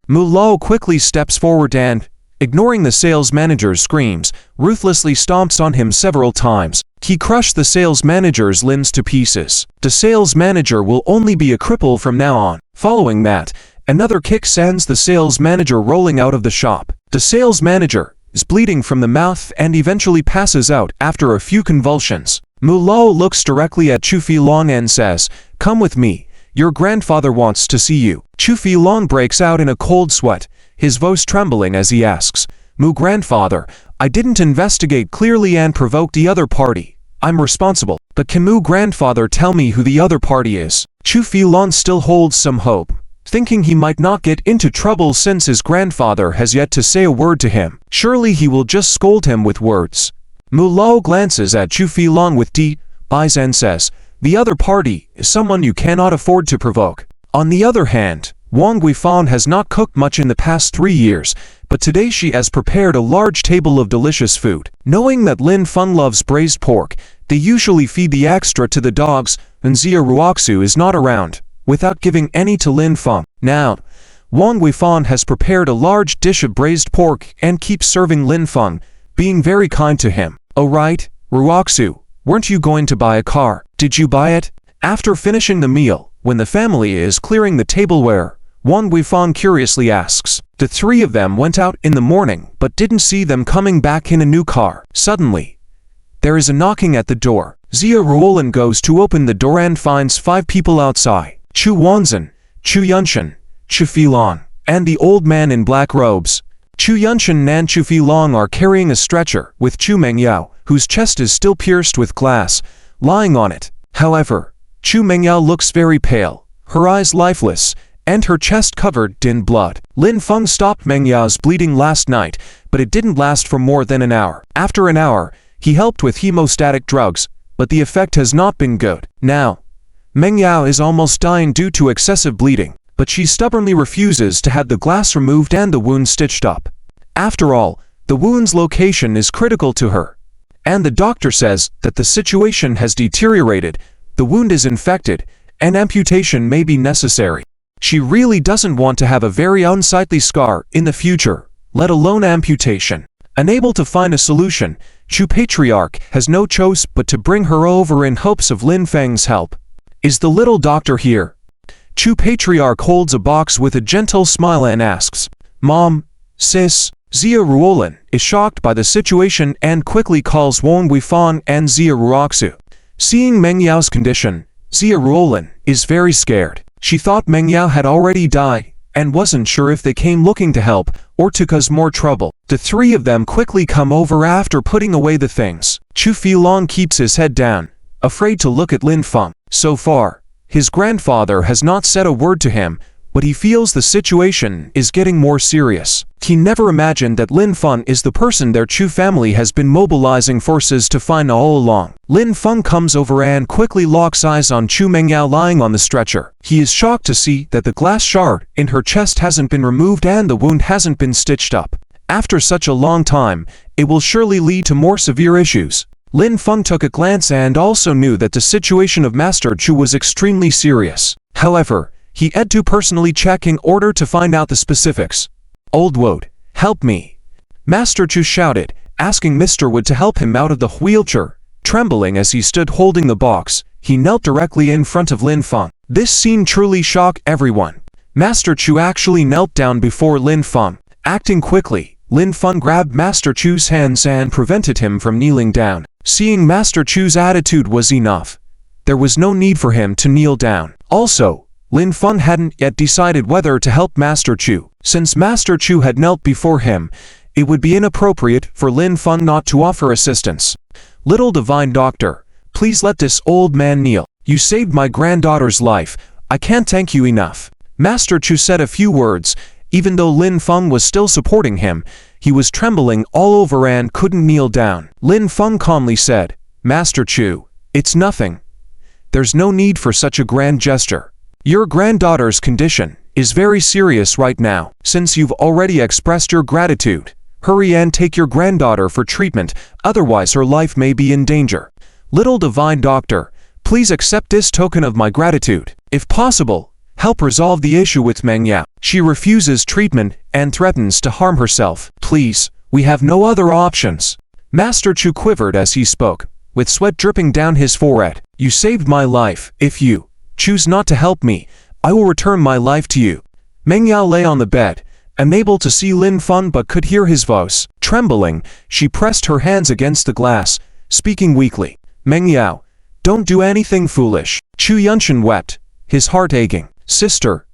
Mu Lao quickly steps forward and, ignoring the sales manager's screams, ruthlessly stomps on him several times. He crushed the sales manager's limbs to pieces. The sales manager will only be a cripple from now on. Following that, another kick sends the sales manager rolling out of the shop. The sales manager is bleeding from the mouth and eventually passes out after a few convulsions. Mu Lao looks directly at Chu Filong and says, "Come with me. Your grandfather wants to see you." Chu Filong breaks out in a cold sweat, his voice trembling as he asks, "Mu grandfather, I didn't investigate clearly and provoke the other party. I'm responsible. But can Mu grandfather tell me who the other party is?" Chu Filong still holds some hope, thinking he might not get into trouble since his grandfather has yet to say a word to him. Surely he will just scold him with words. Mu Lao glances at Chu Filong with deep eyes and says, "The other party is someone you cannot afford to provoke." On the other hand, Wang Guifan has not cooked much in the past 3 years, but today she has prepared a large table of delicious food. Knowing that Lin Feng loves braised pork, they usually feed the extra to the dogs when Xia Ruoxu is not around, without giving any to Lin Feng. Now, Wang Guifan has prepared a large dish of braised pork and keeps serving Lin Feng, being very kind to him. "Oh right, Ruoxu, weren't you going to buy a car? Did you buy it?" After finishing the meal, when the family is clearing the tableware, Wang Guifan curiously asks. The three of them went out in the morning but didn't see them coming back in a new car. Suddenly, there is a knocking at the door. Xia Ruolin goes to open the door and finds 5 people outside. Chu Wanzhen, Chu Yunshan, Chu Filong, and the old man in black robes. Chu Yunshan and Chu Filong are carrying a stretcher with Chu Mengyao, whose chest is still pierced with glass, lying on it. However, Chu Mengyao looks very pale, her eyes lifeless, and her chest covered in blood. Lin Feng stopped Mengyao's bleeding last night, but it didn't last for more than an hour. After an hour, he helped with hemostatic drugs, but the effect has not been good. Now, Mengyao is almost dying due to excessive bleeding, but she stubbornly refuses to have the glass removed and the wound stitched up. After all, the wound's location is critical to her, and the doctor says that the situation has deteriorated, the wound is infected, and amputation may be necessary. She really doesn't want to have a very unsightly scar in the future, let alone amputation. Unable to find a solution, Chu Patriarch has no choice but to bring her over in hopes of Lin Feng's help. "Is the little doctor here?" Chu Patriarch holds a box with a gentle smile and asks. "Mom, sis." Xia Ruolin is shocked by the situation and quickly calls Wang Guifan and Xia Ruoxu. Seeing Mengyao's condition, Xia Ruolin is very scared. She thought Mengyao had already died, and wasn't sure if they came looking to help, or to cause more trouble. The three of them quickly come over after putting away the things. Chu Filong keeps his head down, afraid to look at Lin Feng. So far, his grandfather has not said a word to him, but he feels the situation is getting more serious. He never imagined that Lin Feng is the person their Chu family has been mobilizing forces to find all along. Lin Feng comes over and quickly locks eyes on Chu Mengyao lying on the stretcher. He is shocked to see that the glass shard in her chest hasn't been removed and the wound hasn't been stitched up. After such a long time, it will surely lead to more severe issues. Lin Feng took a glance and also knew that the situation of Master Chu was extremely serious. However, he had to personally check in order to find out the specifics. "Old Wood, help me!" Master Chu shouted, asking Mr. Wood to help him out of the wheelchair. Trembling as he stood holding the box, he knelt directly in front of Lin Feng. This scene truly shocked everyone. Master Chu actually knelt down before Lin Feng. Acting quickly, Lin Feng grabbed Master Chu's hands and prevented him from kneeling down. Seeing Master Chu's attitude was enough, there was no need for him to kneel down. Also, Lin Feng hadn't yet decided whether to help Master Chu. Since Master Chu had knelt before him, it would be inappropriate for Lin Feng not to offer assistance. "Little divine doctor, please let this old man kneel. You saved my granddaughter's life. I can't thank you enough." Master Chu said a few words. Even though Lin Feng was still supporting him, He was trembling all over and couldn't kneel down. Lin Feng calmly said, "Master Chu, it's nothing. There's no need for such a grand gesture. Your granddaughter's condition is very serious right now. Since you've already expressed your gratitude, hurry and take your granddaughter for treatment, otherwise her life may be in danger. Little divine doctor, please accept this token of my gratitude. If possible, help resolve the issue with Meng Yao. She refuses treatment and threatens to harm herself. Please, we have no other options." Master Chu quivered as he spoke, with sweat dripping down his forehead. "You saved my life. If you choose not to help me, I will return my life to you." Meng Yao lay on the bed, unable to see Lin Feng but could hear his voice. Trembling, she pressed her hands against the glass, speaking weakly. "Meng Yao, don't do anything foolish." Chu Yunshan wept, his heart aching. "Sister,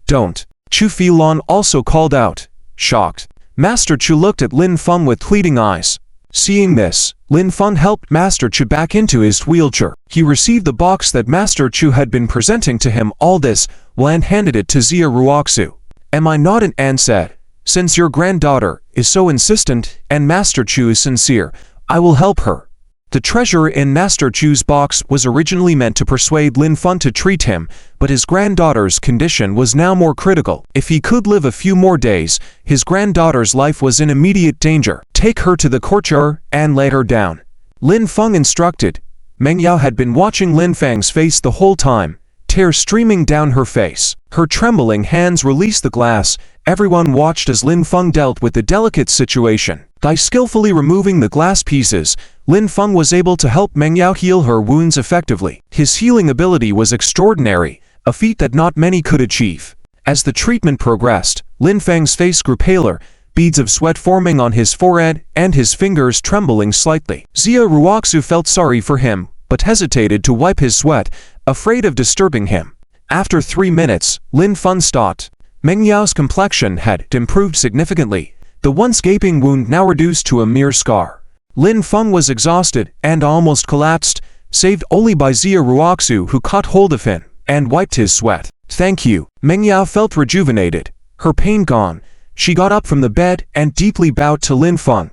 don't." Chu Filon also called out, shocked. Master Chu looked at Lin Feng with pleading eyes. Seeing this, Lin Feng helped Master Chu back into his wheelchair. He received the box that Master Chu had been presenting to him all this while and handed it to Xia Ruoxu. "Am I not an?" An said. "Since your granddaughter is so insistent and Master Chu is sincere, I will help her." The treasure in Master Chu's box was originally meant to persuade Lin Feng to treat him, but his granddaughter's condition was now more critical. If he could live a few more days, his granddaughter's life was in immediate danger. "Take her to the courtyard and lay her down," Lin Feng instructed. Meng Yao had been watching Lin Feng's face the whole time, tears streaming down her face. Her trembling hands released the glass. Everyone watched as Lin Feng dealt with the delicate situation. By skillfully removing the glass pieces, Lin Feng was able to help Meng Yao heal her wounds effectively. His healing ability was extraordinary, a feat that not many could achieve. As the treatment progressed, Lin Feng's face grew paler, beads of sweat forming on his forehead and his fingers trembling slightly. Xia Ruoxu felt sorry for him, but hesitated to wipe his sweat, afraid of disturbing him. After 3 minutes, Lin Feng stopped. Meng Yao's complexion had improved significantly, the once gaping wound now reduced to a mere scar. Lin Feng was exhausted and almost collapsed, saved only by Xia Ruoxu, who caught hold of him and wiped his sweat. "Thank you." Meng Yao felt rejuvenated, her pain gone. She got up from the bed and deeply bowed to Lin Feng,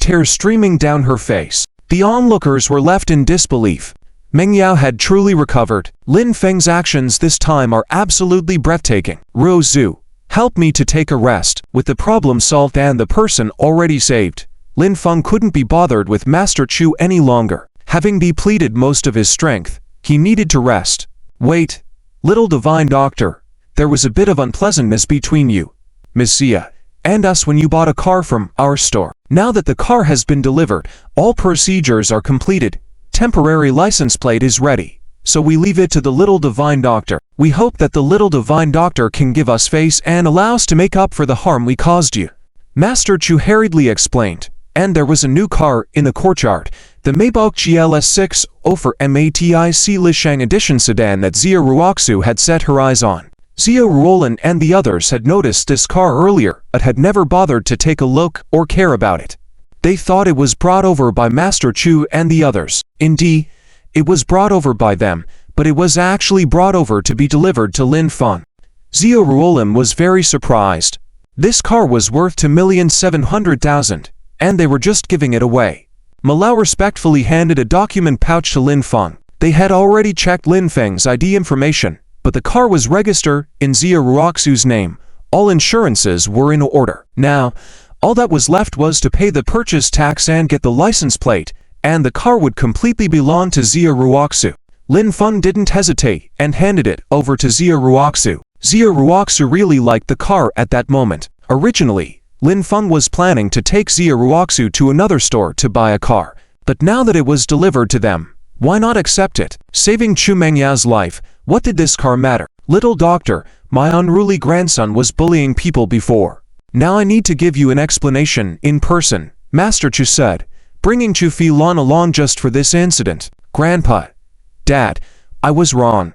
tears streaming down her face. The onlookers were left in disbelief. Meng Yao had truly recovered. Lin Feng's actions this time are absolutely breathtaking. "Ruo Zhu, help me to take a rest." With the problem solved and the person already saved, Lin Feng couldn't be bothered with Master Chu any longer. Having depleted most of his strength, he needed to rest. "Wait, little divine doctor, there was a bit of unpleasantness between you, Miss Xia, and us when you bought a car from our store. Now that the car has been delivered, all procedures are completed, temporary license plate is ready, so we leave it to the little divine doctor. We hope that the little divine doctor can give us face and allow us to make up for the harm we caused you." Master Chu hurriedly explained. And there was a new car in the courtyard, the Maybach GLS6 Ofer Matic Lishang Edition sedan that Xia Ruoxu had set her eyes on. Xia Ruolin and the others had noticed this car earlier, but had never bothered to take a look or care about it. They thought it was brought over by Master Chu and the others. Indeed, it was brought over by them, but it was actually brought over to be delivered to Lin Feng. Xia Ruolin was very surprised. This car was worth 2,700,000. And they were just giving it away. Malau respectfully handed a document pouch to Lin Feng. They had already checked Lin Feng's ID information, but the car was registered in Xia Ruoxu's name. All insurances were in order. Now, all that was left was to pay the purchase tax and get the license plate, and the car would completely belong to Xia Ruoxu. Lin Feng didn't hesitate and handed it over to Xia Ruoxu. Xia Ruoxu really liked the car at that moment. Originally, Lin Feng was planning to take Xia Ruoxu to another store to buy a car, but now that it was delivered to them, why not accept it? Saving Chu Mengyao's life, what did this car matter? "Little doctor, my unruly grandson was bullying people before. Now I need to give you an explanation in person," Master Chu said, bringing Chu Filon along just for this incident. "Grandpa, Dad, I was wrong.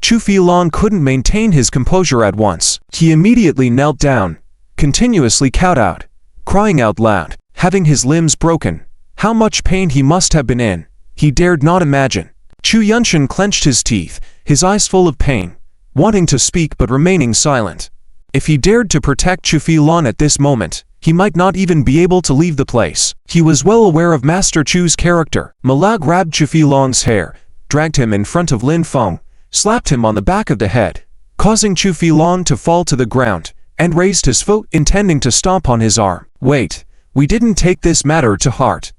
Chu Filon couldn't maintain his composure at once. He immediately knelt down, continuously cowed out, crying out loud. Having his limbs broken, how much pain he must have been in, he dared not imagine. Chu Yunshan clenched his teeth, his eyes full of pain, wanting to speak but remaining silent. If he dared to protect Chu Filon at this moment, he might not even be able to leave the place. He was well aware of Master Chu's character. Mala grabbed Chu Filon's hair, dragged him in front of Lin Feng, slapped him on the back of the head, causing Chu Filon to fall to the ground, and raised his foot intending to stomp on his arm. Wait, we didn't take this matter to heart.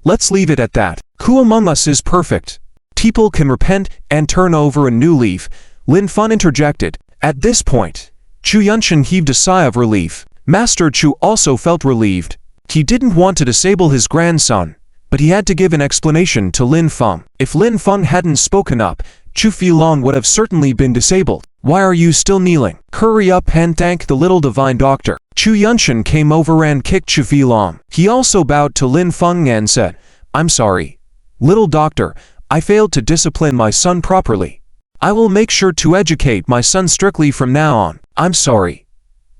Let's leave it at that. Who among us is perfect? People can repent and turn over a new leaf, Lin Feng interjected. At this point, Chu Yunshan heaved a sigh of relief. Master Chu also felt relieved. He didn't want to disable his grandson, but he had to give an explanation to Lin Feng. If Lin Feng hadn't spoken up, Chu Filon would have certainly been disabled. Why are you still kneeling? Hurry up and thank the little divine doctor. Chu Yunshan came over and kicked Chu Filon. He also bowed to Lin Feng and said, I'm sorry. Little doctor, I failed to discipline my son properly. I will make sure to educate my son strictly from now on. I'm sorry.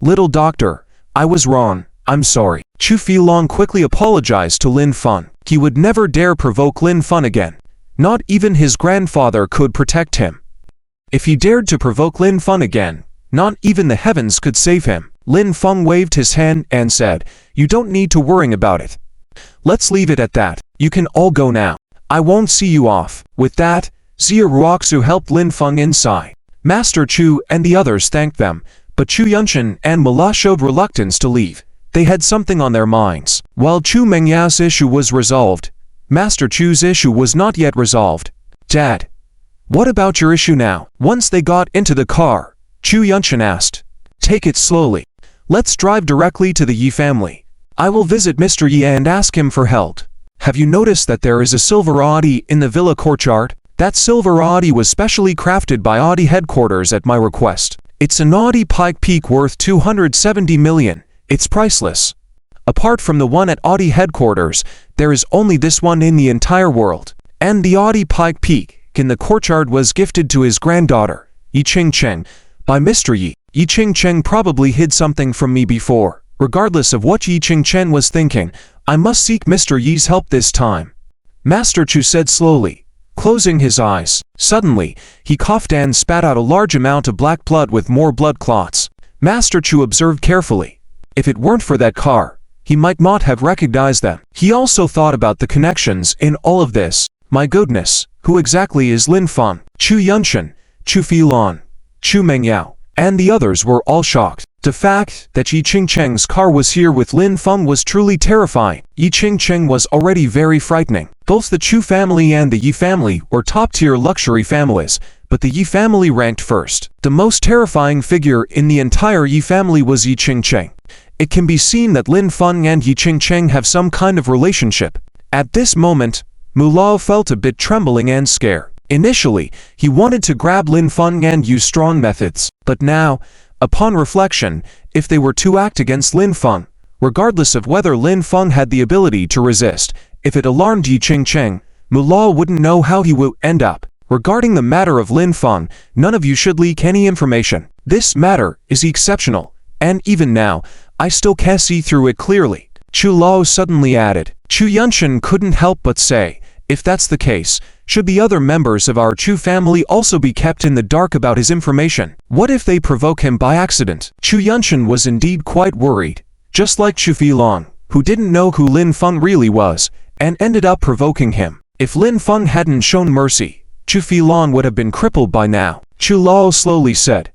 Little doctor, I was wrong. I'm sorry. Chu Filon quickly apologized to Lin Feng. He would never dare provoke Lin Feng again. Not even his grandfather could protect him. If he dared to provoke Lin Feng again, not even the heavens could save him. Lin Feng waved his hand and said, You don't need to worry about it. Let's leave it at that. You can all go now. I won't see you off. With that, Xia Ruoxu helped Lin Feng inside. Master Chu and the others thanked them, but Chu Yunshan and Mala showed reluctance to leave. They had something on their minds. While Chu Mengyao's issue was resolved, Master Chu's issue was not yet resolved. Dad, what about your issue now? Once they got into the car, Chu Yunshan asked, Take it slowly. Let's drive directly to the Yi family. I will visit Mr. Yi and ask him for help. Have you noticed that there is a silver Audi in the villa courtyard? That silver Audi was specially crafted by Audi headquarters at my request. It's an Audi Pike Peak worth 270 million. It's priceless. Apart from the one at Audi headquarters, there is only this one in the entire world. And the Audi Pike Peak in the courtyard was gifted to his granddaughter, Yi Qingcheng, by Mr. Yi. Yi Qingcheng probably hid something from me before. Regardless of what Yi Qingcheng was thinking, I must seek Mr. Yi's help this time. Master Chu said slowly, closing his eyes. Suddenly, he coughed and spat out a large amount of black blood with more blood clots. Master Chu observed carefully. If it weren't for that car, he might not have recognized them. He also thought about the connections in all of this. My goodness, who exactly is Lin Feng? Chu Yunshan, Chu Filon, Chu Mengyao, and the others were all shocked. The fact that Yi Qingcheng's car was here with Lin Feng was truly terrifying. Yi Qingcheng was already very frightening. Both the Chu family and the Yi family were top-tier luxury families, but the Yi family ranked first. The most terrifying figure in the entire Yi family was Yi Qingcheng. It can be seen that Lin Feng and Yi Qingcheng have some kind of relationship. At this moment, Mulao felt a bit trembling and scared. Initially, he wanted to grab Lin Feng and use strong methods, but now, upon reflection, if they were to act against Lin Feng, regardless of whether Lin Feng had the ability to resist, if it alarmed Yi Qingcheng, Mulao wouldn't know how he would end up. Regarding the matter of Lin Feng, none of you should leak any information. This matter is exceptional, and even now, I still can't see through it clearly. Chu Lao suddenly added. Chu Yunshan couldn't help but say, if that's the case, should the other members of our Chu family also be kept in the dark about his information? What if they provoke him by accident? Chu Yunshan was indeed quite worried, just like Chu Filon, who didn't know who Lin Feng really was, and ended up provoking him. If Lin Feng hadn't shown mercy, Chu Filon would have been crippled by now. Chu Lao slowly said,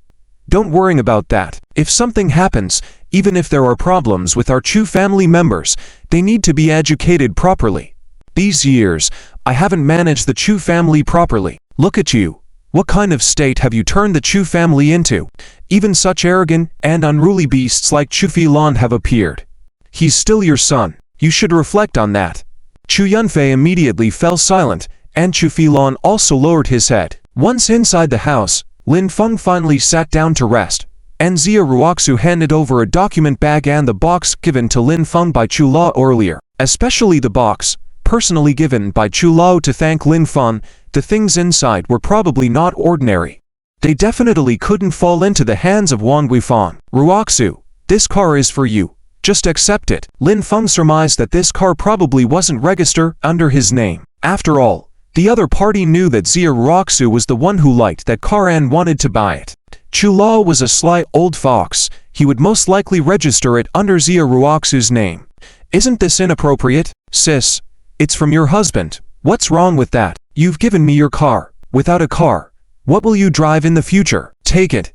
Don't worry about that. If something happens, even if there are problems with our Chu family members, they need to be educated properly. These years, I haven't managed the Chu family properly. Look at you. What kind of state have you turned the Chu family into? Even such arrogant and unruly beasts like Chu Filon have appeared. He's still your son. You should reflect on that. Chu Yunfei immediately fell silent, and Chu Filon also lowered his head. Once inside the house, Lin Feng finally sat down to rest, and Xia Ruoxu handed over a document bag and the box given to Lin Feng by Chu Lao earlier, especially the box personally given by Chu Lao to thank Lin Feng. The things inside were probably not ordinary. They definitely couldn't fall into the hands of Wang Guifan. Ruoxu, this car is for you. Just accept it. Lin Feng surmised that this car probably wasn't registered under his name. After all, the other party knew that Xia Ruoxu was the one who liked that car and wanted to buy it. Chulaw was a sly old fox. He would most likely register it under Xia Ruoxu's name. Isn't this inappropriate? Sis, it's from your husband. What's wrong with that? You've given me your car. Without a car, what will you drive in the future? Take it.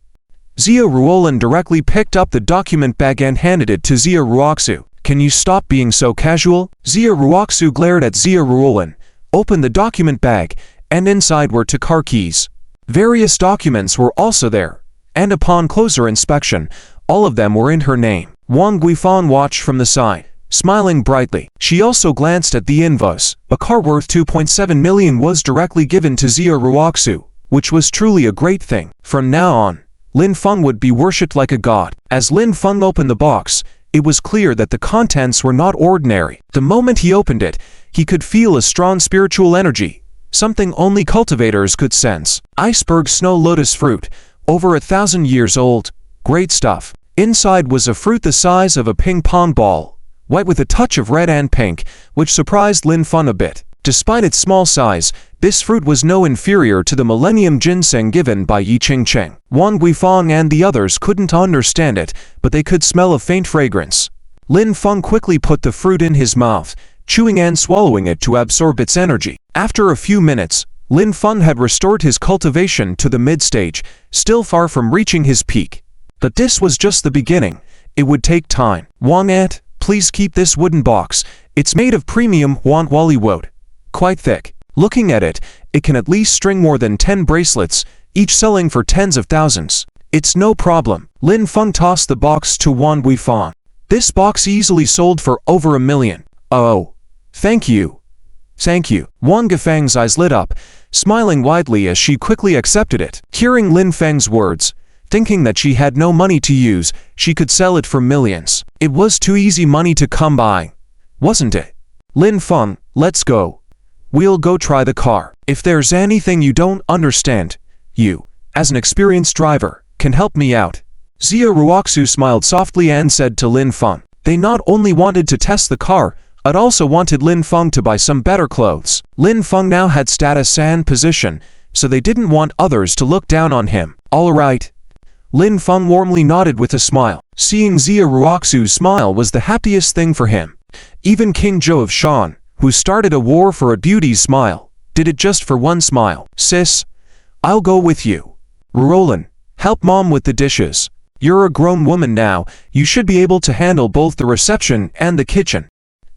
Xia Ruolin directly picked up the document bag and handed it to Xia Ruoxu. Can you stop being so casual? Xia Ruoxu glared at Xia Ruolin, opened the document bag, and inside were two car keys. Various documents were also there, and upon closer inspection, all of them were in her name. Wang Guifang watched from the side, smiling brightly. She also glanced at the invoice. A car worth 2.7 million was directly given to Xia Ruoxu, which was truly a great thing. From now on, Lin Feng would be worshipped like a god. As Lin Feng opened the box, it was clear that the contents were not ordinary. The moment he opened it, he could feel a strong spiritual energy, something only cultivators could sense. Iceberg snow lotus fruit, over 1,000 years old. Great stuff. Inside was a fruit the size of a ping-pong ball, white with a touch of red and pink, which surprised Lin Feng a bit. Despite its small size, this fruit was no inferior to the Millennium Ginseng given by Yi Qingcheng. Wang Guifang and the others couldn't understand it, but they could smell a faint fragrance. Lin Feng quickly put the fruit in his mouth, chewing and swallowing it to absorb its energy. After a few minutes, Lin Feng had restored his cultivation to the mid-stage, still far from reaching his peak. But this was just the beginning. It would take time. Wang Ant, please keep this wooden box. It's made of premium Wali wood. Quite thick. Looking at it, it can at least string more than 10 bracelets, each selling for tens of thousands. It's no problem. Lin Feng tossed the box to Wang Guifang. This box easily sold for over 1 million. Oh, thank you. Thank you. Wang Guifang's eyes lit up, smiling widely as she quickly accepted it. Hearing Lin Feng's words, thinking that she had no money to use, she could sell it for millions. It was too easy money to come by, wasn't it? Lin Feng, let's go. We'll go try the car. If there's anything you don't understand, you, as an experienced driver, can help me out. Xia Ruoxu smiled softly and said to Lin Feng. They not only wanted to test the car, but also wanted Lin Feng to buy some better clothes. Lin Feng now had status and position, so they didn't want others to look down on him. All right. Lin Feng warmly nodded with a smile. Seeing Xia Ruoxu's smile was the happiest thing for him. Even King Zhou of Shan, who started a war for a beauty's smile, did it just for one smile. Sis, I'll go with you. Ruolin, help mom with the dishes. You're a grown woman now, you should be able to handle both the reception and the kitchen.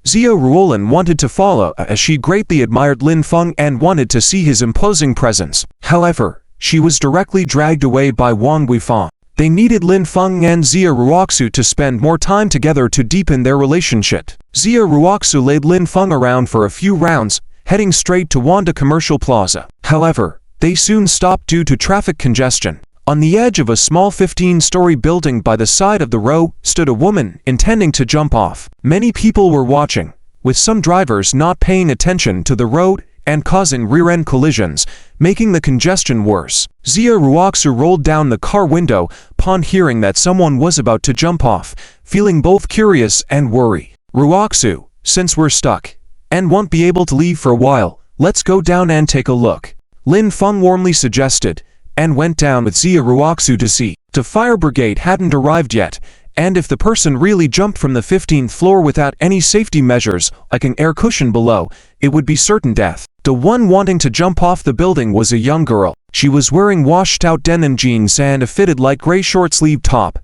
Xia Ruolin wanted to follow as she greatly admired Lin Feng and wanted to see his imposing presence. However, she was directly dragged away by Wang Guifang. They needed Lin Feng and Xia Ruoxu to spend more time together to deepen their relationship. Xia Ruoxu laid Lin Feng around for a few rounds, heading straight to Wanda Commercial Plaza. However, they soon stopped due to traffic congestion. On the edge of a small 15-story building by the side of the road stood a woman intending to jump off. Many people were watching, with some drivers not paying attention to the road and causing rear-end collisions, making the congestion worse. Xia Ruoxu rolled down the car window upon hearing that someone was about to jump off, feeling both curious and worried. Ruoxu, since we're stuck and won't be able to leave for a while, let's go down and take a look. Lin Feng warmly suggested, and went down with Xia Ruoxu to see. The fire brigade hadn't arrived yet, and if the person really jumped from the 15th floor without any safety measures, like an air cushion below, it would be certain death. The one wanting to jump off the building was a young girl. She was wearing washed-out denim jeans and a fitted light gray short-sleeved top,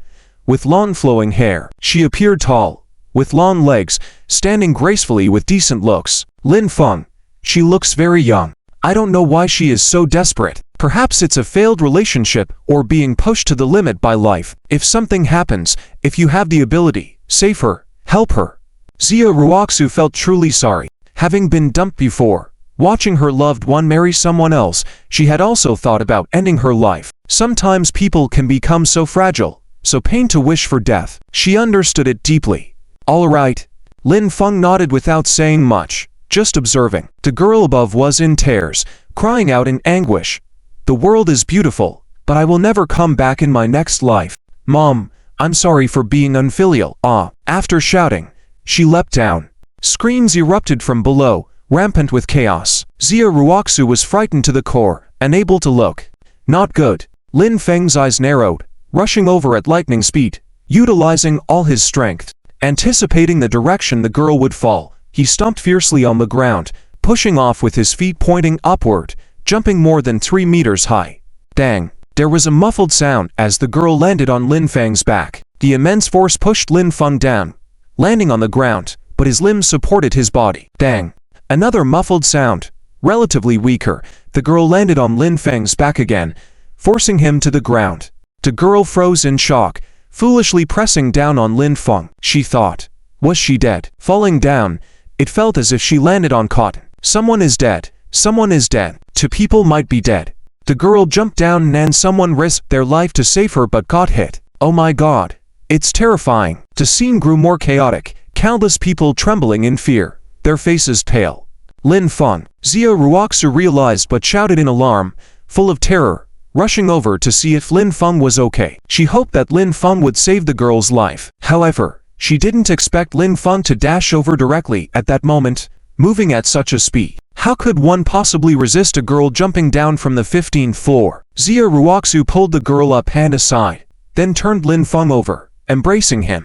with long flowing hair. She appeared tall, with long legs, standing gracefully with decent looks. Lin Feng, she looks very young. I don't know why she is so desperate. Perhaps it's a failed relationship or being pushed to the limit by life. If something happens, if you have the ability, save her, help her. Xia Ruoxu felt truly sorry. Having been dumped before, watching her loved one marry someone else, she had also thought about ending her life. Sometimes people can become so fragile, so pain to wish for death. She understood it deeply. All right. Lin Feng nodded without saying much, just observing. The girl above was in tears, crying out in anguish. The world is beautiful, but I will never come back in my next life. Mom, I'm sorry for being unfilial. After shouting, she leapt down. Screams erupted from below, rampant with chaos. Xia Ruoxu was frightened to the core, unable to look. Not good. Lin Feng's eyes narrowed, rushing over at lightning speed, utilizing all his strength. Anticipating the direction the girl would fall, he stomped fiercely on the ground, pushing off with his feet pointing upward, jumping more than 3 meters high. Dang! There was a muffled sound as the girl landed on Lin Feng's back. The immense force pushed Lin Feng down, landing on the ground, but his limbs supported his body. Dang! Another muffled sound, relatively weaker. The girl landed on Lin Feng's back again, forcing him to the ground. The girl froze in shock, foolishly pressing down on Lin Feng. She thought, was she dead? Falling down, it felt as if she landed on cotton. Someone is dead. Someone is dead. 2 people might be dead. The girl jumped down and someone risked their life to save her but got hit. Oh my god. It's terrifying. The scene grew more chaotic, countless people trembling in fear, their faces pale. Lin Feng, Xia Ruoxu realized but shouted in alarm, full of terror, rushing over to see if Lin Feng was okay. She hoped that Lin Feng would save the girl's life. However, she didn't expect Lin Feng to dash over directly at that moment, moving at such a speed. How could one possibly resist a girl jumping down from the 15th floor? Xia Ruoxu pulled the girl up and aside, then turned Lin Feng over, embracing him.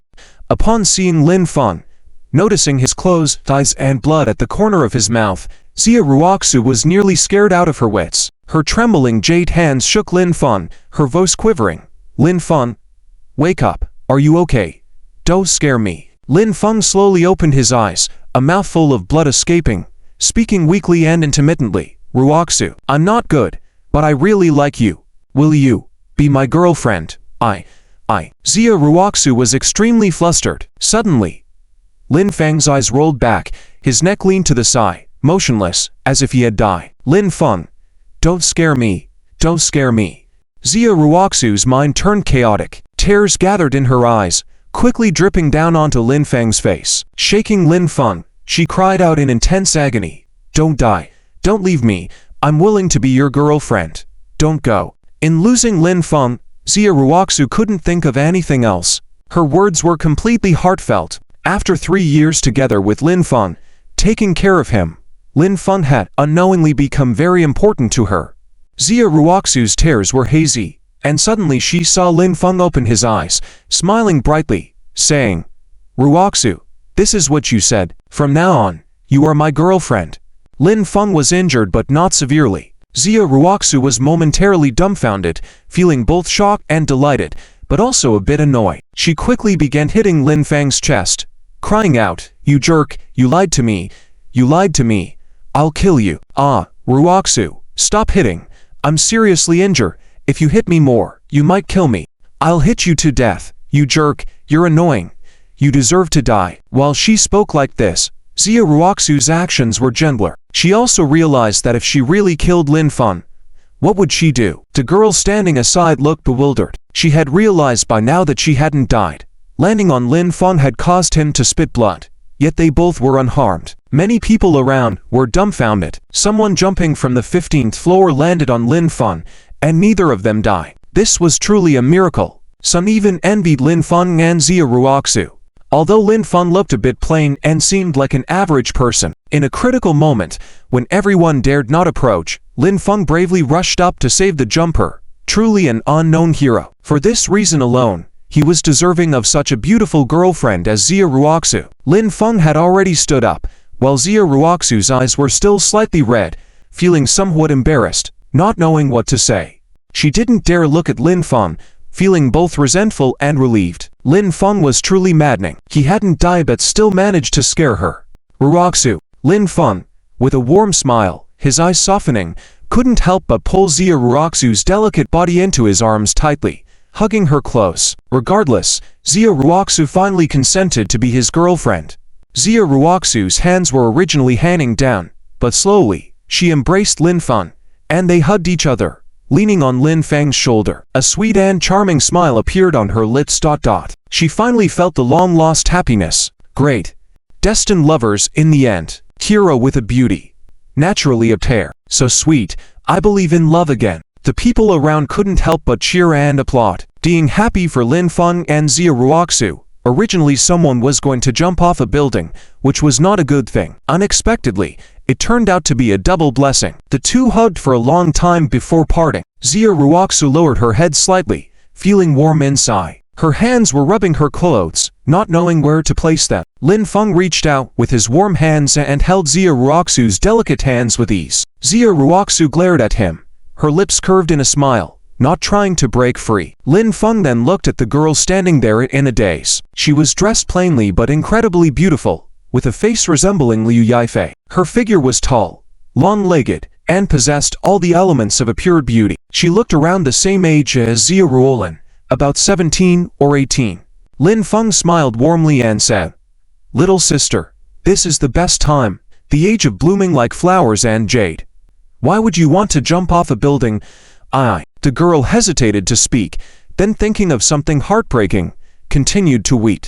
Upon seeing Lin Feng, noticing his closed eyes and blood at the corner of his mouth, Xia Ruoxu was nearly scared out of her wits. Her trembling jade hands shook Lin Feng, her voice quivering. Lin Feng, wake up. Are you okay? Don't scare me. Lin Feng slowly opened his eyes, a mouthful of blood escaping, speaking weakly and intermittently. Ruoxu, I'm not good, but I really like you. Will you be my girlfriend? Xia Ruoxu was extremely flustered. Suddenly, Lin Feng's eyes rolled back, his neck leaned to the side, motionless, as if he had died. Lin Feng, don't scare me. Don't scare me. Xia Ruoxu's mind turned chaotic. Tears gathered in her eyes, quickly dripping down onto Lin Feng's face. Shaking Lin Feng, she cried out in intense agony. Don't die. Don't leave me. I'm willing to be your girlfriend. Don't go. In losing Lin Feng, Xia Ruoxu couldn't think of anything else. Her words were completely heartfelt. After 3 years together with Lin Feng, taking care of him, Lin Feng had unknowingly become very important to her. Xia Ruoxu's tears were hazy, and suddenly she saw Lin Feng open his eyes, smiling brightly, saying, Ruoxu, this is what you said. From now on, you are my girlfriend. Lin Feng was injured but not severely. Xia Ruoxu was momentarily dumbfounded, feeling both shocked and delighted, but also a bit annoyed. She quickly began hitting Lin Feng's chest, crying out, You jerk, you lied to me. You lied to me. I'll kill you. Ruoxu, stop hitting. I'm seriously injured. If you hit me more, you might kill me. I'll hit you to death. You jerk, you're annoying. You deserve to die. While she spoke like this, Xia Ruoxu's actions were gentler. She also realized that if she really killed Lin Feng, what would she do? The girl standing aside looked bewildered. She had realized by now that she hadn't died. Landing on Lin Feng had caused him to spit blood, yet they both were unharmed. Many people around were dumbfounded. Someone jumping from the 15th floor landed on Lin Feng, and neither of them died. This was truly a miracle. Some even envied Lin Feng and Xia Ruoxu. Although Lin Feng looked a bit plain and seemed like an average person, in a critical moment, when everyone dared not approach, Lin Feng bravely rushed up to save the jumper, truly an unknown hero. For this reason alone, he was deserving of such a beautiful girlfriend as Xia Ruoxu. Lin Feng had already stood up, while Xia Ruoxu's eyes were still slightly red, feeling somewhat embarrassed, not knowing what to say. She didn't dare look at Lin Feng, feeling both resentful and relieved. Lin Feng was truly maddening. He hadn't died but still managed to scare her. Ruoxu, Lin Feng, with a warm smile, his eyes softening, couldn't help but pull Xia Ruoxu's delicate body into his arms tightly, hugging her close. Regardless, Xia Ruoxu finally consented to be his girlfriend. Xia Ruoxu's hands were originally hanging down, but slowly, she embraced Lin Feng, and they hugged each other, leaning on Lin Feng's shoulder. A sweet and charming smile appeared on her lips. She finally felt the long-lost happiness. Great. Destined lovers in the end. Hero with a beauty. Naturally a pair. So sweet. I believe in love again. The people around couldn't help but cheer and applaud. Being happy for Lin Feng and Xia Ruoxu. Originally someone was going to jump off a building, which was not a good thing. Unexpectedly, it turned out to be a double blessing. The two hugged for a long time before parting. Zia Ruoxu lowered her head slightly, feeling warm inside. Her hands were rubbing her clothes, not knowing where to place them. Lin Feng reached out with his warm hands and held Zia Ruoxu's delicate hands with ease. Zia Ruoxu glared at him, her lips curved in a smile, not trying to break free. Lin Feng then looked at the girl standing there in a daze. She was dressed plainly but incredibly beautiful, with a face resembling Liu Yifei. Her figure was tall, long-legged, and possessed all the elements of a pure beauty. She looked around the same age as Zia Ruolin, about 17 or 18. Lin Feng smiled warmly and said, "Little sister, this is the best time, the age of blooming like flowers and jade. Why would you want to jump off a building?" The girl hesitated to speak, then thinking of something heartbreaking, continued to weep.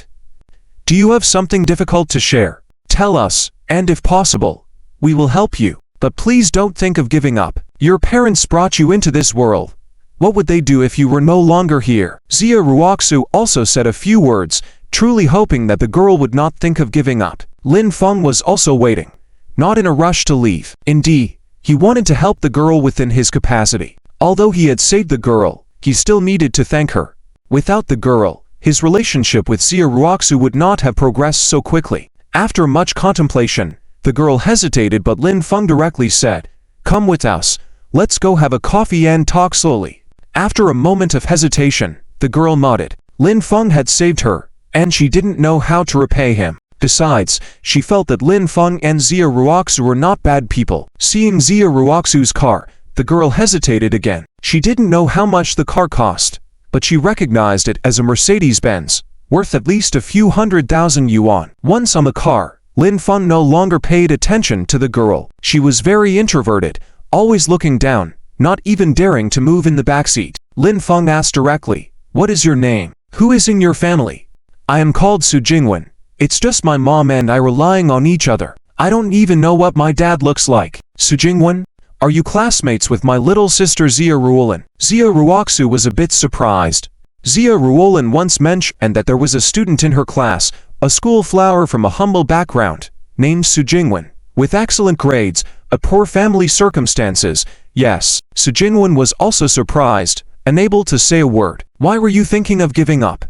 "Do you have something difficult to share? Tell us, and if possible, we will help you. But please don't think of giving up. Your parents brought you into this world. What would they do if you were no longer here?" Zia Ruoxu also said a few words, truly hoping that the girl would not think of giving up. Lin Feng was also waiting, not in a rush to leave. Indeed, he wanted to help the girl within his capacity. Although he had saved the girl, he still needed to thank her. Without the girl, his relationship with Zia Ruoxu would not have progressed so quickly. After much contemplation, the girl hesitated, but Lin Feng directly said, "Come with us, let's go have a coffee and talk slowly." After a moment of hesitation, the girl nodded. Lin Feng had saved her, and she didn't know how to repay him. Besides, she felt that Lin Feng and Zia Ruoxu were not bad people. Seeing Zia Ruoxu's car, the girl hesitated again. She didn't know how much the car cost, but she recognized it as a Mercedes-Benz, worth at least a few 100,000 yuan. Once on the car, Lin Feng no longer paid attention to the girl. She was very introverted, always looking down, not even daring to move in the backseat. Lin Feng asked directly, "What is your name? Who is in your family?" "I am called Su Jingwen. It's just my mom and I relying on each other. I don't even know what my dad looks like." "Su Jingwen? Are you classmates with my little sister Zia Ruolin?" Zia Ruoxu was a bit surprised. Zia Ruolin once mentioned that there was a student in her class, a school flower from a humble background, named Su Jingwen, with excellent grades, a poor family circumstances. Yes, Su Jingwen was also surprised, unable to say a word. "Why were you thinking of giving up?"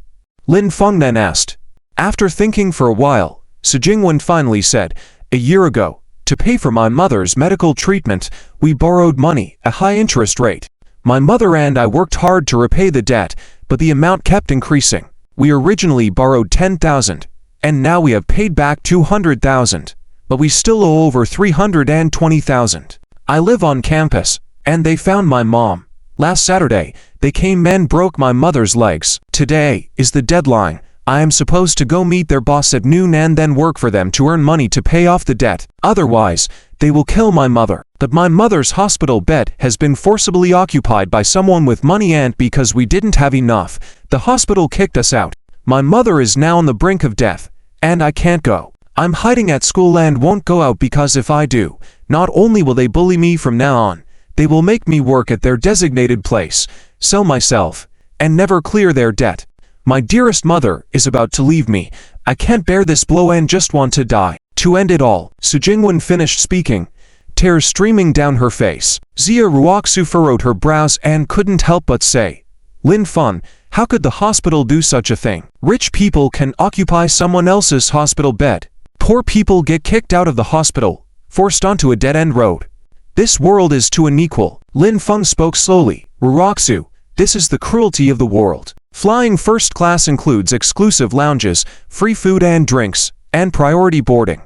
Lin Feng then asked. After thinking for a while, Su Jingwen finally said, "A year ago, to pay for my mother's medical treatment, we borrowed money at a high interest rate. My mother and I worked hard to repay the debt, but the amount kept increasing. We originally borrowed 10,000, and now we have paid back 200,000, but we still owe over 320,000. I live on campus, and they found my mom. Last Saturday, they came and broke my mother's legs. Today is the deadline. I am supposed to go meet their boss at noon and then work for them to earn money to pay off the debt. Otherwise, they will kill my mother. But my mother's hospital bed has been forcibly occupied by someone with money, and because we didn't have enough, the hospital kicked us out. My mother is now on the brink of death, and I can't go. I'm hiding at school and won't go out because if I do, not only will they bully me from now on, they will make me work at their designated place, sell myself, and never clear their debt. My dearest mother is about to leave me. I can't bear this blow and just want to die." To end it all, Su Jingwen finished speaking, tears streaming down her face. Zia Ruoxu furrowed her brows and couldn't help but say, "Lin Feng, how could the hospital do such a thing? Rich people can occupy someone else's hospital bed. Poor people get kicked out of the hospital, forced onto a dead-end road. This world is too unequal." Lin Feng spoke slowly. "Ruoxu, this is the cruelty of the world. Flying first class includes exclusive lounges, free food and drinks, and priority boarding.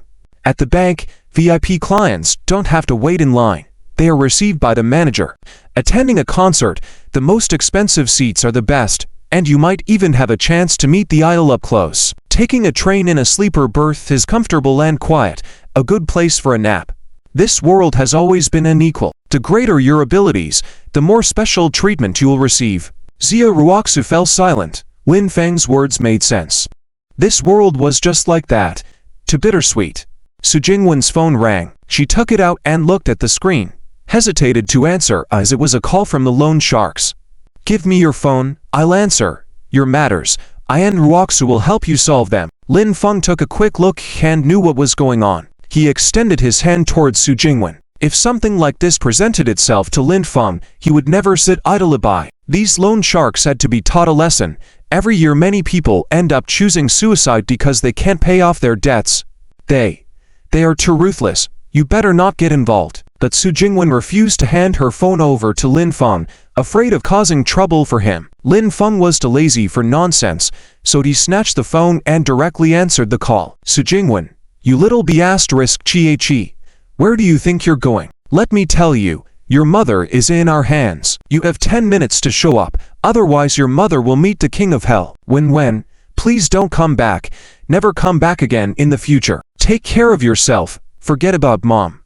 At the bank, VIP clients don't have to wait in line. They are received by the manager. Attending a concert, the most expensive seats are the best, and you might even have a chance to meet the idol up close. Taking a train in a sleeper berth is comfortable and quiet, a good place for a nap. This world has always been unequal. The greater your abilities, the more special treatment you will receive." Zia Ruoxu fell silent. Lin Feng's words made sense. This world was just like that, too bittersweet. Su Jingwen's phone rang. She took it out and looked at the screen, hesitated to answer as it was a call from the loan sharks. "Give me your phone, I'll answer your matters. I and Ruoxu will help you solve them." Lin Feng took a quick look and knew what was going on. He extended his hand towards Su Jingwen. If something like this presented itself to Lin Feng, he would never sit idly by. These loan sharks had to be taught a lesson. Every year many people end up choosing suicide because they can't pay off their debts. They are too ruthless. You better not get involved. But Su Jingwen refused to hand her phone over to Lin Feng, afraid of causing trouble for him. Lin Feng was too lazy for nonsense, so he snatched the phone and directly answered the call. Su Jingwen, you little b***chi, where do you think you're going? Let me tell you, your mother is in our hands. You have 10 minutes to show up, otherwise your mother will meet the king of hell. When, please don't come back. Never come back again in the future. Take care of yourself. Forget about mom.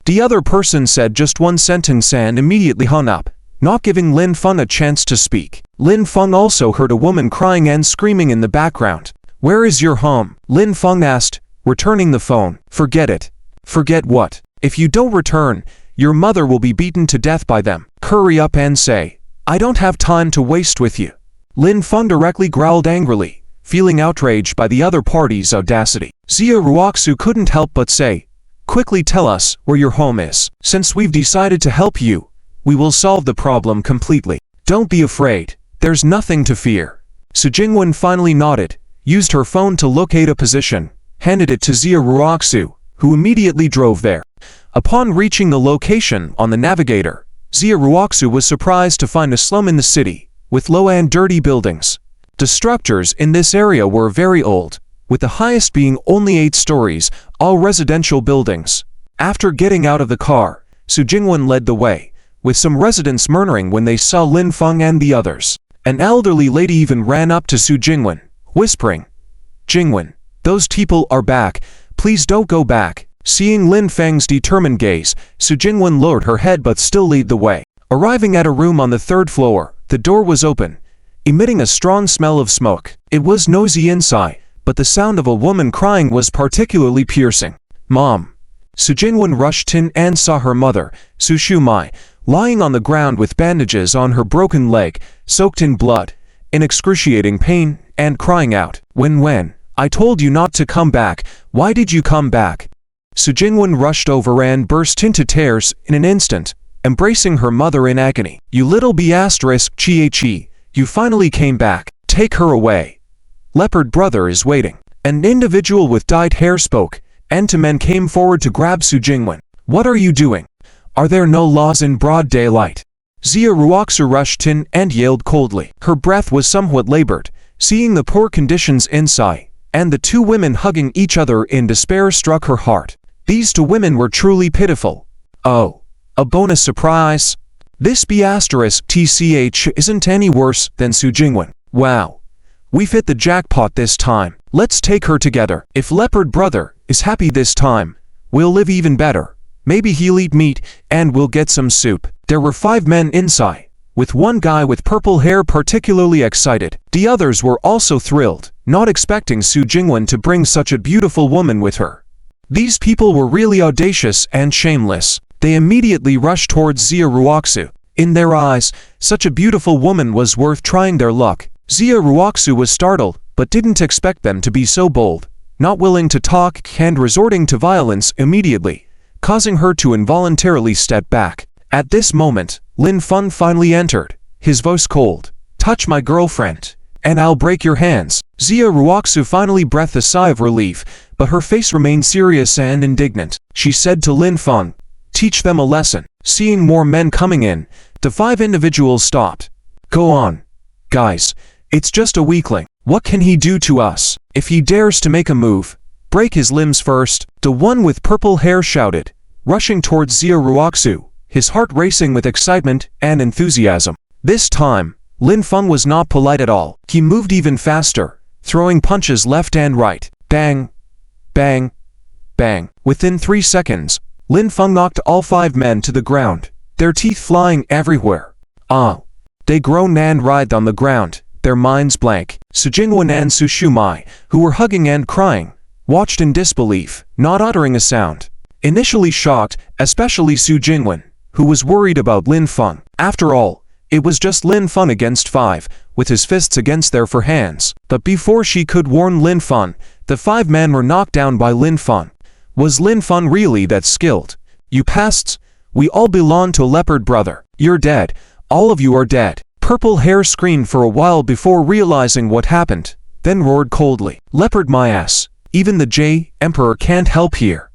The other person said just one sentence and immediately hung up, not giving Lin Feng a chance to speak. Lin Feng also heard a woman crying and screaming in the background. Where is your home? Lin Feng asked, returning the phone. Forget it. Forget what? If you don't return, your mother will be beaten to death by them. Hurry up and say, I don't have time to waste with you. Lin Feng directly growled angrily, feeling outraged by the other party's audacity. Xia Ruoxu couldn't help but say, quickly tell us where your home is. Since we've decided to help you, we will solve the problem completely. Don't be afraid. There's nothing to fear. Su Jingwen finally nodded, used her phone to locate a position, handed it to Xia Ruoxu, who immediately drove there. Upon reaching the location on the navigator, Xia Ruoxu was surprised to find a slum in the city, with low and dirty buildings. The structures in this area were very old, with the highest being only 8 stories, all residential buildings. After getting out of the car, Su Jingwen led the way, with some residents murmuring when they saw Lin Feng and the others. An elderly lady even ran up to Su Jingwen, whispering, Jingwen, those people are back, please don't go back. Seeing Lin Feng's determined gaze, Su Jingwen lowered her head but still led the way. Arriving at a room on the 3rd floor, the door was open, emitting a strong smell of smoke. It was noisy inside, but the sound of a woman crying was particularly piercing. Mom. Su Jingwen rushed in and saw her mother, Su Shumai, lying on the ground with bandages on her broken leg, soaked in blood, in excruciating pain, and crying out, When, I told you not to come back, why did you come back? Su Jingwen rushed over and burst into tears in an instant, embracing her mother in agony. You little b***chi, you finally came back. Take her away. Leopard brother is waiting. An individual with dyed hair spoke, and 2 men came forward to grab Su Jingwen. What are you doing? Are there no laws in broad daylight? Xia Ruoxu rushed in and yelled coldly. Her breath was somewhat labored, seeing the poor conditions inside, and the 2 women hugging each other in despair struck her heart. These 2 women were truly pitiful. Oh, a bonus surprise. This B***TCH isn't any worse than Su Jingwen. Wow. We've hit the jackpot this time. Let's take her together. If Leopard brother is happy this time, we'll live even better. Maybe he'll eat meat and we'll get some soup. There were 5 men inside, with one guy with purple hair particularly excited. The others were also thrilled, not expecting Su Jingwen to bring such a beautiful woman with her. These people were really audacious and shameless. They immediately rushed towards Xia Ruoxu. In their eyes, such a beautiful woman was worth trying their luck. Xia Ruoxu was startled, but didn't expect them to be so bold, not willing to talk and resorting to violence immediately, causing her to involuntarily step back. At this moment, Lin Feng finally entered, his voice cold. Touch my girlfriend, and I'll break your hands. Xia Ruoxu finally breathed a sigh of relief, but her face remained serious and indignant. She said to Lin Feng, teach them a lesson. Seeing more men coming in, the 5 individuals stopped. Go on. Guys, it's just a weakling. What can he do to us? If he dares to make a move, break his limbs first. The one with purple hair shouted, rushing towards Xia Ruoxu, his heart racing with excitement and enthusiasm. This time, Lin Feng was not polite at all. He moved even faster, throwing punches left and right. Bang, bang, bang. Within 3 seconds, Lin Feng knocked all 5 men to the ground, their teeth flying everywhere. They groaned and writhed on the ground, their minds blank. Su Jingwen and Su Shumai, who were hugging and crying, watched in disbelief, not uttering a sound. Initially shocked, especially Su Jingwen, who was worried about Lin Feng. After all, it was just Lin Feng against 5, with his fists against their forehands. But before she could warn Lin Feng, the 5 men were knocked down by Lin Feng. Was Lin Feng really that skilled? You pests! We all belong to Leopard Brother. You're dead. All of you are dead. Purple Hair screamed for a while before realizing what happened, then roared coldly. Leopard my ass. Even the J Emperor can't help here.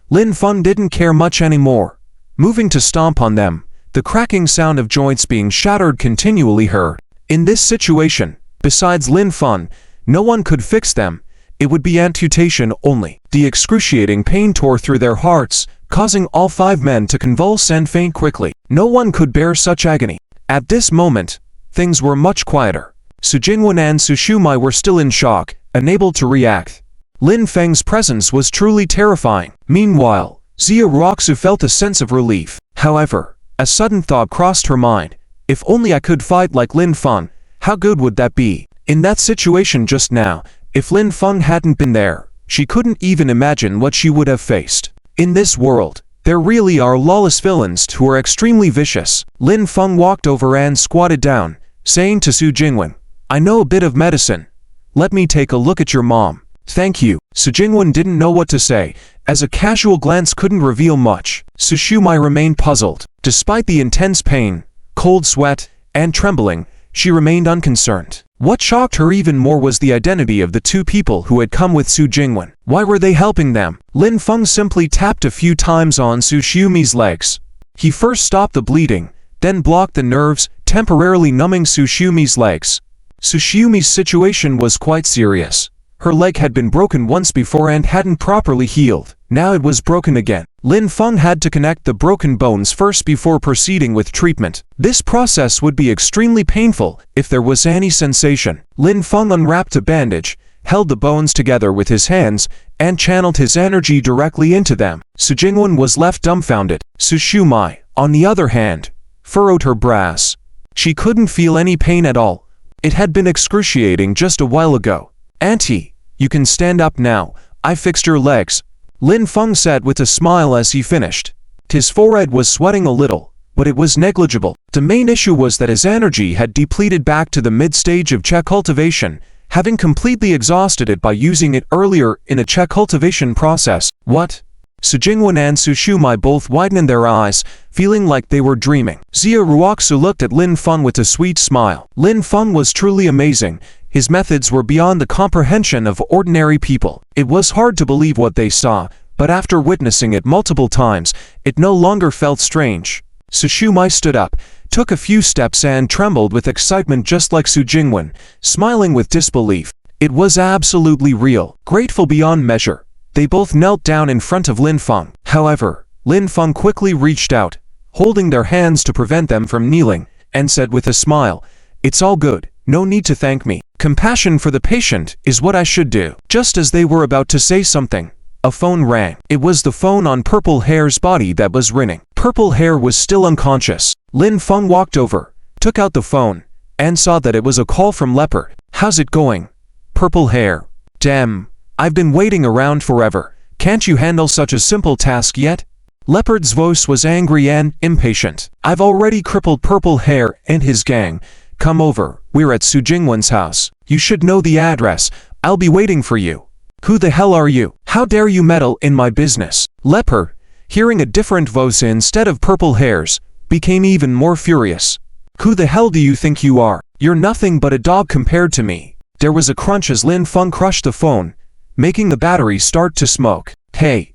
Lin Feng didn't care much anymore. Moving to stomp on them, the cracking sound of joints being shattered continually heard. In this situation, besides Lin Feng, no one could fix them. It would be amputation only. The excruciating pain tore through their hearts, causing all 5 men to convulse and faint quickly. No one could bear such agony. At this moment, things were much quieter. Su Jingwen and Su Shumai were still in shock, unable to react. Lin Feng's presence was truly terrifying. Meanwhile, Xia Ruoxu felt a sense of relief. However, a sudden thought crossed her mind. If only I could fight like Lin Feng, how good would that be? In that situation just now, if Lin Feng hadn't been there, she couldn't even imagine what she would have faced. In this world, there really are lawless villains who are extremely vicious. Lin Feng walked over and squatted down, saying to Su Jingwen, I know a bit of medicine. Let me take a look at your mom. Thank you. Su Jingwen didn't know what to say, as a casual glance couldn't reveal much. Su Shumai remained puzzled. Despite the intense pain, cold sweat, and trembling, she remained unconcerned. What shocked her even more was the identity of the 2 people who had come with Su Jingwen. Why were they helping them? Lin Feng simply tapped a few times on Su Shumi's legs. He first stopped the bleeding, then blocked the nerves, temporarily numbing Su Shumi's legs. Su Shumi's situation was quite serious. Her leg had been broken once before and hadn't properly healed. Now it was broken again. Lin Feng had to connect the broken bones first before proceeding with treatment. This process would be extremely painful if there was any sensation. Lin Feng unwrapped a bandage, held the bones together with his hands, and channeled his energy directly into them. Su Jingwen was left dumbfounded. Su Shumai, on the other hand, furrowed her brows. She couldn't feel any pain at all. It had been excruciating just a while ago. Auntie, you can stand up now. I fixed your legs. Lin Feng said with a smile as he finished. His forehead was sweating a little, but it was negligible. The main issue was that his energy had depleted back to the mid-stage of Qi cultivation, having completely exhausted it by using it earlier in the Qi cultivation process. What? Su Jingwen and Su Shumai both widened their eyes, feeling like they were dreaming. Xia Ruoxu looked at Lin Feng with a sweet smile. Lin Feng was truly amazing. His methods were beyond the comprehension of ordinary people. It was hard to believe what they saw, but after witnessing it multiple times, it no longer felt strange. Su Shumai stood up, took a few steps and trembled with excitement just like Su Jingwen, smiling with disbelief. It was absolutely real. Grateful beyond measure, they both knelt down in front of Lin Feng. However, Lin Feng quickly reached out, holding their hands to prevent them from kneeling, and said with a smile, It's all good. No need to thank me. Compassion for the patient is what I should do. Just as they were about to say something, a phone rang. It was the phone on Purple Hair's body that was ringing. Purple Hair was still unconscious. Lin Feng walked over, took out the phone, and saw that it was a call from Leopard. How's it going? Purple Hair. Damn, I've been waiting around forever. Can't you handle such a simple task yet? Leopard's voice was angry and impatient. I've already crippled Purple Hair and his gang. Come over, we're at Su Jingwen's house. You should know the address. I'll be waiting for you. Who the hell are you? How dare you meddle in my business? Leopard, hearing a different voice instead of Purple Hair's, became even more furious. Who the hell do you think you are? You're nothing but a dog compared to me. There was a crunch as Lin Feng crushed the phone, making the battery start to smoke. Hey.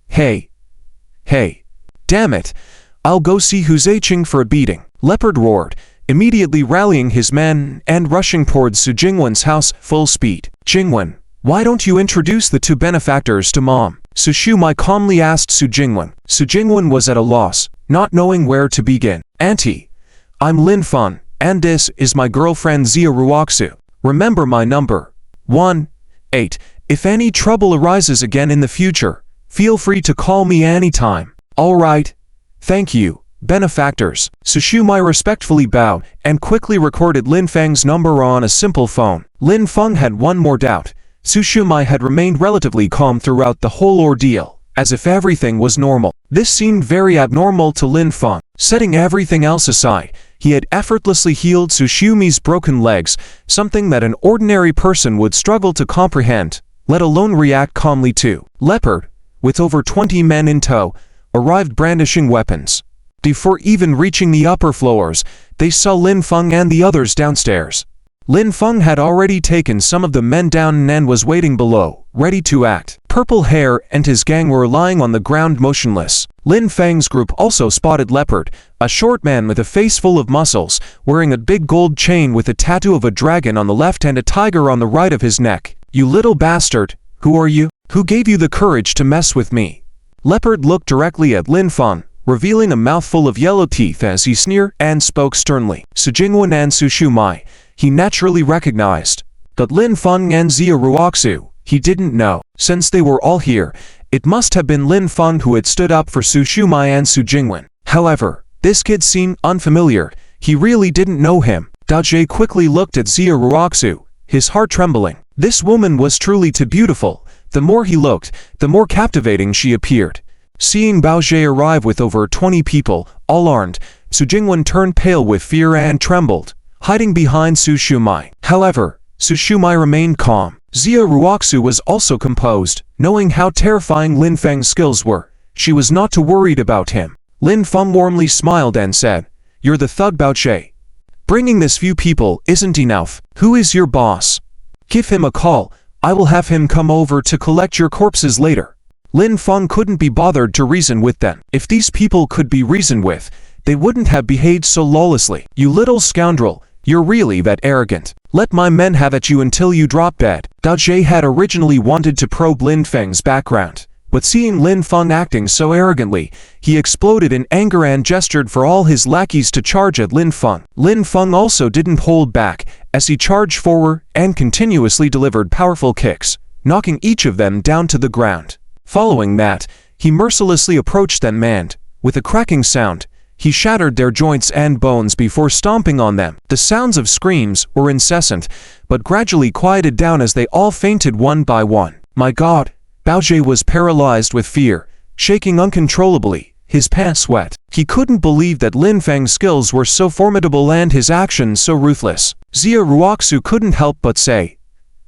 Hey. Hey. Damn it. I'll go see who's itching for a beating. Leopard roared, immediately rallying his men and rushing towards Su Jingwen's house full speed. Jingwen, why don't you introduce the 2 benefactors to Mom? Su Shumai calmly asked Su Jingwen. Su Jingwen was at a loss, not knowing where to begin. Auntie, I'm Lin Feng, and this is my girlfriend Xia Ruoxu. Remember my number. 1-8. If any trouble arises again in the future, feel free to call me anytime. All right. Thank you. Benefactors. Su Shumai respectfully bowed and quickly recorded Lin Feng's number on a simple phone. Lin Feng had one more doubt. Su Shumai had remained relatively calm throughout the whole ordeal, as if everything was normal. This seemed very abnormal to Lin Feng. Setting everything else aside, he had effortlessly healed Su Shumi's broken legs, something that an ordinary person would struggle to comprehend, let alone react calmly to. Leopard, with over 20 men in tow, arrived brandishing weapons. Before even reaching the upper floors, they saw Lin Feng and the others downstairs. Lin Feng had already taken some of the men down and was waiting below, ready to act. Purple Hair and his gang were lying on the ground motionless. Lin Feng's group also spotted Leopard, a short man with a face full of muscles, wearing a big gold chain with a tattoo of a dragon on the left and a tiger on the right of his neck. "You little bastard, who are you? Who gave you the courage to mess with me?" Leopard looked directly at Lin Feng, revealing a mouthful of yellow teeth as he sneered and spoke sternly. Su Jingwen and Su Shumai, he naturally recognized. But Lin Feng and Xia Ruoxu, he didn't know. Since they were all here, it must have been Lin Feng who had stood up for Su Shumai and Su Jingwen. However, this kid seemed unfamiliar. He really didn't know him. Dao Jie quickly looked at Xia Ruoxu, his heart trembling. This woman was truly too beautiful. The more he looked, the more captivating she appeared. Seeing Bao Jie arrive with over 20 people, all armed, Su Jingwen turned pale with fear and trembled, hiding behind Su Shumai. However, Su Shumai remained calm. Xia Ruoxu was also composed, knowing how terrifying Lin Feng's skills were. She was not too worried about him. Lin Feng warmly smiled and said, "You're the thug Bao Jie. Bringing this few people isn't enough. Who is your boss? Give him a call. I will have him come over to collect your corpses later." Lin Feng couldn't be bothered to reason with them. If these people could be reasoned with, they wouldn't have behaved so lawlessly. "You little scoundrel, you're really that arrogant. Let my men have at you until you drop dead." Dao Jie had originally wanted to probe Lin Feng's background, but seeing Lin Feng acting so arrogantly, he exploded in anger and gestured for all his lackeys to charge at Lin Feng. Lin Feng also didn't hold back, as he charged forward and continuously delivered powerful kicks, knocking each of them down to the ground. Following that, he mercilessly approached them and, with a cracking sound, he shattered their joints and bones before stomping on them. The sounds of screams were incessant, but gradually quieted down as they all fainted one by one. My God! Bao Jie was paralyzed with fear, shaking uncontrollably, his pants wet. He couldn't believe that Lin Feng's skills were so formidable and his actions so ruthless. Xia Ruoxu couldn't help but say,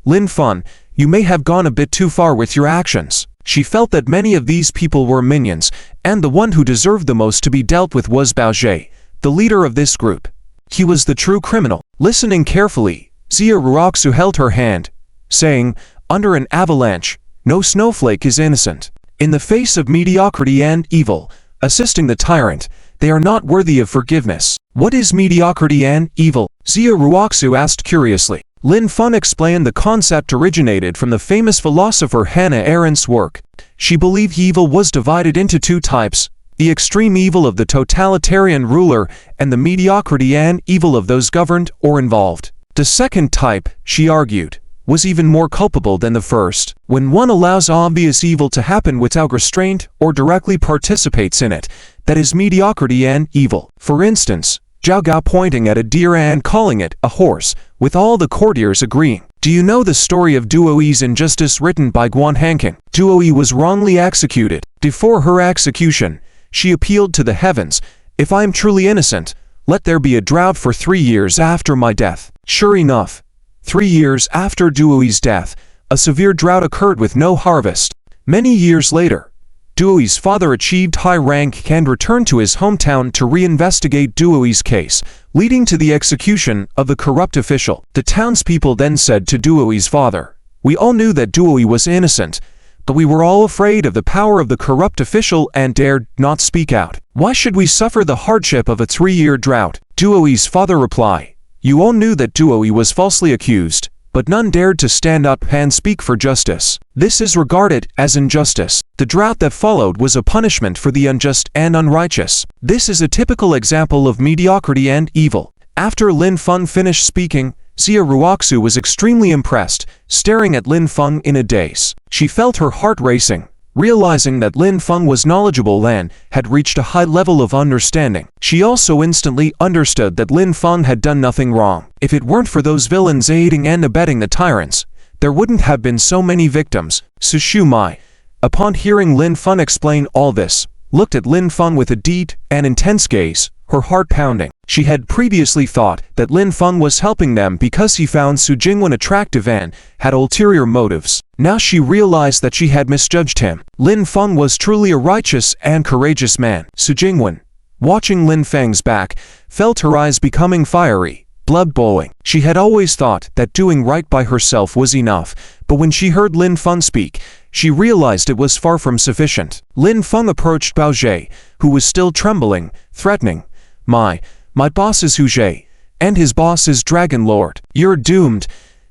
"Lin Feng, you may have gone a bit too far with your actions." She felt that many of these people were minions, and the one who deserved the most to be dealt with was Bao Jie, the leader of this group. He was the true criminal. Listening carefully, Xia Ruoxu held her hand, saying, "Under an avalanche, no snowflake is innocent. In the face of mediocrity and evil, assisting the tyrant, they are not worthy of forgiveness." "What is mediocrity and evil?" Xia Ruoxu asked curiously. Lin Feng explained the concept originated from the famous philosopher Hannah Arendt's work. She believed evil was divided into two types, the extreme evil of the totalitarian ruler and the mediocrity and evil of those governed or involved. The second type, she argued, was even more culpable than the first. When one allows obvious evil to happen without restraint or directly participates in it, that is mediocrity and evil. For instance, Zhao Gao pointing at a deer and calling it a horse, with all the courtiers agreeing. Do you know the story of Duoyi's injustice written by Guan Hanqing? Duoyi was wrongly executed. Before her execution, she appealed to the heavens, "If I am truly innocent, let there be a drought for 3 years after my death." Sure enough, 3 years after Duoyi's death, a severe drought occurred with no harvest. Many years later, Duoyi's father achieved high rank and returned to his hometown to reinvestigate Duoyi's case, leading to the execution of the corrupt official. The townspeople then said to Duoyi's father, "We all knew that Duoyi was innocent, but we were all afraid of the power of the corrupt official and dared not speak out. Why should we suffer the hardship of a 3-year drought?" Duoyi's father replied, "You all knew that Duoyi was falsely accused, but none dared to stand up and speak for justice. This is regarded as injustice. The drought that followed was a punishment for the unjust and unrighteous. This is a typical example of mediocrity and evil." After Lin Feng finished speaking, Xia Ruoxu was extremely impressed, staring at Lin Feng in a daze. She felt her heart racing, realizing that Lin Feng was knowledgeable and had reached a high level of understanding. She also instantly understood that Lin Feng had done nothing wrong. If it weren't for those villains aiding and abetting the tyrants, there wouldn't have been so many victims. Su Shumai, upon hearing Lin Feng explain all this, looked at Lin Feng with a deep and intense gaze, her heart pounding. She had previously thought that Lin Feng was helping them because he found Su Jingwen attractive and had ulterior motives. Now she realized that she had misjudged him. Lin Feng was truly a righteous and courageous man. Su Jingwen, watching Lin Feng's back, felt her eyes becoming fiery, blood boiling. She had always thought that doing right by herself was enough, but when she heard Lin Feng speak, she realized it was far from sufficient. Lin Feng approached Bao Jie, who was still trembling, threatening. My boss is Hu Jie, and his boss is Dragon Lord. You're doomed.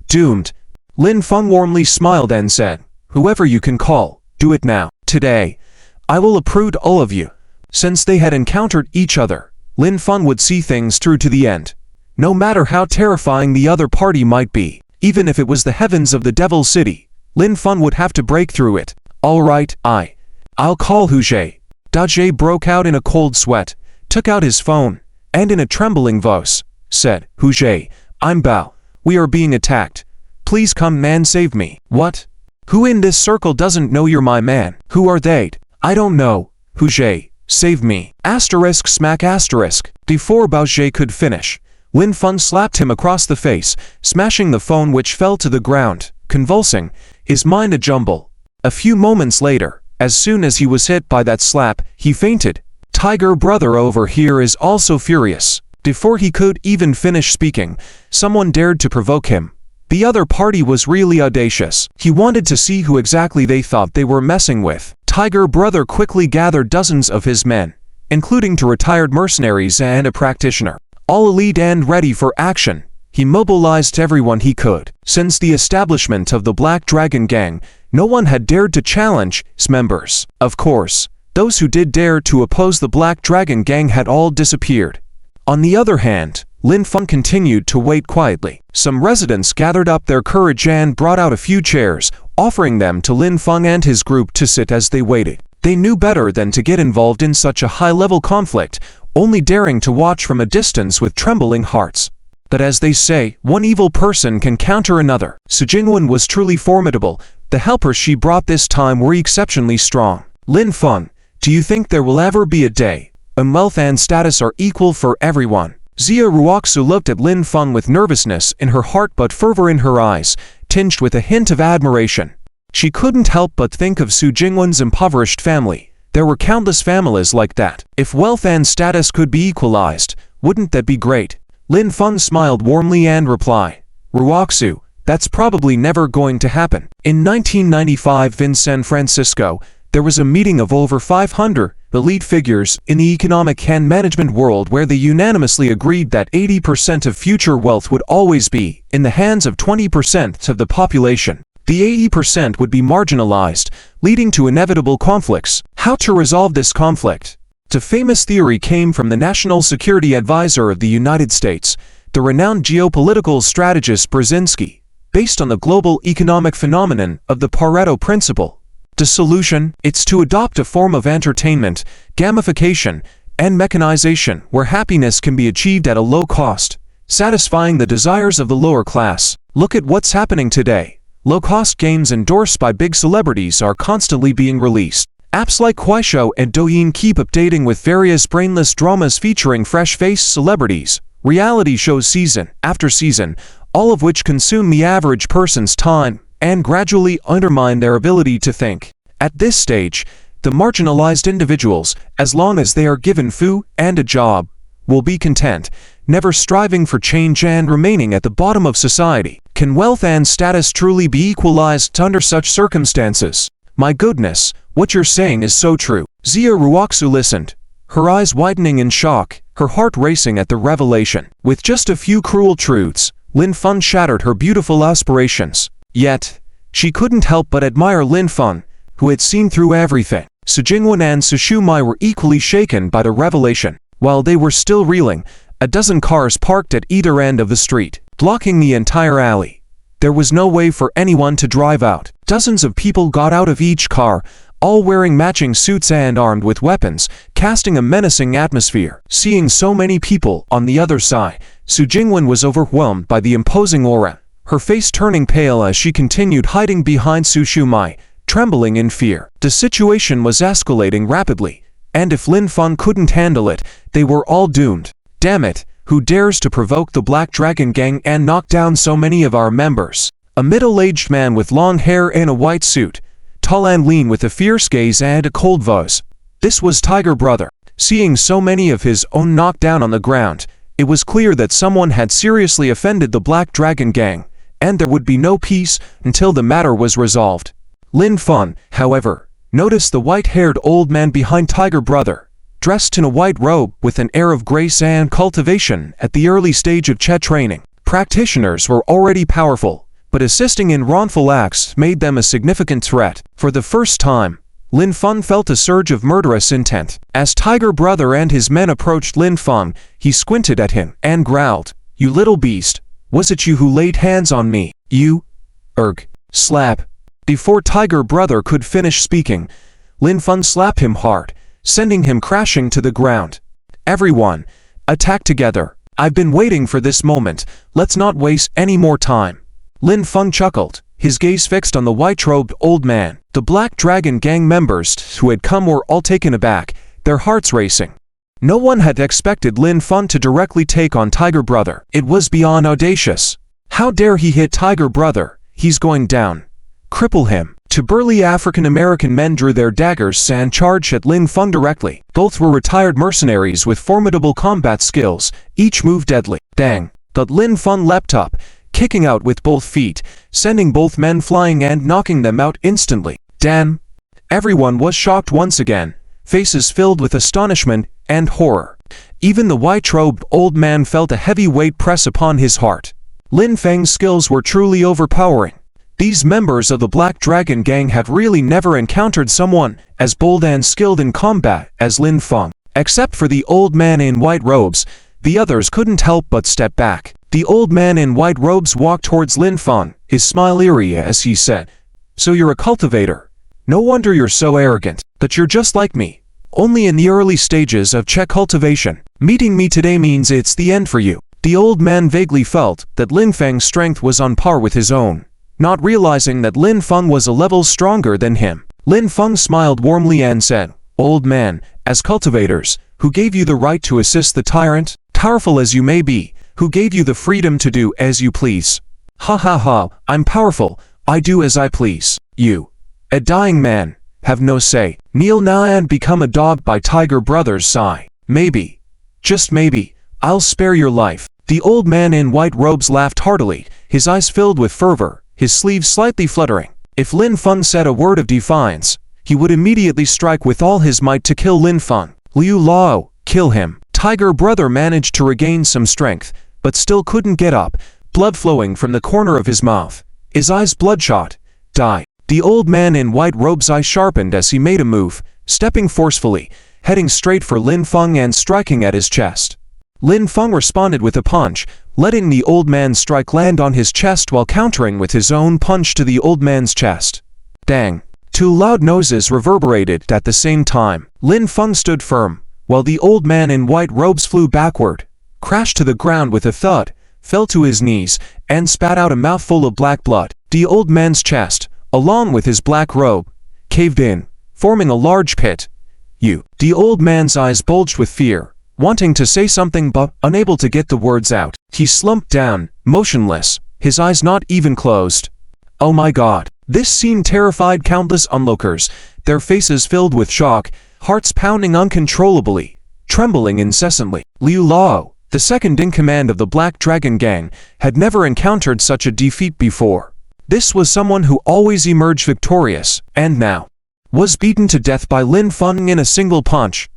Doomed. Lin Feng warmly smiled and said, whoever you can call, do it now. Today, I will uproot all of you. Since they had encountered each other, Lin Feng would see things through to the end. No matter how terrifying the other party might be, even if it was the heavens of the Devil City, Lin Feng would have to break through it. All right, I'll call Hu Jie. Da Jie broke out in a cold sweat, took out his phone, and in a trembling voice, said, Hu Jie, I'm Bao. We are being attacked. Please come and save me. What? Who in this circle doesn't know you're my man? Who are they? I don't know. Hu Jie, save me. Asterisk smack asterisk. Before Bao Jie could finish, Lin Feng slapped him across the face, smashing the phone which fell to the ground, convulsing, his mind a jumble. A few moments later, as soon as he was hit by that slap, he fainted. Tiger brother over here is also furious. Before he could even finish speaking, someone dared to provoke him. The other party was really audacious. He wanted to see who exactly they thought they were messing with. Tiger brother quickly gathered dozens of his men, including two retired mercenaries and a practitioner. All elite and ready for action, he mobilized everyone he could. Since the establishment of the Black Dragon Gang, no one had dared to challenge its members. Of course, those who did dare to oppose the Black Dragon Gang had all disappeared. On the other hand, Lin Feng continued to wait quietly. Some residents gathered up their courage and brought out a few chairs, offering them to Lin Feng and his group to sit as they waited. They knew better than to get involved in such a high-level conflict, only daring to watch from a distance with trembling hearts. But as they say, one evil person can counter another. Su Jingwen was truly formidable. The helpers she brought this time were exceptionally strong. Lin Feng, do you think there will ever be a day when wealth and status are equal for everyone? Xia Ruoxu looked at Lin Feng with nervousness in her heart but fervor in her eyes, tinged with a hint of admiration. She couldn't help but think of Su Jingwen's impoverished family. There were countless families like that. If wealth and status could be equalized, wouldn't that be great? Lin Feng smiled warmly and replied, Ruoxu, that's probably never going to happen. In 1995 in San Francisco, there was a meeting of over 500 elite figures in the economic and management world where they unanimously agreed that 80% of future wealth would always be in the hands of 20% of the population. The 80% would be marginalized, leading to inevitable conflicts. How to resolve this conflict? The famous theory came from the National Security Advisor of the United States, the renowned geopolitical strategist Brzezinski, based on the global economic phenomenon of the Pareto principle. The solution? It's to adopt a form of entertainment, gamification, and mechanization where happiness can be achieved at a low cost, satisfying the desires of the lower class. Look at what's happening today. Low-cost games endorsed by big celebrities are constantly being released. Apps like Kuaishou and Douyin keep updating with various brainless dramas featuring fresh-faced celebrities, reality shows season after season, all of which consume the average person's time and gradually undermine their ability to think. At this stage, the marginalized individuals, as long as they are given food and a job, will be content, never striving for change and remaining at the bottom of society. Can wealth and status truly be equalized under such circumstances? My goodness, what you're saying is so true. Xia Ruoxu listened, her eyes widening in shock, her heart racing at the revelation. With just a few cruel truths, Lin Feng shattered her beautiful aspirations. Yet, she couldn't help but admire Lin Feng, who had seen through everything. Su Jingwen and Su Shumai were equally shaken by the revelation. While they were still reeling, a dozen cars parked at either end of the street, blocking the entire alley. There was no way for anyone to drive out. Dozens of people got out of each car, all wearing matching suits and armed with weapons, casting a menacing atmosphere. Seeing so many people on the other side, Su Jingwen was overwhelmed by the imposing aura, her face turning pale as she continued hiding behind Su Shumai, trembling in fear. The situation was escalating rapidly, And if Lin Feng couldn't handle it, they were all doomed. Damn it, who dares to provoke the Black Dragon Gang and knock down so many of our members? A middle-aged man with long hair and a white suit, tall and lean with a fierce gaze and a cold voice. This was Tiger Brother. Seeing so many of his own knocked down on the ground, it was clear that someone had seriously offended the Black Dragon Gang, and there would be no peace until the matter was resolved. Lin Feng, however, noticed the white-haired old man behind Tiger Brother, dressed in a white robe with an air of grace and cultivation at the early stage of Che training. Practitioners were already powerful, but assisting in wrongful acts made them a significant threat. For the first time, Lin Feng felt a surge of murderous intent. As Tiger Brother and his men approached Lin Feng, he squinted at him and growled, "You little beast, was it you who laid hands on me? You? Slap." Before Tiger Brother could finish speaking, Lin Feng slapped him hard, sending him crashing to the ground. "Everyone, attack together. I've been waiting for this moment. Let's not waste any more time." Lin Feng chuckled, his gaze fixed on the white-robed old man. The Black Dragon Gang members who had come were all taken aback, their hearts racing. No one had expected Lin Feng to directly take on Tiger Brother. It was beyond audacious. How dare he hit Tiger Brother? He's going down. Cripple him. Two burly African-American men drew their daggers and charged at Lin Feng directly. Both were retired mercenaries with formidable combat skills, each move deadly. Dang! But Lin Feng leapt up, kicking out with both feet, sending both men flying and knocking them out instantly. Damn! Everyone was shocked once again, faces filled with astonishment and horror. Even the white-robed old man felt a heavy weight press upon his heart. Lin Feng's skills were truly overpowering. These members of the Black Dragon Gang had really never encountered someone as bold and skilled in combat as Lin Feng. Except for the old man in white robes, the others couldn't help but step back. The old man in white robes walked towards Lin Feng, his smile eerie as he said, "So you're a cultivator. No wonder you're so arrogant. But you're just like me, only in the early stages of Che cultivation. Meeting me today means it's the end for you." The old man vaguely felt that Lin Feng's strength was on par with his own, not realizing that Lin Feng was a level stronger than him. Lin Feng smiled warmly and said, "Old man, as cultivators, who gave you the right to assist the tyrant? Powerful as you may be, who gave you the freedom to do as you please?" "Ha ha ha, I'm powerful, I do as I please. You, a dying man, have no say. Kneel now and become a dog by Tiger Brother's side. Maybe, just maybe, I'll spare your life." The old man in white robes laughed heartily, his eyes filled with fervor, his sleeves slightly fluttering. If Lin Feng said a word of defiance, he would immediately strike with all his might to kill Lin Feng. "Liu Lao, kill him." Tiger Brother managed to regain some strength, but still couldn't get up, blood flowing from the corner of his mouth. His eyes bloodshot. "Die." The old man in white robes' eyes sharpened as he made a move, stepping forcefully, heading straight for Lin Feng and striking at his chest. Lin Feng responded with a punch, letting the old man's strike land on his chest while countering with his own punch to the old man's chest. Dang! Two loud noises reverberated at the same time. Lin Feng stood firm, while the old man in white robes flew backward, crashed to the ground with a thud, fell to his knees, and spat out a mouthful of black blood. The old man's chest, along with his black robe, caved in, forming a large pit. The old man's eyes bulged with fear, wanting to say something but unable to get the words out. He slumped down, motionless, his eyes not even closed. Oh my God! This scene terrified countless onlookers, their faces filled with shock, hearts pounding uncontrollably, trembling incessantly. Liu Lao, the second in command of the Black Dragon Gang, had never encountered such a defeat before. This was someone who always emerged victorious, and now was beaten to death by Lin Feng in a single punch.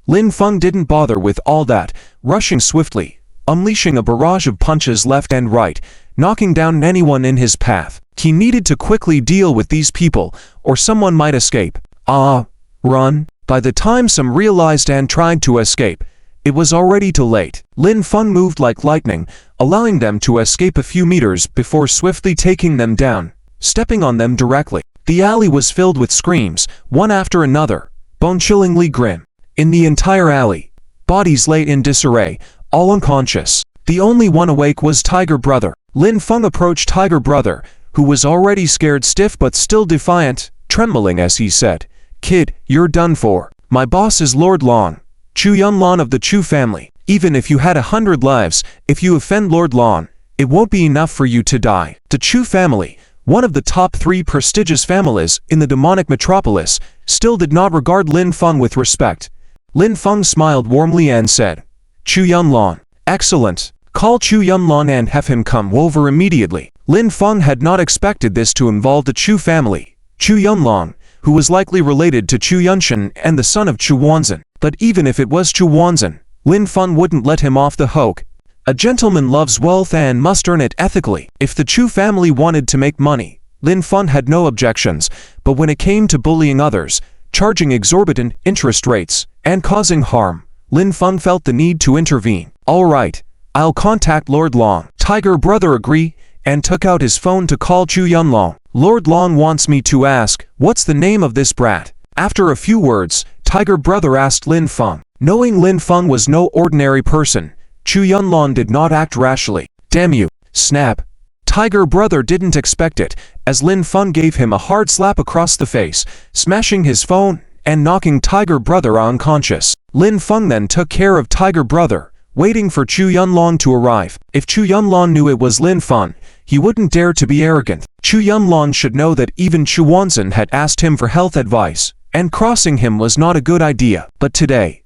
Lin Feng didn't bother with all that, rushing swiftly, unleashing a barrage of punches left and right, knocking down anyone in his path. He needed to quickly deal with these people, or someone might escape. Run! By the time some realized and tried to escape, it was already too late. Lin Feng moved like lightning, allowing them to escape a few meters before swiftly taking them down, stepping on them directly. The alley was filled with screams, one after another, bone-chillingly grim. In the entire alley, bodies lay in disarray, all unconscious. The only one awake was Tiger Brother. Lin Feng approached Tiger Brother, who was already scared stiff but still defiant, trembling as he said, "Kid, you're done for." My boss is Lord Lan, Chu Yunlan of the Chu family. Even if you had 100 lives, if you offend Lord Lan, it won't be enough for you to die. The Chu family, one of the top 3 prestigious families in the demonic metropolis, still did not regard Lin Feng with respect. Lin Feng smiled warmly and said, Chu Yunlan. Excellent. Call Chu Yunlan and have him come over immediately. Lin Feng had not expected this to involve the Chu family, Chu Yunlan, who was likely related to Chu Yunshan and the son of Chu Wanzan. But even if it was Chu Wanzan, Lin Feng wouldn't let him off the hook. A gentleman loves wealth and must earn it ethically. If the Chu family wanted to make money, Lin Feng had no objections, but when it came to bullying others, charging exorbitant interest rates, and causing harm, Lin Feng felt the need to intervene. All right, I'll contact Lord Long. Tiger brother agreed and took out his phone to call Chu Yunlan. Lord Long wants me to ask, what's the name of this brat? After a few words, Tiger brother asked Lin Feng. Knowing Lin Feng was no ordinary person, Chu Yunlan did not act rashly. Damn you! Snap! Tiger brother didn't expect it, as Lin Feng gave him a hard slap across the face, smashing his phone and knocking Tiger brother unconscious. Lin Feng then took care of Tiger brother, waiting for Chu Yunlan to arrive. If Chu Yunlan knew it was Lin Feng, he wouldn't dare to be arrogant. Chu Yunlan should know that even Chu Wanzan had asked him for health advice, and crossing him was not a good idea. But today,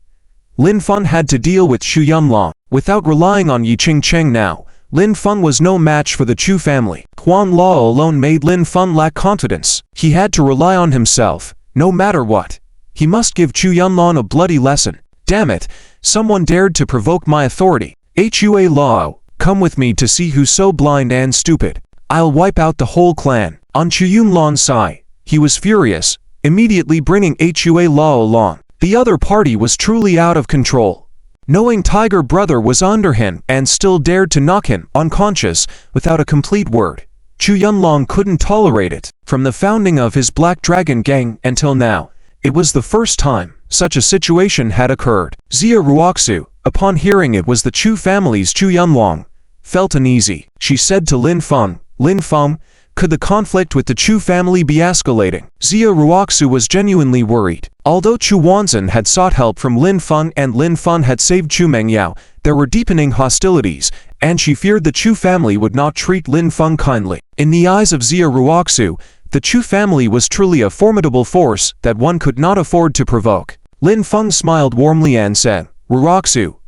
Lin Feng had to deal with Chu Yunlan. Without relying on Yi Cheng now, Lin Feng was no match for the Chu family. Huan Lao alone made Lin Feng lack confidence. He had to rely on himself, no matter what. He must give Chu Yunlan a bloody lesson. Damn it, someone dared to provoke my authority. Hua Lao, come with me to see who's so blind and stupid. I'll wipe out the whole clan. On Chu Yunlan's side, he was furious, immediately bringing Hua Lao along. The other party was truly out of control. Knowing Tiger brother was under him and still dared to knock him unconscious without a complete word, Chu Yunlan couldn't tolerate it. From the founding of his Black Dragon gang until now, it was the first time such a situation had occurred. Xia Ruoxu, upon hearing it was the Chu family's Chu Yunlan, felt uneasy. She said to Lin Feng, Lin Feng, could the conflict with the Chu family be escalating? Xia Ruoxu was genuinely worried. Although Chu Wanzan had sought help from Lin Feng and Lin Feng had saved Chu Mengyao, there were deepening hostilities, and she feared the Chu family would not treat Lin Feng kindly. In the eyes of Xia Ruoxu, the Chu family was truly a formidable force that one could not afford to provoke. Lin Feng smiled warmly and said, Ruoxu,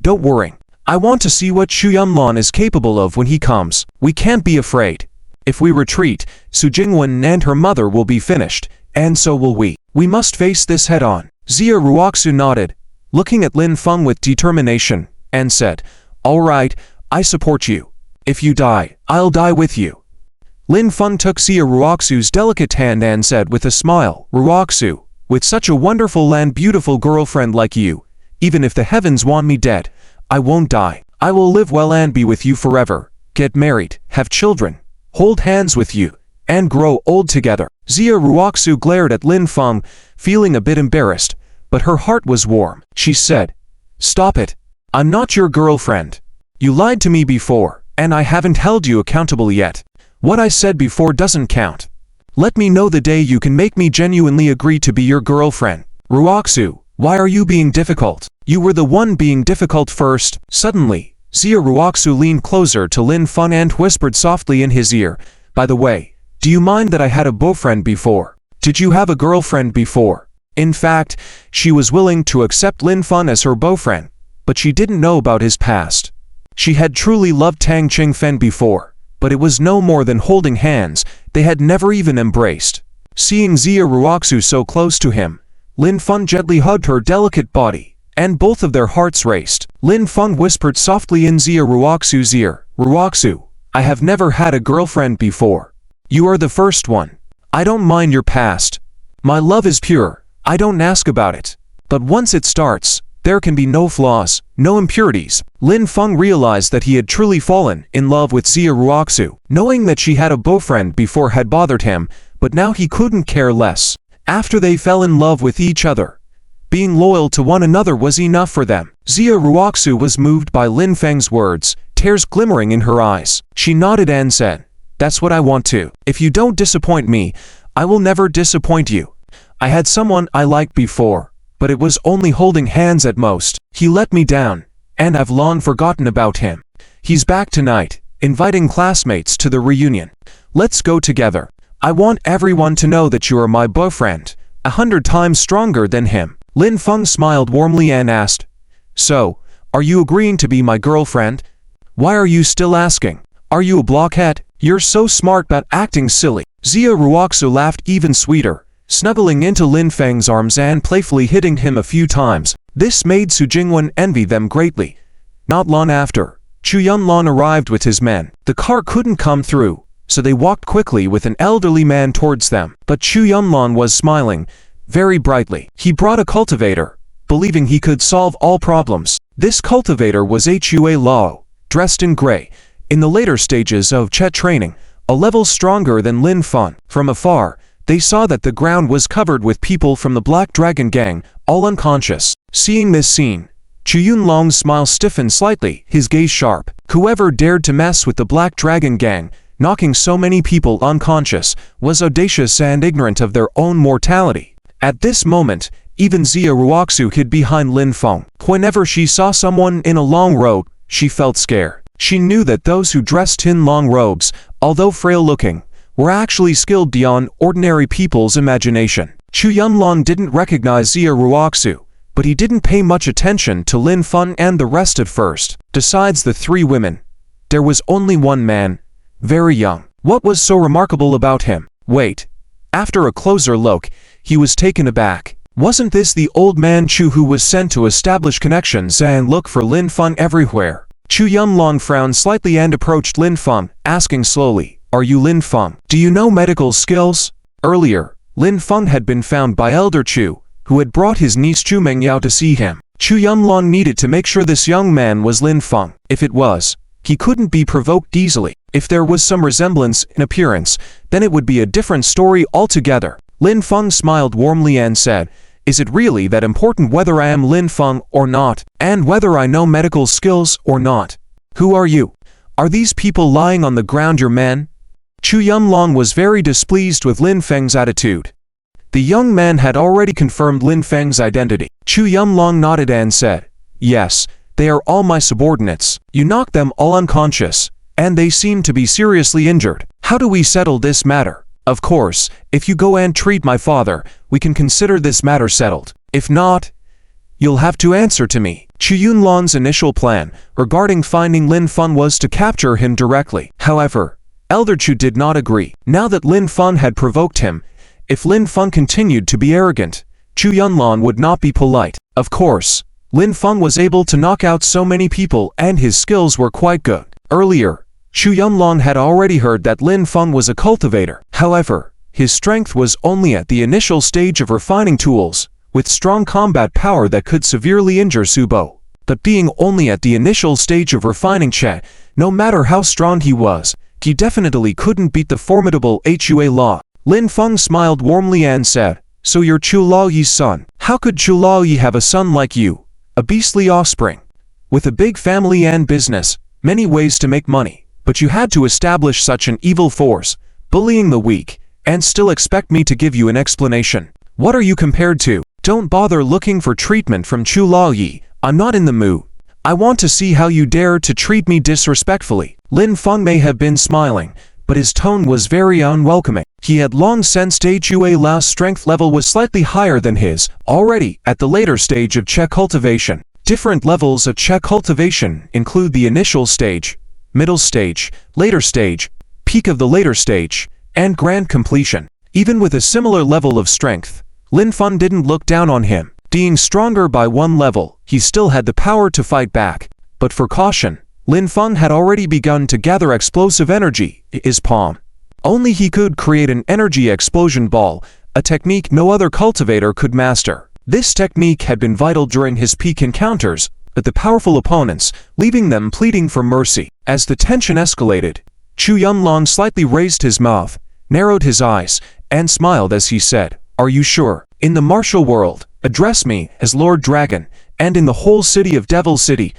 don't worry. I want to see what Chu Yunlan is capable of when he comes. We can't be afraid. If we retreat, Su Jingwen and her mother will be finished, and so will we. We must face this head-on. Xia Ruoxu nodded, looking at Lin Feng with determination, and said, all right, I support you. If you die, I'll die with you. Lin Feng took Xia Ruoxu's delicate hand and said with a smile, Ruoxu, with such a wonderful and beautiful girlfriend like you, even if the heavens want me dead, I won't die. I will live well and be with you forever, get married, have children, hold hands with you, and grow old together. Xia Ruoxu glared at Lin Feng, feeling a bit embarrassed, but her heart was warm. She said, stop it. I'm not your girlfriend. You lied to me before, and I haven't held you accountable yet. What I said before doesn't count. Let me know the day you can make me genuinely agree to be your girlfriend. Ruoxu, why are you being difficult? You were the one being difficult first. Suddenly, Xia Ruoxu leaned closer to Lin Feng and whispered softly in his ear, by the way, do you mind that I had a boyfriend before? Did you have a girlfriend before? In fact, she was willing to accept Lin Feng as her boyfriend, but she didn't know about his past. She had truly loved Tang Qingfen before, but it was no more than holding hands. They had never even embraced. Seeing Xia Ruoxu so close to him, Lin Feng gently hugged her delicate body, and both of their hearts raced. Lin Feng whispered softly in Xia Ruoxu's ear, Ruoxu, I have never had a girlfriend before. You are the first one. I don't mind your past. My love is pure. I don't ask about it. But once it starts, there can be no flaws, no impurities. Lin Feng realized that he had truly fallen in love with Xia Ruoxu. Knowing that she had a boyfriend before had bothered him, but now he couldn't care less. After they fell in love with each other, being loyal to one another was enough for them. Xia Ruoxu was moved by Lin Feng's words, tears glimmering in her eyes. She nodded and said, that's what I want to. If you don't disappoint me, I will never disappoint you. I had someone I liked before, but it was only holding hands at most. He let me down, and I've long forgotten about him. He's back tonight, inviting classmates to the reunion. Let's go together. I want everyone to know that you are my boyfriend, 100 times stronger than him. Lin Feng smiled warmly and asked, "So, are you agreeing to be my girlfriend? Why are you still asking? Are you a blockhead? You're so smart but acting silly." Xia Ruoxu laughed even sweeter, snuggling into Lin Feng's arms and playfully hitting him a few times. This made Su Jingwen envy them greatly. Not long after, Chu Yunlong arrived with his men. The car couldn't come through, so they walked quickly with an elderly man towards them. But Chu Yunlong was smiling very brightly. He brought a cultivator, believing he could solve all problems. This cultivator was Hua Lao, dressed in gray, in the later stages of Che training, a level stronger than Lin Feng. From afar, they saw that the ground was covered with people from the Black Dragon Gang, all unconscious. Seeing this scene, Chu Yunlong's smile stiffened slightly, his gaze sharp. Whoever dared to mess with the Black Dragon Gang, knocking so many people unconscious, was audacious and ignorant of their own mortality. At this moment, even Xia Ruoxu hid behind Lin Feng. Whenever she saw someone in a long robe, she felt scared. She knew that those who dressed in long robes, although frail-looking, were actually skilled beyond ordinary people's imagination. Chu Yunlong didn't recognize Xia Ruoxu, but he didn't pay much attention to Lin Feng and the rest at first. Besides the three women, there was only one man, very young. What was so remarkable about him? Wait. After a closer look, he was taken aback. Wasn't this the old man Chu who was sent to establish connections and look for Lin Feng everywhere? Chu Yunlong frowned slightly and approached Lin Feng, asking slowly, "Are you Lin Feng? Do you know medical skills?" Earlier, Lin Feng had been found by Elder Chu, who had brought his niece Chu Mengyao to see him. Chu Yunlong needed to make sure this young man was Lin Feng. If it was, he couldn't be provoked easily. If there was some resemblance in appearance, then it would be a different story altogether. Lin Feng smiled warmly and said, "Is it really that important whether I am Lin Feng or not, and whether I know medical skills or not? Who are you? Are these people lying on the ground your men?" Chu Yunlong was very displeased with Lin Feng's attitude. The young man had already confirmed Lin Feng's identity. Chu Yunlong nodded and said, "Yes, they are all my subordinates. You knocked them all unconscious, and they seem to be seriously injured. How do we settle this matter? Of course, if you go and treat my father, we can consider this matter settled. If not, you'll have to answer to me." Chu Yunlong's initial plan regarding finding Lin Feng was to capture him directly. However, Elder Chu did not agree. Now that Lin Feng had provoked him, if Lin Feng continued to be arrogant, Chu Yunlong would not be polite. Of course, Lin Feng was able to knock out so many people and his skills were quite good. Earlier, Chu Yunlong had already heard that Lin Feng was a cultivator. However, his strength was only at the initial stage of refining tools, with strong combat power that could severely injure Subo. But being only at the initial stage of refining Che, no matter how strong he was, he definitely couldn't beat the formidable Hua Lao. Lin Feng smiled warmly and said, "So you're Chu Laoyi's son. How could Chu Laoyi have a son like you? A beastly offspring. With a big family and business, many ways to make money. But you had to establish such an evil force, bullying the weak, and still expect me to give you an explanation. What are you compared to? Don't bother looking for treatment from Chu Laoyi. I'm not in the mood. I want to see how you dare to treat me disrespectfully." Lin Feng may have been smiling, but his tone was very unwelcoming. He had long sensed Hua Lao's strength level was slightly higher than his, already at the later stage of Che cultivation. Different levels of Che cultivation include the initial stage, middle stage, later stage, peak of the later stage, and grand completion. Even with a similar level of strength, Lin Feng didn't look down on him. Being stronger by one level, he still had the power to fight back. But for caution, Lin Feng had already begun to gather explosive energy in his palm. Only he could create an energy explosion ball, a technique no other cultivator could master. This technique had been vital during his peak encounters with the powerful opponents, leaving them pleading for mercy. As the tension escalated, Chu Yunlong slightly raised his mouth, narrowed his eyes, and smiled as he said, "Are you sure? In the martial world, address me as Lord Dragon, and in the whole city of Devil City,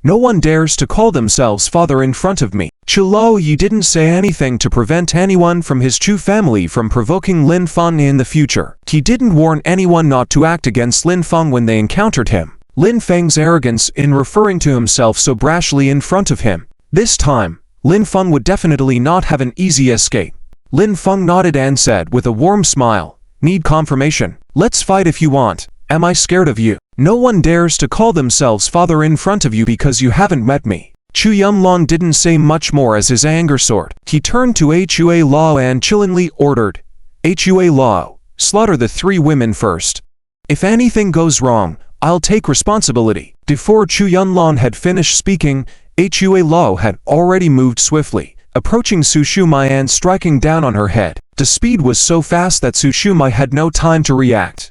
No one dares to call themselves father in front of me. Chilao Yi didn't say anything to prevent anyone from his Chu family from provoking Lin Feng in the future. He didn't warn anyone not to act against Lin Feng when they encountered him. Lin Feng's arrogance in referring to himself so brashly in front of him. This time, Lin Feng would definitely not have an easy escape. Lin Feng nodded and said with a warm smile, "Need confirmation? Let's fight if you want. Am I scared of you? No one dares to call themselves father in front of you because you haven't met me." Chu Yumlong didn't say much more as his anger soared. He turned to Hua Lao and chillingly ordered, "Hua Lao, slaughter the 3 women first. If anything goes wrong, I'll take responsibility." Before Chu Yunlong had finished speaking, Hua Lao had already moved swiftly, approaching Su Shumai and striking down on her head. The speed was so fast that Su Shumai had no time to react.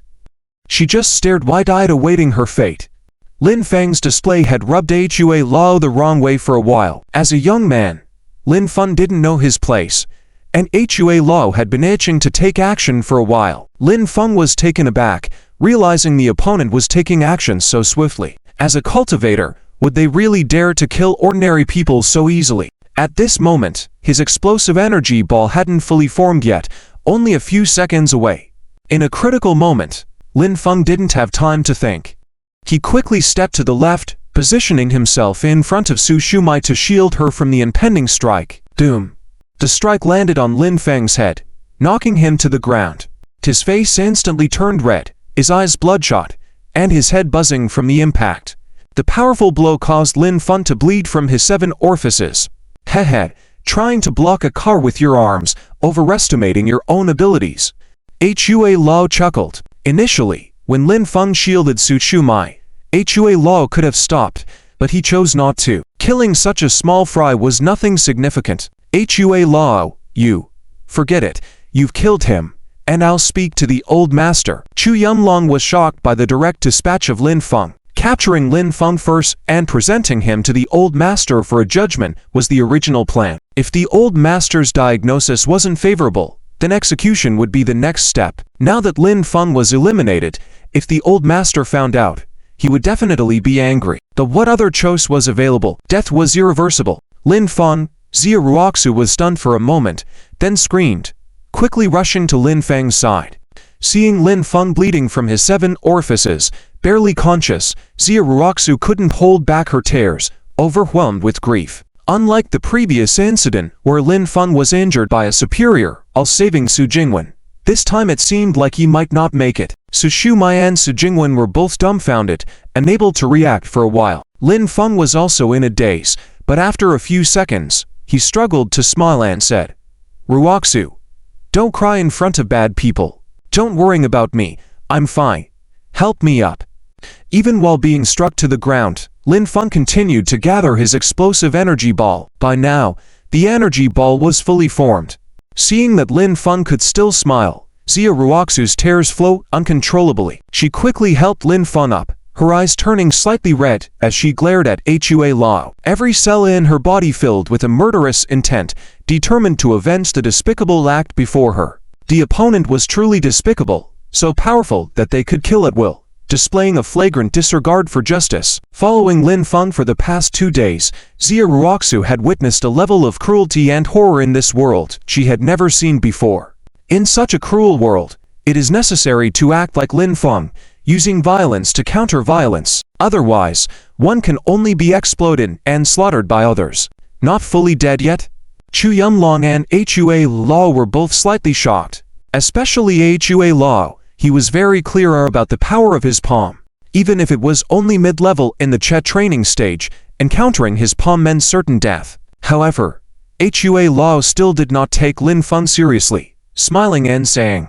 She just stared wide-eyed awaiting her fate. Lin Feng's display had rubbed Hua Lao the wrong way for a while. As a young man, Lin Feng didn't know his place, and Hua Lao had been itching to take action for a while. Lin Feng was taken aback, realizing the opponent was taking action so swiftly. As a cultivator, would they really dare to kill ordinary people so easily? At this moment, his explosive energy ball hadn't fully formed yet, only a few seconds away. In a critical moment, Lin Feng didn't have time to think. He quickly stepped to the left, positioning himself in front of Su Shumai to shield her from the impending strike. Doom! The strike landed on Lin Feng's head, knocking him to the ground. His face instantly turned red, his eyes bloodshot, and his head buzzing from the impact. The powerful blow caused Lin Feng to bleed from his 7 orifices. Hehe, trying to block a car with your arms, overestimating your own abilities. Hua Lao chuckled. Initially, when Lin Feng shielded Su Shumai, Hua Lao could have stopped, but he chose not to. Killing such a small fry was nothing significant. Hua Lao, you. Forget it, you've killed him, and I'll speak to the old master. Chu Yumlong was shocked by the direct dispatch of Lin Feng. Capturing Lin Feng first and presenting him to the old master for a judgment was the original plan. If the old master's diagnosis wasn't favorable, then execution would be the next step. Now that Lin Feng was eliminated, if the old master found out, he would definitely be angry. But what other choice was available? Death was irreversible. Lin Feng, Xia Ruoxu was stunned for a moment, then screamed, quickly rushing to Lin Feng's side. Seeing Lin Feng bleeding from his 7 orifices, barely conscious, Xia Ruoxu couldn't hold back her tears, overwhelmed with grief. Unlike the previous incident where Lin Feng was injured by a superior, while saving Su Jingwen, this time it seemed like he might not make it. Su Shumai and Su Jingwen were both dumbfounded, unable to react for a while. Lin Feng was also in a daze, but after a few seconds, he struggled to smile and said, "Ruoxu, don't cry in front of bad people. Don't worry about me, I'm fine. Help me up." Even while being struck to the ground, Lin Feng continued to gather his explosive energy ball. By now, the energy ball was fully formed. Seeing that Lin Feng could still smile, Xia Ruoxu's tears flowed uncontrollably. She quickly helped Lin Feng up, her eyes turning slightly red as she glared at Hua Lao. Every cell in her body filled with a murderous intent, determined to avenge the despicable act before her. The opponent was truly despicable, so powerful that they could kill at will, displaying a flagrant disregard for justice. Following Lin Feng for the past 2 days, Xia Ruoxu had witnessed a level of cruelty and horror in this world she had never seen before. In such a cruel world, it is necessary to act like Lin Feng, using violence to counter violence. Otherwise, one can only be exploited and slaughtered by others. Not fully dead yet? Chu Yumlong and Hua Lao were both slightly shocked. Especially Hua Lao, he was very clear about the power of his palm. Even if it was only mid-level in the Chet training stage, encountering his palm meant certain death. However, Hua Lao still did not take Lin Feng seriously, smiling and saying,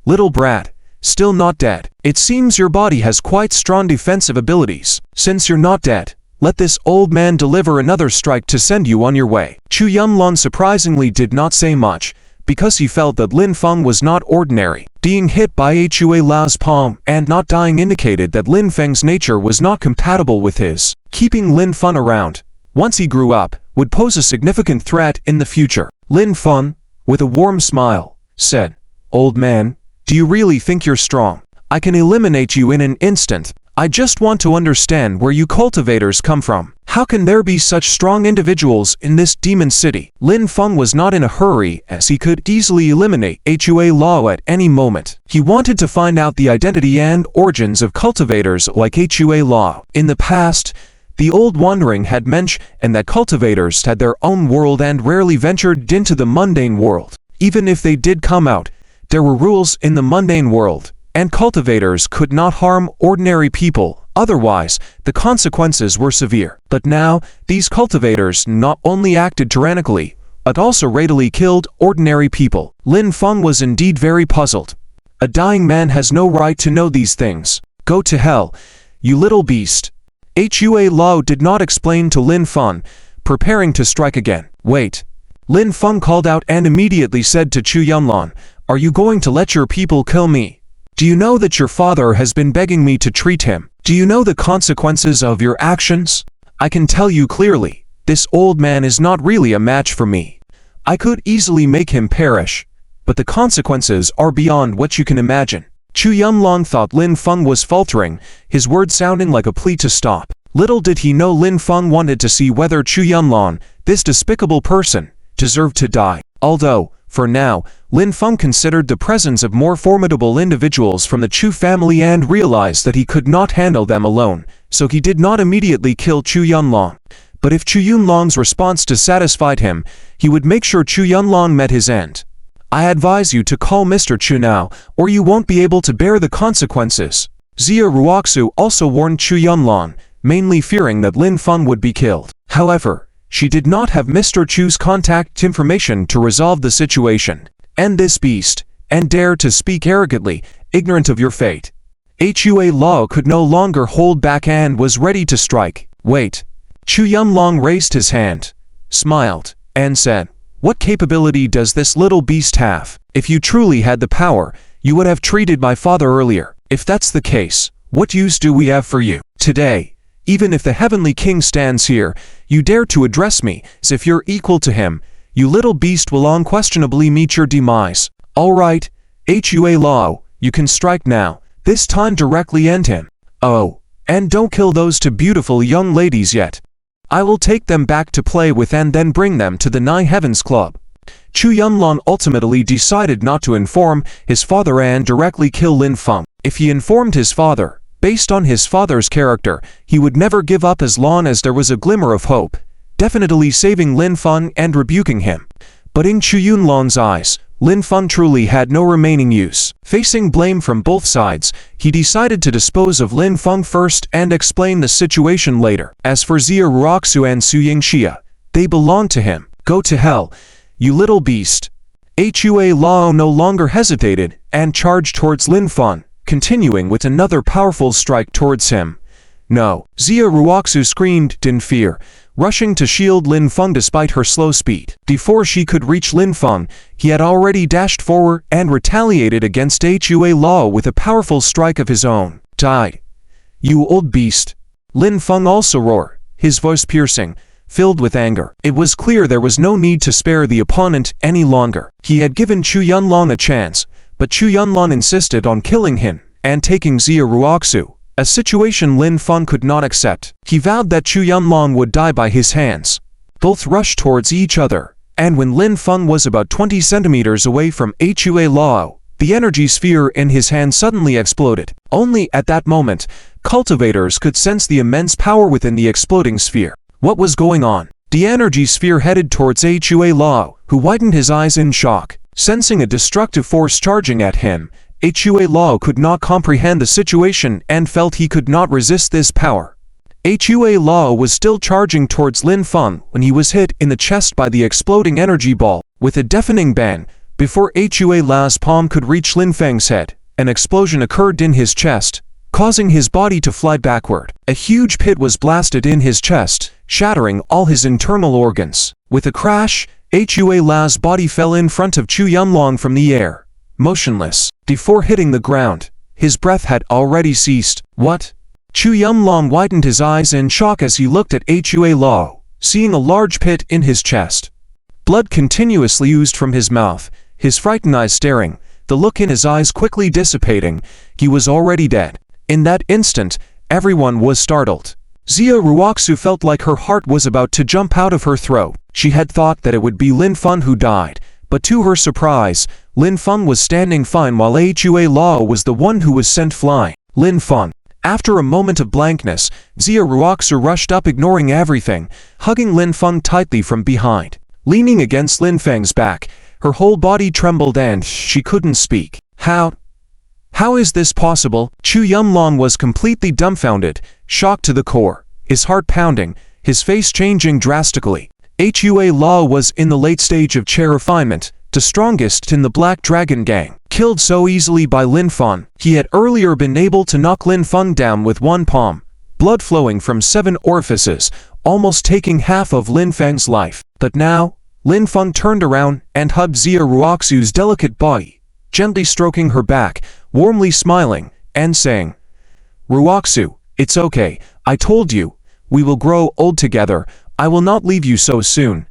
"Little brat, still not dead. It seems your body has quite strong defensive abilities. Since you're not dead, let this old man deliver another strike to send you on your way." Chu Yumlong surprisingly did not say much, because he felt that Lin Feng was not ordinary. Being hit by Hua Lao's palm and not dying indicated that Lin Feng's nature was not compatible with his. Keeping Lin Feng around, once he grew up, would pose a significant threat in the future. Lin Feng, with a warm smile, said, "Old man, do you really think you're strong? I can eliminate you in an instant. I just want to understand where you cultivators come from. How can there be such strong individuals in this demon city? Lin Feng was not in a hurry, as he could easily eliminate Hui Lao at any moment. He wanted to find out the identity and origins of cultivators like Hui Lao. In the past, the old wandering had mentioned that cultivators had their own world and rarely ventured into the mundane world. Even if they did come out, there were rules in the mundane world, and cultivators could not harm ordinary people. Otherwise, the consequences were severe. But now, these cultivators not only acted tyrannically, but also readily killed ordinary people. Lin Feng was indeed very puzzled. A dying man has no right to know these things. Go to hell, you little beast. Hui Lao did not explain to Lin Feng, preparing to strike again. Wait. Lin Feng called out and immediately said to Chu Yunlong, "Are you going to let your people kill me? Do you know that your father has been begging me to treat him? Do you know the consequences of your actions? I can tell you clearly, this old man is not really a match for me. I could easily make him perish, but the consequences are beyond what you can imagine." Chu Yunlong thought Lin Feng was faltering, his words sounding like a plea to stop. Little did he know Lin Feng wanted to see whether Chu Yunlong, this despicable person, deserved to die. Although, for now, Lin Feng considered the presence of more formidable individuals from the Chu family and realized that he could not handle them alone, so he did not immediately kill Chu Yunlong. But if Chu Yunlong's response dissatisfied him, he would make sure Chu Yunlong met his end. "I advise you to call Mr. Chu now, or you won't be able to bear the consequences." Xia Ruoxu also warned Chu Yunlong, mainly fearing that Lin Feng would be killed. However, she did not have Mr. Chu's contact information to resolve the situation. "End this beast, and dare to speak arrogantly, ignorant of your fate." Hui Lao could no longer hold back and was ready to strike. "Wait." Chu Yunlong raised his hand, smiled, and said, "What capability does this little beast have? If you truly had the power, you would have treated my father earlier. If that's the case, what use do we have for you? Today, even if the Heavenly King stands here, you dare to address me as if you're equal to him, you little beast will unquestionably meet your demise." "All right, Hui Lao, you can strike now, this time directly end him. Oh, and don't kill those two beautiful young ladies yet. I will take them back to play with and then bring them to the Nine Heavens Club." Chu Yunlong ultimately decided not to inform his father and directly kill Lin Feng. If he informed his father, based on his father's character, he would never give up as long as there was a glimmer of hope, definitely saving Lin Feng and rebuking him. But in Chu Yunlong's eyes, Lin Feng truly had no remaining use. Facing blame from both sides, he decided to dispose of Lin Feng first and explain the situation later. As for Xia Ruoxu and Su Yingxia, they belonged to him. "Go to hell, you little beast." Hui Lao no longer hesitated and charged towards Lin Feng, continuing with another powerful strike towards him. "No!" Xia Ruoxu screamed in fear, rushing to shield Lin Feng despite her slow speed. Before she could reach Lin Feng, he had already dashed forward and retaliated against Hui Lao with a powerful strike of his own. "Die, you old beast!" Lin Feng also roared, his voice piercing, filled with anger. It was clear there was no need to spare the opponent any longer. He had given Chu Yunlong a chance, but Chu Yunlong insisted on killing him and taking Xia Ruoxu, a situation Lin Feng could not accept. He vowed that Chu Yunlong would die by his hands. Both rushed towards each other, and when Lin Feng was about 20 centimeters away from Hui Lao, the energy sphere in his hand suddenly exploded. Only at that moment, cultivators could sense the immense power within the exploding sphere. What was going on? The energy sphere headed towards Hui Lao, who widened his eyes in shock. Sensing a destructive force charging at him, Hui Lao could not comprehend the situation and felt he could not resist this power. Hui Lao was still charging towards Lin Feng when he was hit in the chest by the exploding energy ball. With a deafening bang, before Hui Lao's palm could reach Lin Feng's head, an explosion occurred in his chest, causing his body to fly backward. A huge pit was blasted in his chest, shattering all his internal organs. With a crash, Hui Lao's body fell in front of Chu Yunlong from the air, motionless. Before hitting the ground, his breath had already ceased. "What?" Chu Yunlong widened his eyes in shock as he looked at Hui Lao, seeing a large pit in his chest. Blood continuously oozed from his mouth, his frightened eyes staring, the look in his eyes quickly dissipating. He was already dead. In that instant, Everyone was startled. Xia Ruoxu felt like her heart was about to jump out of her throat. She had thought that it would be Lin Feng who died, but to her surprise, Lin Feng was standing fine while Hua Lao was the one who was sent flying. Lin Feng. After a moment of blankness, Xia Ruoxu rushed up ignoring everything, hugging Lin Feng tightly from behind. Leaning against Lin Feng's back, her whole body trembled and she couldn't speak. How is this possible? Chu Yumlong was completely dumbfounded, shocked to the core, his heart pounding, his face changing drastically. Hua Lao was in the late stage of chair refinement, the strongest in the Black Dragon Gang. Killed so easily by Lin Feng, he had earlier been able to knock Lin Feng down with one palm, blood flowing from 7 orifices, almost taking half of Lin Feng's life. But now, Lin Feng turned around and hugged Xia Ruoxu's delicate body, gently stroking her back, warmly smiling, and saying, "Ruoxu, it's okay, I told you, we will grow old together, I will not leave you so soon.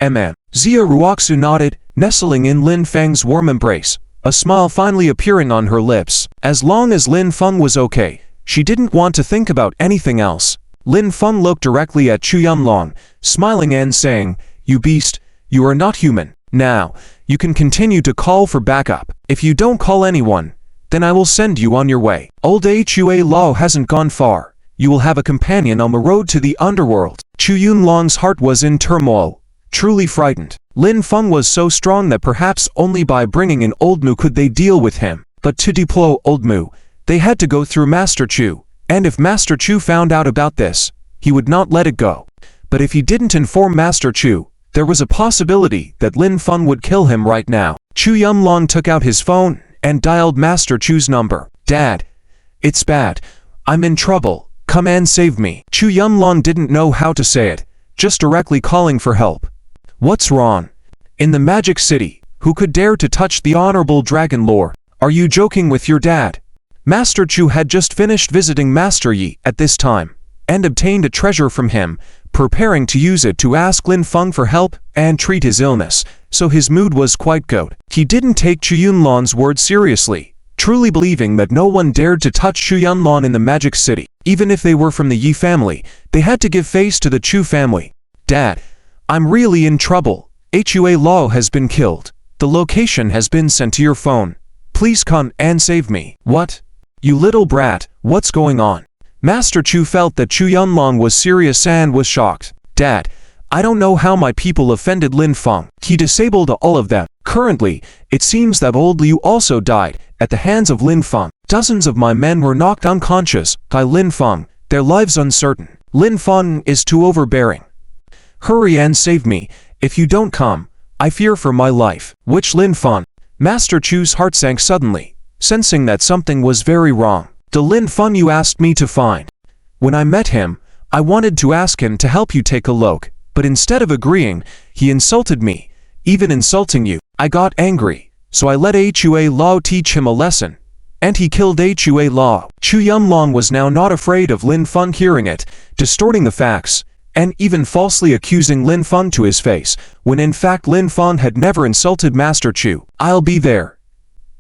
Mm." Xia Ruoxu nodded, nestling in Lin Feng's warm embrace, a smile finally appearing on her lips. As long as Lin Feng was okay, she didn't want to think about anything else. Lin Feng looked directly at Chu Yumlong, smiling and saying, "You beast, you are not human. Now, you can continue to call for backup. If you don't call anyone, then I will send you on your way. Old Hua Lao hasn't gone far. You will have a companion on the road to the underworld." Chu Yumlong's heart was in turmoil, truly frightened. Lin Feng was so strong that perhaps only by bringing in Old Mu could they deal with him. But to deploy Old Mu, they had to go through Master Chu, and if Master Chu found out about this, he would not let it go. But if he didn't inform Master Chu, there was a possibility that Lin Feng would kill him right now. Chu Yumlong took out his phone and dialed Master Chu's number. "Dad, it's bad. I'm in trouble. Come and save me." Chu Yumlong didn't know how to say it, just directly calling for help. "What's wrong? In the Magic City, who could dare to touch the Honorable Dragon Lord? Are you joking with your dad?" Master Chu had just finished visiting Master Yi at this time, and obtained a treasure from him, preparing to use it to ask Lin Feng for help and treat his illness, so his mood was quite good. He didn't take Chu Yumlong's words seriously, truly believing that no one dared to touch Chu Yumlong in the Magic City. Even if they were from the Yi family, they had to give face to the Chu family. "Dad, I'm really in trouble. Hua Lao has been killed. The location has been sent to your phone. Please come and save me." "What? You little brat, what's going on?" Master Chu felt that Chu Yumlong was serious and was shocked. "Dad, I don't know how my people offended Lin Feng. He disabled all of them. Currently, it seems that old Liu also died at the hands of Lin Feng. Dozens of my men were knocked unconscious by Lin Feng, their lives uncertain. Lin Feng is too overbearing. Hurry and save me. If you don't come, I fear for my life." "Which Lin Feng?" Master Chu's heart sank suddenly, sensing that something was very wrong. "The Lin Feng you asked me to find. When I met him, I wanted to ask him to help you take a look, but instead of agreeing, he insulted me, even insulting you. I got angry, so I let Hua Lao teach him a lesson, and he killed Hua Lao." Chu Yumlong was now not afraid of Lin Feng hearing it, distorting the facts, and even falsely accusing Lin Feng to his face, when in fact Lin Feng had never insulted Master Chu. "I'll be there.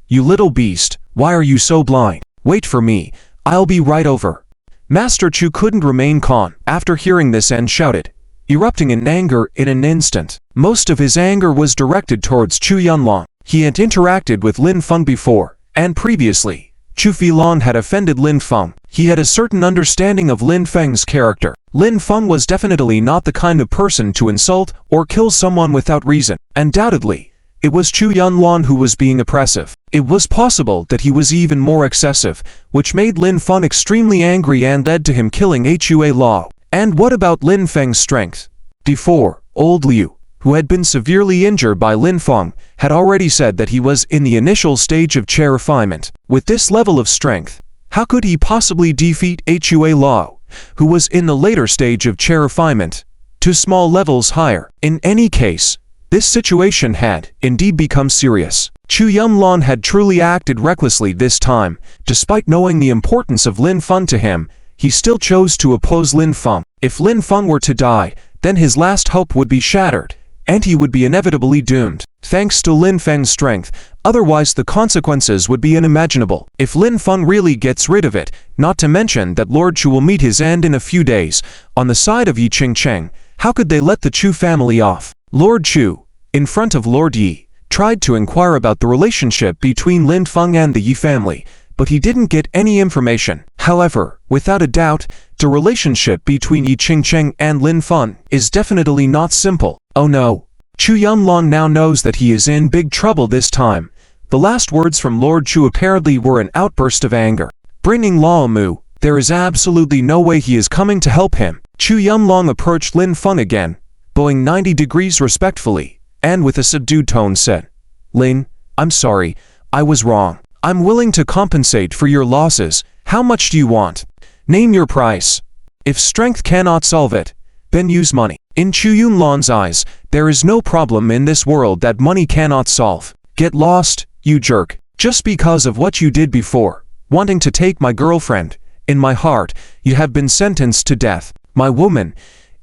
You little beast, why are you so blind? Wait for me, I'll be right over." Master Chu couldn't remain calm after hearing this and shouted, erupting in anger in an instant. Most of his anger was directed towards Chu Yumlong. He had interacted with Lin Feng before, and previously, Chu Filong had offended Lin Feng. He had a certain understanding of Lin Feng's character. Lin Feng was definitely not the kind of person to insult or kill someone without reason. Undoubtedly, it was Chu Yumlong who was being oppressive. It was possible that he was even more excessive, which made Lin Feng extremely angry and led to him killing Hua Lao. And what about Lin Feng's strength? Before, old Liu, who had been severely injured by Lin Feng, had already said that he was in the initial stage of chair refinement. With this level of strength, how could he possibly defeat Hua Lao, who was in the later stage of chair refinement, to small levels higher? In any case, this situation had indeed become serious. Chu Yumlong had truly acted recklessly this time. Despite knowing the importance of Lin Feng to him, he still chose to oppose Lin Feng. If Lin Feng were to die, then his last hope would be shattered, and he would be inevitably doomed. Thanks to Lin Feng's strength, otherwise the consequences would be unimaginable. If Lin Feng really gets rid of it, not to mention that Lord Chu will meet his end in a few days, on the side of Yi Qingcheng, how could they let the Chu family off? Lord Chu, in front of Lord Yi, tried to inquire about the relationship between Lin Feng and the Yi family, but he didn't get any information. However, without a doubt, the relationship between Yi Qingcheng and Lin Feng is definitely not simple. Oh no. Chu Yunlong now knows that he is in big trouble this time. The last words from Lord Chu apparently were an outburst of anger. Bringing Lao Mu, there is absolutely no way he is coming to help him. Chu Yunlong approached Lin Feng again, bowing 90 degrees respectfully, and with a subdued tone said, "Lin, I'm sorry, I was wrong. I'm willing to compensate for your losses. How much do you want? Name your price. If strength cannot solve it, then use money." In Chu Yunlong's eyes, there is no problem in this world that money cannot solve. Get lost, you jerk. Just because of what you did before, wanting to take my girlfriend, in my heart, you have been sentenced to death. My woman,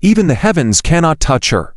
even the heavens cannot touch her.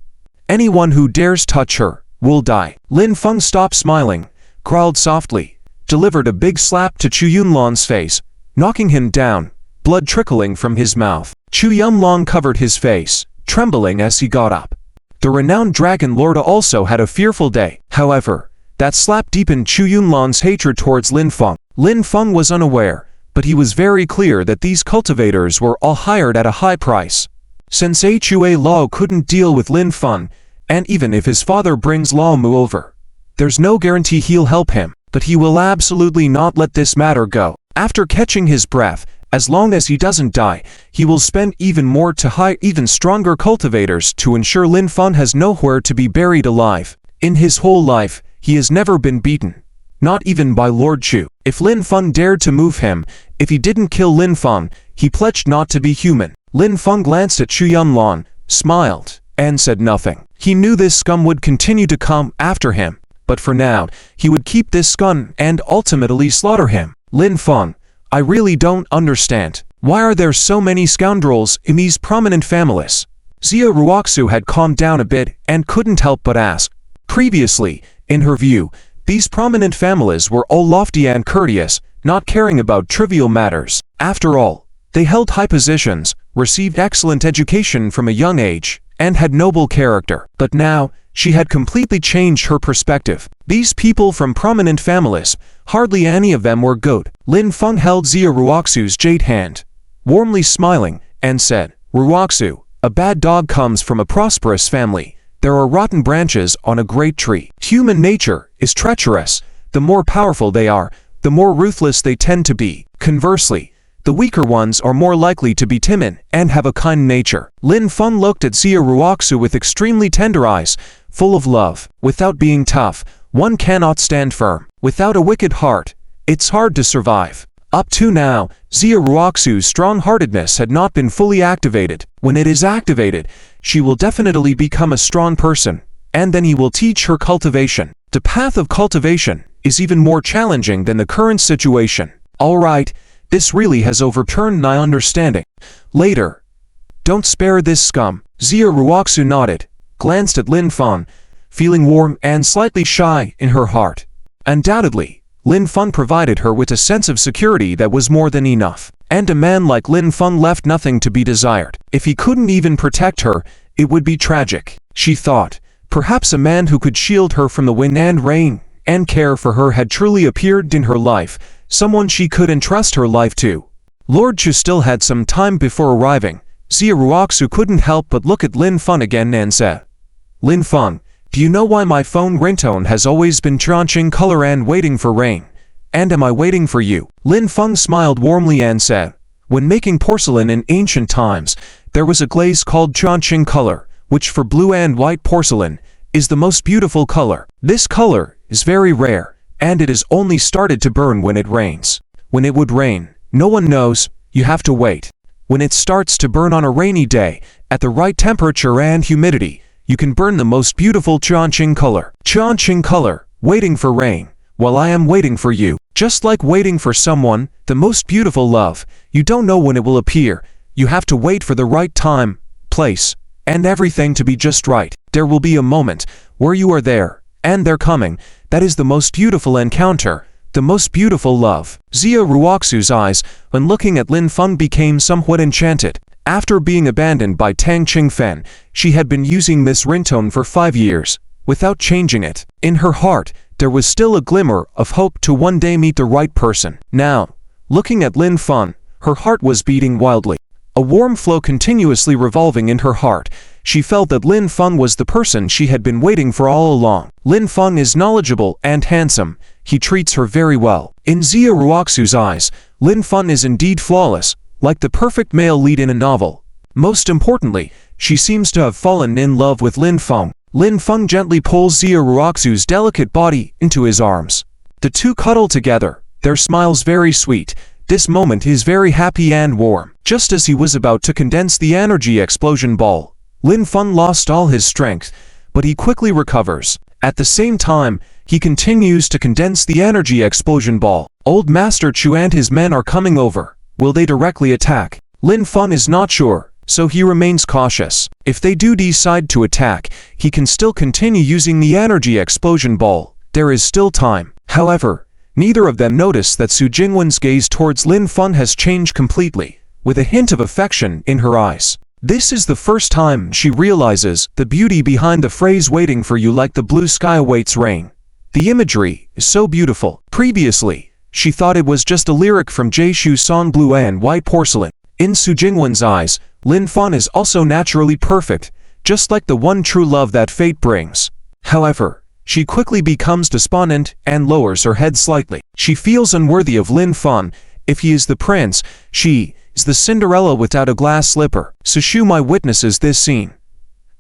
Anyone who dares touch her will die. Lin Feng stopped smiling, growled softly, delivered a big slap to Chu Yunlong's face, knocking him down, blood trickling from his mouth. Chu Yunlong covered his face, trembling as he got up. The renowned Dragon Lord also had a fearful day. However, that slap deepened Chu Yunlong's hatred towards Lin Feng. Lin Feng was unaware, but he was very clear that these cultivators were all hired at a high price. Since Hua Lao couldn't deal with Lin Feng, and even if his father brings Lao Mu over, there's no guarantee he'll help him, but he will absolutely not let this matter go. After catching his breath, as long as he doesn't die, he will spend even more to hire even stronger cultivators to ensure Lin Feng has nowhere to be buried alive. In his whole life, he has never been beaten. Not even by Lord Chu. If Lin Feng dared to move him, if he didn't kill Lin Feng, he pledged not to be human. Lin Feng glanced at Chu Yunlong, smiled, and said nothing. He knew this scum would continue to come after him, but for now, he would keep this scum and ultimately slaughter him. Lin Feng, I really don't understand. Why are there so many scoundrels in these prominent families? Xia Ruoxu had calmed down a bit and couldn't help but ask. Previously, in her view, these prominent families were all lofty and courteous, not caring about trivial matters. After all, they held high positions, received excellent education from a young age, and had noble character. But now, she had completely changed her perspective. These people from prominent families, hardly any of them were good. Lin Feng held Xia Ruoxu's jade hand, warmly smiling, and said, "Ruoxu, a bad dog comes from a prosperous family. There are rotten branches on a great tree. Human nature is treacherous. The more powerful they are, the more ruthless they tend to be. Conversely, the weaker ones are more likely to be timid and have a kind nature." Lin Feng looked at Xia Ruoxu with extremely tender eyes, full of love. Without being tough, one cannot stand firm. Without a wicked heart, it's hard to survive. Up to now, Xia Ruoxu's strong-heartedness had not been fully activated. When it is activated, she will definitely become a strong person, and then he will teach her cultivation. The path of cultivation is even more challenging than the current situation. Alright, this really has overturned my understanding. Later. Don't spare this scum. Xia Ruoxu nodded, glanced at Lin Feng, feeling warm and slightly shy in her heart. Undoubtedly, Lin Feng provided her with a sense of security that was more than enough. And a man like Lin Feng left nothing to be desired. If he couldn't even protect her, it would be tragic. She thought, perhaps a man who could shield her from the wind and rain, and care for her had truly appeared in her life, someone she could entrust her life to. Lord Chu still had some time before arriving. Xia Ruoxu couldn't help but look at Lin Feng again and said, "Lin Feng, do you know why my phone ringtone has always been Changqing color and waiting for rain? And am I waiting for you?" Lin Feng smiled warmly and said, "When making porcelain in ancient times, there was a glaze called Changqing color, which for blue and white porcelain, is the most beautiful color. This color is very rare, and it is only started to burn when it rains. When it would rain, no one knows, you have to wait. When it starts to burn on a rainy day, at the right temperature and humidity, you can burn the most beautiful Changqing color. Changqing color, waiting for rain, while I am waiting for you. Just like waiting for someone, the most beautiful love, you don't know when it will appear, you have to wait for the right time, place, and everything to be just right. There will be a moment where you are there, and they're coming. That is the most beautiful encounter, the most beautiful love. Xia Ruoxu's eyes, when looking at Lin Feng, became somewhat enchanted. After being abandoned by Tang Qingfen, she had been using this ringtone for 5 years, without changing it. In her heart, there was still a glimmer of hope to one day meet the right person. Now, looking at Lin Feng, her heart was beating wildly. A warm flow continuously revolving in her heart. She felt that Lin Feng was the person she had been waiting for all along. Lin Feng is knowledgeable and handsome. He treats her very well. In Xia Ruoxu's eyes, Lin Feng is indeed flawless, like the perfect male lead in a novel. Most importantly, she seems to have fallen in love with Lin Feng. Lin Feng gently pulls Xia Ruoxu's delicate body into his arms. The two cuddle together, their smiles very sweet. This moment is very happy and warm. Just as he was about to condense the energy explosion ball, Lin Feng lost all his strength, but he quickly recovers. At the same time, he continues to condense the energy explosion ball. Old Master Chu and his men are coming over. Will they directly attack? Lin Feng is not sure, so he remains cautious. If they do decide to attack, he can still continue using the energy explosion ball. There is still time. However, neither of them notice that Su Jingwen's gaze towards Lin Feng has changed completely, with a hint of affection in her eyes. This is the first time she realizes the beauty behind the phrase "waiting for you like the blue sky awaits rain." The imagery is so beautiful. Previously, she thought it was just a lyric from Jie Shu's song Blue and White Porcelain. In Su Jingwen's eyes, Lin Feng is also naturally perfect, just like the one true love that fate brings. However, she quickly becomes despondent and lowers her head slightly. She feels unworthy of Lin Feng. If he is the prince, she is the Cinderella without a glass slipper. Su Shumai witnesses this scene,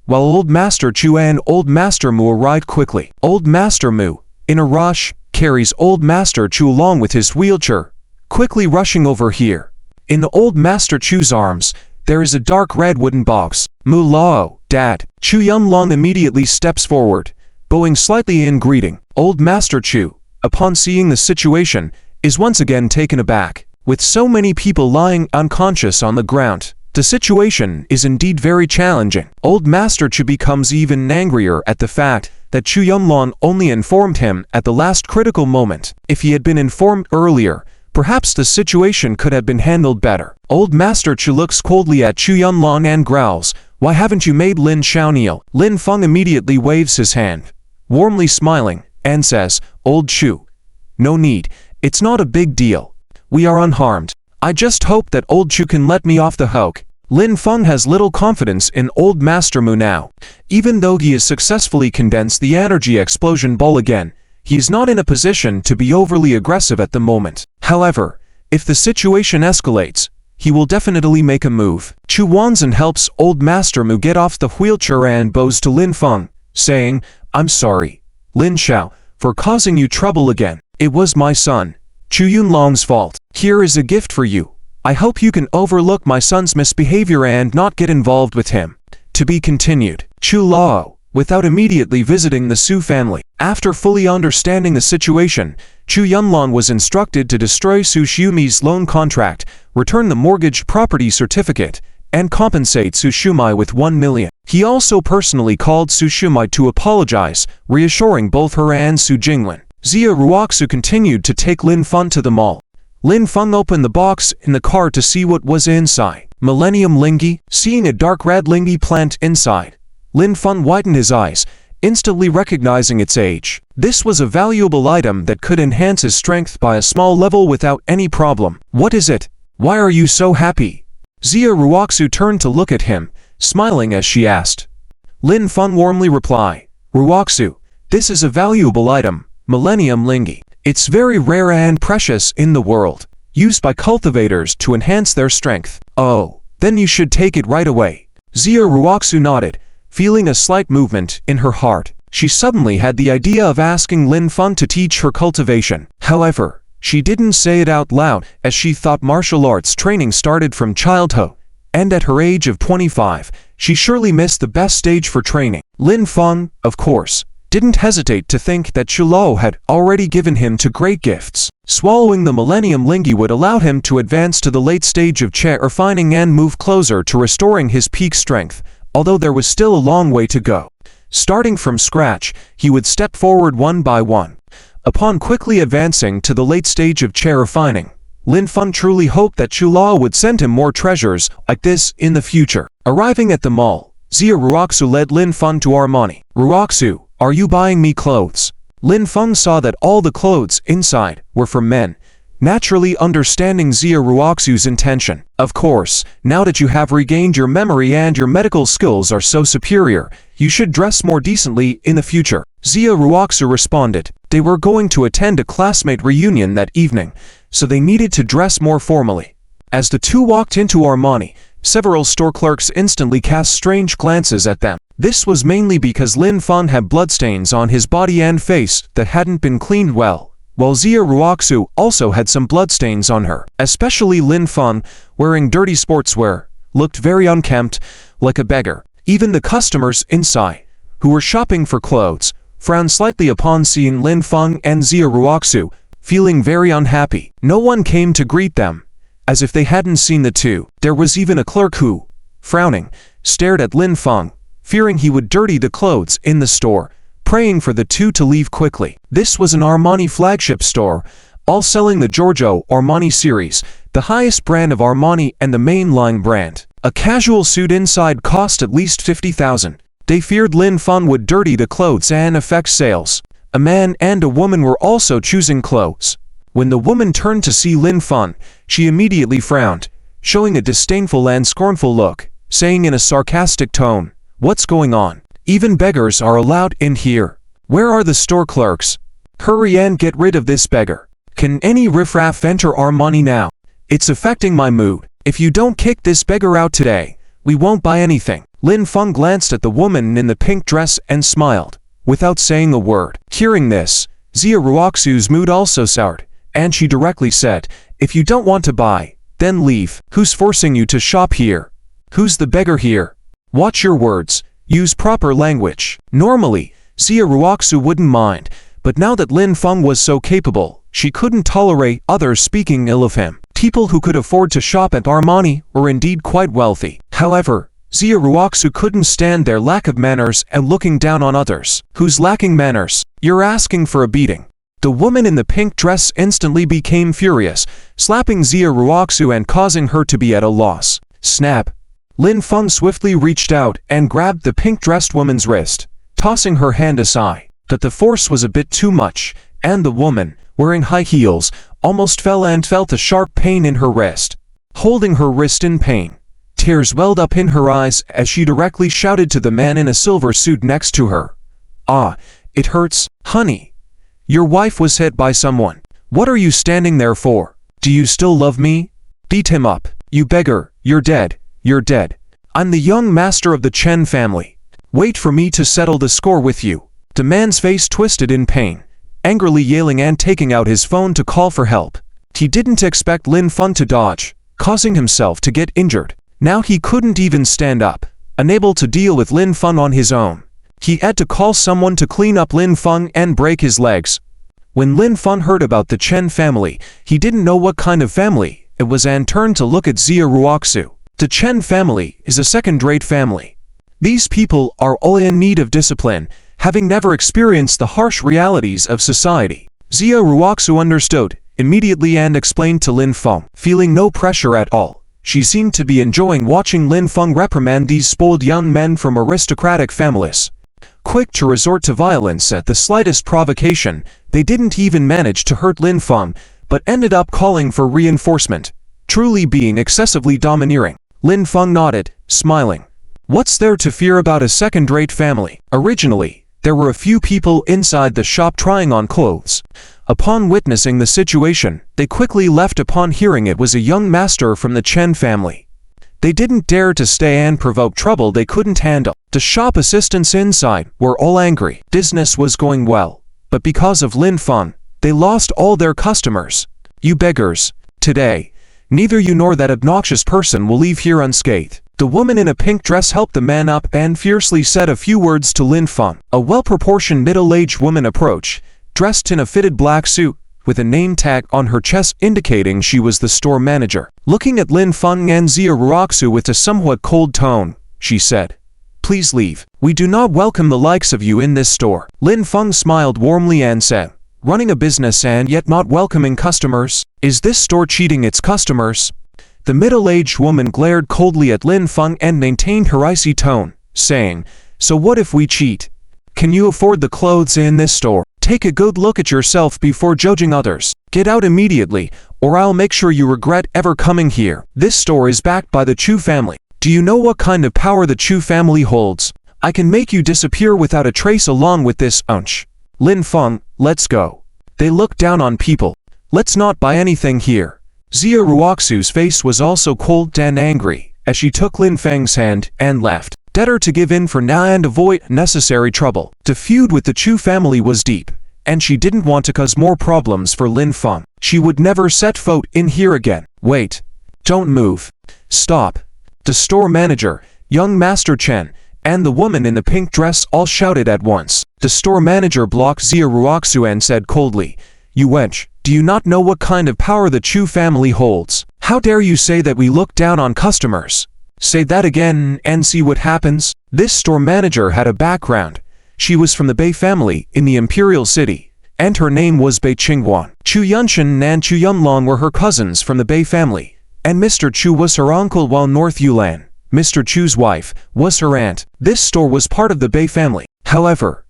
while Old Master Chu and Old Master Mu arrive quickly. Old Master Mu, in a rush, carries Old Master Chu along with his wheelchair, quickly rushing over here. In the Old Master Chu's arms, there is a dark red wooden box. Mu Lao, Dad. Chu Yumlong immediately steps forward, bowing slightly in greeting. Old Master Chu, upon seeing the situation, is once again taken aback. With so many people lying unconscious on the ground, the situation is indeed very challenging. Old Master Chu becomes even angrier at the fact that Chu Yumlong only informed him at the last critical moment. If he had been informed earlier, perhaps the situation could have been handled better. Old Master Chu looks coldly at Chu Yumlong and growls, "Why haven't you made Lin Xiao kneel?" Lin Feng immediately waves his hand, warmly smiling, and says, "Old Chu, no need. It's not a big deal. We are unharmed. I just hope that Old Chu can let me off the hook." Lin Feng has little confidence in Old Master Mu now. Even though he has successfully condensed the energy explosion ball again, he is not in a position to be overly aggressive at the moment. However, if the situation escalates, he will definitely make a move. Chu Wanzhen helps Old Master Mu get off the wheelchair and bows to Lin Feng, saying, "I'm sorry, Lin Xiao, for causing you trouble again. It was my son, Chu Yunlong's fault. Here is a gift for you. I hope you can overlook my son's misbehavior and not get involved with him." To be continued. Chu Lao, without immediately visiting the Su family. After fully understanding the situation, Chu Yunlong was instructed to destroy Su Shumai's loan contract, return the mortgage property certificate, and compensate Su Shumai with 1 million. He also personally called Su Shumai to apologize, reassuring both her and Su Jingwen. Xia Ruoxu continued to take Lin Feng to the mall. Lin Feng opened the box in the car to see what was inside. Millennium Lingi. Seeing a dark red Lingi plant inside, Lin Feng widened his eyes, instantly recognizing its age. This was a valuable item that could enhance his strength by a small level without any problem. "What is it? Why are you so happy?" Xia Ruoxu turned to look at him, smiling as she asked. Lin Feng warmly replied, "Ruoxu, this is a valuable item, Millennium Lingi. It's very rare and precious in the world, used by cultivators to enhance their strength." "Oh, then you should take it right away." Xia Ruoxu nodded, feeling a slight movement in her heart. She suddenly had the idea of asking Lin Feng to teach her cultivation. However, she didn't say it out loud, as she thought martial arts training started from childhood, and at her age of 25, she surely missed the best stage for training. Lin Feng, of course, didn't hesitate to think that Chu Lao had already given him two great gifts. Swallowing the Millennium Lingi would allow him to advance to the late stage of chair refining and move closer to restoring his peak strength. although there was still a long way to go. Starting from scratch, he would step forward one by one. Upon quickly advancing to the late stage of chair refining, Lin Feng truly hoped that Chulao would send him more treasures like this in the future. Arriving at the mall, Xia Ruoxu led Lin Feng to Armani. "Ruoxu, are you buying me clothes?" Lin Feng saw that all the clothes inside were for men, naturally understanding Xia Ruoxu's intention. "Of course, now that you have regained your memory and your medical skills are so superior, you should dress more decently in the future." Xia Ruoxu responded. They were going to attend a classmate reunion that evening, so they needed to dress more formally. As the two walked into Armani, several store clerks instantly cast strange glances at them. This was mainly because Lin Feng had bloodstains on his body and face that hadn't been cleaned well, while Xia Ruoxu also had some bloodstains on her. Especially Lin Feng, wearing dirty sportswear, looked very unkempt, like a beggar. Even the customers inside, who were shopping for clothes, frowned slightly upon seeing Lin Feng and Xia Ruoxu, feeling very unhappy. No one came to greet them, as if they hadn't seen the two. There was even a clerk who, frowning, stared at Lin Feng, fearing he would dirty the clothes in the store, praying for the two to leave quickly. This was an Armani flagship store, all selling the Giorgio Armani series, the highest brand of Armani and the mainline brand. A casual suit inside cost at least 50,000. They feared Lin Feng would dirty the clothes and affect sales. A man and a woman were also choosing clothes. When the woman turned to see Lin Feng, she immediately frowned, showing a disdainful and scornful look, saying in a sarcastic tone, "What's going on? Even beggars are allowed in here. Where are the store clerks? Hurry and get rid of this beggar. Can any riffraff enter Armani now? It's affecting my mood. If you don't kick this beggar out today, we won't buy anything." Lin Feng glanced at the woman in the pink dress and smiled, without saying a word. Hearing this, Xia Ruoxu's mood also soured, and she directly said, "If you don't want to buy, then leave. Who's forcing you to shop here? Who's the beggar here? Watch your words. Use proper language." Normally, Xia Ruoxu wouldn't mind, but now that Lin Feng was so capable, she couldn't tolerate others speaking ill of him. People who could afford to shop at Armani were indeed quite wealthy. However, Xia Ruoxu couldn't stand their lack of manners and looking down on others. "Who's lacking manners? You're asking for a beating." The woman in the pink dress instantly became furious, slapping Xia Ruoxu and causing her to be at a loss. Snap! Lin Feng swiftly reached out and grabbed the pink-dressed woman's wrist, tossing her hand aside. But the force was a bit too much, and the woman, wearing high heels, almost fell and felt a sharp pain in her wrist. Holding her wrist in pain, tears welled up in her eyes as she directly shouted to the man in a silver suit next to her. "Ah, it hurts, honey. Your wife was hit by someone. What are you standing there for? Do you still love me? Beat him up. You beggar, you're dead, you're dead. I'm the young master of the Chen family. Wait for me to settle the score with you." The man's face twisted in pain, angrily yelling and taking out his phone to call for help. He didn't expect Lin Feng to dodge, causing himself to get injured. Now he couldn't even stand up, unable to deal with Lin Feng on his own. He had to call someone to clean up Lin Feng and break his legs. When Lin Feng heard about the Chen family, he didn't know what kind of family it was and turned to look at Xia Ruoxu. The Chen family is a second-rate family. These people are all in need of discipline, having never experienced the harsh realities of society. Xia Ruoxu understood immediately and explained to Lin Feng, feeling no pressure at all. She seemed to be enjoying watching Lin Feng reprimand these spoiled young men from aristocratic families. Quick to resort to violence at the slightest provocation, they didn't even manage to hurt Lin Feng, but ended up calling for reinforcement, truly being excessively domineering. Lin Feng nodded, smiling. What's there to fear about a second-rate family? Originally, there were a few people inside the shop trying on clothes. Upon witnessing the situation, they quickly left upon hearing it was a young master from the Chen family. They didn't dare to stay and provoke trouble they couldn't handle. The shop assistants inside were all angry. Business was going well, but because of Lin Feng, they lost all their customers. "You beggars, today, neither you nor that obnoxious person will leave here unscathed." The woman in a pink dress helped the man up and fiercely said a few words to Lin Feng. A well-proportioned middle-aged woman approached, dressed in a fitted black suit, with a name tag on her chest indicating she was the store manager. Looking at Lin Feng and Xia Ruoxu with a somewhat cold tone, she said, please leave. We do not welcome the likes of you in this store." Lin Feng smiled warmly and said, "Running a business and yet not welcoming customers? Is this store cheating its customers?" The middle-aged woman glared coldly at Lin Feng and maintained her icy tone, saying, "So what if we cheat? Can you afford the clothes in this store? Take a good look at yourself before judging others. Get out immediately, or I'll make sure you regret ever coming here. This store is backed by the Chu family. Do you know what kind of power the Chu family holds? I can make you disappear without a trace along with this unch. Lin Feng, let's go. They look down on people. Let's not buy anything here." Xia Ruoxu's face was also cold and angry, as she took Lin Feng's hand and left. Better to give in for now and avoid necessary trouble. The feud with the Chu family was deep, and she didn't want to cause more problems for Lin Feng. She would never set foot in here again. "Wait. Don't move. Stop." The store manager, young Master Chen, and the woman in the pink dress all shouted at once. The store manager blocked Xia Ruoxu and said coldly, "You wench, do you not know what kind of power the Chu family holds? How dare you say that we look down on customers? Say that again and see what happens." This store manager had a background. She was from the Bei family in the Imperial City, and her name was Bei Qingguan. Chu Yunshan and Chu Yunlong were her cousins from the Bei family, and Mr. Chu was her uncle, while North Yulan, Mr. Chu's wife, was her aunt. This store was part of the Bei family. However,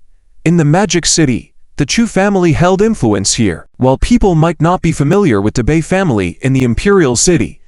in the Magic City, the Chu family held influence here. While people might not be familiar with the Bei family in the Imperial City,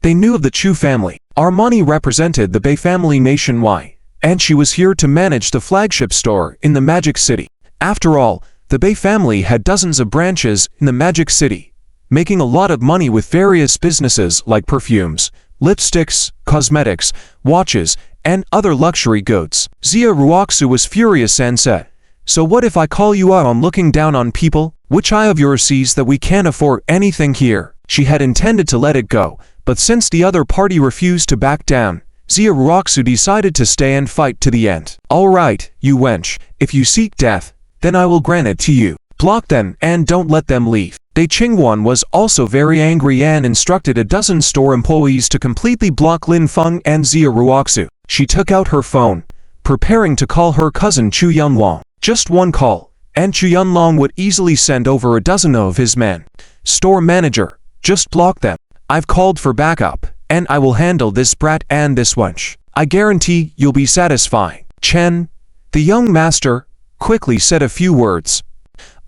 they knew of the Chu family. Armani represented the Bei family nationwide, and she was here to manage the flagship store in the Magic City. After all, the Bei family had dozens of branches in the Magic City, making a lot of money with various businesses like perfumes, lipsticks, cosmetics, watches, and other luxury goods. Xia Ruoxu was furious and said, "So what if I call you out on looking down on people? Which eye of yours sees that we can't afford anything here?" She had intended to let it go, but since the other party refused to back down, Xia Ruoxu decided to stay and fight to the end. "All right, you wench, if you seek death, then I will grant it to you. Block them and don't let them leave." Bei Qingguan was also very angry and instructed a dozen store employees to completely block Lin Feng and Xia Ruoxu. She took out her phone, preparing to call her cousin Chu Yunlong. Just one call, and Chu Yunlong would easily send over a dozen of his men. "Store manager, just block them. I've called for backup, and I will handle this brat and this wench. I guarantee you'll be satisfied." Chen, the young master, quickly said a few words.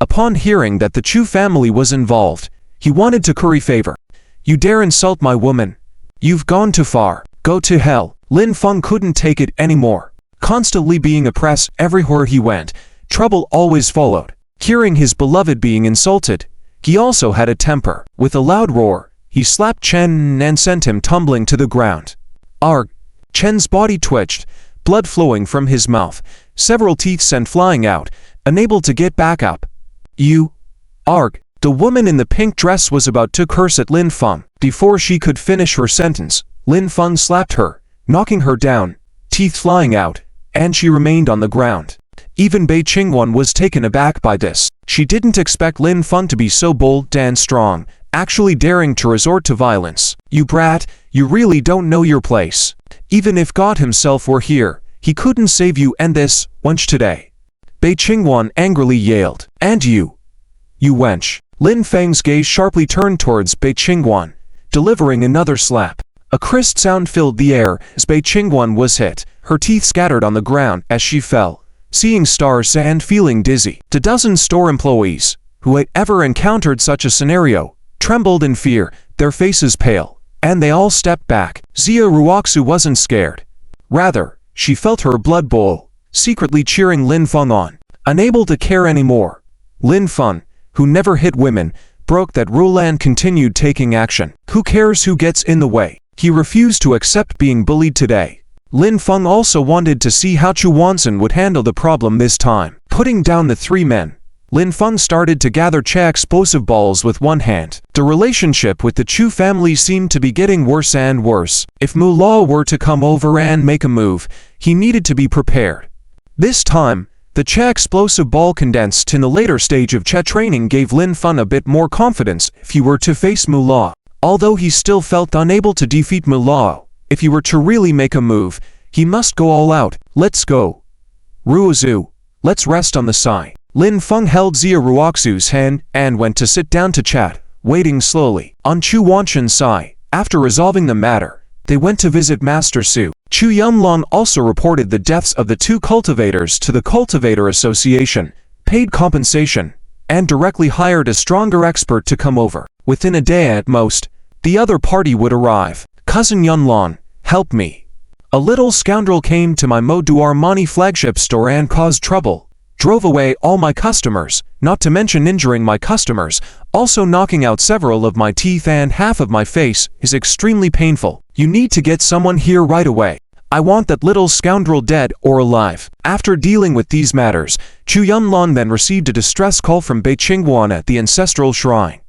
Upon hearing that the Chu family was involved, he wanted to curry favor. "You dare insult my woman? You've gone too far. Go to hell." Lin Feng couldn't take it anymore. Constantly being oppressed everywhere he went, trouble always followed. Hearing his beloved being insulted, he also had a temper. With a loud roar, he slapped Chen and sent him tumbling to the ground. Arg! Chen's body twitched, blood flowing from his mouth, several teeth sent flying out, unable to get back up. "You! Arg!" The woman in the pink dress was about to curse at Lin Feng. Before she could finish her sentence, Lin Feng slapped her, knocking her down, teeth flying out, and she remained on the ground. Even Bei Qingguan was taken aback by this. She didn't expect Lin Feng to be so bold and strong, actually daring to resort to violence. "You brat, you really don't know your place. Even if God himself were here, he couldn't save you and this wench today." Bei Qingguan angrily yelled. "And you wench." Lin Feng's gaze sharply turned towards Bei Qingguan, delivering another slap. A crisp sound filled the air as Bei Qingguan was hit. Her teeth scattered on the ground as she fell, seeing stars and feeling dizzy. The dozen store employees, who had ever encountered such a scenario, trembled in fear, their faces pale, and they all stepped back. Xia Ruoxu wasn't scared. Rather, she felt her blood boil, secretly cheering Lin Feng on. Unable to care anymore, Lin Feng, who never hit women, broke that rule and continued taking action. Who cares who gets in the way? He refused to accept being bullied today. Lin Feng also wanted to see how Chu Wanzhen would handle the problem this time. Putting down the three men, Lin Feng started to gather Cha explosive balls with one hand. The relationship with the Chu family seemed to be getting worse and worse. If Mu Lao were to come over and make a move, he needed to be prepared. This time, the Cha explosive ball condensed in the later stage of Cha training gave Lin Feng a bit more confidence if he were to face Mu Lao. Although he still felt unable to defeat Mu Lao, if he were to really make a move, He must go all out. Let's go. Ruozu, let's rest on the Sai. Lin Feng held Xia Ruoxu's hand and went to sit down to chat, waiting slowly. On Chu Wanshan's Sai, after resolving the matter, they went to visit Master Su. Chu Yumlong also reported the deaths of the 2 cultivators to the Cultivator Association, paid compensation, and directly hired a stronger expert to come over. Within a day at most, the other party would arrive. Cousin Yunlong, help me. A little scoundrel came to my Modu Armani flagship store and caused trouble. Drove away all my customers, not to mention injuring my customers, also knocking out several of my teeth and half of my face is extremely painful. You need to get someone here right away. I want that little scoundrel dead or alive. After dealing with these matters, Chu Yumlong then received a distress call from Bei Qingguan at the ancestral shrine.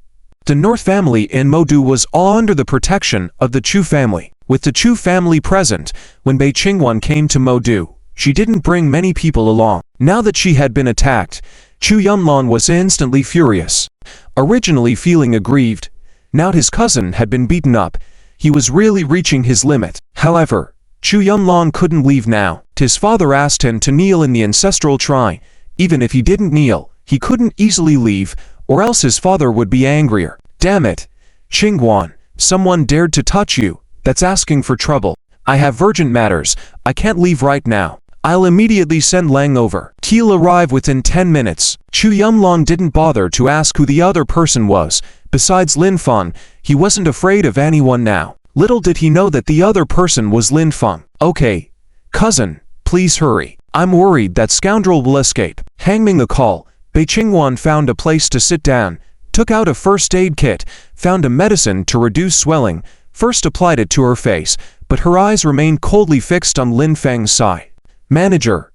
The North family in Modu was all under the protection of the Chu family. With the Chu family present, when Bei Qingguan came to Modu, she didn't bring many people along. Now that she had been attacked, Chu Yumlong was instantly furious. Originally feeling aggrieved, now his cousin had been beaten up, he was really reaching his limit. However, Chu Yumlong couldn't leave now. His father asked him to kneel in the ancestral shrine. Even if he didn't kneel, he couldn't easily leave, or else his father would be angrier. Damn it, Qingguan, someone dared to touch you, that's asking for trouble. I have urgent matters, I can't leave right now. I'll immediately send Lang over. He'll arrive within 10 minutes. Chu Yumlong didn't bother to ask who the other person was. Besides Lin Feng, he wasn't afraid of anyone now. Little did he know that the other person was Lin Feng. Okay, cousin, please hurry. I'm worried that scoundrel will escape. Hanging the call, Bei Qingguan found a place to sit down, took out a first aid kit, found a medicine to reduce swelling, first applied it to her face, but her eyes remained coldly fixed on Lin Feng's side. Manager,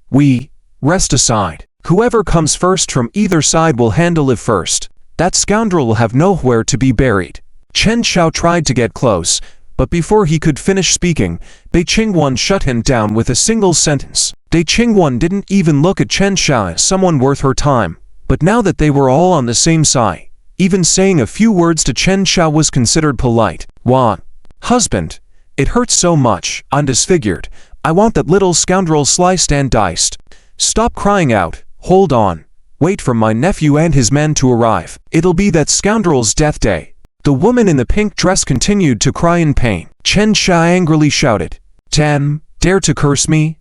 rest aside. Whoever comes first from either side will handle it first. That scoundrel will have nowhere to be buried. Chen Xiao tried to get close, but before he could finish speaking, Bei Qingguan shut him down with a single sentence. Bei Qingguan didn't even look at Chen Xiao as someone worth her time, but now that they were all on the same side, even saying a few words to Chen Xiao was considered polite. Husband, it hurts so much, I'm disfigured. I want that little scoundrel sliced and diced. Stop crying out, hold on. Wait for my nephew and his men to arrive. It'll be that scoundrel's death day. The woman in the pink dress continued to cry in pain. Chen Xiao angrily shouted, Damn, dare to curse me?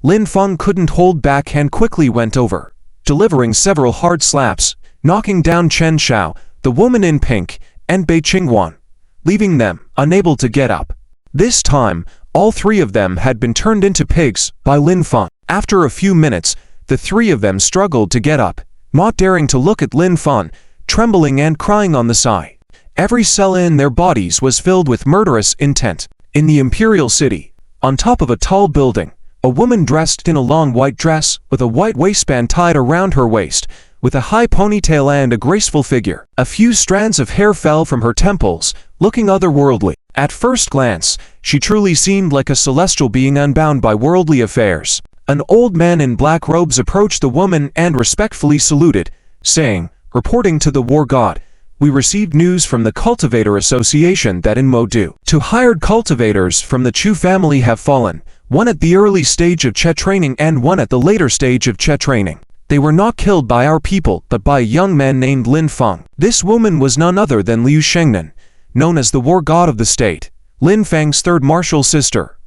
Lin Feng couldn't hold back and quickly went over, delivering several hard slaps, knocking down Chen Xiao, the woman in pink, and Bei Qingguan, leaving them unable to get up. This time, all 3 of them had been turned into pigs by Lin Feng. After a few minutes, the 3 of them struggled to get up, not daring to look at Lin Feng, trembling and crying on the side. Every cell in their bodies was filled with murderous intent. In the imperial city, on top of a tall building, a woman dressed in a long white dress with a white waistband tied around her waist, with a high ponytail and a graceful figure. A few strands of hair fell from her temples, looking otherworldly. At first glance, she truly seemed like a celestial being unbound by worldly affairs. An old man in black robes approached the woman and respectfully saluted, saying, reporting to the war god, we received news from the Cultivator Association that in Modu, 2 hired cultivators from the Chu family have fallen, one at the early stage of Che training and one at the later stage of Che training. They were not killed by our people but by a young man named Lin Feng. This woman was none other than Liu Shengnan, known as the war god of the state, Lin Feng's 3rd martial sister.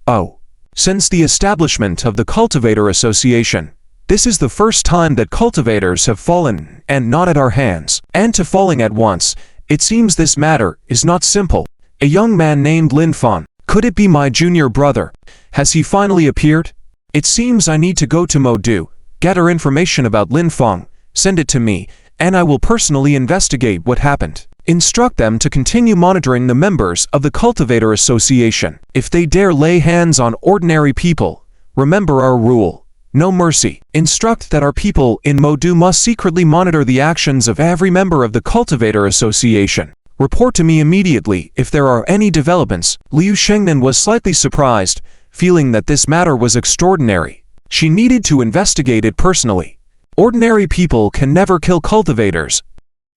Since the establishment of the Cultivator Association, this is the first time that cultivators have fallen, and not at our hands. And to falling at once, it seems this matter is not simple. A young man named Lin Feng. Could it be my junior brother? Has he finally appeared? It seems I need to go to Modu, gather information about Lin Feng, send it to me, and I will personally investigate what happened. Instruct them to continue monitoring the members of the Cultivator Association. If they dare lay hands on ordinary people, remember our rule. No mercy. Instruct that our people in Modu must secretly monitor the actions of every member of the Cultivator Association. Report to me immediately if there are any developments. Liu Shengnan was slightly surprised, feeling that this matter was extraordinary. She needed to investigate it personally. Ordinary people can never kill cultivators.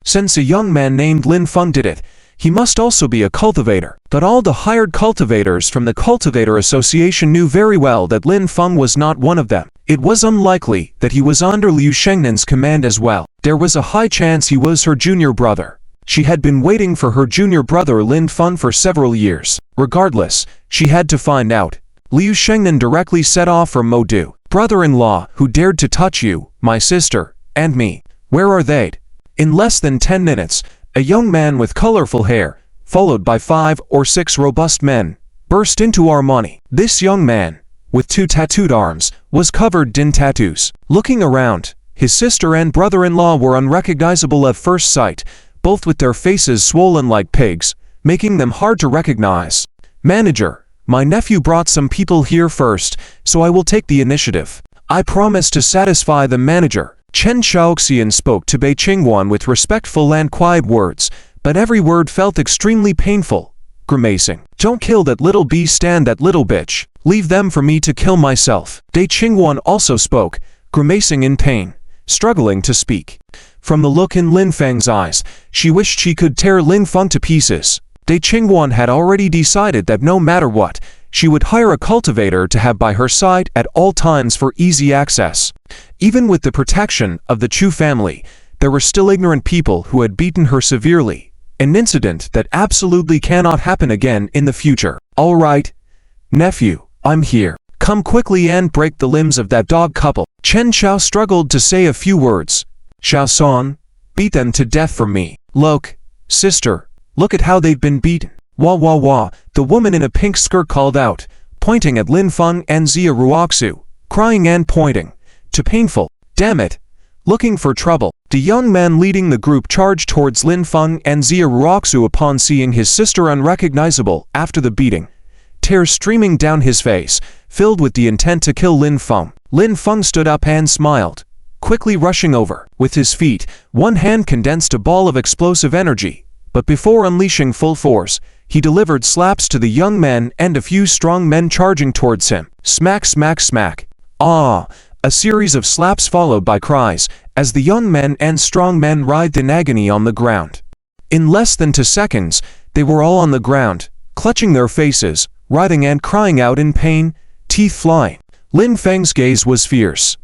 Since a young man named Lin Feng did it, He must also be a cultivator. But all the hired cultivators from the Cultivator Association knew very well that Lin Feng was not one of them. It was unlikely that he was under Liu Shengnan's command as well. There was a high chance he was her junior brother. She had been waiting for her junior brother Lin Feng for several years. Regardless, she had to find out. Liu Shengnan directly set off from Mo Du. Brother-in-law who dared to touch you, my sister, and me. Where are they? In less than 10 minutes, a young man with colorful hair, followed by 5 or 6 robust men, burst into Armani. This young man, with 2 tattooed arms, was covered in tattoos. Looking around, his sister and brother-in-law were unrecognizable at first sight, both with their faces swollen like pigs, making them hard to recognize. Manager, my nephew brought some people here first, so I will take the initiative. I promise to satisfy the manager. Chen Xiaoxian spoke to Bei Qingwan with respectful and quiet words, but every word felt extremely painful. Grimacing. Don't kill that little beast and that little bitch. Leave them for me to kill myself. Bei Qingwan also spoke, grimacing in pain, struggling to speak. From the look in Lin Feng's eyes, she wished she could tear Lin Feng to pieces. Bei Qingwan had already decided that no matter what, she would hire a cultivator to have by her side at all times for easy access. Even with the protection of the Chu family, there were still ignorant people who had beaten her severely, an incident that absolutely cannot happen again in the future. All right, nephew, I'm here. Come quickly and break the limbs of that dog couple. Chen Xiao struggled to say a few words. Xiaosong, beat them to death for me. Look, sister, look at how they've been beaten. Wah wah wah, the woman in a pink skirt called out, pointing at Lin Feng and Xia Ruoxu, crying and pointing. To painful. Damn it. Looking for trouble. The young man leading the group charged towards Lin Feng and Xia Ruoxu upon seeing his sister unrecognizable after the beating. Tears streaming down his face, filled with the intent to kill Lin Feng. Lin Feng stood up and smiled, quickly rushing over. With his feet, one hand condensed a ball of explosive energy, but before unleashing full force, he delivered slaps to the young men and a few strong men charging towards him. Smack, smack, smack. Ah! A series of slaps followed by cries, as the young men and strong men writhed in agony on the ground. In less than 2 seconds, they were all on the ground, clutching their faces, writhing and crying out in pain, teeth flying. Lin Feng's gaze was fierce.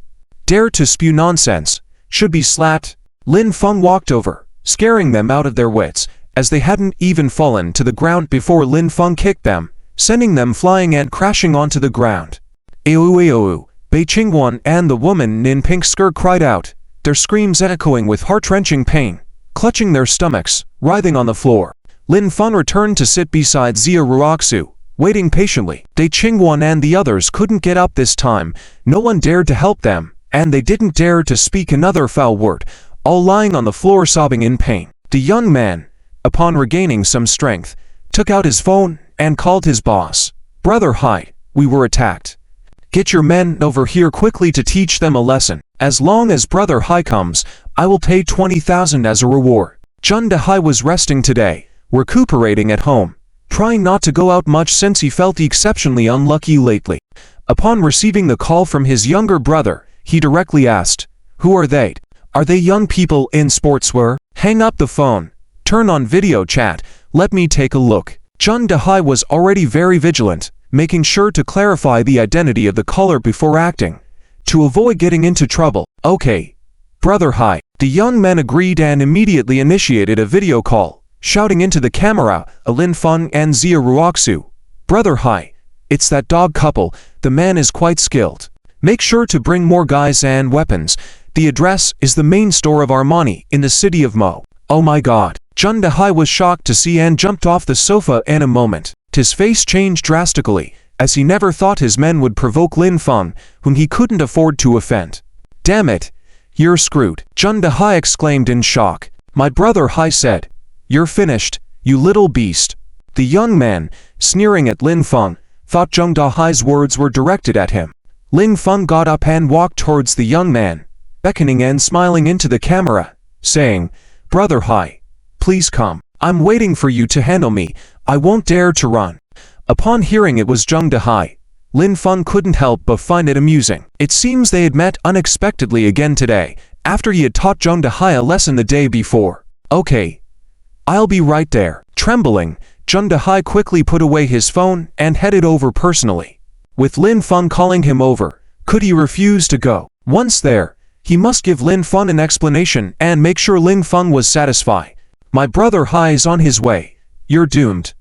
Dare to spew nonsense, should be slapped. Lin Feng walked over, scaring them out of their wits, as they hadn't even fallen to the ground before Lin Feng kicked them, sending them flying and crashing onto the ground. Eooo! Bei Qingwan and the woman in pink skirt cried out, their screams echoing with heart-wrenching pain, clutching their stomachs, writhing on the floor. Lin Feng returned to sit beside Xia Ruoxu, waiting patiently. Bei Qingwan and the others couldn't get up this time, no one dared to help them, and they didn't dare to speak another foul word, all lying on the floor sobbing in pain. The young man, upon regaining some strength, took out his phone and called his boss. Brother Hai, we were attacked. Get your men over here quickly to teach them a lesson. As long as Brother Hai comes, I will pay 20,000 as a reward. Zheng Dehai was resting today, recuperating at home, trying not to go out much since he felt exceptionally unlucky lately. Upon receiving the call from his younger brother, he directly asked, who are they? Are they young people in sportswear? Hang up the phone. Turn on video chat. Let me take a look. Zheng Dehai was already very vigilant, making sure to clarify the identity of the caller before acting, to avoid getting into trouble. Okay, Brother Hai. The young men agreed and immediately initiated a video call, shouting into the camera, Lin Feng and Xia Ruoxu. Brother Hai, it's that dog couple, the man is quite skilled. Make sure to bring more guys and weapons. The address is the main store of Armani in the city of Mo. Oh my god. Zheng Dehai was shocked to see and jumped off the sofa in a moment. His face changed drastically, as he never thought his men would provoke Lin Feng, whom he couldn't afford to offend. Damn it! You're screwed. Zheng Dehai exclaimed in shock. My brother Hai said, you're finished, you little beast. The young man, sneering at Lin Feng, thought Zheng Dehai's words were directed at him. Lin Feng got up and walked towards the young man, beckoning and smiling into the camera, saying, Brother Hai, please come. I'm waiting for you to handle me. I won't dare to run. Upon hearing it was Zheng Dehai, Lin Feng couldn't help but find it amusing. It seems they had met unexpectedly again today, after he had taught Zheng Dehai a lesson the day before. Okay, I'll be right there. Trembling, Zheng Dehai quickly put away his phone and headed over personally. With Lin Feng calling him over, could he refuse to go? Once there, he must give Lin Feng an explanation and make sure Lin Feng was satisfied. My brother Hai is on his way. You're doomed.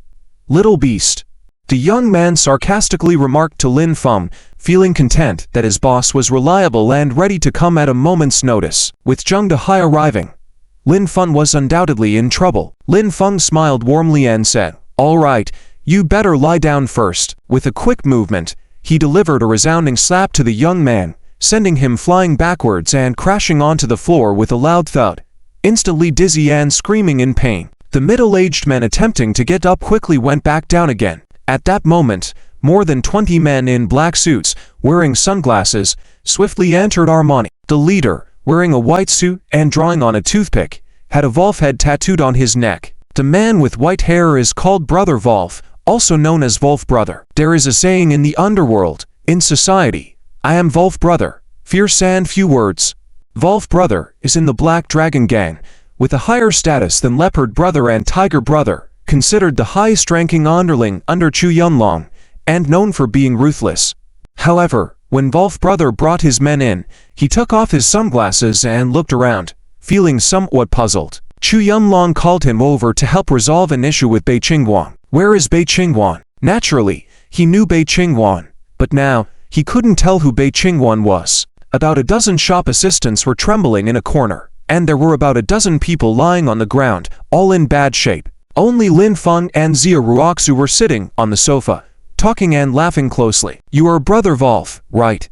Little beast. The young man sarcastically remarked to Lin Feng, feeling content that his boss was reliable and ready to come at a moment's notice. With Zheng Dehai arriving, Lin Feng was undoubtedly in trouble. Lin Feng smiled warmly and said, "All right, you better lie down first." With a quick movement, he delivered a resounding slap to the young man, sending him flying backwards and crashing onto the floor with a loud thud, instantly dizzy and screaming in pain. The middle-aged man attempting to get up quickly went back down again. At that moment, more than 20 men in black suits, wearing sunglasses, swiftly entered Armani. The leader, wearing a white suit and drawing on a toothpick, had a Wolf head tattooed on his neck. The man with white hair is called Brother Wolf, also known as Wolf Brother. There is a saying in the underworld, in society, "I am Wolf Brother, fierce and few words." Wolf Brother is in the Black Dragon Gang, with a higher status than Leopard Brother and Tiger Brother, considered the highest-ranking underling under Chu Yunlong, and known for being ruthless. However, when Wolf Brother brought his men in, he took off his sunglasses and looked around, feeling somewhat puzzled. Chu Yunlong called him over to help resolve an issue with Bei Qingguan. Where is Bei Qingguan? Naturally, he knew Bei Qingguan, but now, he couldn't tell who Bei Qingguan was. About a dozen shop assistants were trembling in a corner, and there were about a dozen people lying on the ground, all in bad shape. Only Lin Feng and Xia Ruoxu were sitting on the sofa, talking and laughing closely. "You are Brother Wolf, right?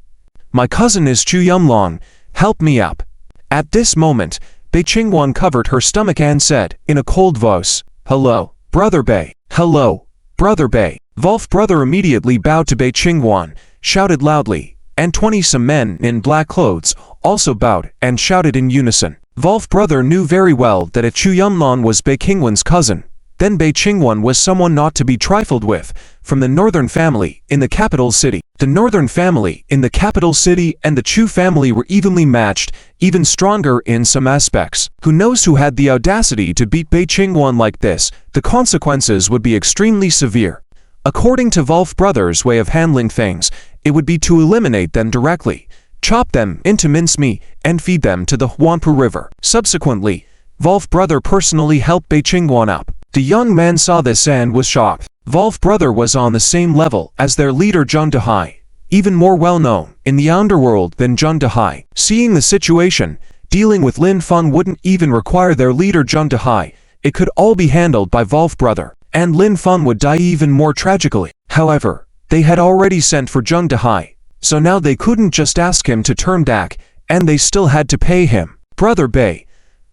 My cousin is Chu Yunlong, help me up." At this moment, Bei Qingguan covered her stomach and said, in a cold voice, "Hello, Brother Bei." "Hello, Brother Bei." Wolf Brother immediately bowed to Bei Qingguan, shouted loudly, and 20-some men in black clothes also bowed and shouted in unison. Wolf Brother knew very well that if Chu Yunlong was Bei Qingguan's cousin, then Bei Qingguan was someone not to be trifled with, from the northern family in the capital city. The northern family in the capital city and the Chu family were evenly matched, even stronger in some aspects. Who knows who had the audacity to beat Bei Qingguan like this? The consequences would be extremely severe. According to Wolf Brother's way of handling things, it would be to eliminate them directly, chop them into mincemeat, and feed them to the Huangpu River. Subsequently, Wolf Brother personally helped Bei Qingguan up. The young man saw this and was shocked. Wolf Brother was on the same level as their leader Zheng Dehai, even more well-known in the underworld than Zheng Dehai. Seeing the situation, dealing with Lin Feng wouldn't even require their leader Zheng Dehai. It could all be handled by Wolf Brother, and Lin Feng would die even more tragically. However, they had already sent for Zheng Dehai, so now they couldn't just ask him to turn back, and they still had to pay him. "Brother Bei,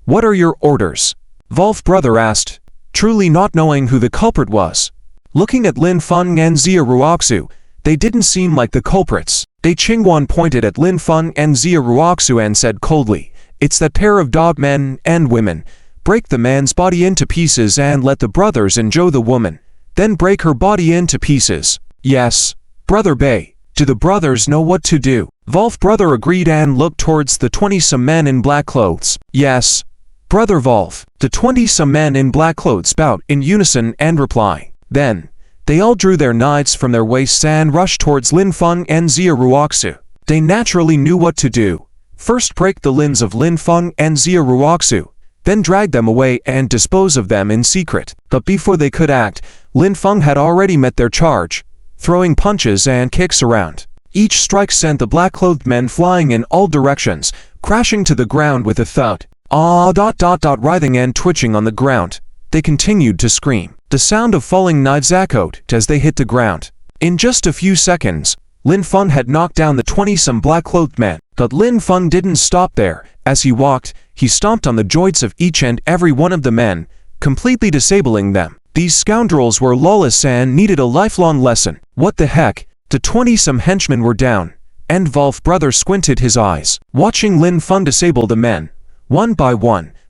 what are your orders?" Wolf Brother asked, truly not knowing who the culprit was. Looking at Lin Feng and Xia Ruoxu, they didn't seem like the culprits. Bei Qingguan pointed at Lin Feng and Xia Ruoxu and said coldly, "It's that pair of dog men and women. Break the man's body into pieces and let the brothers enjoy the woman. Then break her body into pieces." "Yes, Brother Bei. Do the brothers know what to do?" Wolf Brother agreed and looked towards the 20-some men in black clothes. "Yes, Brother Wolf." The 20-some men in black clothes bowed in unison and reply. Then, they all drew their knives from their waists and rushed towards Lin Feng and Xia Ruoxu. They naturally knew what to do. First break the limbs of Lin Feng and Xia Ruoxu, then drag them away and dispose of them in secret. But before they could act, Lin Feng had already met their charge, throwing punches and kicks around. Each strike sent the black-clothed men flying in all directions, crashing to the ground with a thud. Writhing and twitching on the ground, they continued to scream. The sound of falling knives echoed as they hit the ground. In just a few seconds, Lin Feng had knocked down the 20-some black-clothed men. But Lin Feng didn't stop there. As he walked, he stomped on the joints of each and every one of the men, completely disabling them. These scoundrels were lawless and needed a lifelong lesson. What the heck? The 20-some henchmen were down, and Wolf Brother squinted his eyes, watching Lin Feng disable the men, one,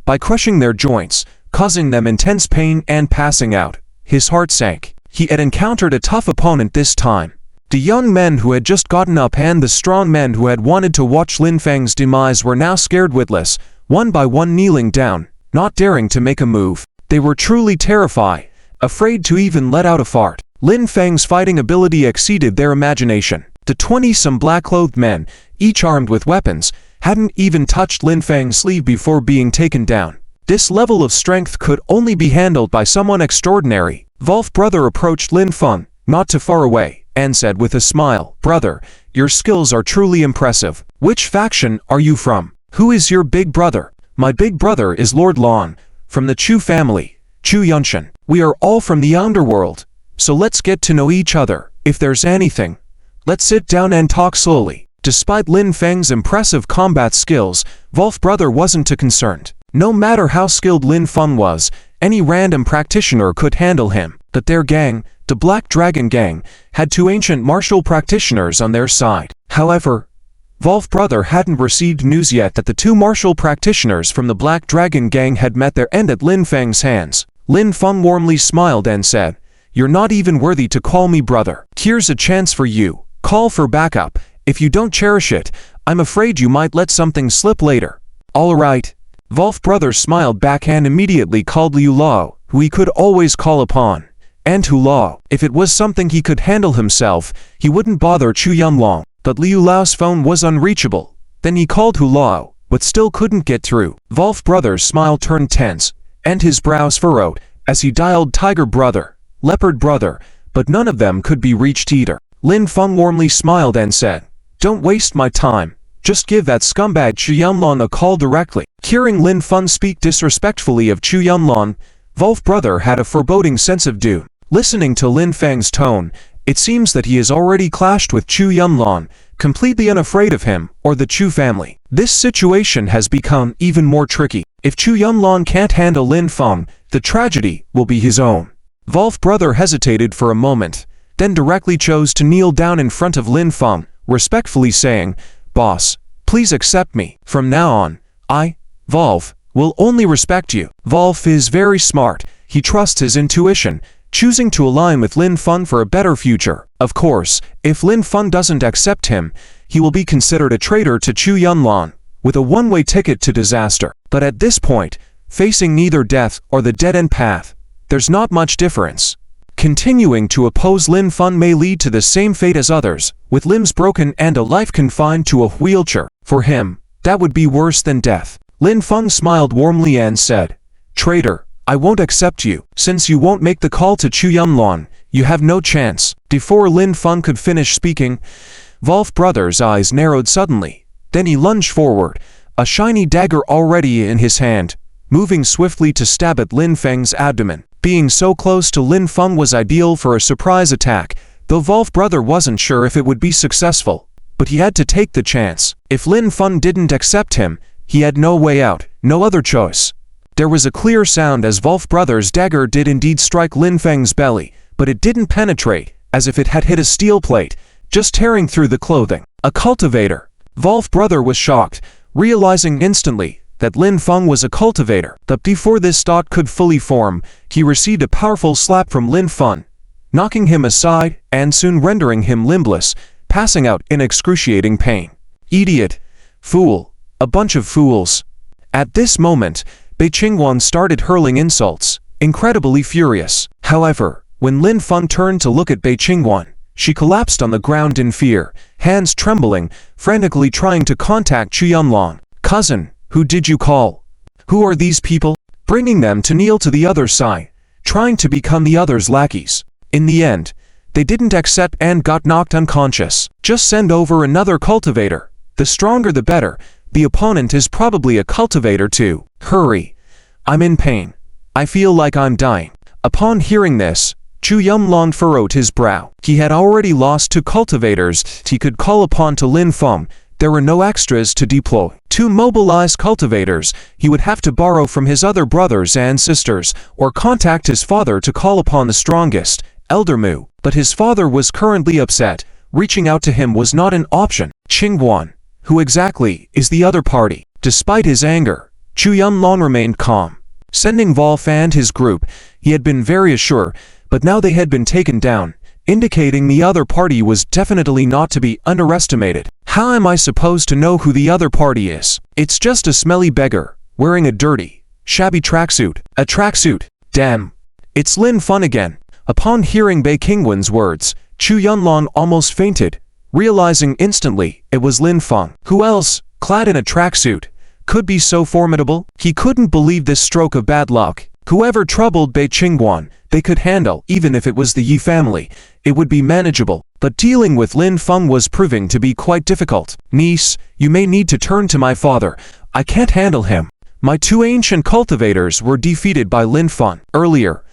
by crushing their joints, causing them intense pain and passing out. His heart sank. He had encountered a tough opponent this time. The young men who had just gotten up and the strong men who had wanted to watch Lin Feng's demise were now scared witless, one by one kneeling down, not daring to make a move. They were truly terrified, afraid to even let out a fart. Lin Feng's fighting ability exceeded their imagination. The 20-some black-clothed men, each armed with weapons, hadn't even touched Lin Feng's sleeve before being taken down. This level of strength could only be handled by someone extraordinary. Wolf Brother approached Lin Feng, not too far away, and said with a smile, "Brother, your skills are truly impressive. Which faction are you from? Who is your big brother?" "My big brother is Lord Lan, from the Chu family, Chu Yunshan. We are all from the underworld, so let's get to know each other. If there's anything, let's sit down and talk slowly." Despite Lin Feng's impressive combat skills, Wolf Brother wasn't too concerned. No matter how skilled Lin Feng was, any random practitioner could handle him. But their gang, the Black Dragon Gang, had 2 ancient martial practitioners on their side. However, Wolf Brother hadn't received news yet that the 2 martial practitioners from the Black Dragon Gang had met their end at Lin Feng's hands. Lin Feng warmly smiled and said, "You're not even worthy to call me brother. Here's a chance for you. Call for backup. If you don't cherish it, I'm afraid you might let something slip later." "All right." Wolf Brother smiled back and immediately called Liu Lao, who he could always call upon. And Hu Lao. If it was something he could handle himself, he wouldn't bother Chu Yunlong. But Liu Lao's phone was unreachable. Then he called Hu Lao, but still couldn't get through. Wolf Brother's smile turned tense, and his brows furrowed, as he dialed Tiger Brother, Leopard Brother, but none of them could be reached either. Lin Feng warmly smiled and said, "Don't waste my time. Just give that scumbag Chu Yunlong a call directly." Hearing Lin Feng speak disrespectfully of Chu Yunlong, Wolf Brother had a foreboding sense of doom. Listening to Lin Feng's tone, it seems that he has already clashed with Chu Yunlong, completely unafraid of him or the Chu family. This situation has become even more tricky. If Chu Yunlong can't handle Lin Feng, the tragedy will be his own. Wolf Brother hesitated for a moment, then directly chose to kneel down in front of Lin Feng, respectfully saying, "Boss, please accept me. From now on, Wolf, will only respect you." Wolf is very smart. He trusts his intuition, choosing to align with Lin Feng for a better future. Of course, if Lin Feng doesn't accept him, he will be considered a traitor to Chu Yunlong, with a one-way ticket to disaster. But at this point, facing neither death or the dead-end path, there's not much difference. Continuing to oppose Lin Feng may lead to the same fate as others, with limbs broken and a life confined to a wheelchair. For him, that would be worse than death. Lin Feng smiled warmly and said, "Traitor, I won't accept you. Since you won't make the call to Chu Yunlong, you have no chance." Before Lin Feng could finish speaking, Wolf Brother's eyes narrowed suddenly. Then he lunged forward, a shiny dagger already in his hand, moving swiftly to stab at Lin Feng's abdomen. Being so close to Lin Feng was ideal for a surprise attack, though Wolf Brother wasn't sure if it would be successful. But he had to take the chance. If Lin Feng didn't accept him, he had no way out, no other choice. There was a clear sound as Wolf Brother's dagger did indeed strike Lin Feng's belly, but it didn't penetrate, as if it had hit a steel plate, just tearing through the clothing. A cultivator. Wolf Brother was shocked, realizing instantly that Lin Feng was a cultivator. But before this thought could fully form, he received a powerful slap from Lin Feng, knocking him aside and soon rendering him limbless, passing out in excruciating pain. "Idiot! Fool! A bunch of fools!" At this moment, Bei Qingwan started hurling insults, incredibly furious. However, when Lin Feng turned to look at Bei Qingwan, she collapsed on the ground in fear, hands trembling, frantically trying to contact Chu Yunlong. "Cousin, who did you call? Who are these people?" Bringing them to kneel to the other side, trying to become the other's lackeys. In the end, they didn't accept and got knocked unconscious. "Just send over another cultivator. The stronger the better. The opponent is probably a cultivator too. Hurry. I'm in pain. I feel like I'm dying." Upon hearing this, Chu Yunlong furrowed his brow. He had already lost 2 cultivators he could call upon to Lin Feng. There were no extras to deploy. 2 mobilized cultivators he would have to borrow from his other brothers and sisters, or contact his father to call upon the strongest, Elder Mu. But his father was currently upset. Reaching out to him was not an option. "Qingwan, who exactly is the other party?" Despite his anger, Chu Yunlong remained calm. Sending Wolf and his group, he had been very assured, but now they had been taken down, indicating the other party was definitely not to be underestimated. "How am I supposed to know who the other party is? It's just a smelly beggar, wearing a dirty, shabby tracksuit." "A tracksuit? Damn. It's Lin Feng again. Upon hearing Bei Qingwen's words, Chu Yunlong almost fainted, realizing instantly it was Lin Feng. Who else, clad in a tracksuit, could be so formidable? He couldn't believe this stroke of bad luck. Whoever troubled Bei Qingwen, they could handle. Even if it was the Yi family, it would be manageable. But dealing with Lin Feng was proving to be quite difficult. Niece, you may need to turn to my father. I can't handle him. My two ancient cultivators were defeated by Lin Feng earlier.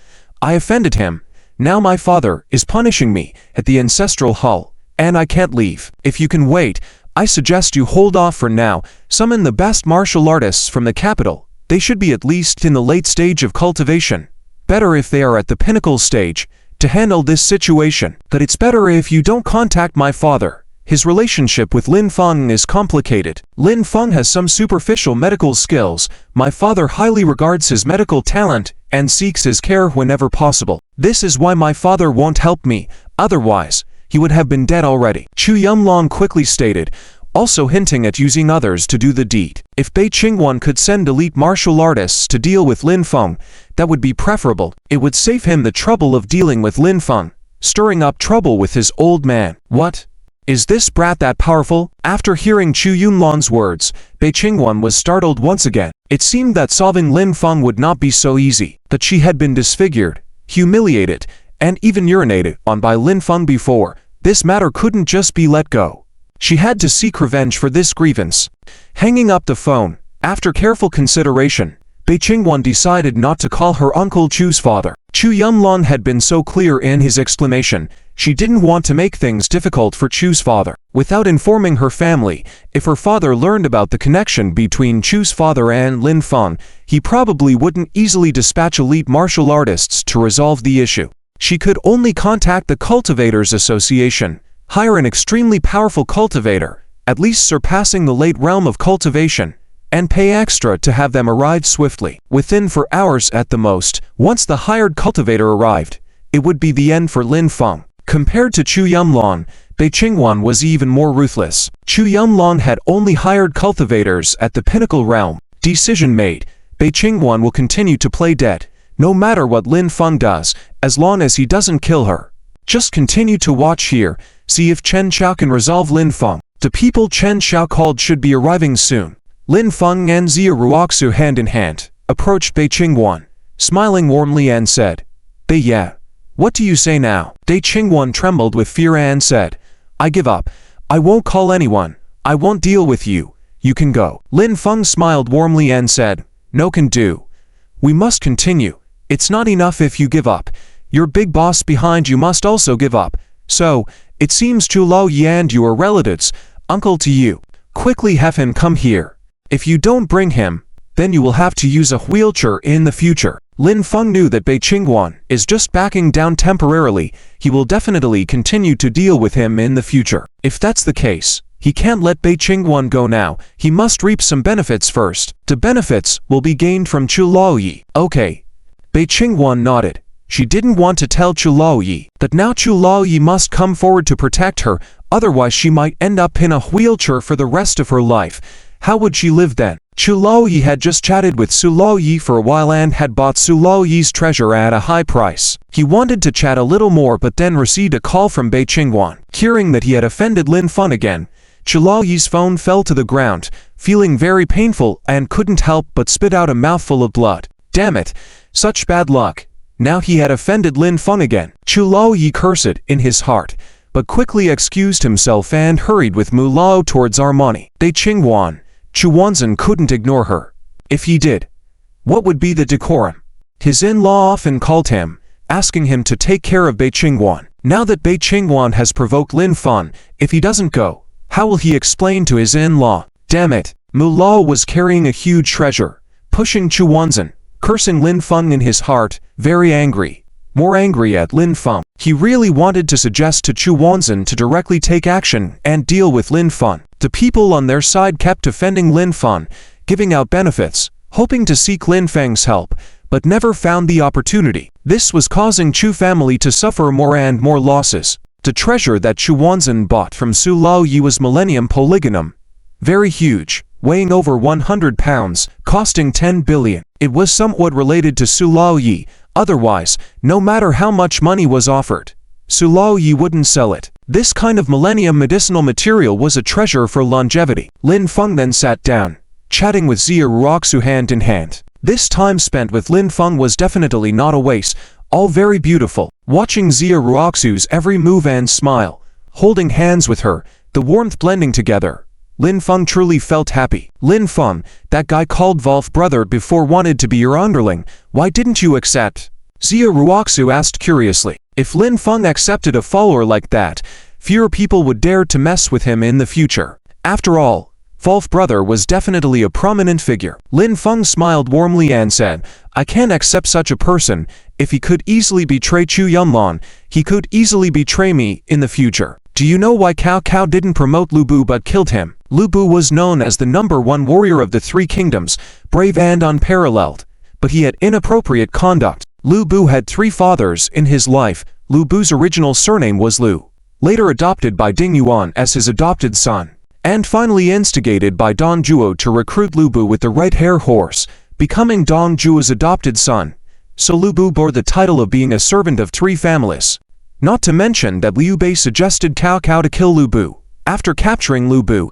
I offended him. Now my father is punishing me at the ancestral hall, and I can't leave. If you can wait, I suggest you hold off for now. Summon the best martial artists from the capital. They should be at least in the late stage of cultivation. Better if they are at the pinnacle stage to handle this situation. But it's better if you don't contact my father. His relationship with Lin Feng is complicated. Lin Feng has some superficial medical skills. My father highly regards his medical talent and seeks his care whenever possible. This is why my father won't help me. Otherwise, he would have been dead already. Chu Yunlong quickly stated, also hinting at using others to do the deed. If Bei Qingwen could send elite martial artists to deal with Lin Feng, that would be preferable. It would save him the trouble of dealing with Lin Feng, stirring up trouble with his old man. What? Is this brat that powerful? After hearing Chu Yunlong's words, Bei Qingwen was startled once again. It seemed that solving Lin Feng would not be so easy, that she had been disfigured, humiliated, and even urinated on by Lin Feng before. This matter couldn't just be let go. She had to seek revenge for this grievance. Hanging up the phone, after careful consideration, Bei Qingwen decided not to call her Uncle Chu's father. Chu Yunlong had been so clear in his explanation. She didn't want to make things difficult for Chu's father. Without informing her family, if her father learned about the connection between Chu's father and Lin Feng, he probably wouldn't easily dispatch elite martial artists to resolve the issue. She could only contact the Cultivators Association, hire an extremely powerful cultivator, at least surpassing the late realm of cultivation, and pay extra to have them arrive swiftly. Within 4 hours at the most, once the hired cultivator arrived, it would be the end for Lin Feng. Compared to Chu Yunlong, Bei Qingwen was even more ruthless. Chu Yunlong had only hired cultivators at the pinnacle realm. Decision made. Bei Qingwen will continue to play dead, no matter what Lin Feng does, as long as he doesn't kill her. Just continue to watch here, see if Chen Xiao can resolve Lin Feng. The people Chen Xiao called should be arriving soon. Lin Feng and Xia Ruoxu hand in hand approached Bei Qingwen, smiling warmly and said, Bei Ye, what do you say now? Bei Qingwen trembled with fear and said, I give up. I won't call anyone. I won't deal with you. You can go. Lin Feng smiled warmly and said, No can do. We must continue. It's not enough if you give up. Your big boss behind you must also give up. So, it seems Chu Laoyi and you are relatives, uncle to you. Quickly have him come here. If you don't bring him, then you will have to use a wheelchair in the future. Lin Feng knew that Bei Qingwen is just backing down temporarily. He will definitely continue to deal with him in the future. If that's the case, he can't let Bei Qingwen go now. He must reap some benefits first. The benefits will be gained from Chu Laoyi. Okay. Bei Qingwen nodded. She didn't want to tell Chu Laoyi that now Chu Laoyi must come forward to protect her, otherwise she might end up in a wheelchair for the rest of her life. How would she live then? Chu Laoyi had just chatted with Su Laoyi for a while and had bought Su Laoyi's treasure at a high price. He wanted to chat a little more but then received a call from Bei Qingwen. Hearing that he had offended Lin Feng again, Chu Laoyi's phone fell to the ground, feeling very painful and couldn't help but spit out a mouthful of blood. Damn it, such bad luck. Now he had offended Lin Feng again. Chu Laoyi cursed in his heart, but quickly excused himself and hurried with Mu Lao towards Armani. Bei Qingwen, Chu Wanzhen couldn't ignore her. If he did, what would be the decorum? His in-law often called him, asking him to take care of Bei Qingwen. Now that Bei Qingwen has provoked Lin Feng, if he doesn't go, how will he explain to his in-law? Damn it, Mu Lao was carrying a huge treasure, pushing Chu Wanzhen, cursing Lin Feng in his heart, very angry. More angry at Lin Feng. He really wanted to suggest to Chu Wanzhen to directly take action and deal with Lin Feng. The people on their side kept defending Lin Feng, giving out benefits, hoping to seek Lin Feng's help, but never found the opportunity. This was causing Chu family to suffer more and more losses. The treasure that Chu Wanzhen bought from Su Laoyi was Millennium Polygonum. Very huge, weighing over 100 pounds, costing 10 billion. It was somewhat related to Su Laoyi, Otherwise, no matter how much money was offered, Su Laoyi wouldn't sell it. This kind of millennium medicinal material was a treasure for longevity. Lin Feng then sat down, chatting with Xia Ruoxu hand in hand. This time spent with Lin Feng was definitely not a waste, all very beautiful. Watching Xia Ruoxu's every move and smile, holding hands with her, the warmth blending together, Lin Feng truly felt happy. Lin Feng, that guy called Wolf brother before wanted to be your underling, why didn't you accept? Xia Ruoxu asked curiously. If Lin Feng accepted a follower like that, fewer people would dare to mess with him in the future. After all, Wolf brother was definitely a prominent figure. Lin Feng smiled warmly and said, I can't accept such a person. If he could easily betray Chu Yunlan, he could easily betray me in the future. Do you know why Cao Cao didn't promote Lu Bu but killed him? Lu Bu was known as the #1 warrior of the Three Kingdoms, brave and unparalleled. But he had inappropriate conduct. Lu Bu had 3 fathers in his life. Lu Bu's original surname was Lu, later adopted by Ding Yuan as his adopted son, and finally instigated by Dong Zhuo to recruit Lu Bu with the red hair horse, becoming Dong Zhuo's adopted son. So Lu Bu bore the title of being a servant of 3 families. Not to mention that Liu Bei suggested Cao Cao to kill Lu Bu. After capturing Lu Bu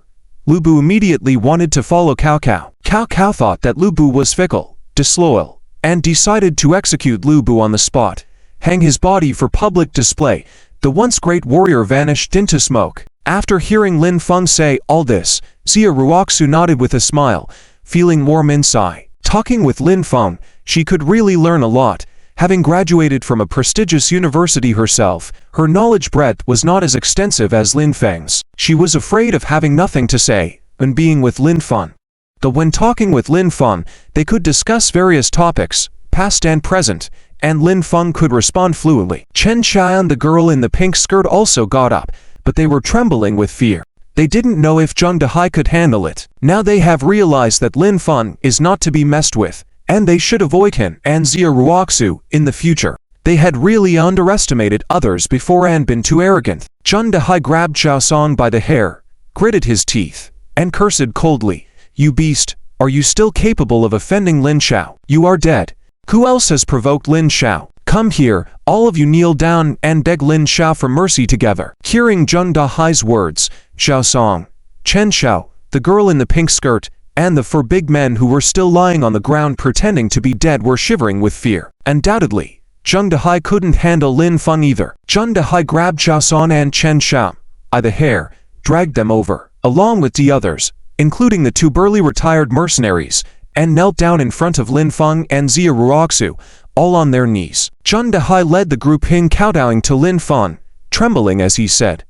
immediately wanted to follow Cao Cao. Cao Cao thought that Lu Bu was fickle, disloyal, and decided to execute Lu Bu on the spot, hang his body for public display. The once great warrior vanished into smoke. After hearing Lin Feng say all this, Xia Ruoxu nodded with a smile, feeling warm inside. Talking with Lin Feng, she could really learn a lot. Having graduated from a prestigious university herself, her knowledge breadth was not as extensive as Lin Feng's. She was afraid of having nothing to say when being with Lin Feng. Though when talking with Lin Feng, they could discuss various topics, past and present, and Lin Feng could respond fluently. Chen Xian, the girl in the pink skirt, also got up, but they were trembling with fear. They didn't know if Zheng Dehai could handle it. Now they have realized that Lin Feng is not to be messed with, and they should avoid him and Xia Ruoxu in the future. They had really underestimated others before and been too arrogant. Zheng Dehai grabbed Xiao Song by the hair, gritted his teeth, and cursed coldly, "You beast, are you still capable of offending Lin Xiao? You are dead. Who else has provoked Lin Xiao? Come here, all of you kneel down and beg Lin Xiao for mercy together." Hearing Zheng Dehai's words, Xiao Song, Chen Xiao, the girl in the pink skirt, and the 4 big men who were still lying on the ground pretending to be dead were shivering with fear. Undoubtedly, Zheng Dehai couldn't handle Lin Feng either. Zheng Dehai grabbed Xiao Song and Chen Xiao by the hair, dragged them over, along with the others, including the 2 burly retired mercenaries, and knelt down in front of Lin Feng and Xia Ruoxu, all on their knees. Zheng Dehai led the group in kowtowing to Lin Feng, trembling as he said,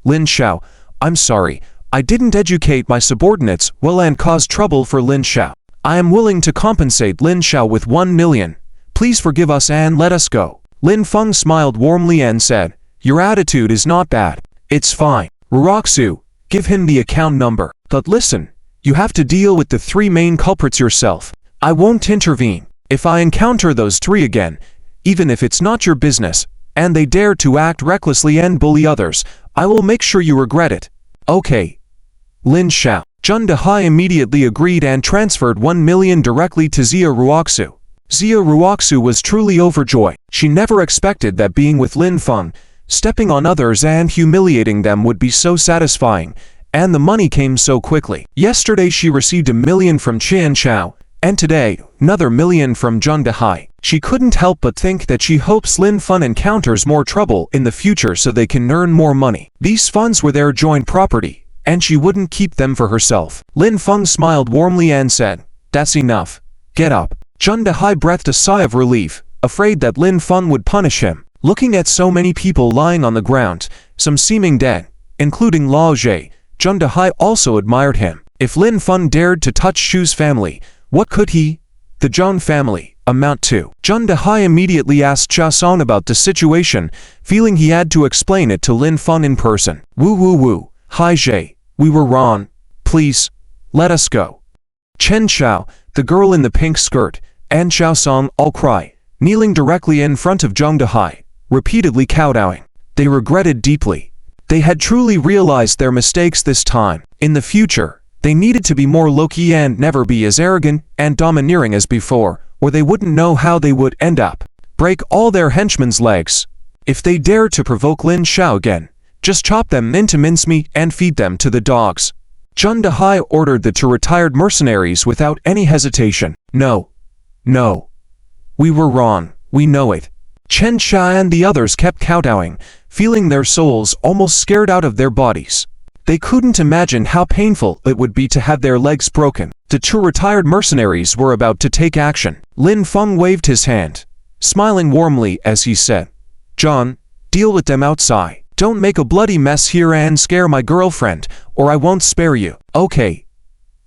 "Lin Xiao, I'm sorry. I didn't educate my subordinates well and caused trouble for Lin Xiao. I am willing to compensate Lin Xiao with 1 million. Please forgive us and let us go." Lin Feng smiled warmly and said, "Your attitude is not bad. It's fine. Ruoxu, give him the account number. But listen, you have to deal with the 3 main culprits yourself. I won't intervene. If I encounter those 3 again, even if it's not your business, and they dare to act recklessly and bully others, I will make sure you regret it. Okay. Lin Xiao." Zheng Dehai immediately agreed and transferred 1 million directly to Xia Ruoxu. Xia Ruoxu was truly overjoyed. She never expected that being with Lin Feng, stepping on others and humiliating them would be so satisfying, and the money came so quickly. Yesterday she received 1 million from Qian Chao, and today, another 1 million from Zheng Dehai. She couldn't help but think that she hopes Lin Feng encounters more trouble in the future so they can earn more money. These funds were their joint property, and she wouldn't keep them for herself. Lin Feng smiled warmly and said, "That's enough. Get up." Zheng Dehai breathed a sigh of relief, afraid that Lin Feng would punish him. Looking at so many people lying on the ground, some seeming dead, including Lao Jie, Zheng Dehai also admired him. If Lin Feng dared to touch Shu's family, what could he, the Zhang family, amount to? Zheng Dehai immediately asked Xiao Song about the situation, feeling he had to explain it to Lin Feng in person. Woo. Hai Jie, we were wrong. Please, let us go." Chen Xiao, the girl in the pink skirt, and Xiao Song all cry, kneeling directly in front of Zheng Dehai, repeatedly kowtowing. They regretted deeply. They had truly realized their mistakes this time. In the future, they needed to be more low-key and never be as arrogant and domineering as before, or they wouldn't know how they would end up. break all their henchmen's legs. If they dare to provoke Lin Xiao again, just chop them into mincemeat and feed them to the dogs. Zheng Dehai ordered the two retired mercenaries without any hesitation. No. No. We were wrong, we know it. Chen Xia and the others kept kowtowing, feeling their souls almost scared out of their bodies. They couldn't imagine how painful it would be to have their legs broken. The two retired mercenaries were about to take action. Lin Feng waved his hand, smiling warmly as he said, "John, deal with them outside. Don't make a bloody mess here and scare my girlfriend, or I won't spare you." "Okay."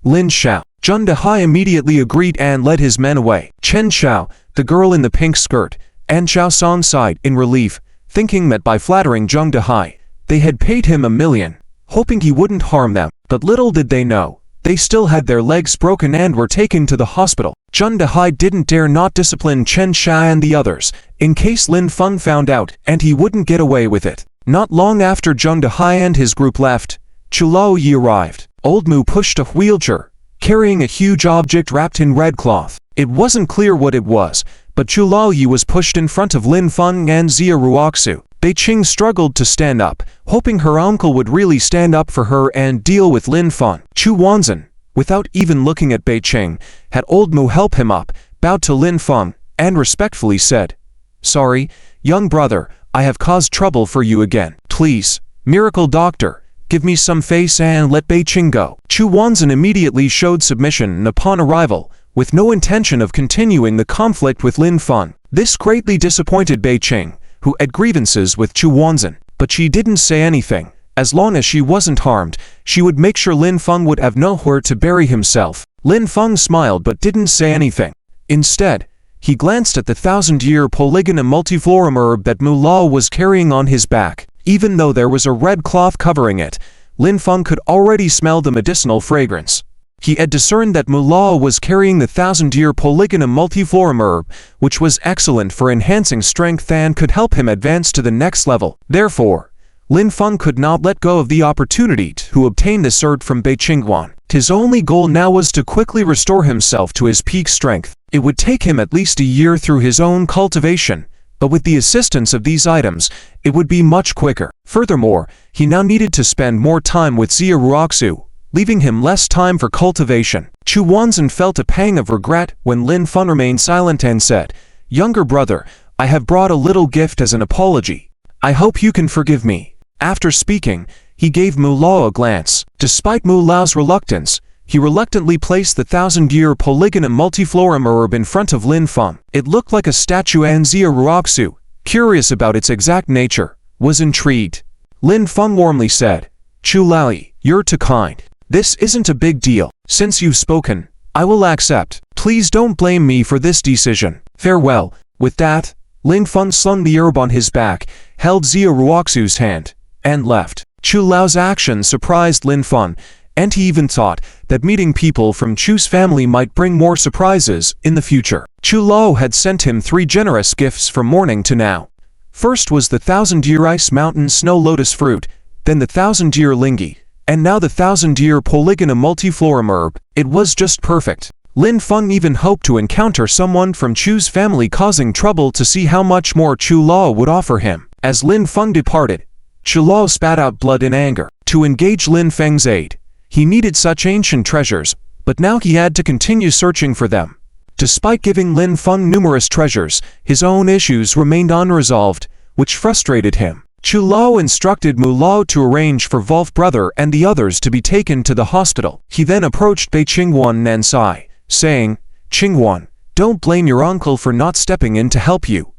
Lin Xiao. Zheng Dehai immediately agreed and led his men away. Chen Xiao, the girl in the pink skirt, and Xiao San sighed in relief, thinking that by flattering Zheng Dehai, they had paid him $1 million, hoping he wouldn't harm them. But little did they know, they still had their legs broken and were taken to the hospital. Zheng Dehai didn't dare not discipline Chen Xia and the others, in case Lin Feng found out and he wouldn't get away with it. Not long after Zheng Dehai and his group left, Chu Laoyi arrived. Old Mu pushed a wheelchair, carrying a huge object wrapped in red cloth. It wasn't clear what it was, but Chu Laoyi was pushed in front of Lin Feng and Xia Ruoxu. Bei Qing struggled to stand up, hoping her uncle would really stand up for her and deal with Lin Feng. Chu Wanzhen, without even looking at Bei Qing, had Old Mu help him up, bowed to Lin Feng, and respectfully said, "Sorry, young brother, I have caused trouble for you again. Please, miracle doctor, give me some face and let Bei Qing go." Chu Wanzhen immediately showed submission upon arrival, with no intention of continuing the conflict with Lin Feng. This greatly disappointed Bei Qing, who had grievances with Chu Wanzhen, but she didn't say anything. As long as she wasn't harmed, she would make sure Lin Feng would have nowhere to bury himself. Lin Feng smiled but didn't say anything. Instead, he glanced at the 1,000-year Polygonum multiflorum herb that Mu Lao was carrying on his back. Even though there was a red cloth covering it, Lin Feng could already smell the medicinal fragrance. He had discerned that Mu Lao was carrying the 1,000-year Polygonum multiflorum herb, which was excellent for enhancing strength and could help him advance to the next level. Therefore, Lin Feng could not let go of the opportunity to obtain this herb from Bei Qingguan. His only goal now was to quickly restore himself to his peak strength. It would take him at least a year through his own cultivation, but with the assistance of these items, it would be much quicker. Furthermore, he now needed to spend more time with Xia Ruoxu, leaving him less time for cultivation. Chu Wanzhen felt a pang of regret when Lin Feng remained silent and said, "Younger brother, I have brought a little gift as an apology. I hope you can forgive me." After speaking, he gave Mu Lao a glance. Despite Mu Lao's reluctance, he reluctantly placed the 1,000-year Polygonum multiflorum herb in front of Lin Feng. It looked like a statue and Xia Ruoxu, curious about its exact nature, was intrigued. Lin Feng warmly said, "Chu Laoyi, you're too kind. This isn't a big deal. Since you've spoken, I will accept. Please don't blame me for this decision. Farewell." With that, Lin Feng slung the herb on his back, held Xia Ruoxu's hand, and left. Chu Lao's action surprised Lin Feng, and he even thought that meeting people from Chu's family might bring more surprises in the future. Chu Lao had sent him 3 generous gifts from morning to now. First was the 1,000-year Ice Mountain Snow Lotus fruit, then the 1,000-year Lingi, and now the 1,000-year Polygonum multiflorum herb. It was just perfect. Lin Feng even hoped to encounter someone from Chu's family causing trouble to see how much more Chu Lao would offer him. As Lin Feng departed, Chu Lao spat out blood in anger. To engage Lin Feng's aid, he needed such ancient treasures, but now he had to continue searching for them. Despite giving Lin Feng numerous treasures, his own issues remained unresolved, which frustrated him. Chu Lao instructed Mu Lao to arrange for Wolf brother and the others to be taken to the hospital. He then approached Bei Qingguan and Nansai, saying, "Qingguan, don't blame your uncle for not stepping in to help you.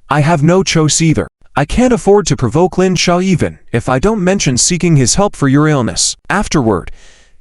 I have no choice either. I can't afford to provoke Lin Xiao even if I don't mention seeking his help for your illness. Afterward,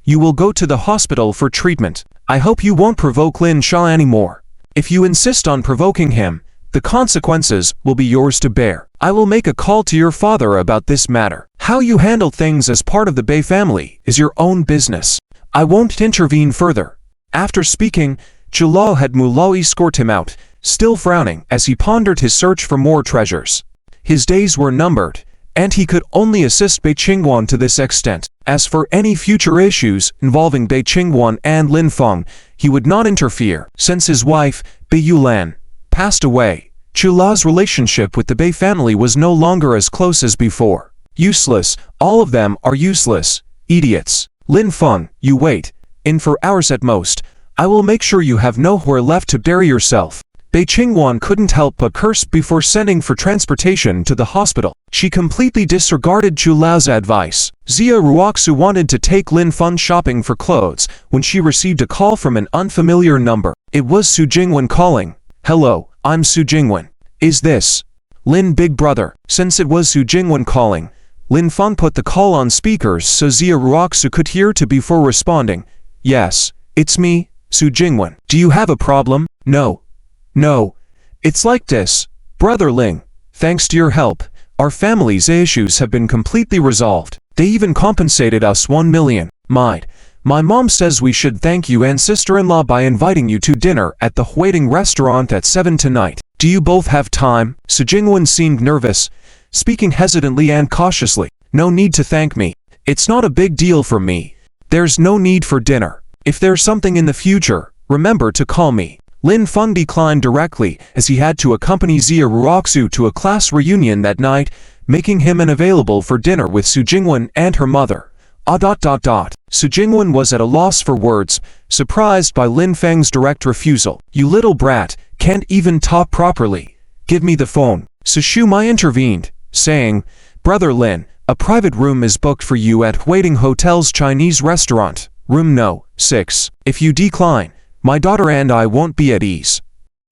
you will go to the hospital for treatment. I hope you won't provoke Lin Xiao anymore. If you insist on provoking him, the consequences will be yours to bear. I will make a call to your father about this matter. How you handle things as part of the Bei family is your own business. I won't intervene further." After speaking, Chu Lao had Mu Lao escort him out, still frowning as he pondered his search for more treasures. His days were numbered, and he could only assist Bei Qingguan to this extent. As for any future issues involving Bei Qingguan and Lin Feng, he would not interfere. Since his wife, Bei Yulan, passed away, Chula's relationship with the Bei family was no longer as close as before. Useless, all of them are useless, idiots. Lin Feng, you wait. In 4 hours at most, I will make sure you have nowhere left to bury yourself. Bei Qingwan couldn't help but curse before sending for transportation to the hospital. She completely disregarded Chula's advice. Xia Ruoxu wanted to take Lin Feng shopping for clothes when she received a call from an unfamiliar number. It was Su Jingwen calling. Hello, I'm Su Jingwen. Is this Lin Big Brother? Since it was Su Jingwen calling, Lin Feng put the call on speakers so Xia Ruoxu could hear to before responding. Yes, it's me, Su Jingwen. Do you have a problem? No, it's like this. Brother Ling, thanks to your help, our family's issues have been completely resolved. They even compensated us 1 million. My mom says we should thank you and sister-in-law by inviting you to dinner at the Huiting restaurant at 7 tonight. Do you both have time? Su Jingwen seemed nervous, speaking hesitantly and cautiously. No need to thank me. It's not a big deal for me. There's no need for dinner. If there's something in the future, remember to call me. Lin Feng declined directly as he had to accompany Xia Ruoxu to a class reunion that night, making him unavailable for dinner with Su Jingwen and her mother. Su Jingwen was at a loss for words, surprised by Lin Feng's direct refusal. You little brat, can't even talk properly. Give me the phone. Su Shumai intervened, saying, Brother Lin, a private room is booked for you at Huiting Hotel's Chinese restaurant, room No. 6. If you decline, my daughter and I won't be at ease.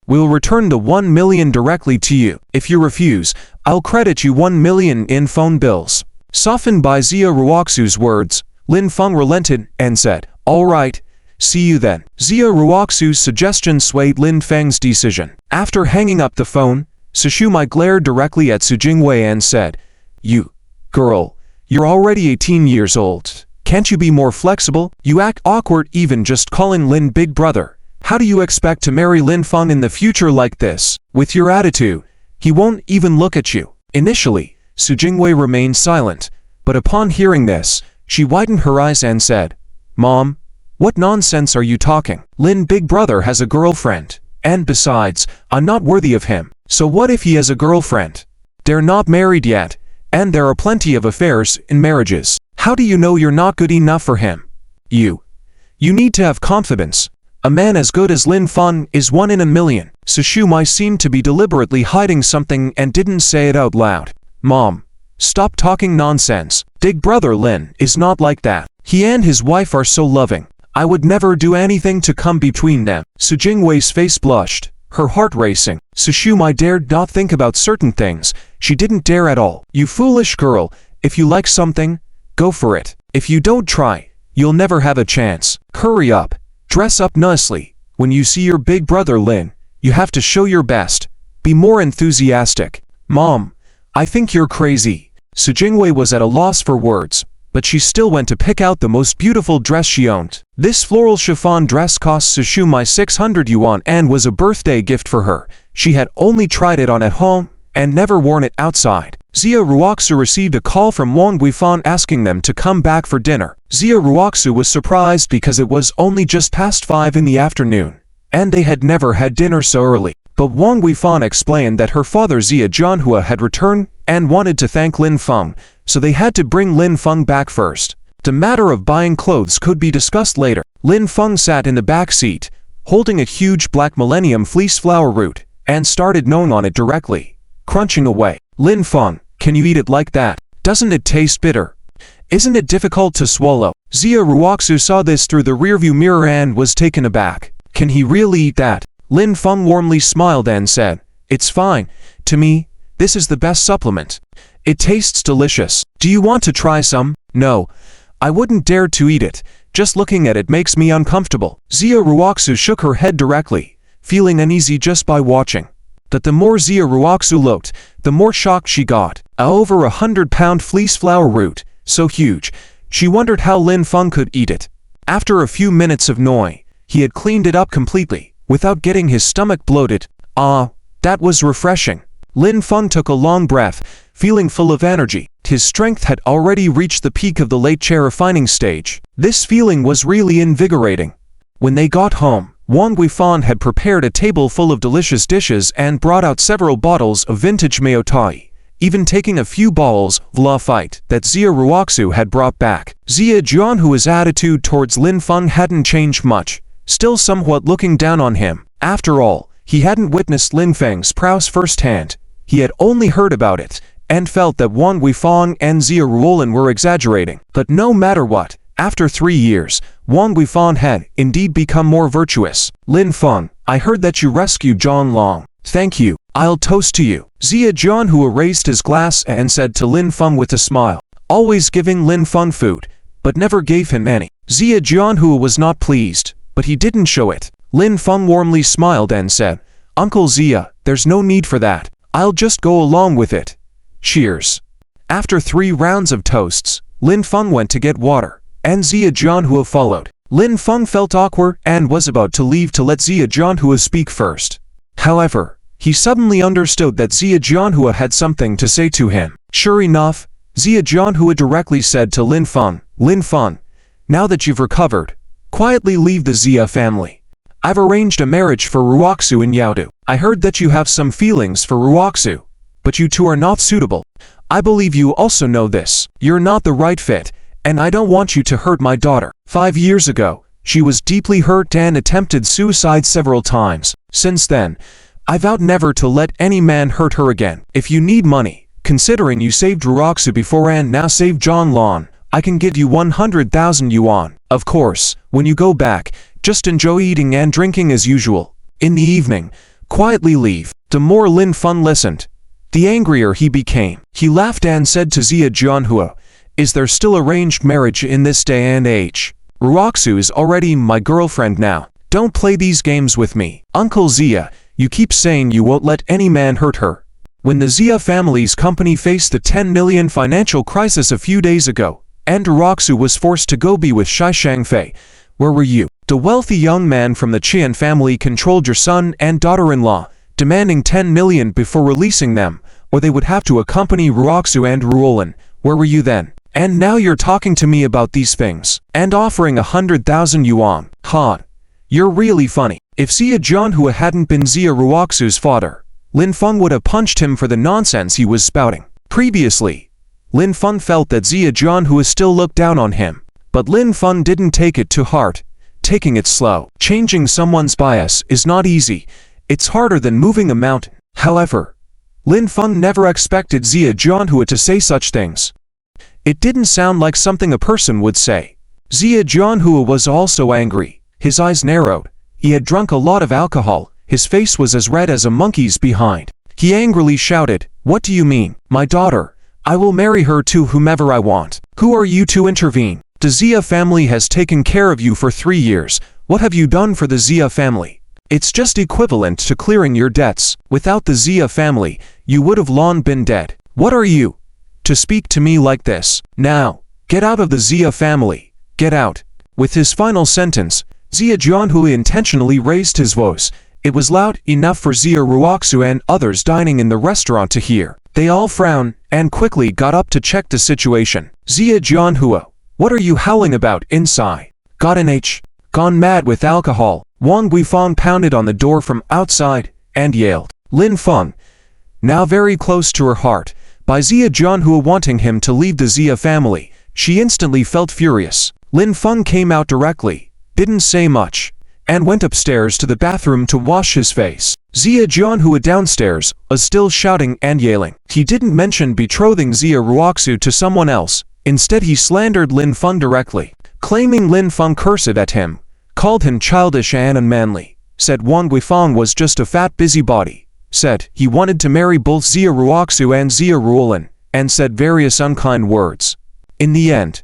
We'll return the 1 million directly to you. If you refuse, I'll credit you 1 million in phone bills. Softened by Xia Ruoxu's words, Lin Feng relented and said, All right, see you then. Xia Ruoxu's suggestion swayed Lin Feng's decision. After hanging up the phone, Su Shumai glared directly at Su Jingwei and said, You, girl, you're already 18 years old. Can't you be more flexible? You act awkward even just calling Lin Big Brother. How do you expect to marry Lin Feng in the future like this? With your attitude, he won't even look at you. Initially, Su Jingwei remained silent, but upon hearing this, she widened her eyes and said, Mom, what nonsense are you talking? Lin Big Brother has a girlfriend, and besides, I'm not worthy of him. So what if he has a girlfriend? They're not married yet, and there are plenty of affairs in marriages. How do you know you're not good enough for him? You need to have confidence. A man as good as Lin Feng is 1 in a million. Su Shumai seemed to be deliberately hiding something and didn't say it out loud. Mom, stop talking nonsense. Big Brother Lin is not like that. He and his wife are so loving. I would never do anything to come between them. Su Jingwei's face blushed, her heart racing. Su Shumai dared not think about certain things. She didn't dare at all. You foolish girl, if you like something, go for it. If you don't try, you'll never have a chance. Hurry up. Dress up nicely. When you see your big brother Lin, you have to show your best. Be more enthusiastic. Mom, I think you're crazy. Su Jingwei was at a loss for words, but she still went to pick out the most beautiful dress she owned. This floral chiffon dress cost Su Shumai 600 yuan and was a birthday gift for her. She had only tried it on at home and never worn it outside. Xia Ruoxu received a call from Wang Guifan asking them to come back for dinner. Xia Ruoxu was surprised because it was only just past 5 in the afternoon, and they had never had dinner so early. But Wang Guifan explained that her father Xia Zhanhua had returned and wanted to thank Lin Feng, so they had to bring Lin Feng back first. The matter of buying clothes could be discussed later. Lin Feng sat in the back seat, holding a huge black Millennium Fleece flower root, and started gnawing on it directly, crunching away. Lin Feng, can you eat it like that? Doesn't it taste bitter? Isn't it difficult to swallow? Xia Ruoxu saw this through the rearview mirror and was taken aback. Can he really eat that? Lin Feng warmly smiled and said, It's fine. To me, this is the best supplement. It tastes delicious. Do you want to try some? No, I wouldn't dare to eat it. Just looking at it makes me uncomfortable. Xia Ruoxu shook her head directly, feeling uneasy just by watching. But the more Xia Ruoxu looked, the more shocked she got. A over 100-pound fleece flower root, so huge, she wondered how Lin Feng could eat it. After a few minutes of gnawing, he had cleaned it up completely, without getting his stomach bloated. Ah, that was refreshing. Lin Feng took a long breath, feeling full of energy. His strength had already reached the peak of the late chair refining stage. This feeling was really invigorating. When they got home, Wang Guifan had prepared a table full of delicious dishes and brought out several bottles of vintage Maotai, even taking a few balls of la fight that Xia Ruoxu had brought back. Xia Jianhua's attitude towards Lin Feng hadn't changed much, still somewhat looking down on him. After all, he hadn't witnessed Lin Feng's prowess firsthand. He had only heard about it, and felt that Wang Guifang and Xia Ruolin were exaggerating. But no matter what, after 3 years, Wang Guifang had indeed become more virtuous. Lin Feng, I heard that you rescued John Long. Thank you. I'll toast to you. Xia Jianhua raised his glass and said to Lin Feng with a smile, always giving Lin Feng food, but never gave him any. Xia Jianhua was not pleased, but he didn't show it. Lin Feng warmly smiled and said, Uncle Xia, there's no need for that. I'll just go along with it. Cheers. After 3 rounds of toasts, Lin Feng went to get water, and Xia Jianhua followed. Lin Feng felt awkward and was about to leave to let Xia Jianhua speak first. However, he suddenly understood that Xia Jianhua had something to say to him. Sure enough, Xia Jianhua directly said to Lin Feng, now that you've recovered, quietly leave the Xia family. I've arranged a marriage for Ruoxu and Yaodu. I heard that you have some feelings for Ruoxu, but you two are not suitable. I believe you also know this. You're not the right fit, and I don't want you to hurt my daughter. 5 years ago, she was deeply hurt and attempted suicide several times. Since then, I vowed never to let any man hurt her again. If you need money, considering you saved Ruoxu before and now saved John Lon, I can give you 100,000 yuan. Of course, when you go back, just enjoy eating and drinking as usual. In the evening, quietly leave. The more Lin Feng listened, the angrier he became. He laughed and said to Xia Jianhua, is there still arranged marriage in this day and age? Ruoxu is already my girlfriend now. Don't play these games with me. Uncle Xia, you keep saying you won't let any man hurt her. When the Xia family's company faced the 10 million financial crisis a few days ago, and Ruoxu was forced to go be with Shai Shangfei, where were you? The wealthy young man from the Qian family controlled your son and daughter-in-law, demanding 10 million before releasing them, or they would have to accompany Ruoxu and Ruolin. Where were you then? And now you're talking to me about these things, and offering 100,000 yuan. Ha! You're really funny. If Xia Jianhua hadn't been Xia Ruoxu's father, Lin Feng would have punched him for the nonsense he was spouting. Previously, Lin Feng felt that Xia Jianhua still looked down on him, but Lin Feng didn't take it to heart, taking it slow. Changing someone's bias is not easy. It's harder than moving a mountain. However, Lin Feng never expected Xia Jianhua to say such things. It didn't sound like something a person would say. Xia Jianhua was also angry. His eyes narrowed. He had drunk a lot of alcohol. His face was as red as a monkey's behind. He angrily shouted, what do you mean? My daughter. I will marry her to whomever I want. Who are you to intervene? The Xia family has taken care of you for 3 years. What have you done for the Xia family? It's just equivalent to clearing your debts. Without the Xia family, you would have long been dead. What are you to speak to me like this? Now, get out of the Xia family. Get out. With his final sentence, Xia Jianhua intentionally raised his voice. It was loud enough for Xia Ruoxu and others dining in the restaurant to hear. They all frowned and quickly got up to check the situation. Xia Jianhua, what are you howling about inside? Gone mad with alcohol. Wang Guifang pounded on the door from outside and yelled. Lin Feng, now very close to her heart, by Xia Jianhua wanting him to leave the Xia family, she instantly felt furious. Lin Feng came out directly, didn't say much, and went upstairs to the bathroom to wash his face. Xia Jianhua downstairs was still shouting and yelling. He didn't mention betrothing Xia Ruoxu to someone else. Instead he slandered Lin Feng directly, claiming Lin Feng cursed at him, called him childish and unmanly, said Wang Guifang was just a fat busybody, said he wanted to marry both Xia Ruoxu and Xia Ruolin, and said various unkind words. In the end,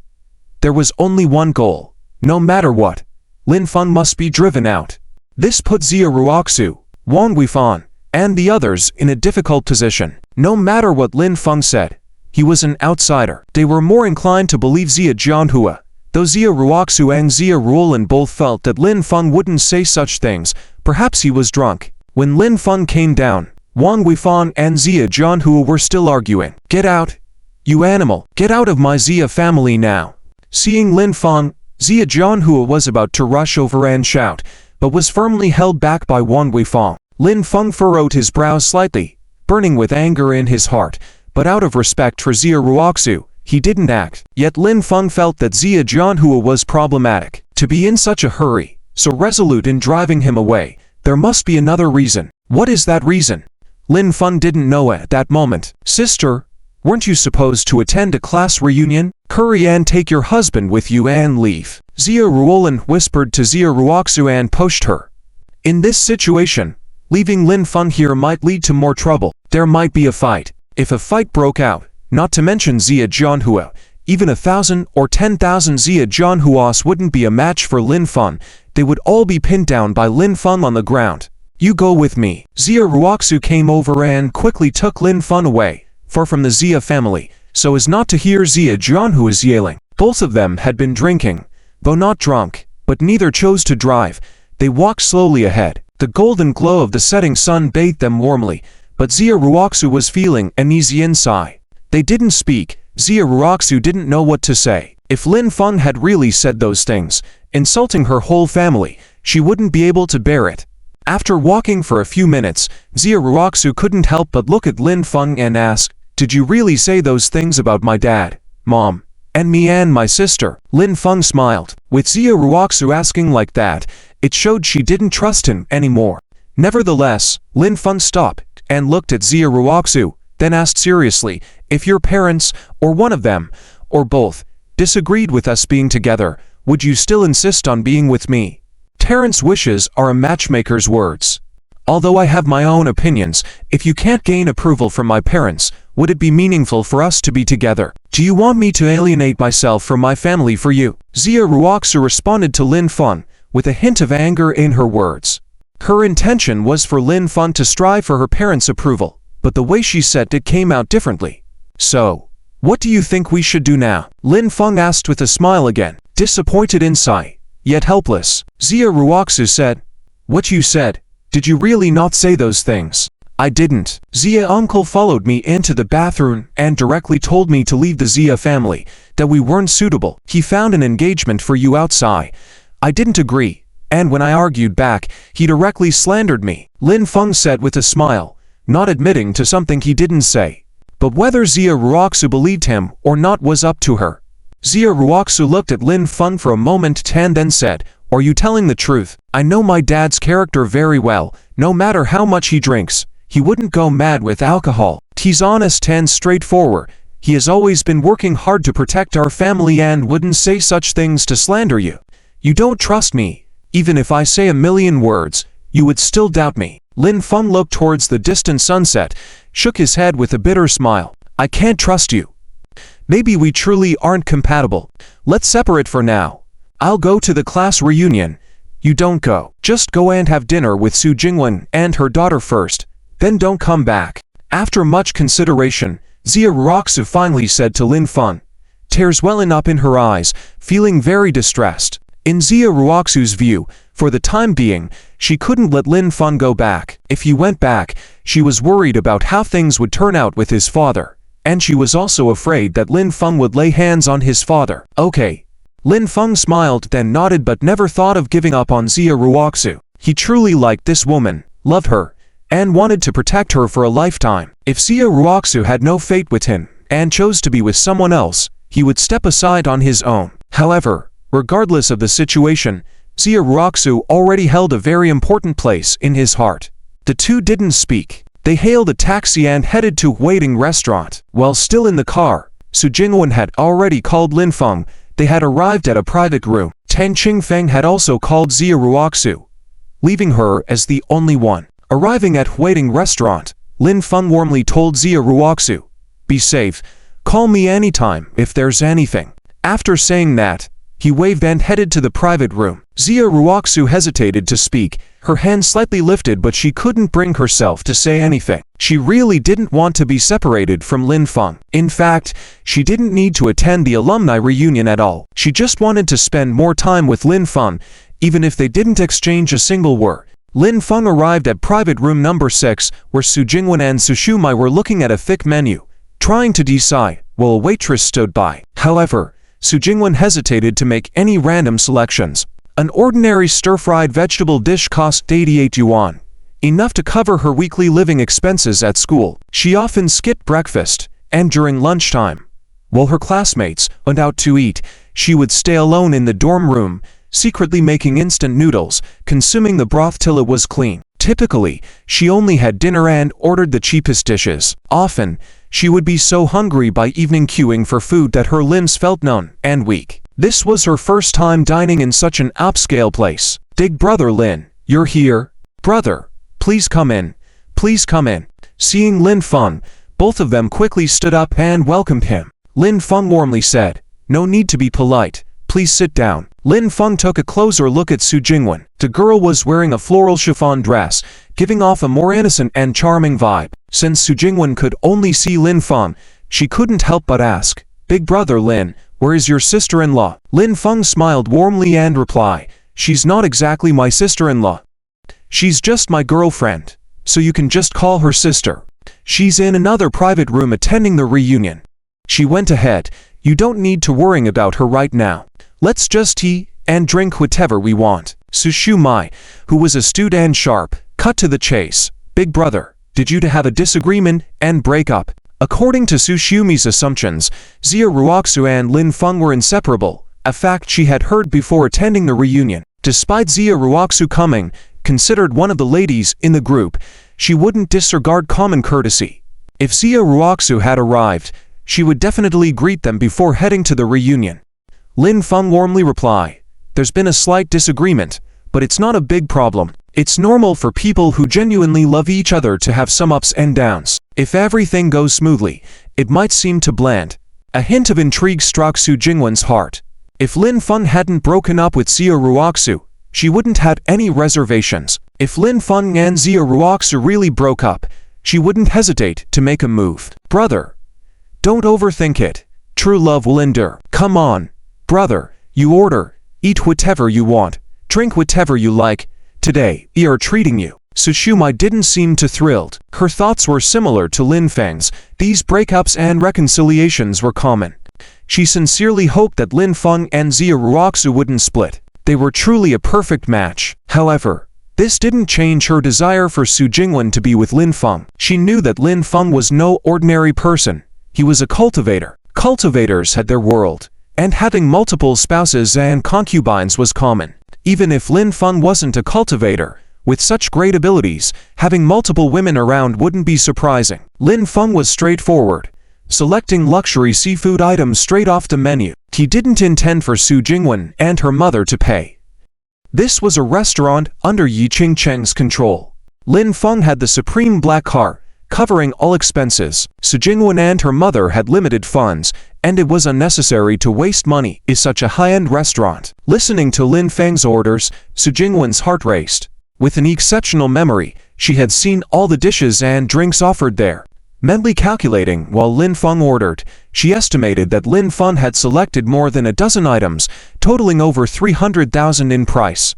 there was only one goal. No matter what, Lin Feng must be driven out. This put Xia Ruoxu, Wang Guifang, and the others in a difficult position. No matter what Lin Feng said, he was an outsider. They were more inclined to believe Xia Jianhua, though Xia Ruoxu and Xia Ruolin both felt that Lin Feng wouldn't say such things. Perhaps he was drunk. When Lin Feng came down, Wang Guifang and Xia Jianhua were still arguing. Get out, you animal! Get out of my Xia family now! Seeing Lin Feng, Xia Jianhua was about to rush over and shout, but was firmly held back by Wang Weifang. Lin Feng furrowed his brows slightly, burning with anger in his heart, but out of respect for Xia Ruoxu, he didn't act. Yet Lin Feng felt that Xia Jianhua was problematic. To be in such a hurry, so resolute in driving him away, there must be another reason. What is that reason? Lin Feng didn't know at that moment. Sister, weren't you supposed to attend a class reunion? Hurry and take your husband with you and leave. Xia Ruolin whispered to Xia Ruoxu and pushed her. In this situation, leaving Lin Feng here might lead to more trouble. There might be a fight. If a fight broke out, not to mention Xia Jianhua, even 1,000 or 10,000 Xia Jianhuas wouldn't be a match for Lin Feng. They would all be pinned down by Lin Feng on the ground. You go with me. Xia Ruoxu came over and quickly took Lin Feng away, far from the Xia family, so as not to hear Xia Jianhua's yelling. Both of them had been drinking, though not drunk, but neither chose to drive. They walked slowly ahead. The golden glow of the setting sun bathed them warmly, but Xia Ruoxu was feeling uneasy inside. They didn't speak. Xia Ruoxu didn't know what to say. If Lin Feng had really said those things, insulting her whole family, she wouldn't be able to bear it. After walking for a few minutes, Xia Ruoxu couldn't help but look at Lin Feng and ask, "Did you really say those things about my dad, mom, and me and my sister?" Lin Feng smiled. With Xia Ruoxu asking like that, it showed she didn't trust him anymore. Nevertheless, Lin Feng stopped and looked at Xia Ruoxu, then asked seriously, "If your parents, or one of them, or both, disagreed with us being together, would you still insist on being with me?" Parents' wishes are a matchmaker's words. Although I have my own opinions, if you can't gain approval from my parents, would it be meaningful for us to be together? Do you want me to alienate myself from my family for you? Xia Ruoxu responded to Lin Feng, with a hint of anger in her words. Her intention was for Lin Feng to strive for her parents' approval, but the way she said it came out differently. So, what do you think we should do now? Lin Feng asked with a smile again, disappointed inside, yet helpless. Xia Ruoxu said, "What you said? Did you really not say those things?" "I didn't. Xia uncle followed me into the bathroom and directly told me to leave the Xia family, that we weren't suitable. He found an engagement for you outside. I didn't agree, and when I argued back, he directly slandered me," Lin Feng said with a smile, not admitting to something he didn't say. But whether Xia Ruoxu believed him or not was up to her. Xia Ruoxu looked at Lin Feng for a moment and then said, "Are you telling the truth? I know my dad's character very well. No matter how much he drinks, he wouldn't go mad with alcohol. He's honest and straightforward. He has always been working hard to protect our family and wouldn't say such things to slander you. You don't trust me. Even if I say a million words, you would still doubt me." Lin Feng looked towards the distant sunset, shook his head with a bitter smile. "I can't trust you. Maybe we truly aren't compatible. Let's separate for now. I'll go to the class reunion. You don't go. Just go and have dinner with Su Jingwen and her daughter first, then don't come back." After much consideration, Xia Ruoxu finally said to Lin Feng, tears welling up in her eyes, feeling very distressed. In Xia Ruoxu's view, for the time being, she couldn't let Lin Feng go back. If he went back, she was worried about how things would turn out with his father, and she was also afraid that Lin Feng would lay hands on his father. Okay. Lin Feng smiled then nodded but never thought of giving up on Xia Ruoxu. He truly liked this woman, loved her, and wanted to protect her for a lifetime. If Xia Ruoxu had no fate with him, and chose to be with someone else, he would step aside on his own. However, regardless of the situation, Xia Ruoxu already held a very important place in his heart. The two didn't speak. They hailed a taxi and headed to a waiting restaurant. While still in the car, Su Jingwen had already called Lin Feng. They had arrived at a private room. Tan Qingfeng had also called Xia Ruoxu, leaving her as the only one. Arriving at waiting restaurant, Lin Feng warmly told Xia Ruoxu, "Be safe. Call me anytime if there's anything." After saying that, he waved and headed to the private room. Xia Ruoxu hesitated to speak, her hand slightly lifted but she couldn't bring herself to say anything. She really didn't want to be separated from Lin Feng. In fact, she didn't need to attend the alumni reunion at all. She just wanted to spend more time with Lin Feng, even if they didn't exchange a single word. Lin Feng arrived at private room number 6, where Su Jingwen and Su Shumai were looking at a thick menu, trying to decide, while a waitress stood by. However, Su Jingwen hesitated to make any random selections. An ordinary stir-fried vegetable dish cost 88 yuan, enough to cover her weekly living expenses at school. She often skipped breakfast, and during lunchtime, while her classmates went out to eat, she would stay alone in the dorm room, secretly making instant noodles, consuming the broth till it was clean. Typically, she only had dinner and ordered the cheapest dishes. Often, she would be so hungry by evening queuing for food that her limbs felt numb and weak. This was her first time dining in such an upscale place. "Big brother Lin, you're here? Brother, please come in. Please come in." Seeing Lin Feng, both of them quickly stood up and welcomed him. Lin Feng warmly said, "No need to be polite. Please sit down." Lin Feng took a closer look at Su Jingwen. The girl was wearing a floral chiffon dress, giving off a more innocent and charming vibe. Since Su Jingwen could only see Lin Feng, she couldn't help but ask, "Big brother Lin, where is your sister-in-law?" Lin Feng smiled warmly and replied, "She's not exactly my sister-in-law. She's just my girlfriend, so you can just call her sister. She's in another private room attending the reunion." She went ahead, "You don't need to worry about her right now. Let's just eat and drink whatever we want." Su Shumai, who was astute and sharp, cut to the chase. "Big brother, did you have a disagreement and break up?" According to Su Shumi's assumptions, Xia Ruoxu and Lin Feng were inseparable, a fact she had heard before attending the reunion. Despite Xia Ruoxu coming, considered one of the ladies in the group, she wouldn't disregard common courtesy. If Xia Ruoxu had arrived, she would definitely greet them before heading to the reunion. Lin Feng warmly replied, "There's been a slight disagreement, but it's not a big problem. It's normal for people who genuinely love each other to have some ups and downs. If everything goes smoothly, it might seem to bland." A hint of intrigue struck Su Jingwen's heart. If Lin Feng hadn't broken up with Xia Ruoxu, she wouldn't have any reservations. If Lin Feng and Xia Ruoxu really broke up, she wouldn't hesitate to make a move. "Brother, don't overthink it. True love will endure. Come on, brother, you order, eat whatever you want, drink whatever you like. Today, we are treating you." Su Shumai didn't seem too thrilled. Her thoughts were similar to Lin Feng's. These breakups and reconciliations were common. She sincerely hoped that Lin Feng and Xia Ruoxu wouldn't split. They were truly a perfect match. However, this didn't change her desire for Su Jingwen to be with Lin Feng. She knew that Lin Feng was no ordinary person. He was a cultivator. Cultivators had their world, and having multiple spouses and concubines was common. Even if Lin Feng wasn't a cultivator, with such great abilities, having multiple women around wouldn't be surprising. Lin Feng was straightforward, selecting luxury seafood items straight off the menu. He didn't intend for Su Jingwen and her mother to pay. This was a restaurant under Yi Qingcheng's control. Lin Feng had the supreme black car, covering all expenses. Su Jingwen and her mother had limited funds, and it was unnecessary to waste money in such a high-end restaurant. Listening to Lin Feng's orders, Su Jingwen's heart raced. With an exceptional memory, she had seen all the dishes and drinks offered there. Mentally calculating while Lin Feng ordered, she estimated that Lin Feng had selected more than a dozen items, totaling over 300,000 in price.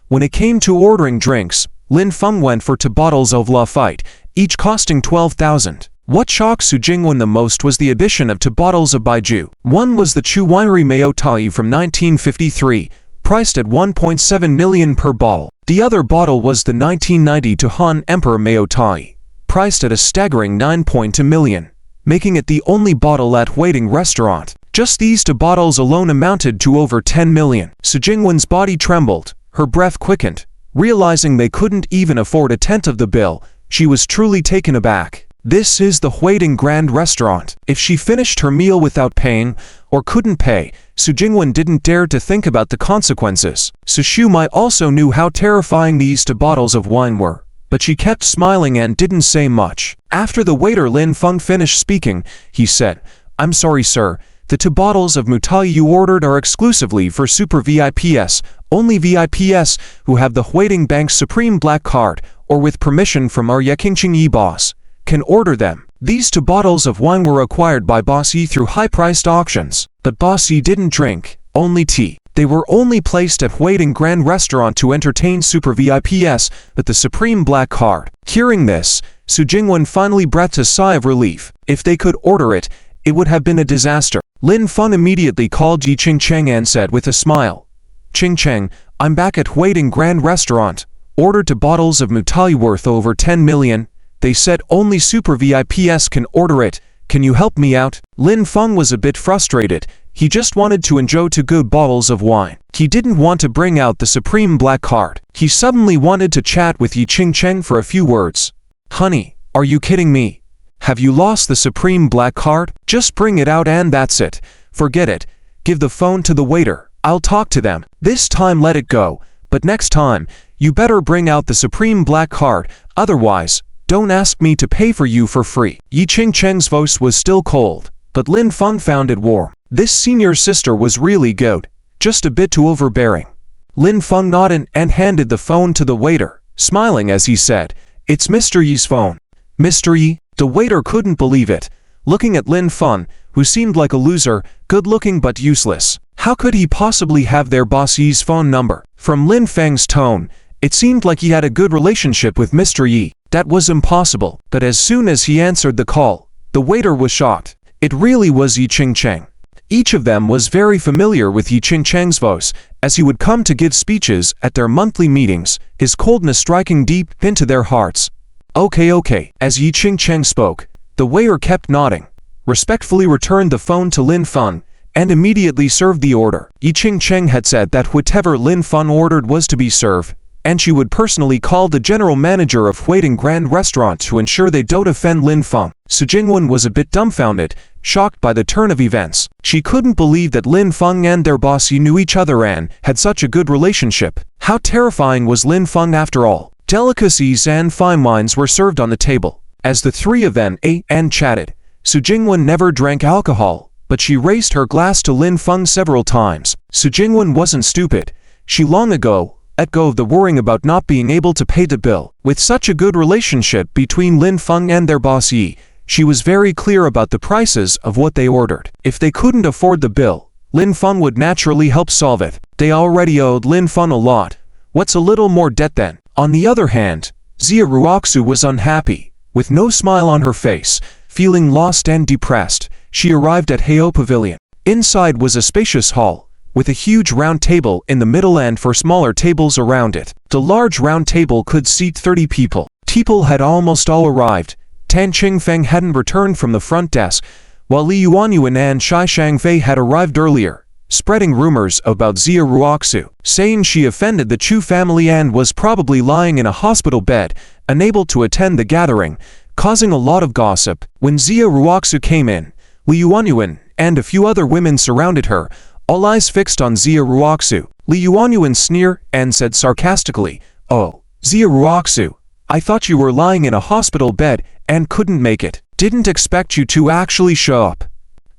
When it came to ordering drinks, Lin Feng went for 2 bottles of Lafite, each costing 12,000. What shocked Su Jingwen the most was the addition of 2 bottles of Baijiu. One was the Chu Winery Mao Tai from 1953, priced at 1.7 million per bottle. The other bottle was the 1990 Han Emperor Mao Tai, priced at a staggering 9.2 million, making it the only bottle at Waiting restaurant. Just these 2 bottles alone amounted to over 10 million. Su Jingwen's body trembled, her breath quickened. Realizing they couldn't even afford a tenth of the bill, she was truly taken aback. This is the Huiting Grand Restaurant. If she finished her meal without paying, or couldn't pay, Su Jingwen didn't dare to think about the consequences. Su Shumai also knew how terrifying these 2 bottles of wine were, but she kept smiling and didn't say much. After the waiter Lin Feng finished speaking, he said, "I'm sorry sir, the 2 bottles of Mutai you ordered are exclusively for Super VIPs. Only VIPs who have the Huiting Bank's Supreme Black Card, or with permission from our Yaqingqing Yi boss, can order them." These 2 bottles of wine were acquired by Boss Yi through high-priced auctions, but Boss Yi didn't drink, only tea. They were only placed at Huiting Grand Restaurant to entertain Super VIPs with the Supreme Black Card. Hearing this, Su Jingwen finally breathed a sigh of relief. If they could order it, it would have been a disaster. Lin Feng immediately called Yi Qingcheng and said with a smile, "Qingcheng, I'm back at Huiting Grand Restaurant. Ordered 2 bottles of Mutai worth over 10 million. They said only super VIPs can order it. Can you help me out? Lin Feng was a bit frustrated. He just wanted to enjoy 2 good bottles of wine. He didn't want to bring out the supreme black card. He suddenly wanted to chat with Yi Qingcheng for a few words. Honey, are you kidding me? Have you lost the supreme black card? Just bring it out and that's it. Forget it. Give the phone to the waiter. I'll talk to them. This time let it go. But next time, you better bring out the supreme black card. Otherwise, don't ask me to pay for you for free. Yi Qingcheng's voice was still cold, but Lin Feng found it warm. This senior sister was really good, just a bit too overbearing. Lin Feng nodded and handed the phone to the waiter, smiling as he said, "It's Mr. Yi's phone." Mr. Yi? The waiter couldn't believe it, looking at Lin Feng, who seemed like a loser, good-looking but useless. How could he possibly have their boss Yi's phone number? From Lin Feng's tone, it seemed like he had a good relationship with Mr. Yi. That was impossible, but as soon as he answered the call, the waiter was shocked. It really was Yi Qingcheng. Each of them was very familiar with Yi Qingcheng's voice, as he would come to give speeches at their monthly meetings, his coldness striking deep into their hearts. Okay. As Yi Qingcheng spoke, the waiter kept nodding, respectfully returned the phone to Lin Feng, and immediately served the order. Yi Qingcheng had said that whatever Lin Feng ordered was to be served, and she would personally call the general manager of Huiting Grand Restaurant to ensure they don't offend Lin Feng. Su Jingwen was a bit dumbfounded, shocked by the turn of events. She couldn't believe that Lin Feng and their boss knew each other and had such a good relationship. How terrifying was Lin Feng after all? Delicacies and fine wines were served on the table. As the 3 of them ate and chatted, Su Jingwen never drank alcohol, but she raised her glass to Lin Feng several times. Su Jingwen wasn't stupid. She long ago let go of the worrying about not being able to pay the bill. With such a good relationship between Lin Feng and their boss Yi, she was very clear about the prices of what they ordered. If they couldn't afford the bill, Lin Feng would naturally help solve it. They already owed Lin Feng a lot. What's a little more debt then? On the other hand, Xia Ruoxu was unhappy. With no smile on her face, feeling lost and depressed, she arrived at Heo Pavilion. Inside was a spacious hall, with a huge round table in the middle and 4 smaller tables around it. The large round table could seat 30 people. People had almost all arrived. Tan Qingfeng hadn't returned from the front desk, while Li Yuanyuan and Shai Shangfei had arrived earlier, spreading rumors about Xia Ruoxu, saying she offended the Chu family and was probably lying in a hospital bed, unable to attend the gathering, causing a lot of gossip. When Xia Ruoxu came in, Li Yuanyuan and a few other women surrounded her, all eyes fixed on Xia Ruoxu. Li Yuanyuan sneered and said sarcastically, "Oh, Xia Ruoxu, I thought you were lying in a hospital bed and couldn't make it. Didn't expect you to actually show up.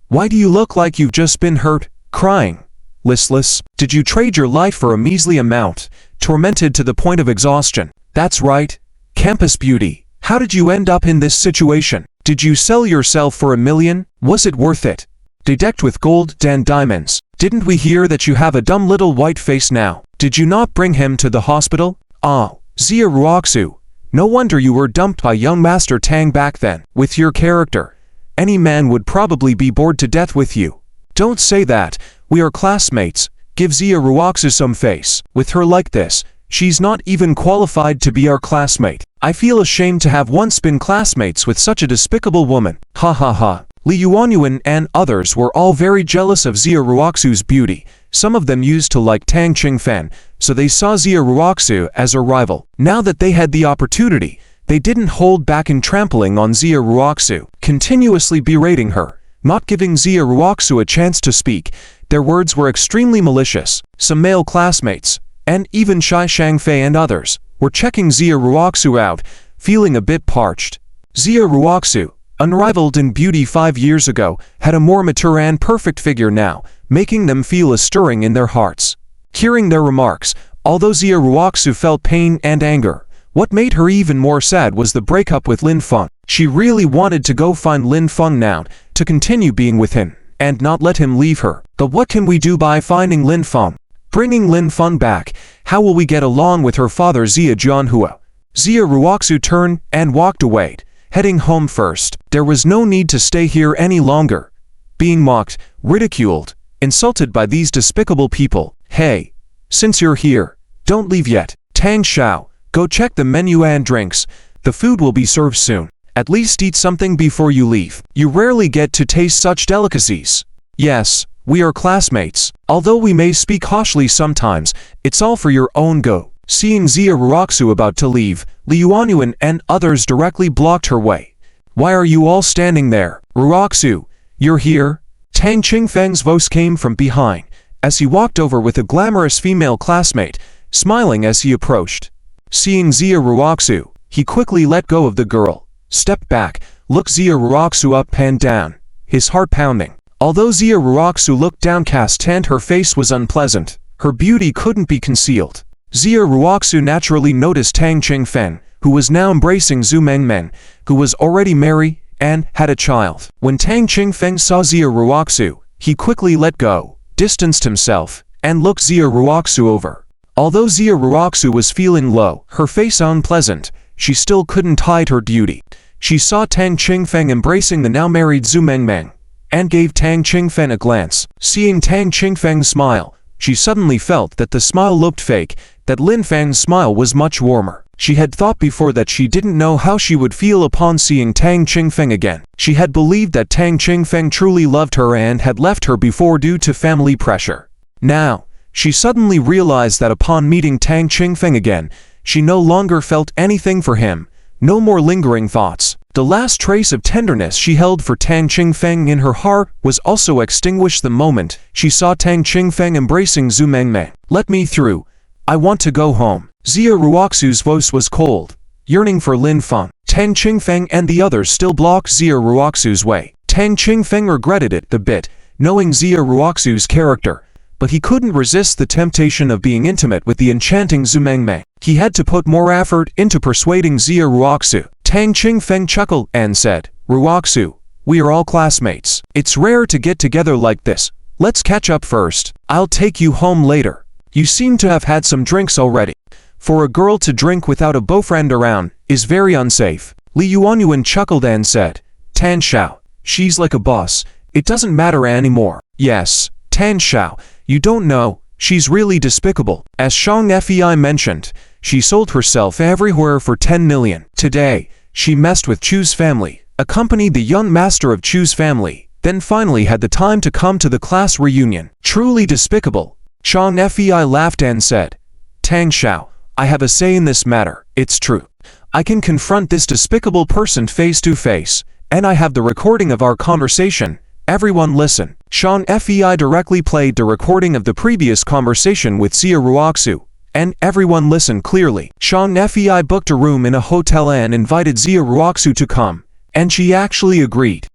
Why do you look like you've just been hurt, crying, listless? Did you trade your life for a measly amount, tormented to the point of exhaustion? That's right, campus beauty. How did you end up in this situation? Did you sell yourself for $1 million? Was it worth it? Decked with gold and diamonds. Didn't we hear that you have a dumb little white face now? Did you not bring him to the hospital? Ah, Xia Ruoxu, no wonder you were dumped by young Master Tang back then. With your character, any man would probably be bored to death with you. Don't say that, we are classmates. Give Xia Ruoxu some face. With her like this, she's not even qualified to be our classmate. I feel ashamed to have once been classmates with such a despicable woman. Ha ha ha. Li Yuanyuan and others were all very jealous of Xia Ruoxu's beauty. Some of them used to like Tang Qingfan, so they saw Xia Ruoxu as a rival. Now that they had the opportunity, they didn't hold back in trampling on Xia Ruoxu, continuously berating her, not giving Xia Ruoxu a chance to speak. Their words were extremely malicious. Some male classmates, and even Shai Shangfei and others, were checking Xia Ruoxu out, feeling a bit parched. Xia Ruoxu, unrivaled in beauty 5 years ago, had a more mature and perfect figure now, making them feel a stirring in their hearts. Hearing their remarks, although Xia Ruoxu felt pain and anger, what made her even more sad was the breakup with Lin Feng. She really wanted to go find Lin Feng now, to continue being with him, and not let him leave her. But what can we do by finding Lin Feng? Bringing Lin Feng back, how will we get along with her father Xia Jianhua? Xia Ruoxu turned and walked away, heading home first. There was no need to stay here any longer. Being mocked, ridiculed, insulted by these despicable people. Hey, Since you're here, don't leave yet. Tang Xiao, go check the menu and drinks. The food will be served soon. At least eat something before you leave. You rarely get to taste such delicacies. Yes, we are classmates. Although we may speak harshly sometimes, it's all for your own good. Seeing Xia Ruoxu about to leave, Li Yuanyuan and others directly blocked her way. Why are you all standing there? Ruoxu, you're here? Tang Qingfeng's voice came from behind, as he walked over with a glamorous female classmate, smiling as he approached. Seeing Xia Ruoxu, he quickly let go of the girl, stepped back, looked Xia Ruoxu up and down, his heart pounding. Although Xia Ruoxu looked downcast and her face was unpleasant, her beauty couldn't be concealed. Xia Ruoxu naturally noticed Tang Qingfeng, who was now embracing Zhu Mengmeng, who was already married and had a child. When Tang Qingfeng saw Xia Ruoxu, he quickly let go, distanced himself, and looked Xia Ruoxu over. Although Xia Ruoxu was feeling low, her face unpleasant, she still couldn't hide her beauty. She saw Tang Qingfeng embracing the now married Zhu Mengmeng, and gave Tang Qingfeng a glance. Seeing Tang Qingfeng smile, she suddenly felt that the smile looked fake, that Lin Fang's smile was much warmer. She had thought before that she didn't know how she would feel upon seeing Tang Qingfeng again. She had believed that Tang Qingfeng truly loved her and had left her before due to family pressure. Now, she suddenly realized that upon meeting Tang Qingfeng again, she no longer felt anything for him, no more lingering thoughts. The last trace of tenderness she held for Tang Qingfeng in her heart was also extinguished the moment she saw Tang Qingfeng embracing Zhu Mengmeng. Let me through. I want to go home. Xia Ruoxu's voice was cold, yearning for Lin Feng. Tang Qingfeng and the others still blocked Xia Ruoxu's way. Tang Qingfeng regretted it a bit, knowing Xia Ruoxu's character, but he couldn't resist the temptation of being intimate with the enchanting Zhu Mengmeng. He had to put more effort into persuading Xia Ruoxu. Tang Qingfeng chuckled and said, Ruoxu, we are all classmates. It's rare to get together like this. Let's catch up first. I'll take you home later. You seem to have had some drinks already. For a girl to drink without a boyfriend around is very unsafe. Li Yuanyuan chuckled and said, Tan Xiao, she's like a boss. It doesn't matter anymore. Yes, Tan Xiao, you don't know, she's really despicable. As Shang Fei mentioned, she sold herself everywhere for 10 million. Today, she messed with Chu's family, accompanied the young master of Chu's family, then finally had the time to come to the class reunion. Truly despicable. Shang Fei laughed and said, Tang Xiao, I have a say in this matter. It's true. I can confront this despicable person face to face, and I have the recording of our conversation. Everyone listen. Shang Fei directly played the recording of the previous conversation with Xia Ruoxu, and everyone listened clearly. Shang Fei booked a room in a hotel and invited Xia Ruoxu to come, and she actually agreed.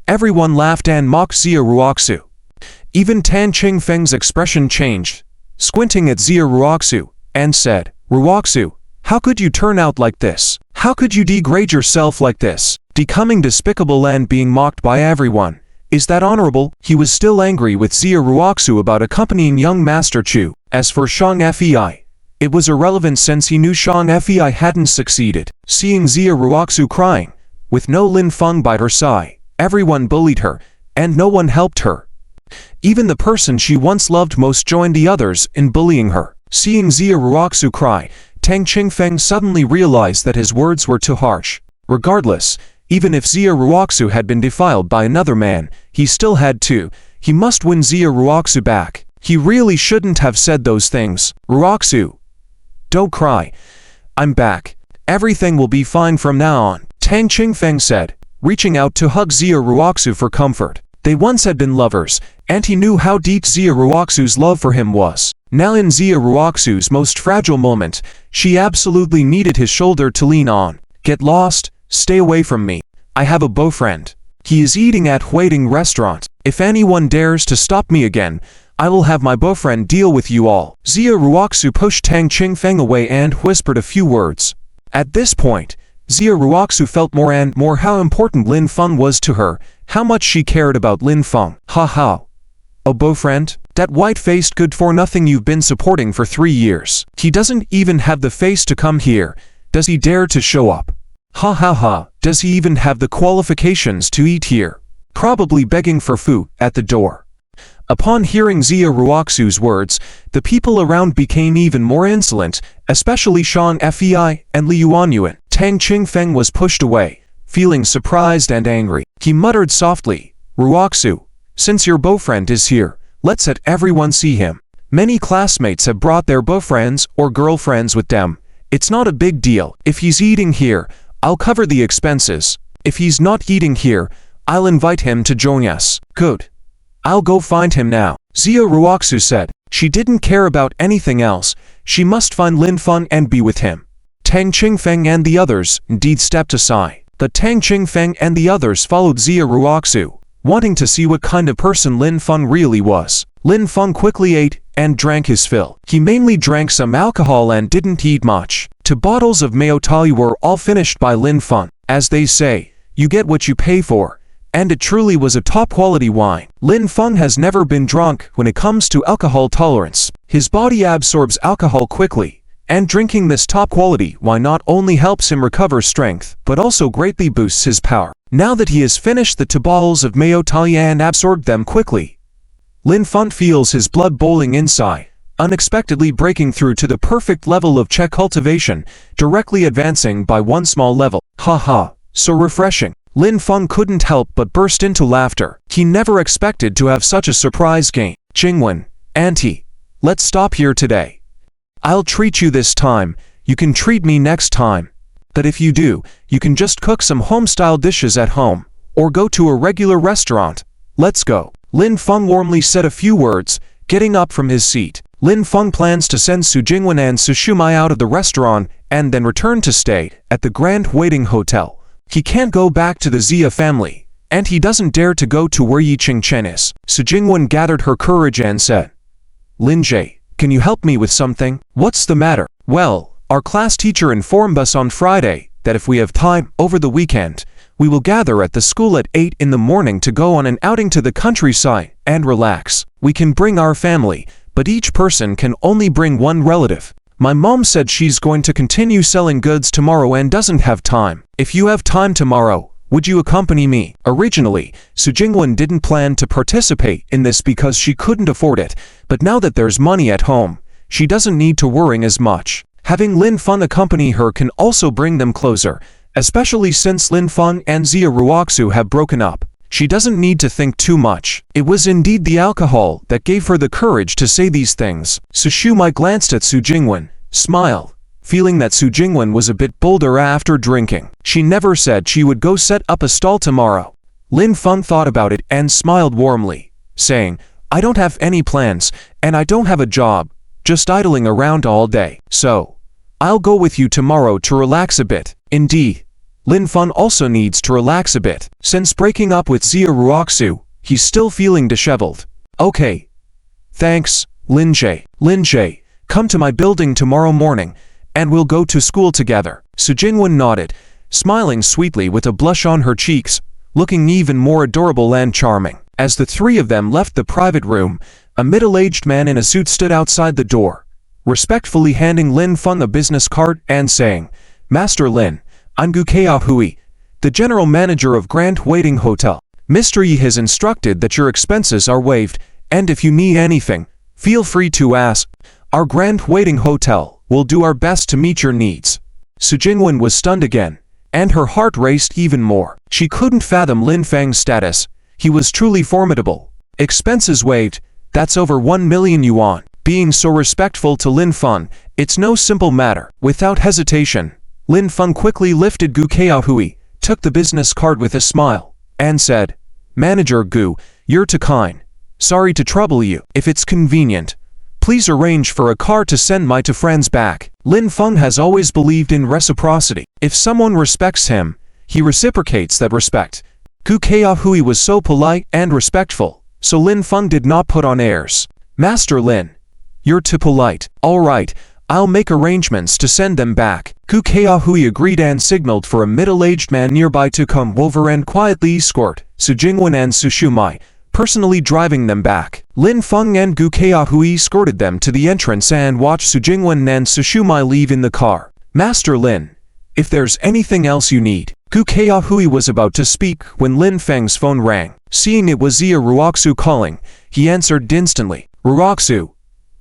Everyone laughed and mocked Xia Ruoxu. Even Tang Qingfeng's expression changed, squinting at Xia Ruoxu, and said, Ruoxu, how could you turn out like this? How could you degrade yourself like this? Becoming despicable and being mocked by everyone. Is that honorable? He was still angry with Xia Ruoxu about accompanying young Master Chu. As for Shang Fei, it was irrelevant since he knew Shang Fei hadn't succeeded. Seeing Xia Ruoxu crying, with no Lin Feng by her side, everyone bullied her, and no one helped her. Even the person she once loved most joined the others in bullying her. Seeing Xia Ruoxu cry, Tang Qingfeng suddenly realized that his words were too harsh. Regardless, even if Xia Ruoxu had been defiled by another man, he still had to. He must win Xia Ruoxu back. He really shouldn't have said those things. Ruoxu, don't cry. I'm back. Everything will be fine from now on, Tang Qingfeng said, reaching out to hug Xia Ruoxu for comfort. They once had been lovers, and he knew how deep Xia Ruoxu's love for him was. Now in Xia Ruoxu's most fragile moment, she absolutely needed his shoulder to lean on. Get lost, stay away from me. I have a boyfriend. He is eating at Huiting restaurant. If anyone dares to stop me again, I will have my boyfriend deal with you all. Xia Ruoxu pushed Tang Qingfeng away and whispered a few words. At this point, Xia Ruoxu felt more and more how important Lin Feng was to her, how much she cared about Lin Feng. Ha ha. A boyfriend? That white-faced good-for-nothing you've been supporting for 3 years. He doesn't even have the face to come here. Does he dare to show up? Ha ha ha. Does he even have the qualifications to eat here? Probably begging for food at the door. Upon hearing Xia Ruoxu's words, the people around became even more insolent, especially Shan Fei and Li Yuanyuan. Tang Qingfeng was pushed away, feeling surprised and angry. He muttered softly, "Ruoxu, since your boyfriend is here, let's let everyone see him. Many classmates have brought their boyfriends or girlfriends with them. It's not a big deal. If he's eating here, I'll cover the expenses. If he's not eating here, I'll invite him to join us." "Good. I'll go find him now," Xia Ruoxu said. She didn't care about anything else. She must find Lin Feng and be with him. Tang Qingfeng and the others indeed stepped aside. But Tang Qingfeng and the others followed Xia Ruoxu, wanting to see what kind of person Lin Feng really was. Lin Feng quickly ate and drank his fill. He mainly drank some alcohol and didn't eat much. 2 bottles of Maotali were all finished by Lin Feng. As they say, you get what you pay for. And it truly was a top-quality wine. Lin Feng has never been drunk when it comes to alcohol tolerance. His body absorbs alcohol quickly, and drinking this top-quality wine not only helps him recover strength, but also greatly boosts his power. Now that he has finished the 2 bottles of Maotali and absorbed them quickly, Lin Feng feels his blood boiling inside, unexpectedly breaking through to the perfect level of Qi cultivation, directly advancing by 1 small level. Haha, so refreshing. Lin Feng couldn't help but burst into laughter. He never expected to have such a surprise gain. "Jingwen, auntie, let's stop here today. I'll treat you this time, you can treat me next time. But if you do, you can just cook some home-style dishes at home, or go to a regular restaurant. Let's go." Lin Feng warmly said a few words, getting up from his seat. Lin Feng plans to send Su Jingwen and Su Shumai out of the restaurant and then return to stay at the Grand Waiting Hotel. He can't go back to the Xia family, and he doesn't dare to go to where Yi Qingchen is. Su Jingwen gathered her courage and said, "Lin Jie, can you help me with something?" "What's the matter?" "Well, our class teacher informed us on Friday that if we have time over the weekend, we will gather at the school at 8 in the morning to go on an outing to the countryside and relax. We can bring our family, but each person can only bring 1 relative. My mom said she's going to continue selling goods tomorrow and doesn't have time. If you have time tomorrow, would you accompany me?" Originally, Su Jingwen didn't plan to participate in this because she couldn't afford it, but now that there's money at home, she doesn't need to worry as much. Having Lin Feng accompany her can also bring them closer, especially since Lin Feng and Xia Ruoxu have broken up. She doesn't need to think too much. It was indeed the alcohol that gave her the courage to say these things. Su Shumai glanced at Su Jingwen, smiled, feeling that Su Jingwen was a bit bolder after drinking. She never said she would go set up a stall tomorrow. Lin Feng thought about it and smiled warmly, saying, "I don't have any plans, and I don't have a job, just idling around all day. So, I'll go with you tomorrow to relax a bit." Indeed, Lin Feng also needs to relax a bit. Since breaking up with Xia Ruoxu, he's still feeling disheveled. "Okay. Thanks, Lin Jie. Lin Jie, come to my building tomorrow morning, and we'll go to school together." Su Jingwen nodded, smiling sweetly with a blush on her cheeks, looking even more adorable and charming. As the 3 of them left the private room, a middle-aged man in a suit stood outside the door, respectfully handing Lin Feng a business card and saying, "Master Lin, I'm Gu Keahui, the general manager of Grand Waiting Hotel. Mr. Yi has instructed that your expenses are waived, and if you need anything, feel free to ask. Our Grand Waiting Hotel will do our best to meet your needs." Su Jingwen was stunned again, and her heart raced even more. She couldn't fathom Lin Feng's status. He was truly formidable. Expenses waived, that's over 1 million yuan. Being so respectful to Lin Feng, it's no simple matter. Without hesitation, Lin Feng quickly lifted Gu Keahui, took the business card with a smile, and said, "Manager Gu, you're too kind. Sorry to trouble you. If it's convenient, please arrange for a car to send my 2 friends back." Lin Feng has always believed in reciprocity. If someone respects him, he reciprocates that respect. Gu Keahui was so polite and respectful, so Lin Feng did not put on airs. "Master Lin, you're too polite. All right, I'll make arrangements to send them back." Gu Keahui agreed and signaled for a middle-aged man nearby to come over and quietly escort Su Jingwen and Su Shumai, personally driving them back. Lin Feng and Gu Keahui escorted them to the entrance and watched Su Jingwen and Su Shumai leave in the car. "Master Lin, if there's anything else you need, Gu Keahui was about to speak when Lin Feng's phone rang. Seeing it was Xia Ruoxu calling, he answered instantly. Ruoxu.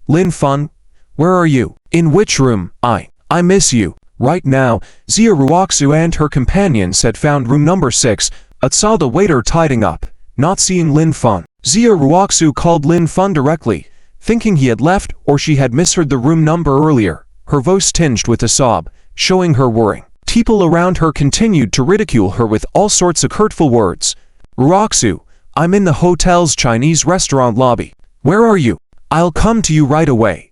Lin Feng? Where are you? In which room? I miss you. Right now, Xia Ruoxu and her companions had found room number 6, saw the waiter tidying up. Not seeing Lin Feng, Xia Ruoxu called Lin Feng directly, thinking he had left or she had misheard the room number earlier, her voice tinged with a sob, showing her worrying. People around her continued to ridicule her with all sorts of hurtful words. Ruoxu, I'm in the hotel's Chinese restaurant lobby. Where are you? I'll come to you right away.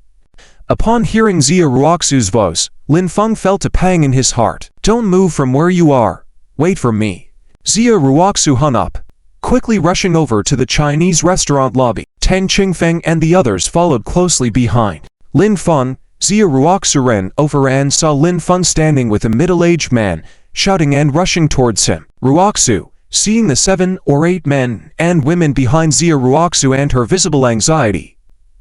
Upon hearing Xia Ruoxu's voice, Lin Feng felt a pang in his heart. Don't move from where you are. Wait for me. Xia Ruoxu hung up, quickly rushing over to the Chinese restaurant lobby. Tang Qingfeng and the others followed closely behind. Lin Feng, Xia Ruoxu ran over and saw Lin Feng standing with a middle-aged man, shouting and rushing towards him. Ruoxu, seeing the 7 or 8 men and women behind Xia Ruoxu and her visible anxiety,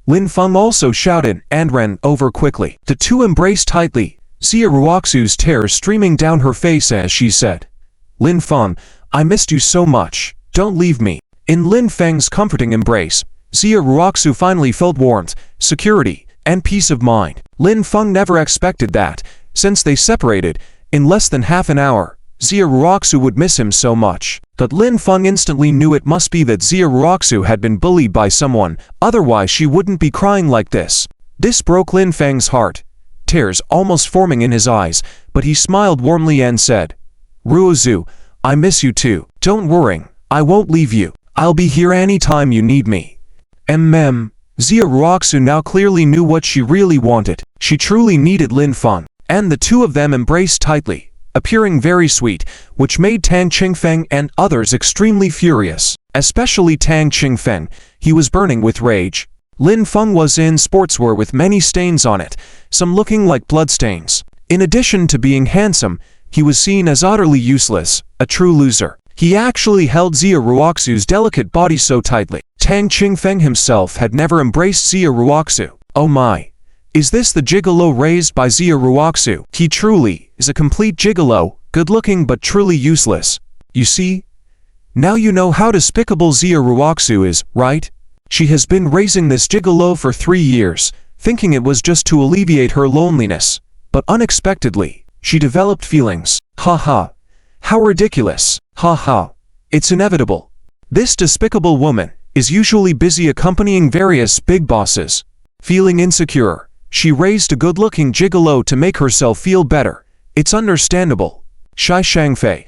Lin Feng also shouted and ran over quickly. The two embraced tightly, Xia Ruoxu's tears streaming down her face as she said, Lin Feng, I missed you so much. Don't leave me. In Lin Feng's comforting embrace, Xia Ruoxu finally felt warmth, security, and peace of mind. Lin Feng never expected that, since they separated, in less than half an hour, Xia Ruoxu would miss him so much. But Lin Feng instantly knew it must be that Xia Ruoxu had been bullied by someone, otherwise she wouldn't be crying like this. This broke Lin Feng's heart, tears almost forming in his eyes, but he smiled warmly and said, Ruoxu, I miss you too. Don't worry, I won't leave you. I'll be here anytime you need me. Xia Ruoxu now clearly knew what she really wanted. She truly needed Lin Feng, and the two of them embraced tightly, appearing very sweet, which made Tang Qingfeng and others extremely furious. Especially Tang Qingfeng, he was burning with rage. Lin Feng was in sportswear with many stains on it, some looking like bloodstains. In addition to being handsome, he was seen as utterly useless, a true loser. He actually held Xia Ruoxu's delicate body so tightly. Tang Qingfeng himself had never embraced Xia Ruoxu. Oh my! Is this the gigolo raised by Xia Ruoxu? He truly is a complete gigolo, good-looking but truly useless. You see? Now you know how despicable Xia Ruoxu is, right? She has been raising this gigolo for 3 years, thinking it was just to alleviate her loneliness. But unexpectedly, she developed feelings. Ha ha. How ridiculous. Ha ha. It's inevitable. This despicable woman is usually busy accompanying various big bosses. Feeling insecure, she raised a good-looking gigolo to make herself feel better. It's understandable. Shi Shangfei,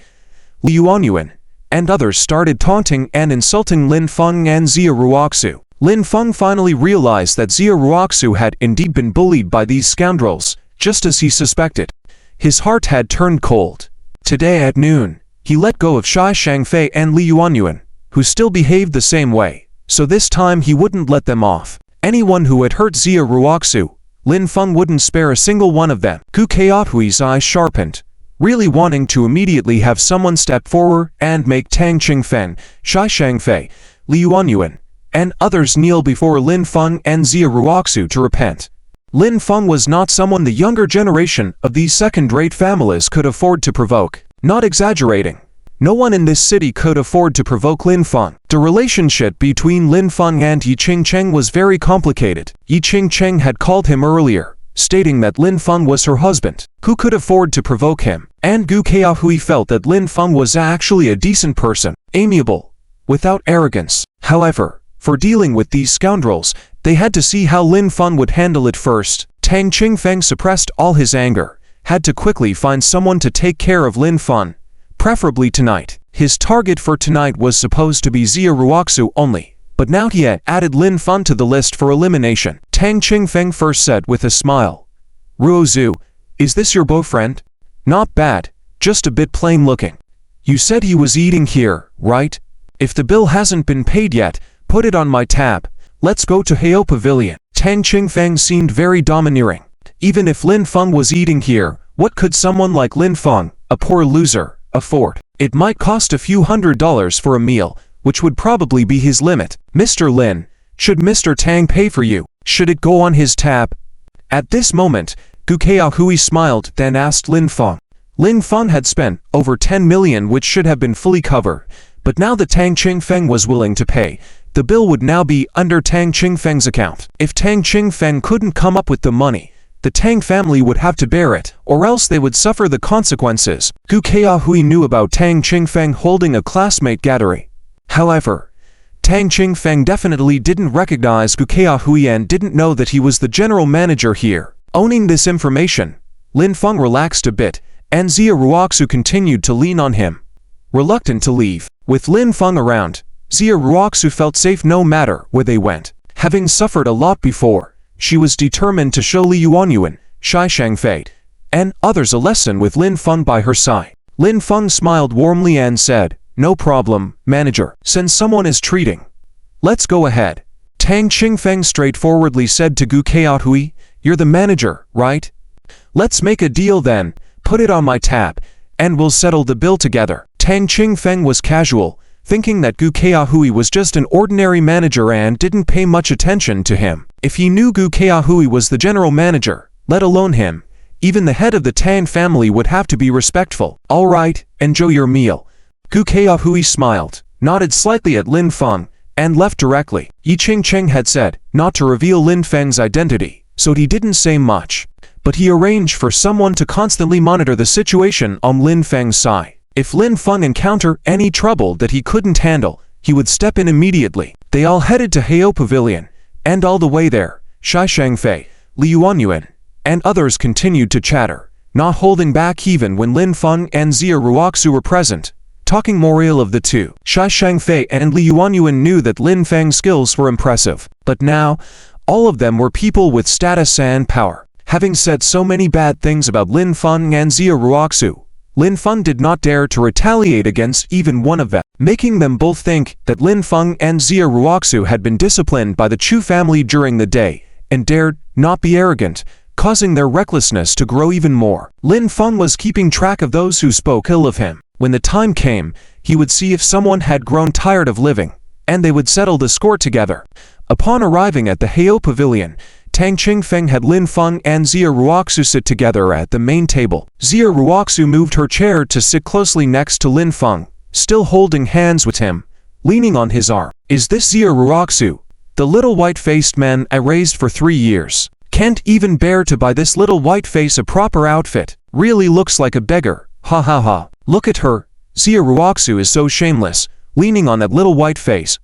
Li Yuanyuan, and others started taunting and insulting Lin Feng and Xia Ruoxu. Lin Feng finally realized that Xia Ruoxu had indeed been bullied by these scoundrels, just as he suspected. His heart had turned cold. Today at noon, he let go of Shi Shangfei and Li Yuanyuan, who still behaved the same way, so this time he wouldn't let them off. Anyone who had hurt Xia Ruoxu, Lin Feng wouldn't spare a single one of them. Gu Keahui's eyes sharpened, really wanting to immediately have someone step forward and make Tang Qingfeng, Shi Shangfei, Li Yuanyuan, and others kneel before Lin Feng and Xia Ruoxu to repent. Lin Feng was not someone the younger generation of these second-rate families could afford to provoke. Not exaggerating. No one in this city could afford to provoke Lin Feng. The relationship between Lin Feng and Yi Qingcheng was very complicated. Yi Qingcheng had called him earlier, stating that Lin Feng was her husband. Who could afford to provoke him? And Gu Keahui felt that Lin Feng was actually a decent person, amiable, without arrogance. However, for dealing with these scoundrels, they had to see how Lin Feng would handle it first. Tang Qingfeng suppressed all his anger, had to quickly find someone to take care of Lin Feng, preferably tonight. His target for tonight was supposed to be Xia Ruoxu only, but now he had added Lin Feng to the list for elimination. Tang Qingfeng first said with a smile, Ruoxu, is this your boyfriend? Not bad, just a bit plain looking. You said he was eating here, right? If the bill hasn't been paid yet, put it on my tab. Let's go to Heo Pavilion. Tang Qingfeng seemed very domineering. Even if Lin Feng was eating here, what could someone like Lin Feng, a poor loser, afford? It might cost a few $100s for a meal, which would probably be his limit. Mr. Lin, should Mr. Tang pay for you? Should it go on his tab? At this moment, Gu Keahui smiled, then asked Lin Feng, Lin Feng had spent over 10 million, which should have been fully covered, but now that Tang Qingfeng was willing to pay, the bill would now be under Tang Qingfeng's account. If Tang Qingfeng couldn't come up with the money, the Tang family would have to bear it, or else they would suffer the consequences. Gu Keahui knew about Tang Qingfeng holding a classmate gathering. However, Tang Qingfeng definitely didn't recognize Gu Keahui and didn't know that he was the general manager here. Owning this information, Lin Feng relaxed a bit, and Xia Ruoxu continued to lean on him, reluctant to leave. With Lin Feng around, Xia Ruoxu felt safe no matter where they went. Having suffered a lot before, she was determined to show Li Yuanyuan, Shai Shangfei, and others a lesson with Lin Feng by her side. Lin Feng smiled warmly and said, "No problem, manager. Since someone is treating, let's go ahead." Tang Qingfeng straightforwardly said to Gu Keahui, "You're the manager, right? Let's make a deal then. Put it on my tab, and we'll settle the bill together." Tang Qingfeng was casual, thinking that Gu Keahui was just an ordinary manager and didn't pay much attention to him. If he knew Gu Keahui was the general manager, let alone him, even the head of the Tang family would have to be respectful. "All right, enjoy your meal." Gu Keahui smiled, nodded slightly at Lin Feng, and left directly. Yi Qingcheng had said not to reveal Lin Feng's identity, so he didn't say much. But he arranged for someone to constantly monitor the situation on Lin Feng's side. If Lin Feng encountered any trouble that he couldn't handle, he would step in immediately. They all headed to Heo Pavilion, and all the way there, Shai Shangfei, Li Yuanyuan, and others continued to chatter, not holding back even when Lin Feng and Xia Ruoxu were present, talking more ill of the two. Shai Shangfei and Li Yuanyuan knew that Lin Feng's skills were impressive, but now, all of them were people with status and power. Having said so many bad things about Lin Feng and Xia Ruoxu, Lin Feng did not dare to retaliate against even one of them, making them both think that Lin Feng and Xia Ruoxu had been disciplined by the Chu family during the day, and dared not be arrogant, causing their recklessness to grow even more. Lin Feng was keeping track of those who spoke ill of him. When the time came, he would see if someone had grown tired of living, and they would settle the score together. Upon arriving at the Heo Pavilion, Tang Qingfeng had Lin Feng and Xia Ruoxu sit together at the main table. Xia Ruoxu moved her chair to sit closely next to Lin Feng, still holding hands with him, leaning on his arm. "Is this Xia Ruoxu, the little white-faced man I raised for 3 years? Can't even bear to buy this little white face a proper outfit. Really looks like a beggar. Ha ha ha. Look at her. Xia Ruoxu is so shameless, leaning on that little white face.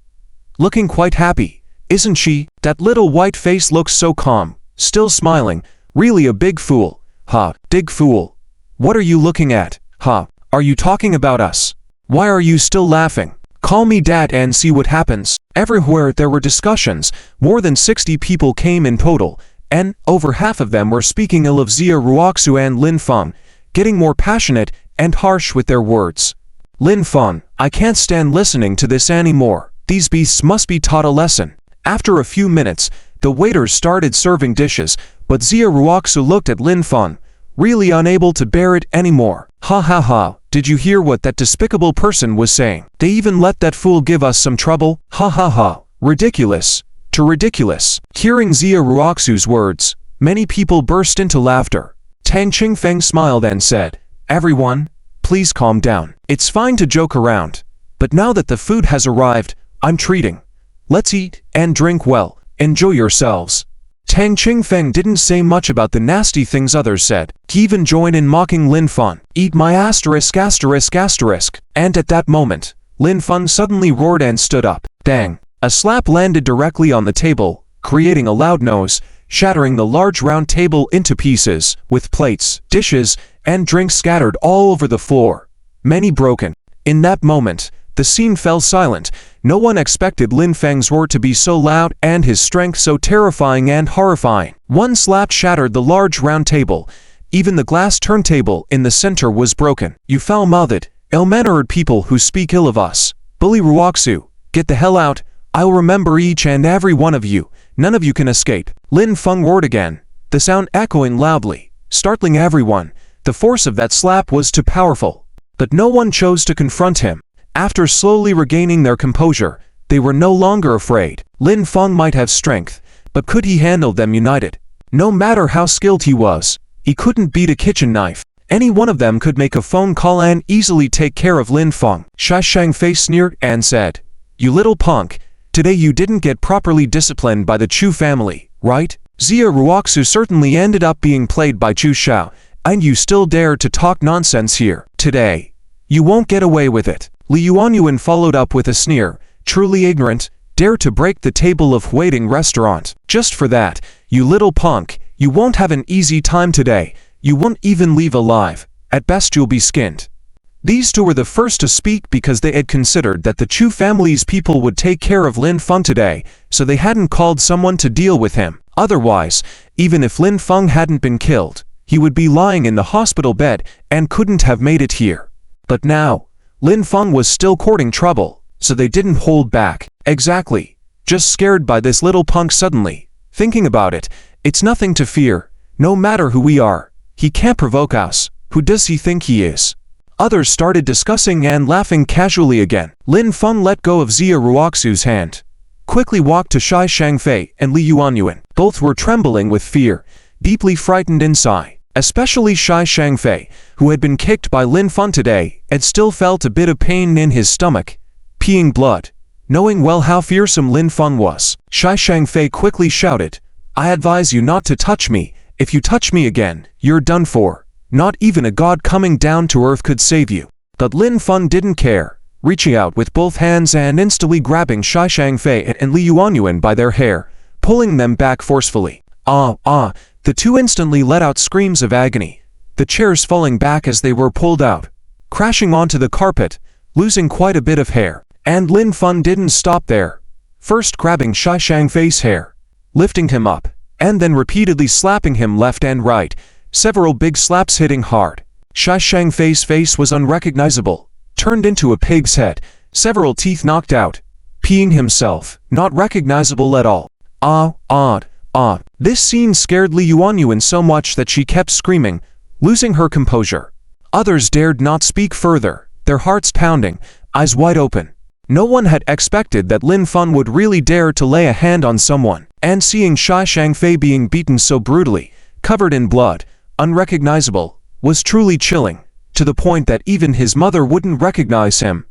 Looking quite happy. Isn't she? That little white face looks so calm, still smiling. Really a big fool. Ha, big fool. What are you looking at? Ha, are you talking about us? Why are you still laughing? Call me dad and see what happens." Everywhere there were discussions. More than 60 people came in total, and over half of them were speaking ill of Xia Ruoxu and Lin Feng, getting more passionate and harsh with their words. "Lin Feng, I can't stand listening to this anymore. These beasts must be taught a lesson." After a few minutes, the waiters started serving dishes, but Xia Ruoxu looked at Lin Feng, really unable to bear it anymore. "Ha ha ha, did you hear what that despicable person was saying? They even let that fool give us some trouble? Ha ha ha, ridiculous, too ridiculous." Hearing Xia Ruoxu's words, many people burst into laughter. Tang Qingfeng smiled and said, "Everyone, please calm down. It's fine to joke around, but now that the food has arrived, I'm treating. Let's eat and drink well. Enjoy yourselves." Tang Qingfeng didn't say much about the nasty things others said. He even joined in mocking Lin Feng. "Eat my asterisk asterisk asterisk." And at that moment, Lin Feng suddenly roared and stood up. Bang! A slap landed directly on the table, creating a loud noise, shattering the large round table into pieces, with plates, dishes, and drinks scattered all over the floor, many broken. In that moment, the scene fell silent. No one expected Lin Feng's roar to be so loud and his strength so terrifying and horrifying. One slap shattered the large round table. Even the glass turntable in the center was broken. "You foul-mouthed, ill-mannered people who speak ill of us. Bully Ruoxu, get the hell out. I'll remember each and every one of you. None of you can escape." Lin Feng roared again, the sound echoing loudly, startling everyone. The force of that slap was too powerful. But no one chose to confront him. After slowly regaining their composure, they were no longer afraid. Lin Feng might have strength, but could he handle them united? No matter how skilled he was, he couldn't beat a kitchen knife. Any one of them could make a phone call and easily take care of Lin Feng. Shi Shangfei sneered and said, "You little punk, today you didn't get properly disciplined by the Chu family, right? Xia Ruoxu certainly ended up being played by Chu Shao, and you still dare to talk nonsense here. Today, you won't get away with it." Li Yuanyuan followed up with a sneer, "Truly ignorant, dare to break the table of waiting restaurant. Just for that, you little punk, you won't have an easy time today. You won't even leave alive. At best you'll be skinned." These two were the first to speak because they had considered that the Chu family's people would take care of Lin Feng today, so they hadn't called someone to deal with him. Otherwise, even if Lin Feng hadn't been killed, he would be lying in the hospital bed and couldn't have made it here. But now, Lin Feng was still courting trouble, so they didn't hold back. Exactly. Just scared by this little punk suddenly. Thinking about it, it's nothing to fear. No matter who we are, he can't provoke us. Who does he think he is? Others started discussing and laughing casually again. Lin Feng let go of Xia Ruoxu's hand, quickly walked to Shi Shangfei and Li Yuanyuan. Both were trembling with fear, deeply frightened inside. Especially Shi Shangfei, who had been kicked by Lin Feng today and still felt a bit of pain in his stomach, peeing blood. Knowing well how fearsome Lin Feng was, Shi Shangfei quickly shouted, "I advise you not to touch me. If you touch me again, you're done for. Not even a god coming down to earth could save you." But Lin Feng didn't care, reaching out with both hands and instantly grabbing Shi Shangfei and Li Yuanyuan by their hair, pulling them back forcefully. The two instantly let out screams of agony, the chairs falling back as they were pulled out, crashing onto the carpet, losing quite a bit of hair. And Lin Feng didn't stop there, first grabbing Shi Shangfei's hair, lifting him up, and then repeatedly slapping him left and right, several big slaps hitting hard. Shi Shangfei's face was unrecognizable, turned into a pig's head, several teeth knocked out, peeing himself, not recognizable at all. This scene scared Li Yuanyuan so much that she kept screaming, losing her composure. Others dared not speak further, their hearts pounding, eyes wide open. No one had expected that Lin Feng would really dare to lay a hand on someone, and seeing Shi Shangfei being beaten so brutally, covered in blood, unrecognizable, was truly chilling, to the point that even his mother wouldn't recognize him.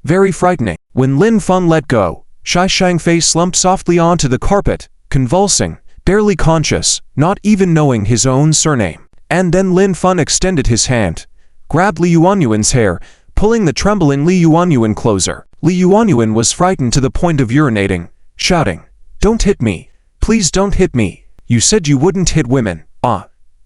Very frightening. When Lin Feng let go, Shi Shangfei slumped softly onto the carpet, convulsing, barely conscious, not even knowing his own surname. And then Lin Feng extended his hand, grabbed Li Yuanyuan's hair, pulling the trembling Li Yuanyuan closer. Li Yuanyuan was frightened to the point of urinating, shouting, "Don't hit me. Please don't hit me. You said you wouldn't hit women.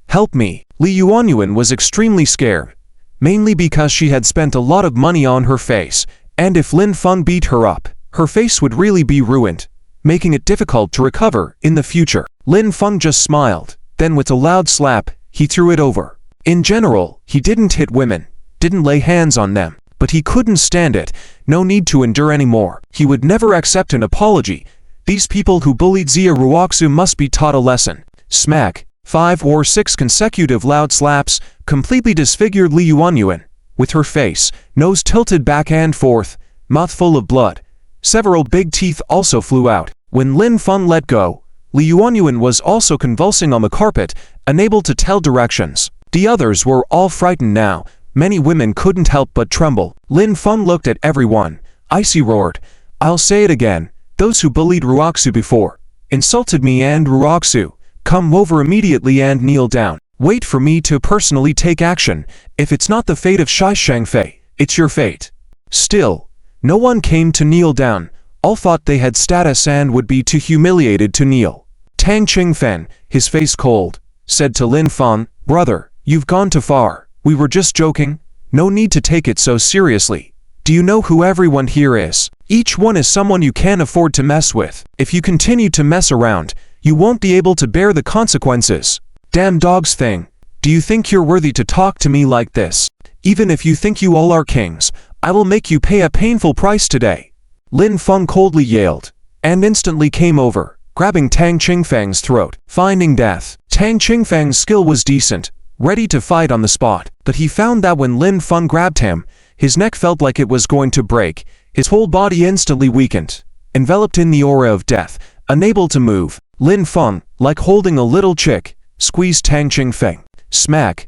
Help me." Li Yuanyuan was extremely scared, mainly because she had spent a lot of money on her face, and if Lin Feng beat her up, her face would really be ruined, making it difficult to recover in the future. Lin Feng just smiled, then with a loud slap, he threw it over. In general, he didn't hit women, didn't lay hands on them, but he couldn't stand it. No need to endure anymore. He would never accept an apology. These people who bullied Xia Ruoxu must be taught a lesson. Smack. 5 or 6 consecutive loud slaps completely disfigured Li Yuanyuan, with her face, nose tilted back and forth, mouth full of blood. Several big teeth also flew out. When Lin Feng let go, Li Yuanyuan was also convulsing on the carpet, unable to tell directions. The others were all frightened now. Many women couldn't help but tremble. Lin Feng looked at everyone. Icy roared, "I'll say it again. Those who bullied Ruoxu before, insulted me and Ruoxu, come over immediately and kneel down. Wait for me to personally take action. If it's not the fate of Shi Shangfei, it's your fate." Still, no one came to kneel down. All thought they had status and would be too humiliated to kneel. Tang Qingfen, his face cold, said to Lin Feng, "Brother, you've gone too far. We were just joking. No need to take it so seriously. Do you know who everyone here is? Each one is someone you can't afford to mess with. If you continue to mess around, you won't be able to bear the consequences. Damn dogs thing. Do you think you're worthy to talk to me like this? Even if you think you all are kings, I will make you pay a painful price today." Lin Feng coldly yelled, and instantly came over, grabbing Tang Qingfeng's throat. Finding death. Tang Qingfeng's skill was decent, ready to fight on the spot, but he found that when Lin Feng grabbed him, his neck felt like it was going to break, his whole body instantly weakened, enveloped in the aura of death, unable to move. Lin Feng, like holding a little chick, squeezed Tang Qingfeng. Smack.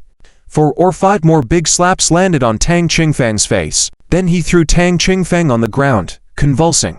4 or 5 more big slaps landed on Tang Qingfang's face. Then he threw Tang Qingfang on the ground, convulsing.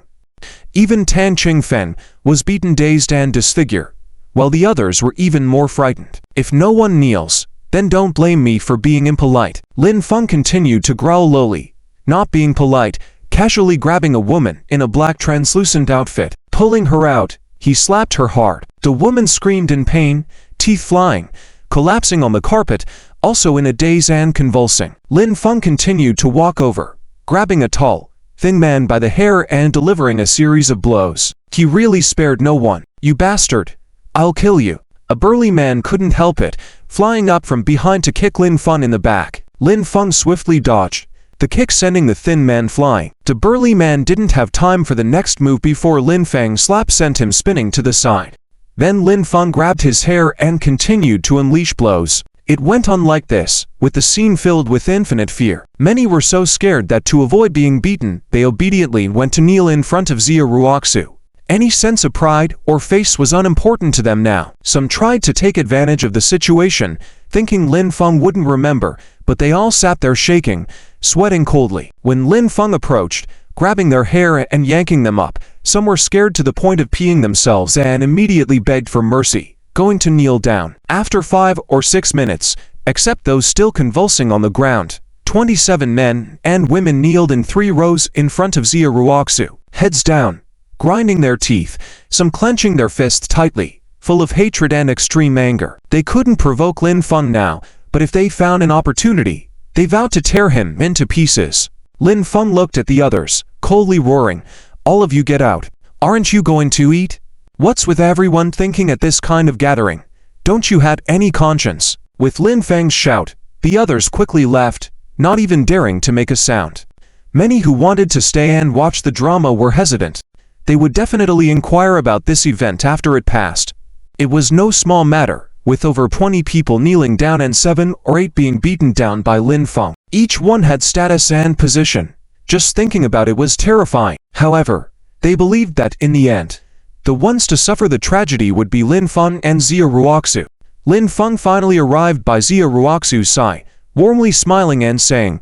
Even Tang Qingfang was beaten, dazed and disfigured, while the others were even more frightened. If no one kneels, then don't blame me for being impolite. Lin Feng continued to growl lowly, not being polite, casually grabbing a woman in a black translucent outfit. Pulling her out, he slapped her hard. The woman screamed in pain, teeth flying, collapsing on the carpet, also in a daze and convulsing. Lin Feng continued to walk over, grabbing a tall, thin man by the hair and delivering a series of blows. He really spared no one. "You bastard! I'll kill you." A burly man couldn't help it, flying up from behind to kick Lin Feng in the back. Lin Feng swiftly dodged, the kick sending the thin man flying. The burly man didn't have time for the next move before Lin Feng's slap sent him spinning to the side. Then Lin Feng grabbed his hair and continued to unleash blows. It went on like this, with the scene filled with infinite fear. Many were so scared that to avoid being beaten, they obediently went to kneel in front of Xia Ruoxu. Any sense of pride or face was unimportant to them now. Some tried to take advantage of the situation, thinking Lin Feng wouldn't remember, but they all sat there shaking, sweating coldly. When Lin Feng approached, grabbing their hair and yanking them up, some were scared to the point of peeing themselves and immediately begged for mercy, going to kneel down. After 5 or 6 minutes, except those still convulsing on the ground, 27 men and women kneeled in 3 rows in front of Xia Ruoxu, heads down, grinding their teeth, some clenching their fists tightly, full of hatred and extreme anger. They couldn't provoke Lin Feng now, but if they found an opportunity, they vowed to tear him into pieces. Lin Feng looked at the others, coldly roaring, "All of you get out. Aren't you going to eat? What's with everyone thinking at this kind of gathering? Don't you have any conscience?" With Lin Feng's shout, the others quickly left, not even daring to make a sound. Many who wanted to stay and watch the drama were hesitant. They would definitely inquire about this event after it passed. It was no small matter, with over 20 people kneeling down and 7 or 8 being beaten down by Lin Feng. Each one had status and position. Just thinking about it was terrifying. However, they believed that in the end, the ones to suffer the tragedy would be Lin Feng and Xia Ruoxu. Lin Feng finally arrived by Xia Ruoxu's side, warmly smiling and saying,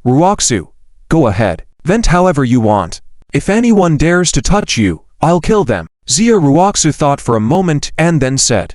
"Ruoxu, go ahead, vent however you want. If anyone dares to touch you, I'll kill them." Xia Ruoxu thought for a moment and then said,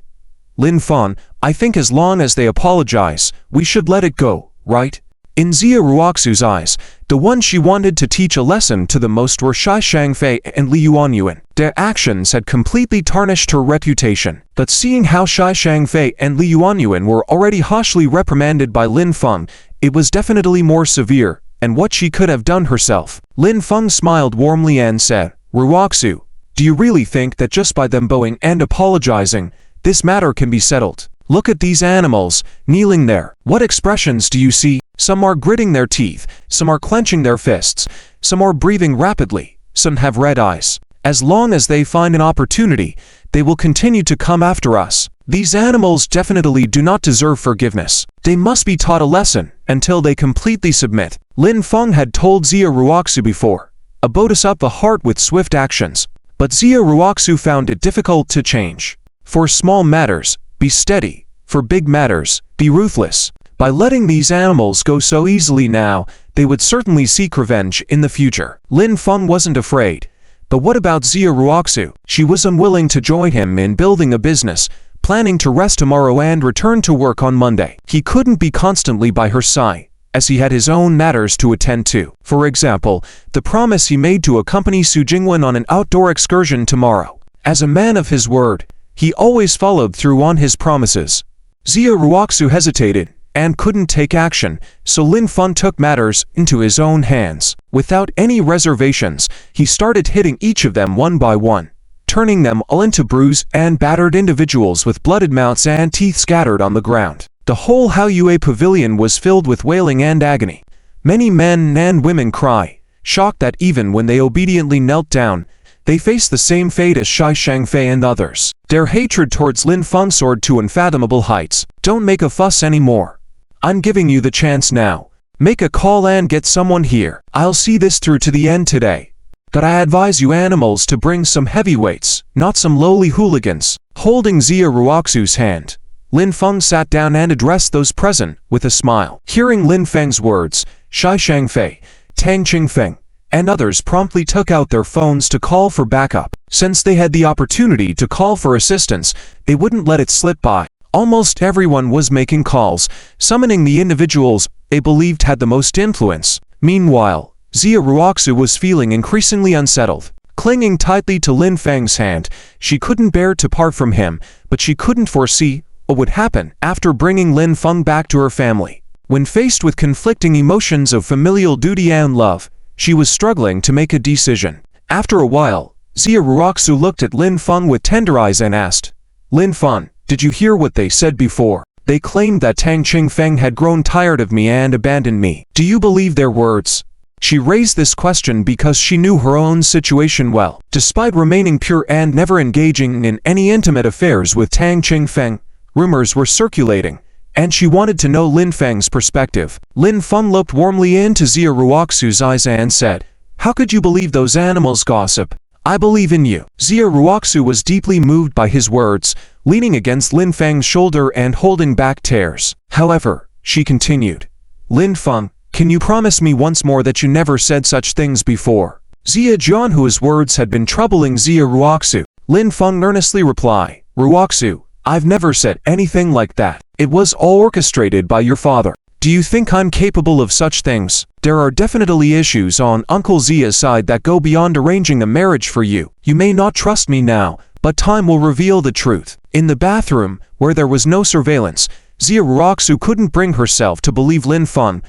"Lin Feng, I think as long as they apologize, we should let it go, right?" In Xia Ruoxu's eyes, the ones she wanted to teach a lesson to the most were Shi Shangfei and Li Yuanyuan. Their actions had completely tarnished her reputation, but seeing how Shi Shangfei and Li Yuanyuan were already harshly reprimanded by Lin Feng, it was definitely more severe, and what she could have done herself. Lin Feng smiled warmly and said, "Ruoxu, do you really think that just by them bowing and apologizing, this matter can be settled? Look at these animals, kneeling there. What expressions do you see? Some are gritting their teeth, some are clenching their fists, some are breathing rapidly, some have red eyes. As long as they find an opportunity, they will continue to come after us. These animals definitely do not deserve forgiveness. They must be taught a lesson until they completely submit." Lin Feng had told Xia Ruoxu before, a bodhisattva heart with swift actions, but Xia Ruoxu found it difficult to change. For small matters, be steady. For big matters, be ruthless. By letting these animals go so easily now, they would certainly seek revenge in the future. Lin Feng wasn't afraid. But what about Xia Ruoxu? She was unwilling to join him in building a business, planning to rest tomorrow and return to work on Monday. He couldn't be constantly by her side, as he had his own matters to attend to. For example, the promise he made to accompany Su Jingwen on an outdoor excursion tomorrow. As a man of his word, he always followed through on his promises. Xia Ruoxu hesitated and couldn't take action, so Lin Feng took matters into his own hands. Without any reservations, he started hitting each of them one by one, turning them all into bruised and battered individuals with blooded mouths and teeth scattered on the ground. The whole Haoyue pavilion was filled with wailing and agony. Many men and women cry, shocked that even when they obediently knelt down, they faced the same fate as Shi Shangfei and others. Their hatred towards Lin Feng soared to unfathomable heights. "Don't make a fuss anymore. I'm giving you the chance now. Make a call and get someone here. I'll see this through to the end today. But I advise you animals to bring some heavyweights, not some lowly hooligans." Holding Xia Ruoxu's hand, Lin Feng sat down and addressed those present with a smile. Hearing Lin Feng's words, Shi Shangfei, Tang Qingfeng, and others promptly took out their phones to call for backup. Since they had the opportunity to call for assistance, they wouldn't let it slip by. Almost everyone was making calls, summoning the individuals they believed had the most influence. Meanwhile, Xia Ruoxu was feeling increasingly unsettled. Clinging tightly to Lin Feng's hand, she couldn't bear to part from him, but she couldn't foresee what would happen after bringing Lin Feng back to her family. When faced with conflicting emotions of familial duty and love, she was struggling to make a decision. After a while, Xia Ruoxu looked at Lin Feng with tender eyes and asked, "Lin Feng, did you hear what they said before? They claimed that Tang Qingfeng had grown tired of me and abandoned me. Do you believe their words?" She raised this question because she knew her own situation well. Despite remaining pure and never engaging in any intimate affairs with Tang Qingfeng, rumors were circulating, and she wanted to know Lin Feng's perspective. Lin Feng looked warmly into Xia Ruoxu's eyes and said, "How could you believe those animals' gossip? I believe in you." Xia Ruoxu was deeply moved by his words, leaning against Lin Feng's shoulder and holding back tears. However, she continued, "Lin Feng, can you promise me once more that you never said such things before?" Xia Jianhua's words had been troubling Xia Ruoxu. Lin Feng earnestly replied, "Ruoxu, I've never said anything like that. It was all orchestrated by your father. Do you think I'm capable of such things? There are definitely issues on Uncle Xia's side that go beyond arranging a marriage for you. You may not trust me now, but time will reveal the truth." In the bathroom, where there was no surveillance, Xia Ruoxu couldn't bring herself to believe Lin Feng,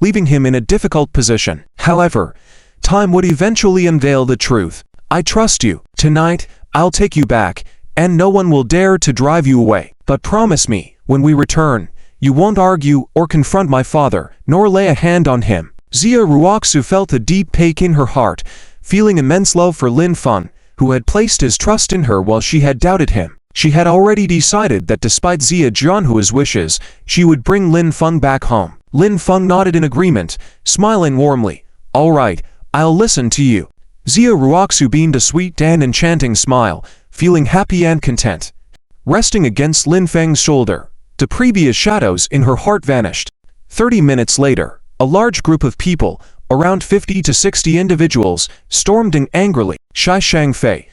leaving him in a difficult position. However, time would eventually unveil the truth. "I trust you. Tonight, I'll take you back, and no one will dare to drive you away. But promise me, when we return, you won't argue or confront my father, nor lay a hand on him." Xia Ruoxu felt a deep ache in her heart, feeling immense love for Lin Feng, who had placed his trust in her while she had doubted him. She had already decided that despite Xia Jianhua's wishes, she would bring Lin Feng back home. Lin Feng nodded in agreement, smiling warmly. "All right, I'll listen to you." Xia Ruoxu beamed a sweet and enchanting smile, feeling happy and content. Resting against Lin Feng's shoulder, the previous shadows in her heart vanished. 30 minutes later, a large group of people, around 50 to 60 individuals, stormed in angrily. Shi Shangfei,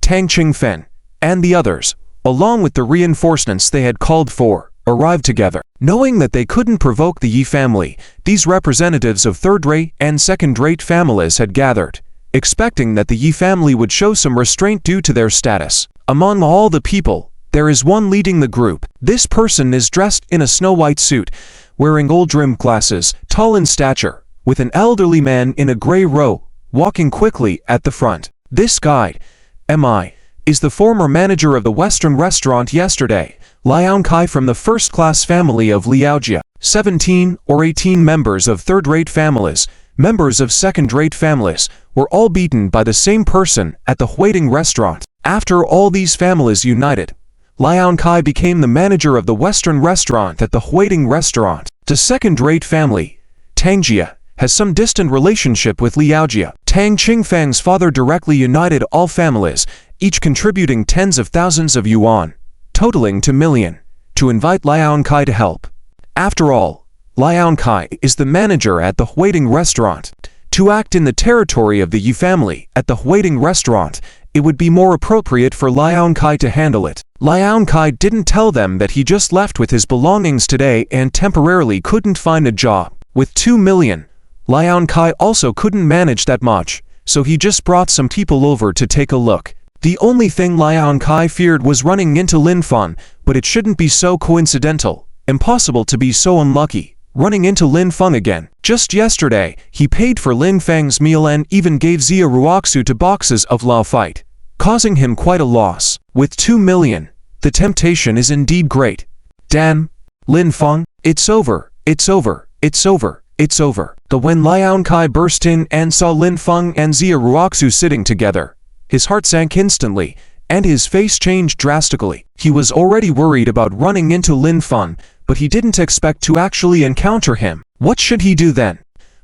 Tang Qingfeng, and the others, along with the reinforcements they had called for, arrived together. Knowing that they couldn't provoke the Yi family, these representatives of third-rate and second-rate families had gathered, expecting that the Yi family would show some restraint due to their status. Among all the people, there is one leading the group. This person is dressed in a snow-white suit, wearing gold-rimmed glasses, tall in stature, with an elderly man in a gray robe, walking quickly at the front. This guide, M.I., is the former manager of the Western restaurant yesterday, Liao Kai from the first-class family of Liaojia. 17 or 18 members of third-rate families, members of second-rate families, were all beaten by the same person at the Huiting restaurant. After all these families united, Liao Kai became the manager of the Western restaurant at the Huiting restaurant. The second-rate family, Tangjia, has some distant relationship with Liaojia. Tang Qingfeng's father directly united all families, each contributing tens of thousands of yuan, totaling to million, to invite Liao Kai to help. After all, Liao Kai is the manager at the Huiting restaurant. To act in the territory of the Yi family at the Huiting restaurant, it would be more appropriate for Liao Kai to handle it. Liao Kai didn't tell them that he just left with his belongings today and temporarily couldn't find a job. With 2 million, Liao Kai also couldn't manage that much, so he just brought some people over to take a look. The only thing Liao Kai feared was running into Lin Feng, but it shouldn't be so coincidental. Impossible to be so unlucky, running into Lin Feng again. Just yesterday, he paid for Lin Feng's meal and even gave Xia Ruoxu 2 boxes of Lao Fight, causing him quite a loss. With 2 million, the temptation is indeed great. Damn, Lin Feng, it's over, it's over, it's over, it's over. But when Liao Kai burst in and saw Lin Feng and Xia Ruoxu sitting together, his heart sank instantly, and his face changed drastically. He was already worried about running into Lin Feng, but he didn't expect to actually encounter him. What should he do then?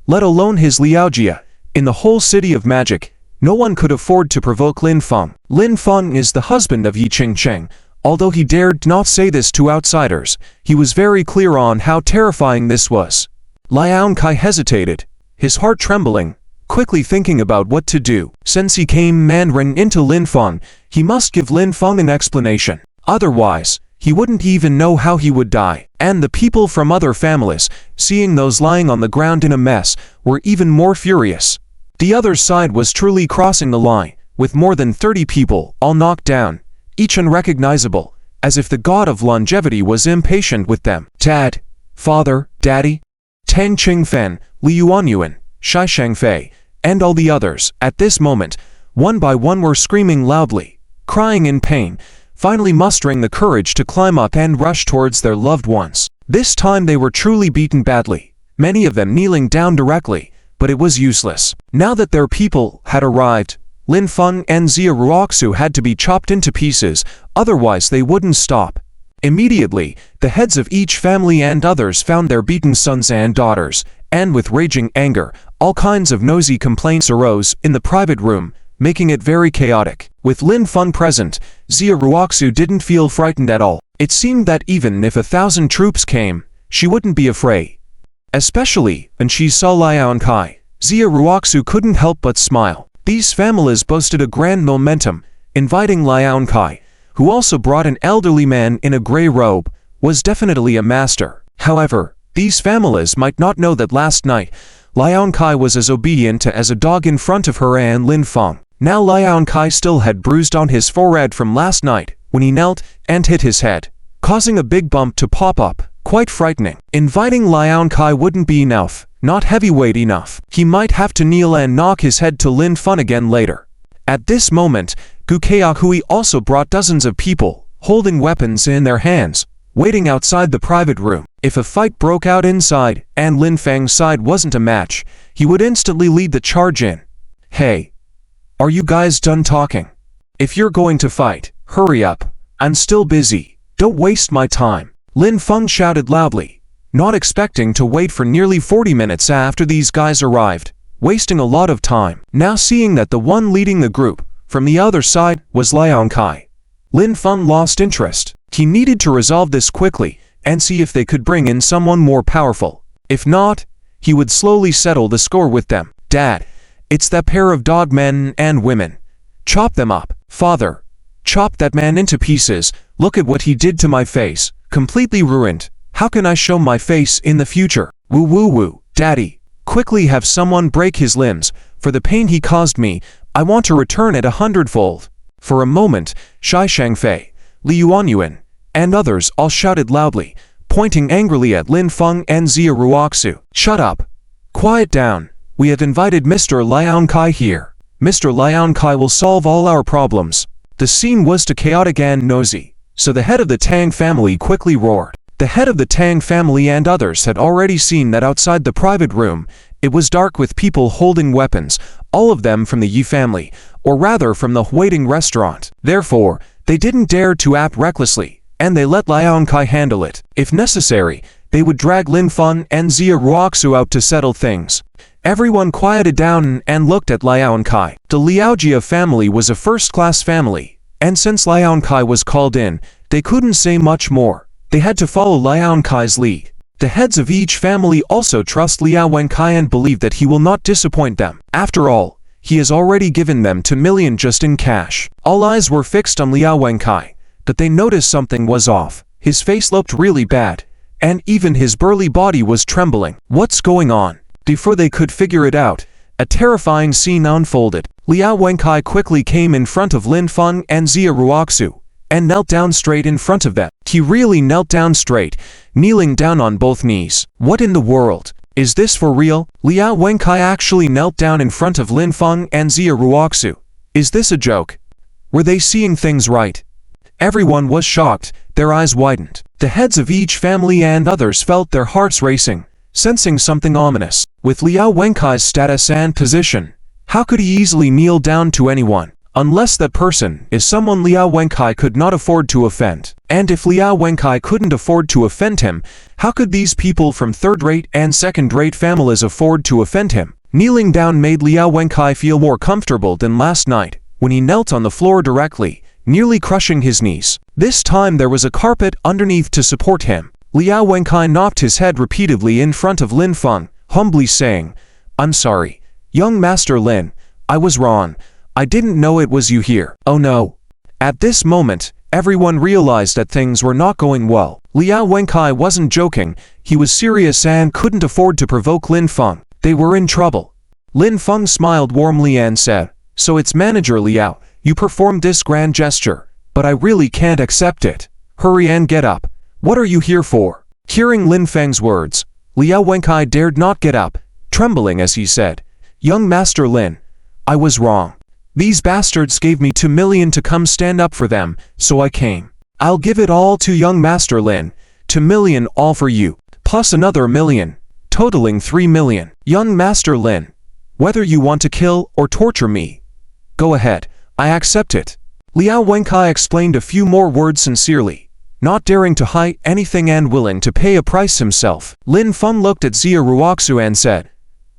Let alone his Liaojia. In the whole city of magic, no one could afford to provoke Lin Feng. Lin Feng is the husband of Yi Qingcheng, Although he dared not say this to outsiders, he was very clear on how terrifying this was. Liao Kai hesitated, his heart trembling, quickly thinking about what to do. Since he came and ran into Lin Feng, he must give Lin Feng an explanation. Otherwise, he wouldn't even know how he would die. And the people from other families, seeing those lying on the ground in a mess, were even more furious. The other side was truly crossing the line, with more than 30 people, all knocked down, each unrecognizable, as if the god of longevity was impatient with them. Dad, father, daddy, Tang Qingfen, Li Yuanyuan, Shai Shangfei, and all the others, at this moment, one by one were screaming loudly, crying in pain, finally mustering the courage to climb up and rush towards their loved ones. This time they were truly beaten badly, many of them kneeling down directly, but it was useless. Now that their people had arrived, Lin Feng and Xia Ruoxu had to be chopped into pieces, otherwise they wouldn't stop. Immediately, the heads of each family and others found their beaten sons and daughters, and with raging anger, all kinds of nosy complaints arose in the private room, making it very chaotic. With Lin Feng present, Xia Ruoxu didn't feel frightened at all. It seemed that even if 1,000 troops came, she wouldn't be afraid. Especially when she saw Liao Kai, Xia Ruoxu couldn't help but smile. These families boasted a grand momentum, inviting Liao Kai, who also brought an elderly man in a gray robe, was definitely a master. However, these families might not know that last night, Liao Kai was as obedient as a dog in front of her and Lin Feng. Now Liao Kai still had bruised on his forehead from last night, when he knelt and hit his head, causing a big bump to pop up, quite frightening. Inviting Liao Kai wouldn't be enough, not heavyweight enough. He might have to kneel and knock his head to Lin Feng again later. At this moment, Gu Keihui also brought dozens of people, holding weapons in their hands, waiting outside the private room. If a fight broke out inside, and Lin Feng's side wasn't a match, he would instantly lead the charge in. Hey, are you guys done talking? If you're going to fight, hurry up. I'm still busy. Don't waste my time. Lin Feng shouted loudly, not expecting to wait for nearly 40 minutes after these guys arrived, wasting a lot of time. Now seeing that the one leading the group, from the other side, was Liao Kai, Lin Feng lost interest. He needed to resolve this quickly, and see if they could bring in someone more powerful. If not, he would slowly settle the score with them. Dad, it's that pair of dog men and women. Chop them up. Father, chop that man into pieces. Look at what he did to my face. Completely ruined. How can I show my face in the future? Woo woo woo. Daddy, quickly have someone break his limbs. For the pain he caused me, I want to return it 100-fold. For a moment, Shai Shangfei, Li Yuanyuan, and others all shouted loudly, pointing angrily at Lin Feng and Xia Ruoxu. Shut up. Quiet down. We have invited Mr. Liao Kai here. Mr. Liao Kai will solve all our problems. The scene was too chaotic and nosy, so the head of the Tang family quickly roared. The head of the Tang family and others had already seen that outside the private room, it was dark with people holding weapons, all of them from the Yi family, or rather from the waiting restaurant. Therefore, they didn't dare to act recklessly, and they let Liao Kai handle it. If necessary, they would drag Lin Feng and Xia Ruoxu out to settle things. Everyone quieted down and looked at Liao Kai. The Liaojia family was a first-class family, and since Liao Kai was called in, they couldn't say much more. They had to follow Liao Kai's lead. The heads of each family also trust Liao Kai and believe that he will not disappoint them. After all, he has already given them 2 million just in cash. All eyes were fixed on Liao Kai, but they noticed something was off. His face looked really bad, and even his burly body was trembling. What's going on? Before they could figure it out, a terrifying scene unfolded. Liao Kai quickly came in front of Lin Feng and Xia Ruoxu, and knelt down straight in front of them. He really knelt down straight, kneeling down on both knees. What in the world? Is this for real? Liao Kai actually knelt down in front of Lin Feng and Xia Ruoxu. Is this a joke? Were they seeing things right? Everyone was shocked, their eyes widened. The heads of each family and others felt their hearts racing, sensing something ominous. With Liao Kai's status and position, how could he easily kneel down to anyone? Unless that person is someone Liao Kai could not afford to offend. And if Liao Kai couldn't afford to offend him, how could these people from third-rate and second-rate families afford to offend him? Kneeling down made Liao Kai feel more comfortable than last night, when he knelt on the floor directly, nearly crushing his knees. This time there was a carpet underneath to support him. Liao Wenkai knocked his head repeatedly in front of Lin Feng, humbly saying, "I'm sorry. Young Master Lin, I was wrong. I didn't know it was you here." Oh no. At this moment, everyone realized that things were not going well. Liao Wenkai wasn't joking, he was serious and couldn't afford to provoke Lin Feng. They were in trouble. Lin Feng smiled warmly and said, "So it's Manager Liao, you performed this grand gesture, but I really can't accept it. Hurry and get up. What are you here for?" Hearing Lin Feng's words, Liao Wenkai dared not get up, trembling as he said, "Young Master Lin, I was wrong. These bastards gave me 2 million to come stand up for them, so I came. I'll give it all to young Master Lin, 2 million all for you, plus another million, totaling 3 million. Young Master Lin, whether you want to kill or torture me, go ahead, I accept it." Liao Wenkai explained a few more words sincerely, not daring to hide anything and willing to pay a price himself. Lin Feng looked at Xia Ruoxu and said,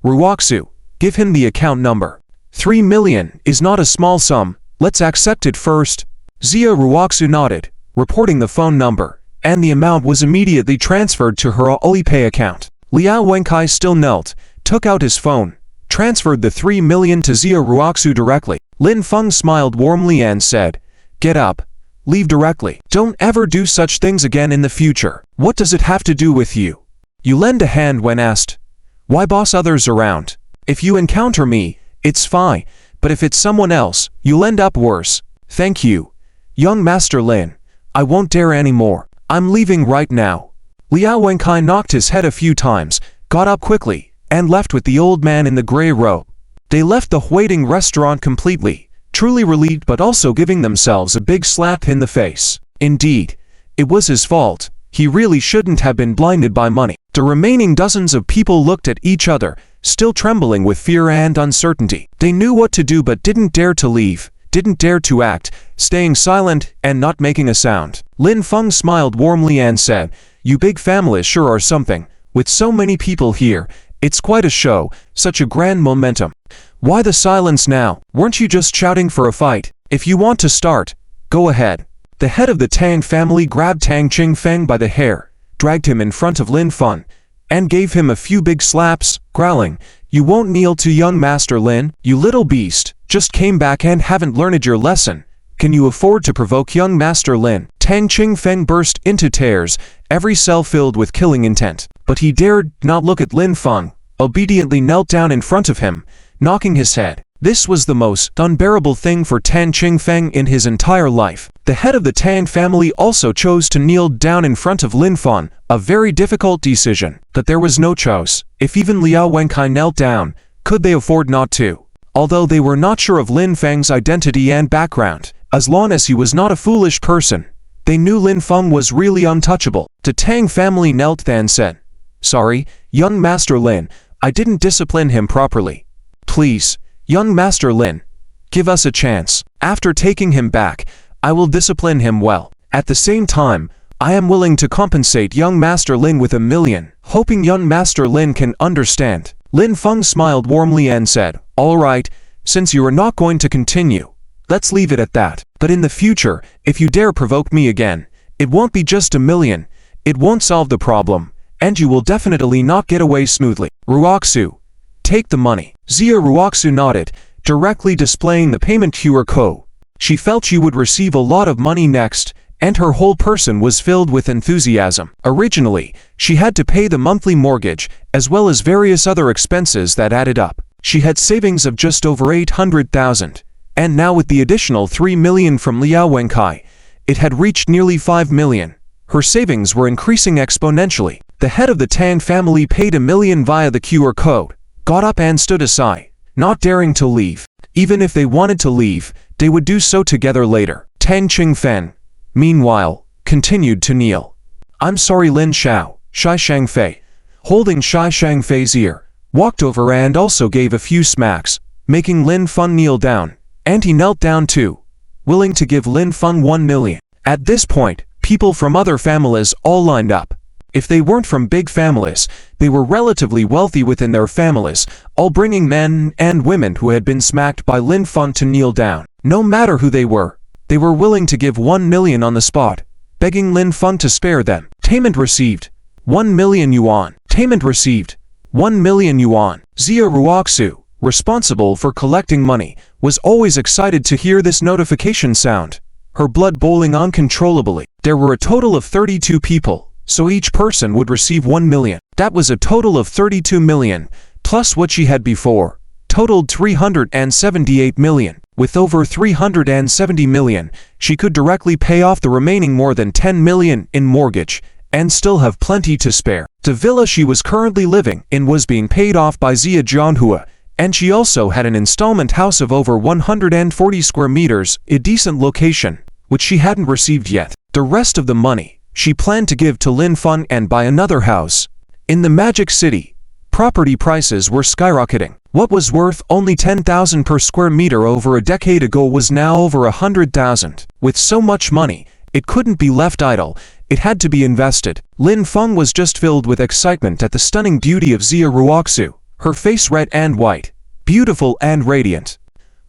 "Ruoxu, give him the account number. 3 million is not a small sum, let's accept it first." Xia Ruoxu nodded, reporting the phone number, and the amount was immediately transferred to her Alipay account. Liao Wenkai still knelt, took out his phone, transferred the 3 million to Xia Ruoxu directly. Lin Feng smiled warmly and said, "Get up. Leave directly. Don't ever do such things again in the future. What does it have to do with you? You lend a hand when asked. Why boss others around? If you encounter me, it's fine, but if it's someone else, you'll end up worse. Thank you. Young Master Lin, I won't dare anymore. I'm leaving right now." Liao Wenkai knocked his head a few times, got up quickly, and left with the old man in the gray robe. They left the Huiting restaurant completely, truly relieved but also giving themselves a big slap in the face. Indeed, it was his fault. He really shouldn't have been blinded by money. The remaining dozens of people looked at each other, still trembling with fear and uncertainty. They knew what to do but didn't dare to leave, didn't dare to act, staying silent and not making a sound. Lin Feng smiled warmly and said, "You big families sure are something. With so many people here, it's quite a show, such a grand momentum. Why the silence now? Weren't you just shouting for a fight? If you want to start, go ahead." The head of the Tang family grabbed Tang Qingfeng by the hair, dragged him in front of Lin Feng, and gave him a few big slaps, growling, "You won't kneel to young Master Lin, you little beast. Just came back and haven't learned your lesson. Can you afford to provoke young Master Lin?" Tang Qingfeng burst into tears, every cell filled with killing intent. But he dared not look at Lin Feng, obediently knelt down in front of him, knocking his head. This was the most unbearable thing for Tang Qingfeng in his entire life. The head of the Tang family also chose to kneel down in front of Lin Feng, a very difficult decision, but there was no choice. If even Liao Wenkai knelt down, could they afford not to? Although they were not sure of Lin Feng's identity and background, as long as he was not a foolish person, they knew Lin Feng was really untouchable. The Tang family knelt and said, "Sorry, young Master Lin, I didn't discipline him properly. Please, young Master Lin, give us a chance. After taking him back, I will discipline him well. At the same time, I am willing to compensate young Master Lin with 1 million, hoping young Master Lin can understand." Lin Feng smiled warmly and said, "All right, since you are not going to continue, let's leave it at that. But in the future, if you dare provoke me again, it won't be just 1 million, it won't solve the problem, and you will definitely not get away smoothly. Ruoxu, take the money." Xia Ruoxu nodded, directly displaying the payment QR code. She felt she would receive a lot of money next, and her whole person was filled with enthusiasm. Originally, she had to pay the monthly mortgage, as well as various other expenses that added up. She had savings of just over 800,000, and now with the additional 3 million from Liao Wenkai, it had reached nearly 5 million. Her savings were increasing exponentially. The head of the Tang family paid 1 million via the QR code, got up and stood aside, not daring to leave. Even if they wanted to leave, they would do so together later. Tang Qingfeng, meanwhile, continued to kneel. "I'm sorry." Lin Xiao, Shai Shangfei, holding Shai Shangfei's ear, walked over and also gave a few smacks, making Lin Feng kneel down, and he knelt down too, willing to give Lin Feng 1 million. At this point, people from other families all lined up. If they weren't from big families, they were relatively wealthy within their families, all bringing men and women who had been smacked by Lin Feng to kneel down. No matter who they were, They were willing to give 1 million on the spot, begging Lin Feng to spare them. Payment received. 1 million yuan. Payment received. 1 million yuan. Xia Ruoxu, responsible for collecting money, was always excited to hear this notification sound, her blood boiling uncontrollably. There were a total of 32 people, so each person would receive 1 million. That was a total of 32 million, plus what she had before, totaled 378 million. With over 370 million, she could directly pay off the remaining more than 10 million in mortgage, and still have plenty to spare. The villa she was currently living in was being paid off by Xia Jianhua, and she also had an installment house of over 140 square meters, a decent location, which she hadn't received yet. The rest of the money, she planned to give to Lin Feng and buy another house. In the Magic City, property prices were skyrocketing. What was worth only 10,000 per square meter over a decade ago was now over 100,000. With so much money, it couldn't be left idle. It had to be invested. Lin Feng was just filled with excitement at the stunning beauty of Xia Ruoxu, her face red and white, beautiful and radiant.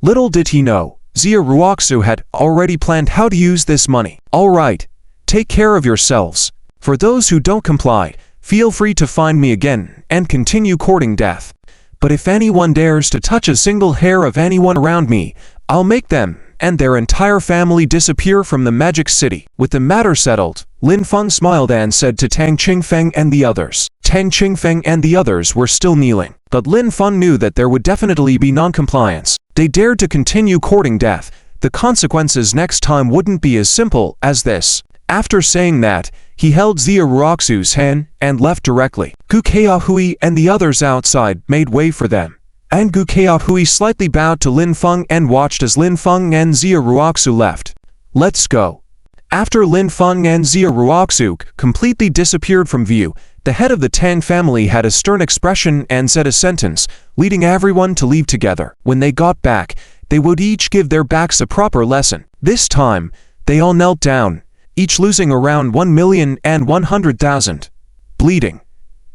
Little did he know, Xia Ruoxu had already planned how to use this money. All right, take care of yourselves. For those who don't comply, feel free to find me again and continue courting death. But if anyone dares to touch a single hair of anyone around me, I'll make them and their entire family disappear from the Magic City. With the matter settled, Lin Feng smiled and said to Tang Qingfeng and the others. Tang Qingfeng and the others were still kneeling, but Lin Feng knew that there would definitely be non-compliance. They dared to continue courting death. The consequences next time wouldn't be as simple as this. After saying that, he held Xia Ruoxu's hand and left directly. Gu Keahui and the others outside made way for them, and Gu Keahui slightly bowed to Lin Feng and watched as Lin Feng and Xia Ruoxu left. Let's go. After Lin Feng and Xia Ruoxu completely disappeared from view, the head of the Tang family had a stern expression and said a sentence, leading everyone to leave together. When they got back, they would each give their backs a proper lesson. This time, they all knelt down, each losing around 1,100,000, bleeding.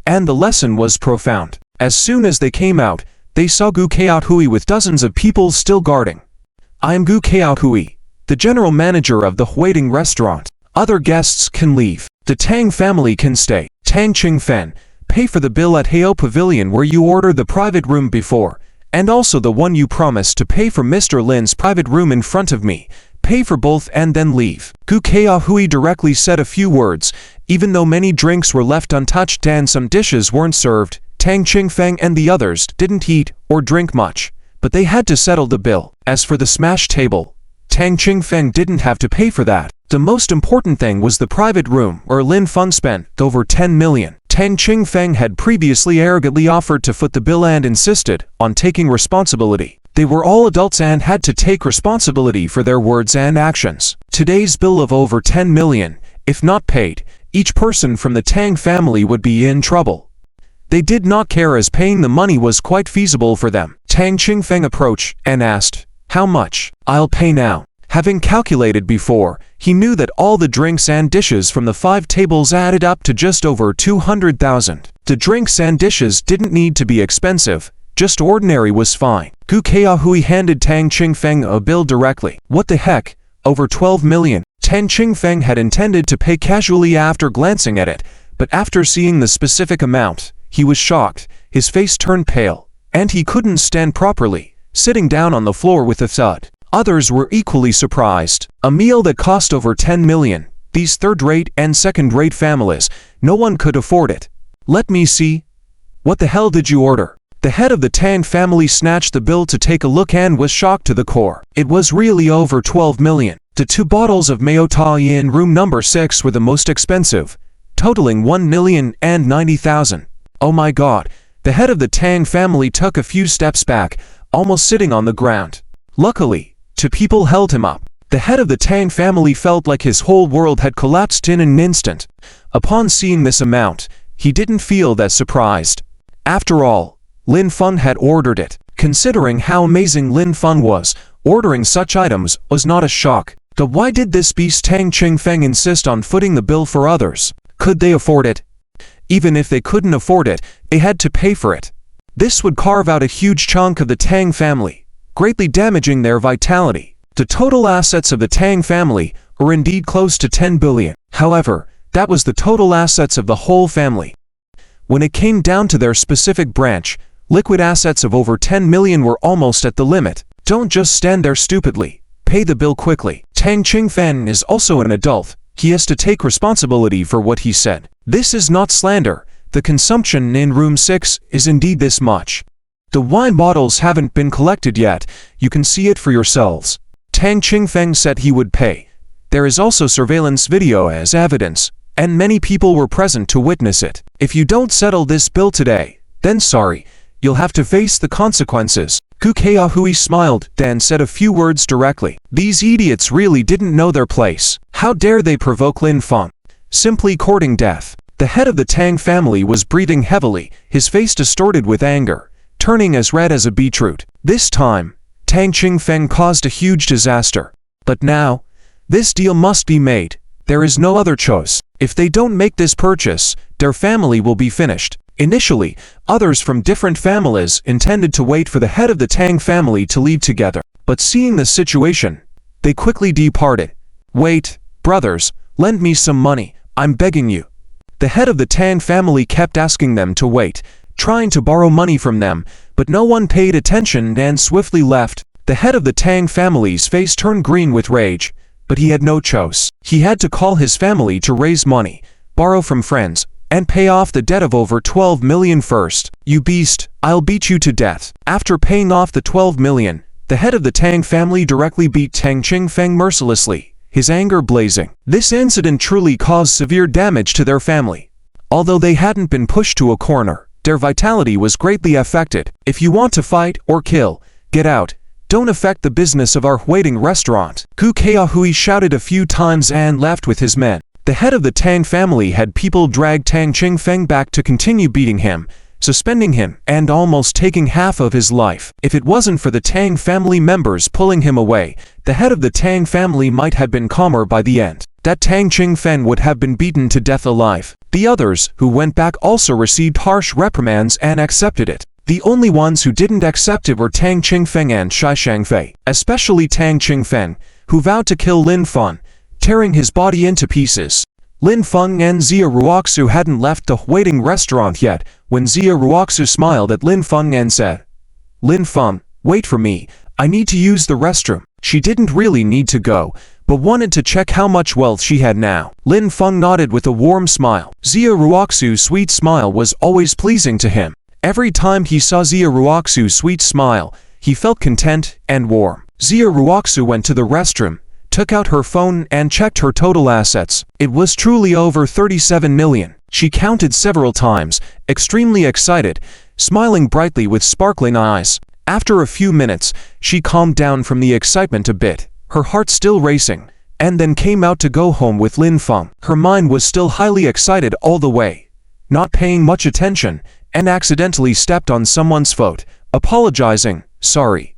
And the lesson was profound. As soon as they came out, they saw Gu Keahui with dozens of people still guarding. I am Gu Keahui, the general manager of the Huiting restaurant. Other guests can leave. The Tang family can stay. Tang Qingfen, pay for the bill at Heo Pavilion where you ordered the private room before, and also the one you promised to pay for Mr. Lin's private room in front of me. Pay for both and then leave. Gu Keahui directly said a few words. Even though many drinks were left untouched and some dishes weren't served, Tang Qingfeng and the others didn't eat or drink much, but they had to settle the bill. As for the smash table, Tang Qingfeng didn't have to pay for that. The most important thing was the private room where Lin Feng spent over 10 million. Tang Qingfeng had previously arrogantly offered to foot the bill and insisted on taking responsibility. They were all adults and had to take responsibility for their words and actions. Today's bill of over 10 million, if not paid, each person from the Tang family would be in trouble. They did not care as paying the money was quite feasible for them. Tang Qingfeng approached and asked, "How much?" "I'll pay now." Having calculated before, he knew that all the drinks and dishes from the 5 tables added up to just over 200,000. The drinks and dishes didn't need to be expensive, just ordinary was fine. Gu Keahui handed Tang Qingfeng a bill directly. What the heck? Over 12 million. Tang Qingfeng had intended to pay casually after glancing at it, but after seeing the specific amount, he was shocked. His face turned pale, and he couldn't stand properly, sitting down on the floor with a thud. Others were equally surprised. A meal that cost over 10 million. These third-rate and second-rate families, no one could afford it. Let me see. What the hell did you order? The head of the Tang family snatched the bill to take a look and was shocked to the core. It was really over 12 million. The 2 bottles of Maotai in room number 6 were the most expensive, totaling 1,090,000. Oh my god. The head of the Tang family took a few steps back, almost sitting on the ground. Luckily, 2 people held him up. The head of the Tang family felt like his whole world had collapsed in an instant. Upon seeing this amount, he didn't feel that surprised. After all, Lin Feng had ordered it. Considering how amazing Lin Feng was, ordering such items was not a shock. But why did this beast Tang Qingfeng insist on footing the bill for others? Could they afford it? Even if they couldn't afford it, they had to pay for it. This would carve out a huge chunk of the Tang family, greatly damaging their vitality. The total assets of the Tang family were indeed close to 10 billion. However, that was the total assets of the whole family. When it came down to their specific branch, liquid assets of over 10 million were almost at the limit. Don't just stand there stupidly. Pay the bill quickly. Tang Qingfen is also an adult. He has to take responsibility for what he said. This is not slander. The consumption in room 6 is indeed this much. The wine bottles haven't been collected yet. You can see it for yourselves. Tang Qingfen said he would pay. There is also surveillance video as evidence, and many people were present to witness it. If you don't settle this bill today, then sorry, you'll have to face the consequences. Gu Keahui smiled, then said a few words directly. These idiots really didn't know their place. How dare they provoke Lin Feng? Simply courting death. The head of the Tang family was breathing heavily, his face distorted with anger, turning as red as a beetroot. This time, Tang Qingfen caused a huge disaster. But now, this deal must be made. There is no other choice. If they don't make this purchase, their family will be finished. Initially, others from different families intended to wait for the head of the Tang family to leave together. But seeing the situation, they quickly departed. Wait, brothers, lend me some money, I'm begging you. The head of the Tang family kept asking them to wait, trying to borrow money from them, but no one paid attention and swiftly left. The head of the Tang family's face turned green with rage, but he had no choice. He had to call his family to raise money, borrow from friends, and pay off the debt of over 12 million first. You beast, I'll beat you to death. After paying off the 12 million, the head of the Tang family directly beat Tang Qingfen mercilessly, his anger blazing. This incident truly caused severe damage to their family. Although they hadn't been pushed to a corner, their vitality was greatly affected. If you want to fight or kill, get out. Don't affect the business of our waiting restaurant. Gu Keahui shouted a few times and left with his men. The head of the Tang family had people drag Tang Qingfen back to continue beating him, suspending him, and almost taking half of his life. If it wasn't for the Tang family members pulling him away, the head of the Tang family might have been calmer by the end. That Tang Qingfen would have been beaten to death alive. The others, who went back, also received harsh reprimands and accepted it. The only ones who didn't accept it were Tang Qingfen and Shi Shangfei, especially Tang Qingfen, who vowed to kill Lin Feng, tearing his body into pieces. Lin Feng and Xia Ruoxu hadn't left the waiting restaurant yet when Xia Ruoxu smiled at Lin Feng and said, "Lin Feng, wait for me, I need to use the restroom." She didn't really need to go, but wanted to check how much wealth she had now. Lin Feng nodded with a warm smile. Xia Ruoxu's sweet smile was always pleasing to him. Every time he saw Xia Ruoxu's sweet smile, he felt content and warm. Xia Ruoxu went to the restroom, took out her phone and checked her total assets. It was truly over 37 million. She counted several times, extremely excited, smiling brightly with sparkling eyes. After a few minutes, she calmed down from the excitement a bit, her heart still racing, and then came out to go home with Lin Feng. Her mind was still highly excited all the way, not paying much attention, and accidentally stepped on someone's foot, apologizing. Sorry,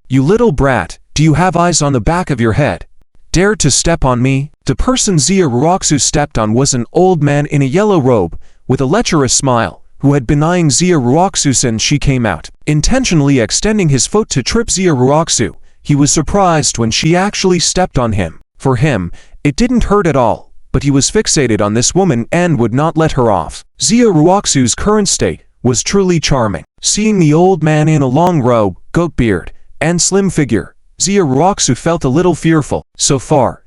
you little brat, do you have eyes on the back of your head? Dared to step on me?" The person Xia Ruoxu stepped on was an old man in a yellow robe, with a lecherous smile, who had been eyeing Xia Ruoxu since she came out. Intentionally extending his foot to trip Xia Ruoxu, he was surprised when she actually stepped on him. For him, it didn't hurt at all, but he was fixated on this woman and would not let her off. Xia Ruoxu's current state was truly charming. Seeing the old man in a long robe, goat beard, and slim figure, Xia Ruoxu felt a little fearful. So far,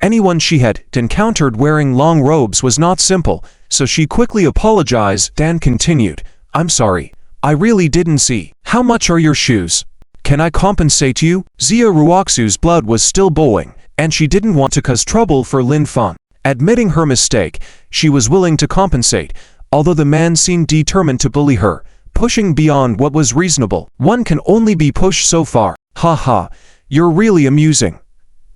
anyone she had encountered wearing long robes was not simple, so she quickly apologized and continued, "I'm sorry, I really didn't see. How much are your shoes? Can I compensate you?" Xia Ruoxu's blood was still boiling, and she didn't want to cause trouble for Lin Feng. Admitting her mistake, she was willing to compensate, although the man seemed determined to bully her, pushing beyond what was reasonable. One can only be pushed so far. "Ha ha, you're really amusing.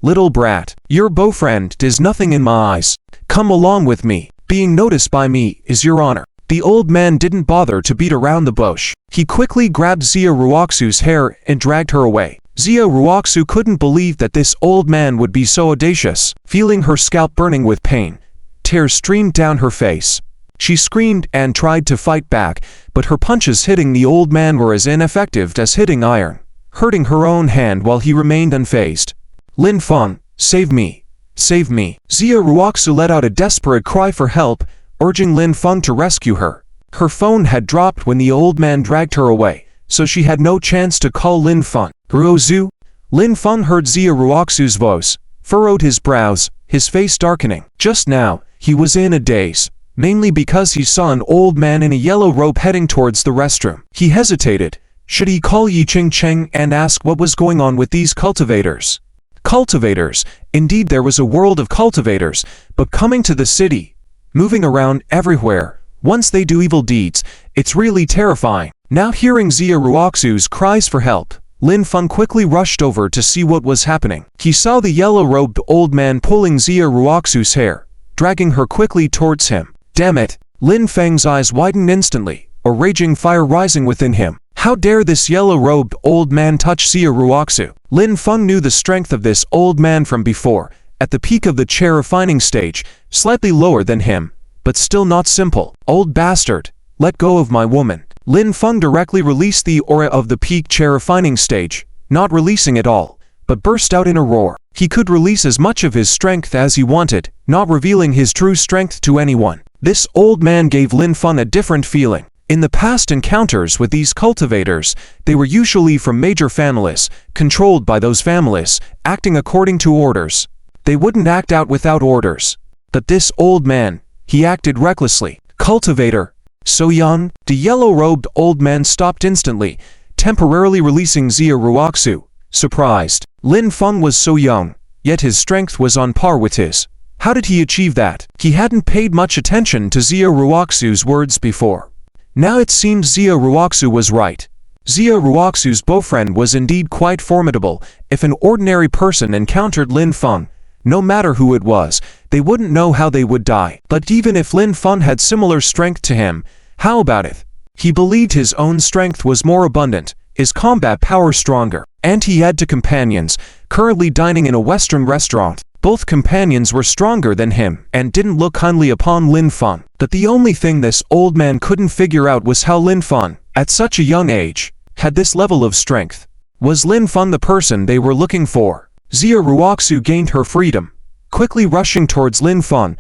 Little brat, your boyfriend does nothing in my eyes. Come along with me. Being noticed by me is your honor." The old man didn't bother to beat around the bush. He quickly grabbed Xia Ruoxu's hair and dragged her away. Xia Ruoxu couldn't believe that this old man would be so audacious. Feeling her scalp burning with pain, tears streamed down her face. She screamed and tried to fight back, but her punches hitting the old man were as ineffective as hitting iron. hurting her own hand while he remained unfazed. Lin Feng, save me! Save me! Xia Ruoxu let out a desperate cry for help, urging Lin Feng to rescue her. Her phone had dropped when the old man dragged her away, so she had no chance to call Lin Feng. Ruozu? Lin Feng heard Xia Ruoxu's voice, furrowed his brows, his face darkening. Just now, he was in a daze, mainly because he saw an old man in a yellow robe heading towards the restroom. He hesitated. Should he call Yi Cheng and ask what was going on with these cultivators? Cultivators. Indeed, there was a world of cultivators, but coming to the city, moving around everywhere, once they do evil deeds, it's really terrifying. Now hearing Xia Ruoxu's cries for help, Lin Feng quickly rushed over to see what was happening. He saw the yellow-robed old man pulling Xia Ruoxu's hair, dragging her quickly towards him. Damn it! Lin Feng's eyes widened instantly, a raging fire rising within him. How dare this yellow-robed old man touch Xia Ruoxu? Lin Feng knew the strength of this old man from before, at the peak of the chair refining stage, slightly lower than him, but still not simple. Old bastard, let go of my woman. Lin Feng directly released the aura of the peak chair refining stage, not releasing it all, but burst out in a roar. He could release as much of his strength as he wanted, not revealing his true strength to anyone. This old man gave Lin Feng a different feeling. In the past encounters with these cultivators, they were usually from major families, controlled by those families, acting according to orders. They wouldn't act out without orders. But this old man, he acted recklessly. Cultivator. So young? The yellow-robed old man stopped instantly, temporarily releasing Xia Ruoxu. Surprised. Lin Feng was so young, yet his strength was on par with his. How did he achieve that? He hadn't paid much attention to Xia Ruoxu's words before. Now it seemed Xia Ruoxu was right. Xia Ruoxu's boyfriend was indeed quite formidable. If an ordinary person encountered Lin Feng, no matter who it was, they wouldn't know how they would die. But even if Lin Feng had similar strength to him, how about it? He believed his own strength was more abundant, his combat power stronger, and he had two companions, currently dining in a Western restaurant. Both companions were stronger than him and didn't look kindly upon Lin Feng. But the only thing this old man couldn't figure out was how Lin Feng, at such a young age, had this level of strength. Was Lin Feng the person they were looking for? Xia Ruoxu gained her freedom, quickly rushing towards Lin Feng,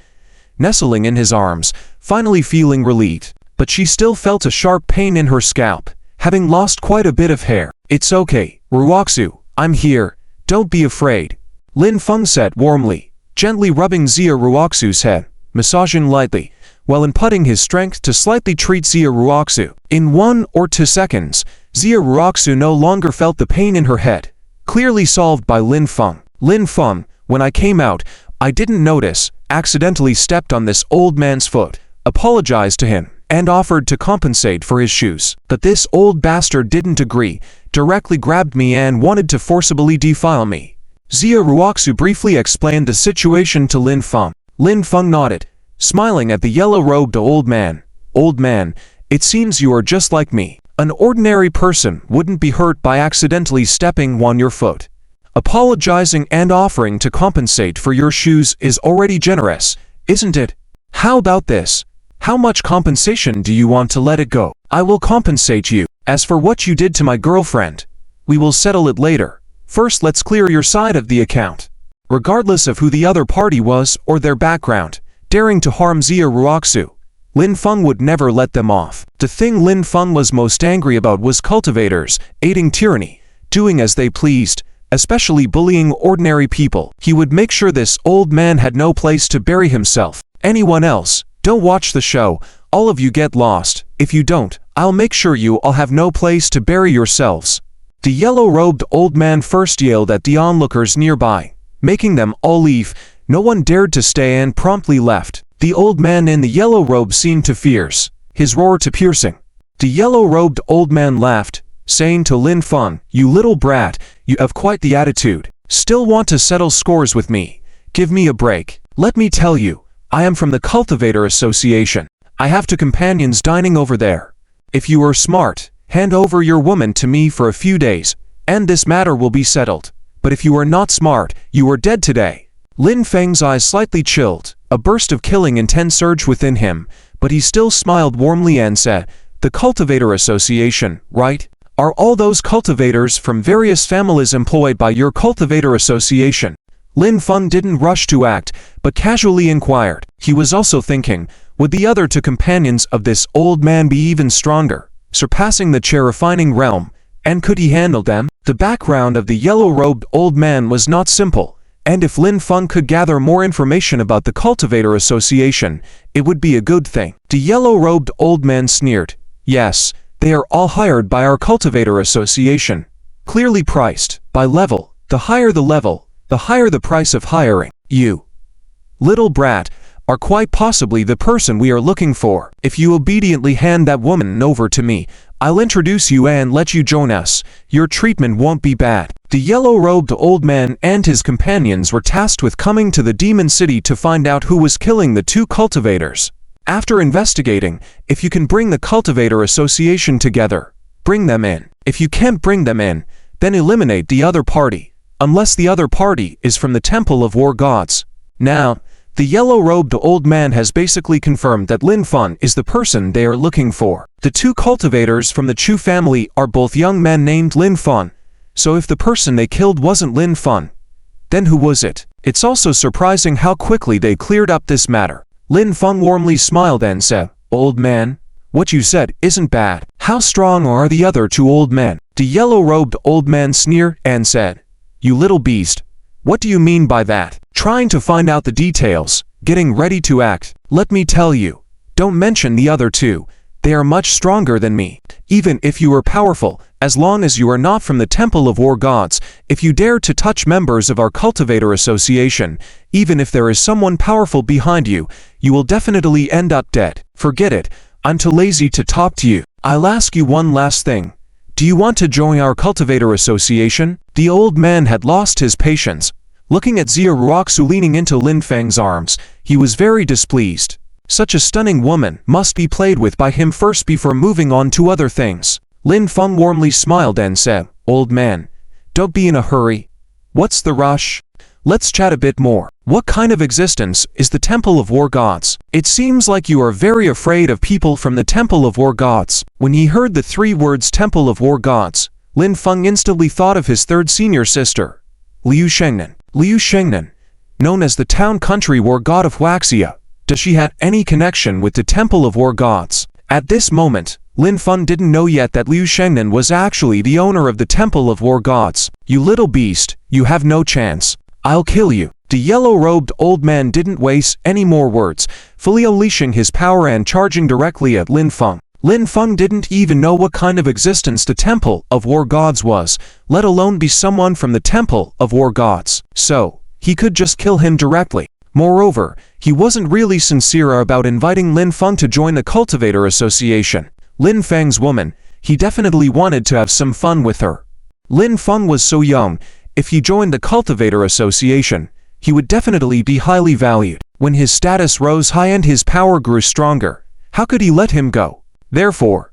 nestling in his arms, finally feeling relieved. But she still felt a sharp pain in her scalp, having lost quite a bit of hair. It's okay, Ruoxu, I'm here, don't be afraid. Lin Feng said warmly, gently rubbing Xia Ruoxu's head, massaging lightly, while inputting his strength to slightly treat Xia Ruoxu. In 1 or 2 seconds, Xia Ruoxu no longer felt the pain in her head, clearly solved by Lin Feng. Lin Feng, when I came out, I didn't notice, accidentally stepped on this old man's foot, apologized to him, and offered to compensate for his shoes. But this old bastard didn't agree, directly grabbed me and wanted to forcibly defile me. Xia Ruoxu briefly explained the situation to Lin Feng. Lin Feng nodded, smiling at the yellow-robed old man. Old man, it seems you are just like me. An ordinary person wouldn't be hurt by accidentally stepping on your foot. Apologizing and offering to compensate for your shoes is already generous, isn't it? How about this? How much compensation do you want to let it go? I will compensate you. As for what you did to my girlfriend, we will settle it later. First, let's clear your side of the account. Regardless of who the other party was or their background, daring to harm Xia Ruoxu, Lin Feng would never let them off. The thing Lin Feng was most angry about was cultivators, aiding tyranny, doing as they pleased, especially bullying ordinary people. He would make sure this old man had no place to bury himself. Anyone else, don't watch the show, all of you get lost. If you don't, I'll make sure you all have no place to bury yourselves. The yellow-robed old man first yelled at the onlookers nearby, making them all leave. No one dared to stay and promptly left. The old man in the yellow robe seemed to fierce, his roar to piercing. The yellow-robed old man laughed, saying to Lin Feng, "You little brat, you have quite the attitude. Still want to settle scores with me? Give me a break. Let me tell you, I am from the Cultivator Association. I have two companions dining over there. If you are smart, hand over your woman to me for a few days, and this matter will be settled. But if you are not smart, you are dead today." Lin Feng's eyes slightly chilled, a burst of killing intent surged within him, but he still smiled warmly and said, "The Cultivator Association, right? Are all those cultivators from various families employed by your cultivator association? Lin Feng didn't rush to act, but casually inquired. He was also thinking, would the other two companions of this old man be even stronger, surpassing the Cherifying realm, and could he handle them? The background of the yellow-robed old man was not simple, and if Lin Feng could gather more information about the Cultivator Association, it would be a good thing. The yellow-robed old man sneered. Yes, they are all hired by our Cultivator Association. Clearly priced, by level. The higher the price of hiring. You, little brat, are quite possibly the person we are looking for. If you obediently hand that woman over to me, I'll introduce you and let you join us. Your treatment won't be bad. The yellow-robed old man and his companions were tasked with coming to the Demon City to find out who was killing the two cultivators. After investigating, if you can bring the Cultivator Association together, bring them in. If you can't bring them in, then eliminate the other party, unless the other party is from the Temple of War Gods. Now, the yellow-robed old man has basically confirmed that Lin Feng is the person they are looking for. The two cultivators from the Chu family are both young men named Lin Feng, so if the person they killed wasn't Lin Feng, then who was it? It's also surprising how quickly they cleared up this matter. Lin Feng warmly smiled and said, "Old man, what you said isn't bad. How strong are the other two old men?" The yellow-robed old man sneered and said, "You little beast, what do you mean by that? Trying to find out the details, getting ready to act. Let me tell you, don't mention the other two. They are much stronger than me. Even if you are powerful, as long as you are not from the Temple of War Gods, if you dare to touch members of our Cultivator Association, even if there is someone powerful behind you, you will definitely end up dead. Forget it, I'm too lazy to talk to you. I'll ask you one last thing. Do you want to join our Cultivator Association?" The old man had lost his patience. Looking at Xia Ruoxu leaning into Lin Feng's arms, he was very displeased. Such a stunning woman must be played with by him first before moving on to other things. Lin Feng warmly smiled and said, "Old man, don't be in a hurry. What's the rush? Let's chat a bit more. What kind of existence is the Temple of War Gods? It seems like you are very afraid of people from the Temple of War Gods." When he heard the three words Temple of War Gods, Lin Feng instantly thought of his third senior sister, Liu Shengnan. Liu Shengnan, known as the town country war god of Huaxia. Does she have any connection with the Temple of War Gods? At this moment, Lin Feng didn't know yet that Liu Shengnan was actually the owner of the Temple of War Gods. "You little beast, you have no chance. I'll kill you." The yellow-robed old man didn't waste any more words, fully unleashing his power and charging directly at Lin Feng. Lin Feng didn't even know what kind of existence the Temple of War Gods was, let alone be someone from the Temple of War Gods. So, he could just kill him directly. Moreover, he wasn't really sincere about inviting Lin Feng to join the Cultivator Association. Lin Feng's woman, he definitely wanted to have some fun with her. Lin Feng was so young, if he joined the Cultivator Association, he would definitely be highly valued. When his status rose high and his power grew stronger, how could he let him go? Therefore,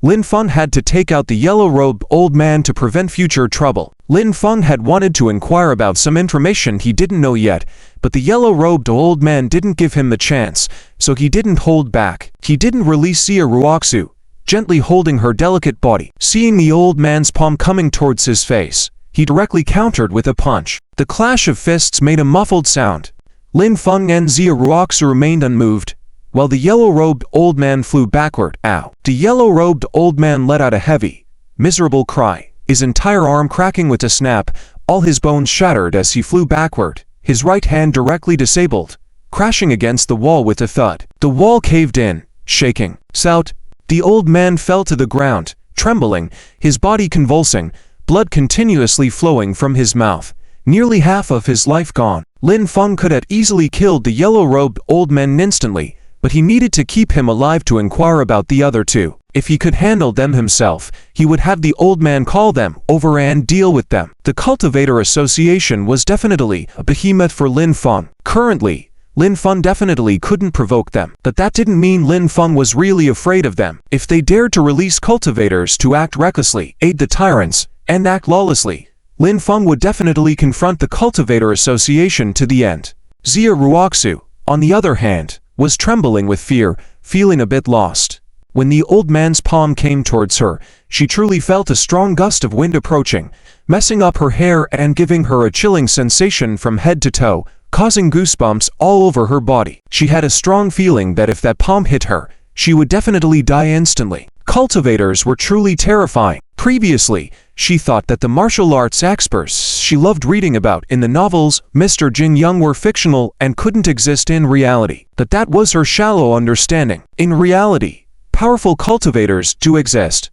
Lin Feng had to take out the yellow-robed old man to prevent future trouble. Lin Feng had wanted to inquire about some information he didn't know yet, but the yellow-robed old man didn't give him the chance, so he didn't hold back. He didn't release Xia Ruoxu, gently holding her delicate body. Seeing the old man's palm coming towards his face, he directly countered with a punch. The clash of fists made a muffled sound. Lin Feng and Xia Ruoxu remained unmoved, while the yellow-robed old man flew backward. Ow! The yellow-robed old man let out a heavy, miserable cry, his entire arm cracking with a snap, all his bones shattered as he flew backward, his right hand directly disabled, crashing against the wall with a thud. The wall caved in, shaking. Sout! The old man fell to the ground, trembling, his body convulsing, blood continuously flowing from his mouth, nearly half of his life gone. Lin Feng could have easily killed the yellow-robed old man instantly, but he needed to keep him alive to inquire about the other two. If he could handle them himself, he would have the old man call them over and deal with them. The Cultivator Association was definitely a behemoth for Lin Feng. Currently, Lin Feng definitely couldn't provoke them, but that didn't mean Lin Feng was really afraid of them. If they dared to release cultivators to act recklessly, aid the tyrants, and act lawlessly, Lin Feng would definitely confront the Cultivator Association to the end. Xia Ruoxu, on the other hand, was trembling with fear, feeling a bit lost. When the old man's palm came towards her, she truly felt a strong gust of wind approaching, messing up her hair and giving her a chilling sensation from head to toe, causing goosebumps all over her body. She had a strong feeling that if that palm hit her, she would definitely die instantly. Cultivators were truly terrifying. Previously, she thought that the martial arts experts she loved reading about in the novels Mr. Jin Young were fictional and couldn't exist in reality. But that was her shallow understanding. In reality, powerful cultivators do exist.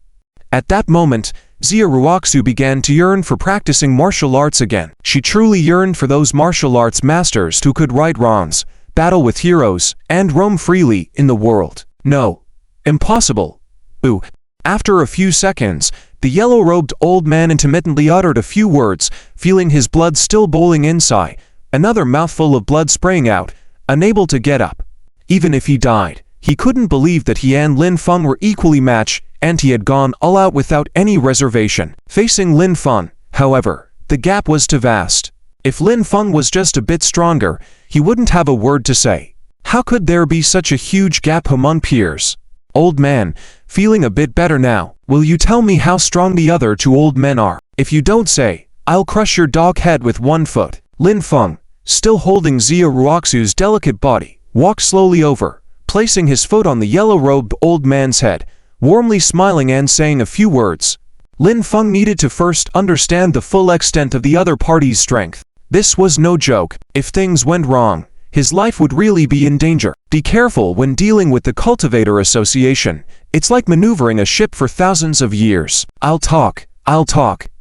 At that moment, Xia Ruoxu began to yearn for practicing martial arts again. She truly yearned for those martial arts masters who could right wrongs, battle with heroes, and roam freely in the world. No. Impossible. Ooh. After a few seconds, the yellow-robed old man intermittently uttered a few words, feeling his blood still boiling inside, another mouthful of blood spraying out, unable to get up. Even if he died, he couldn't believe that he and Lin Feng were equally matched, and he had gone all out without any reservation. Facing Lin Feng, however, the gap was too vast. If Lin Feng was just a bit stronger, he wouldn't have a word to say. How could there be such a huge gap among peers? Old man, feeling a bit better now, will you tell me how strong the other two old men are? If you don't say, I'll crush your dog head with one foot. Lin Feng, still holding Xia Ruoxu's delicate body, walked slowly over, placing his foot on the yellow-robed old man's head, warmly smiling and saying a few words. Lin Feng needed to first understand the full extent of the other party's strength. This was no joke. If things went wrong, his life would really be in danger. Be careful when dealing with the Cultivator Association. It's like maneuvering a ship for thousands of years. I'll talk.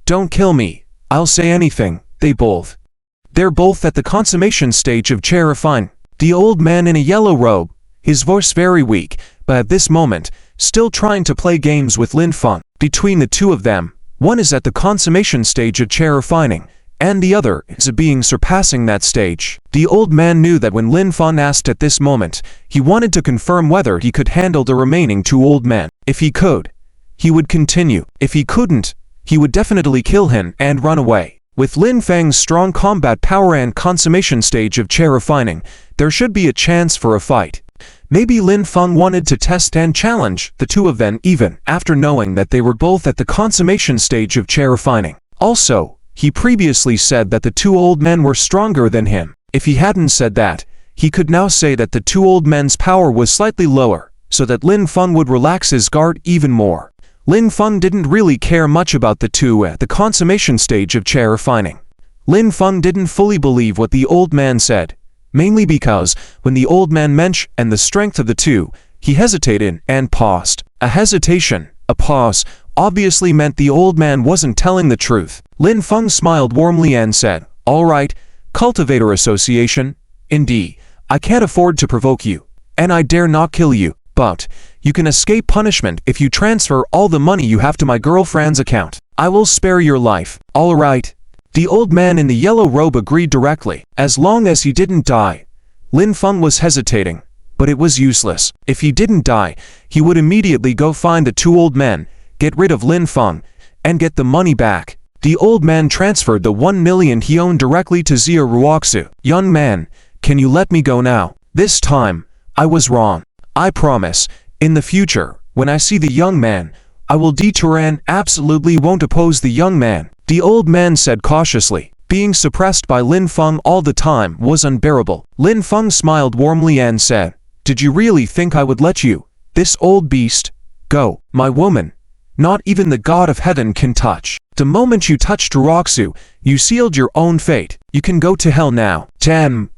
Don't kill me. I'll say anything. They're both at the consummation stage of terrifying. The old man in a yellow robe, his voice very weak, but at this moment, still trying to play games with Lin Feng. Between the two of them, one is at the consummation stage of terrifying, and the other is a being surpassing that stage. The old man knew that when Lin Feng asked at this moment, he wanted to confirm whether he could handle the remaining two old men. If he could, he would continue. If he couldn't, he would definitely kill him and run away. With Lin Feng's strong combat power and consummation stage of terrifying, there should be a chance for a fight. Maybe Lin Feng wanted to test and challenge the two of them even after knowing that they were both at the consummation stage of terrifying. Also, he previously said that the two old men were stronger than him. If he hadn't said that, he could now say that the two old men's power was slightly lower, so that Lin Feng would relax his guard even more. Lin Feng didn't really care much about the two at the consummation stage of terrifying. Lin Feng didn't fully believe what the old man said, mainly because when the old man mentioned the strength of the two, he hesitated and paused. A hesitation, a pause, obviously meant the old man wasn't telling the truth. Lin Feng smiled warmly and said, "All right, Cultivator Association, indeed, I can't afford to provoke you, and I dare not kill you, but you can escape punishment if you transfer all the money you have to my girlfriend's account. I will spare your life." "All right." The old man in the yellow robe agreed directly, as long as he didn't die. Lin Feng was hesitating, but it was useless. If he didn't die, he would immediately go find the two old men, get rid of Lin Feng, and get the money back. The old man transferred the 1 million he owned directly to Xia Ruoxu. "Young man, can you let me go now? This time, I was wrong. I promise, in the future, when I see the young man, I will detour and absolutely won't oppose the young man," the old man said cautiously. Being suppressed by Lin Feng all the time was unbearable. Lin Feng smiled warmly and said, "Did you really think I would let you, this old beast, go? My woman, not even the god of heaven can touch. The moment you touched Ruoxu, you sealed your own fate. You can go to hell now." "Damn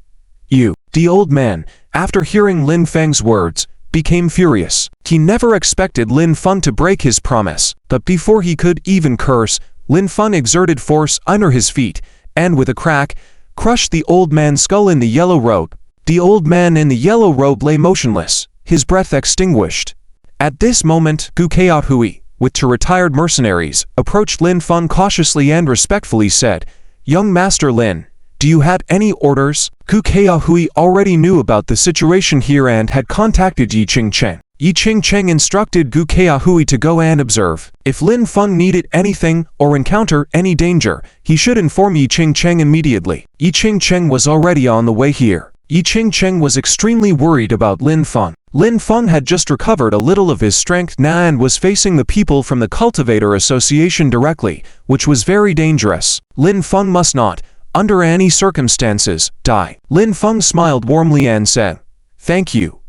you." The old man, after hearing Lin Feng's words, became furious. He never expected Lin Feng to break his promise, but before he could even curse, Lin Feng exerted force under his feet, and with a crack, crushed the old man's skull in the yellow robe. The old man in the yellow robe lay motionless, his breath extinguished. At this moment, Gu Keahui, with two retired mercenaries, approached Lin Feng cautiously and respectfully said, "Young Master Lin, do you have any orders?" Gu Keahui already knew about the situation here and had contacted Yi Qingcheng. Yi Qingcheng instructed Gu Keahui to go and observe. If Lin Feng needed anything or encounter any danger, he should inform Yi Qingcheng immediately. Yi Qingcheng was already on the way here. Yi Qingcheng was extremely worried about Lin Feng. Lin Feng had just recovered a little of his strength now and was facing the people from the Cultivator Association directly, which was very dangerous. Lin Feng must not, under any circumstances, die. Lin Feng smiled warmly and said, "Thank you,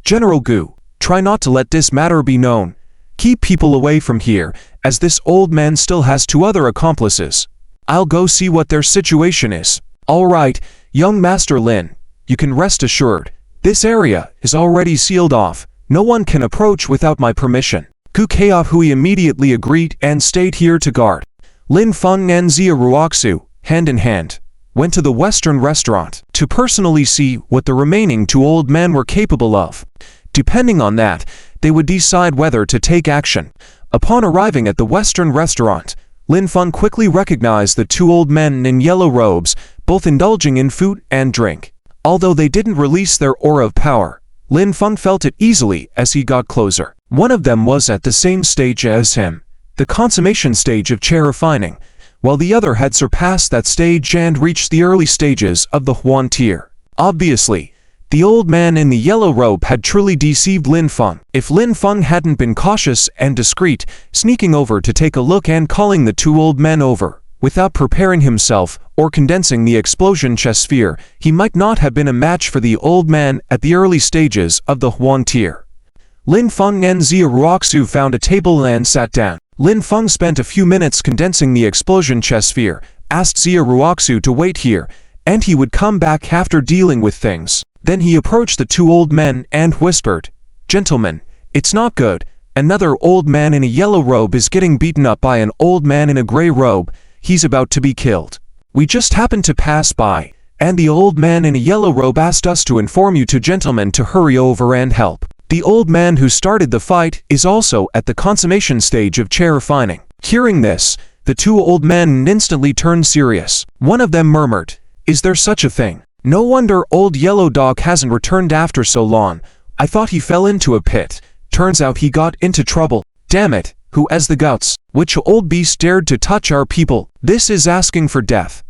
General Gu. Try not to let this matter be known. Keep people away from here, as this old man still has 2 other accomplices. I'll go see what their situation is." "All right, young Master Lin. You can rest assured. This area is already sealed off. No one can approach without my permission." Gu Keahui immediately agreed and stayed here to guard. Lin Feng and Xia Ruoxu, hand in hand, went to the Western restaurant to personally see what the remaining 2 old men were capable of. Depending on that, they would decide whether to take action. Upon arriving at the Western restaurant, Lin Feng quickly recognized the 2 old men in yellow robes, both indulging in food and drink. Although they didn't release their aura of power, Lin Feng felt it easily as he got closer. One of them was at the same stage as him, the consummation stage of chair refining, while the other had surpassed that stage and reached the early stages of the Huan tier. Obviously, the old man in the yellow robe had truly deceived Lin Feng. If Lin Feng hadn't been cautious and discreet, sneaking over to take a look and calling the 2 old men over, without preparing himself or condensing the explosion chess sphere, he might not have been a match for the old man at the early stages of the Huan tier. Lin Feng and Xia Ruoxu found a table and sat down. Lin Feng spent a few minutes condensing the explosion chess sphere, asked Xia Ruoxu to wait here, and he would come back after dealing with things. Then he approached the 2 old men and whispered, "Gentlemen, it's not good. Another old man in a yellow robe is getting beaten up by an old man in a gray robe. He's about to be killed. We just happened to pass by, and the old man in a yellow robe asked us to inform you 2 gentlemen to hurry over and help. The old man who started the fight is also at the consummation stage of chair refining." Hearing this, the 2 old men instantly turned serious. One of them murmured, "Is there such a thing? No wonder old Yellow Dog hasn't returned after so long. I thought he fell into a pit. Turns out he got into trouble. Damn it, who has the guts? Which old beast dared to touch our people? This is asking for death.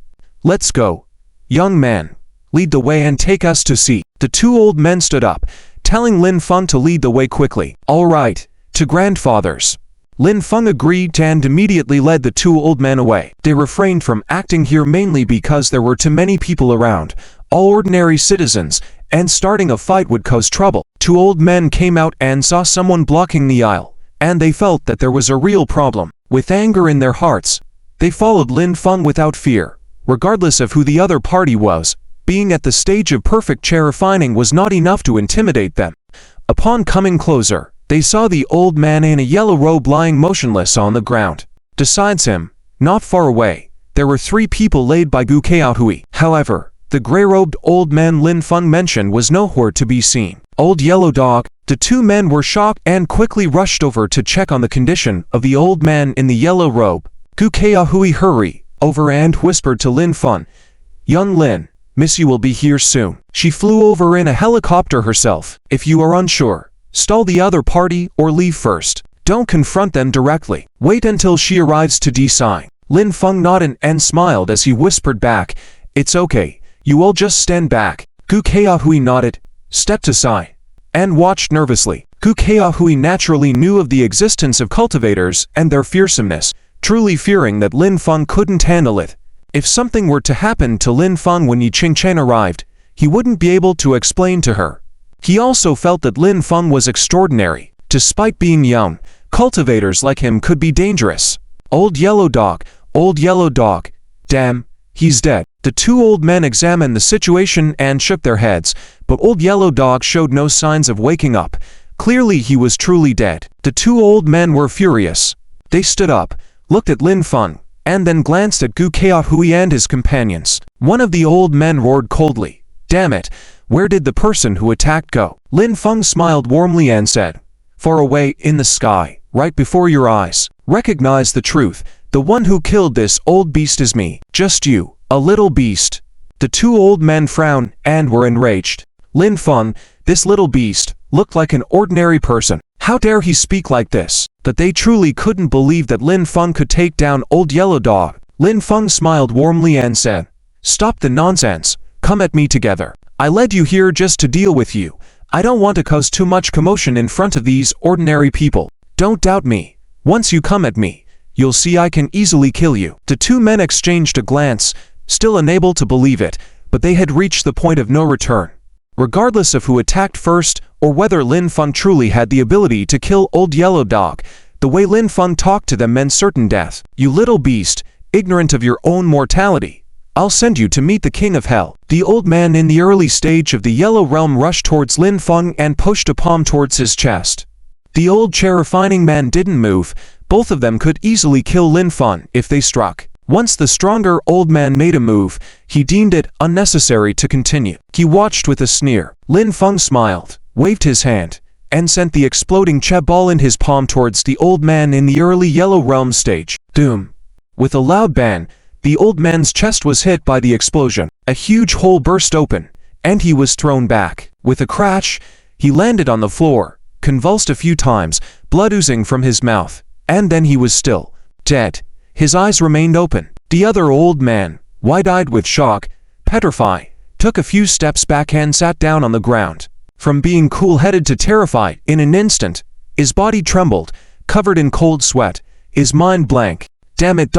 Let's go. Young man, lead the way and take us to see." The 2 old men stood up, telling Lin Feng to lead the way quickly. "All right, to grandfather's." Lin Feng agreed and immediately led the 2 old men away. They refrained from acting here mainly because there were too many people around, all ordinary citizens, and starting a fight would cause trouble. 2 old men came out and saw someone blocking the aisle, and they felt that there was a real problem. With anger in their hearts, they followed Lin Feng without fear, regardless of who the other party was. Being at the stage of perfect chair refining was not enough to intimidate them. Upon coming closer, they saw the old man in a yellow robe lying motionless on the ground. Besides him, not far away, there were 3 people laid by Gu Keahui. However, the gray-robed old man Lin Feng mentioned was nowhere to be seen. Old Yellow Dog. The 2 men were shocked and quickly rushed over to check on the condition of the old man in the yellow robe. Gu Keahui hurried over and whispered to Lin Feng, "Young Lin, Miss you will be here soon." She flew over in a helicopter herself. "If you are unsure, stall the other party or leave first. Don't confront them directly. Wait until she arrives to decide." Lin Feng nodded and smiled as he whispered back, "It's okay. You all just stand back." Gu Keahui nodded, stepped aside, and watched nervously. Gu Keahui naturally knew of the existence of cultivators and their fearsomeness, truly fearing that Lin Feng couldn't handle it. If something were to happen to Lin Feng when Yi Qingcheng arrived, he wouldn't be able to explain to her. He also felt that Lin Feng was extraordinary. Despite being young, cultivators like him could be dangerous. Old Yellow Dog, Old Yellow Dog. Damn, he's dead. The 2 old men examined the situation and shook their heads, but Old Yellow Dog showed no signs of waking up. Clearly he was truly dead. The 2 old men were furious. They stood up, looked at Lin Feng, and then glanced at Gu Keahui and his companions. One of the old men roared coldly, "Damn it, where did the person who attacked go?" Lin Feng smiled warmly and said, "Far away in the sky, right before your eyes. Recognize the truth. The one who killed this old beast is me. Just you, a little beast." The 2 old men frowned and were enraged. Lin Feng, this little beast, looked like an ordinary person. How dare he speak like this? That they truly couldn't believe that Lin Feng could take down Old Yellow Dog. Lin Feng smiled warmly and said, "Stop the nonsense. Come at me together. I led you here just to deal with you. I don't want to cause too much commotion in front of these ordinary people. Don't doubt me. Once you come at me, you'll see I can easily kill you." The two men exchanged a glance, still unable to believe it, but they had reached the point of no return. Regardless of who attacked first, or whether Lin Feng truly had the ability to kill Old Yellow Dog, the way Lin Feng talked to them meant certain death. "You little beast, ignorant of your own mortality. I'll send you to meet the King of Hell." The old man in the early stage of the Yellow Realm rushed towards Lin Feng and pushed a palm towards his chest. The old terrifying man didn't move. Both of them could easily kill Lin Feng if they struck. Once the stronger old man made a move, he deemed it unnecessary to continue. He watched with a sneer. Lin Feng smiled, waved his hand, and sent the exploding Che ball in his palm towards the old man in the early Yellow Realm stage. Doom! With a loud bang, the old man's chest was hit by the explosion. A huge hole burst open, and he was thrown back. With a crash, he landed on the floor, convulsed a few times, blood oozing from his mouth, and then he was still dead. His eyes remained open. The other old man, wide-eyed with shock, petrified, took a few steps back and sat down on the ground. From being cool-headed to terrified in an instant, his body trembled, covered in cold sweat, his mind blank. Damn it!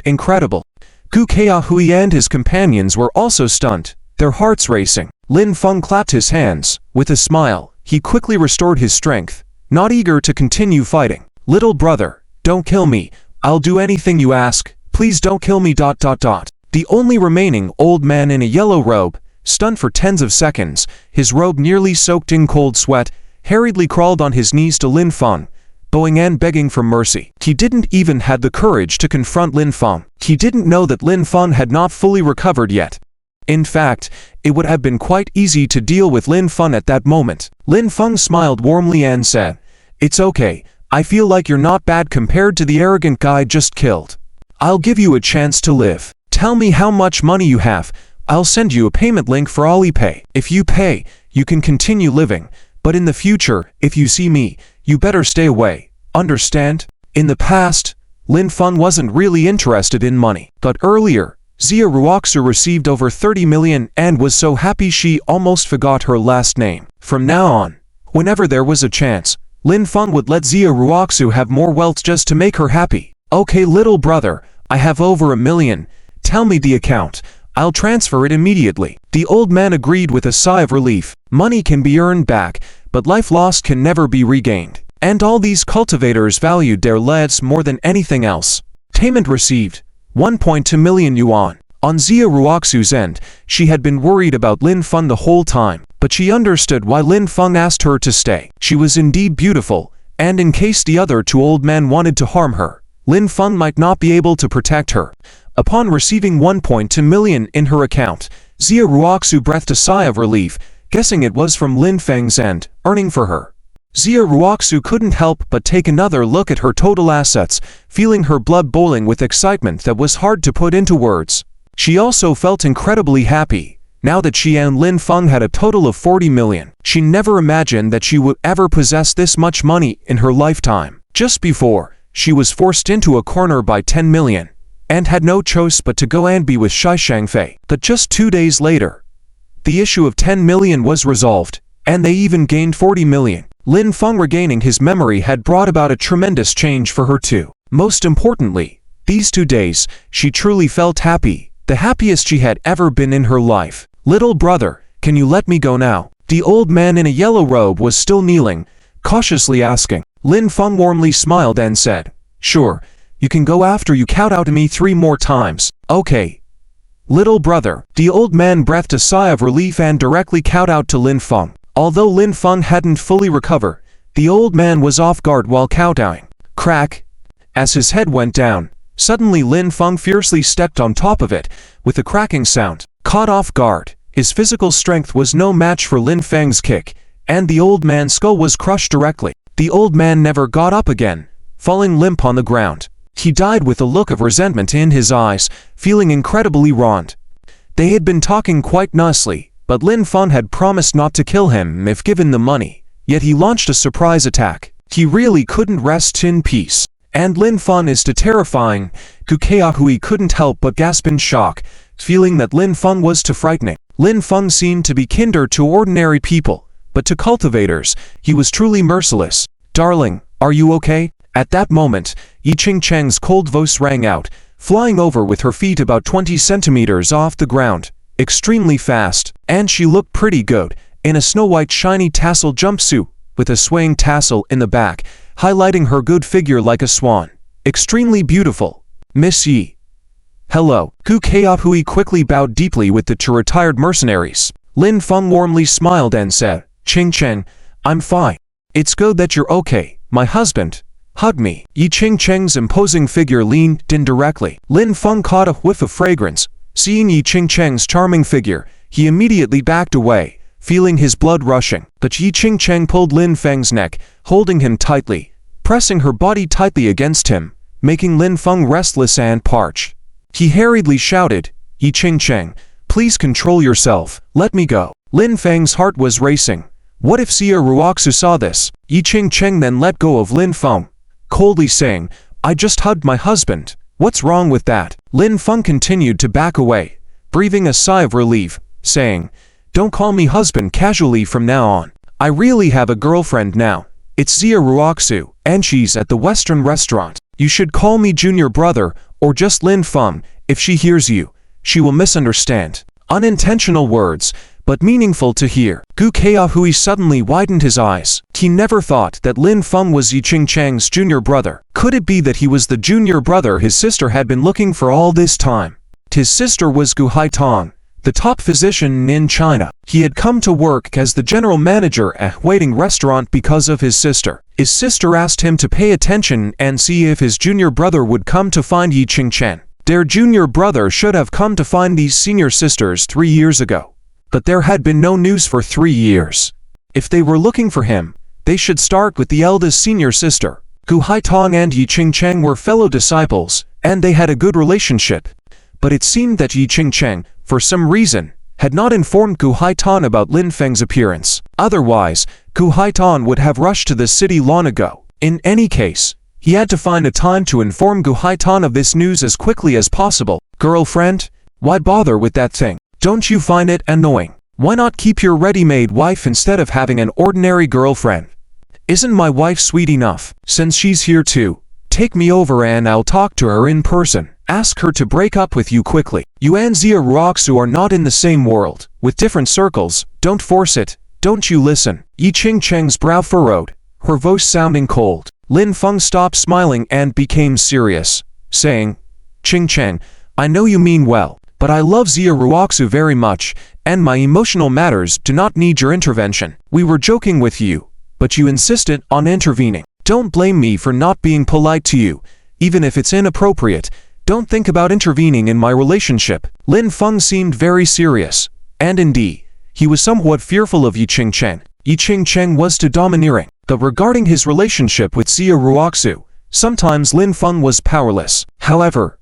Incredible. Gu Keahui and his companions were also stunned, their hearts racing. Lin Feng clapped his hands. With a smile, he quickly restored his strength, not eager to continue fighting. "Little brother, don't kill me. I'll do anything you ask. Please don't kill me. The only remaining old man in a yellow robe, stunned for tens of seconds, his robe nearly soaked in cold sweat, hurriedly crawled on his knees to Lin Feng, bowing and begging for mercy. He didn't even have the courage to confront Lin Feng. He didn't know that Lin Feng had not fully recovered yet. In fact, it would have been quite easy to deal with Lin Feng at that moment. Lin Feng smiled warmly and said, "It's okay. I feel like you're not bad compared to the arrogant guy just killed. I'll give you a chance to live. Tell me how much money you have. I'll send you a payment link for Alipay. If you pay, you can continue living. But in the future, if you see me, you better stay away. Understand?" In the past, Lin Feng wasn't really interested in money. But earlier, Xia Ruoxu received over 30 million and was so happy she almost forgot her last name. From now on, whenever there was a chance, Lin Feng would let Xia Ruoxu have more wealth just to make her happy. "Okay, little brother, I have over 1 million. Tell me the account. I'll transfer it immediately." The old man agreed with a sigh of relief. Money can be earned back, but life lost can never be regained. And all these cultivators valued their lives more than anything else. Payment received, 1.2 million yuan. On Xia Ruoxu's end, she had been worried about Lin Feng the whole time, but she understood why Lin Feng asked her to stay. She was indeed beautiful, and in case the other two old men wanted to harm her, Lin Feng might not be able to protect her. Upon receiving 1.2 million in her account, Xia Ruoxu breathed a sigh of relief, guessing it was from Lin Feng's end, earning for her. Xia Ruoxu couldn't help but take another look at her total assets, feeling her blood boiling with excitement that was hard to put into words. She also felt incredibly happy, now that she and Lin Feng had a total of 40 million. She never imagined that she would ever possess this much money in her lifetime. Just before, she was forced into a corner by 10 million, and had no choice but to go and be with Shai Shangfei. But just 2 days later, the issue of 10 million was resolved, and they even gained 40 million. Lin Feng regaining his memory had brought about a tremendous change for her too. Most importantly, these 2 days, she truly felt happy, the happiest she had ever been in her life. "Little brother, can you let me go now?" The old man in a yellow robe was still kneeling, cautiously asking. Lin Feng warmly smiled and said, "Sure, you can go after you kowtow to me 3 more times." "Okay, little brother." The old man breathed a sigh of relief and directly kowtowed to Lin Feng. Although Lin Feng hadn't fully recovered, the old man was off guard while kowtowing. Crack! As his head went down, suddenly Lin Feng fiercely stepped on top of it, with a cracking sound. Caught off guard, his physical strength was no match for Lin Feng's kick, and the old man's skull was crushed directly. The old man never got up again, falling limp on the ground. He died with a look of resentment in his eyes, feeling incredibly wronged. They had been talking quite nicely, but Lin Feng had promised not to kill him if given the money, yet he launched a surprise attack. He really couldn't rest in peace. And Lin Feng is too terrifying. Gu Keahui couldn't help but gasp in shock, feeling that Lin Feng was too frightening. Lin Feng seemed to be kinder to ordinary people, but to cultivators, he was truly merciless. "Darling, are you okay?" At that moment, Yi Qingcheng's cold voice rang out, flying over with her feet about 20 centimeters off the ground, extremely fast, and she looked pretty good, in a snow-white shiny tassel jumpsuit, with a swaying tassel in the back, highlighting her good figure like a swan. Extremely beautiful. "Miss Yi." "Hello." Gu Kaihui quickly bowed deeply with the two retired mercenaries. Lin Feng warmly smiled and said, "Qingcheng, I'm fine. It's good that you're okay, my husband. Hug me." Yi Qingcheng's imposing figure leaned in directly. Lin Feng caught a whiff of fragrance. Seeing Yi Qingcheng's charming figure, he immediately backed away, feeling his blood rushing. But Yi Qingcheng pulled Lin Feng's neck, holding him tightly, pressing her body tightly against him, making Lin Feng restless and parched. He hurriedly shouted, "Yi Qingcheng, please control yourself, let me go." Lin Feng's heart was racing. What if Xia Ruoxu saw this? Yi Qingcheng then let go of Lin Feng, coldly saying, "I just hugged my husband. What's wrong with that?" Lin Feng continued to back away, breathing a sigh of relief, saying, "Don't call me husband casually from now on. I really have a girlfriend now. It's Xia Ruoxu, and she's at the Western restaurant. You should call me junior brother, or just Lin Feng. If she hears you, she will misunderstand." Unintentional words, but meaningful to hear. Gu Kaihui suddenly widened his eyes. He never thought that Lin Feng was Yi Qingcheng's junior brother. Could it be that he was the junior brother his sister had been looking for all this time? His sister was Gu Haitong, the top physician in China. He had come to work as the general manager at a waiting restaurant because of his sister. His sister asked him to pay attention and see if his junior brother would come to find Yi Qingcheng. Their junior brother should have come to find these senior sisters 3 years ago. But there had been no news for 3 years. If they were looking for him, they should start with the eldest senior sister. Gu Haitong and Yi Qingcheng were fellow disciples, and they had a good relationship. But it seemed that Yi Qingcheng, for some reason, had not informed Gu Haitong about Lin Feng's appearance. Otherwise, Gu Haitong would have rushed to the city long ago. In any case, he had to find a time to inform Gu Haitong of this news as quickly as possible. "Girlfriend? Why bother with that thing? Don't you find it annoying? Why not keep your ready-made wife instead of having an ordinary girlfriend? Isn't my wife sweet enough? Since she's here too, take me over and I'll talk to her in person. Ask her to break up with you quickly. You and Xia Ruoxu are not in the same world, with different circles. Don't force it. Don't you listen." Yi Qingcheng's brow furrowed, her voice sounding cold. Lin Feng stopped smiling and became serious, saying, "Qingcheng, I know you mean well, but I love Xia Ruoxu very much, and my emotional matters do not need your intervention. We were joking with you, but you insisted on intervening. Don't blame me for not being polite to you, even if it's inappropriate. Don't think about intervening in my relationship." Lin Feng seemed very serious, and indeed, he was somewhat fearful of Yi Qingcheng. Yi Qingcheng was too domineering. But regarding his relationship with Xia Ruoxu, sometimes Lin Feng was powerless. However,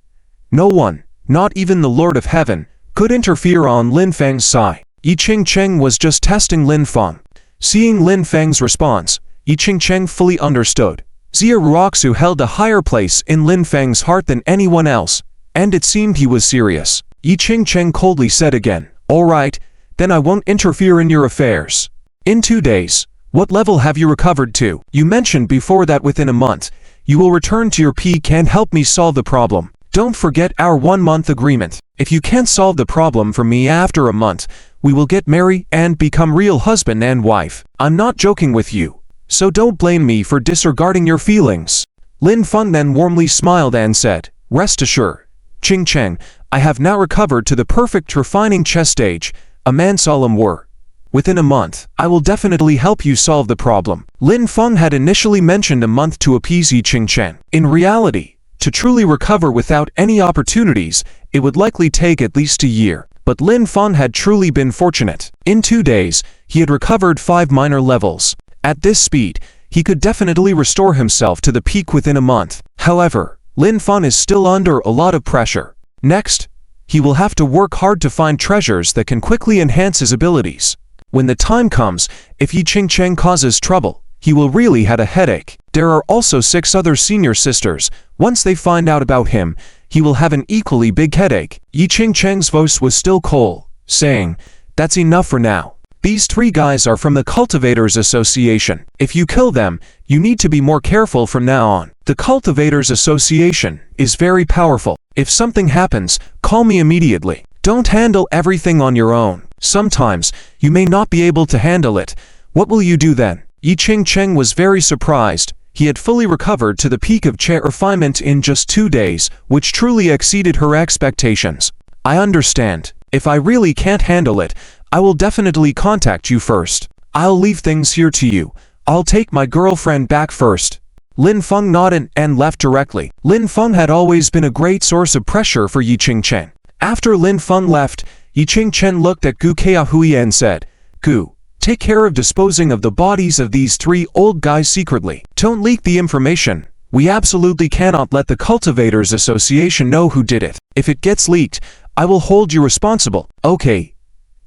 no one, not even the Lord of Heaven, could interfere on Lin Feng's side. Yi Qingcheng was just testing Lin Feng. Seeing Lin Feng's response, Yi Qingcheng fully understood. Xia Ruoxu held a higher place in Lin Feng's heart than anyone else, and it seemed he was serious. Yi Qingcheng coldly said again, "All right, then I won't interfere in your affairs. In 2 days, what level have you recovered to? You mentioned before that within a month, you will return to your peak and help me solve the problem. Don't forget our 1-month agreement. If you can't solve the problem for me after a month, we will get married and become real husband and wife. I'm not joking with you, so don't blame me for disregarding your feelings." Lin Feng then warmly smiled and said, "Rest assured, Qingcheng, I have now recovered to the perfect refining chess stage, a man's solemn word. Within a month, I will definitely help you solve the problem." Lin Feng had initially mentioned a month to appease Yi Qingcheng. In reality, to truly recover without any opportunities, it would likely take at least a year. But Lin Feng had truly been fortunate. In 2 days, he had recovered 5 minor levels. At this speed, he could definitely restore himself to the peak within a month. However, Lin Feng is still under a lot of pressure. Next, he will have to work hard to find treasures that can quickly enhance his abilities. When the time comes, if Yi Qingcheng causes trouble, he will really have a headache. There are also 6 other senior sisters. Once they find out about him, he will have an equally big headache. Yi Qingcheng's voice was still cold, saying, That's enough for now. These 3 guys are from the Cultivators Association. If you kill them, you need to be more careful from now on. The Cultivators Association is very powerful. If something happens, call me immediately. Don't handle everything on your own. Sometimes, you may not be able to handle it. What will you do then? Yi Qingcheng was very surprised. He had fully recovered to the peak of Che refinement in just 2 days, which truly exceeded her expectations. I understand. If I really can't handle it, I will definitely contact you first. I'll leave things here to you. I'll take my girlfriend back first. Lin Feng nodded and left directly. Lin Feng had always been a great source of pressure for Yi Qingcheng. After Lin Feng left, Yi Qingcheng looked at Gu Keahui and said, Gu, take care of disposing of the bodies of these 3 old guys secretly. Don't leak the information. We absolutely cannot let the Cultivators Association know who did it. If it gets leaked, I will hold you responsible. Okay.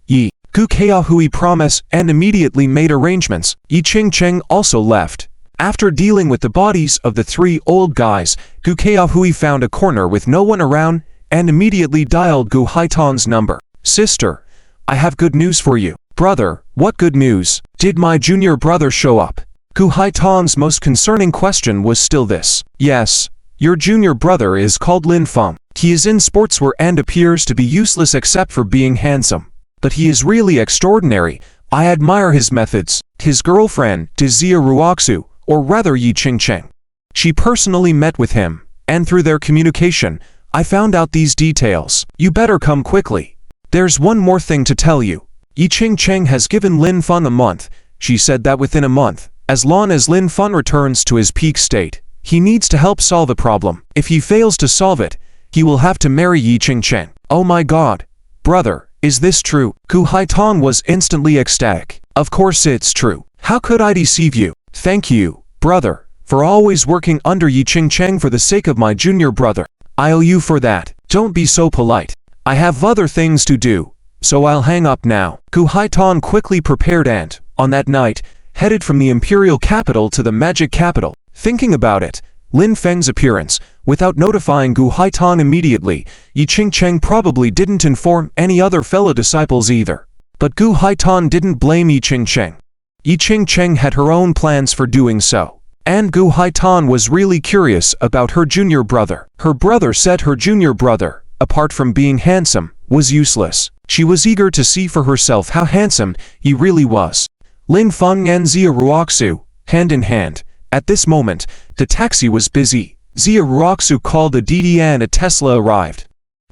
Yi. Gu Keahui promised and immediately made arrangements. Yi Qingcheng also left. After dealing with the bodies of the 3 old guys, Gu Keahui found a corner with no one around and immediately dialed Gu Haitan's number. Sister, I have good news for you. Brother, what good news? Did my junior brother show up? Gu Haitan's most concerning question was still this. Yes, your junior brother is called Lin Feng. He is in sportswear and appears to be useless except for being handsome. But he is really extraordinary. I admire his methods. His girlfriend, Xia Ruoxu, or rather Yi Qingcheng. She personally met with him, and through their communication, I found out these details. You better come quickly. There's one more thing to tell you. Yi Qingcheng has given Lin Feng a month. She said that within a month, as long as Lin Feng returns to his peak state, he needs to help solve a problem. If he fails to solve it, he will have to marry Yi Qingcheng. Oh my God. Brother, is this true? Gu Haitan was instantly ecstatic. Of course it's true. How could I deceive you? Thank you, brother, for always working under Yi Qingcheng for the sake of my junior brother. I owe you for that. Don't be so polite. I have other things to do, so I'll hang up now. Gu Haitan quickly prepared and, on that night, headed from the imperial capital to the magic capital. Thinking about it, Lin Feng's appearance, without notifying Gu Haitan immediately, Yi Qingcheng probably didn't inform any other fellow disciples either. But Gu Haitan didn't blame Yi Qingcheng. Yi Qingcheng had her own plans for doing so. And Gu Haitan was really curious about her junior brother. Her brother said her junior brother, apart from being handsome, was useless. She was eager to see for herself how handsome he really was. Lin Feng and Xia Ruoxu, hand in hand. At this moment, the taxi was busy. Xia Ruoxu called a Didi and a Tesla arrived.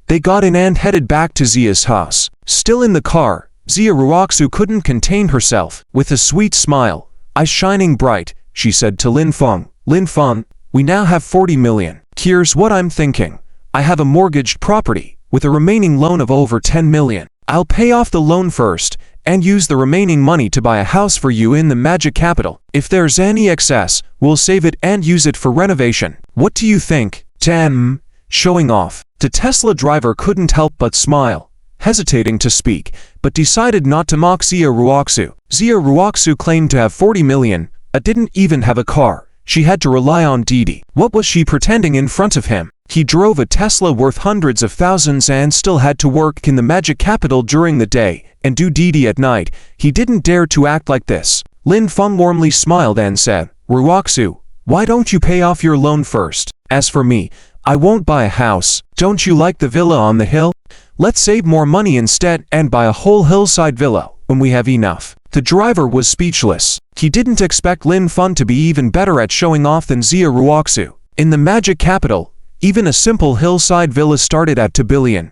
They got in and headed back to Xia's house. Still in the car, Xia Ruoxu couldn't contain herself. With a sweet smile, eyes shining bright, she said to Lin Feng, Lin Feng, we now have 40 million. Here's what I'm thinking. I have a mortgaged property, with a remaining loan of over 10 million. I'll pay off the loan first, and use the remaining money to buy a house for you in the magic capital. If there's any excess, we'll save it and use it for renovation. What do you think? Damn, showing off. The Tesla driver couldn't help but smile, hesitating to speak, but decided not to mock Xia Ruoxu. Xia Ruoxu claimed to have 40 million, didn't even have a car. She had to rely on Didi. What was she pretending in front of him? He drove a Tesla worth hundreds of thousands and still had to work in the magic capital during the day and do Didi at night. He didn't dare to act like this. Lin Feng warmly smiled and said, Ruoxu, why don't you pay off your loan first? As for me, I won't buy a house. Don't you like the villa on the hill? Let's save more money instead and buy a whole hillside villa when we have enough. The driver was speechless. He didn't expect Lin Feng to be even better at showing off than Xia Ruoxu. In the magic capital, even a simple hillside villa started at 2 billion.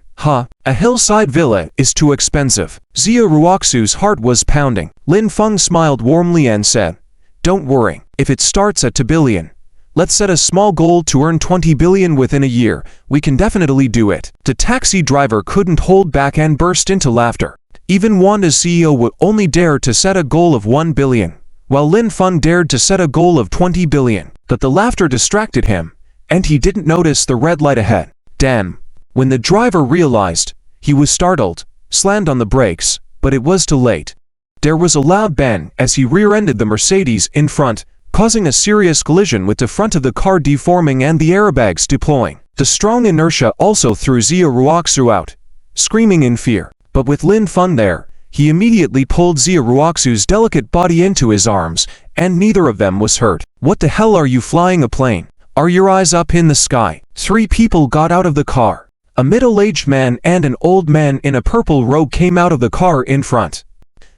A hillside villa is too expensive. Xia Ruoxu's heart was pounding. Lin Feng smiled warmly and said, don't worry, if it starts at 2 billion. Let's set a small goal to earn 20 billion within a year. We can definitely do it. The taxi driver couldn't hold back and burst into laughter. Even Wanda's CEO would only dare to set a goal of 1 billion, while Lin Feng dared to set a goal of 20 billion. But the laughter distracted him, and he didn't notice the red light ahead. Damn. When the driver realized, he was startled, slammed on the brakes, but it was too late. There was a loud bang as he rear-ended the Mercedes in front, causing a serious collision with the front of the car deforming and the airbags deploying. The strong inertia also threw Xia Ruoxu out, screaming in fear. But with Lin Feng there, He immediately pulled Xia Ruoxu's delicate body into his arms, and neither of them was hurt. "What the hell are you flying a plane? Are your eyes up in the sky?" 3 people got out of the car. A middle-aged man and an old man in a purple robe came out of the car in front.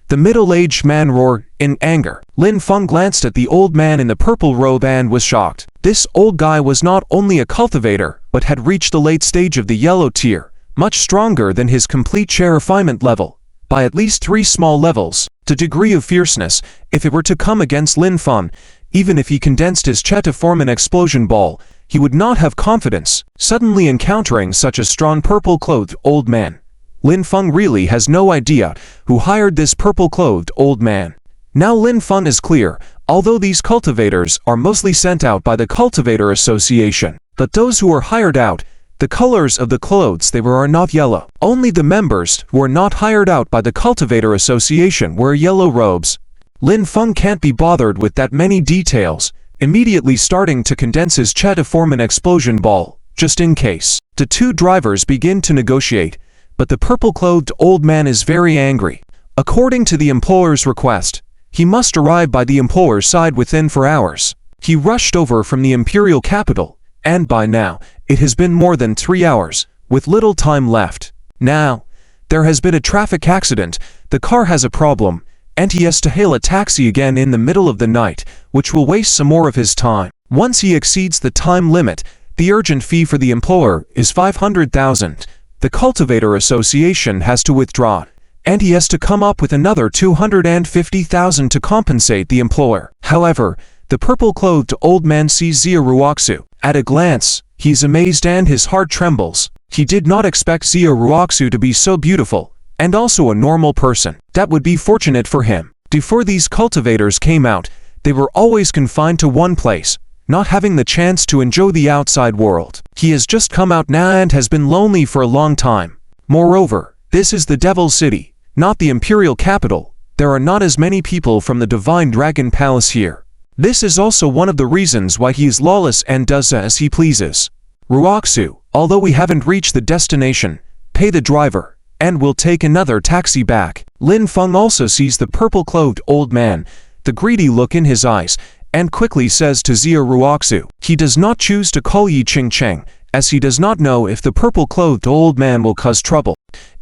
The middle-aged man roared in anger. Lin Feng glanced at the old man in the purple robe and was shocked. This old guy was not only a cultivator, but had reached the late stage of the yellow tier, much stronger than his complete chair refinement level, by at least 3 small levels. The degree of fierceness, if it were to come against Lin Feng, even if he condensed his Qi to form an explosion ball, he would not have confidence, suddenly encountering such a strong purple-clothed old man. Lin Feng really has no idea who hired this purple-clothed old man. Now Lin Feng is clear, although these cultivators are mostly sent out by the Cultivator Association, but those who are hired out, the colors of the clothes they wear are not yellow. Only the members who are not hired out by the Cultivator Association wear yellow robes. Lin Feng can't be bothered with that many details, immediately starting to condense his Qi to form an explosion ball, just in case. The 2 drivers begin to negotiate, but the purple-clothed old man is very angry. According to the employer's request, he must arrive by the employer's side within 4 hours. He rushed over from the imperial capital, and by now, it has been more than 3 hours, with little time left. Now, there has been a traffic accident, the car has a problem, and he has to hail a taxi again in the middle of the night, which will waste some more of his time. Once he exceeds the time limit, the urgent fee for the employer is 500,000. The Cultivator Association has to withdraw, and he has to come up with another 250,000 to compensate the employer. However, the purple-clothed old man sees Xia Ruoxu. At a glance, he's amazed and his heart trembles. He did not expect Xia Ruoxu to be so beautiful, and also a normal person. That would be fortunate for him. Before these cultivators came out, they were always confined to one place, not having the chance to enjoy the outside world. He has just come out now and has been lonely for a long time. Moreover, this is the Devil City, not the Imperial Capital. There are not as many people from the Divine Dragon Palace here. This is also one of the reasons why he is lawless and does as he pleases. Ruoxu, although we haven't reached the destination, pay the driver, and we'll take another taxi back. Lin Feng also sees the purple-clothed old man, the greedy look in his eyes, and quickly says to Xia Ruoxu. He does not choose to call Yi Qingcheng, as he does not know if the purple-clothed old man will cause trouble.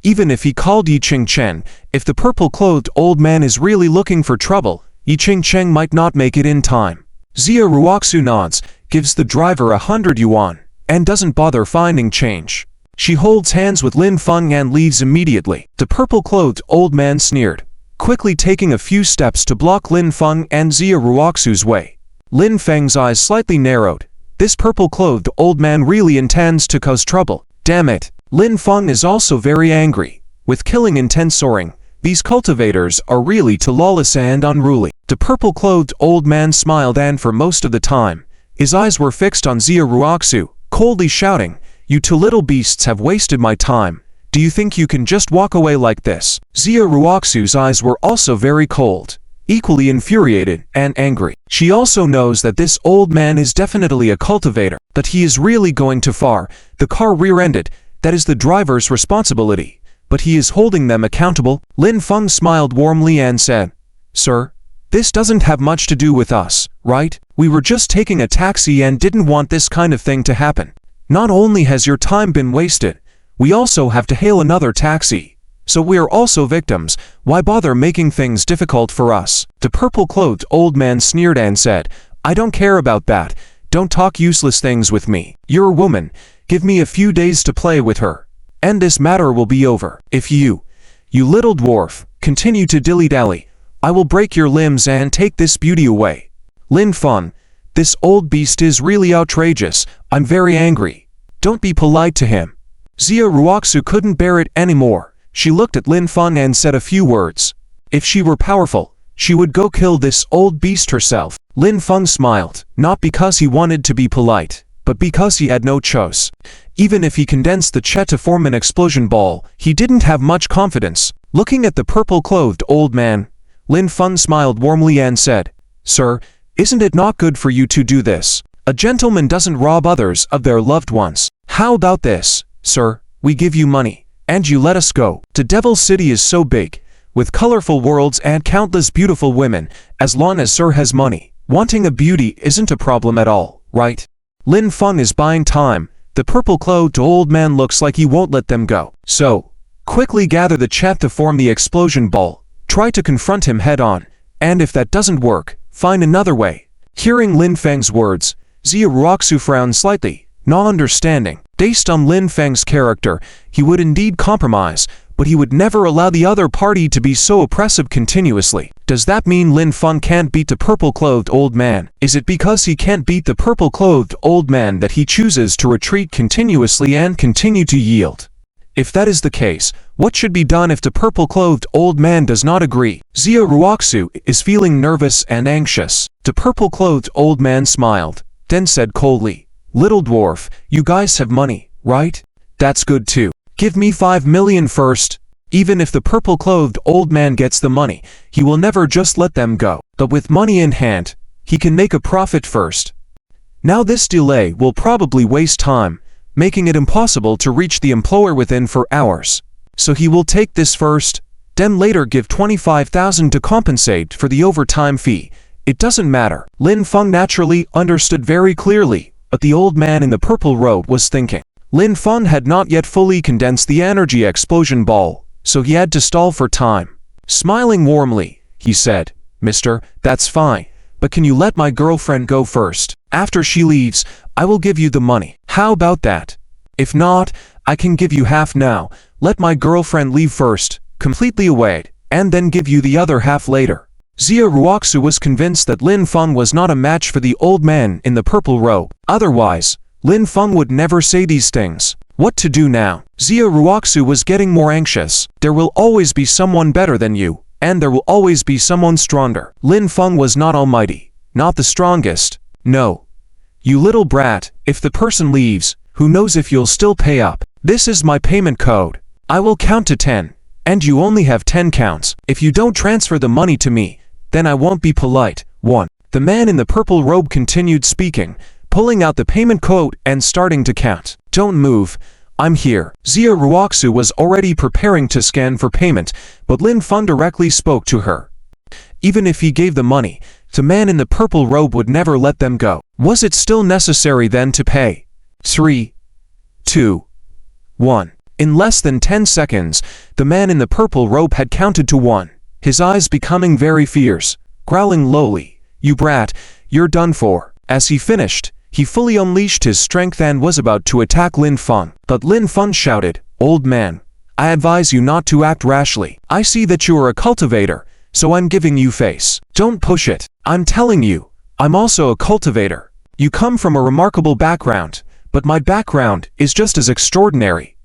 Even if he called Yi Qingcheng, if the purple-clothed old man is really looking for trouble, Yi Qingcheng might not make it in time. Xia Ruoxu nods, gives the driver 100 yuan, and doesn't bother finding change. She holds hands with Lin Feng and leaves immediately. The purple-clothed old man sneered, quickly taking a few steps to block Lin Feng and Xia Ruoxu's way. Lin Feng's eyes slightly narrowed. This purple-clothed old man really intends to cause trouble. Damn it. Lin Feng is also very angry. With killing intent soaring, these cultivators are really too lawless and unruly. The purple-clothed old man smiled, and for most of the time, his eyes were fixed on Xia Ruoxu, coldly shouting, "You 2 little beasts have wasted my time. Do you think you can just walk away like this?" Xia Ruoxu's eyes were also very cold, equally infuriated and angry. She also knows that this old man is definitely a cultivator, but he is really going too far. The car rear-ended. That is the driver's responsibility, but he is holding them accountable. Lin Feng smiled warmly and said, "Sir, this doesn't have much to do with us, right? We were just taking a taxi and didn't want this kind of thing to happen. Not only has your time been wasted, we also have to hail another taxi. So we are also victims. Why bother making things difficult for us?" The purple-clothed old man sneered and said, "I don't care about that. Don't talk useless things with me. You're a woman. Give me a few days to play with her, and this matter will be over. If you little dwarf, continue to dilly-dally, I will break your limbs and take this beauty away." Lin Feng, this old beast is really outrageous. I'm very angry. Don't be polite to him. Xia Ruoxu couldn't bear it anymore. She looked at Lin Feng and said a few words. If she were powerful, she would go kill this old beast herself. Lin Feng smiled, not because he wanted to be polite, but because he had no choice. Even if he condensed the Qi to form an explosion ball, he didn't have much confidence. Looking at the purple-clothed old man, Lin Feng smiled warmly and said, "Sir, isn't it not good for you to do this? A gentleman doesn't rob others of their loved ones. How about this, sir? We give you money, and you let us go. The Devil City is so big, with colorful worlds and countless beautiful women, as long as Sir has money. Wanting a beauty isn't a problem at all, right? Lin Feng is buying time. The purple-clothed old man looks like he won't let them go. So, quickly gather the chat to form the explosion ball. Try to confront him head-on, and if that doesn't work, find another way. Hearing Lin Feng's words, Xia Ruoxu frowned slightly, not understanding. Based on Lin Feng's character, he would indeed compromise, but he would never allow the other party to be so oppressive continuously. Does that mean Lin Feng can't beat the purple-clothed old man? Is it because he can't beat the purple-clothed old man that he chooses to retreat continuously and continue to yield? If that is the case, what should be done if the purple-clothed old man does not agree? Xia Ruoxu is feeling nervous and anxious. The purple-clothed old man smiled, then said coldly, "Little dwarf, you guys have money, right? That's good too. Give me 5 million first." Even if the purple-clothed old man gets the money, he will never just let them go. But with money in hand, he can make a profit first. Now this delay will probably waste time, making it impossible to reach the employer within 4 hours. So he will take this first, then later give 25,000 to compensate for the overtime fee. It doesn't matter. Lin Feng naturally understood very clearly what the old man in the purple robe was thinking. Lin Feng had not yet fully condensed the energy explosion ball, so he had to stall for time. Smiling warmly, he said, "Mister, that's fine, but can you let my girlfriend go first? After she leaves, I will give you the money. How about that? If not, I can give you half now. Let my girlfriend leave first, completely away, and then give you the other half later." Xia Ruoxu was convinced that Lin Feng was not a match for the old man in the purple robe. Otherwise, Lin Feng would never say these things. What to do now? Xia Ruoxu was getting more anxious. There will always be someone better than you, and there will always be someone stronger. Lin Feng was not almighty, not the strongest. No. You little brat, if the person leaves, who knows if you'll still pay up? This is my payment code. I will count to 10, and you only have 10 counts. If you don't transfer the money to me, then I won't be polite. 1. The man in the purple robe continued speaking, pulling out the payment code and starting to count. "Don't move. I'm here." Xia Ruoxu was already preparing to scan for payment, but Lin Feng directly spoke to her. Even if he gave the money, the man in the purple robe would never let them go. Was it still necessary then to pay? 3, 2, 1. In less than 10 seconds, the man in the purple robe had counted to 1, his eyes becoming very fierce, growling lowly, "You brat, you're done for." As he finished, he fully unleashed his strength and was about to attack Lin Feng. But Lin Feng shouted, "Old man, I advise you not to act rashly. I see that you are a cultivator, so I'm giving you face. Don't push it. I'm telling you, I'm also a cultivator. You come from a remarkable background, but my background is just as extraordinary.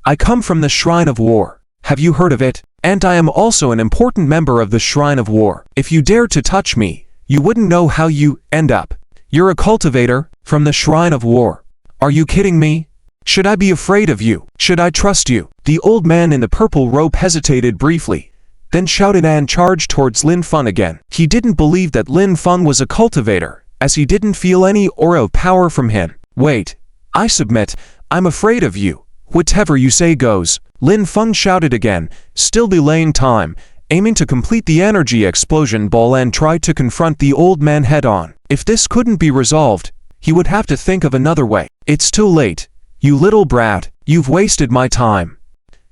I come from the Shrine of War. Have you heard of it? And I am also an important member of the Shrine of War. If you dare to touch me, you wouldn't know how you end up. You're a cultivator from the Shrine of War. Are you kidding me? Should I be afraid of you? Should I trust you?" The old man in the purple robe hesitated briefly, then shouted and charged towards Lin Feng again. He didn't believe that Lin Feng was a cultivator, as he didn't feel any aura of power from him. "Wait, I submit, I'm afraid of you. Whatever you say goes." Lin Feng shouted again, still delaying time, aiming to complete the energy explosion ball and try to confront the old man head-on. If this couldn't be resolved, he would have to think of another way. "It's too late. You little brat, you've wasted my time.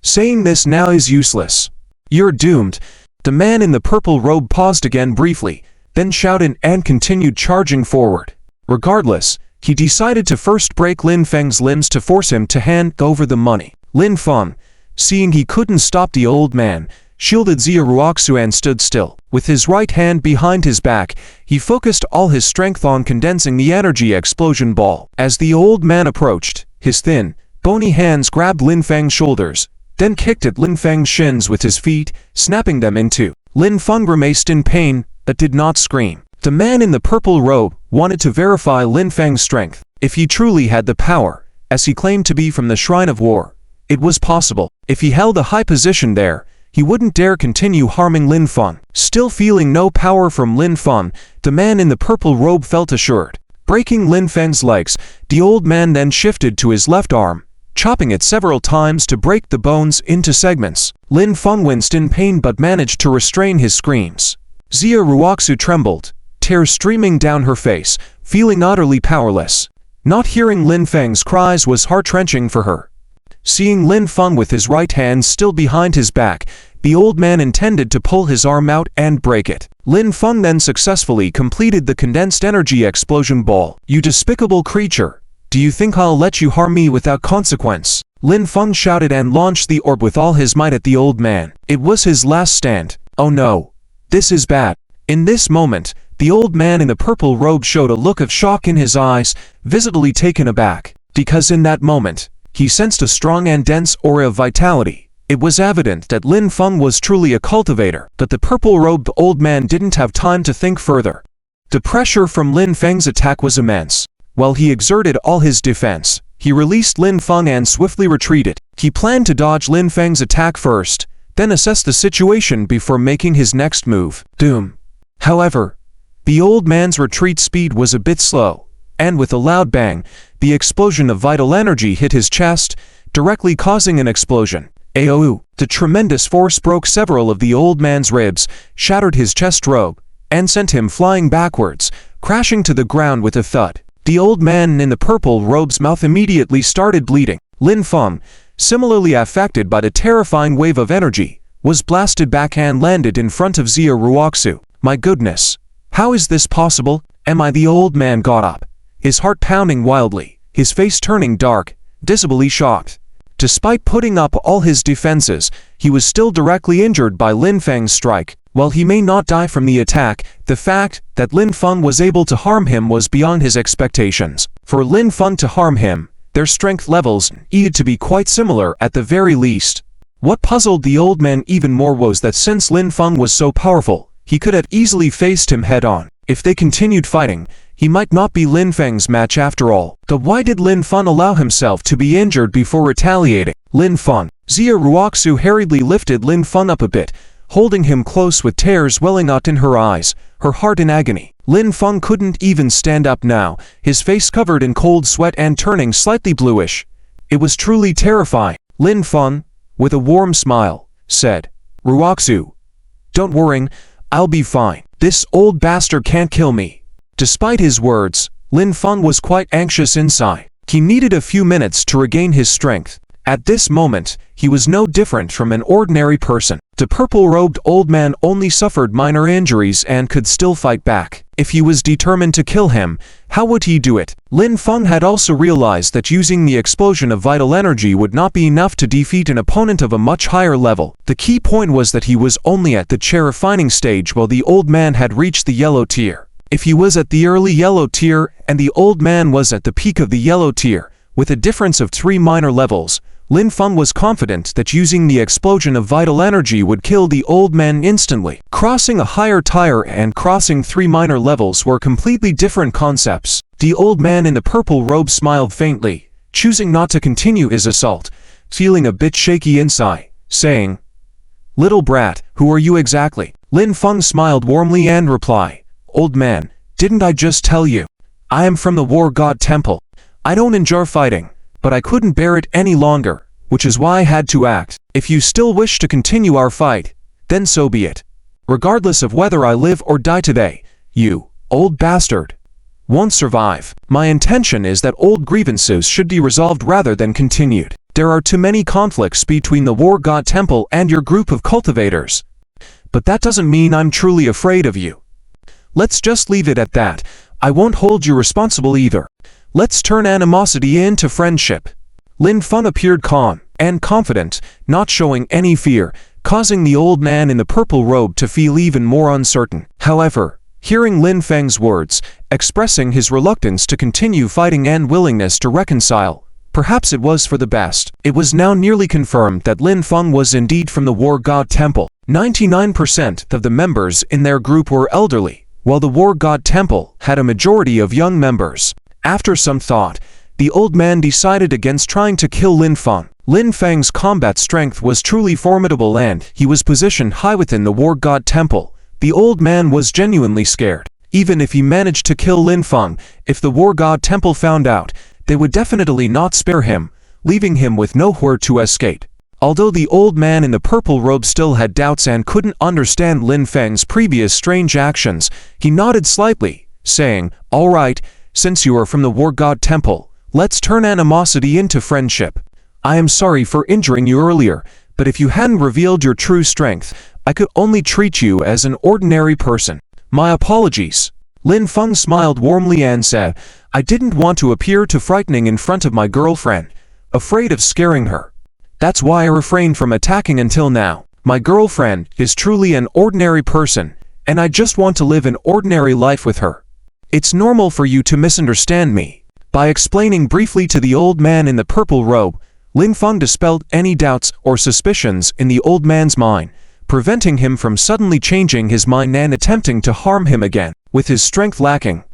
Saying this now is useless. You're doomed." The man in the purple robe paused again briefly, then shouted and continued charging forward. Regardless, he decided to first break Lin Feng's limbs to force him to hand over the money. Lin Feng, seeing he couldn't stop the old man, shielded Xia Ruoxu and stood still. With his right hand behind his back, he focused all his strength on condensing the energy explosion ball. As the old man approached, his thin, bony hands grabbed Lin Feng's shoulders, then kicked at Lin Feng's shins with his feet, snapping them in two. Lin Feng grimaced in pain, but did not scream. The man in the purple robe wanted to verify Lin Feng's strength. If he truly had the power, as he claimed to be from the Shrine of War, it was possible. If he held a high position there, he wouldn't dare continue harming Lin Feng. Still feeling no power from Lin Feng, the man in the purple robe felt assured. Breaking Lin Feng's legs, the old man then shifted to his left arm, chopping it several times to break the bones into segments. Lin Feng winced in pain but managed to restrain his screams. Xia Ruoxu trembled, tears streaming down her face, feeling utterly powerless. Not hearing Lin Feng's cries was heart-wrenching for her. Seeing Lin Feng with his right hand still behind his back, the old man intended to pull his arm out and break it. Lin Feng then successfully completed the condensed energy explosion ball. "You despicable creature! Do you think I'll let you harm me without consequence?" Lin Feng shouted and launched the orb with all his might at the old man. It was his last stand. "Oh no! This is bad." In this moment, the old man in the purple robe showed a look of shock in his eyes, visibly taken aback. Because in that moment, he sensed a strong and dense aura of vitality. It was evident that Lin Feng was truly a cultivator, but the purple-robed old man didn't have time to think further. The pressure from Lin Feng's attack was immense. While he exerted all his defense, he released Lin Feng and swiftly retreated. He planned to dodge Lin Feng's attack first, then assess the situation before making his next move. Doom. However, the old man's retreat speed was a bit slow, and with a loud bang, the explosion of vital energy hit his chest, directly causing an explosion. Aou! The tremendous force broke several of the old man's ribs, shattered his chest robe, and sent him flying backwards, crashing to the ground with a thud. The old man in the purple robe's mouth immediately started bleeding. Lin Feng, similarly affected by the terrifying wave of energy, was blasted back and landed in front of Xia Ruoxu. "My goodness! How is this possible? Am I?" The old man got up, his heart pounding wildly, his face turning dark, visibly shocked. Despite putting up all his defenses, he was still directly injured by Lin Feng's strike. While he may not die from the attack, the fact that Lin Feng was able to harm him was beyond his expectations. For Lin Feng to harm him, their strength levels needed to be quite similar at the very least. What puzzled the old man even more was that since Lin Feng was so powerful, he could have easily faced him head-on. If they continued fighting, he might not be Lin Feng's match after all. But why did Lin Feng allow himself to be injured before retaliating? Lin Feng. Xia Ruoxu hurriedly lifted Lin Feng up a bit, holding him close with tears welling out in her eyes, her heart in agony. Lin Feng couldn't even stand up now, his face covered in cold sweat and turning slightly bluish. It was truly terrifying. Lin Feng, with a warm smile, said, "Ruoxu, don't worry, I'll be fine. This old bastard can't kill me." Despite his words, Lin Feng was quite anxious inside. He needed a few minutes to regain his strength. At this moment, he was no different from an ordinary person. The purple-robed old man only suffered minor injuries and could still fight back. If he was determined to kill him, how would he do it? Lin Feng had also realized that using the explosion of vital energy would not be enough to defeat an opponent of a much higher level. The key point was that he was only at the chair-refining stage while the old man had reached the yellow tier. If he was at the early yellow tier and the old man was at the peak of the yellow tier, with a difference of 3 minor levels, Lin Feng was confident that using the explosion of vital energy would kill the old man instantly. Crossing a higher tier and crossing 3 minor levels were completely different concepts. The old man in the purple robe smiled faintly, choosing not to continue his assault, feeling a bit shaky inside, saying, "Little brat, who are you exactly?" Lin Feng smiled warmly and replied, "Old man, didn't I just tell you? I am from the War God Temple. I don't enjoy fighting, but I couldn't bear it any longer, which is why I had to act. If you still wish to continue our fight, then so be it. Regardless of whether I live or die today, you, old bastard, won't survive. My intention is that old grievances should be resolved rather than continued. There are too many conflicts between the War God Temple and your group of cultivators. But that doesn't mean I'm truly afraid of you. Let's just leave it at that. I won't hold you responsible either. Let's turn animosity into friendship." Lin Feng appeared calm and confident, not showing any fear, causing the old man in the purple robe to feel even more uncertain. However, hearing Lin Feng's words, expressing his reluctance to continue fighting and willingness to reconcile, perhaps it was for the best. It was now nearly confirmed that Lin Feng was indeed from the War God Temple. 99% of the members in their group were elderly, while the War God Temple had a majority of young members. After some thought, the old man decided against trying to kill Lin Feng. Lin Feng's combat strength was truly formidable and he was positioned high within the War God Temple. The old man was genuinely scared. Even if he managed to kill Lin Feng, if the War God Temple found out, they would definitely not spare him. leaving him with nowhere to escape. Although the old man in the purple robe still had doubts and couldn't understand Lin Feng's previous strange actions, he nodded slightly, saying, "All right, since you are from the War God Temple, let's turn animosity into friendship. I am sorry for injuring you earlier, but if you hadn't revealed your true strength, I could only treat you as an ordinary person. My apologies." Lin Feng smiled warmly and said, "I didn't want to appear too frightening in front of my girlfriend, afraid of scaring her. That's why I refrained from attacking until now. My girlfriend is truly an ordinary person, and I just want to live an ordinary life with her. It's normal for you to misunderstand me." By explaining briefly to the old man in the purple robe, Lin Feng dispelled any doubts or suspicions in the old man's mind, preventing him from suddenly changing his mind and attempting to harm him again. With his strength lacking,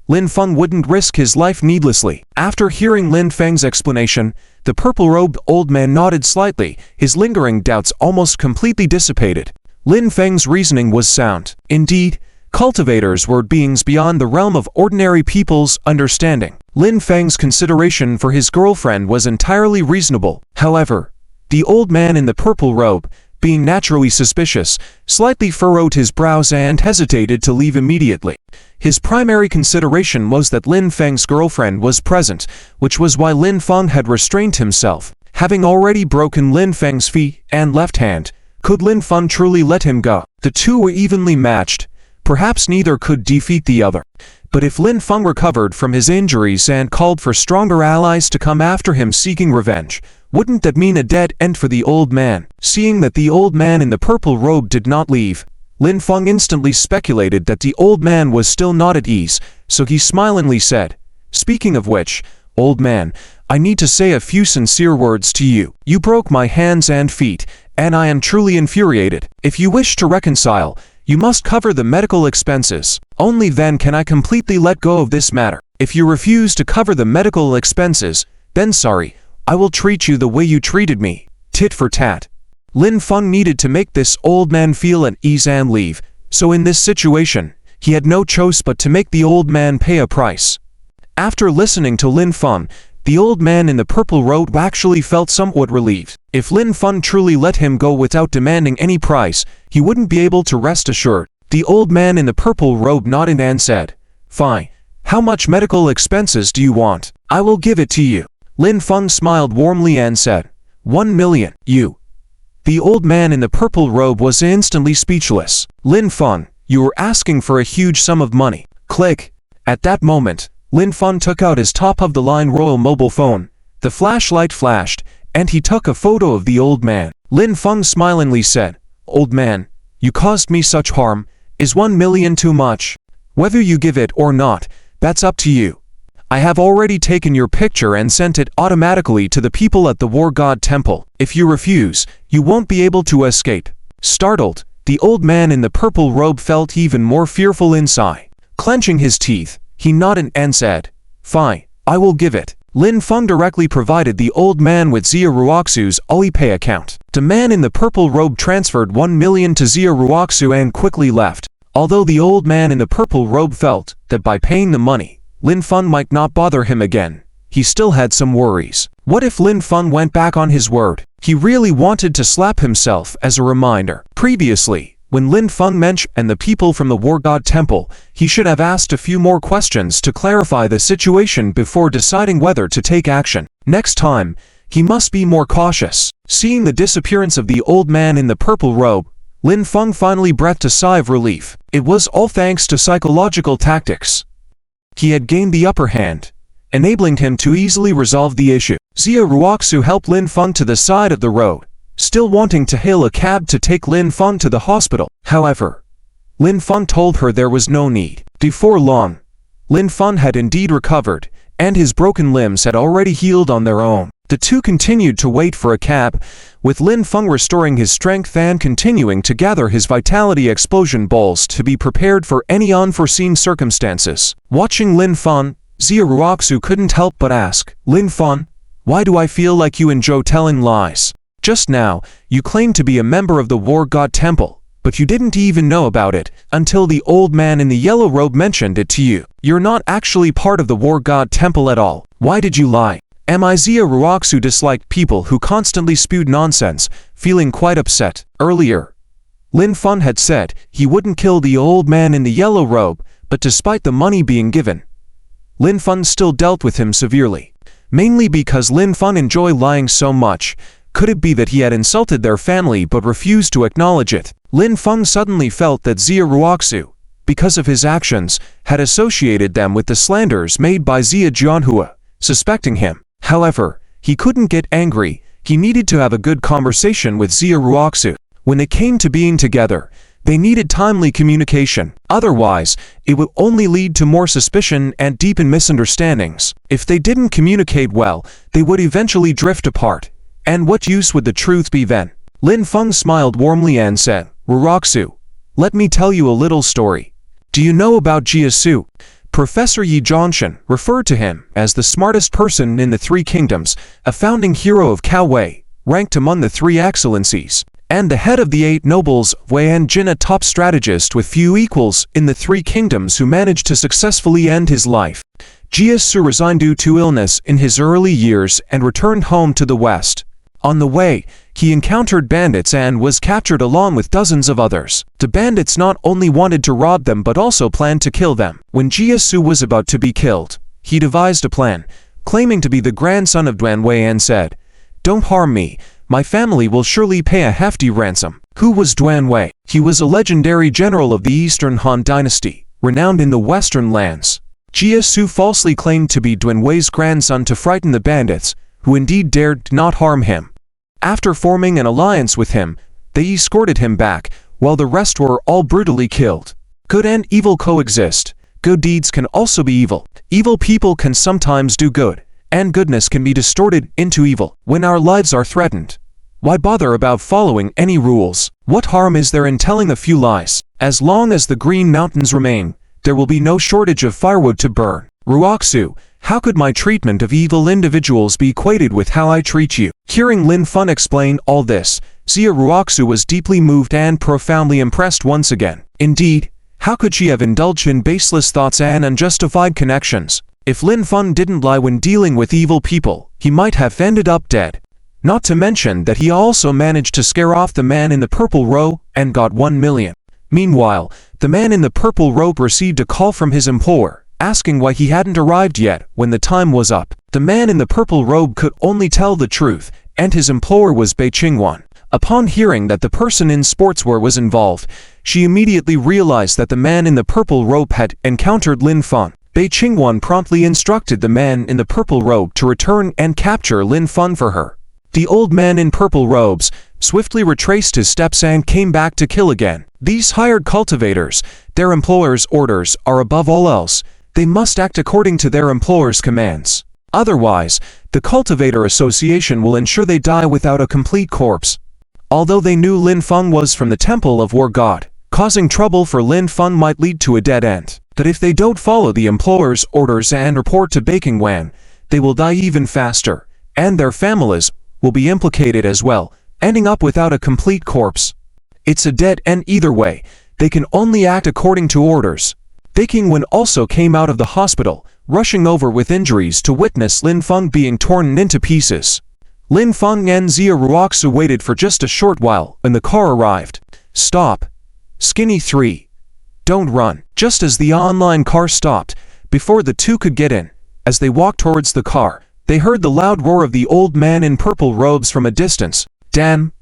Lin Feng wouldn't risk his life needlessly. After hearing Lin Feng's explanation, the purple-robed old man nodded slightly, his lingering doubts almost completely dissipated. Lin Feng's reasoning was sound. Indeed, cultivators were beings beyond the realm of ordinary people's understanding. Lin Feng's consideration for his girlfriend was entirely reasonable. However, the old man in the purple robe, being naturally suspicious, slightly furrowed his brows and hesitated to leave immediately. His primary consideration was that Lin Feng's girlfriend was present, which was why Lin Feng had restrained himself. Having already broken Lin Feng's feet and left hand, could Lin Feng truly let him go? The two were evenly matched. Perhaps neither could defeat the other. But if Lin Feng recovered from his injuries and called for stronger allies to come after him seeking revenge, wouldn't that mean a dead end for the old man? Seeing that the old man in the purple robe did not leave, Lin Feng instantly speculated that the old man was still not at ease, so he smilingly said, "Speaking of which, old man, I need to say a few sincere words to you. You broke my hands and feet, and I am truly infuriated. If you wish to reconcile, you must cover the medical expenses. Only then can I completely let go of this matter. If you refuse to cover the medical expenses, then sorry, I will treat you the way you treated me, tit for tat." Lin Feng needed to make this old man feel at ease and leave, so in this situation, he had no choice but to make the old man pay a price. After listening to Lin Feng, the old man in the purple robe actually felt somewhat relieved. If Lin Feng truly let him go without demanding any price, he wouldn't be able to rest assured. The old man in the purple robe nodded and said, "Fine. How much medical expenses do you want? I will give it to you." Lin Feng smiled warmly and said, 1 million, you. The old man in the purple robe was instantly speechless. "Lin Feng, you were asking for a huge sum of money." Click. At that moment, Lin Feng took out his top-of-the-line Royal mobile phone. The flashlight flashed, and he took a photo of the old man. Lin Feng smilingly said, "Old man, you caused me such harm. Is 1 million too much? Whether you give it or not, that's up to you. I have already taken your picture and sent it automatically to the people at the War God Temple. If you refuse, you won't be able to escape." Startled, the old man in the purple robe felt even more fearful inside. Clenching his teeth, he nodded and said, "Fine, I will give it." Lin Feng directly provided the old man with Xia Ruoxu's Alipay account. The man in the purple robe transferred 1 million to Xia Ruoxu and quickly left. Although the old man in the purple robe felt that by paying the money, Lin Feng might not bother him again, he still had some worries. What if Lin Feng went back on his word? He really wanted to slap himself as a reminder. Previously, when Lin Feng mentioned the people from the War God Temple, he should have asked a few more questions to clarify the situation before deciding whether to take action. Next time, he must be more cautious. Seeing the disappearance of the old man in the purple robe, Lin Feng finally breathed a sigh of relief. It was all thanks to psychological tactics. He had gained the upper hand, enabling him to easily resolve the issue. Xia Ruoxu helped Lin Feng to the side of the road, still wanting to hail a cab to take Lin Feng to the hospital. However, Lin Feng told her there was no need. Before long, Lin Feng had indeed recovered, and his broken limbs had already healed on their own. The two continued to wait for a cab, with Lin Feng restoring his strength and continuing to gather his vitality explosion balls to be prepared for any unforeseen circumstances. Watching Lin Feng, Xia Ruoxu couldn't help but ask, "Lin Feng, why do I feel like you enjoy telling lies? Just now, you claimed to be a member of the War God Temple, but you didn't even know about it until the old man in the yellow robe mentioned it to you. You're not actually part of the War God Temple at all. Why did you lie?" Zia Ruoxu disliked people who constantly spewed nonsense, feeling quite upset. Earlier, Lin Feng had said he wouldn't kill the old man in the yellow robe, but despite the money being given, Lin Feng still dealt with him severely. Mainly because Lin Feng enjoyed lying so much. Could it be that he had insulted their family but refused to acknowledge it? Lin Feng suddenly felt that Zia Ruoxu, because of his actions, had associated them with the slanders made by Zia Jianhua, suspecting him. However, he couldn't get angry. He needed to have a good conversation with Zia Ruoxu. When it came to being together, they needed timely communication. Otherwise, it would only lead to more suspicion and deepen misunderstandings. If they didn't communicate well, they would eventually drift apart. And what use would the truth be then? Lin Feng smiled warmly and said, "Ruoxu, let me tell you a little story. Do you know about Jia Su?" Professor Yi Zhongshan referred to him as the smartest person in the Three Kingdoms, a founding hero of Cao Wei, ranked among the Three Excellencies, and the head of the Eight Nobles of Wei and Jin, a top strategist with few equals in the Three Kingdoms who managed to successfully end his life. Jia Su resigned due to illness in his early years and returned home to the West. On the way, he encountered bandits and was captured along with dozens of others. The bandits not only wanted to rob them but also planned to kill them. When Jia Su was about to be killed, he devised a plan, claiming to be the grandson of Duan Wei, and said, "Don't harm me, my family will surely pay a hefty ransom." Who was Duan Wei? He was a legendary general of the Eastern Han Dynasty, renowned in the Western lands. Jia Su falsely claimed to be Duan Wei's grandson to frighten the bandits, who indeed dared not harm him. After forming an alliance with him, they escorted him back, while the rest were all brutally killed. Good and evil coexist. Good deeds can also be evil. Evil people can sometimes do good, and goodness can be distorted into evil. When our lives are threatened, why bother about following any rules? What harm is there in telling a few lies? As long as the Green Mountains remain, there will be no shortage of firewood to burn. Ruoxu, how could my treatment of evil individuals be equated with how I treat you? Hearing Lin Feng explain all this, Zia Ruoxu was deeply moved and profoundly impressed once again. Indeed, how could she have indulged in baseless thoughts and unjustified connections? If Lin Feng didn't lie when dealing with evil people, he might have ended up dead. Not to mention that he also managed to scare off the man in the purple robe and got 1 million. Meanwhile, the man in the purple robe received a call from his employer, asking why he hadn't arrived yet when the time was up. The man in the purple robe could only tell the truth, and his employer was Bei Qingwan. Upon hearing that the person in sportswear was involved, she immediately realized that the man in the purple robe had encountered Lin Feng. Bei Qingwan promptly instructed the man in the purple robe to return and capture Lin Feng for her. The old man in purple robes swiftly retraced his steps and came back to kill again. These hired cultivators, their employer's orders are above all else. They must act according to their employer's commands. Otherwise, the Cultivator Association will ensure they die without a complete corpse. Although they knew Lin Feng was from the Temple of War God, causing trouble for Lin Feng might lead to a dead end. But if they don't follow the employer's orders and report to Bei Qingwan, they will die even faster, and their families will be implicated as well, ending up without a complete corpse. It's a dead end either way. They can only act according to orders. Bei Qingwan also came out of the hospital, rushing over with injuries to witness Lin Feng being torn into pieces. Lin Feng and Zia Ruoxu waited for just a short while when the car arrived. "Stop. Skinny 3. Don't run." Just as the online car stopped, before the two could get in, as they walked towards the car, they heard the loud roar of the old man in purple robes from a distance. "Damn.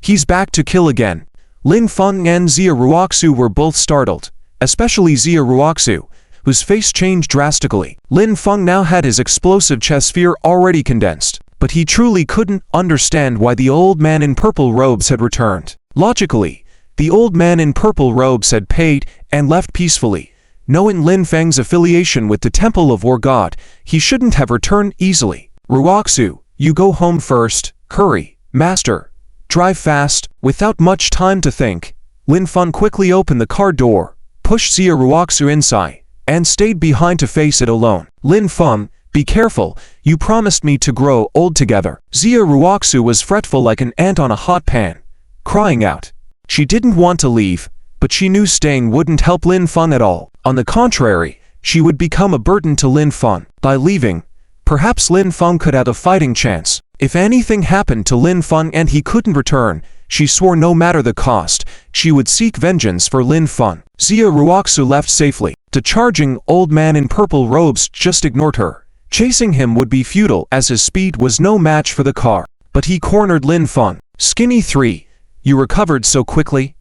He's back to kill again." Lin Feng and Zia Ruoxu were both startled, especially Zia Ruoxu, whose face changed drastically. Lin Feng now had his explosive chest sphere already condensed, but he truly couldn't understand why the old man in purple robes had returned. Logically, the old man in purple robes had paid and left peacefully. Knowing Lin Feng's affiliation with the Temple of War God, he shouldn't have returned easily. "Ruoxu, you go home first. Hurry, master. Drive fast." Without much time to think, Lin Feng quickly opened the car door, pushed Zia Ruoxu inside, and stayed behind to face it alone. "Lin Feng, be careful, you promised me to grow old together." Zia Ruoxu was fretful like an ant on a hot pan, crying out. She didn't want to leave, but she knew staying wouldn't help Lin Feng at all. On the contrary, she would become a burden to Lin Feng. By leaving, Perhaps Lin Feng could have a fighting chance. If anything happened to Lin Feng and he couldn't return, she swore no matter the cost, she would seek vengeance for Lin Feng. Xia Ruoxu left safely. The charging old man in purple robes just ignored her. Chasing him would be futile as his speed was no match for the car. But he cornered Lin Feng. Skinny 3. You recovered so quickly?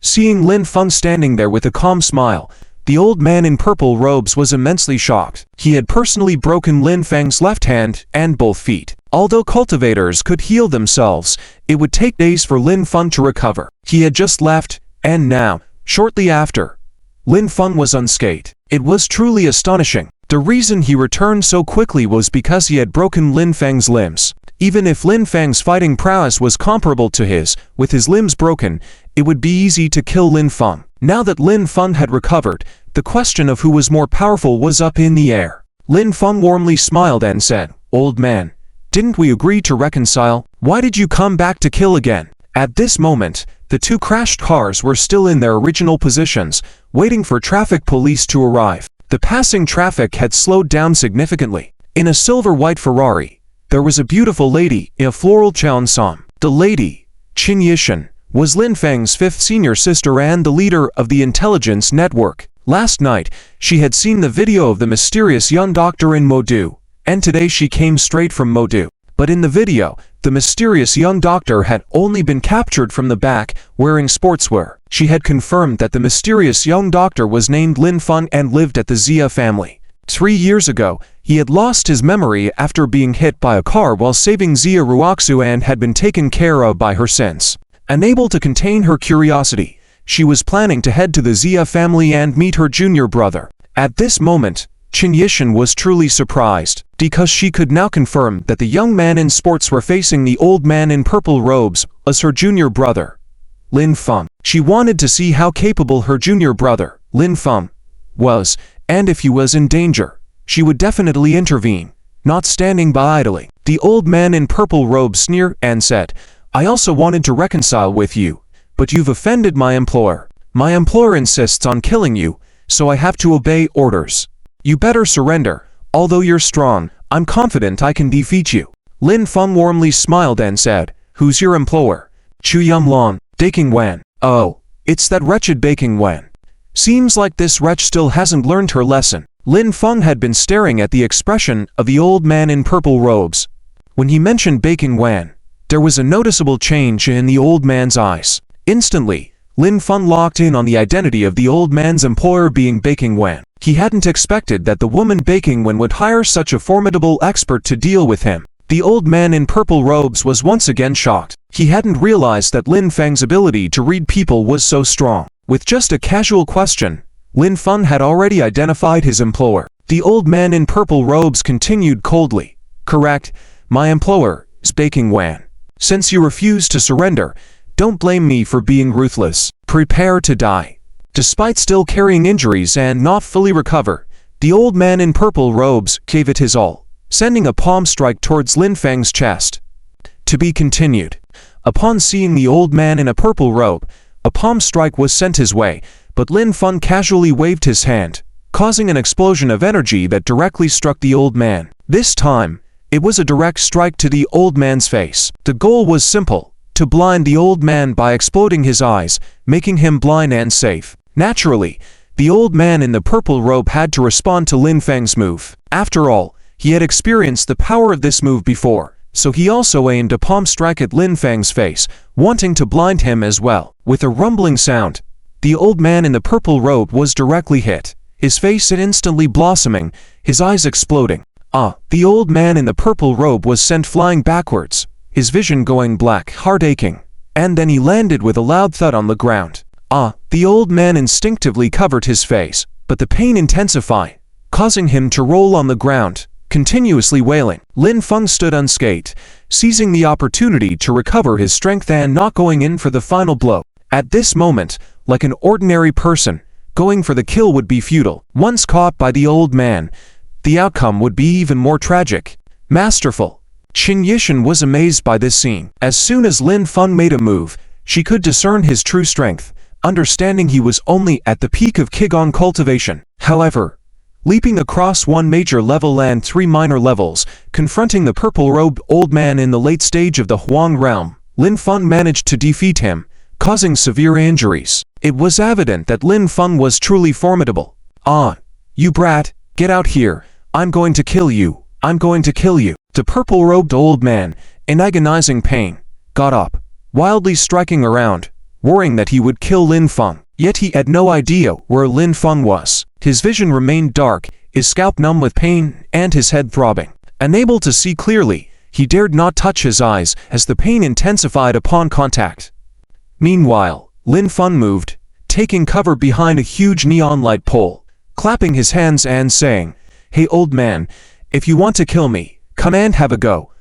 Seeing Lin Feng standing there with a calm smile, the old man in purple robes was immensely shocked. He had personally broken Lin Feng's left hand and both feet. Although cultivators could heal themselves, it would take days for Lin Feng to recover. He had just left, and now, shortly after, Lin Feng was unscathed. It was truly astonishing. The reason he returned so quickly was because he had broken Lin Feng's limbs. Even if Lin Feng's fighting prowess was comparable to his, with his limbs broken, it would be easy to kill Lin Feng. Now that Lin Feng had recovered, the question of who was more powerful was up in the air. Lin Feng warmly smiled and said, "Old man, didn't we agree to reconcile? Why did you come back to kill again?" At this moment, the two crashed cars were still in their original positions, waiting for traffic police to arrive. The passing traffic had slowed down significantly. In a silver-white Ferrari, there was a beautiful lady in a floral cheongsam. The lady, Qin Yishan, was Lin Feng's fifth senior sister and the leader of the intelligence network. Last night, she had seen the video of the mysterious young doctor in Modu, and today she came straight from Modu. But in the video, the mysterious young doctor had only been captured from the back, wearing sportswear. She had confirmed that the mysterious young doctor was named Lin Feng and lived at the Xia family. 3 years ago, he had lost his memory after being hit by a car while saving Xia Ruoxu and had been taken care of by her since. Unable to contain her curiosity, she was planning to head to the Xia family and meet her junior brother. At this moment, Qin Yishan was truly surprised, because she could now confirm that the young man in sports were facing the old man in purple robes as her junior brother, Lin Feng. She wanted to see how capable her junior brother, Lin Feng, was, and if he was in danger, she would definitely intervene, not standing by idly. The old man in purple robes sneered and said, "I also wanted to reconcile with you, but you've offended my employer. My employer insists on killing you, so I have to obey orders. You better surrender. Although you're strong, I'm confident I can defeat you." Lin Feng warmly smiled and said, "Who's your employer?" "Chu Yumlong, Baking Wan." "Oh, it's that wretched Baking Wan. Seems like this wretch still hasn't learned her lesson." Lin Feng had been staring at the expression of the old man in purple robes. When he mentioned Baking Wan, there was a noticeable change in the old man's eyes. Instantly, Lin Feng locked in on the identity of the old man's employer being Baking Wan. He hadn't expected that the woman Baking Wan would hire such a formidable expert to deal with him. The old man in purple robes was once again shocked. He hadn't realized that Lin Feng's ability to read people was so strong. With just a casual question, Lin Feng had already identified his employer. The old man in purple robes continued coldly, "Correct, my employer is Baking Wan. Since you refuse to surrender, don't blame me for being ruthless. Prepare to die." Despite still carrying injuries and not fully recover, the old man in purple robes gave it his all, sending a palm strike towards Lin Feng's chest. To be continued. Upon seeing the old man in a purple robe, a palm strike was sent his way, but Lin Feng casually waved his hand, causing an explosion of energy that directly struck the old man. This time, it was a direct strike to the old man's face. The goal was simple: to blind the old man by exploding his eyes, making him blind and safe. Naturally, the old man in the purple robe had to respond to Lin Feng's move. After all, he had experienced the power of this move before, so he also aimed a palm strike at Lin Feng's face, wanting to blind him as well. With a rumbling sound, the old man in the purple robe was directly hit, his face instantly blossoming, his eyes exploding. The old man in the purple robe was sent flying backwards, his vision going black, heart aching, and then he landed with a loud thud on the ground. The old man instinctively covered his face, but the pain intensified, causing him to roll on the ground, continuously wailing. Lin Feng stood unscathed, seizing the opportunity to recover his strength and not going in for the final blow. At this moment, like an ordinary person, going for the kill would be futile. Once caught by the old man, the outcome would be even more tragic. Masterful. Qin Yishan was amazed by this scene. As soon as Lin Feng made a move, she could discern his true strength, understanding he was only at the peak of Qigong cultivation. However, leaping across one major level and 3 minor levels, confronting the purple-robed old man in the late stage of the Huang realm. Lin Feng managed to defeat him, causing severe injuries. It was evident that Lin Feng was truly formidable. "Ah, you brat, get out here, I'm going to kill you, I'm going to kill you." The purple-robed old man, in agonizing pain, got up, wildly striking around, worrying that he would kill Lin Feng. Yet he had no idea where Lin Feng was. His vision remained dark, his scalp numb with pain and his head throbbing. Unable to see clearly, he dared not touch his eyes as the pain intensified upon contact. Meanwhile, Lin Feng moved, taking cover behind a huge neon light pole, clapping his hands and saying, "Hey old man, if you want to kill me, come and have a go."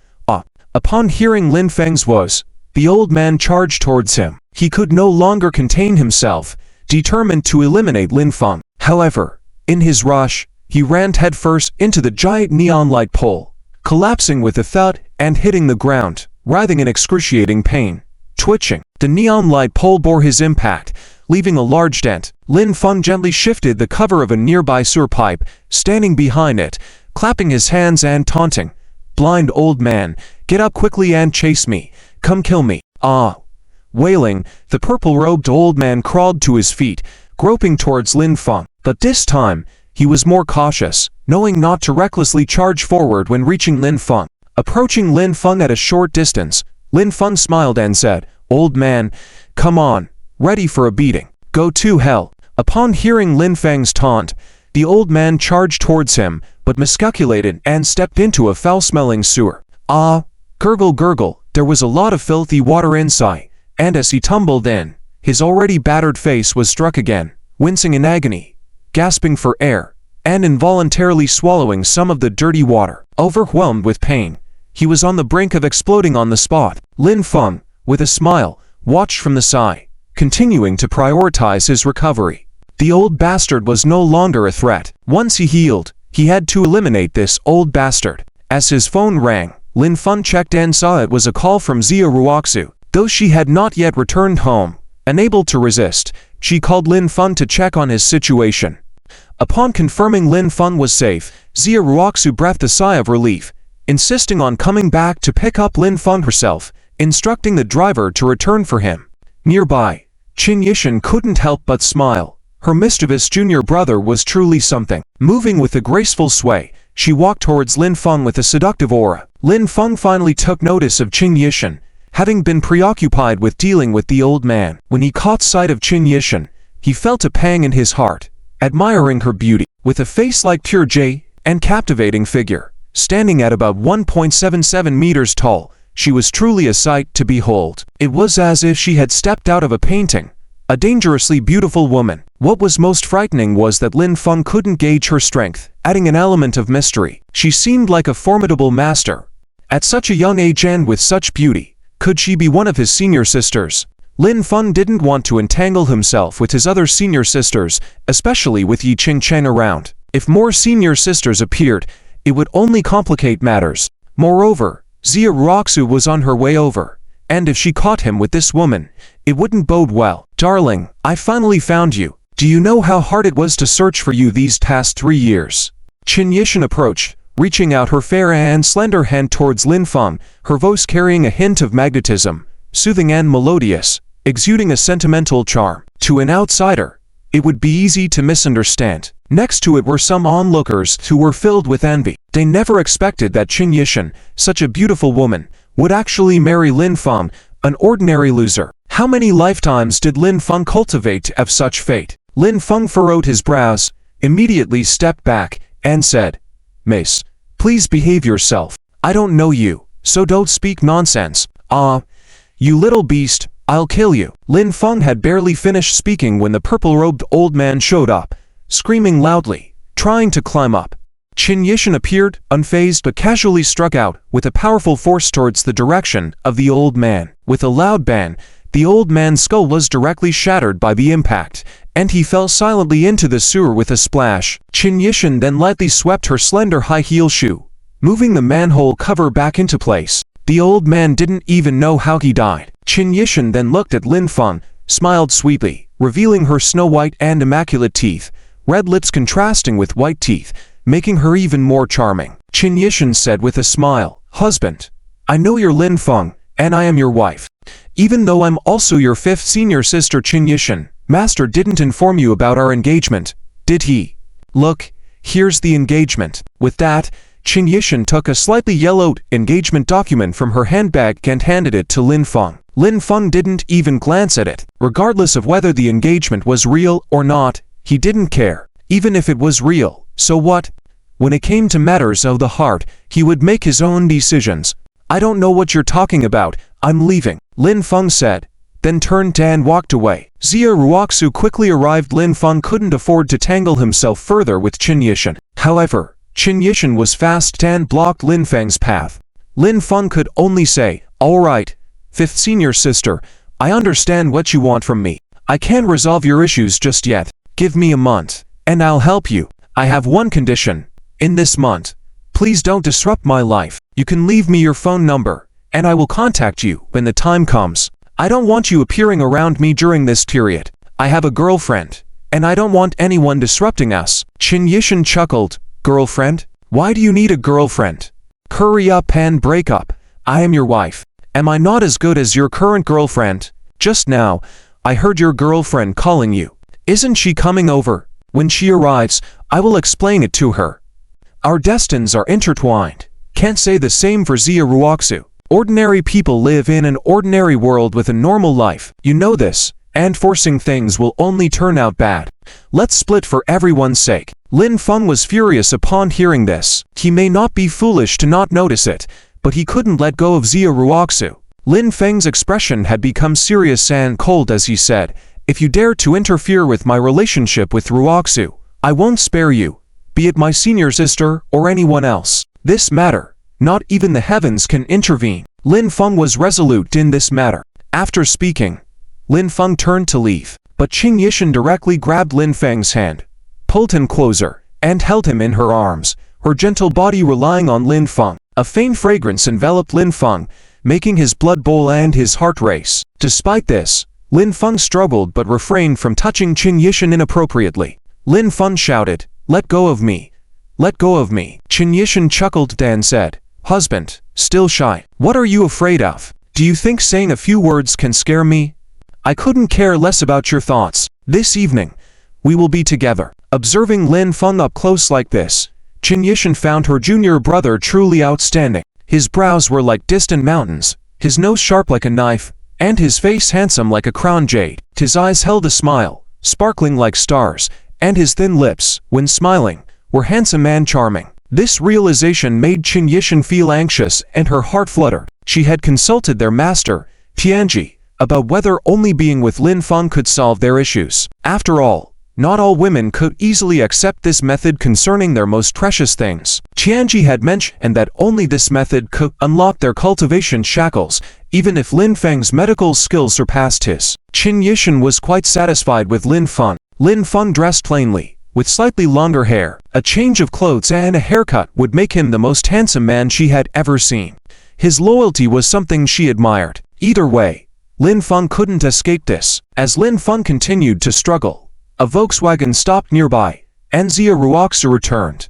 Upon hearing Lin Feng's words, the old man charged towards him. He could no longer contain himself, determined to eliminate Lin Feng. However, in his rush, he ran headfirst into the giant neon light pole, collapsing with a thud and hitting the ground, writhing in excruciating pain. Twitching, the neon light pole bore his impact, leaving a large dent. Lin Feng gently shifted the cover of a nearby sewer pipe, standing behind it, clapping his hands and taunting, "Blind old man, get up quickly and chase me, come kill me." Wailing, the purple-robed old man crawled to his feet, groping towards Lin Feng. But this time, he was more cautious, knowing not to recklessly charge forward when reaching Lin Feng. Approaching Lin Feng at a short distance, Lin Feng smiled and said, "Old man, come on, ready for a beating. Go to hell." Upon hearing Lin Feng's taunt, the old man charged towards him, but miscalculated and stepped into a foul-smelling sewer. Gurgle gurgle, there was a lot of filthy water inside. And as he tumbled in, his already battered face was struck again, wincing in agony, gasping for air, and involuntarily swallowing some of the dirty water. Overwhelmed with pain, he was on the brink of exploding on the spot. Lin Feng, with a smile, watched from the side, continuing to prioritize his recovery. The old bastard was no longer a threat. Once he healed, he had to eliminate this old bastard. As his phone rang, Lin Feng checked and saw it was a call from Xia Ruoxu. Though she had not yet returned home, unable to resist, she called Lin Feng to check on his situation. Upon confirming Lin Feng was safe, Xia Ruoxu breathed a sigh of relief, insisting on coming back to pick up Lin Feng herself, instructing the driver to return for him. Nearby, Qin Yishan couldn't help but smile. Her mischievous junior brother was truly something. Moving with a graceful sway, she walked towards Lin Feng with a seductive aura. Lin Feng finally took notice of Qin Yishan, having been preoccupied with dealing with the old man. When he caught sight of Qin Yishan, he felt a pang in his heart, admiring her beauty. With a face like pure jade and captivating figure, standing at about 1.77 meters tall, she was truly a sight to behold. It was as if she had stepped out of a painting, a dangerously beautiful woman. What was most frightening was that Lin Feng couldn't gauge her strength, adding an element of mystery. She seemed like a formidable master. At such a young age and with such beauty, could she be one of his senior sisters? Lin Feng didn't want to entangle himself with his other senior sisters, especially with Yi Qingchen around. If more senior sisters appeared, it would only complicate matters. Moreover, Xia Ruoxu was on her way over, and if she caught him with this woman, it wouldn't bode well. "Darling, I finally found you. Do you know how hard it was to search for you these past 3 years?" Qin Yishan approached, reaching out her fair and slender hand towards Lin Feng, her voice carrying a hint of magnetism, soothing and melodious, exuding a sentimental charm. To an outsider, it would be easy to misunderstand. Next to it were some onlookers who were filled with envy. They never expected that Qin Yishan, such a beautiful woman, would actually marry Lin Feng, an ordinary loser. How many lifetimes did Lin Feng cultivate to have such fate? Lin Feng furrowed his brows, immediately stepped back, and said, "Miss, please behave yourself. I don't know you, so don't speak nonsense." You little beast, I'll kill you." Lin Feng had barely finished speaking when the purple-robed old man showed up, screaming loudly, trying to climb up. Qin Yishan appeared, unfazed but casually struck out with a powerful force towards the direction of the old man. With a loud bang, the old man's skull was directly shattered by the impact, and he fell silently into the sewer with a splash. Qin Yishan then lightly swept her slender high-heel shoe, moving the manhole cover back into place. The old man didn't even know how he died. Qin Yishan then looked at Lin Feng, smiled sweetly, revealing her snow-white and immaculate teeth, red lips contrasting with white teeth, making her even more charming. Qin Yishan said with a smile, "Husband, I know you're Lin Feng, and I am your wife. Even though I'm also your fifth senior sister." Qin Yishan, "Master didn't inform you about our engagement, did he? Look, here's the engagement." With that, Qin Yishan took a slightly yellowed engagement document from her handbag and handed it to Lin Feng. Lin Feng didn't even glance at it. Regardless of whether the engagement was real or not, he didn't care. Even if it was real, so what? When it came to matters of the heart, he would make his own decisions. "I don't know what you're talking about, I'm leaving," Lin Feng said, then turned and walked away. Xia Ruoxu quickly arrived. Lin Feng couldn't afford to tangle himself further with Qin Yishan. However, Qin Yishan was fast and blocked Lin Feng's path. Lin Feng could only say, "All right, fifth senior sister, I understand what you want from me. I can't resolve your issues just yet. Give me a month, and I'll help you. I have one condition. In this month, please don't disrupt my life. You can leave me your phone number, and I will contact you when the time comes. I don't want you appearing around me during this period. I have a girlfriend, and I don't want anyone disrupting us." Qin Yishan chuckled, "Girlfriend? Why do you need a girlfriend? Hurry up and break up. I am your wife. Am I not as good as your current girlfriend? Just now, I heard your girlfriend calling you. Isn't she coming over? When she arrives, I will explain it to her. Our destinies are intertwined." Can't say the same for Xia Ruoxu. Ordinary people live in an ordinary world with a normal life. You know this, and forcing things will only turn out bad. Let's split for everyone's sake. Lin Feng was furious upon hearing this. He may not be foolish to not notice it, but he couldn't let go of Xia Ruoxu. Lin Feng's expression had become serious and cold as he said, "If you dare to interfere with my relationship with Ruoxu, I won't spare you, be it my senior sister or anyone else. This matter, not even the heavens can intervene." Lin Feng was resolute in this matter. After speaking, Lin Feng turned to leave, but Qin Yishan directly grabbed Lin Feng's hand, pulled him closer, and held him in her arms, her gentle body relying on Lin Feng. A faint fragrance enveloped Lin Feng, making his blood boil and his heart race. Despite this, Lin Feng struggled but refrained from touching Qin Yishan inappropriately. Lin Feng shouted, "Let go of me! Let go of me!" Qin Yishan chuckled and said, "Husband, still shy? What are you afraid of? Do you think saying a few words can scare me? I couldn't care less about your thoughts. This evening, we will be together." Observing Lin Feng up close like this, Qin Yishan found her junior brother truly outstanding. His brows were like distant mountains, his nose sharp like a knife, and his face handsome like a crown jade. His eyes held a smile, sparkling like stars, and his thin lips, when smiling, were handsome and charming. This realization made Qin Yishan feel anxious and her heart flutter. She had consulted their master, Tianji, about whether only being with Lin Feng could solve their issues. After all, not all women could easily accept this method concerning their most precious things. Tianji had mentioned that only this method could unlock their cultivation shackles, even if Lin Feng's medical skills surpassed his. Qin Yishan was quite satisfied with Lin Feng. Lin Feng dressed plainly, with slightly longer hair. A change of clothes and a haircut would make him the most handsome man she had ever seen. His loyalty was something she admired. Either way, Lin Feng couldn't escape this. As Lin Feng continued to struggle, a Volkswagen stopped nearby, and Xia Ruoxu returned.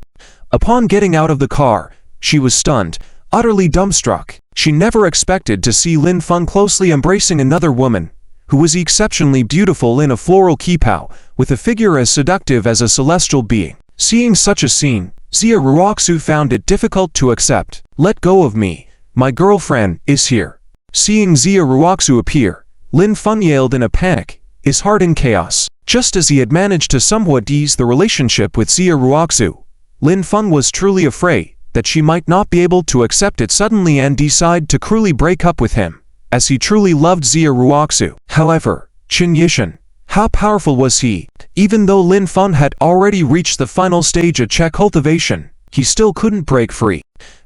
Upon getting out of the car, she was stunned, utterly dumbstruck. She never expected to see Lin Feng closely embracing another woman, who was exceptionally beautiful in a floral kippah, with a figure as seductive as a celestial being. Seeing such a scene, Xia Ruoxu found it difficult to accept. "Let go of me, my girlfriend is here." Seeing Xia Ruoxu appear, Lin Feng yelled in a panic, his heart in chaos. Just as he had managed to somewhat ease the relationship with Xia Ruoxu, Lin Feng was truly afraid that she might not be able to accept it suddenly and decide to cruelly break up with him, as he truly loved Xia Ruoxu. However, Qin Yishan, how powerful was he? Even though Lin Feng had already reached the final stage of Che cultivation, he still couldn't break free.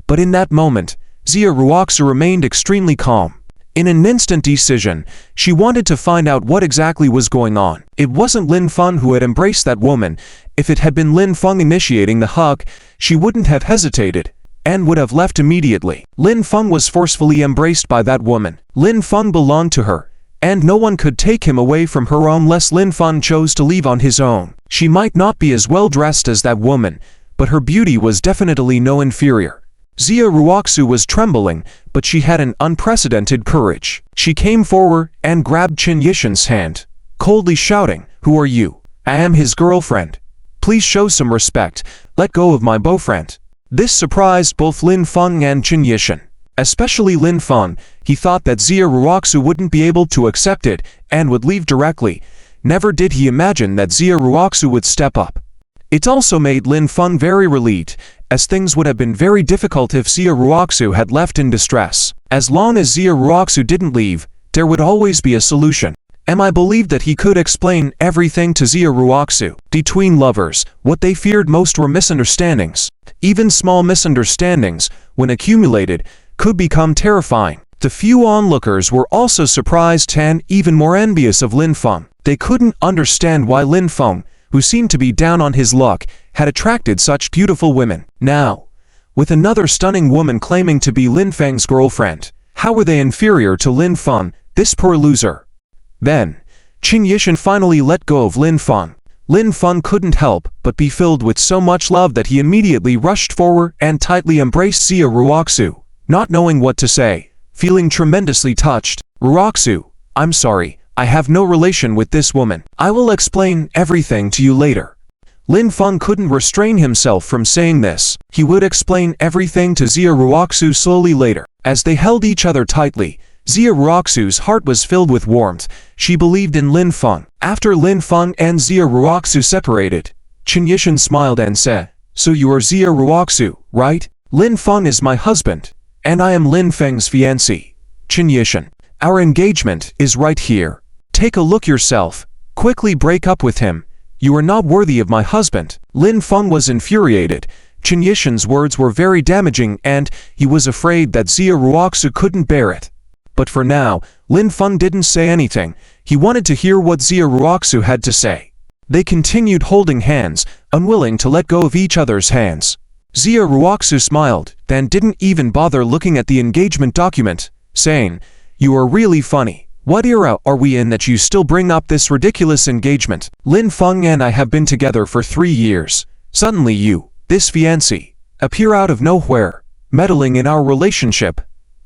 But in that moment, Xia Ruoxu remained extremely calm. In an instant decision, she wanted to find out what exactly was going on. It wasn't Lin Feng who had embraced that woman. If it had been Lin Feng initiating the hug, she wouldn't have hesitated, and would have left immediately. Lin Feng was forcefully embraced by that woman. Lin Feng belonged to her, and no one could take him away from her unless Lin Feng chose to leave on his own. She might not be as well dressed as that woman, but her beauty was definitely no inferior. Xia Ruoxu was trembling, but she had an unprecedented courage. She came forward and grabbed Qin Yishan's hand, coldly shouting, "Who are you? I am his girlfriend. Please show some respect. Let go of my boyfriend." This surprised both Lin Feng and Qin Yishan. Especially Lin Feng. He thought that Xia Ruoxu wouldn't be able to accept it and would leave directly. Never did he imagine that Xia Ruoxu would step up. It also made Lin Feng very relieved, as things would have been very difficult if Xia Ruoxu had left in distress. As long as Xia Ruoxu didn't leave, there would always be a solution. I believed that he could explain everything to Xia Ruoxu. Between lovers, what they feared most were misunderstandings. Even small misunderstandings, when accumulated, could become terrifying. The few onlookers were also surprised and even more envious of Lin Feng. They couldn't understand why Lin Feng, who seemed to be down on his luck, had attracted such beautiful women. Now, with another stunning woman claiming to be Lin Feng's girlfriend, how were they inferior to Lin Feng, this poor loser? Then, Qin Yishan finally let go of Lin Feng. Lin Feng couldn't help but be filled with so much love that he immediately rushed forward and tightly embraced Xia Ruoxu, not knowing what to say, feeling tremendously touched. "Ruoxu, I'm sorry, I have no relation with this woman. I will explain everything to you later." Lin Feng couldn't restrain himself from saying this. He would explain everything to Xia Ruoxu slowly later. As they held each other tightly, Xia Ruoxu's heart was filled with warmth. She believed in Lin Feng. After Lin Feng and Xia Ruoxu separated, Qin Yishan smiled and said, "So you are Xia Ruoxu, right? Lin Feng is my husband, and I am Lin Feng's fiancé. Qin Yishan, our engagement is right here. Take a look yourself. Quickly break up with him. You are not worthy of my husband." Lin Feng was infuriated. Qin Yishan's words were very damaging and he was afraid that Xia Ruoxu couldn't bear it. But for now, Lin Feng didn't say anything. He wanted to hear what Xia Ruoxu had to say. They continued holding hands, unwilling to let go of each other's hands. Xia Ruoxu smiled, then didn't even bother looking at the engagement document, saying, "You are really funny. What era are we in that you still bring up this ridiculous engagement? Lin Feng and I have been together for 3 years. Suddenly you, this fiancé, appear out of nowhere, meddling in our relationship.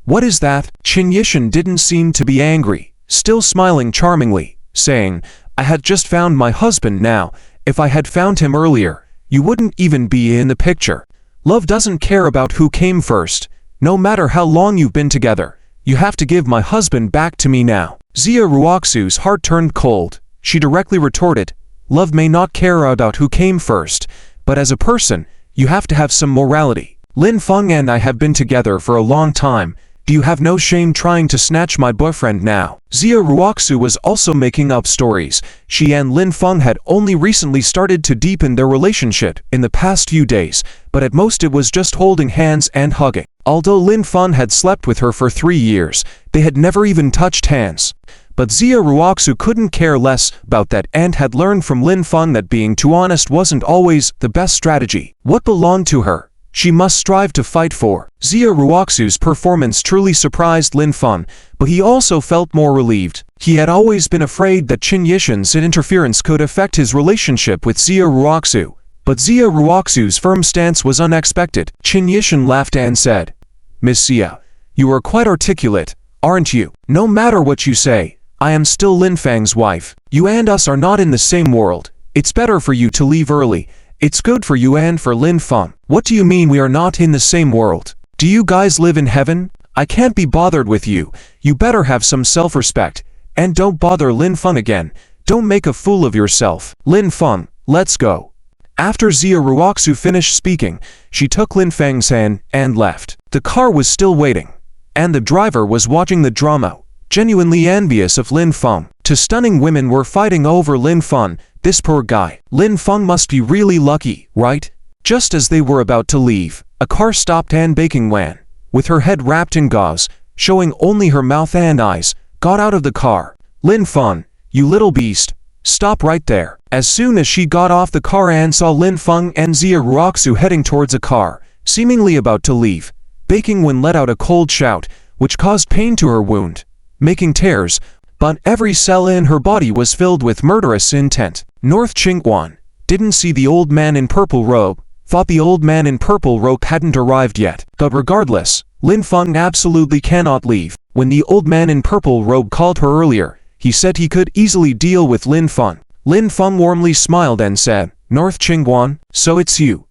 What is that?" Qin Yishan didn't seem to be angry, still smiling charmingly, saying, "I had just found my husband now. If I had found him earlier, you wouldn't even be in the picture. Love doesn't care about who came first. No matter how long you've been together, you have to give my husband back to me now." Xia Ruoxu's heart turned cold. She directly retorted, "Love may not care about who came first, but as a person, you have to have some morality. Lin Feng and I have been together for a long time. Do you have no shame trying to snatch my boyfriend now?" Xia Ruoxu was also making up stories. She and Lin Feng had only recently started to deepen their relationship in the past few days, but at most it was just holding hands and hugging. Although Lin Feng had slept with her for 3 years, they had never even touched hands. But Xia Ruoxu couldn't care less about that and had learned from Lin Feng that being too honest wasn't always the best strategy. What belonged to her, she must strive to fight for. Xia Ruoxu's performance truly surprised Lin Feng, but he also felt more relieved. He had always been afraid that Qin Yishan's interference could affect his relationship with Xia Ruoxu, but Xia Ruoxu's firm stance was unexpected. Qin Yishan laughed and said, "Miss Xia, you are quite articulate, aren't you? No matter what you say, I am still Lin Feng's wife. You and us are not in the same world. It's better for you to leave early. It's good for you and for Lin Feng." "What do you mean we are not in the same world? Do you guys live in heaven? I can't be bothered with you. You better have some self-respect. And don't bother Lin Feng again. Don't make a fool of yourself. Lin Feng, let's go." After Xia Ruoxu finished speaking, she took Lin Feng's hand and left. The car was still waiting, and the driver was watching the drama, genuinely envious of Lin Feng. Two stunning women were fighting over Lin Feng. This poor guy. Lin Feng must be really lucky, right? Just as they were about to leave, a car stopped and Baking Wan, with her head wrapped in gauze, showing only her mouth and eyes, got out of the car. "Lin Feng, you little beast, stop right there." As soon as she got off the car and saw Lin Feng and Xia Ruoxu heading towards a car, seemingly about to leave, Baking Wan let out a cold shout, which caused pain to her wound, making tears. but every cell in her body was filled with murderous intent. North Chingguan didn't see the old man in purple robe, thought the old man in purple robe hadn't arrived yet. But regardless, Lin Feng absolutely cannot leave. When the old man in purple robe called her earlier, he said he could easily deal with Lin Feng. Lin Feng warmly smiled and said, "North Chingguan, so it's you.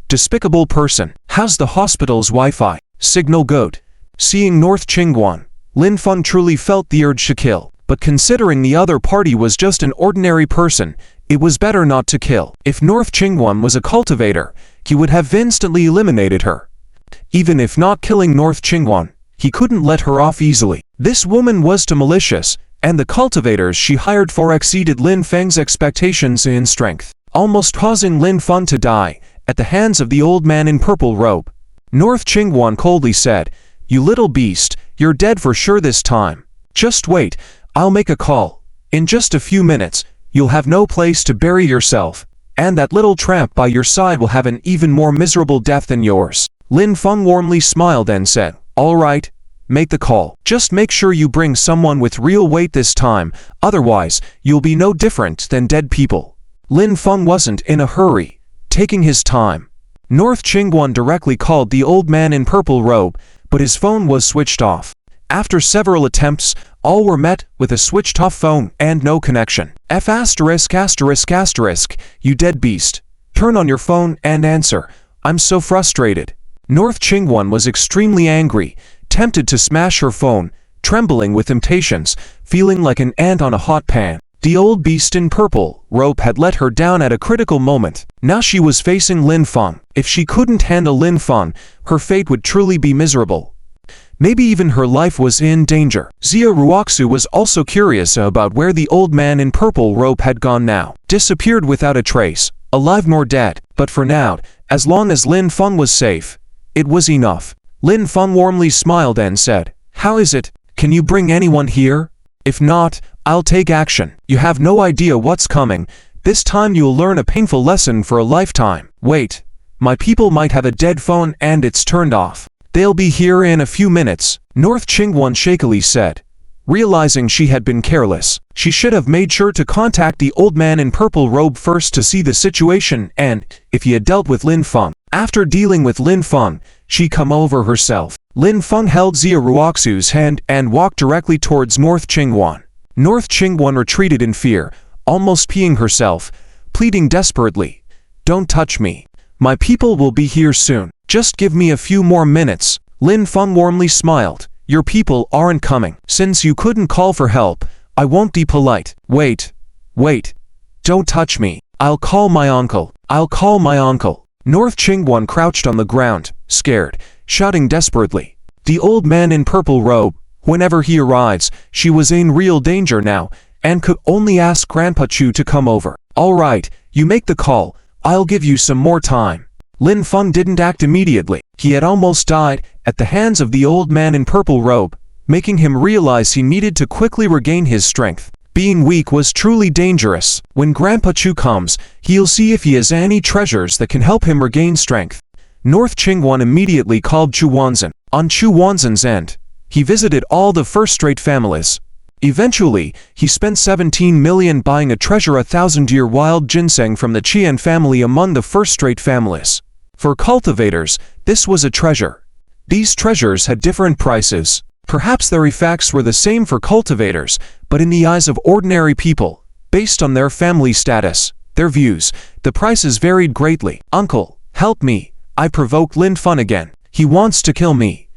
Despicable person. How's the hospital's Wi-Fi signal good?" Seeing North Chingguan, Lin Feng truly felt the urge to kill. But considering the other party was just an ordinary person, it was better not to kill. If North Chingguan was a cultivator, he would have instantly eliminated her. Even if not killing North Chingguan, he couldn't let her off easily. This woman was too malicious, and the cultivators she hired for exceeded Lin Feng's expectations in strength, almost causing Lin Feng to die at the hands of the old man in purple robe. North Chingguan coldly said, "You little beast, you're dead for sure this time. Just wait, I'll make a call. In just a few minutes, you'll have no place to bury yourself, and that little tramp by your side will have an even more miserable death than yours." Lin Feng warmly smiled and said, "All right, make the call. Just make sure you bring someone with real weight this time, otherwise, you'll be no different than dead people." Lin Feng wasn't in a hurry, taking his time. North Chingguan directly called the old man in purple robe, but his phone was switched off. After several attempts, all were met with a switched-off phone and no connection. F*******, you dead beast. Turn on your phone and answer. I'm so frustrated. North Chingguan was extremely angry, tempted to smash her phone, trembling with impatience, feeling like an ant on a hot pan. The old beast in purple robe had let her down at a critical moment. Now she was facing Lin Feng. If she couldn't handle Lin Feng, her fate would truly be miserable. Maybe even her life was in danger. Xia Ruoxu was also curious about where the old man in purple robe had gone now. Disappeared without a trace, alive nor dead. But for now, as long as Lin Feng was safe, it was enough. Lin Feng warmly smiled and said, "How is it? Can you bring anyone here? If not, I'll take action. You have no idea what's coming. This time you'll learn a painful lesson for a lifetime. Wait, my people might have a dead phone and it's turned off. They'll be here in a few minutes," North Chingguan shakily said. Realizing she had been careless, she should have made sure to contact the old man in purple robe first to see the situation and, if he had dealt with Lin Feng. After dealing with Lin Feng, she come over herself. Lin Feng held Xia Ruoxu's hand and walked directly towards North Chingguan. North Chingguan retreated in fear, almost peeing herself, pleading desperately, "Don't touch me. My people will be here soon. Just give me a few more minutes." Lin Feng warmly smiled. "Your people aren't coming. Since you couldn't call for help, I won't be polite. Wait. Don't touch me. I'll call my uncle. I'll call my uncle." North Chingguan crouched on the ground, scared, shouting desperately. The old man in purple robe, whenever he arrives, she was in real danger now, and could only ask Grandpa Chu to come over. "All right, you make the call. I'll give you some more time." Lin Feng didn't act immediately. He had almost died at the hands of the old man in purple robe, making him realize he needed to quickly regain his strength. Being weak was truly dangerous. When Grandpa Chu comes, he'll see if he has any treasures that can help him regain strength. North Chingguan immediately called Chu Wanzan. On Chu Wanzan's end, he visited all the first-rate families. Eventually, he spent 17 million buying a treasure 1,000-year wild ginseng from the Qian family among the first-rate families. For cultivators, this was a treasure. These treasures had different prices. Perhaps their effects were the same for cultivators, but in the eyes of ordinary people, based on their family status, their views, the prices varied greatly. "Uncle, help me. I provoked Lin Feng again. He wants to kill me.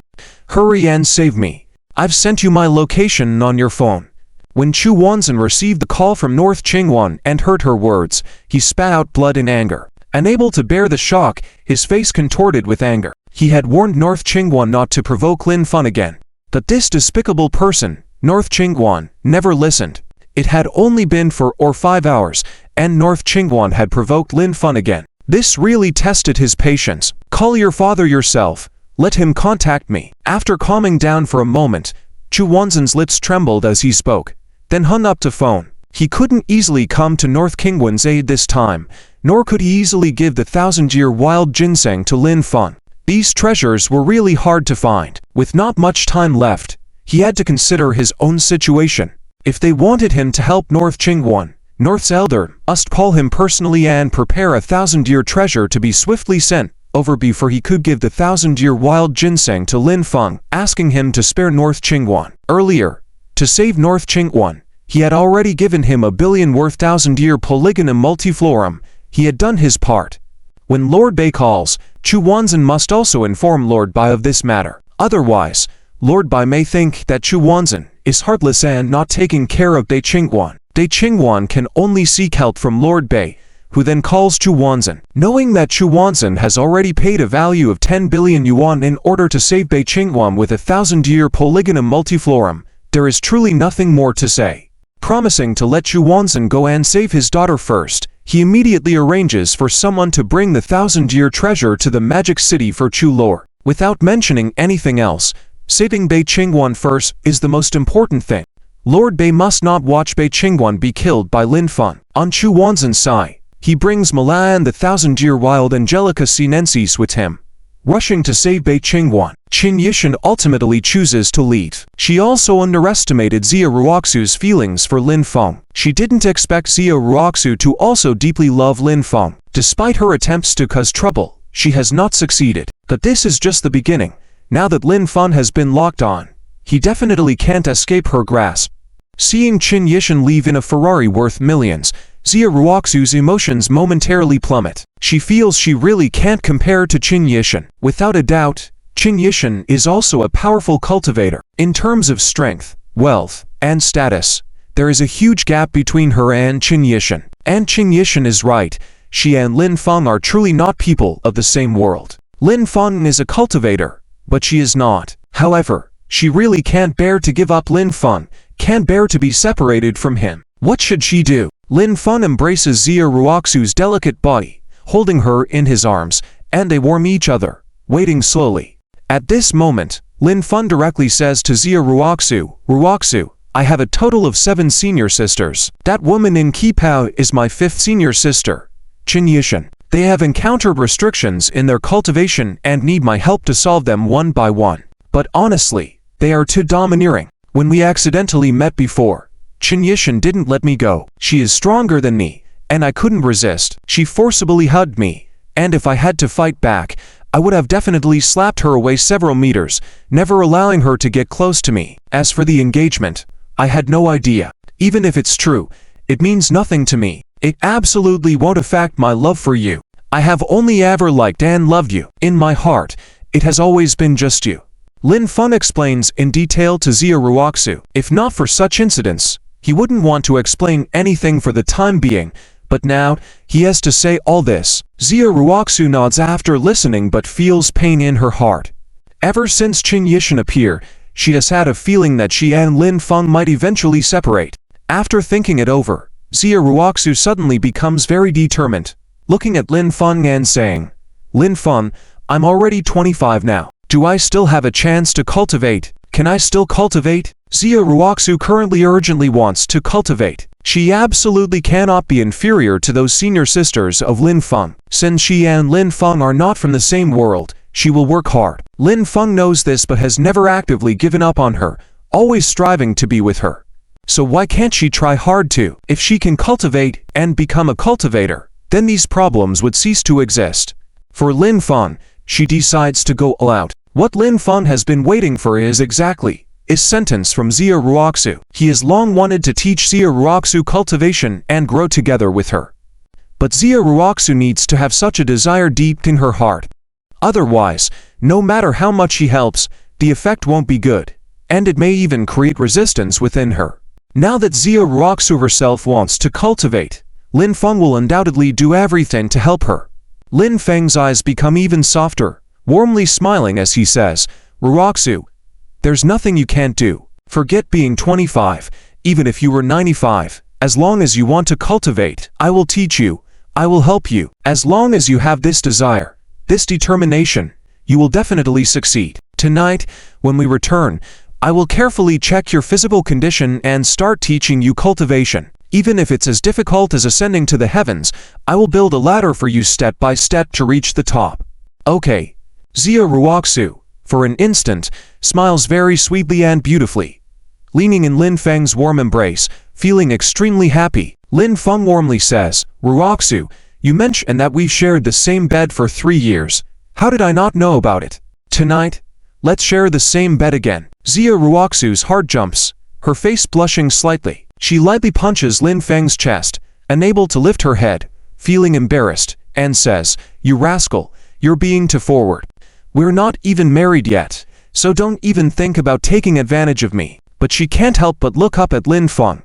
Hurry and save me. I've sent you my location on your phone." When Chu Wanzan received the call from North Chingguan and heard her words, he spat out blood in anger. Unable to bear the shock, his face contorted with anger. He had warned North Chingguan not to provoke Lin Feng again. But this despicable person, North Chingguan, never listened. It had only been 4 or 5 hours, and North Chingguan had provoked Lin Feng again. This really tested his patience. "Call your father yourself. Let him contact me." After calming down for a moment, Chu Wanzan's lips trembled as he spoke, then hung up the phone. He couldn't easily come to North Chingguan's aid this time, nor could he easily give the 1,000-year wild ginseng to Lin Feng. These treasures were really hard to find. With not much time left, he had to consider his own situation. If they wanted him to help North Qingwan, North's elder must call him personally and prepare a 1,000-year treasure to be swiftly sent over before he could give the 1,000-year wild ginseng to Lin Feng, asking him to spare North Qingwan. Earlier, to save North Qingwan, he had already given him a billion worth 1,000-year Polygonum multiflorum. He had done his part. When Lord Bei calls, Chu Wanzhen must also inform Lord Bai of this matter. Otherwise, Lord Bai may think that Chu Wanzhen is heartless and not taking care of Bei Qingwan. Bei Qingwan can only seek help from Lord Bei, who then calls Chu Wanzhen. Knowing that Chu Wanzhen has already paid a value of 10 billion yuan in order to save Bei Qingwan with a 1,000-year Polygonum multiflorum, there is truly nothing more to say. Promising to let Chu Wanzhen go and save his daughter first, he immediately arranges for someone to bring the 1,000-year treasure to the magic city for Chu Lord. Without mentioning anything else, saving Bei Qingwan first is the most important thing. Lord Bei must not watch Bei Qingwan be killed by Lin Feng. On Chu Wanzhen's side, he brings Mala and the 1,000-year wild Angelica Sinensis with him. Rushing to save Bei Qingwan, Qin Yishan ultimately chooses to leave. She also underestimated Xia Ruoxu's feelings for Lin Feng. She didn't expect Xia Ruoxu to also deeply love Lin Feng. Despite her attempts to cause trouble, she has not succeeded. But this is just the beginning. Now that Lin Feng has been locked on, he definitely can't escape her grasp. Seeing Qin Yishan leave in a Ferrari worth millions, Xia Ruoxu's emotions momentarily plummet. She feels she really can't compare to Qin Yishan. Without a doubt, Qin Yishan is also a powerful cultivator. In terms of strength, wealth, and status, there is a huge gap between her and Qin Yishan. And Qin Yishan is right, she and Lin Feng are truly not people of the same world. Lin Feng is a cultivator, but she is not. However, she really can't bear to give up Lin Feng, can't bear to be separated from him. What should she do? Lin Feng embraces Xia Ruoxu's delicate body, holding her in his arms, and they warm each other, waiting slowly. At this moment, Lin Feng directly says to Xia Ruoxu, "Ruoxu, I have a total of 7 senior sisters. That woman in Qipao is my 5th senior sister, Qin Yishan. They have encountered restrictions in their cultivation and need my help to solve them one by one. But honestly, they are too domineering. When we accidentally met before, Qin Yishan didn't let me go. She is stronger than me, and I couldn't resist. She forcibly hugged me, and if I had to fight back, I would have definitely slapped her away several meters, never allowing her to get close to me. As for the engagement, I had no idea. Even if it's true, it means nothing to me. It absolutely won't affect my love for you. I have only ever liked and loved you. In my heart, it has always been just you." Lin Feng explains in detail to Xia Ruoxu. If not for such incidents, he wouldn't want to explain anything for the time being, but now, he has to say all this. Xia Ruoxu nods after listening but feels pain in her heart. Ever since Qin Yishan appeared, she has had a feeling that she and Lin Feng might eventually separate. After thinking it over, Xia Ruoxu suddenly becomes very determined, looking at Lin Feng and saying, "Lin Feng, I'm already 25 now. Do I still have a chance to cultivate? Can I still cultivate?" Xia Ruoxu currently urgently wants to cultivate. She absolutely cannot be inferior to those senior sisters of Lin Feng. Since she and Lin Feng are not from the same world, she will work hard. Lin Feng knows this but has never actively given up on her, always striving to be with her. So why can't she try hard too? If she can cultivate and become a cultivator, then these problems would cease to exist. For Lin Feng, she decides to go all out. What Lin Feng has been waiting for is sentence from Xia Ruoxu. He has long wanted to teach Xia Ruoxu cultivation and grow together with her. But Xia Ruoxu needs to have such a desire deep in her heart. Otherwise, no matter how much he helps, the effect won't be good, and it may even create resistance within her. Now that Xia Ruoxu herself wants to cultivate, Lin Feng will undoubtedly do everything to help her. Lin Feng's eyes become even softer, warmly smiling as he says, "Ruoxu, there's nothing you can't do. Forget being 25, even if you were 95. As long as you want to cultivate, I will teach you, I will help you. As long as you have this desire, this determination, you will definitely succeed. Tonight, when we return, I will carefully check your physical condition and start teaching you cultivation. Even if it's as difficult as ascending to the heavens, I will build a ladder for you step by step to reach the top." Okay. Xia Ruoxu, for an instant, smiles very sweetly and beautifully. leaning in Lin Feng's warm embrace, feeling extremely happy. Lin Feng warmly says, "Ruoxu, you mentioned that we've shared the same bed for 3 years. How did I not know about it? Tonight, let's share the same bed again." Xia Ruoxu's heart jumps, her face blushing slightly. She lightly punches Lin Feng's chest, unable to lift her head, feeling embarrassed, and says, "You rascal, you're being too forward. We're not even married yet, so don't even think about taking advantage of me." But she can't help but look up at Lin Feng.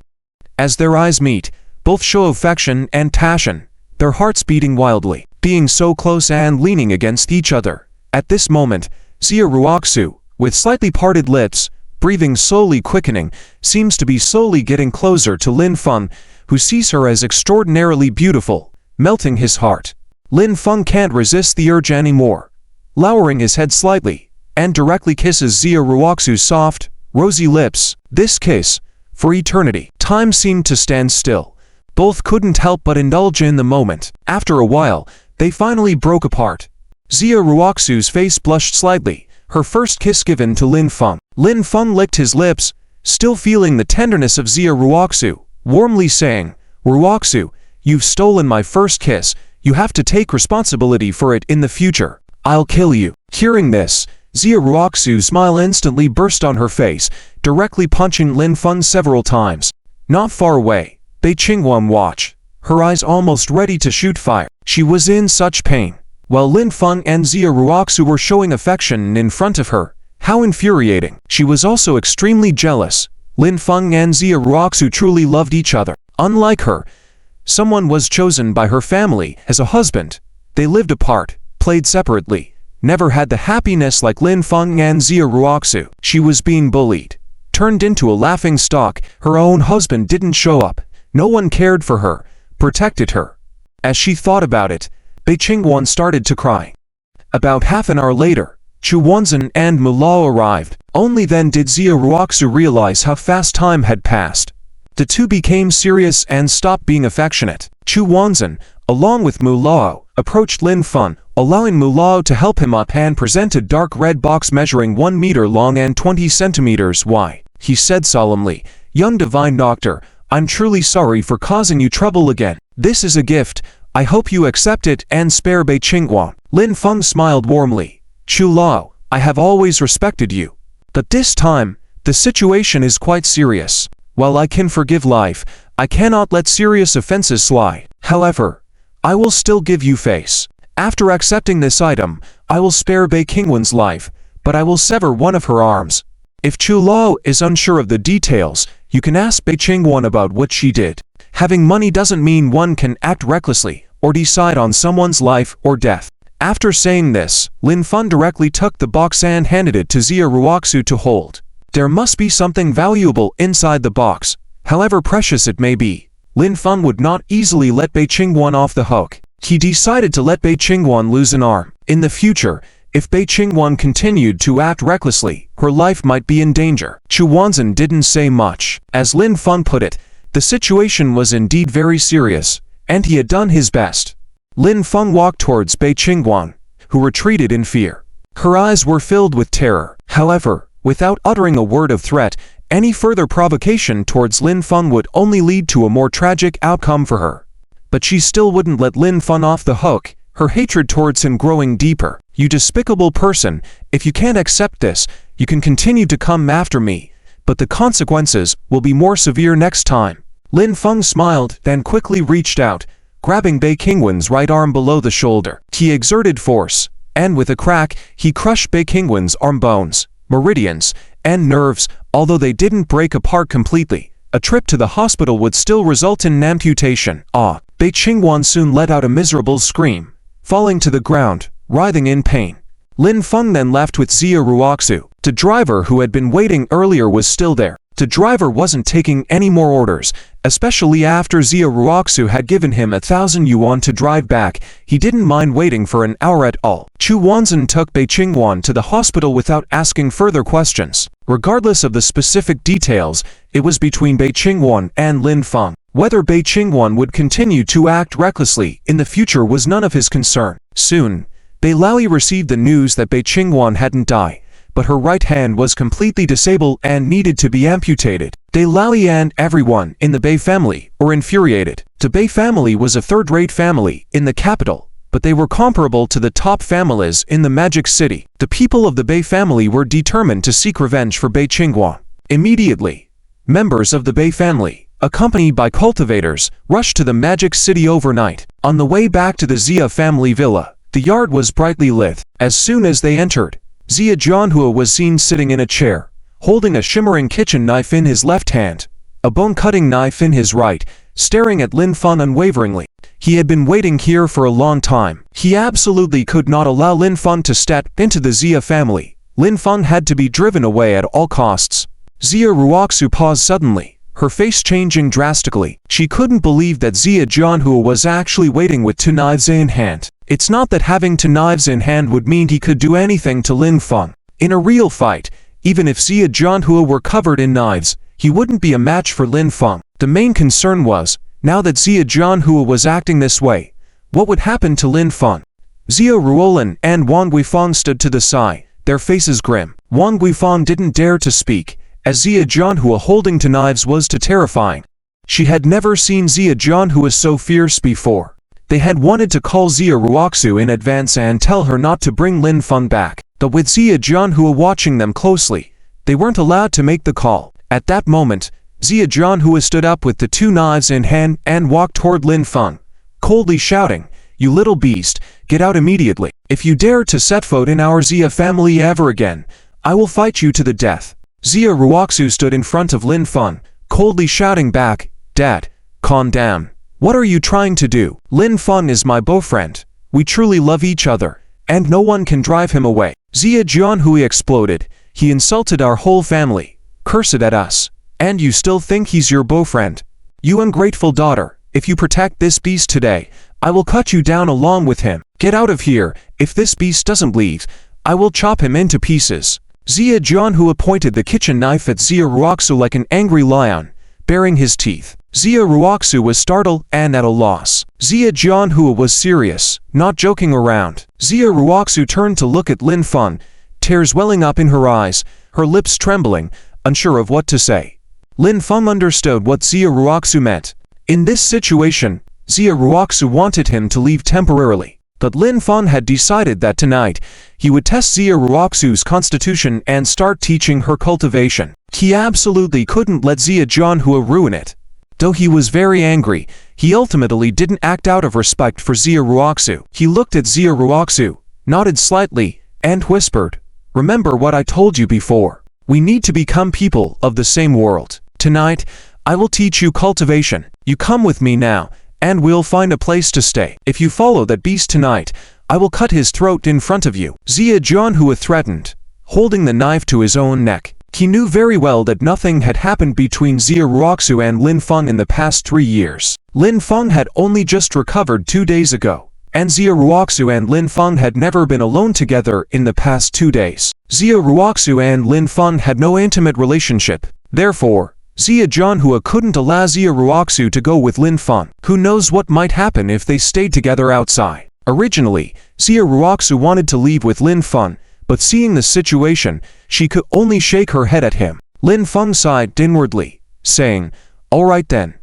As their eyes meet, both show affection and passion, their hearts beating wildly, being so close and leaning against each other. At this moment, Xia Ruoxu, with slightly parted lips, breathing slowly quickening, seems to be slowly getting closer to Lin Feng, who sees her as extraordinarily beautiful, melting his heart. Lin Feng can't resist the urge anymore, lowering his head slightly, and directly kisses Xia Ruoxu's soft, rosy lips. This kiss, for eternity. Time seemed to stand still. Both couldn't help but indulge in the moment. After a while, they finally broke apart. Xia Ruoxu's face blushed slightly, her first kiss given to Lin Feng. Lin Feng licked his lips, still feeling the tenderness of Xia Ruoxu, warmly saying, "Ruoxu, you've stolen my first kiss. You have to take responsibility for it in the future. I'll kill you." Hearing this, Xia Ruoxu's smile instantly burst on her face, directly punching Lin Feng several times. Not far away, Bei Qingguan watched, her eyes almost ready to shoot fire. She was in such pain. While Lin Feng and Xia Ruoxu were showing affection in front of her, how infuriating. She was also extremely jealous. Lin Feng and Xia Ruoxu truly loved each other. Unlike her, someone was chosen by her family as a husband. They lived apart, played separately, never had the happiness like Lin Feng and Xia Ruoxu. She was being bullied, turned into a laughing stock. Her own husband didn't show up. No one cared for her, protected her. As she thought about it, Bei Qingguan started to cry. About half an hour later, Chu Wanzhen and Mulao arrived. Only then did Xia Ruoxu realize how fast time had passed. The two became serious and stopped being affectionate. Chu Wanzhen, along with Mulao, approached Lin Feng, allowing Mulao to help him up and present a dark red box measuring 1 meter long and 20 centimeters wide. He said solemnly, "Young divine doctor, I'm truly sorry for causing you trouble again. This is a gift. I hope you accept it and spare Bei Qingguan." Lin Feng smiled warmly. "Chu Lao, I have always respected you. But this time, the situation is quite serious. While I can forgive life, I cannot let serious offenses slide. However, I will still give you face. After accepting this item, I will spare Bei Qingguan's life, but I will sever one of her arms. If Chu Lao is unsure of the details, you can ask Bei Qingguan about what she did. Having money doesn't mean one can act recklessly or decide on someone's life or death." After saying this, Lin Feng directly took the box and handed it to Xia Ruoxu to hold. There must be something valuable inside the box, however precious it may be. Lin Feng would not easily let Bei Qingguan off the hook. He decided to let Bei Qingguan lose an arm. In the future, if Bei Qingguan continued to act recklessly, her life might be in danger. Chu Wanzhen didn't say much. As Lin Feng put it, the situation was indeed very serious, and he had done his best. Lin Feng walked towards Bei Qingguan, who retreated in fear. Her eyes were filled with terror. However, without uttering a word of threat, any further provocation towards Lin Feng would only lead to a more tragic outcome for her. But she still wouldn't let Lin Feng off the hook, her hatred towards him growing deeper. "You despicable person, if you can't accept this, you can continue to come after me, but the consequences will be more severe next time." Lin Feng smiled, then quickly reached out, grabbing Bei Qingguan's right arm below the shoulder. He exerted force, and with a crack, he crushed Bei Qingguan's arm bones, meridians, and nerves. Although they didn't break apart completely, a trip to the hospital would still result in an amputation. Bei Qingguan soon let out a miserable scream, falling to the ground, writhing in pain. Lin Feng then left with Xia Ruoxu. The driver who had been waiting earlier was still there. The driver wasn't taking any more orders, especially after Xia Ruoxu had given him 1,000 yuan to drive back. He didn't mind waiting for an hour at all. Chu Wanzhen took Bei Qingguan to the hospital without asking further questions. Regardless of the specific details, it was between Bei Qingguan and Lin Feng. Whether Bei Qingguan would continue to act recklessly in the future was none of his concern. Soon, Bei Laoli received the news that Bei Qingguan hadn't died, but her right hand was completely disabled and needed to be amputated. De Lally and everyone in the Bei family were infuriated. The Bei family was a third-rate family in the capital, but they were comparable to the top families in the Magic City. The people of the Bei family were determined to seek revenge for Bei Qingguang. Immediately, members of the Bei family, accompanied by cultivators, rushed to the Magic City overnight. On the way back to the Xia family villa, the yard was brightly lit. As soon as they entered, Xia Jianhua was seen sitting in a chair, holding a shimmering kitchen knife in his left hand, a bone-cutting knife in his right, staring at Lin Feng unwaveringly. He had been waiting here for a long time. He absolutely could not allow Lin Feng to step into the Xia family. Lin Feng had to be driven away at all costs. Xia Ruoxu paused suddenly, her face changing drastically. She couldn't believe that Xia Jianhua was actually waiting with two knives in hand. It's not that having two knives in hand would mean he could do anything to Lin Feng. In a real fight, even if Xia Jianhua were covered in knives, he wouldn't be a match for Lin Feng. The main concern was, now that Xia Jianhua was acting this way, what would happen to Lin Feng? Xia Ruolin and Wang Guifang stood to the side, their faces grim. Wang Guifang didn't dare to speak, as Xia Jianhua holding two knives was too terrifying. She had never seen Xia Jianhua so fierce before. They had wanted to call Xia Ruoxu in advance and tell her not to bring Lin Feng back, but with Xia Jianhua watching them closely, they weren't allowed to make the call. At that moment, Xia Jianhua stood up with the two knives in hand and walked toward Lin Feng, coldly shouting, "You little beast, get out immediately. If you dare to set foot in our Xia family ever again, I will fight you to the death." Xia Ruoxu stood in front of Lin Feng, coldly shouting back, "Dad, calm down. What are you trying to do? Lin Feng is my boyfriend. We truly love each other, and no one can drive him away." Xia Jianhua exploded. "He insulted our whole family, cursed at us. And you still think he's your boyfriend? You ungrateful daughter, if you protect this beast today, I will cut you down along with him. Get out of here. If this beast doesn't leave, I will chop him into pieces." Xia Jianhua pointed the kitchen knife at Xia Ruoxu like an angry lion, baring his teeth. Xia Ruoxu was startled and at a loss. Xia Jianhua was serious, not joking around. Xia Ruoxu turned to look at Lin Feng, tears welling up in her eyes, her lips trembling, unsure of what to say. Lin Feng understood what Xia Ruoxu meant. In this situation, Xia Ruoxu wanted him to leave temporarily, but Lin Feng had decided that tonight, he would test Xia Ruoxu's constitution and start teaching her cultivation. He absolutely couldn't let Xia Jianhua ruin it. Though he was very angry, he ultimately didn't act out of respect for Xia Ruoxu. He looked at Xia Ruoxu, nodded slightly, and whispered, "Remember what I told you before. We need to become people of the same world. Tonight, I will teach you cultivation. You come with me now, and we'll find a place to stay. If you follow that beast tonight, I will cut his throat in front of you." Xia Jianhua threatened, holding the knife to his own neck. He knew very well that nothing had happened between Xia Ruoxu and Lin Feng in the past 3 years. Lin Feng had only just recovered 2 days ago, and Xia Ruoxu and Lin Feng had never been alone together in the past 2 days. Xia Ruoxu and Lin Feng had no intimate relationship. Therefore, Xia Jianhua couldn't allow Xia Ruoxu to go with Lin Feng. Who knows what might happen if they stayed together outside. Originally, Xia Ruoxu wanted to leave with Lin Feng, but seeing the situation, she could only shake her head at him. Lin Feng sighed inwardly, saying, "All right then.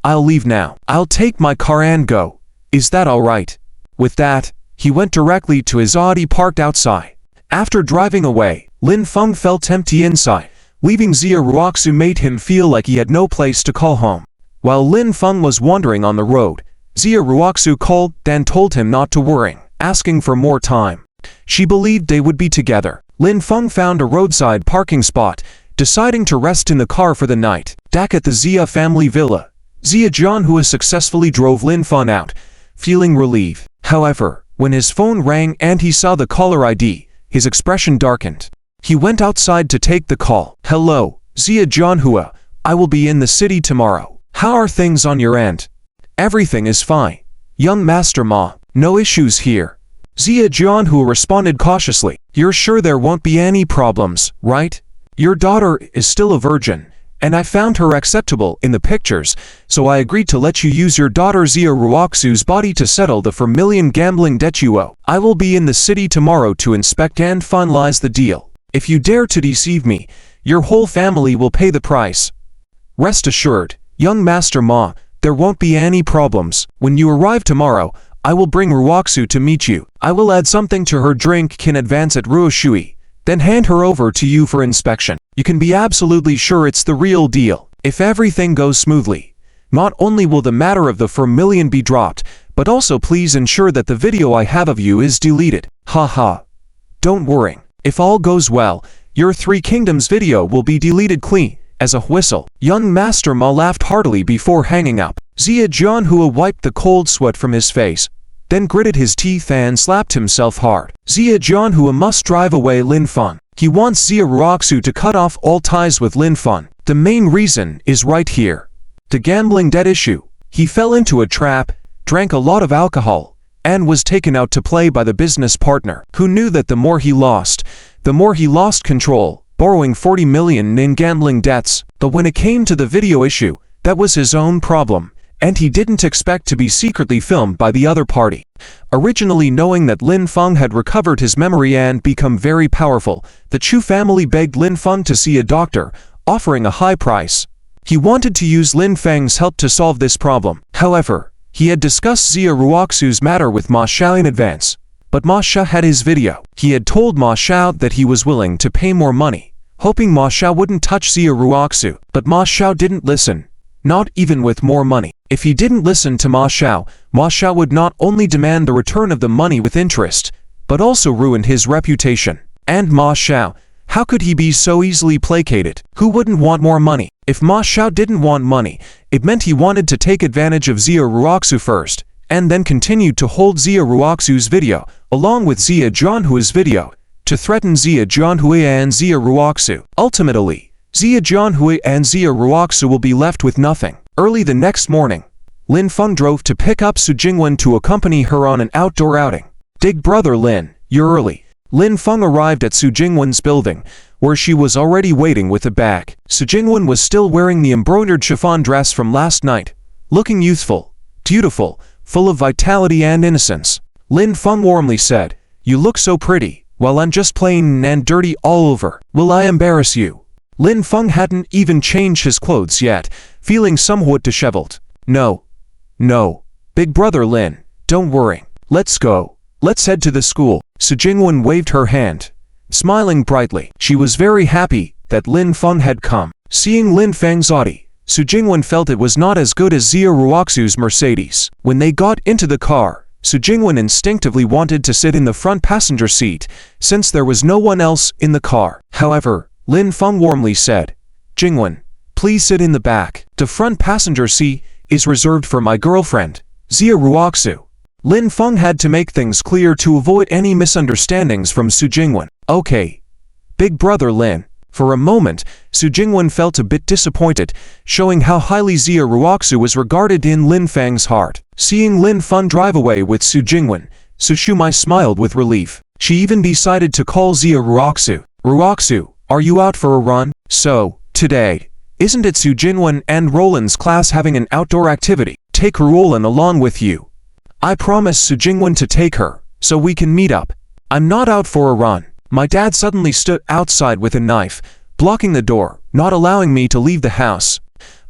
I'll leave now. I'll take my car and go. Is that all right?" With that, he went directly to his Audi parked outside. After driving away, Lin Feng felt empty inside. Leaving Xia Ruoxu made him feel like he had no place to call home. While Lin Feng was wandering on the road, Xia Ruoxu called and told him not to worry, asking for more time. She believed they would be together. Lin Feng found a roadside parking spot, deciding to rest in the car for the night. Back at the Xia family villa, Xia Jianhua successfully drove Lin Feng out, feeling relief. However, when his phone rang and he saw the caller ID, his expression darkened. He went outside to take the call. "Hello, Xia Jianhua. I will be in the city tomorrow. How are things on your end?" "Everything is fine, young Master Ma. No issues here." Xia Jianhua responded cautiously. "You're sure there won't be any problems, right? Your daughter is still a virgin, and I found her acceptable in the pictures, so I agreed to let you use your daughter Xia Ruoxu's body to settle the 4 million gambling debt you owe. I will be in the city tomorrow to inspect and finalize the deal." If you dare to deceive me, your whole family will pay the price. Rest assured, young Master Ma, there won't be any problems. When you arrive tomorrow, I will bring Ruoxu to meet you. I will add something to her drink in advance at Ruoshui, then hand her over to you for inspection. You can be absolutely sure it's the real deal. If everything goes smoothly, not only will the matter of the 4 million be dropped, but also please ensure that the video I have of you is deleted. Haha. Don't worry. If all goes well, your 3 Kingdoms video will be deleted clean. As a whistle, young Master Ma laughed heartily before hanging up. Zia Jianhua wiped the cold sweat from his face, then gritted his teeth and slapped himself hard. Zia Jianhua must drive away Lin Feng. He wants Zia Ruoxu to cut off all ties with Lin Feng. The main reason is right here. The gambling debt issue. He fell into a trap, drank a lot of alcohol, and was taken out to play by the business partner, who knew that the more he lost control, borrowing 40 million in gambling debts. But when it came to the video issue, that was his own problem, and he didn't expect to be secretly filmed by the other party. Originally knowing that Lin Feng had recovered his memory and become very powerful, the Chu family begged Lin Feng to see a doctor, offering a high price. He wanted to use Lin Feng's help to solve this problem. However, he had discussed Zia Ruoxu's matter with Ma Xiao in advance, but Ma Xiao had his video. He had told Ma Xiao that he was willing to pay more money, hoping Ma Xiao wouldn't touch Zia Ruoxu, but Ma Xiao didn't listen, not even with more money. If he didn't listen to Ma Xiao would not only demand the return of the money with interest, but also ruin his reputation. And Ma Xiao, how could he be so easily placated? Who wouldn't want more money? If Ma Xiao didn't want money, it meant he wanted to take advantage of Zia Ruoxu first, and then continued to hold Zia Ruoxu's video, along with Zia Jianhua's video, to threaten Zia Jianhua and Zia Ruoxu. Ultimately, Zia Jianhua and Zia Ruoxu will be left with nothing. Early the next morning, Lin Feng drove to pick up Su Jingwen to accompany her on an outdoor outing. Big brother Lin, you're early. Lin Feng arrived at Su Jingwen's building, where she was already waiting with a bag. Su Jingwen was still wearing the embroidered chiffon dress from last night, looking youthful, beautiful, full of vitality and innocence. Lin Feng warmly said, "You look so pretty, while I'm just plain and dirty all over. Will I embarrass you?" Lin Feng hadn't even changed his clothes yet, feeling somewhat disheveled. No, big brother Lin, don't worry. Let's go. Let's head to the school." Su Jingwen waved her hand, smiling brightly. She was very happy that Lin Feng had come. Seeing Lin Feng's Audi, Su Jingwen felt it was not as good as Zia Ruoxu's Mercedes. When they got into the car, Su Jingwen instinctively wanted to sit in the front passenger seat, since there was no one else in the car. However, Lin Feng warmly said, "Jingwen, please sit in the back. The front passenger seat is reserved for my girlfriend, Zia Ruoxu." Lin Feng had to make things clear to avoid any misunderstandings from Su Jingwen. "Okay, big brother Lin." For a moment, Su Jingwen felt a bit disappointed, showing how highly Zia Ruoxu was regarded in Lin Feng's heart. Seeing Lin Feng drive away with Su Jingwen, Su Shumai smiled with relief. She even decided to call Zia Ruoxu. "Ruoxu, are you out for a run?" "So, today, isn't it Su Jingwen and Roland's class having an outdoor activity? Take Roland along with you. I promised Su Jingwen to take her, so we can meet up." "I'm not out for a run. My dad suddenly stood outside with a knife, blocking the door, not allowing me to leave the house."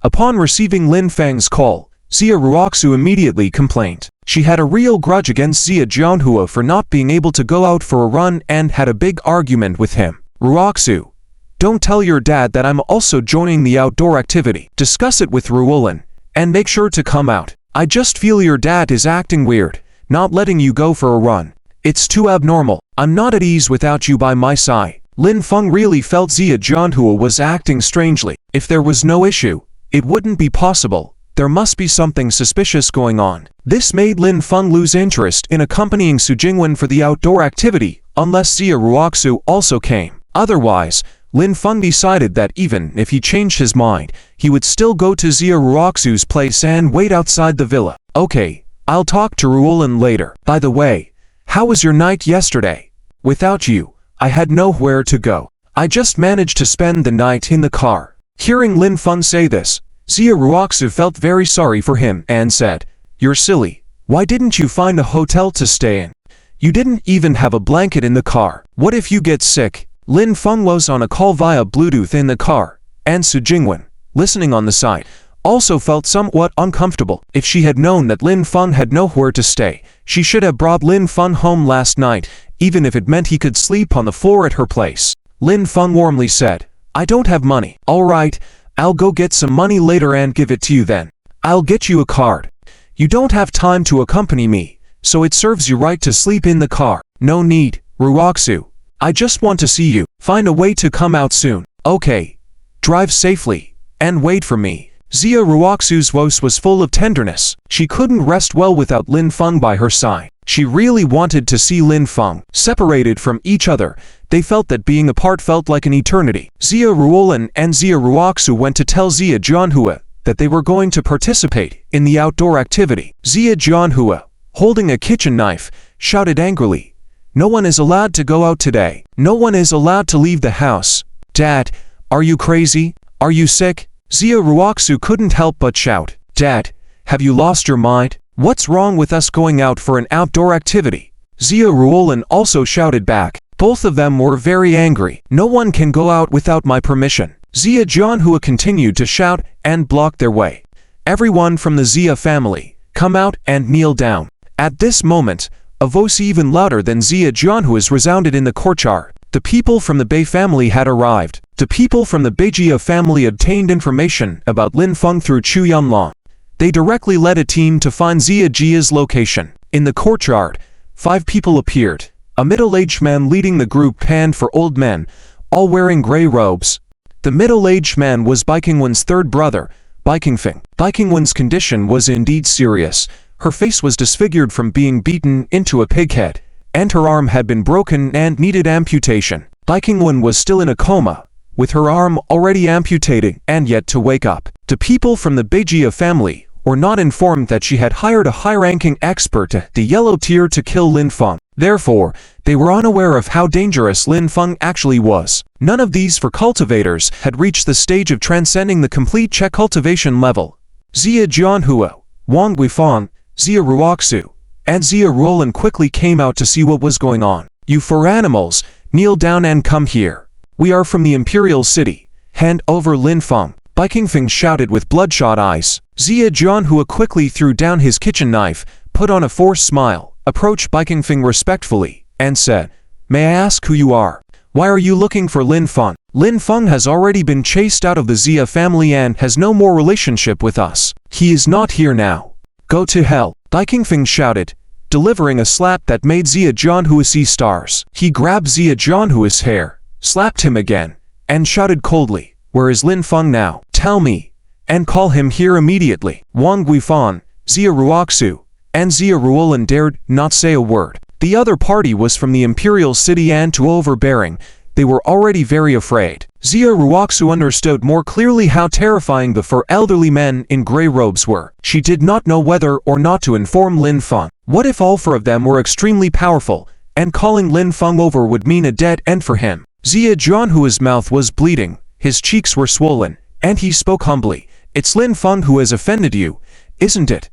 Upon receiving Lin Feng's call, Zia Ruoxu immediately complained. She had a real grudge against Zia Jianhua for not being able to go out for a run and had a big argument with him. "Ruoxu, don't tell your dad that I'm also joining the outdoor activity. Discuss it with Roland, and make sure to come out. I just feel your dad is acting weird, not letting you go for a run. It's too abnormal. I'm not at ease without you by my side." Lin Feng really felt Zia Jianhua was acting strangely. If there was no issue, it wouldn't be possible. There must be something suspicious going on. This made Lin Feng lose interest in accompanying Su Jingwen for the outdoor activity, unless Zia Ruoxu also came. Otherwise, Lin Feng decided that even if he changed his mind, he would still go to Zia Ruoxu's place and wait outside the villa. "Okay, I'll talk to Roland later. By the way, how was your night yesterday? Without you, I had nowhere to go. I just managed to spend the night in the car." Hearing Lin Feng say this, Zia Ruoxu felt very sorry for him and said, "You're silly. Why didn't you find a hotel to stay in? You didn't even have a blanket in the car. What if you get sick?" Lin Feng was on a call via Bluetooth in the car, and Su Jingwen, listening on the side, also felt somewhat uncomfortable. If she had known that Lin Feng had nowhere to stay, she should have brought Lin Feng home last night, even if it meant he could sleep on the floor at her place. Lin Feng warmly said, "I don't have money." "All right, I'll go get some money later and give it to you then. I'll get you a card. You don't have time to accompany me, so it serves you right to sleep in the car." "No need, Ruoxu. I just want to see you. Find a way to come out soon." "Okay. Drive safely, and wait for me." Xia Ruoxu's voice was full of tenderness. She couldn't rest well without Lin Feng by her side. She really wanted to see Lin Feng. Separated from each other, they felt that being apart felt like an eternity. Xia Ruolin and Xia Ruoxu went to tell Xia Jianhua that they were going to participate in the outdoor activity. Xia Jianhua, holding a kitchen knife, shouted angrily, "No one is allowed to go out today. No one is allowed to leave the house." "Dad, are you crazy? Are you sick?" Xia Ruoxu couldn't help but shout. "Dad, have you lost your mind? What's wrong with us going out for an outdoor activity?" Xia Ruolin also shouted back. Both of them were very angry. "No one can go out without my permission." Xia Jianhua continued to shout and block their way. "Everyone from the Xia family, come out and kneel down." At this moment, a voice even louder than Xia Jianhua's resounded in the courtyard. The people from the Bei family had arrived. The people from the Beijia family obtained information about Lin Feng through Chu Yanlong. They directly led a team to find Xia Jia's location. In the courtyard, 5 people appeared. A middle-aged man leading the group panned for old men, all wearing gray robes. The middle-aged man was Baikingwen's third brother, Baikingfeng. Baikingwen's condition was indeed serious. Her face was disfigured from being beaten into a pig head, and her arm had been broken and needed amputation. Baikingwen was still in a coma, with her arm already amputated and yet to wake up. The people from the Beijia family were not informed that she had hired a high-ranking expert at the yellow tier to kill Lin Feng. Therefore, they were unaware of how dangerous Lin Feng actually was. None of these four cultivators had reached the stage of transcending the complete Che cultivation level. Xia Jianhua, Wang Guifang, Xia Ruoxu, and Xia Ruolin quickly came out to see what was going on. "You 4 animals, kneel down and come here. We are from the Imperial City. Hand over Lin Feng." Baikingfeng shouted with bloodshot eyes. Xia Jianhua quickly threw down his kitchen knife, put on a forced smile, approached Baikingfeng respectfully, and said, "May I ask who you are? Why are you looking for Lin Feng?" "Lin Feng has already been chased out of the Xia family and has no more relationship with us. He is not here now. Go to hell." Baikingfeng shouted, delivering a slap that made Xia Jianhua see stars. He grabbed Xia Jianhua's hair, slapped him again, and shouted coldly, "Where is Lin Feng now? Tell me, and call him here immediately." Wang Guifang, Xia Ruoxu, and Xia Ruolin dared not say a word. The other party was from the Imperial City and too overbearing. They were already very afraid. Xia Ruoxu understood more clearly how terrifying the 4 elderly men in gray robes were. She did not know whether or not to inform Lin Feng. What if all 4 of them were extremely powerful, and calling Lin Feng over would mean a dead end for him? Xia Jianhua's mouth was bleeding, his cheeks were swollen, and he spoke humbly. "It's Lin Feng who has offended you, isn't it?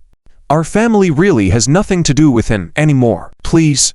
Our family really has nothing to do with him anymore. Please,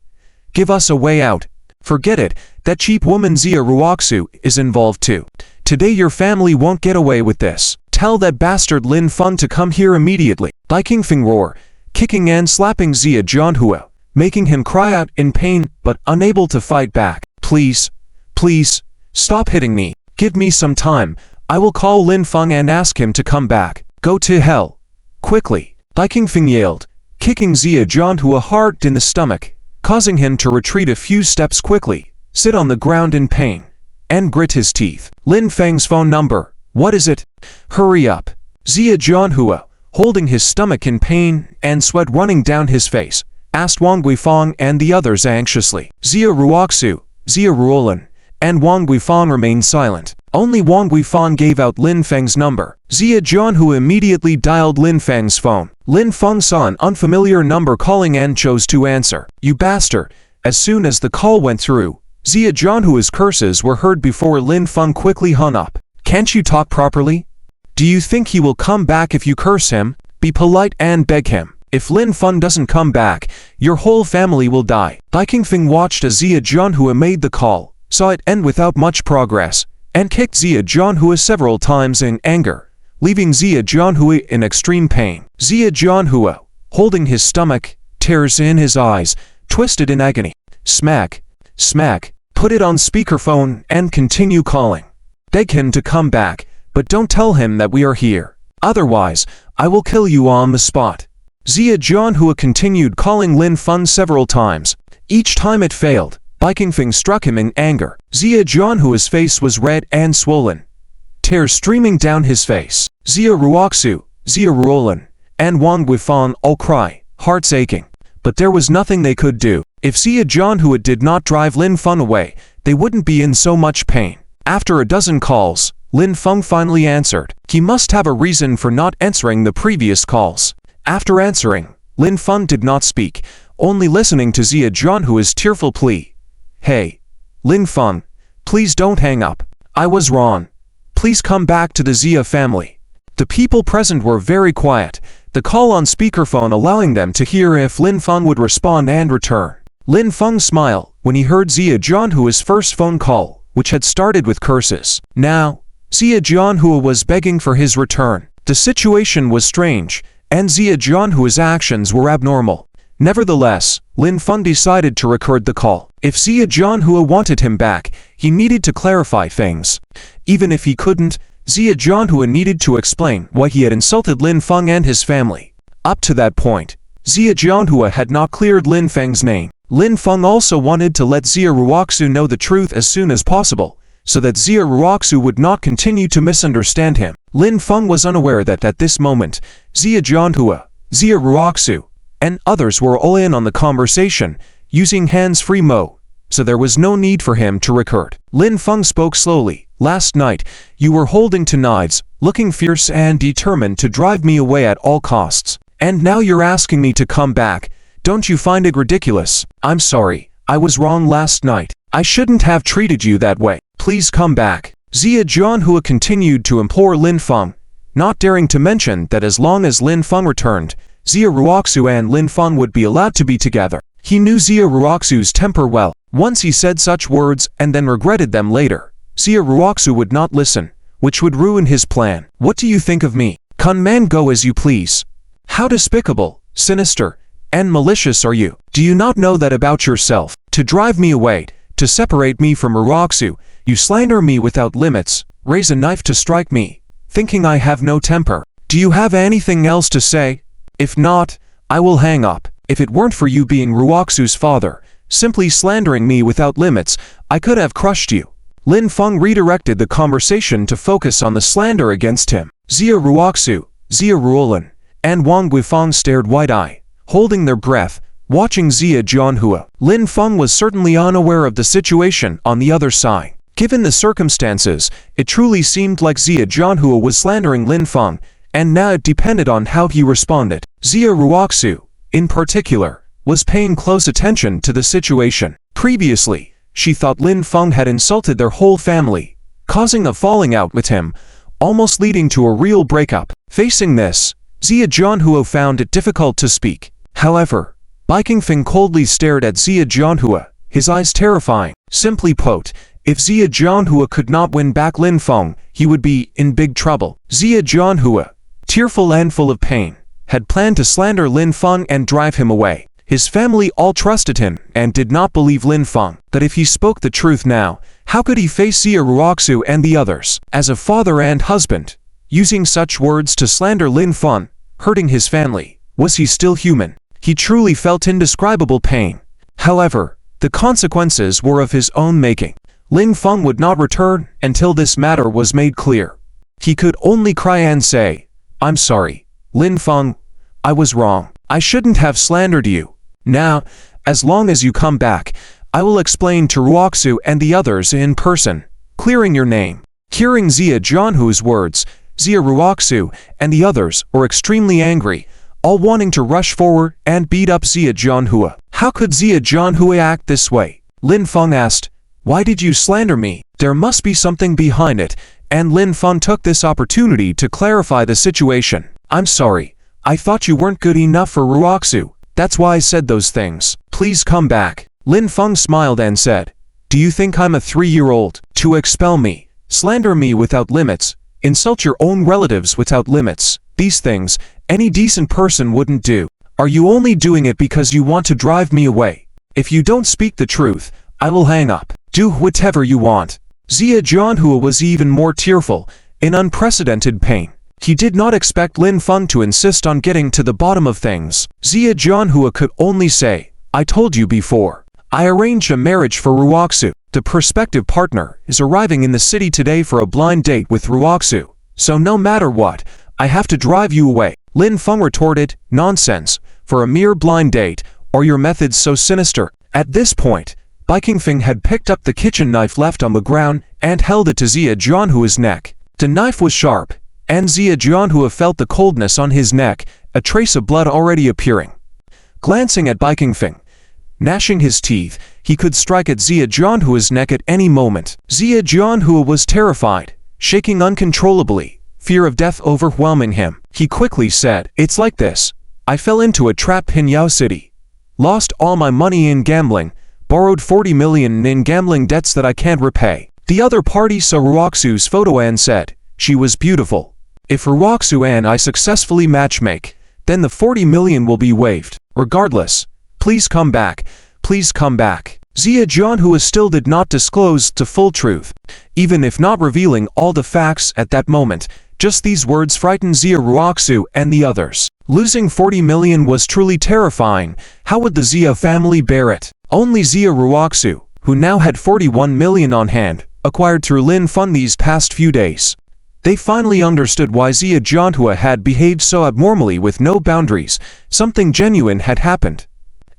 give us a way out." "Forget it, that cheap woman Xia Ruoxu is involved too. Today your family won't get away with this. Tell that bastard Lin Feng to come here immediately." Baikingfeng roared, kicking and slapping Xia Jianhua, making him cry out in pain but unable to fight back. "Please, please, stop hitting me. Give me some time. I will call Lin Feng and ask him to come back. Go to hell. Quickly." Baikingfeng yelled, kicking Xia Jianhua hard in the stomach, causing him to retreat a few steps quickly, sit on the ground in pain, and grit his teeth. "Lin Feng's phone number. What is it? Hurry up." Xia Jianhua, holding his stomach in pain and sweat running down his face, asked Wang Guifang and the others anxiously. Xia Ruoxu, Xia Ruolin, and Wang Guifang remained silent. Only Wang Guifang gave out Lin Feng's number. Xia Jianhua immediately dialed Lin Feng's phone. Lin Feng saw an unfamiliar number calling and chose to answer. "You bastard!" As soon as the call went through, Xia Jianhua's curses were heard before Lin Feng quickly hung up. "Can't you talk properly? Do you think he will come back if you curse him? Be polite and beg him. If Lin Feng doesn't come back, your whole family will die." Baikingfeng watched as Xia Jianhua made the call, saw it end without much progress, and kicked Zia Jianhua several times in anger, leaving Zia Jianhua in extreme pain. Zia Jianhua, holding his stomach, tears in his eyes, twisted in agony. Smack, smack, put it on speakerphone and continue calling. Beg him to come back, but don't tell him that we are here. Otherwise, I will kill you on the spot. Zia Jianhua continued calling Lin Feng several times. Each time it failed, Bai Qingfeng struck him in anger. Zia Jianhua's face was red and swollen, tears streaming down his face. Zia Ruoxu, Zia Ruolin, and Wang Guifang all cry, hearts aching. But there was nothing they could do. If Zia Jianhua did not drive Lin Feng away, they wouldn't be in so much pain. After a dozen calls, Lin Feng finally answered. He must have a reason for not answering the previous calls. After answering, Lin Feng did not speak, only listening to Zia Jianhua's tearful plea. Hey, Lin Feng, please don't hang up. I was wrong. Please come back to the Zia family. The people present were very quiet, the call on speakerphone allowing them to hear if Lin Feng would respond and return. Lin Feng smiled when he heard Zia Jianhua's first phone call, which had started with curses. Now, Zia Jianhua was begging for his return. The situation was strange, and Zia Jianhua's actions were abnormal. Nevertheless, Lin Feng decided to record the call. If Zia Jianhua wanted him back, he needed to clarify things. Even if he couldn't, Zia Jianhua needed to explain why he had insulted Lin Feng and his family. Up to that point, Zia Jianhua had not cleared Lin Feng's name. Lin Feng also wanted to let Zia Ruoxu know the truth as soon as possible, so that Zia Ruoxu would not continue to misunderstand him. Lin Feng was unaware that at this moment, Zia Jianhua, Zia Ruoxu, and others were all in on the conversation, using hands-free mode, so there was no need for him to record. Lin Feng spoke slowly. Last night, you were holding to knives, looking fierce and determined to drive me away at all costs. And now you're asking me to come back. Don't you find it ridiculous? I'm sorry, I was wrong last night. I shouldn't have treated you that way. Please come back. Zia Jianhua continued to implore Lin Feng, not daring to mention that as long as Lin Feng returned, Zia Ruoxu and Lin Feng would be allowed to be together. He knew Zia Ruoxu's temper well. Once he said such words and then regretted them later, Zia Ruoxu would not listen, which would ruin his plan. What do you think of me? Kunman, go as you please. How despicable, sinister, and malicious are you? Do you not know that about yourself? To drive me away, to separate me from Ruoxu, you slander me without limits, raise a knife to strike me, thinking I have no temper. Do you have anything else to say? If not, I will hang up. If it weren't for you being Ruoxu's father, simply slandering me without limits, I could have crushed you. Lin Feng redirected the conversation to focus on the slander against him. Zia Ruoxu, Zia Ruolin, and Wang Guifang stared wide-eyed, holding their breath, watching Zia Jianhua. Lin Feng was certainly unaware of the situation on the other side. Given the circumstances, it truly seemed like Zia Jianhua was slandering Lin Feng, and now it depended on how he responded. Zia Ruoxu, in particular, was paying close attention to the situation. Previously, she thought Lin Feng had insulted their whole family, causing a falling out with him, almost leading to a real breakup. Facing this, Zia Jianhua found it difficult to speak. However, Bai Qingfeng coldly stared at Zia Jianhua, his eyes terrifying. Simply put, if Zia Jianhua could not win back Lin Feng, he would be in big trouble. Zia Jianhua, tearful and full of pain, had planned to slander Lin Feng and drive him away. His family all trusted him and did not believe Lin Feng. That if he spoke the truth now, how could he face Zia Ruoxu and the others? As a father and husband, using such words to slander Lin Feng, hurting his family, was he still human? He truly felt indescribable pain. However, the consequences were of his own making. Lin Feng would not return until this matter was made clear. He could only cry and say, I'm sorry, Lin Feng, I was wrong. I shouldn't have slandered you. Now, as long as you come back, I will explain to Ruoxu and the others in person, clearing your name. Hearing Zia Jianhua's words, Zia Ruoxu and the others were extremely angry, all wanting to rush forward and beat up Zia Jianhua. How could Zia Jianhua act this way? Lin Feng asked, why did you slander me? There must be something behind it, and Lin Feng took this opportunity to clarify the situation. I'm sorry, I thought you weren't good enough for Ruoxu. That's why I said those things. Please come back. Lin Feng smiled and said, Do you think I'm a 3-year-old? To expel me, slander me without limits, insult your own relatives without limits. These things, any decent person wouldn't do. Are you only doing it because you want to drive me away? If you don't speak the truth, I will hang up. Do whatever you want. Zia Jianhua was even more tearful, in unprecedented pain. He did not expect Lin Feng to insist on getting to the bottom of things. Zia Jianhua could only say, I told you before. I arranged a marriage for Ruoxu. The prospective partner is arriving in the city today for a blind date with Ruoxu. So no matter what, I have to drive you away. Lin Feng retorted, nonsense, for a mere blind date, are your methods so sinister? At this point, Bai Qingfeng had picked up the kitchen knife left on the ground and held it to Zia Jianhua's neck. The knife was sharp, and Zia Jianhua felt the coldness on his neck, a trace of blood already appearing. Glancing at Bai Qingfeng, gnashing his teeth, he could strike at Zia Jianhua's neck at any moment. Zia Jianhua was terrified, shaking uncontrollably, fear of death overwhelming him. He quickly said, It's like this. I fell into a trap in Yao City. Lost all my money in gambling, borrowed 40 million in gambling debts that I can't repay. The other party saw Ruoxu's photo and said, she was beautiful. If Ruoxu and I successfully matchmake, then the 40 million will be waived. Regardless, please come back, please come back. Zia Jianhua still did not disclose the full truth, even if not revealing all the facts at that moment. Just these words frightened Zia Ruoxu and the others. Losing 40 million was truly terrifying. How would the Zia family bear it? Only Zia Ruoxu, who now had 41 million on hand, acquired through Lin Feng these past few days. They finally understood why Zia Jianhua had behaved so abnormally with no boundaries. Something genuine had happened.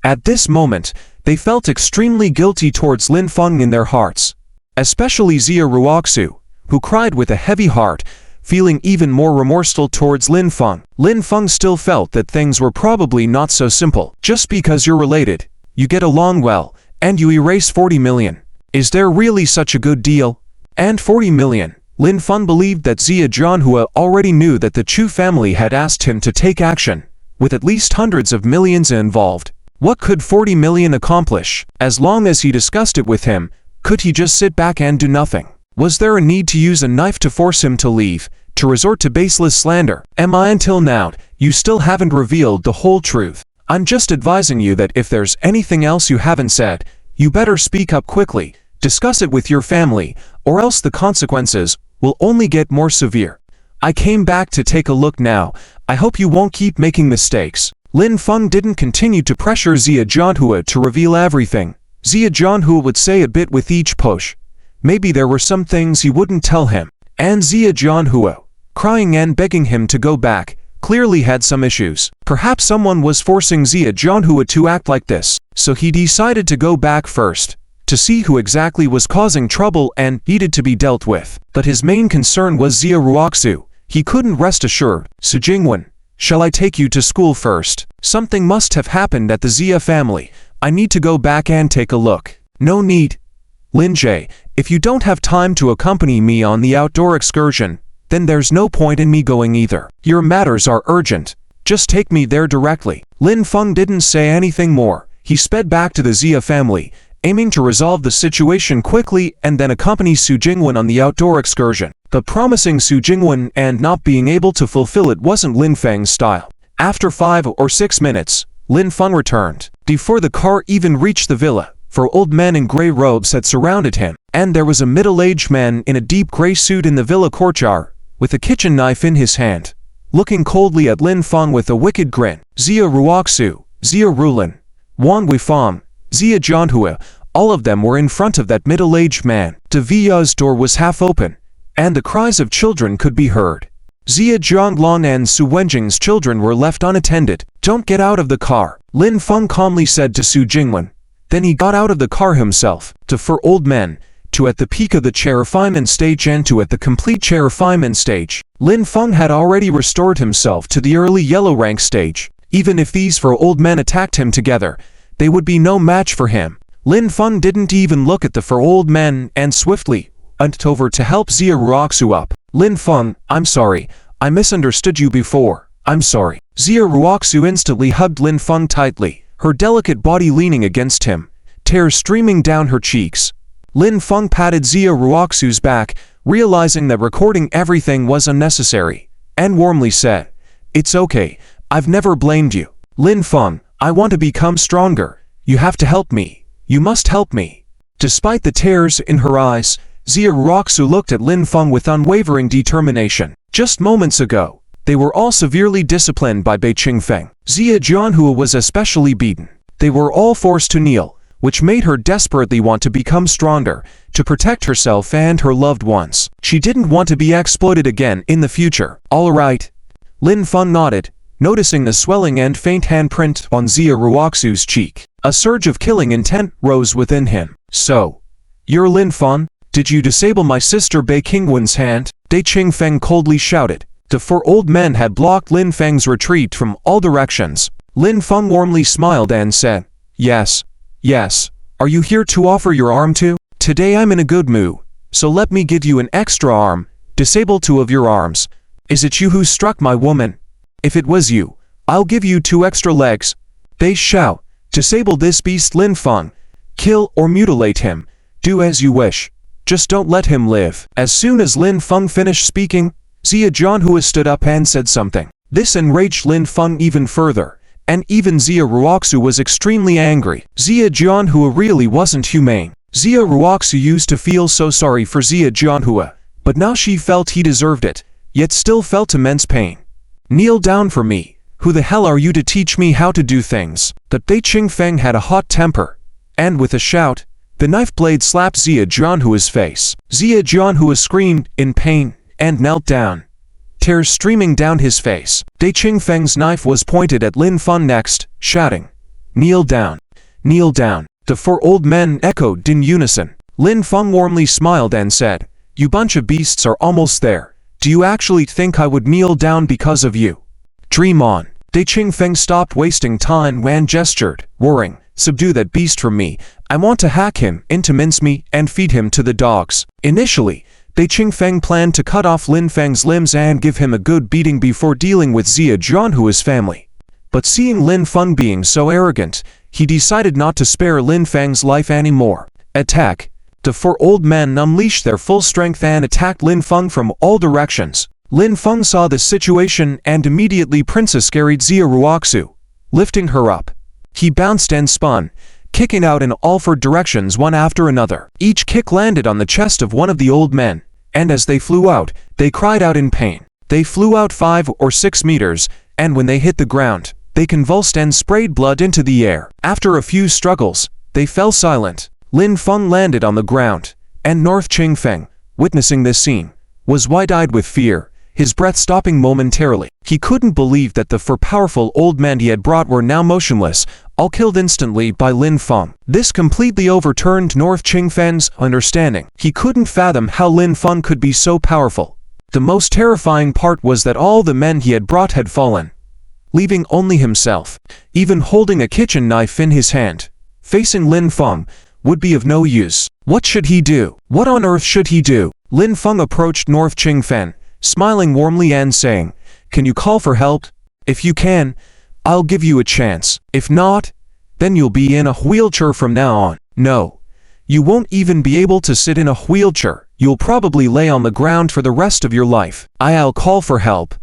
At this moment, they felt extremely guilty towards Lin Feng in their hearts. Especially Zia Ruoxu, who cried with a heavy heart, feeling even more remorseful towards Lin Feng. Lin Feng still felt that things were probably not so simple. Just because you're related, you get along well, and you erase 40 million. Is there really such a good deal? And 40 million. Lin Feng believed that Zia Jianhua already knew that the Chu family had asked him to take action, with at least hundreds of millions involved. What could 40 million accomplish? As long as he discussed it with him, could he just sit back and do nothing? Was there a need to use a knife to force him to leave, to resort to baseless slander? Until now, you still haven't revealed the whole truth. I'm just advising you that if there's anything else you haven't said, you better speak up quickly, discuss it with your family, or else the consequences will only get more severe. I came back to take a look now. I hope you won't keep making mistakes. Lin Feng didn't continue to pressure Zia Jianhua to reveal everything. Zia Jianhua would say a bit with each push. Maybe there were some things he wouldn't tell him. And Zia Jianhua, crying and begging him to go back, clearly had some issues. Perhaps someone was forcing Zia Jianhua to act like this, so he decided to go back first, to see who exactly was causing trouble and needed to be dealt with. But his main concern was Zia Ruoxu. He couldn't rest assured. Su Jingwen, shall I take you to school first? Something must have happened at the Zia family. I need to go back and take a look. No need. Lin Jie, if you don't have time to accompany me on the outdoor excursion, then there's no point in me going either. Your matters are urgent. Just take me there directly. Lin Feng didn't say anything more. He sped back to the Zia family, aiming to resolve the situation quickly and then accompany Su Jingwen on the outdoor excursion. But promising Su Jingwen and not being able to fulfill it wasn't Lin Feng's style. After 5 or 6 minutes, Lin Feng returned. Before the car even reached the villa, 4 old men in gray robes had surrounded him, and there was a middle-aged man in a deep gray suit in the villa courtyard, with a kitchen knife in his hand, looking coldly at Lin Feng with a wicked grin. Zia Ruoxu, Zia Rulin, Wang Weifang, Zia Jianhua, all of them were in front of that middle-aged man. The villa's door was half open, and the cries of children could be heard. Zia Jianglong and Su Wenjing's children were left unattended. Don't get out of the car, Lin Feng calmly said to Su Jingwen. Then he got out of the car himself, to 4 old men, 2 at the peak of the chair refinement stage and 2 at the complete chair refinement stage. Lin Feng had already restored himself to the early yellow rank stage. Even if these 4 old men attacked him together, they would be no match for him. Lin Feng didn't even look at the 4 old men and swiftly went over to help Zia Ruoxu up. Lin Feng, I'm sorry, I misunderstood you before. I'm sorry. Zia Ruoxu instantly hugged Lin Feng tightly, her delicate body leaning against him, tears streaming down her cheeks. Lin Feng patted Xia Ruoxu's back, realizing that recording everything was unnecessary, and warmly said, "It's okay, I've never blamed you. Lin Feng, I want to become stronger. You have to help me. You must help me." Despite the tears in her eyes, Xia Ruoxu looked at Lin Feng with unwavering determination. Just moments ago, they were all severely disciplined by Bei Qingfeng. Xia Jianhua was especially beaten. They were all forced to kneel, which made her desperately want to become stronger, to protect herself and her loved ones. She didn't want to be exploited again in the future. "All right." Lin Feng nodded, noticing the swelling and faint handprint on Xia Ruoxu's cheek. A surge of killing intent rose within him. "So, you're Lin Feng? Did you disable my sister Bei Qingwen's hand?" Bei Qingfeng coldly shouted. The four old men had blocked Lin Feng's retreat from all directions. Lin Feng warmly smiled and said, "Yes. Yes. Are you here to offer your arm too? Today I'm in a good mood, so let me give you an extra arm. Disable 2 of your arms. Is it you who struck my woman? If it was you, I'll give you 2 extra legs." They shout, "Disable this beast Lin Feng. Kill or mutilate him. Do as you wish. Just don't let him live." As soon as Lin Feng finished speaking, Xia Jianhua stood up and said something. This enraged Lin Feng even further, and even Xia Ruoxu was extremely angry. Xia Jianhua really wasn't humane. Xia Ruoxu used to feel so sorry for Xia Jianhua, but now she felt he deserved it, yet still felt immense pain. "Kneel down for me. Who the hell are you to teach me how to do things?" But Bei Qingfeng had a hot temper, and with a shout, the knife blade slapped Xia Jianhua's face. Xia Jianhua screamed in pain and knelt down, tears streaming down his face. Bei Qingfeng's knife was pointed at Lin Feng next, shouting, "Kneel down! Kneel down!" The 4 old men echoed in unison. Lin Feng warmly smiled and said, "You bunch of beasts are almost there. Do you actually think I would kneel down because of you? Dream on." Bei Qingfeng stopped wasting time and gestured, roaring, "Subdue that beast from me. I want to hack him into mincemeat and feed him to the dogs." Initially, Bei Qingfeng planned to cut off Lin Feng's limbs and give him a good beating before dealing with Xia Jianhua's family. But seeing Lin Feng being so arrogant, he decided not to spare Lin Feng's life anymore. "Attack!" The 4 old men unleashed their full strength and attacked Lin Feng from all directions. Lin Feng saw the situation and immediately Princess carried Xia Ruoxu, lifting her up. He bounced and spun, kicking out in all 4 directions one after another. Each kick landed on the chest of one of the old men, and as they flew out, they cried out in pain. They flew out 5 or 6 meters, and when they hit the ground, they convulsed and sprayed blood into the air. After a few struggles, they fell silent. Lin Feng landed on the ground, and North Qingfeng, witnessing this scene, was wide-eyed with fear, his breath stopping momentarily. He couldn't believe that the 4 powerful old men he had brought were now motionless, all killed instantly by Lin Feng. This completely overturned North Qingfeng's understanding. He couldn't fathom how Lin Feng could be so powerful. The most terrifying part was that all the men he had brought had fallen, leaving only himself. Even holding a kitchen knife in his hand, facing Lin Feng, would be of no use. What should he do? What on earth should he do? Lin Feng approached North Qingfeng, smiling warmly and saying, "Can you call for help? If you can, I'll give you a chance. If not, then you'll be in a wheelchair from now on." "No. You won't even be able to sit in a wheelchair. You'll probably lay on the ground for the rest of your life." "I'll call for help."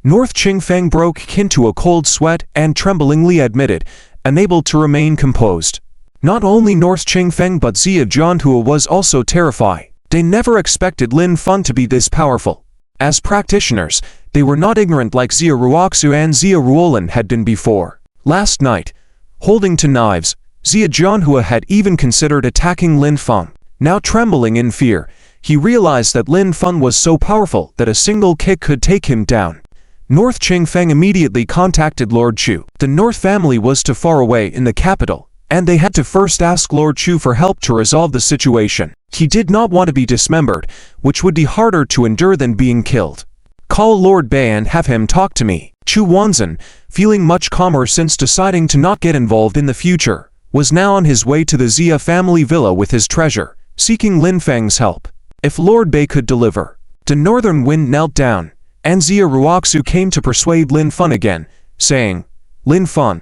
North Qingfeng broke into a cold sweat and tremblingly admitted, unable to remain composed. Not only North Qingfeng but Xia Jianhua was also terrified. They never expected Lin Feng to be this powerful. As practitioners, they were not ignorant like Xia Ruoxu and Xia Ruolin had been before. Last night, holding to knives, Xia Jianhua had even considered attacking Lin Feng. Now trembling in fear, he realized that Lin Feng was so powerful that a single kick could take him down. North Qingfeng immediately contacted Lord Chu. The North family was too far away in the capital, and they had to first ask Lord Chu for help to resolve the situation. He did not want to be dismembered, which would be harder to endure than being killed. "Call Lord Bei and have him talk to me." Chu Wanzhen, feeling much calmer since deciding to not get involved in the future, was now on his way to the Xia family villa with his treasure, seeking Lin Feng's help. If Lord Bei could deliver. The northern wind knelt down, and Xia Ruoxu came to persuade Lin Feng again, saying, "Lin Feng,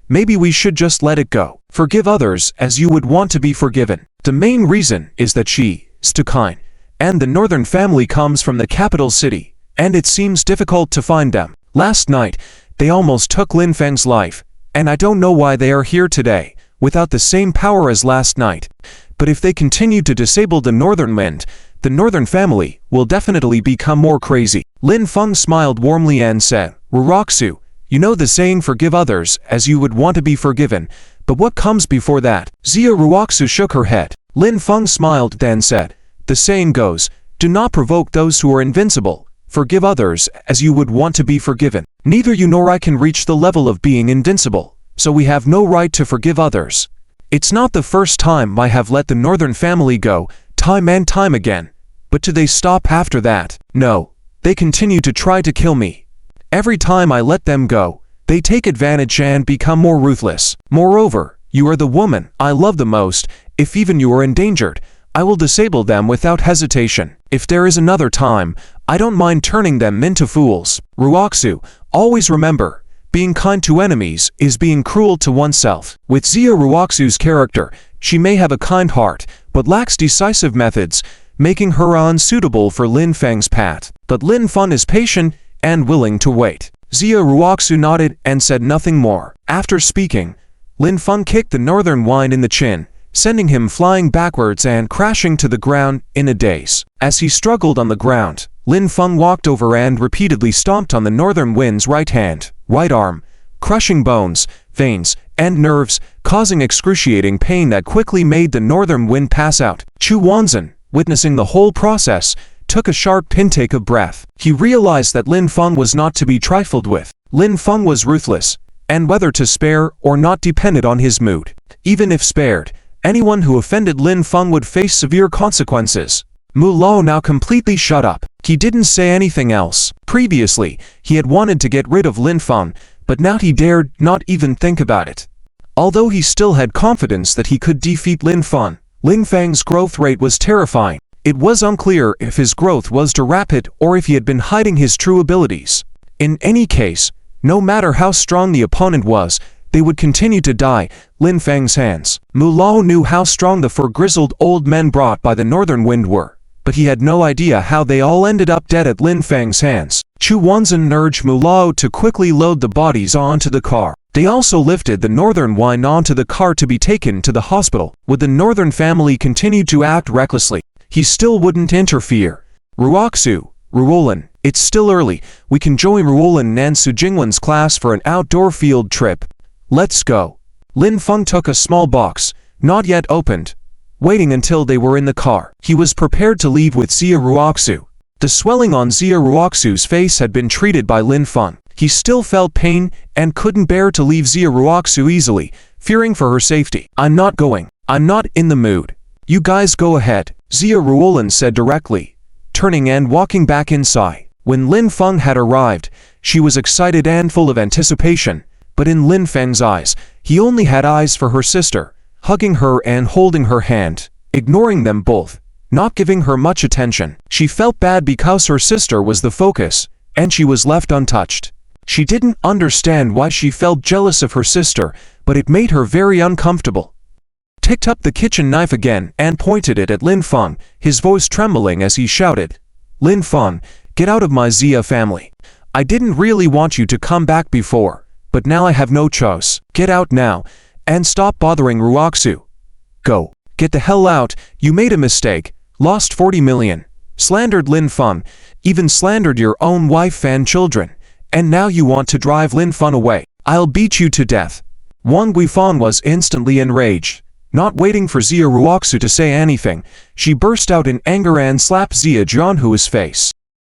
maybe we should just let it go. Forgive others as you would want to be forgiven." The main reason is that she is too kind, and the northern family comes from the capital city, and it seems difficult to find them. Last night, they almost took Lin Feng's life, and I don't know why they are here today, without the same power as last night. But if they continue to disable the northern wind, the northern family will definitely become more crazy. Lin Feng smiled warmly and said, Ruroxu, you know the saying, forgive others as you would want to be forgiven, but what comes before that? Xia Ruoxu shook her head. Lin Feng smiled then said, the saying goes, do not provoke those who are invincible, forgive others as you would want to be forgiven. Neither you nor I can reach the level of being invincible, so we have no right to forgive others. It's not the first time I have let the northern family go, time and time again, but do they stop after that? No, they continue to try to kill me. Every time I let them go, they take advantage and become more ruthless. Moreover, you are the woman I love the most. If even you are endangered, I will disable them without hesitation. If there is another time, I don't mind turning them into fools. Ruoxu, always remember, being kind to enemies is being cruel to oneself. With Xia Ruoxu's character, she may have a kind heart, but lacks decisive methods, making her unsuitable for Lin Feng's path. But Lin Feng is patient and willing to wait. Xia Ruoxu nodded and said nothing more. After speaking, Lin Feng kicked the northern wind in the chin, sending him flying backwards and crashing to the ground in a daze. As he struggled on the ground, Lin Feng walked over and repeatedly stomped on the northern wind's right hand, right arm, crushing bones, veins, and nerves, causing excruciating pain that quickly made the northern wind pass out. Chu Wanzhen, witnessing the whole process, took a sharp intake of breath. He realized that Lin Feng was not to be trifled with. Lin Feng was ruthless, and whether to spare or not depended on his mood. Even if spared, anyone who offended Lin Feng would face severe consequences. Mu Lao now completely shut up. He didn't say anything else. Previously, he had wanted to get rid of Lin Feng, but now he dared not even think about it. Although he still had confidence that he could defeat Lin Feng, Lin Feng's growth rate was terrifying. It was unclear if his growth was too rapid or if he had been hiding his true abilities. In any case, no matter how strong the opponent was, they would continue to die Lin Feng's hands. Mu Lao knew how strong the four grizzled old men brought by the northern wind were, but he had no idea how they all ended up dead at Lin Feng's hands. Chu Wanzhen urged Mu Lao to quickly load the bodies onto the car. They also lifted the northern wind onto the car to be taken to the hospital. Would the northern family continue to act recklessly? He still wouldn't interfere. Ruoxu, Ruolin, it's still early. We can join Ruolin and Su Jingwen's class for an outdoor field trip. Let's go. Lin Feng took a small box, not yet opened, waiting until they were in the car. He was prepared to leave with Xia Ruoxu. The swelling on Xia Ruoxu's face had been treated by Lin Feng. He still felt pain and couldn't bear to leave Xia Ruoxu easily, fearing for her safety. I'm not going. I'm not in the mood. You guys go ahead, Xia Ruolin said directly, turning and walking back inside. When Lin Feng had arrived, she was excited and full of anticipation, but in Lin Feng's eyes, he only had eyes for her sister, hugging her and holding her hand, ignoring them both, not giving her much attention. She felt bad because her sister was the focus, and she was left untouched. She didn't understand why she felt jealous of her sister, but it made her very uncomfortable. Picked up the kitchen knife again and pointed it at Lin Feng, his voice trembling as he shouted, Lin Feng, get out of my Xia family. I didn't really want you to come back before, but now I have no choice. Get out now, and stop bothering Ruoxu. Go. Get the hell out, you made a mistake, lost 40 million, slandered Lin Feng, even slandered your own wife and children, and now you want to drive Lin Feng away. I'll beat you to death. Wang Guifan was instantly enraged. Not waiting for Xia Ruoxu to say anything, she burst out in anger and slapped Xia Jianhui's face.